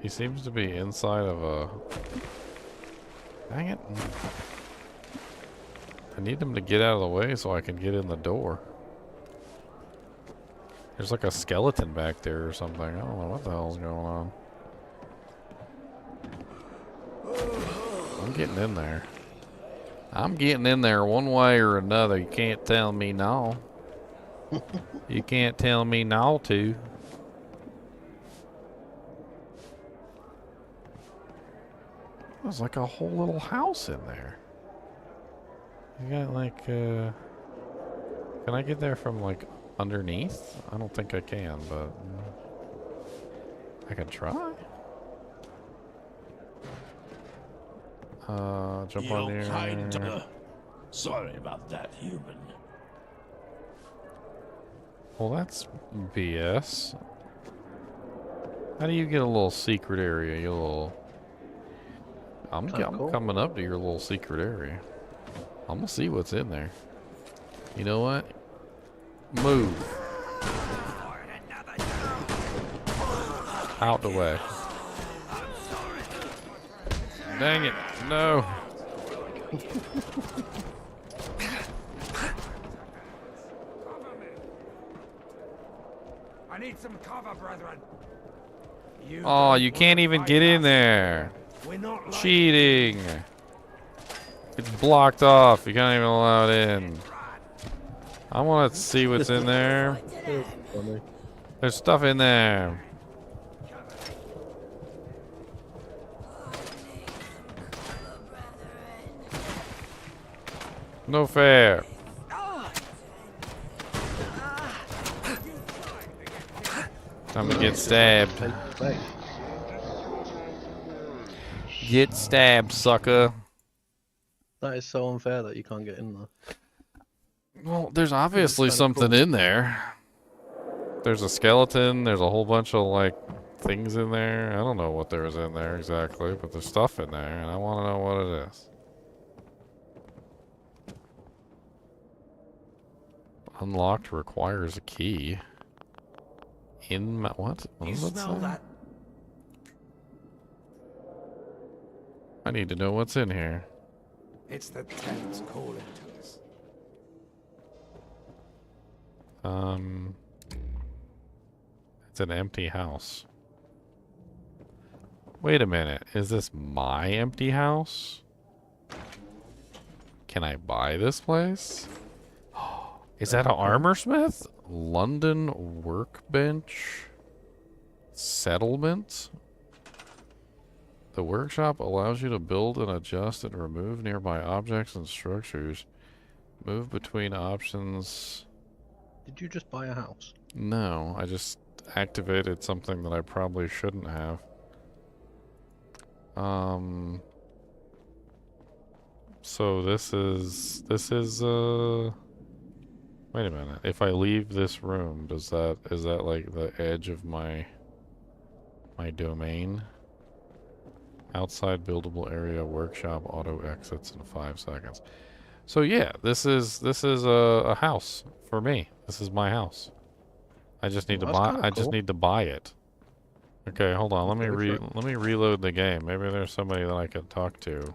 He seems to be inside of a... Dang it. I need him to get out of the way so I can get in the door. There's like a skeleton back there or something. I don't know what the hell's going on. I'm getting in there. I'm getting in there one way or another. You can't tell me no. You can't tell me no to. There's like a whole little house in there. You got like, can I get there from like underneath? I don't think I can, but I can try. Jump on here. Sorry about that, human. Well, that's BS. How do you get a little secret area? You little... I'm coming up to your little secret area. I'm gonna see what's in there. You know what? Move. Out the way. Dang it. No. I need some cover, brethren. Oh, you can't even get in there. Cheating. It's blocked off. You can't even allow it in. I want to see what's in there. There's stuff in there. No fair. Time to get stabbed. Get stabbed, sucker. That is so unfair that you can't get in there. Well, there's obviously something in there. There's a skeleton. There's a whole bunch of like things in there. I don't know what there is in there exactly, but there's stuff in there, and I want to know what it is. Unlocked requires a key. What? What You does that smell say? that? I need to know what's in here. It's the tenants calling to us. It's an empty house. Wait a minute. Is this my empty house? Can I buy this place? Is that an armor smith? London workbench? Settlement? The workshop allows you to build and adjust and remove nearby objects and structures. Move between options. Did you just buy a house? No, I just activated something that I probably shouldn't have. So this is wait a minute. If I leave this room, is that like the edge of my domain? Outside buildable area, workshop, auto exits in 5 seconds. So yeah, this is a house for me. This is my house. I just need to buy. I just need to buy it. Okay, hold on. Let me reload the game. Maybe there's somebody that I could talk to.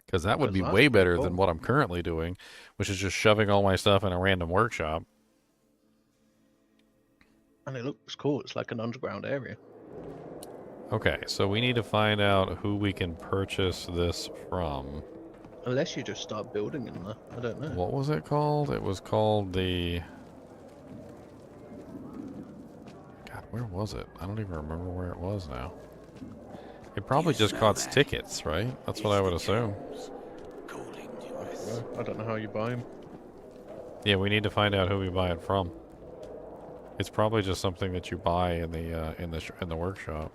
Because that would be way better than what I'm currently doing, which is just shoving all my stuff in a random workshop. And it looks cool. It's like an underground area. Okay, so we need to find out who we can purchase this from. Unless you just start building in there. I don't know. What was it called? It was called the... God, where was it? I don't even remember where it was now. It probably just costs tickets, right? That's what I would assume. I don't know how you buy them. Yeah, we need to find out who we buy it from. It's probably just something that you buy in the workshop.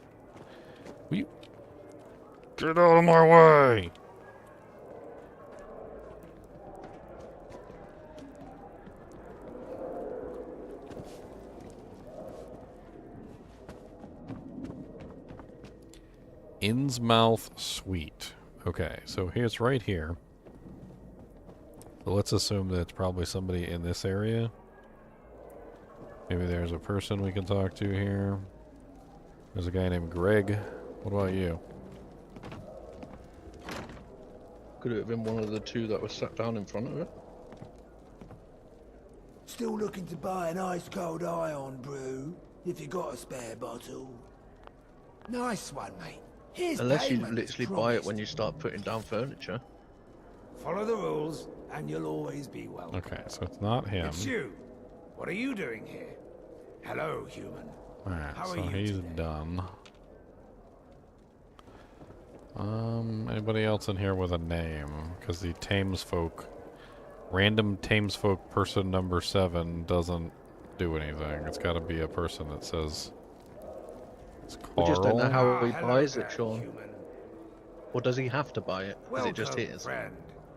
Get out of my way! Innsmouth Suite. Okay, so here's right here. So let's assume that it's probably somebody in this area. Maybe there's a person we can talk to here. There's a guy named Greg. What about you? Could it have been one of the two that was sat down in front of it? Still looking to buy an ice cold ion brew, if you got a spare bottle. Nice one, mate. Here's Unless you payment, literally buy it when you start putting down furniture. Follow the rules, and you'll always be welcome. Okay, so it's not him. It's you. What are you doing here? Hello, human. Alright, How so are you he's today? done. Anybody else in here with a name? Because the Thamesfolk, random Thamesfolk person number 7 doesn't do anything. It's got to be a person that says it's Carl. We just don't know how he buys it, Sean. Or does he have to buy it? Is it just his? Friend.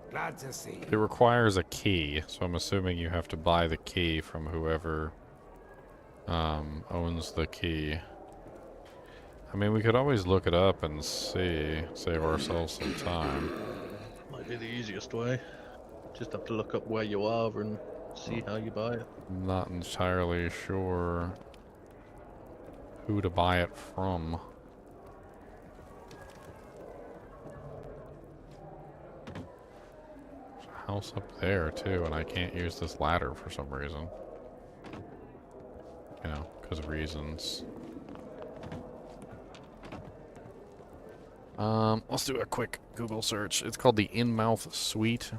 Glad to see you. It requires a key, so I'm assuming you have to buy the key from whoever owns the key. I mean, we could always look it up and see, save ourselves some time. Might be the easiest way. Just have to look up where you are and see how you buy it. I'm not entirely sure who to buy it from. There's a house up there too, and I can't use this ladder for some reason. You know, because of reasons. Let's do a quick Google search. It's called the Innsmouth Suite.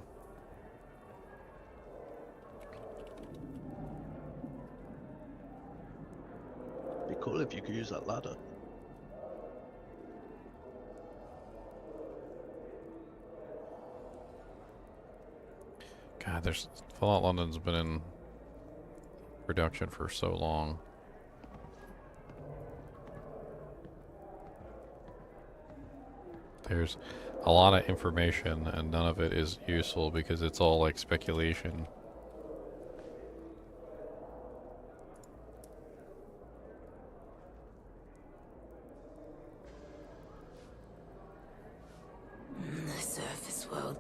It'd be cool if you could use that ladder. God, Fallout London's been in production for so long. There's a lot of information and none of it is useful because it's all like speculation.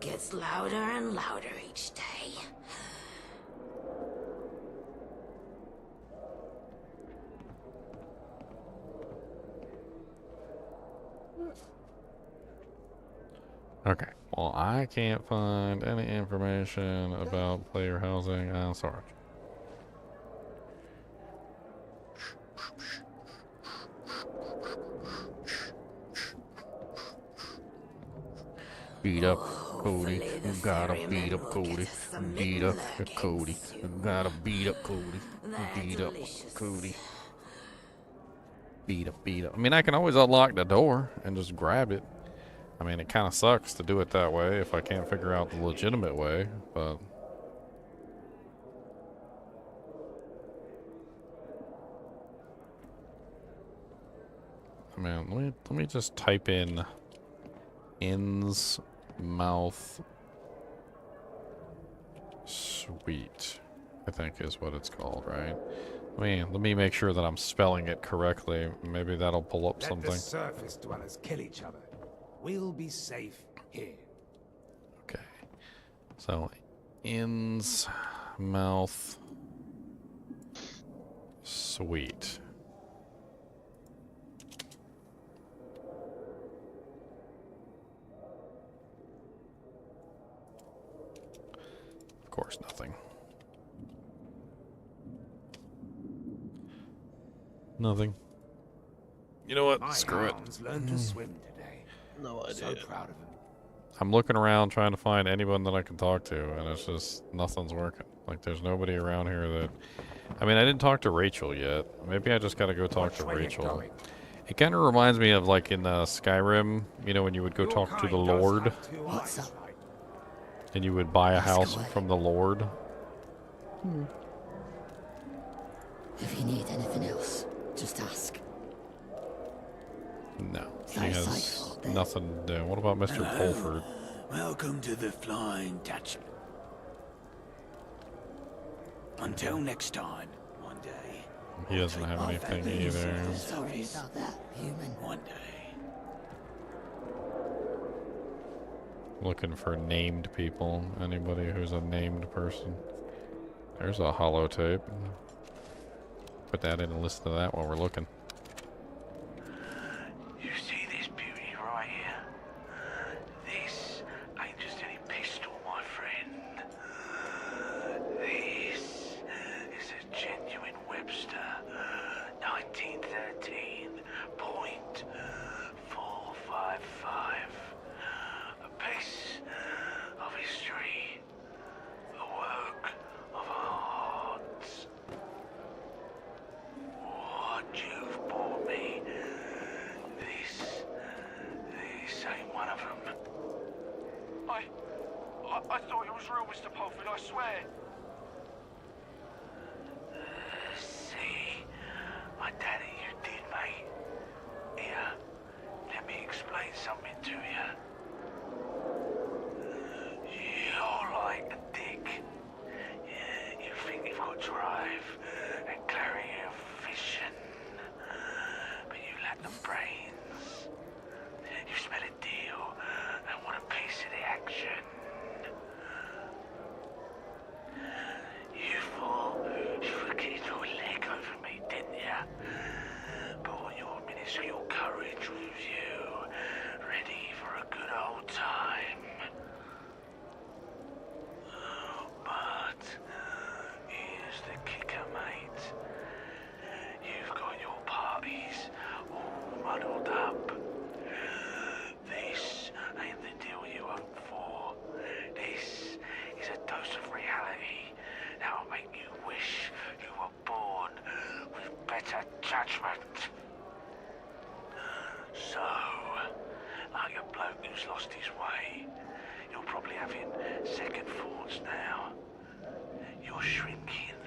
gets louder and louder each day. Okay. Well, I can't find any information about player housing. Sorry. Beat up Cody. Gotta beat up Cody. Beat up Cody. Gotta beat up Cody. Beat up Cody. Beat up. I mean, I can always unlock the door and just grab it. I mean, it kind of sucks to do it that way if I can't figure out the legitimate way, but... I mean, let me just type in In's Mouth Suite, I think is what it's called, right? Let me make sure that I'm spelling it correctly. Maybe that'll pull up something. Let the surface dwellers kill each other. We'll be safe here. Okay. So, In's Mouth Suite. Of course, nothing. Nothing. You know what? My Screw it. hounds learned to swim today. No idea. So proud of them. I'm looking around trying to find anyone that I can talk to, and it's just nothing's working. Like, there's nobody around here that... I mean, I didn't talk to Rachel yet. Maybe I just gotta go talk to Rachel. It kind of reminds me of, like, in Skyrim, you know, when you would go talk to the Lord. What's up? And you would buy a house from the Lord. If you need anything else, just ask. No, he has nothing to do. What about Mr. Pulford? Welcome to the Flying Dutchman. Until next time, one day. He doesn't have anything either. Sorry about that, human. One day. Looking for named people. Anybody who's a named person. There's a holotape. Put that in and listen to that while we're looking. You see this beauty right here? This ain't just any pistol, my friend. This is a genuine Webster 1913 .455. A piece of history. A work of art. What you've bought me, this ain't one of them. I thought it was real, Mr. Pulford, I swear. See, I doubt it you did, mate. Here, let me explain something to you. You're like a dick. You think you've got drive and clarity of vision, but you lack the brains. You smell a deal and want a piece of the action. You thought you were getting your leg over me, didn't you? But all your minuscule courage was you, ready for a good old time. But here's the kicker, mate. You've got your parties all muddled up. This ain't the deal you hoped for. This is a dose of reality that'll make you wish you were born with better judgment. So, like a bloke who's lost his way, you're probably having second thoughts now. You're shrinking,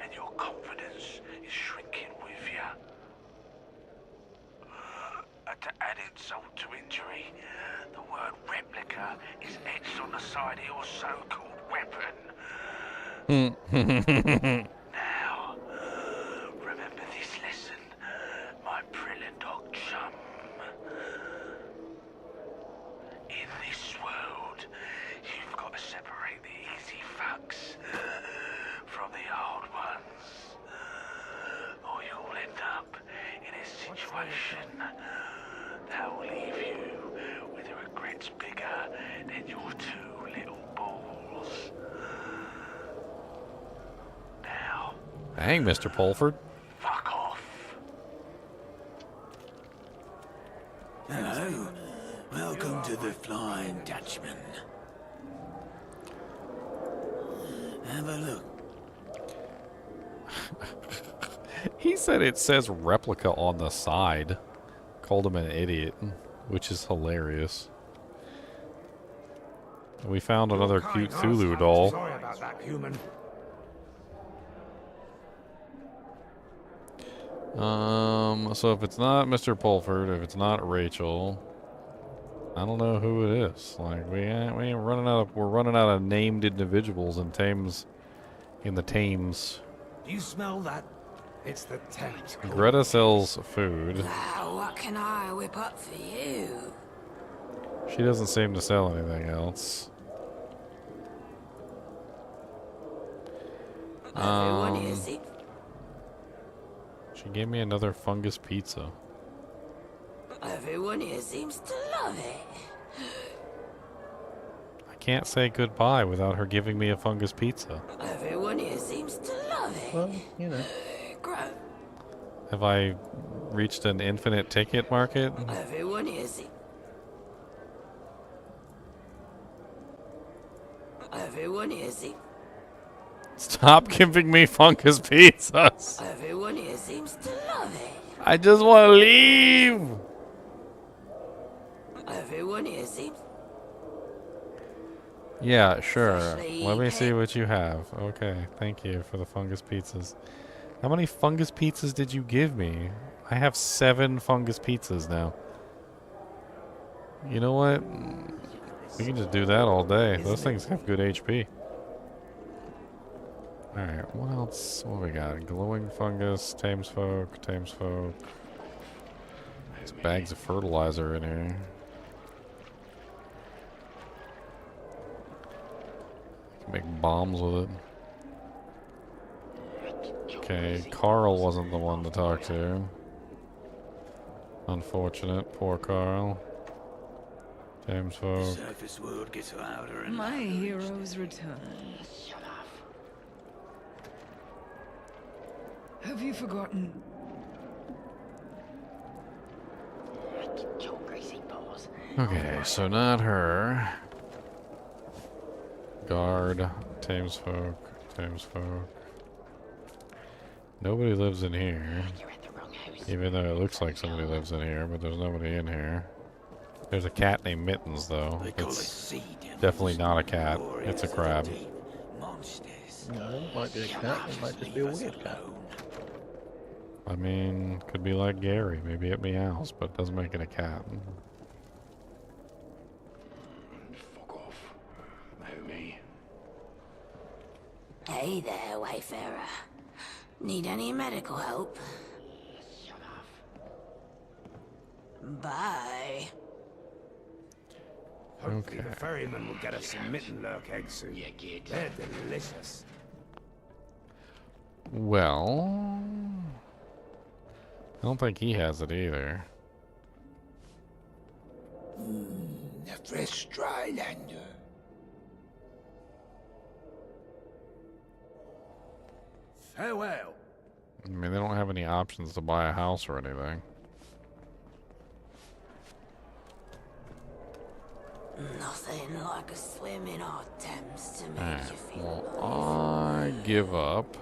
and your confidence is shrinking with you. To add insult to injury, the word replica is etched on the side of your so-called weapon. Now, remember this lesson, my brilliant dog chum. In this world, situation that will leave you with regrets bigger than your two little balls. Now, Dang, Mr. Pulford. fuck off. Hello. Welcome to the Flying Dutchman. Have a look. He said it says replica on the side. Called him an idiot, which is hilarious. We found another cute Thulu doll. Sorry about that, human. So if it's not Mr. Pulford, if it's not Rachel, I don't know who it is. Like we ain't running out of, we're running out of named individuals in the Thames. Do you smell that? It's the Thames. Greta sells food. Now, what can I whip up for you? She doesn't seem to sell anything else. Everyone here seems... She gave me another fungus pizza. Everyone here seems to love it. I can't say goodbye without her giving me a fungus pizza. Everyone here seems to love it. Well, you know. Have I reached an infinite ticket market? Everyone here seems... Everyone here seems... Stop giving me fungus pizzas. Everyone here seems to love it. I just want to leave. Everyone here seems... Yeah, sure. Let me see what you have. Okay, thank you for the fungus pizzas. How many fungus pizzas did you give me? I have 7 fungus pizzas now. You know what? We can just do that all day. Those things have good HP. Alright, what else? What we got? Glowing fungus, Thames folk, Thames folk. There's bags of fertilizer in here. Can make bombs with it. Okay, Carl wasn't the one to talk to. Unfortunate, poor Carl. Thames folk. Surface world gets louder and My heroes return. Have you forgotten? Okay, so not her. Guard, Thames folk, Thames folk. Nobody lives in here. Even though it looks like somebody lives in here, but there's nobody in here. There's a cat named Mittens, though. It's definitely not a cat. It's a crab. No, it might be a cat. It might just be a weird cat. I mean, could be like Gary. Maybe it meows, but doesn't make it a cat. fuck off. Homie. Hey there, Wayfarer. Need any medical help? Bye. Hopefully the ferryman will get us some mitten lurk eggs soon. They're delicious. Well, I don't think he has it either. A fresh dry lander. Farewell. I mean, they don't have any options to buy a house or anything. Nothing like a swim in our Thames to make Alright, you feel well, I give up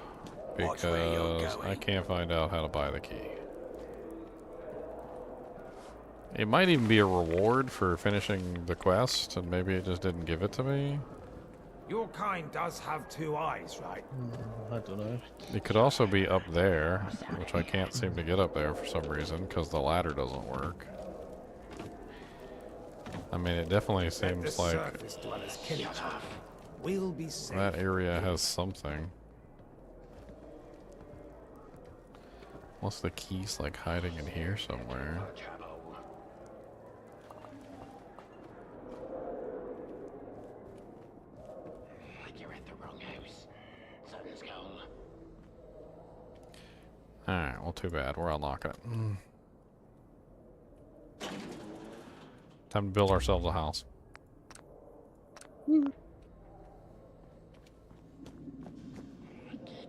because I can't find out how to buy the key. It might even be a reward for finishing the quest, and maybe it just didn't give it to me. Your kind does have 2 eyes, right? I don't know. It could also be up there, which I can't seem to get up there for some reason, because the ladder doesn't work. I mean, it definitely seems like We'll be safe. that area has something. Unless the key's like hiding in here somewhere. You're at the wrong house. Something's gone. Alright, well, too bad. We're unlocking it. Time to build ourselves a house. Get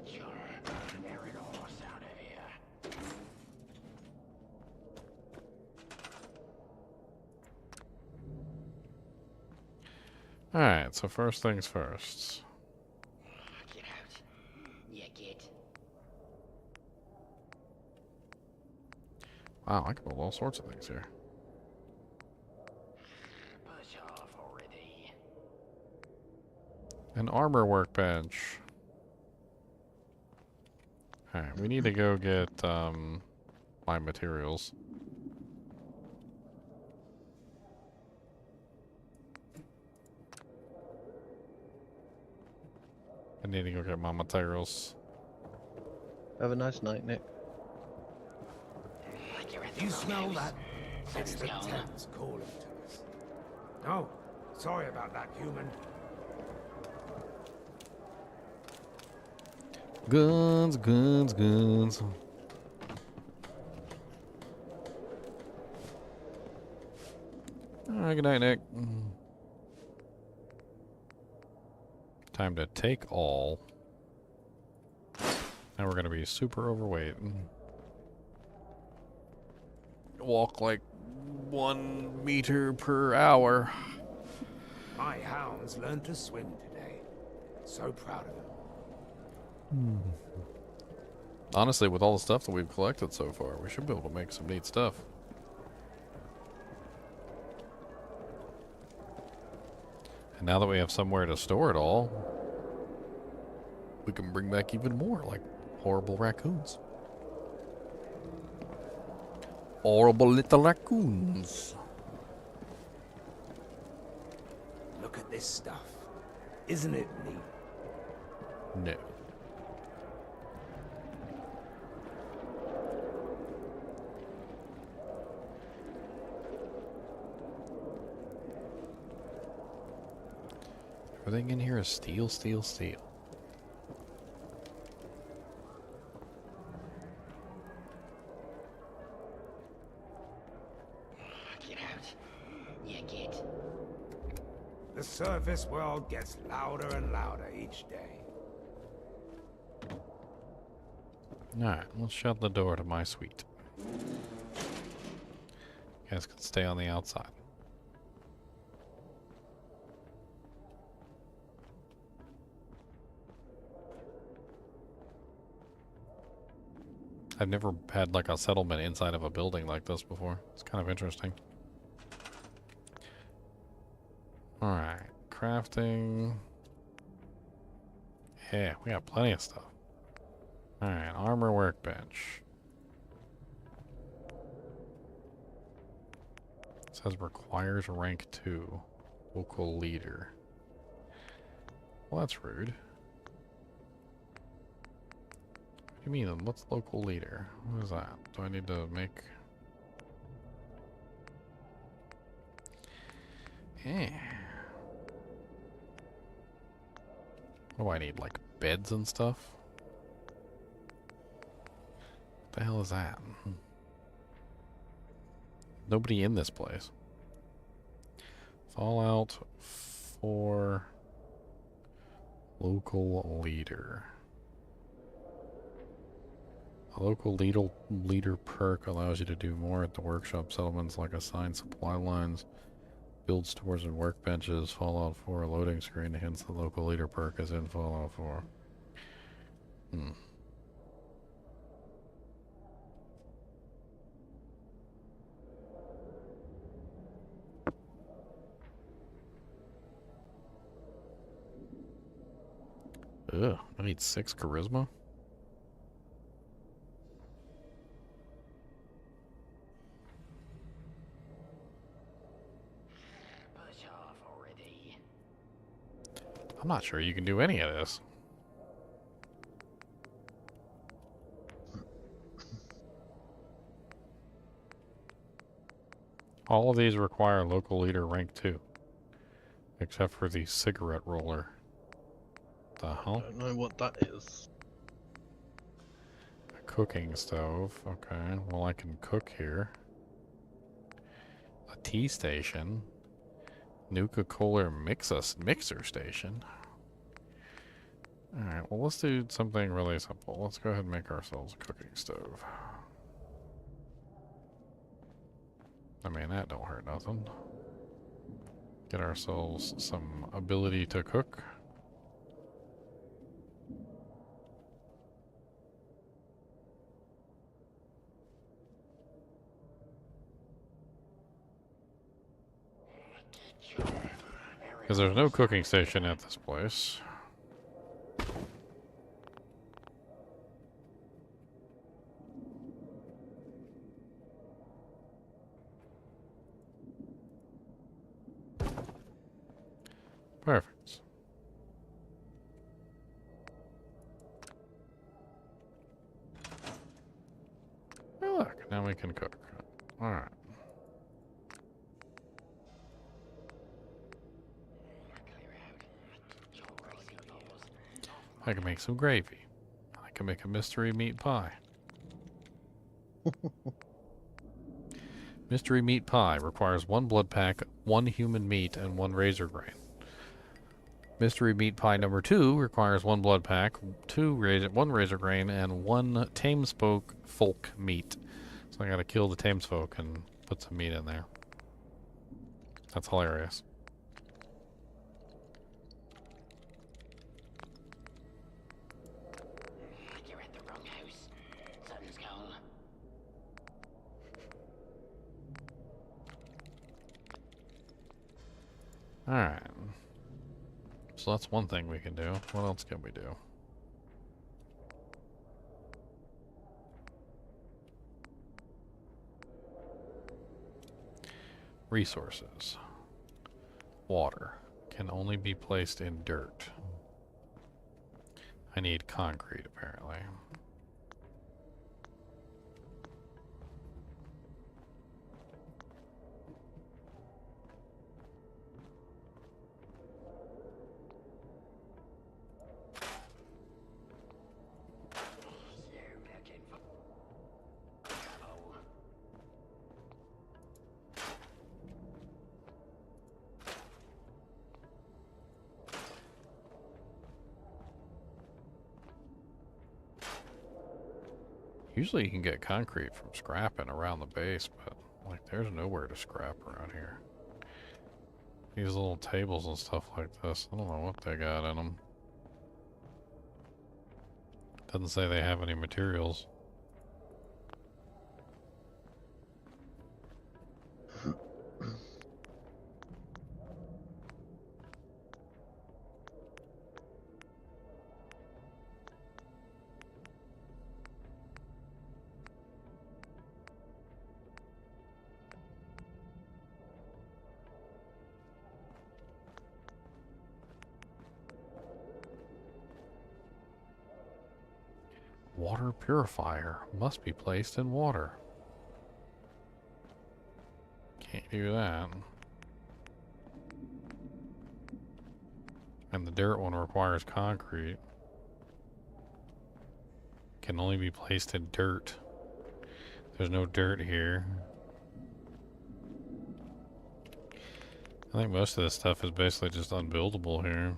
your errant horse out of here. Alright, so first things first. Get out. Yeah, get. Wow, I can build all sorts of things here. Push off already. An armor workbench. Alright, we need to go get my materials. I need to go get my materials. Have a nice night, Nick. You smell that? It's the Thames calling to us. No, sorry about that, human. Guns, guns, guns. Alright, good night, Nick. Time to take all. Now we're gonna be super overweight. Walk like 1 meter per hour. My hounds learned to swim today. So proud of them. Honestly, with all the stuff that we've collected so far, we should be able to make some neat stuff. And now that we have somewhere to store it all, we can bring back even more, like horrible raccoons. Horrible little raccoons. Look at this stuff. Isn't it neat? No. Everything in here is steel, steel, steel. Get out. Yeah, get. The surface world gets louder and louder each day. Alright, let's shut the door to my suite. You guys can stay on the outside. I've never had like a settlement inside of a building like this before. It's kind of interesting. Alright, crafting. Yeah, we got plenty of stuff. Alright, armor workbench. It says requires rank 2. Local leader. Well, that's rude. What do you mean? What's local leader? What is that? Do I need to make... Eh. What do I need? Like beds and stuff? What the hell is that? Nobody in this place. Fallout 4 local leader. A local leader perk allows you to do more at the workshop settlements like assign supply lines, build stores and workbenches. Fallout 4 loading screen, hence the local leader perk is in Fallout 4. Ugh, I need 6 charisma? Push off already. I'm not sure you can do any of this. All of these require local leader rank 2. Except for the cigarette roller. The hell? I don't know what that is. A cooking stove. Okay, well I can cook here. A tea station. Nuka-Cola mixer station. Alright, well let's do something really simple. Let's go ahead and make ourselves a cooking stove. I mean, that don't hurt nothing. Get ourselves some ability to cook. Because there's no cooking station at this place. Perfect. Oh, look, now we can cook. Alright. I can make some gravy. I can make a mystery meat pie. Mystery meat pie requires 1 blood pack, 1 human meat, and 1 razor grain. Mystery meat pie number 2 requires 1 blood pack, 1 razor grain, and 1 tamesfolk folk meat. So I gotta kill the tamesfolk and put some meat in there. That's hilarious. You're at the wrong house. Something's gone. Alright. So that's one thing we can do. What else can we do? Resources. Water can only be placed in dirt. I need concrete, apparently. Usually you can get concrete from scrapping around the base, but like there's nowhere to scrap around here. These little tables and stuff like this, I don't know what they got in them. Doesn't say they have any materials. Water purifier must be placed in water. Can't do that. And the dirt one requires concrete. Can only be placed in dirt. There's no dirt here. I think most of this stuff is basically just unbuildable here.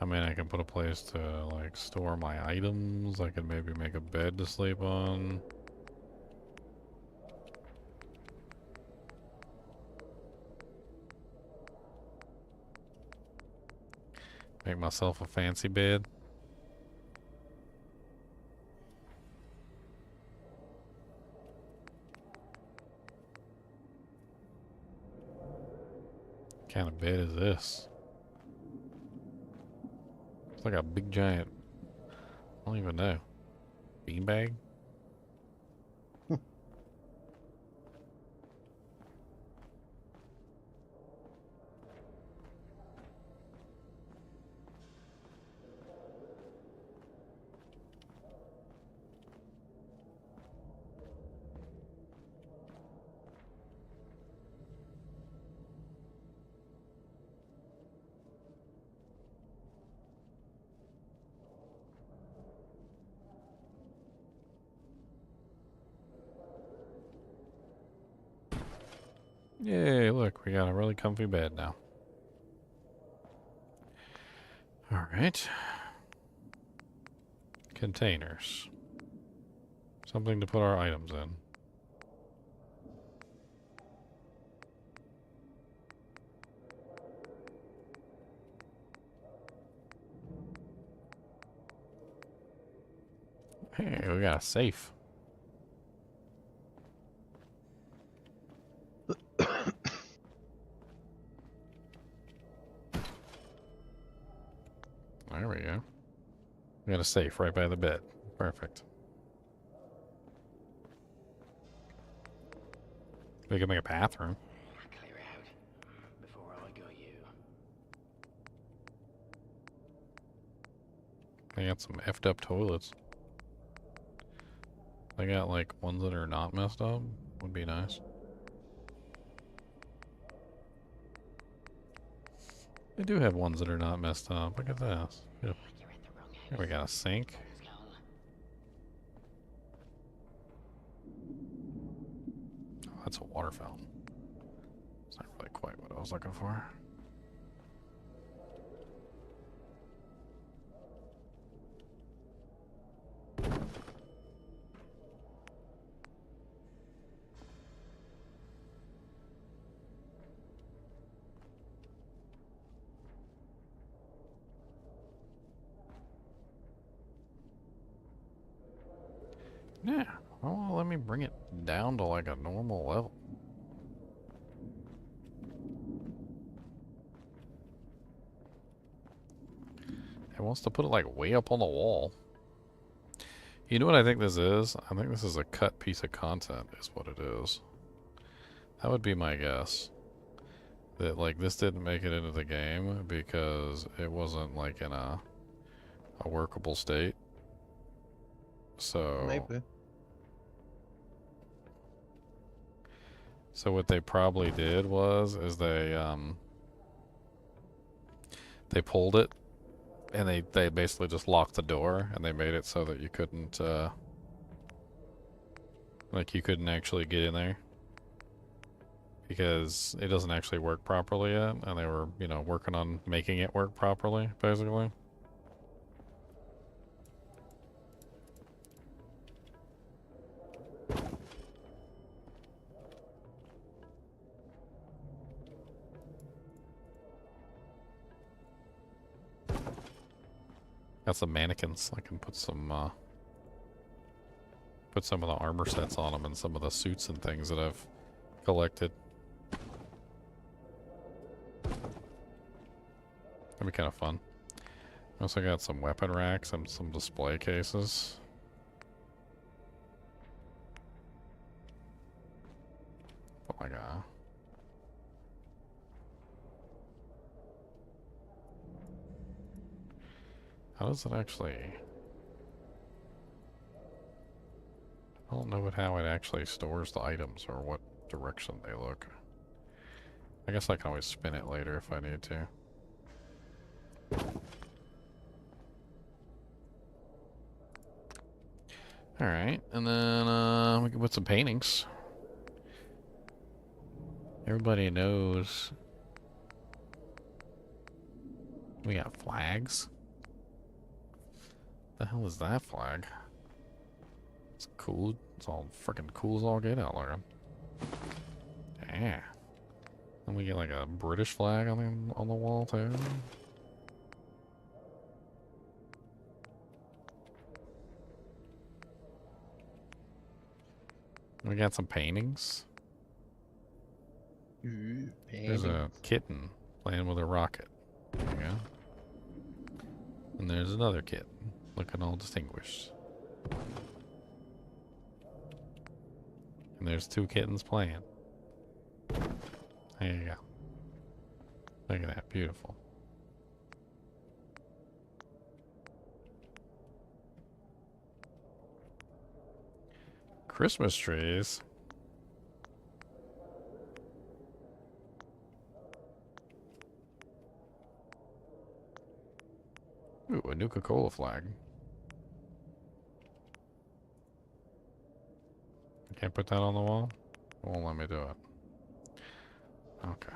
I mean, I can put a place to, like, store my items. I can maybe make a bed to sleep on. Make myself a fancy bed. What kind of bed is this? It's like a big giant, I don't even know, beanbag? Yay, look, we got a really comfy bed now. Alright. Containers. Something to put our items in. Hey, we got a safe. There we go. We got a safe right by the bed. Perfect. We can make a bathroom. Clear out before I got you. They got some effed up toilets. They got like ones that are not messed up. Would be nice. They do have ones that are not messed up. Look at this. Yep. Here we got a sink. Oh, that's a water fountain. It's not really quite what I was looking for. Yeah, well, let me bring it down to like a normal level. It wants to put it like way up on the wall. You know what I think this is? I think this is a cut piece of content is what it is. That would be my guess. That like this didn't make it into the game because it wasn't like in a workable state. So Maybe. So what they probably did is they pulled it and they basically just locked the door and they made it so that you couldn't like you couldn't actually get in there because it doesn't actually work properly yet, and they were, you know, working on making it work properly, basically. Got some mannequins. I can put some of the armor sets on them and some of the suits and things that I've collected. That'd be kind of fun. Also got some weapon racks and some display cases. Oh my god. How does it actually... I don't know how it actually stores the items or what direction they look. I guess I can always spin it later if I need to. Alright, and then we can put some paintings. Everybody knows we got flags. The hell is that flag? It's cool. It's all freaking cool as all get out looking. Yeah. And we get like a British flag on the wall too. We got some paintings. Ooh, There's a kitten playing with a rocket. There you go. And there's another kitten looking all distinguished. And there's two kittens playing. There you go. Look at that. Beautiful. Christmas trees. Ooh, a Nuka-Cola flag. I can't put that on the wall? It won't let me do it. Okay.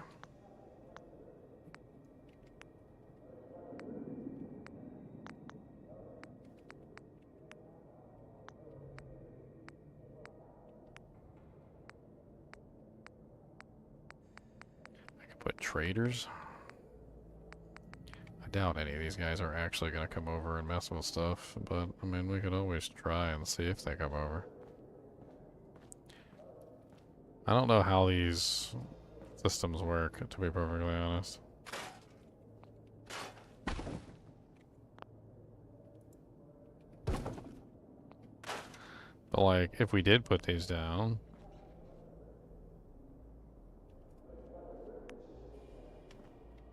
I could put traders. I doubt any of these guys are actually going to come over and mess with stuff, but I mean, we could always try and see if they come over. I don't know how these systems work, to be perfectly honest. But like, if we did put these down,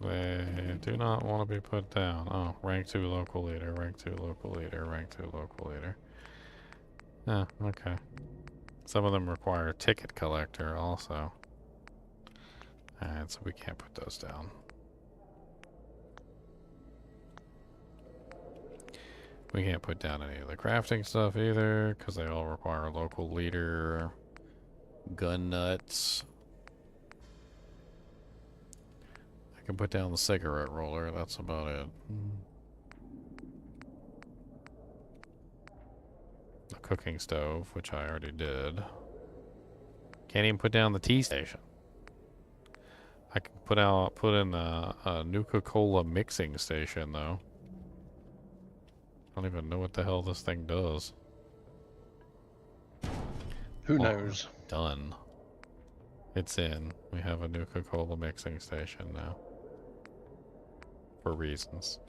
they do not want to be put down. Oh, rank 2 local leader, rank 2 local leader, rank 2 local leader. Yeah, okay. Some of them require a ticket collector also. Alright, so we can't put those down. We can't put down any of the crafting stuff either, because they all require a local leader. Gun nuts. I can put down the cigarette roller, that's about it. The cooking stove, which I already did. Can't even put down the tea station. I can put in a Nuka-Cola mixing station though. I don't even know what the hell this thing does. Who knows? Done. It's in. We have a Nuka-Cola mixing station now. For reasons.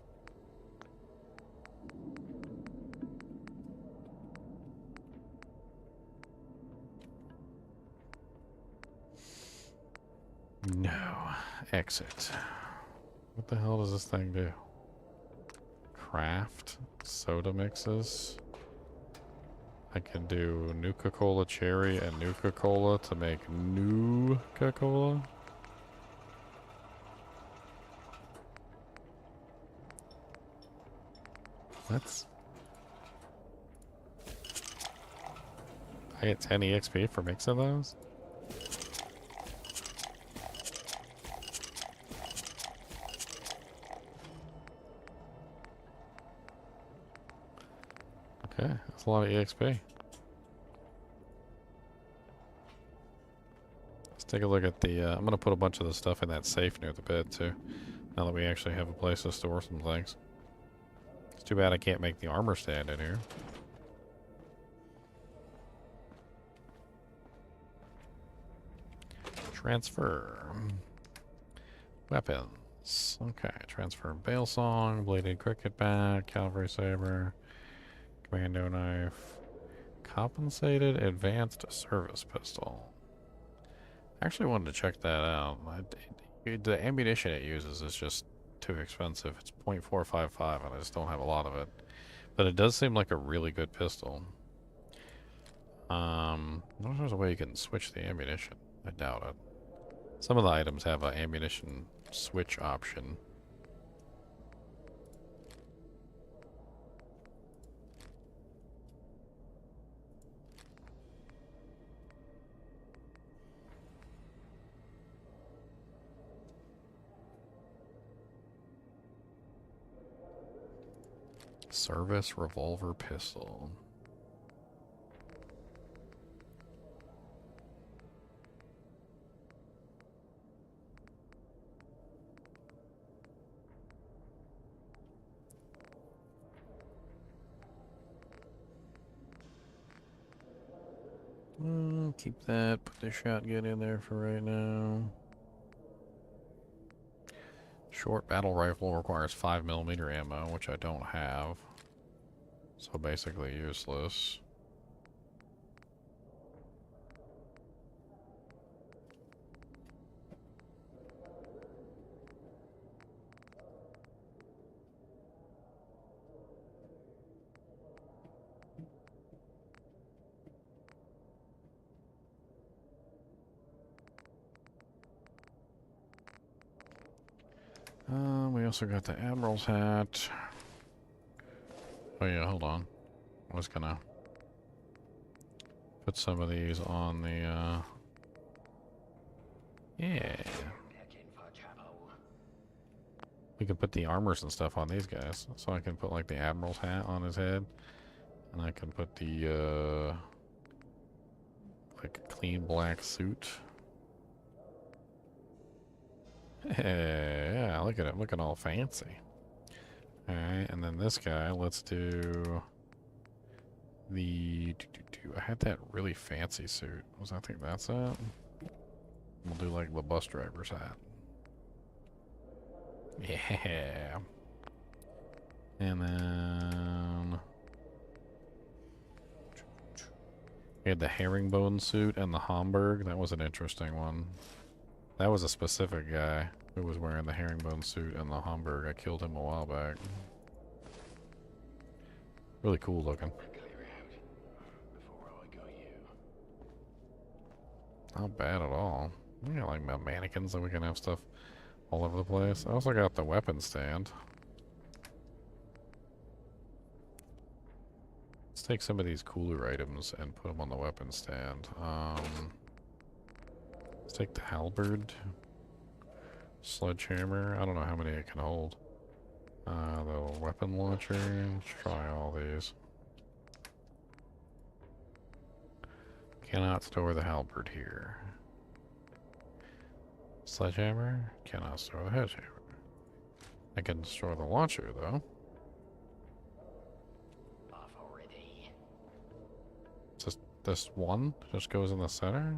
No. Exit. What the hell does this thing do? Craft soda mixes. I can do Nuka-Cola cherry and Nuka-Cola to make Nuka-Cola. What? I get 10 EXP for mixing those? Okay, that's a lot of EXP. Let's take a look at the, I'm going to put a bunch of the stuff in that safe near the bed too. Now that we actually have a place to store some things. It's too bad I can't make the armor stand in here. Transfer. Weapons. Okay, transfer bale song, bladed cricket bat, cavalry saber, commando knife, compensated advanced service pistol. I actually wanted to check that out. The ammunition it uses is just too expensive. It's .455 and I just don't have a lot of it. But it does seem like a really good pistol. I wonder if there's a way you can switch the ammunition. I doubt it. Some of the items have an ammunition switch option. Service revolver pistol. Keep that. Put the shotgun in there for right now. Short battle rifle requires 5mm ammo, which I don't have. So basically useless. We also got the Admiral's hat. Oh yeah, hold on. I was gonna put some of these on the Yeah. We can put the armors and stuff on these guys. So I can put like the admiral's hat on his head. And I can put the like a clean black suit. Yeah, look at it, looking all fancy. Alright, and then this guy, let's do the I had that really fancy suit. I think that's it. We'll do like the bus driver's hat. Yeah. And then we had the herringbone suit and the Homburg. That was an interesting one. That was a specific guy who was wearing the herringbone suit and the Homburg. I killed him a while back. Really cool looking. Not bad at all. We got like mannequins that we can have stuff all over the place. I also got the weapon stand. Let's take some of these cooler items and put them on the weapon stand. Let's take the halberd. Sledgehammer. I don't know how many it can hold. The weapon launcher. Let's try all these. Cannot store the halberd here. Sledgehammer. Cannot store the hedgehammer. I can store the launcher though. Just this one just goes in the center.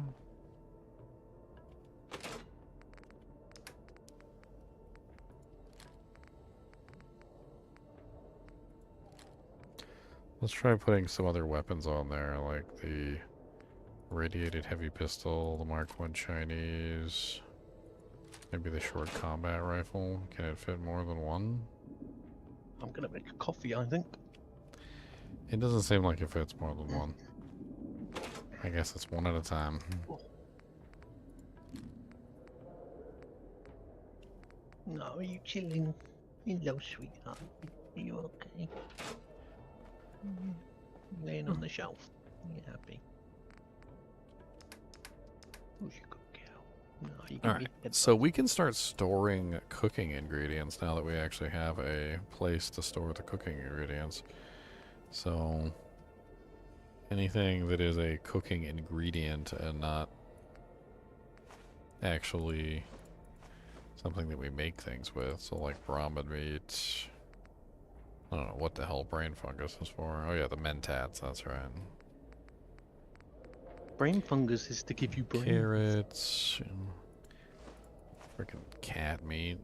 Let's try putting some other weapons on there, like the radiated heavy pistol, the Mark I Chinese, maybe the short combat rifle. Can it fit more than one? I'm gonna make a coffee, I think. It doesn't seem like it fits more than one. I guess it's one at a time. No, are you chilling? Hello, sweetheart. Are you okay? Laying on the shelf. Are you happy? Who's your good girl? No, you can Alright, so we can start storing cooking ingredients now that we actually have a place to store the cooking ingredients. So anything that is a cooking ingredient and not actually something that we make things with, so like brahmin meat. I don't know what the hell brain fungus is for. Oh yeah, the mentats, that's right. Brain fungus is to give you brains. Carrots. Freaking cat meat.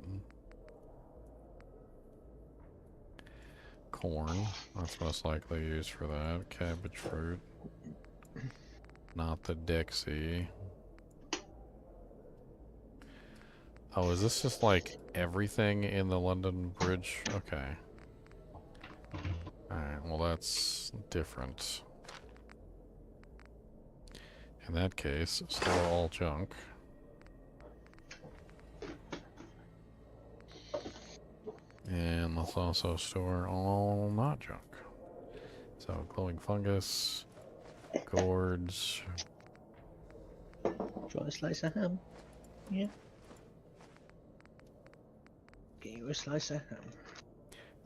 Corn. That's most likely used for that. Cabbage fruit. Not the Dixie. Oh, is this just like everything in the London Bridge? Okay. Alright, well that's different. In that case, store all junk. And let's also store all not junk. So glowing fungus, gourds. Try a slice of ham. Yeah. Get you a slice of ham.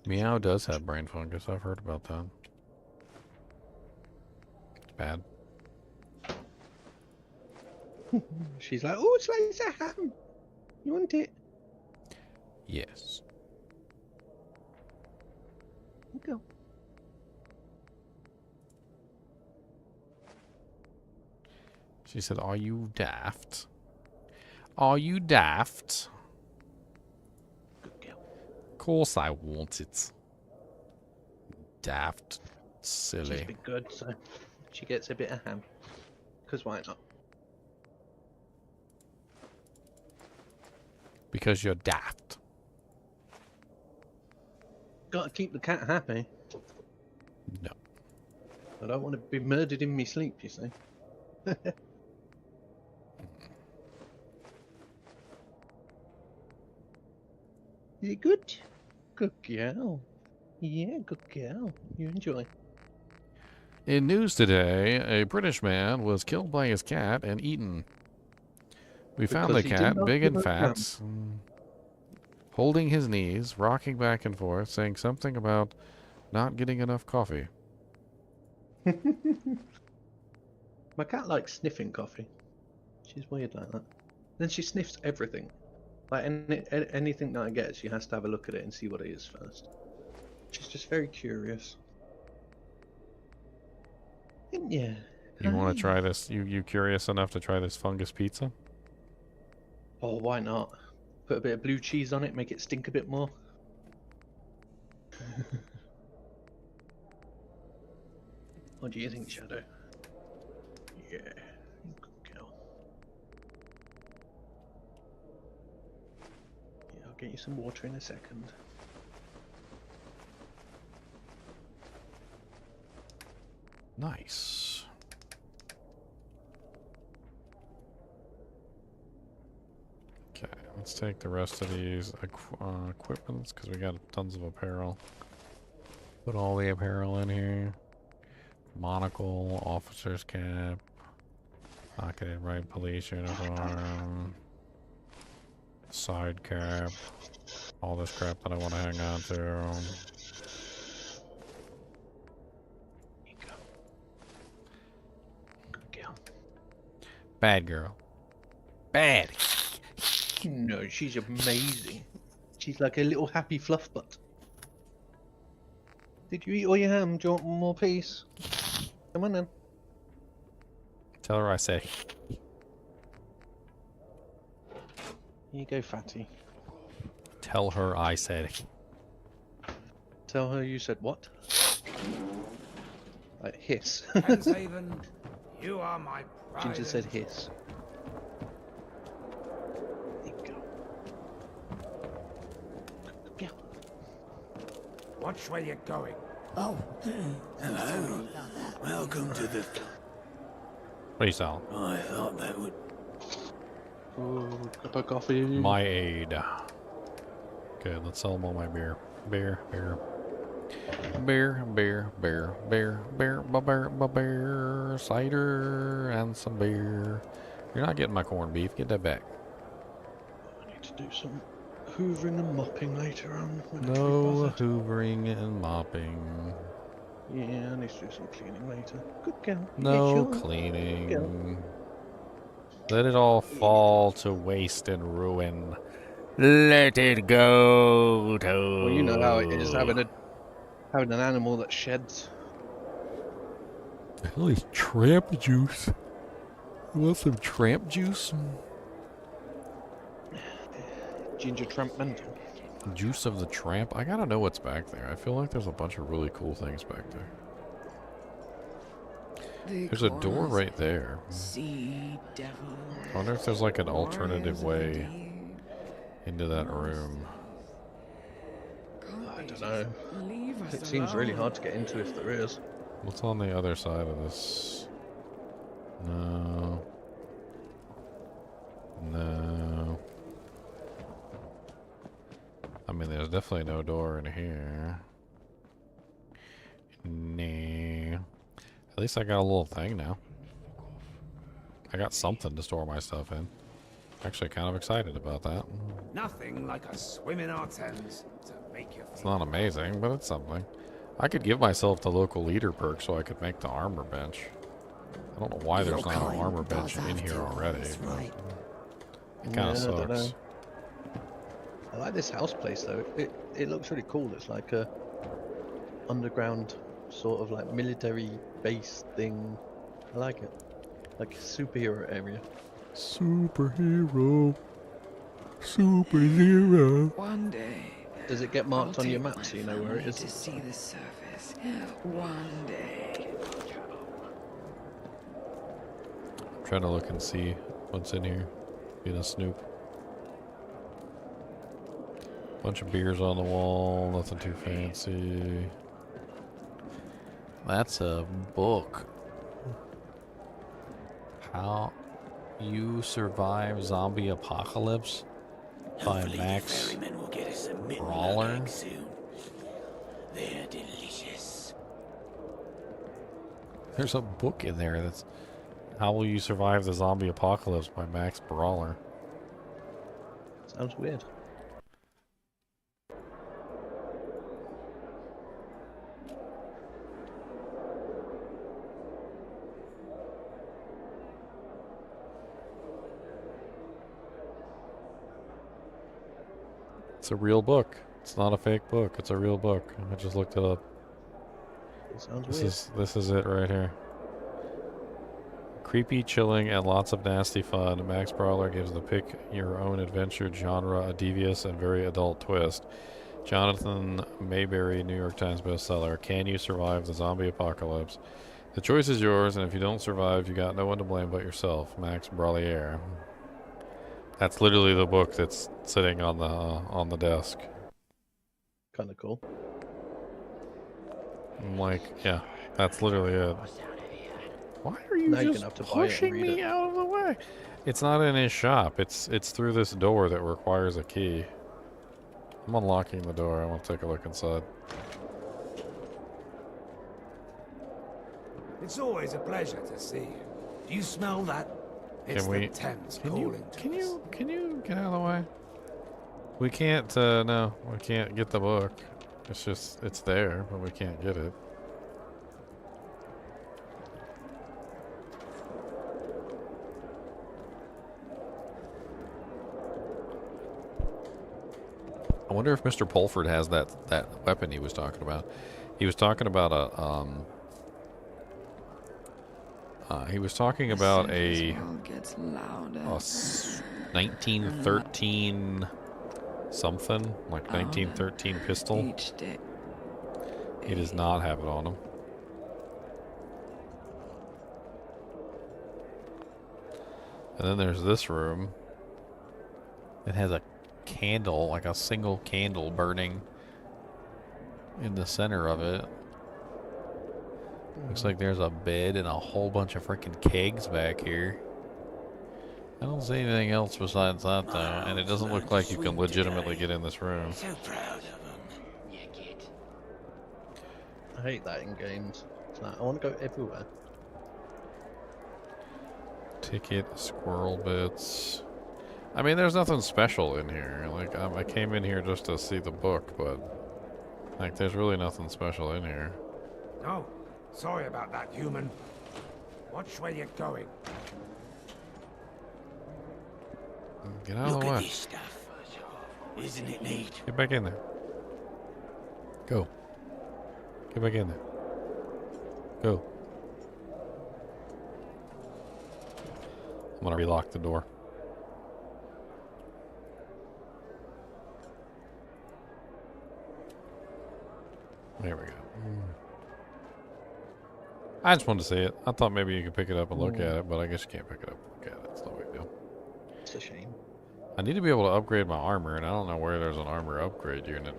Meow does have brain fungus. I've heard about that. It's bad. She's like, oh, slice of ham. You want it? Yes. Go. She said, are you daft? Are you daft? Good girl. Of course I want it. Daft. Silly. She's been good, so she gets a bit of ham. Because why not? Because you're daft. Gotta keep the cat happy. No. I don't want to be murdered in my sleep, you see. You good? Good girl. Yeah, good girl. You enjoy. In news today, a British man was killed by his cat and eaten. We found the cat, big and fat, holding his knees, rocking back and forth, saying something about not getting enough coffee. My cat likes sniffing coffee. She's weird like that. Then she sniffs everything. Like anything that I get, she has to have a look at it and see what it is first. She's just very curious. Yeah. You want to try this? You curious enough to try this fungus pizza? Oh, why not? Put a bit of blue cheese on it, make it stink a bit more. What do you think, Shadow? Yeah, good girl. Yeah, I'll get you some water in a second. Nice. Okay, let's take the rest of these equipments because we got tons of apparel. Put all the apparel in here. Monocle, officer's cap, pocketed right police uniform, side cap, all this crap that I want to hang on to. Bad girl. Bad. No, she's amazing. She's like a little happy fluff butt. Did you eat all your ham? Do you want one more piece? Come on then. Tell her I said. Here you go, fatty. Tell her I said. Tell her you said what? Like hiss. Haven, you are my pride. Ginger said hiss. Watch where you're going. Oh, hello. Welcome to the... What are you selling? I thought that would... Oh, cup of coffee. My aid. Okay, let's sell them all my beer. Beer, beer. Beer, beer, beer, beer, beer, beer, beer, cider, and some beer. You're not getting my corned beef. Get that back. I need to do some hoovering and mopping later on. No hoovering and mopping. Yeah, I need to do some cleaning later. Good girl. No Yeah, sure. cleaning. Let it all fall to waste and ruin. Let it go to... Well, you know how it is having an animal that sheds. The hell is tramp juice? You want some tramp juice? Ginger tramp mental. Juice of the tramp? I gotta know what's back there. I feel like there's a bunch of really cool things back there. There's a door right there. Sea devil. I wonder if there's like an alternative way into that room. I don't know. It seems really hard to get into if there is. What's on the other side of this? No. No. I mean, there's definitely no door in here. Nah. At least I got a little thing now. I got something to store my stuff in. Actually kind of excited about that. Nothing like a swim in our Thames to make you It's not amazing, but it's something. I could give myself the local leader perk so I could make the armor bench. I don't know why there's not an armor bench in here already. Right. It kind of Yeah, I don't sucks. know. I like this house place though. It looks really cool. It's like a underground sort of like military base thing. I like it. Like a superhero area. Superhero. Superhero. One day. Does it get marked on your map so you know where it is? To see the surface. One day. I'm trying to look and see what's in here. Being a snoop. Bunch of beers on the wall, nothing too fancy. That's a book. How You Survive Zombie Apocalypse by Max Brawler. They're delicious. There's a book in there that's How Will You Survive the Zombie Apocalypse by Max Brawler. Sounds weird. It's a real book. It's not a fake book. It's a real book. I just looked it up. It sounds weird. This is it right here. Creepy, chilling, and lots of nasty fun. Max Brawler gives the pick your own adventure genre a devious and very adult twist. Jonathan Mayberry, New York Times bestseller. Can you survive the zombie apocalypse? The choice is yours, and if you don't survive, you got no one to blame but yourself. Max Brawlier. That's literally the book that's sitting on the desk. Kind of cool. I'm like, yeah, that's literally it. Why are you Now you're just gonna have to buy it and pushing read me it. out of the way? It's not in his shop. It's through this door that requires a key. I'm unlocking the door. I want to take a look inside. It's always a pleasure to see you. Do you smell that? It's Can we? the Thames Can calling you get out of the way? We can't. No, we can't get the book. It's just it's there, but we can't get it. I wonder if Mr. Pulford has that weapon he was talking about. He was talking about a he was talking about a 1913 something, like 1913 pistol. He does not have it on him. And then there's this room. It has a candle, like a single candle burning in the center of it. Looks like there's a bed and a whole bunch of freaking kegs back here. I don't see anything else besides that though, and it doesn't look like you can legitimately get in this room. So proud of him. Yeah, kid. I hate that in games. It's like, I want to go everywhere. Ticket, squirrel bits. I mean, there's nothing special in here. Like, I came in here just to see the book, but like, there's really nothing special in here. No, sorry about that, human. Watch where you're going. Get out of Look the at way. this stuff. Isn't it neat? Get back in there. Go. Get back in there. Go. I'm gonna relock the door. There we go. I just wanted to see it. I thought maybe you could pick it up and look at it, but I guess you can't pick it up and look at it. It's no big deal. It's a shame. I need to be able to upgrade my armor, and I don't know where there's an armor upgrade unit.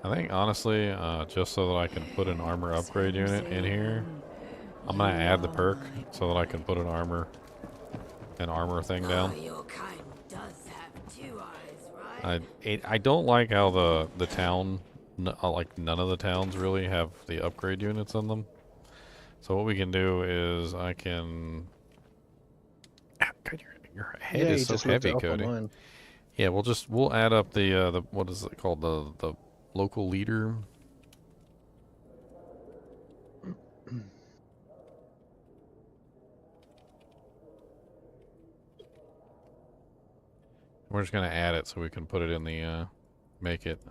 I think, honestly, just so that I can put an armor upgrade unit in here, I'm going to add the perk so that I can put an armor thing down. Your kind does have 2 eyes, right? I don't like how the town, like none of the towns really have the upgrade units in them. So what we can do is I can... God, your head is so heavy, Cody. Yeah, we'll add up the what is it called, the local leader. We're just gonna add it so we can put it in the make it.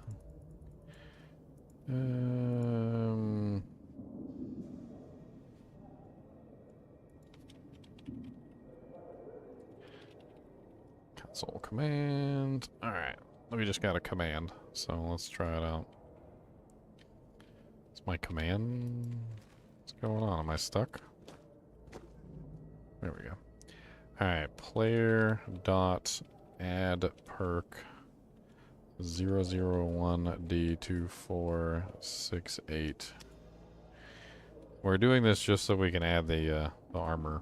Console command. Alright. We just got a command, so let's try it out. Is my command... What's going on? Am I stuck? There we go. Alright, player dot add perk 001D2468. We're doing this just so we can add the armor.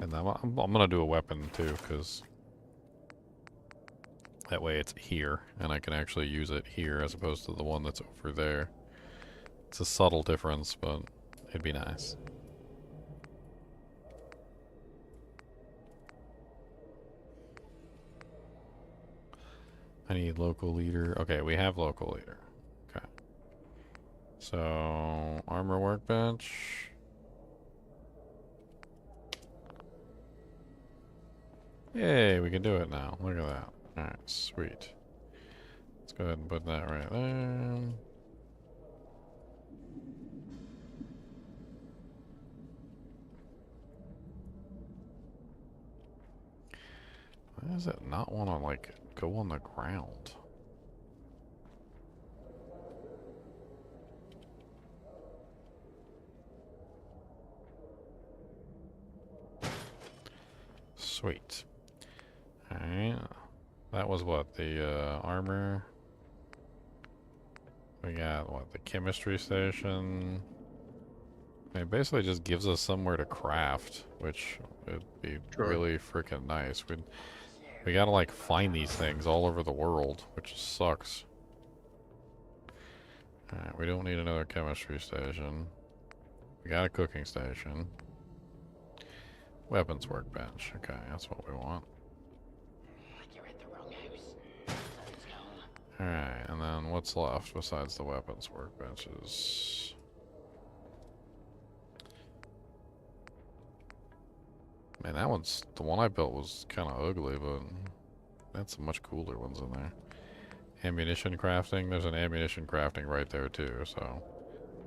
And I'm gonna do a weapon too, because that way it's here, and I can actually use it here as opposed to the one that's over there. It's a subtle difference, but it'd be nice. I need local leader. Okay, we have local leader. Okay. So, armor workbench. Yay, we can do it now. Look at that. Alright, sweet. Let's go ahead and put that right there. Why does it not want to, like, go on the ground? Sweet. Alright. That was what? The armor. We got what? The chemistry station. It basically just gives us somewhere to craft, which would be really freaking nice. We gotta like find these things all over the world, which sucks. Alright, we don't need another chemistry station. We got a cooking station. Weapons workbench. Okay, that's what we want. Alright, and then what's left besides the weapons workbenches? Man, that one's... the one I built was kind of ugly, but that's some much cooler ones in there. Ammunition crafting. There's an ammunition crafting right there too, so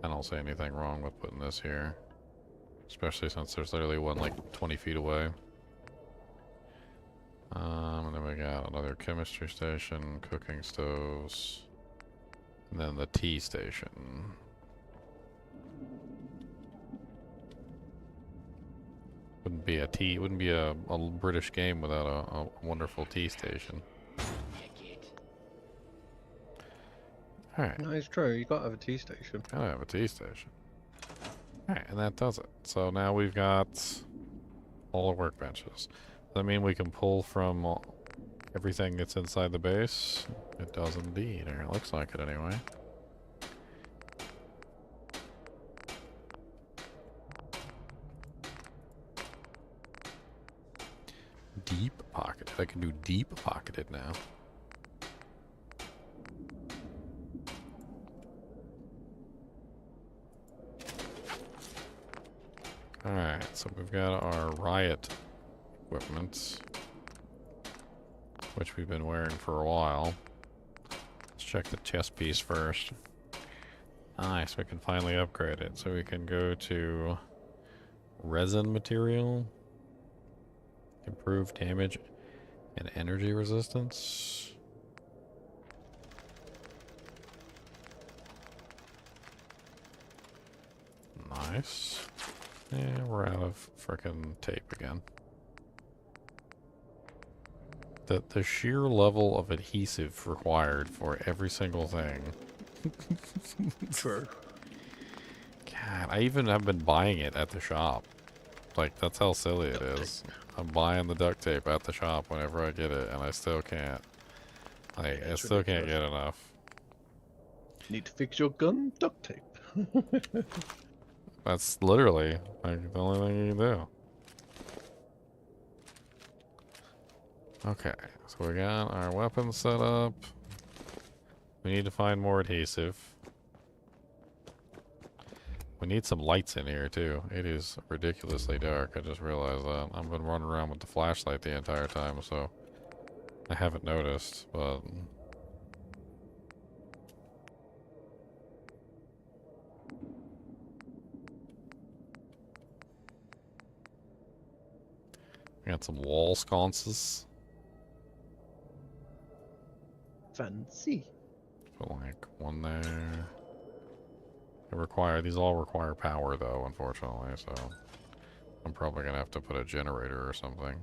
I don't see anything wrong with putting this here. Especially since there's literally one like 20 feet away. And then we got another chemistry station, cooking stoves, and then the tea station. Wouldn't be a British game without a wonderful tea station. Alright. No, it's true. You gotta have a tea station. Gotta have a tea station. Alright, and that does it. So now we've got all the workbenches. Does that mean we can pull from everything that's inside the base? It does indeed, or it looks like it anyway. Deep pocket. I can do deep pocketed now. Alright, so we've got our riot equipment, which we've been wearing for a while. Let's check the chest piece first. Nice, we can finally upgrade it. So we can go to resin material, improve damage and energy resistance. Nice. Yeah, we're out of frickin' tape again. The sheer level of adhesive required for every single thing. True. God, I even have been buying it at the shop. Like, that's how silly it is. I'm buying the duct tape at the shop whenever I get it, and I still can't. Like, I still can't get enough. Need to fix your gun? Duct tape. That's literally like the only thing you can do. Okay, so we got our weapons set up. We need to find more adhesive. We need some lights in here too. It is ridiculously dark. I just realized that. I've been running around with the flashlight the entire time, so I haven't noticed, but we got some wall sconces. Fancy. Put like one there. These all require power though, unfortunately, so I'm probably gonna have to put a generator or something.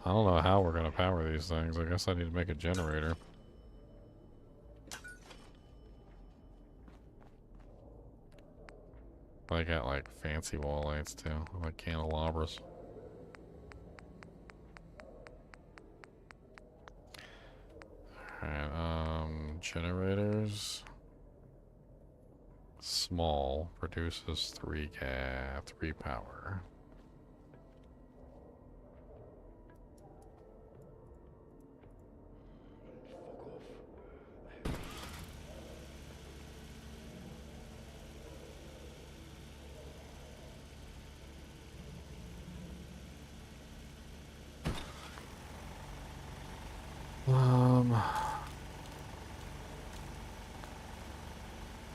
I don't know how we're gonna power these things. I guess I need to make a generator. I got like fancy wall lights too, like candelabras. Alright, generators. Small produces 3 power.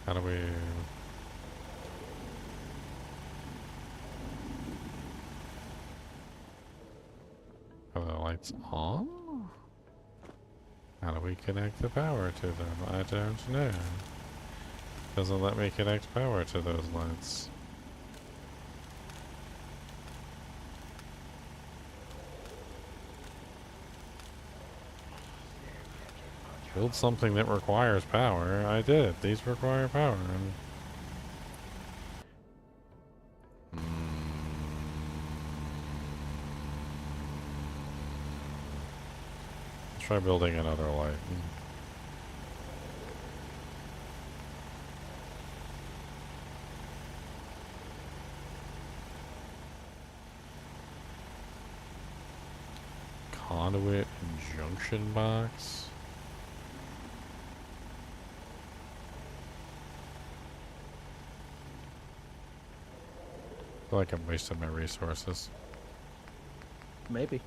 How do we... Are the lights on? How do we connect the power to them? I don't know. Doesn't let me connect power to those lights. Build something that requires power. I did. These require power. Let's try building another light. Conduit and junction box. I feel like I'm wasting my resources. Maybe.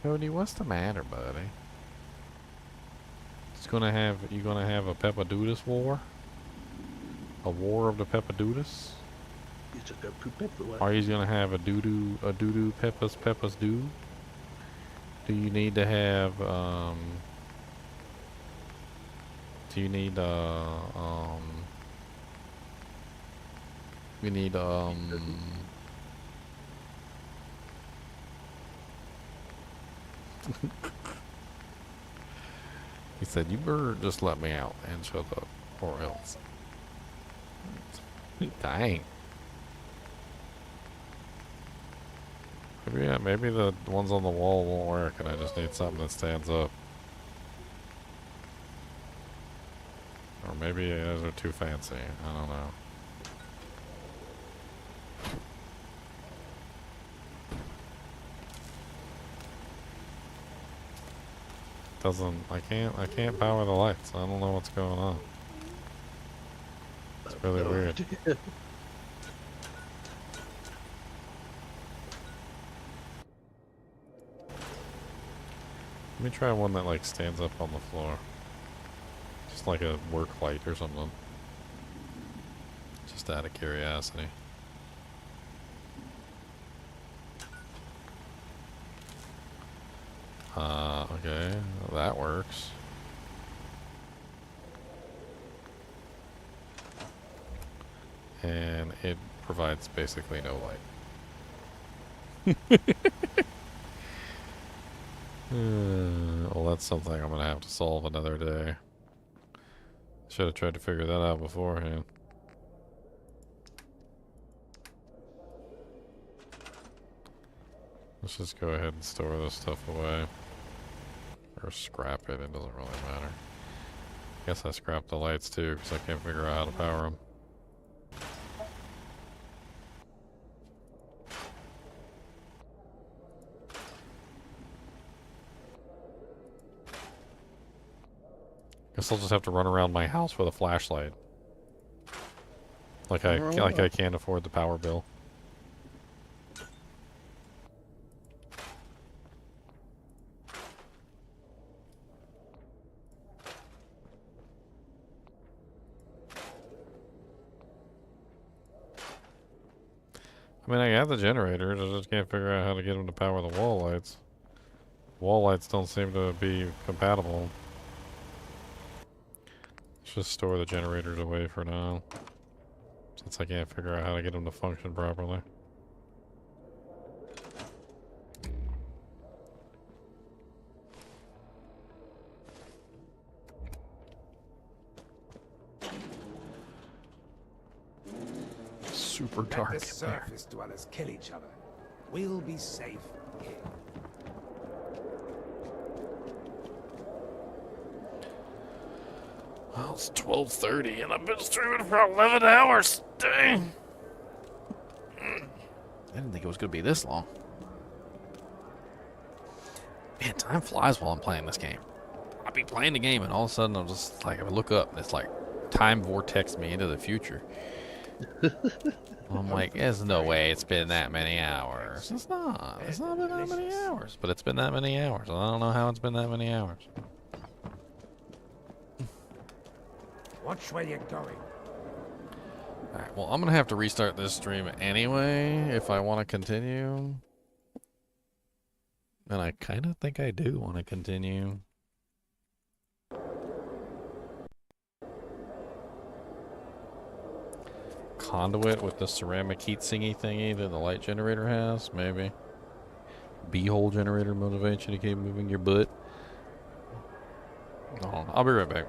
Cody, what's the matter, buddy? You gonna have a Peppadoodus war? A war of the Peppadoodus? You just go poop everywhere. Are you gonna have a doo-doo Peppa's doo? Do you need to have, do you need, we need, he said, you better just let me out and shut up, or else. Dang. Maybe, yeah, maybe the ones on the wall won't work and I just need something that stands up. Or maybe those are too fancy. I don't know. I can't power the lights. I don't know what's going on. It's really weird. Let me try one that like stands up on the floor. Just like a work light or something. Just out of curiosity. Okay, that works. And it provides basically no light. Well, that's something I'm gonna have to solve another day. Should have tried to figure that out beforehand. Let's just go ahead and store this stuff away. Or scrap it, it doesn't really matter. Guess I scrapped the lights too, because I can't figure out how to power them. Guess I'll just have to run around my house with a flashlight. Like I can't afford the power bill. I mean, I got the generators. I just can't figure out how to get them to power the wall lights. Wall lights don't seem to be compatible. Let's just store the generators away for now, since I can't figure out how to get them to function properly. Super dark. Let the surface dwellers kill each other. We'll be safe here. Well, it's 12:30 and I've been streaming for 11 hours. Dang. I didn't think it was going to be this long. Man, time flies while I'm playing this game. I'll be playing the game and all of a sudden I'm just like, I look up and it's like time vortex me into the future. I'm like, there's no way it's been that many hours. It's not. It's not been that many hours. But it's been that many hours. I don't know how it's been that many hours. Watch where you're going. Alright, well, I'm going to have to restart this stream anyway if I want to continue. And I kind of think I do want to continue. Conduit with the ceramic heat singy thingy that the light generator has, maybe. B-hole generator motivates you to keep moving your butt. Hold on, I'll be right back.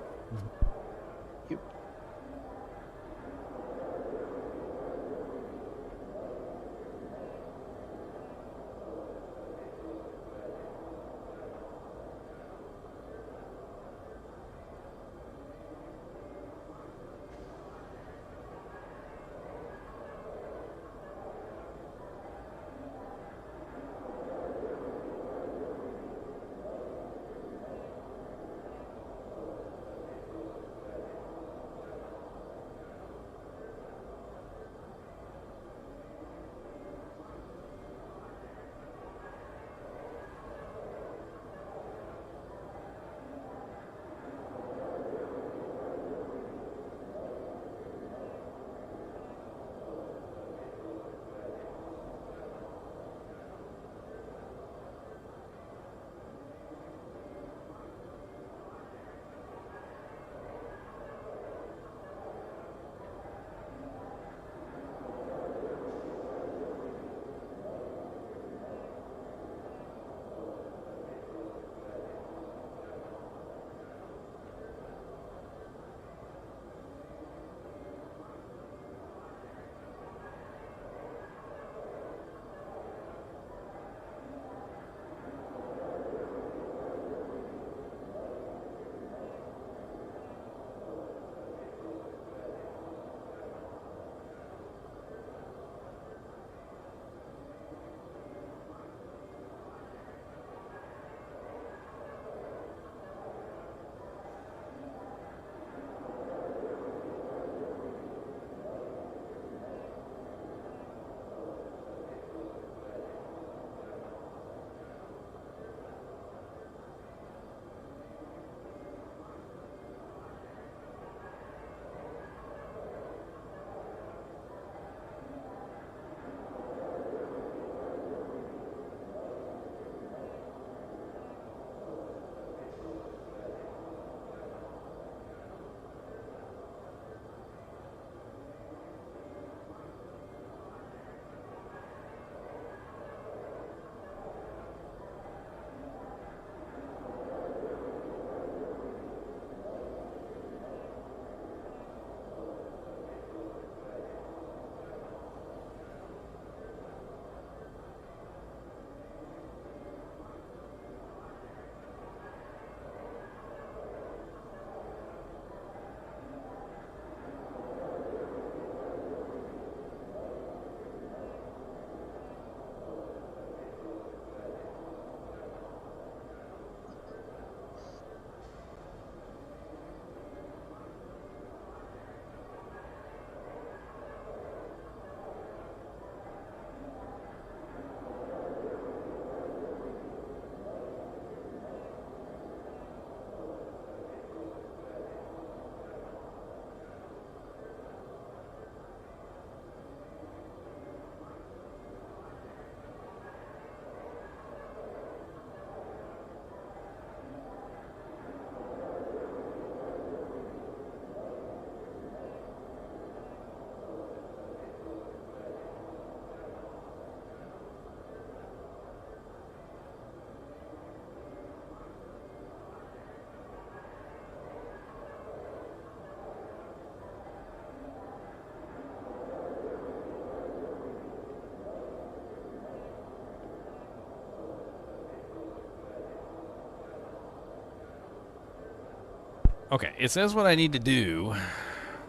Okay, it says what I need to do.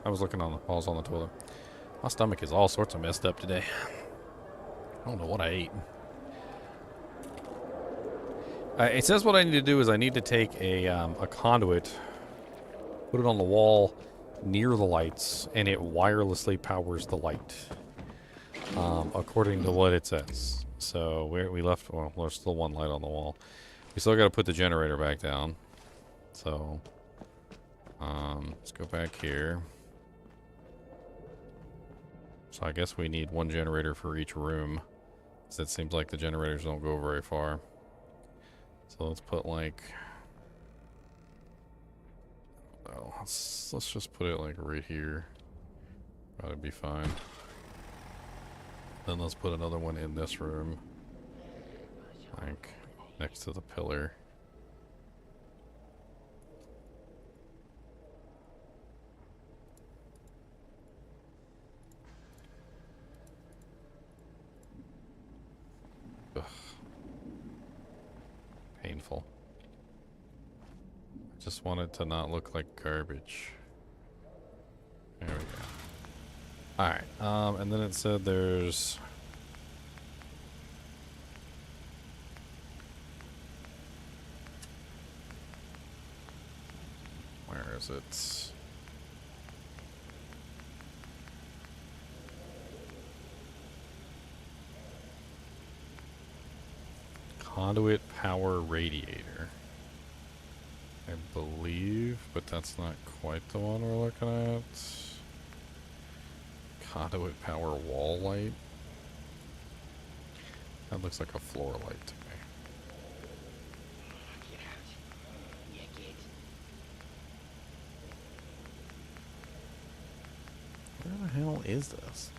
I was looking on the balls on the toilet. My stomach is all sorts of messed up today. I don't know what I ate. It says what I need to do is I need to take a conduit, put it on the wall near the lights, and it wirelessly powers the light. According to what it says. So we left, well, there's still one light on the wall. We still got to put the generator back down. So, let's go back here. So I guess we need one generator for each room. Because it seems like the generators don't go very far. So let's put like... Oh, let's just put it like right here. That'd be fine. Then let's put another one in this room. Like, next to the pillar. Ugh. Painful. I just want it to not look like garbage. There we go. Alright, and then it said there's... Where is it? Conduit power radiator. I believe, but that's not quite the one we're looking at. Conduit power wall light. That looks like a floor light to me. Where the hell is this?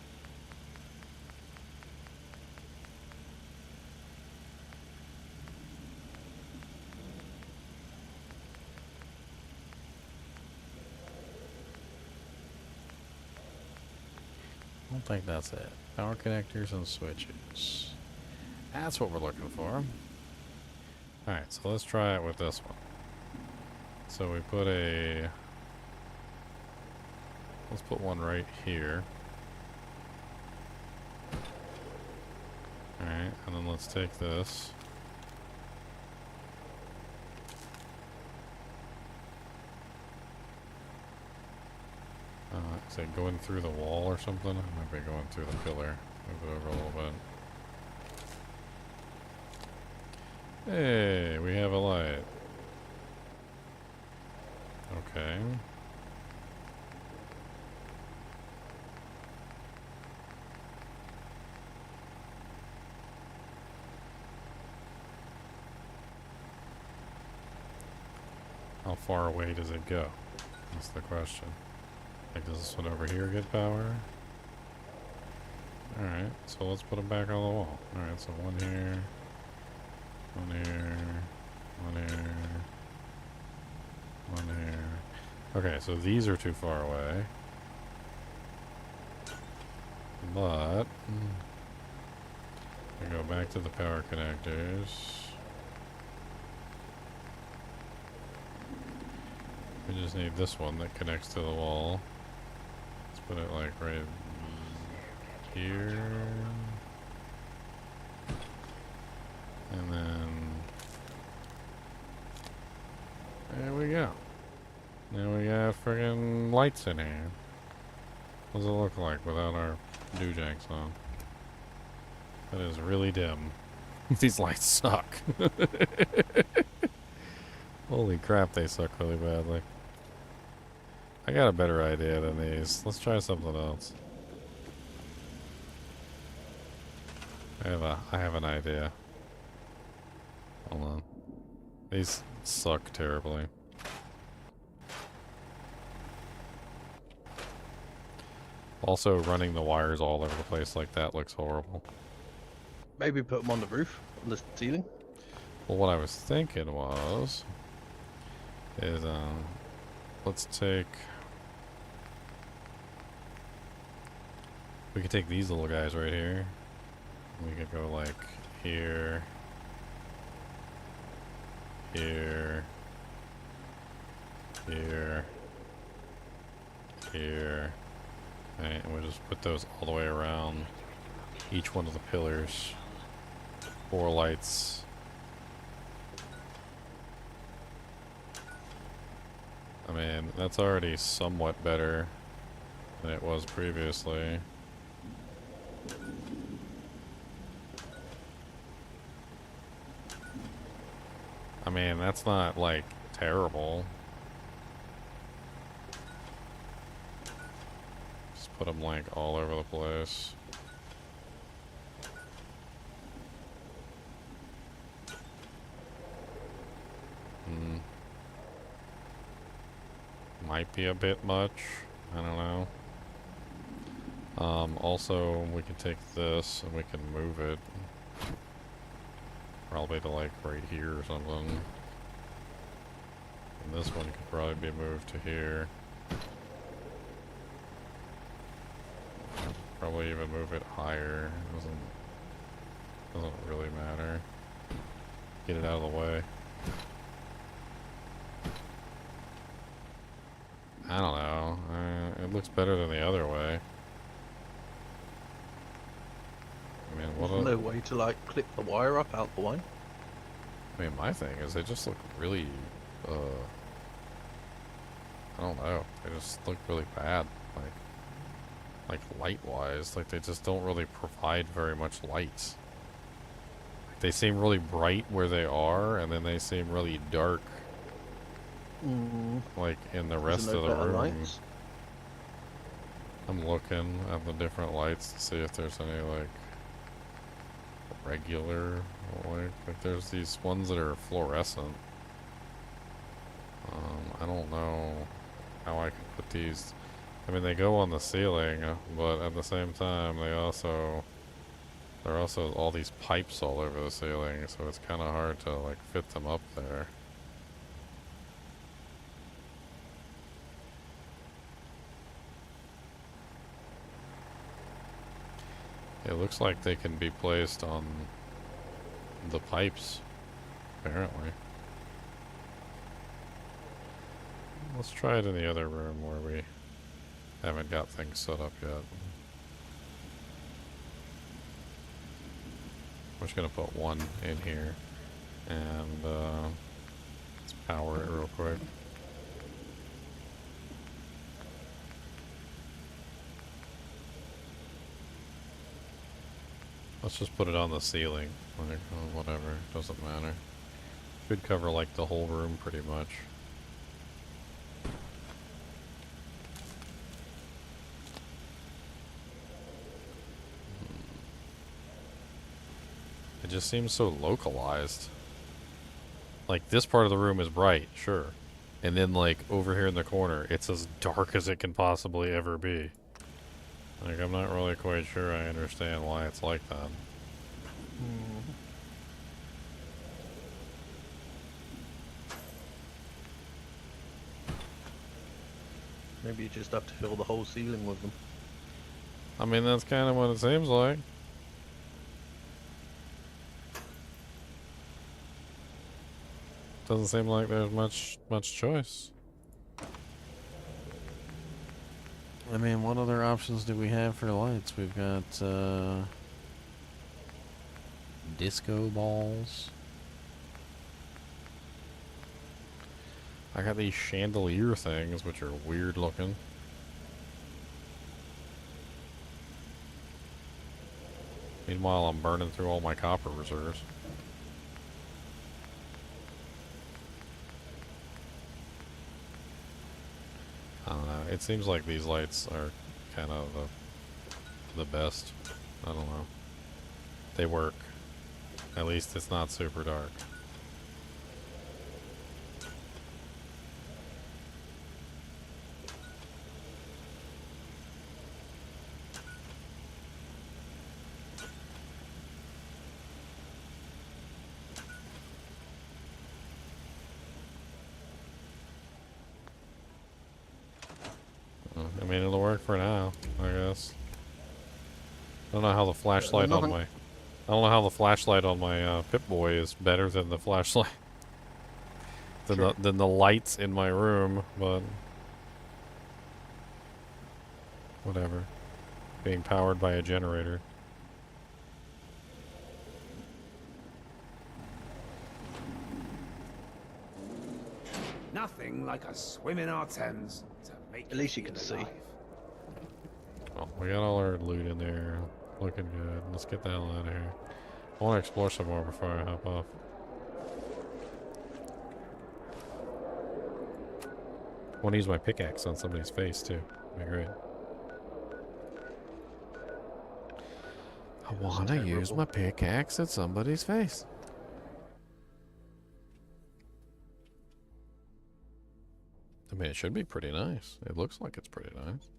I don't think that's it. Power connectors and switches. That's what we're looking for. Alright, so let's try it with this one. So we put a... Let's put one right here. Alright, and then let's take this. Is it going through the wall or something? It might be going through the pillar. Move it over a little bit. Hey, we have a light. Okay. How far away does it go? That's the question. Like, does this one over here get power? Alright, so let's put them back on the wall. Alright, so one here, one here, one here, one here. Okay, so these are too far away. But, we go back to the power connectors. We just need this one that connects to the wall. Let's put it like right here. And then there we go. Now we got friggin' lights in here. What does it look like without our doojags on? That is really dim. These lights suck. Holy crap, they suck really badly. I got a better idea than these. Let's try something else. I have an idea. Hold on. These suck terribly. Also, running the wires all over the place like that looks horrible. Maybe put them on the roof, on the ceiling. Well, what I was thinking is, let's take... We could take these little guys right here. We could go like here, here, here, here. Right, and we'll just put those all the way around each one of the pillars. 4 lights. I mean, that's already somewhat better than it was previously. I mean, that's not, like, terrible. Just put them, like, all over the place. Might be a bit much. I don't know. Also, we can take this and we can move it. Probably to like right here or something. And this one could probably be moved to here. Probably even move it higher. Doesn't really matter. Get it out of the way. I don't know. It looks better than the other way. I mean, what? There's no way to like clip the wire up out the way. I mean, my thing is they just look really. I don't know. They just look really bad. Like light-wise, like they just don't really provide very much light. They seem really bright where they are, and then they seem really dark. Like in the rest of the room. Lights? I'm looking at the different lights to see if there's any like regular, like there's these ones that are fluorescent. I don't know how I can put these. I mean, they go on the ceiling, but at the same time, there are also all these pipes all over the ceiling, so it's kind of hard to like fit them up there. It looks like they can be placed on the pipes, apparently. Let's try it in the other room where we haven't got things set up yet. I'm just gonna put one in here, and let's power it real quick. Let's just put it on the ceiling, like, whatever, doesn't matter. Should cover like the whole room pretty much. It just seems so localized. Like, this part of the room is bright, sure. And then, like, over here in the corner, it's as dark as it can possibly ever be. Like, I'm not really quite sure I understand why it's like that. Maybe you just have to fill the whole ceiling with them. I mean, that's kind of what it seems like. Doesn't seem like there's much choice. I mean, what other options do we have for lights? We've got disco balls. I got these chandelier things, which are weird looking. Meanwhile, I'm burning through all my copper reserves. I don't know. It seems like these lights are kind of the best. I don't know. They work. At least it's not super dark. I mean, it'll work for now, I guess. I don't know how the flashlight on my... I don't know how the flashlight on my Pip-Boy is better than the flashlight than the lights in my room, but whatever. Being powered by a generator. Nothing like a swim in our Thames to make At least you can see. Well, we got all our loot in there. Looking good. Let's get the hell out of here. I want to explore some more before I hop off. I want to use my pickaxe on somebody's face, too. That'd be great. I want to use my pickaxe at somebody's face. I mean, it should be pretty nice. It looks like it's pretty nice.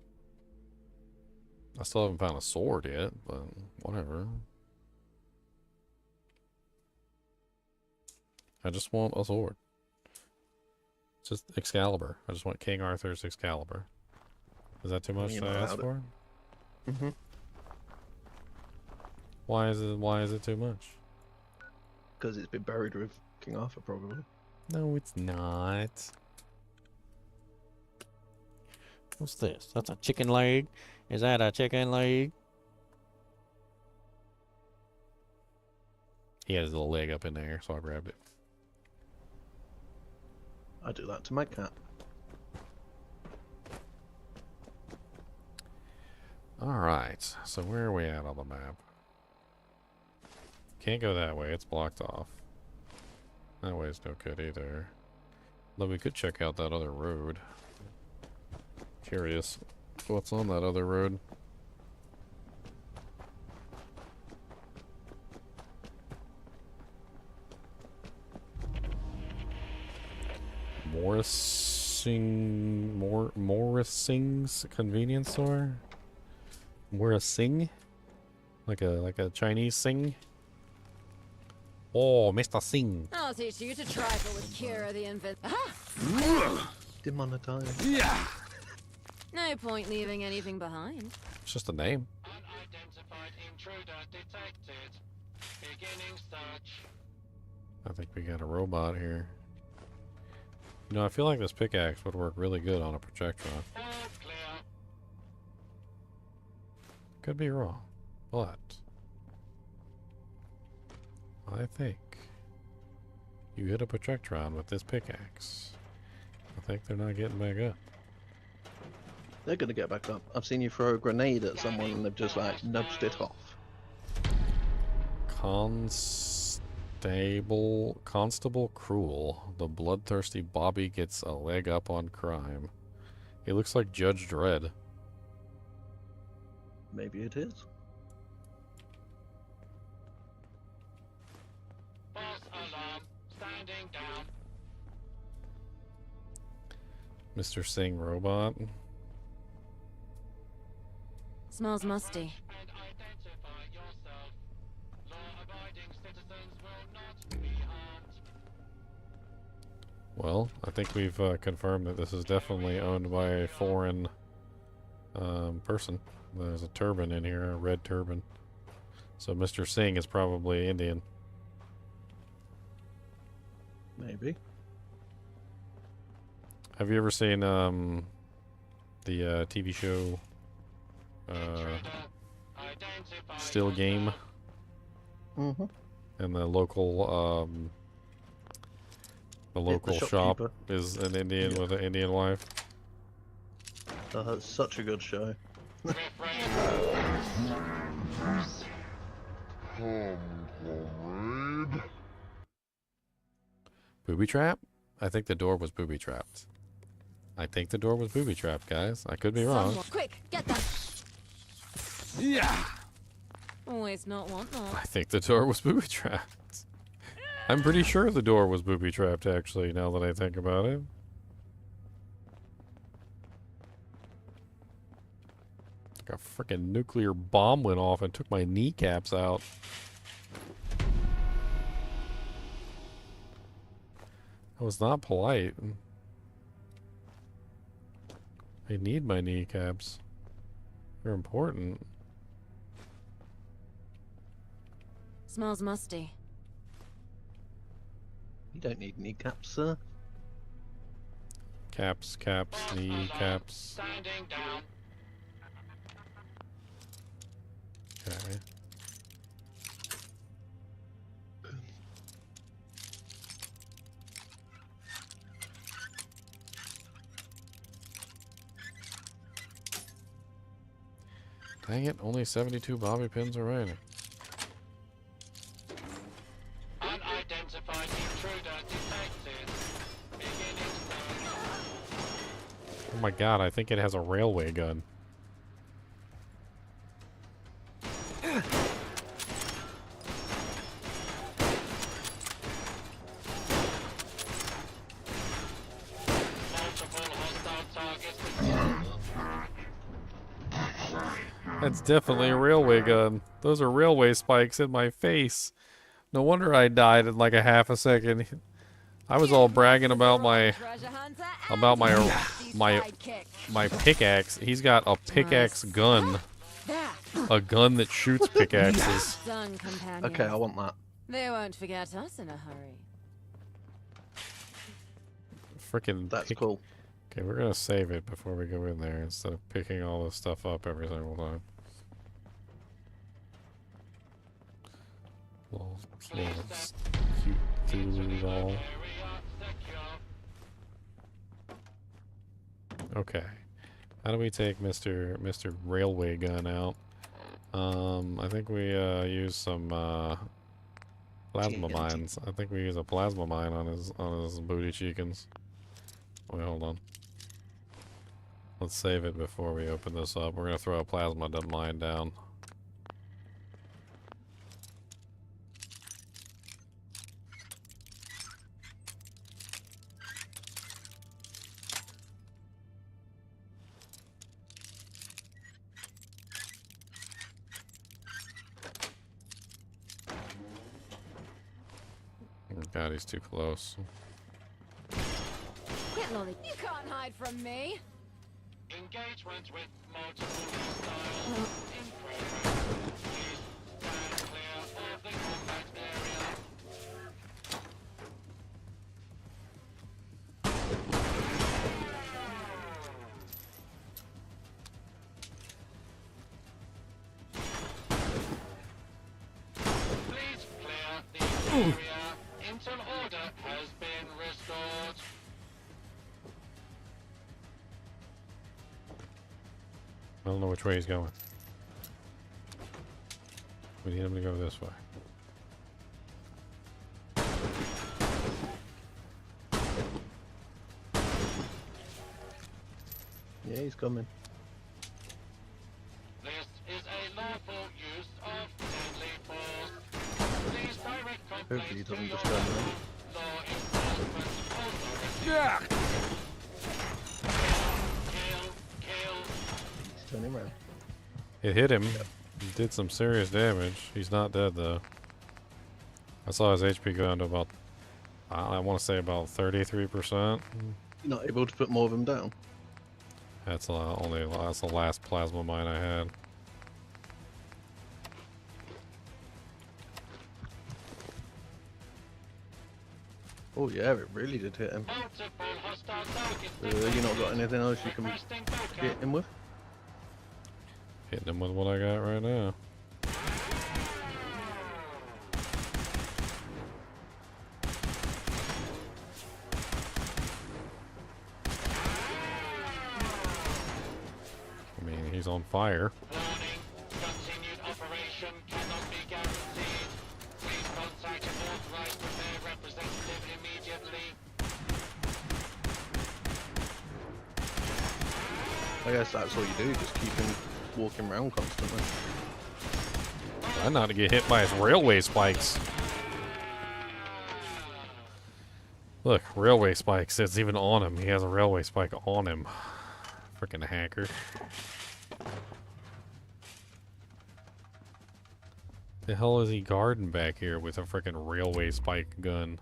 I still haven't found a sword yet, but whatever. I just want a sword. It's just Excalibur. I just want King Arthur's Excalibur. Is that too much to ask for? Mm-hmm. Why is it too much? Because it's been buried with King Arthur, probably. No, it's not. What's this? That's a chicken leg? Is that a chicken leg? He had his little leg up in there, so I grabbed it. I do that to my cat. Alright, so where are we at on the map? Can't go that way, it's blocked off. That way's no good either. Though we could check out that other road. Curious what's on that other road. Morrising's convenience store? Morrising? Like a Chinese sing? Oh, Mr. Singh. I'll teach you to trifle with Kira the Invent. Aha! Demonetized. Yeah. No point leaving anything behind. It's just a name. Unidentified intruder detected. Beginning search. I think we got a robot here. You know, I feel like this pickaxe would work really good on a projectron. Could be wrong, but I think you hit a projectron with this pickaxe. I think they're not getting back up. They're gonna get back up. I've seen you throw a grenade at someone and they've just like nudged it off. Constable Cruel. The bloodthirsty Bobby gets a leg up on crime. He looks like Judge Dredd. Maybe it is. False alarm. Standing down. Mr. Singh robot. Smells musty. And identify yourself. Law-abiding citizens will not be harmed. Well, I think we've confirmed that this is definitely owned by a foreign person. There's a turban in here, a red turban. So Mr. Singh is probably Indian. Maybe. Have you ever seen the TV show Still Game? Mm-hmm. And the local shop shopkeeper is an Indian with an Indian wife. Oh, that's such a good show. Booby trap? I think the door was booby trapped. I think the door was booby trapped, guys. I could be wrong. Quick, get that. Yeah. Always not want that. I think the door was booby trapped. I'm pretty sure the door was booby trapped, actually, now that I think about it. Like a freaking nuclear bomb went off and took my kneecaps out. That was not polite. I need my kneecaps. They're important. Smells musty. You don't need kneecaps, sir. Caps, knee caps. Okay. Dang it, only 72 bobby pins already. Unidentified intruder detected. Oh my god, I think it has a railway gun. That's definitely a railway gun. Those are railway spikes in my face. No wonder I died in like a half a second. I was all bragging about my pickaxe. He's got a pickaxe gun. A gun that shoots pickaxes. Okay, I want that. They won't forget us in a hurry. Freaking. That's cool. Okay, we're gonna save it before we go in there instead of picking all this stuff up every single time. Little cute all. Okay. How do we take Mr. Railway Gun out? I think we use some plasma mines. I think we use a plasma mine on his booty cheekins. Wait, hold on. Let's save it before we open this up. We're gonna throw a plasma mine down. God, he's too close. Quit lolly. You can't hide from me. Engagement with multiple hostiles in progress. Please stand clear of the combat area. Please clear the area until order has been restored. I don't know which way he's going. We need him to go this way. Yeah, he's coming. This is a lawful use of deadly force. Please direct Hopefully he complaints to doesn't your just turn around. law enforcement authority. Yeah. Kill. He's turning around. It hit him. He did some serious damage. He's not dead though. I saw his HP go down to about, I want to say about 33%. You're not able to put more of them down. That's that's the last plasma mine I had. Oh yeah, it really did hit him. You not got anything else you can hit him with? Hitting him with what I got right now. I mean, he's on fire. Warning. Continued operation cannot be guaranteed. Please contact an authorized repair representative immediately. I guess that's all you do, just keep him walking around constantly. I know how to get hit by his railway spikes. Look, railway spikes. It's even on him. He has a railway spike on him. Freaking hacker. The hell is he guarding back here with a freaking railway spike gun?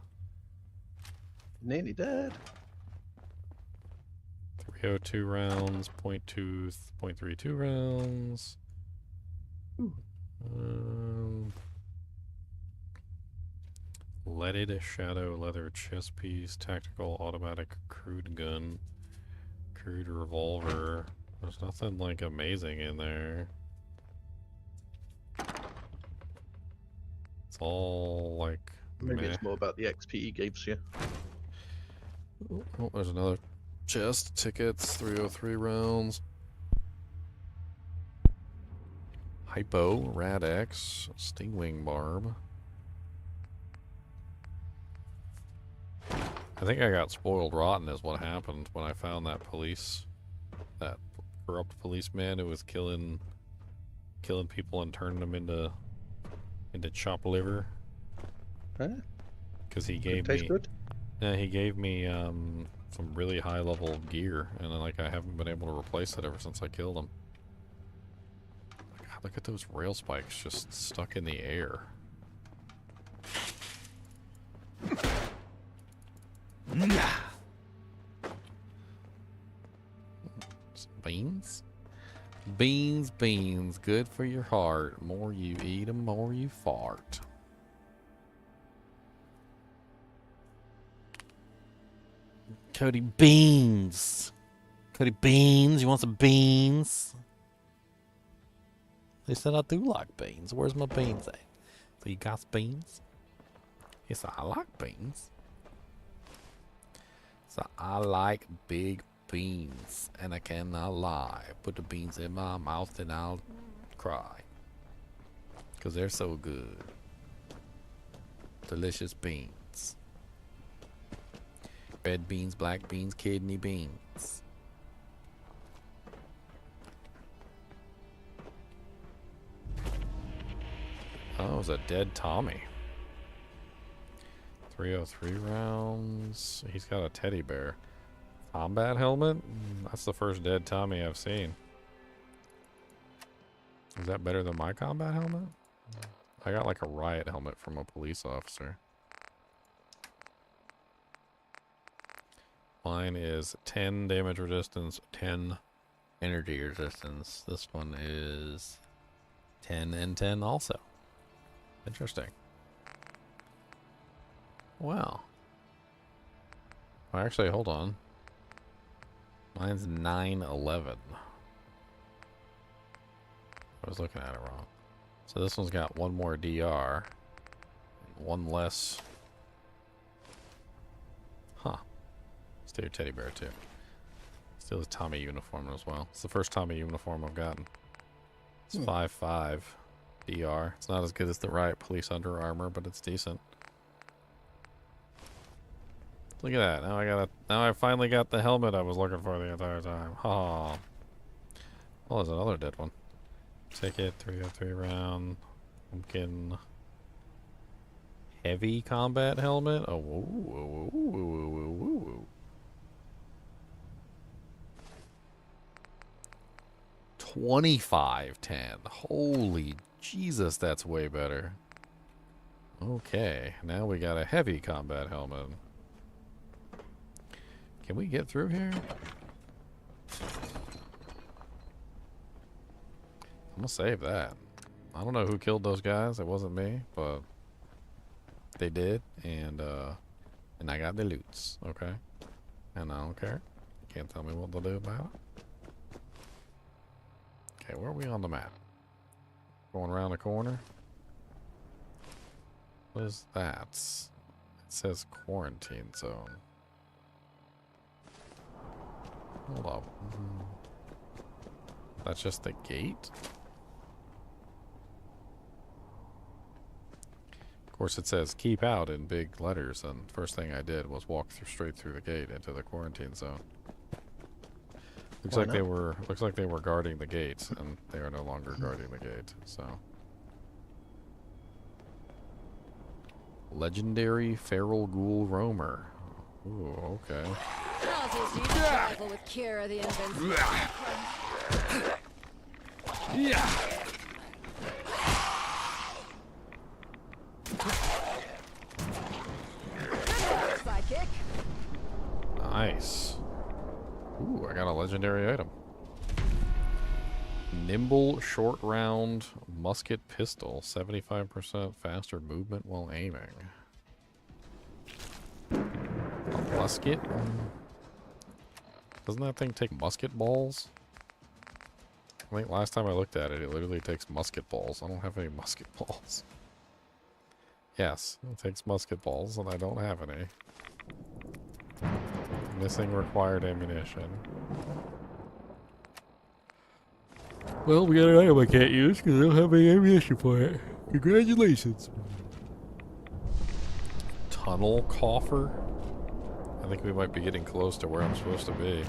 Nearly dead. 302 rounds, 0.32 rounds. Leaded shadow leather chest piece, tactical automatic crude gun. carried a revolver. There's nothing like amazing in there. It's all like Maybe meh. it's more about the XP he gives you. Oh, there's another chest. Tickets, 303 rounds. Hypo, Rad X, Stingwing Barb. I think I got spoiled rotten is what happened when I found that corrupt policeman who was killing people and turning them into chopped liver. Huh? Because he gave Tastes me, good? yeah, he gave me some really high level gear, and then, like, I haven't been able to replace it ever since I killed him. God, look at those rail spikes just stuck in the air. Some beans? Beans, beans, good for your heart. More you eat 'em, more you fart. Cody, beans. Cody, beans. You want some beans? They said I do like beans. Where's my beans at? So you got beans? Yes, I like beans. So I like big beans, and I cannot lie. Put the beans in my mouth and I'll cry. Because they're so good. Delicious beans. Red beans, black beans, kidney beans. Oh, it was a dead Tommy. 303 rounds. He's got a teddy bear. Combat helmet? That's the first dead Tommy I've seen. Is that better than my combat helmet? I got like a riot helmet from a police officer. Mine is 10 damage resistance, 10 energy resistance. This one is 10 and 10 also. Interesting. Wow. Well, actually, hold on. Mine's 911. I was looking at it wrong. So this one's got one more DR. One less. Huh. Steal your teddy bear too. Steal the Tommy uniform as well. It's the first Tommy uniform I've gotten. It's 5.5 DR. It's not as good as the Riot Police Under Armour, but it's decent. Look at that. Now I finally got the helmet I was looking for the entire time. Oh. Well, there's another dead one. Ticket, 303 round. Pumpkin. Heavy combat helmet. Oh, whoa, whoa, whoa, whoa, whoa, whoa, whoa. 2510. Holy Jesus, that's way better. Okay, now we got a heavy combat helmet. Can we get through here? I'm gonna save that. I don't know who killed those guys. It wasn't me, but they did, and I got the loots. Okay, and I don't care. Can't tell me what to do about it. Okay, where are we on the map? Going around the corner. What is that? It says quarantine zone. Hold up. That's just the gate? Of course it says keep out in big letters, and first thing I did was walk straight through the gate into the quarantine zone. Looks like they were guarding the gate, and they are no longer guarding the gate, so. Legendary Feral Ghoul Roamer. Ooh, okay. Causes you to trifle with Kira the Invincible. Sidekick. Nice. Ooh, I got a legendary item. Nimble short round musket pistol. 75% faster movement while aiming. A musket? Doesn't that thing take musket balls? I think last time I looked at it, it literally takes musket balls. I don't have any musket balls. Yes, it takes musket balls, and I don't have any. Missing required ammunition. Well, we got an item I can't use because I don't have any ammunition for it. Congratulations. Tunnel coffer? I think we might be getting close to where I'm supposed to be.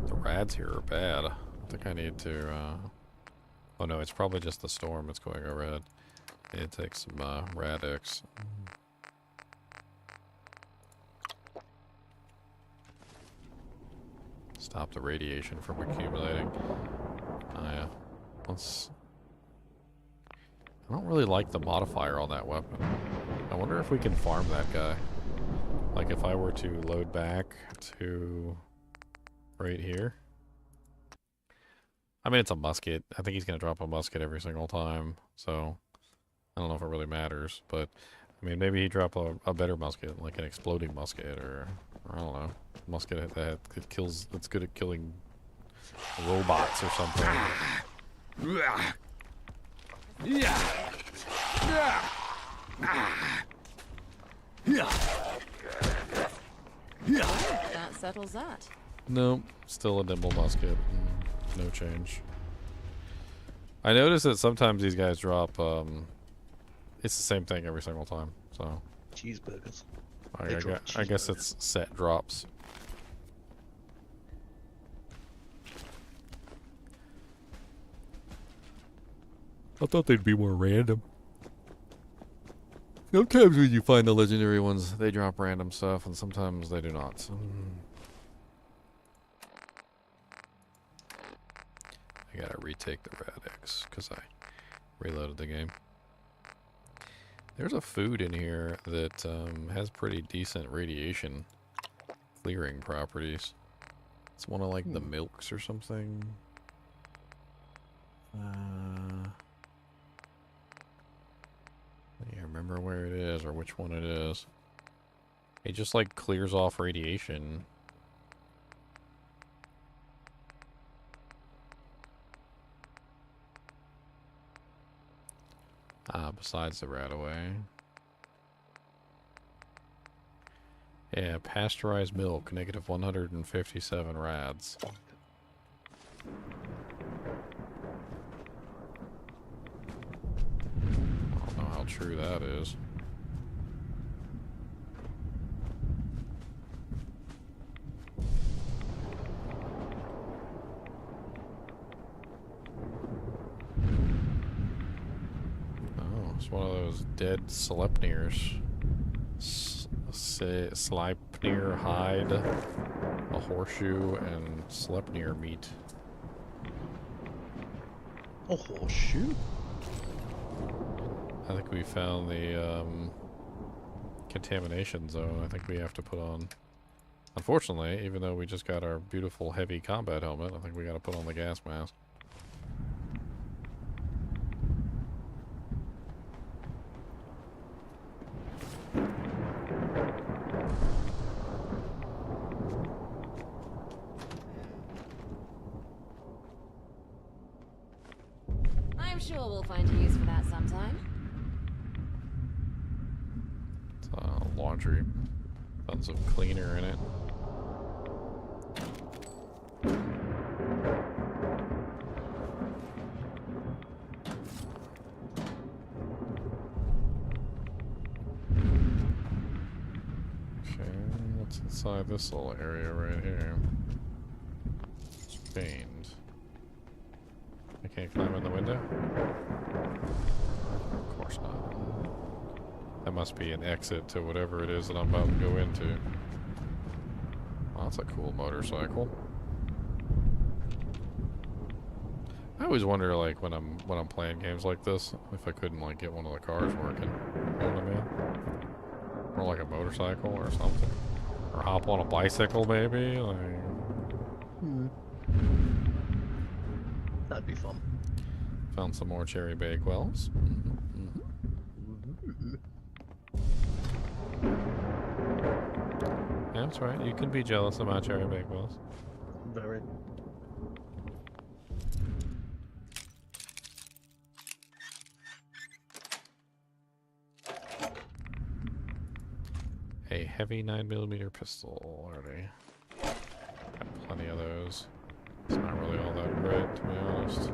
The rads here are bad. I think I need to, oh no, it's probably just the storm that's going red. I need to take some, Radix. Stop the radiation from accumulating. Oh yeah. Let's... I don't really like the modifier on that weapon. I wonder if we can farm that guy. Like if I were to load back to right here. I mean, it's a musket. I think he's going to drop a musket every single time. So I don't know if it really matters. But I mean, maybe he drop a better musket, like an exploding musket, or I don't know, musket that kills. That's good at killing robots or something. That settles that. Nope, still a nimble musket. No change. I noticed that sometimes these guys drop, it's the same thing every single time, so. Cheeseburgers. I guess it's set drops. I thought they'd be more random. Sometimes when you find the legendary ones, they drop random stuff, and sometimes they do not. I gotta retake the Radix, because I reloaded the game. There's a food in here that has pretty decent radiation clearing properties. It's one of like the milks or something. I can't remember where it is or which one it is. It just like clears off radiation. Besides the Radaway. Yeah, pasteurized milk, negative 157 rads. I don't know how true that is. It's one of those dead Sleipnirs. Sleipnir hide, a horseshoe, and Sleipnir meat. A horseshoe? I think we found the contamination zone. I think we have to put on. Unfortunately, even though we just got our beautiful heavy combat helmet, I think we got to put on the gas mask. Sure we'll find a use for that sometime. It's laundry. Tons of cleaner in it. Okay, what's inside this little area right here? It's veined. I can't climb in the window? Of course not. That must be an exit to whatever it is that I'm about to go into. Oh, that's a cool motorcycle. I always wonder, like, when I'm playing games like this, if I couldn't, like, get one of the cars working. You know what I mean? Or like a motorcycle or something. Or hop on a bicycle, maybe? Like... That'd be fun. found some more cherry bakewells. Yeah, that's right. You can be jealous about cherry bakewells. Very. A heavy 9mm pistol already. Got plenty of those. It's not really all that great, to be honest.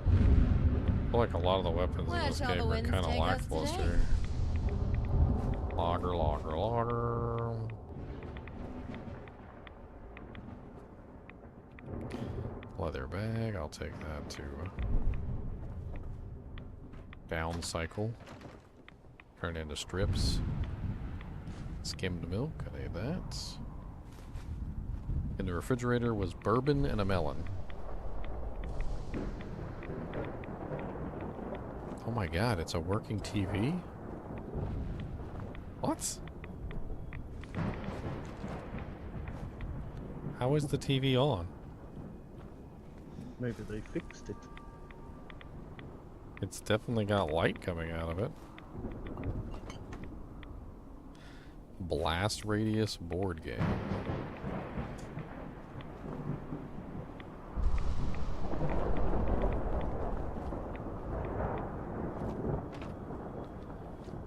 I feel like a lot of the weapons in this game are kind of lackluster. Logger, logger, logger. Leather bag, I'll take that too. Down cycle. Turn into strips. Skimmed milk, I need that. In the refrigerator was bourbon and a melon. Oh my god, it's a working TV? What? How is the TV on? Maybe they fixed it. It's definitely got light coming out of it. Blast Radius board game.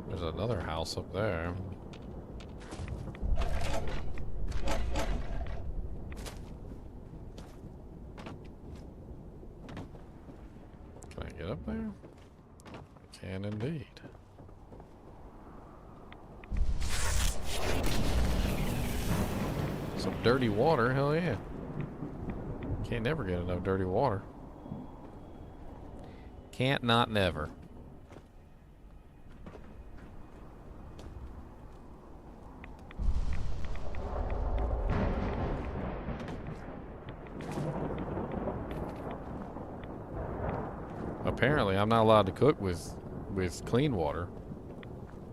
There's another house up there. Can I get up there? I can indeed. Some dirty water, hell yeah. Can't never get enough dirty water. Can't not never. Apparently, I'm not allowed to cook with clean water,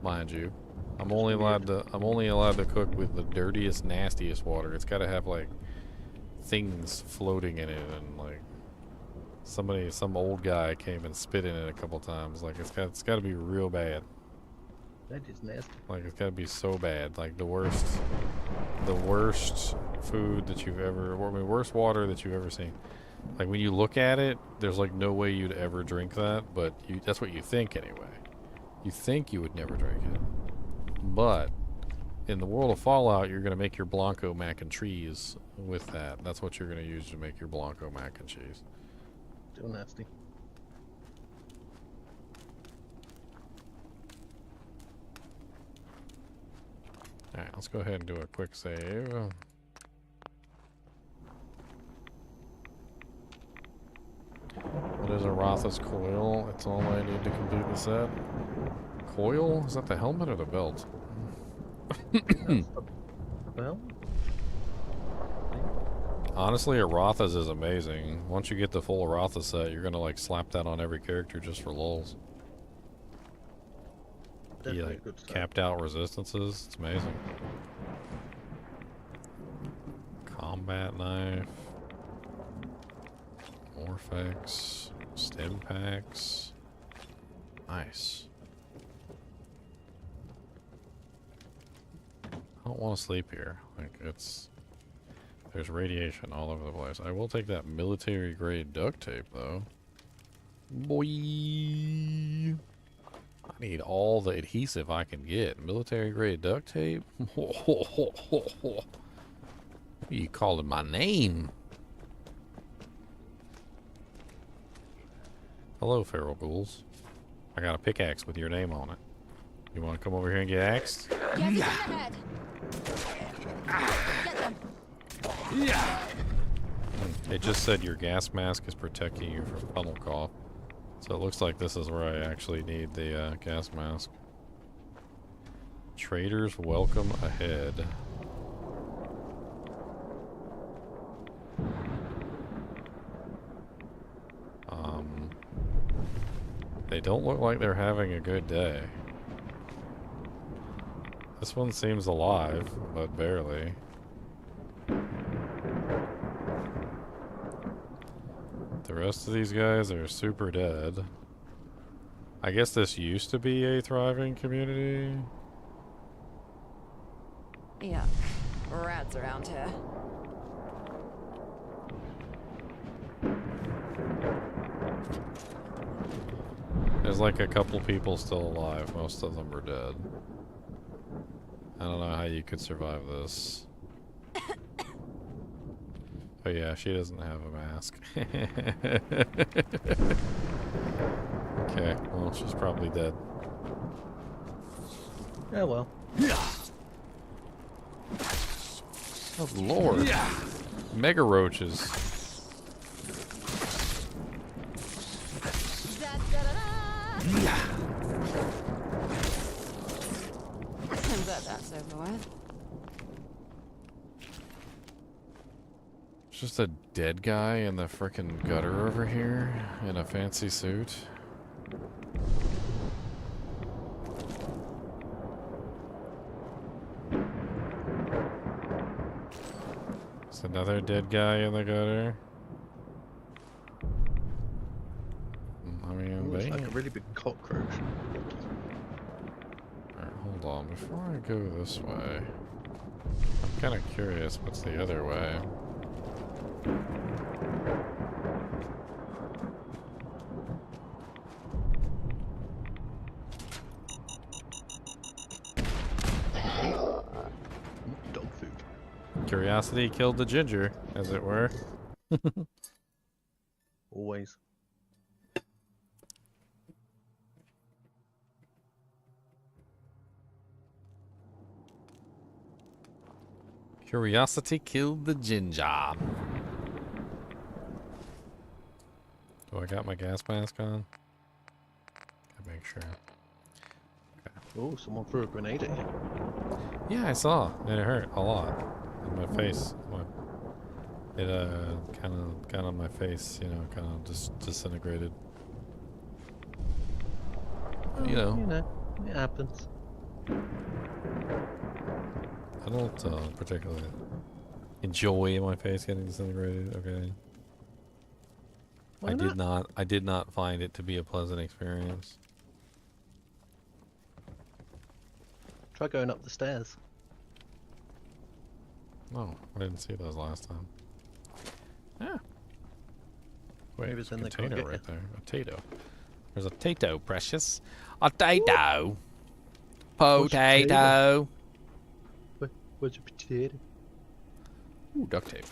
mind you. I'm only allowed to cook with the dirtiest, nastiest water. It's got to have like things floating in it, and like some old guy came and spit in it a couple times. Like it's got to be real bad. That is nasty. Like it's got to be so bad. Like the worst food that you've ever, I mean, worst water that you've ever seen. Like when you look at it, there's like no way you'd ever drink that, but that's what you think anyway. You think you would never drink it. But in the world of Fallout, you're going to make your Blanco mac and cheese with that. That's what you're going to use to make your Blanco mac and cheese. Too nasty. Alright, let's go ahead and do a quick save. What is a Rotha's coil? It's all I need to complete the set. Coil? Is that the helmet or the belt? Well, honestly, a Rotha's is amazing. Once you get the full Rotha set, you're gonna like slap that on every character just for lulz. He like capped out resistances. It's amazing. Combat knife. Morphex. Stim packs. Nice. I don't want to sleep here. Like there's radiation all over the place. I will take that military grade duct tape though. Boy. I need all the adhesive I can get. Military grade duct tape? You calling my name? Hello, feral ghouls. I got a pickaxe with your name on it. You want to come over here and get axed? Get in the head. Get them. It just said your gas mask is protecting you from funnel cough. So it looks like this is where I actually need the gas mask. Traders welcome ahead. They don't look like they're having a good day. This one seems alive, but barely. the rest of these guys are super dead. I guess this used to be a thriving community. Yeah, rats around here. There's like a couple people still alive. Most of them are dead. I don't know how you could survive this. Oh yeah, she doesn't have a mask. Okay, well, she's probably dead. Yeah, well. Oh lord. Mega roaches. I'm glad that's over with. It's just a dead guy in the frickin' gutter over here in a fancy suit. It's another dead guy in the gutter. I mean, Ooh, it's like a really big cockroach. Alright, hold on. Before I go this way, I'm kind of curious what's the other way. Dog food. Curiosity killed the ginger, as it were. Always. Curiosity killed the ginger. Do I got my gas mask on? Gotta make sure. Oh, someone threw a grenade at you. Yeah, I saw. And it hurt a lot. In my face. It kind of got on my face, you know, kind of just disintegrated. Oh, you know, it happens. I don't particularly enjoy my face getting disintegrated. Okay. Why I did not find it to be a pleasant experience. Try going up the stairs. No, I didn't see those last time. Yeah. Wait, Maybe there's a then they can't container get right you. there. A tato. There's a tato, precious. A tato. Potato. What's a potato? Ooh, duct tape.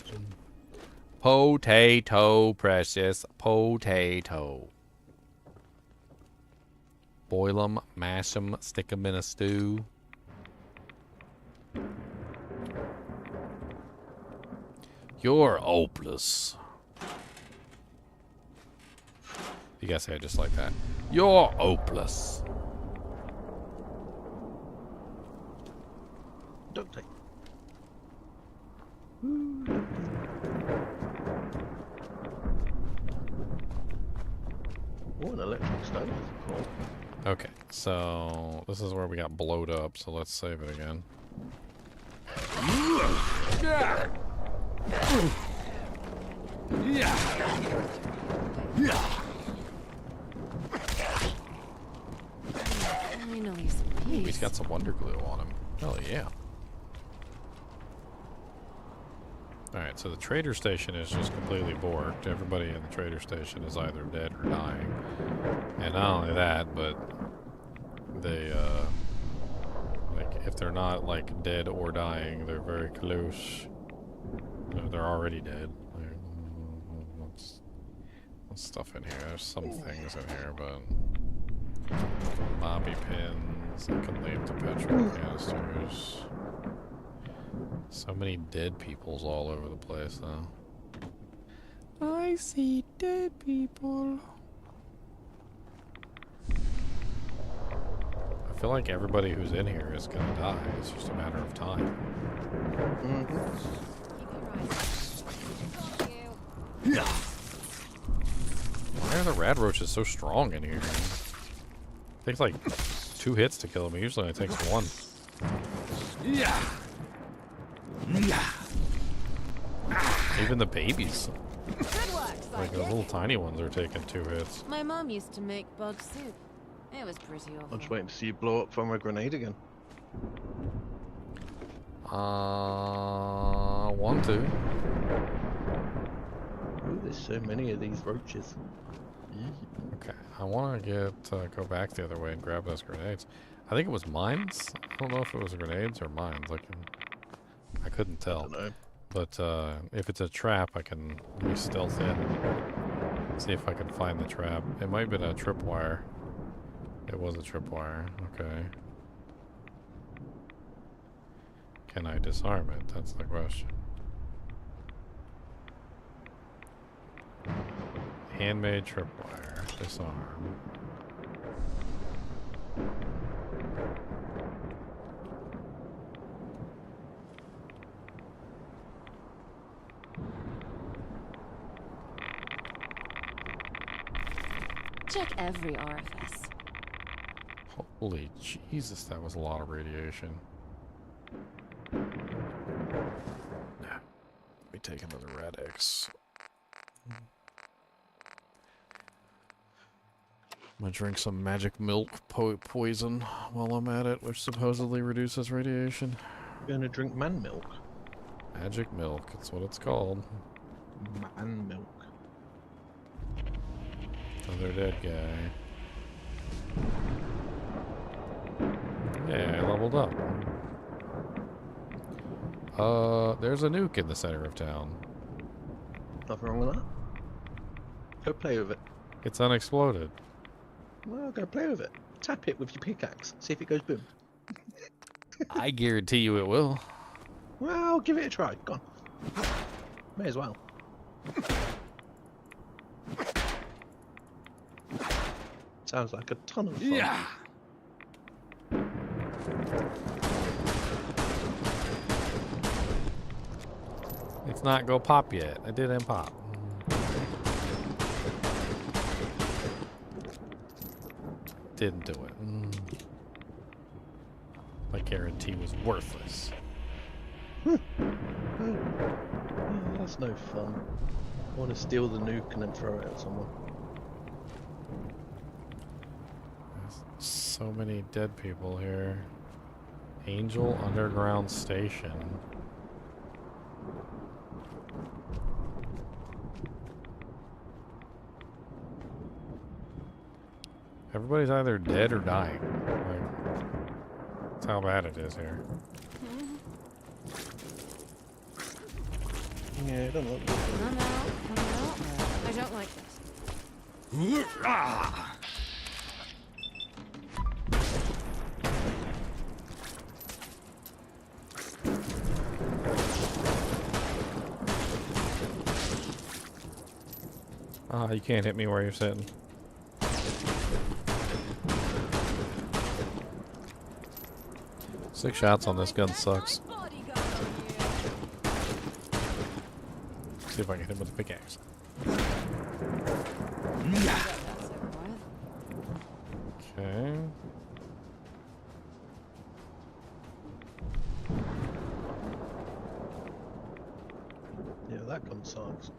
Potato, precious. Potato. Boil 'em, mash 'em, stick 'em in a stew. You're hopeless. You gotta say it just like that. You're hopeless. Duct tape. Oh, an electric stove. Cool. Okay, so this is where we got blowed up, so let's save it again. Finally, some Ooh, he's peace. got some wonder glue on him. Hell yeah. Alright, so the trader station is just completely borked. Everybody in the trader station is either dead or dying. And not only that, but they, like, if they're not, like, dead or dying, they're very close. No, they're already dead. Like, what's stuff in here? There's some things in here, but... Bobby pins, I can leave the petrol canisters. So many dead peoples all over the place now. I see dead people. I feel like everybody who's in here is gonna die. It's just a matter of time. Why are the rad roaches so strong in here? It takes like 2 hits to kill them. Usually it takes 1. Even the babies. Good work. Like the little tiny ones are taking 2 hits. My mom used to make bug soup. It was pretty awful. I'm just waiting to see you blow up from a grenade again. Want to. Ooh, there's so many of these roaches. Okay, I want to go back the other way and grab those grenades. I think it was mines. I don't know if it was grenades or mines. I couldn't tell. I don't know. But if it's a trap, I can stealth in. See if I can find the trap. It might have been a tripwire. It was a tripwire. Okay. Can I disarm it? That's the question. Handmade tripwire. Disarm. Check every orifice. Holy Jesus, that was a lot of radiation. Let me take another red X. I'm gonna drink some magic milk poison while I'm at it, which supposedly reduces radiation. You're gonna drink man milk? Magic milk, that's what it's called. Man milk. Another dead guy. Yeah, I leveled up. There's a nuke in the center of town. Nothing wrong with that. Go play with it. It's unexploded. Well, go play with it. Tap it with your pickaxe. See if it goes boom. I guarantee you it will. Well, give it a try. Go on. May as well. Sounds like a ton of fun. Yeah. It's not go pop yet. It didn't pop. Didn't do it. My guarantee was worthless. Oh, that's no fun. I want to steal the nuke and then throw it at someone. So many dead people here. Angel Underground Station. Everybody's either dead or dying. Like, that's how bad it is here. Yeah, it doesn't look good. Come out. I don't like this. You can't hit me where you're sitting. Six shots on this gun sucks. See if I can hit him with a pickaxe. Okay. Yeah, that gun sucks.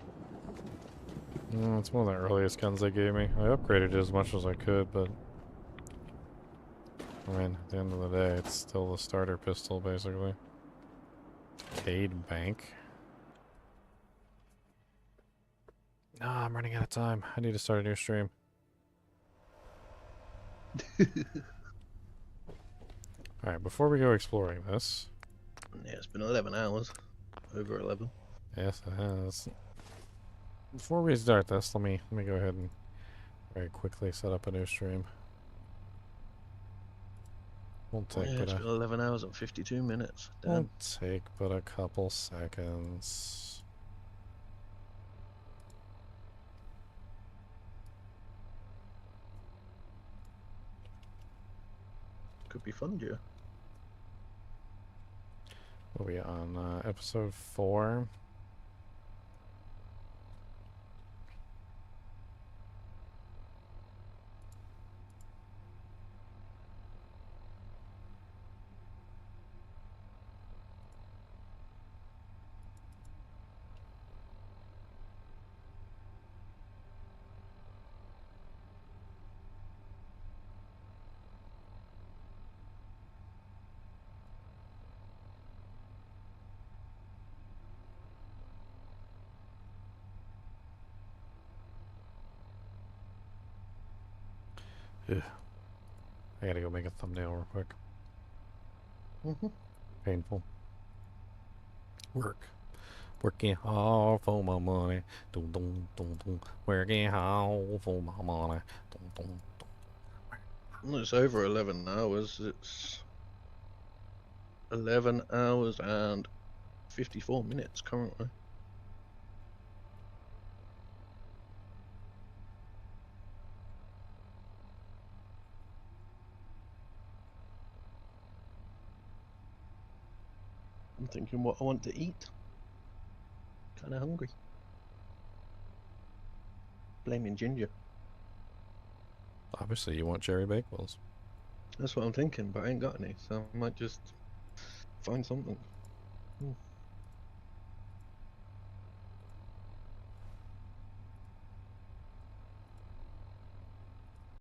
It's one of the earliest guns they gave me. I upgraded it as much as I could, but I mean, at the end of the day, it's still the starter pistol, basically. Cade Bank. I'm running out of time. I need to start a new stream. Alright, before we go exploring this. Yeah, it's been 11 hours. Over 11. Yes, it has. Before we start this, let me go ahead and very quickly set up a new stream. Won't take Yeah, but it's been 11 hours and 52 minutes. Damn. Won't take but a couple seconds. Could be fun, Joe. What are we on? Episode 4. Ugh. I gotta go make a thumbnail real quick. Painful. Working hard for my money. Dum, dum, dum, dum. Working hard for my money. Dum, dum, dum. Well, it's over 11 hours. It's 11 hours and 54 minutes currently. I'm thinking what I want to eat. Kinda hungry. Blaming Ginger. Obviously, you want cherry bakewells. That's what I'm thinking, but I ain't got any, so I might just find something.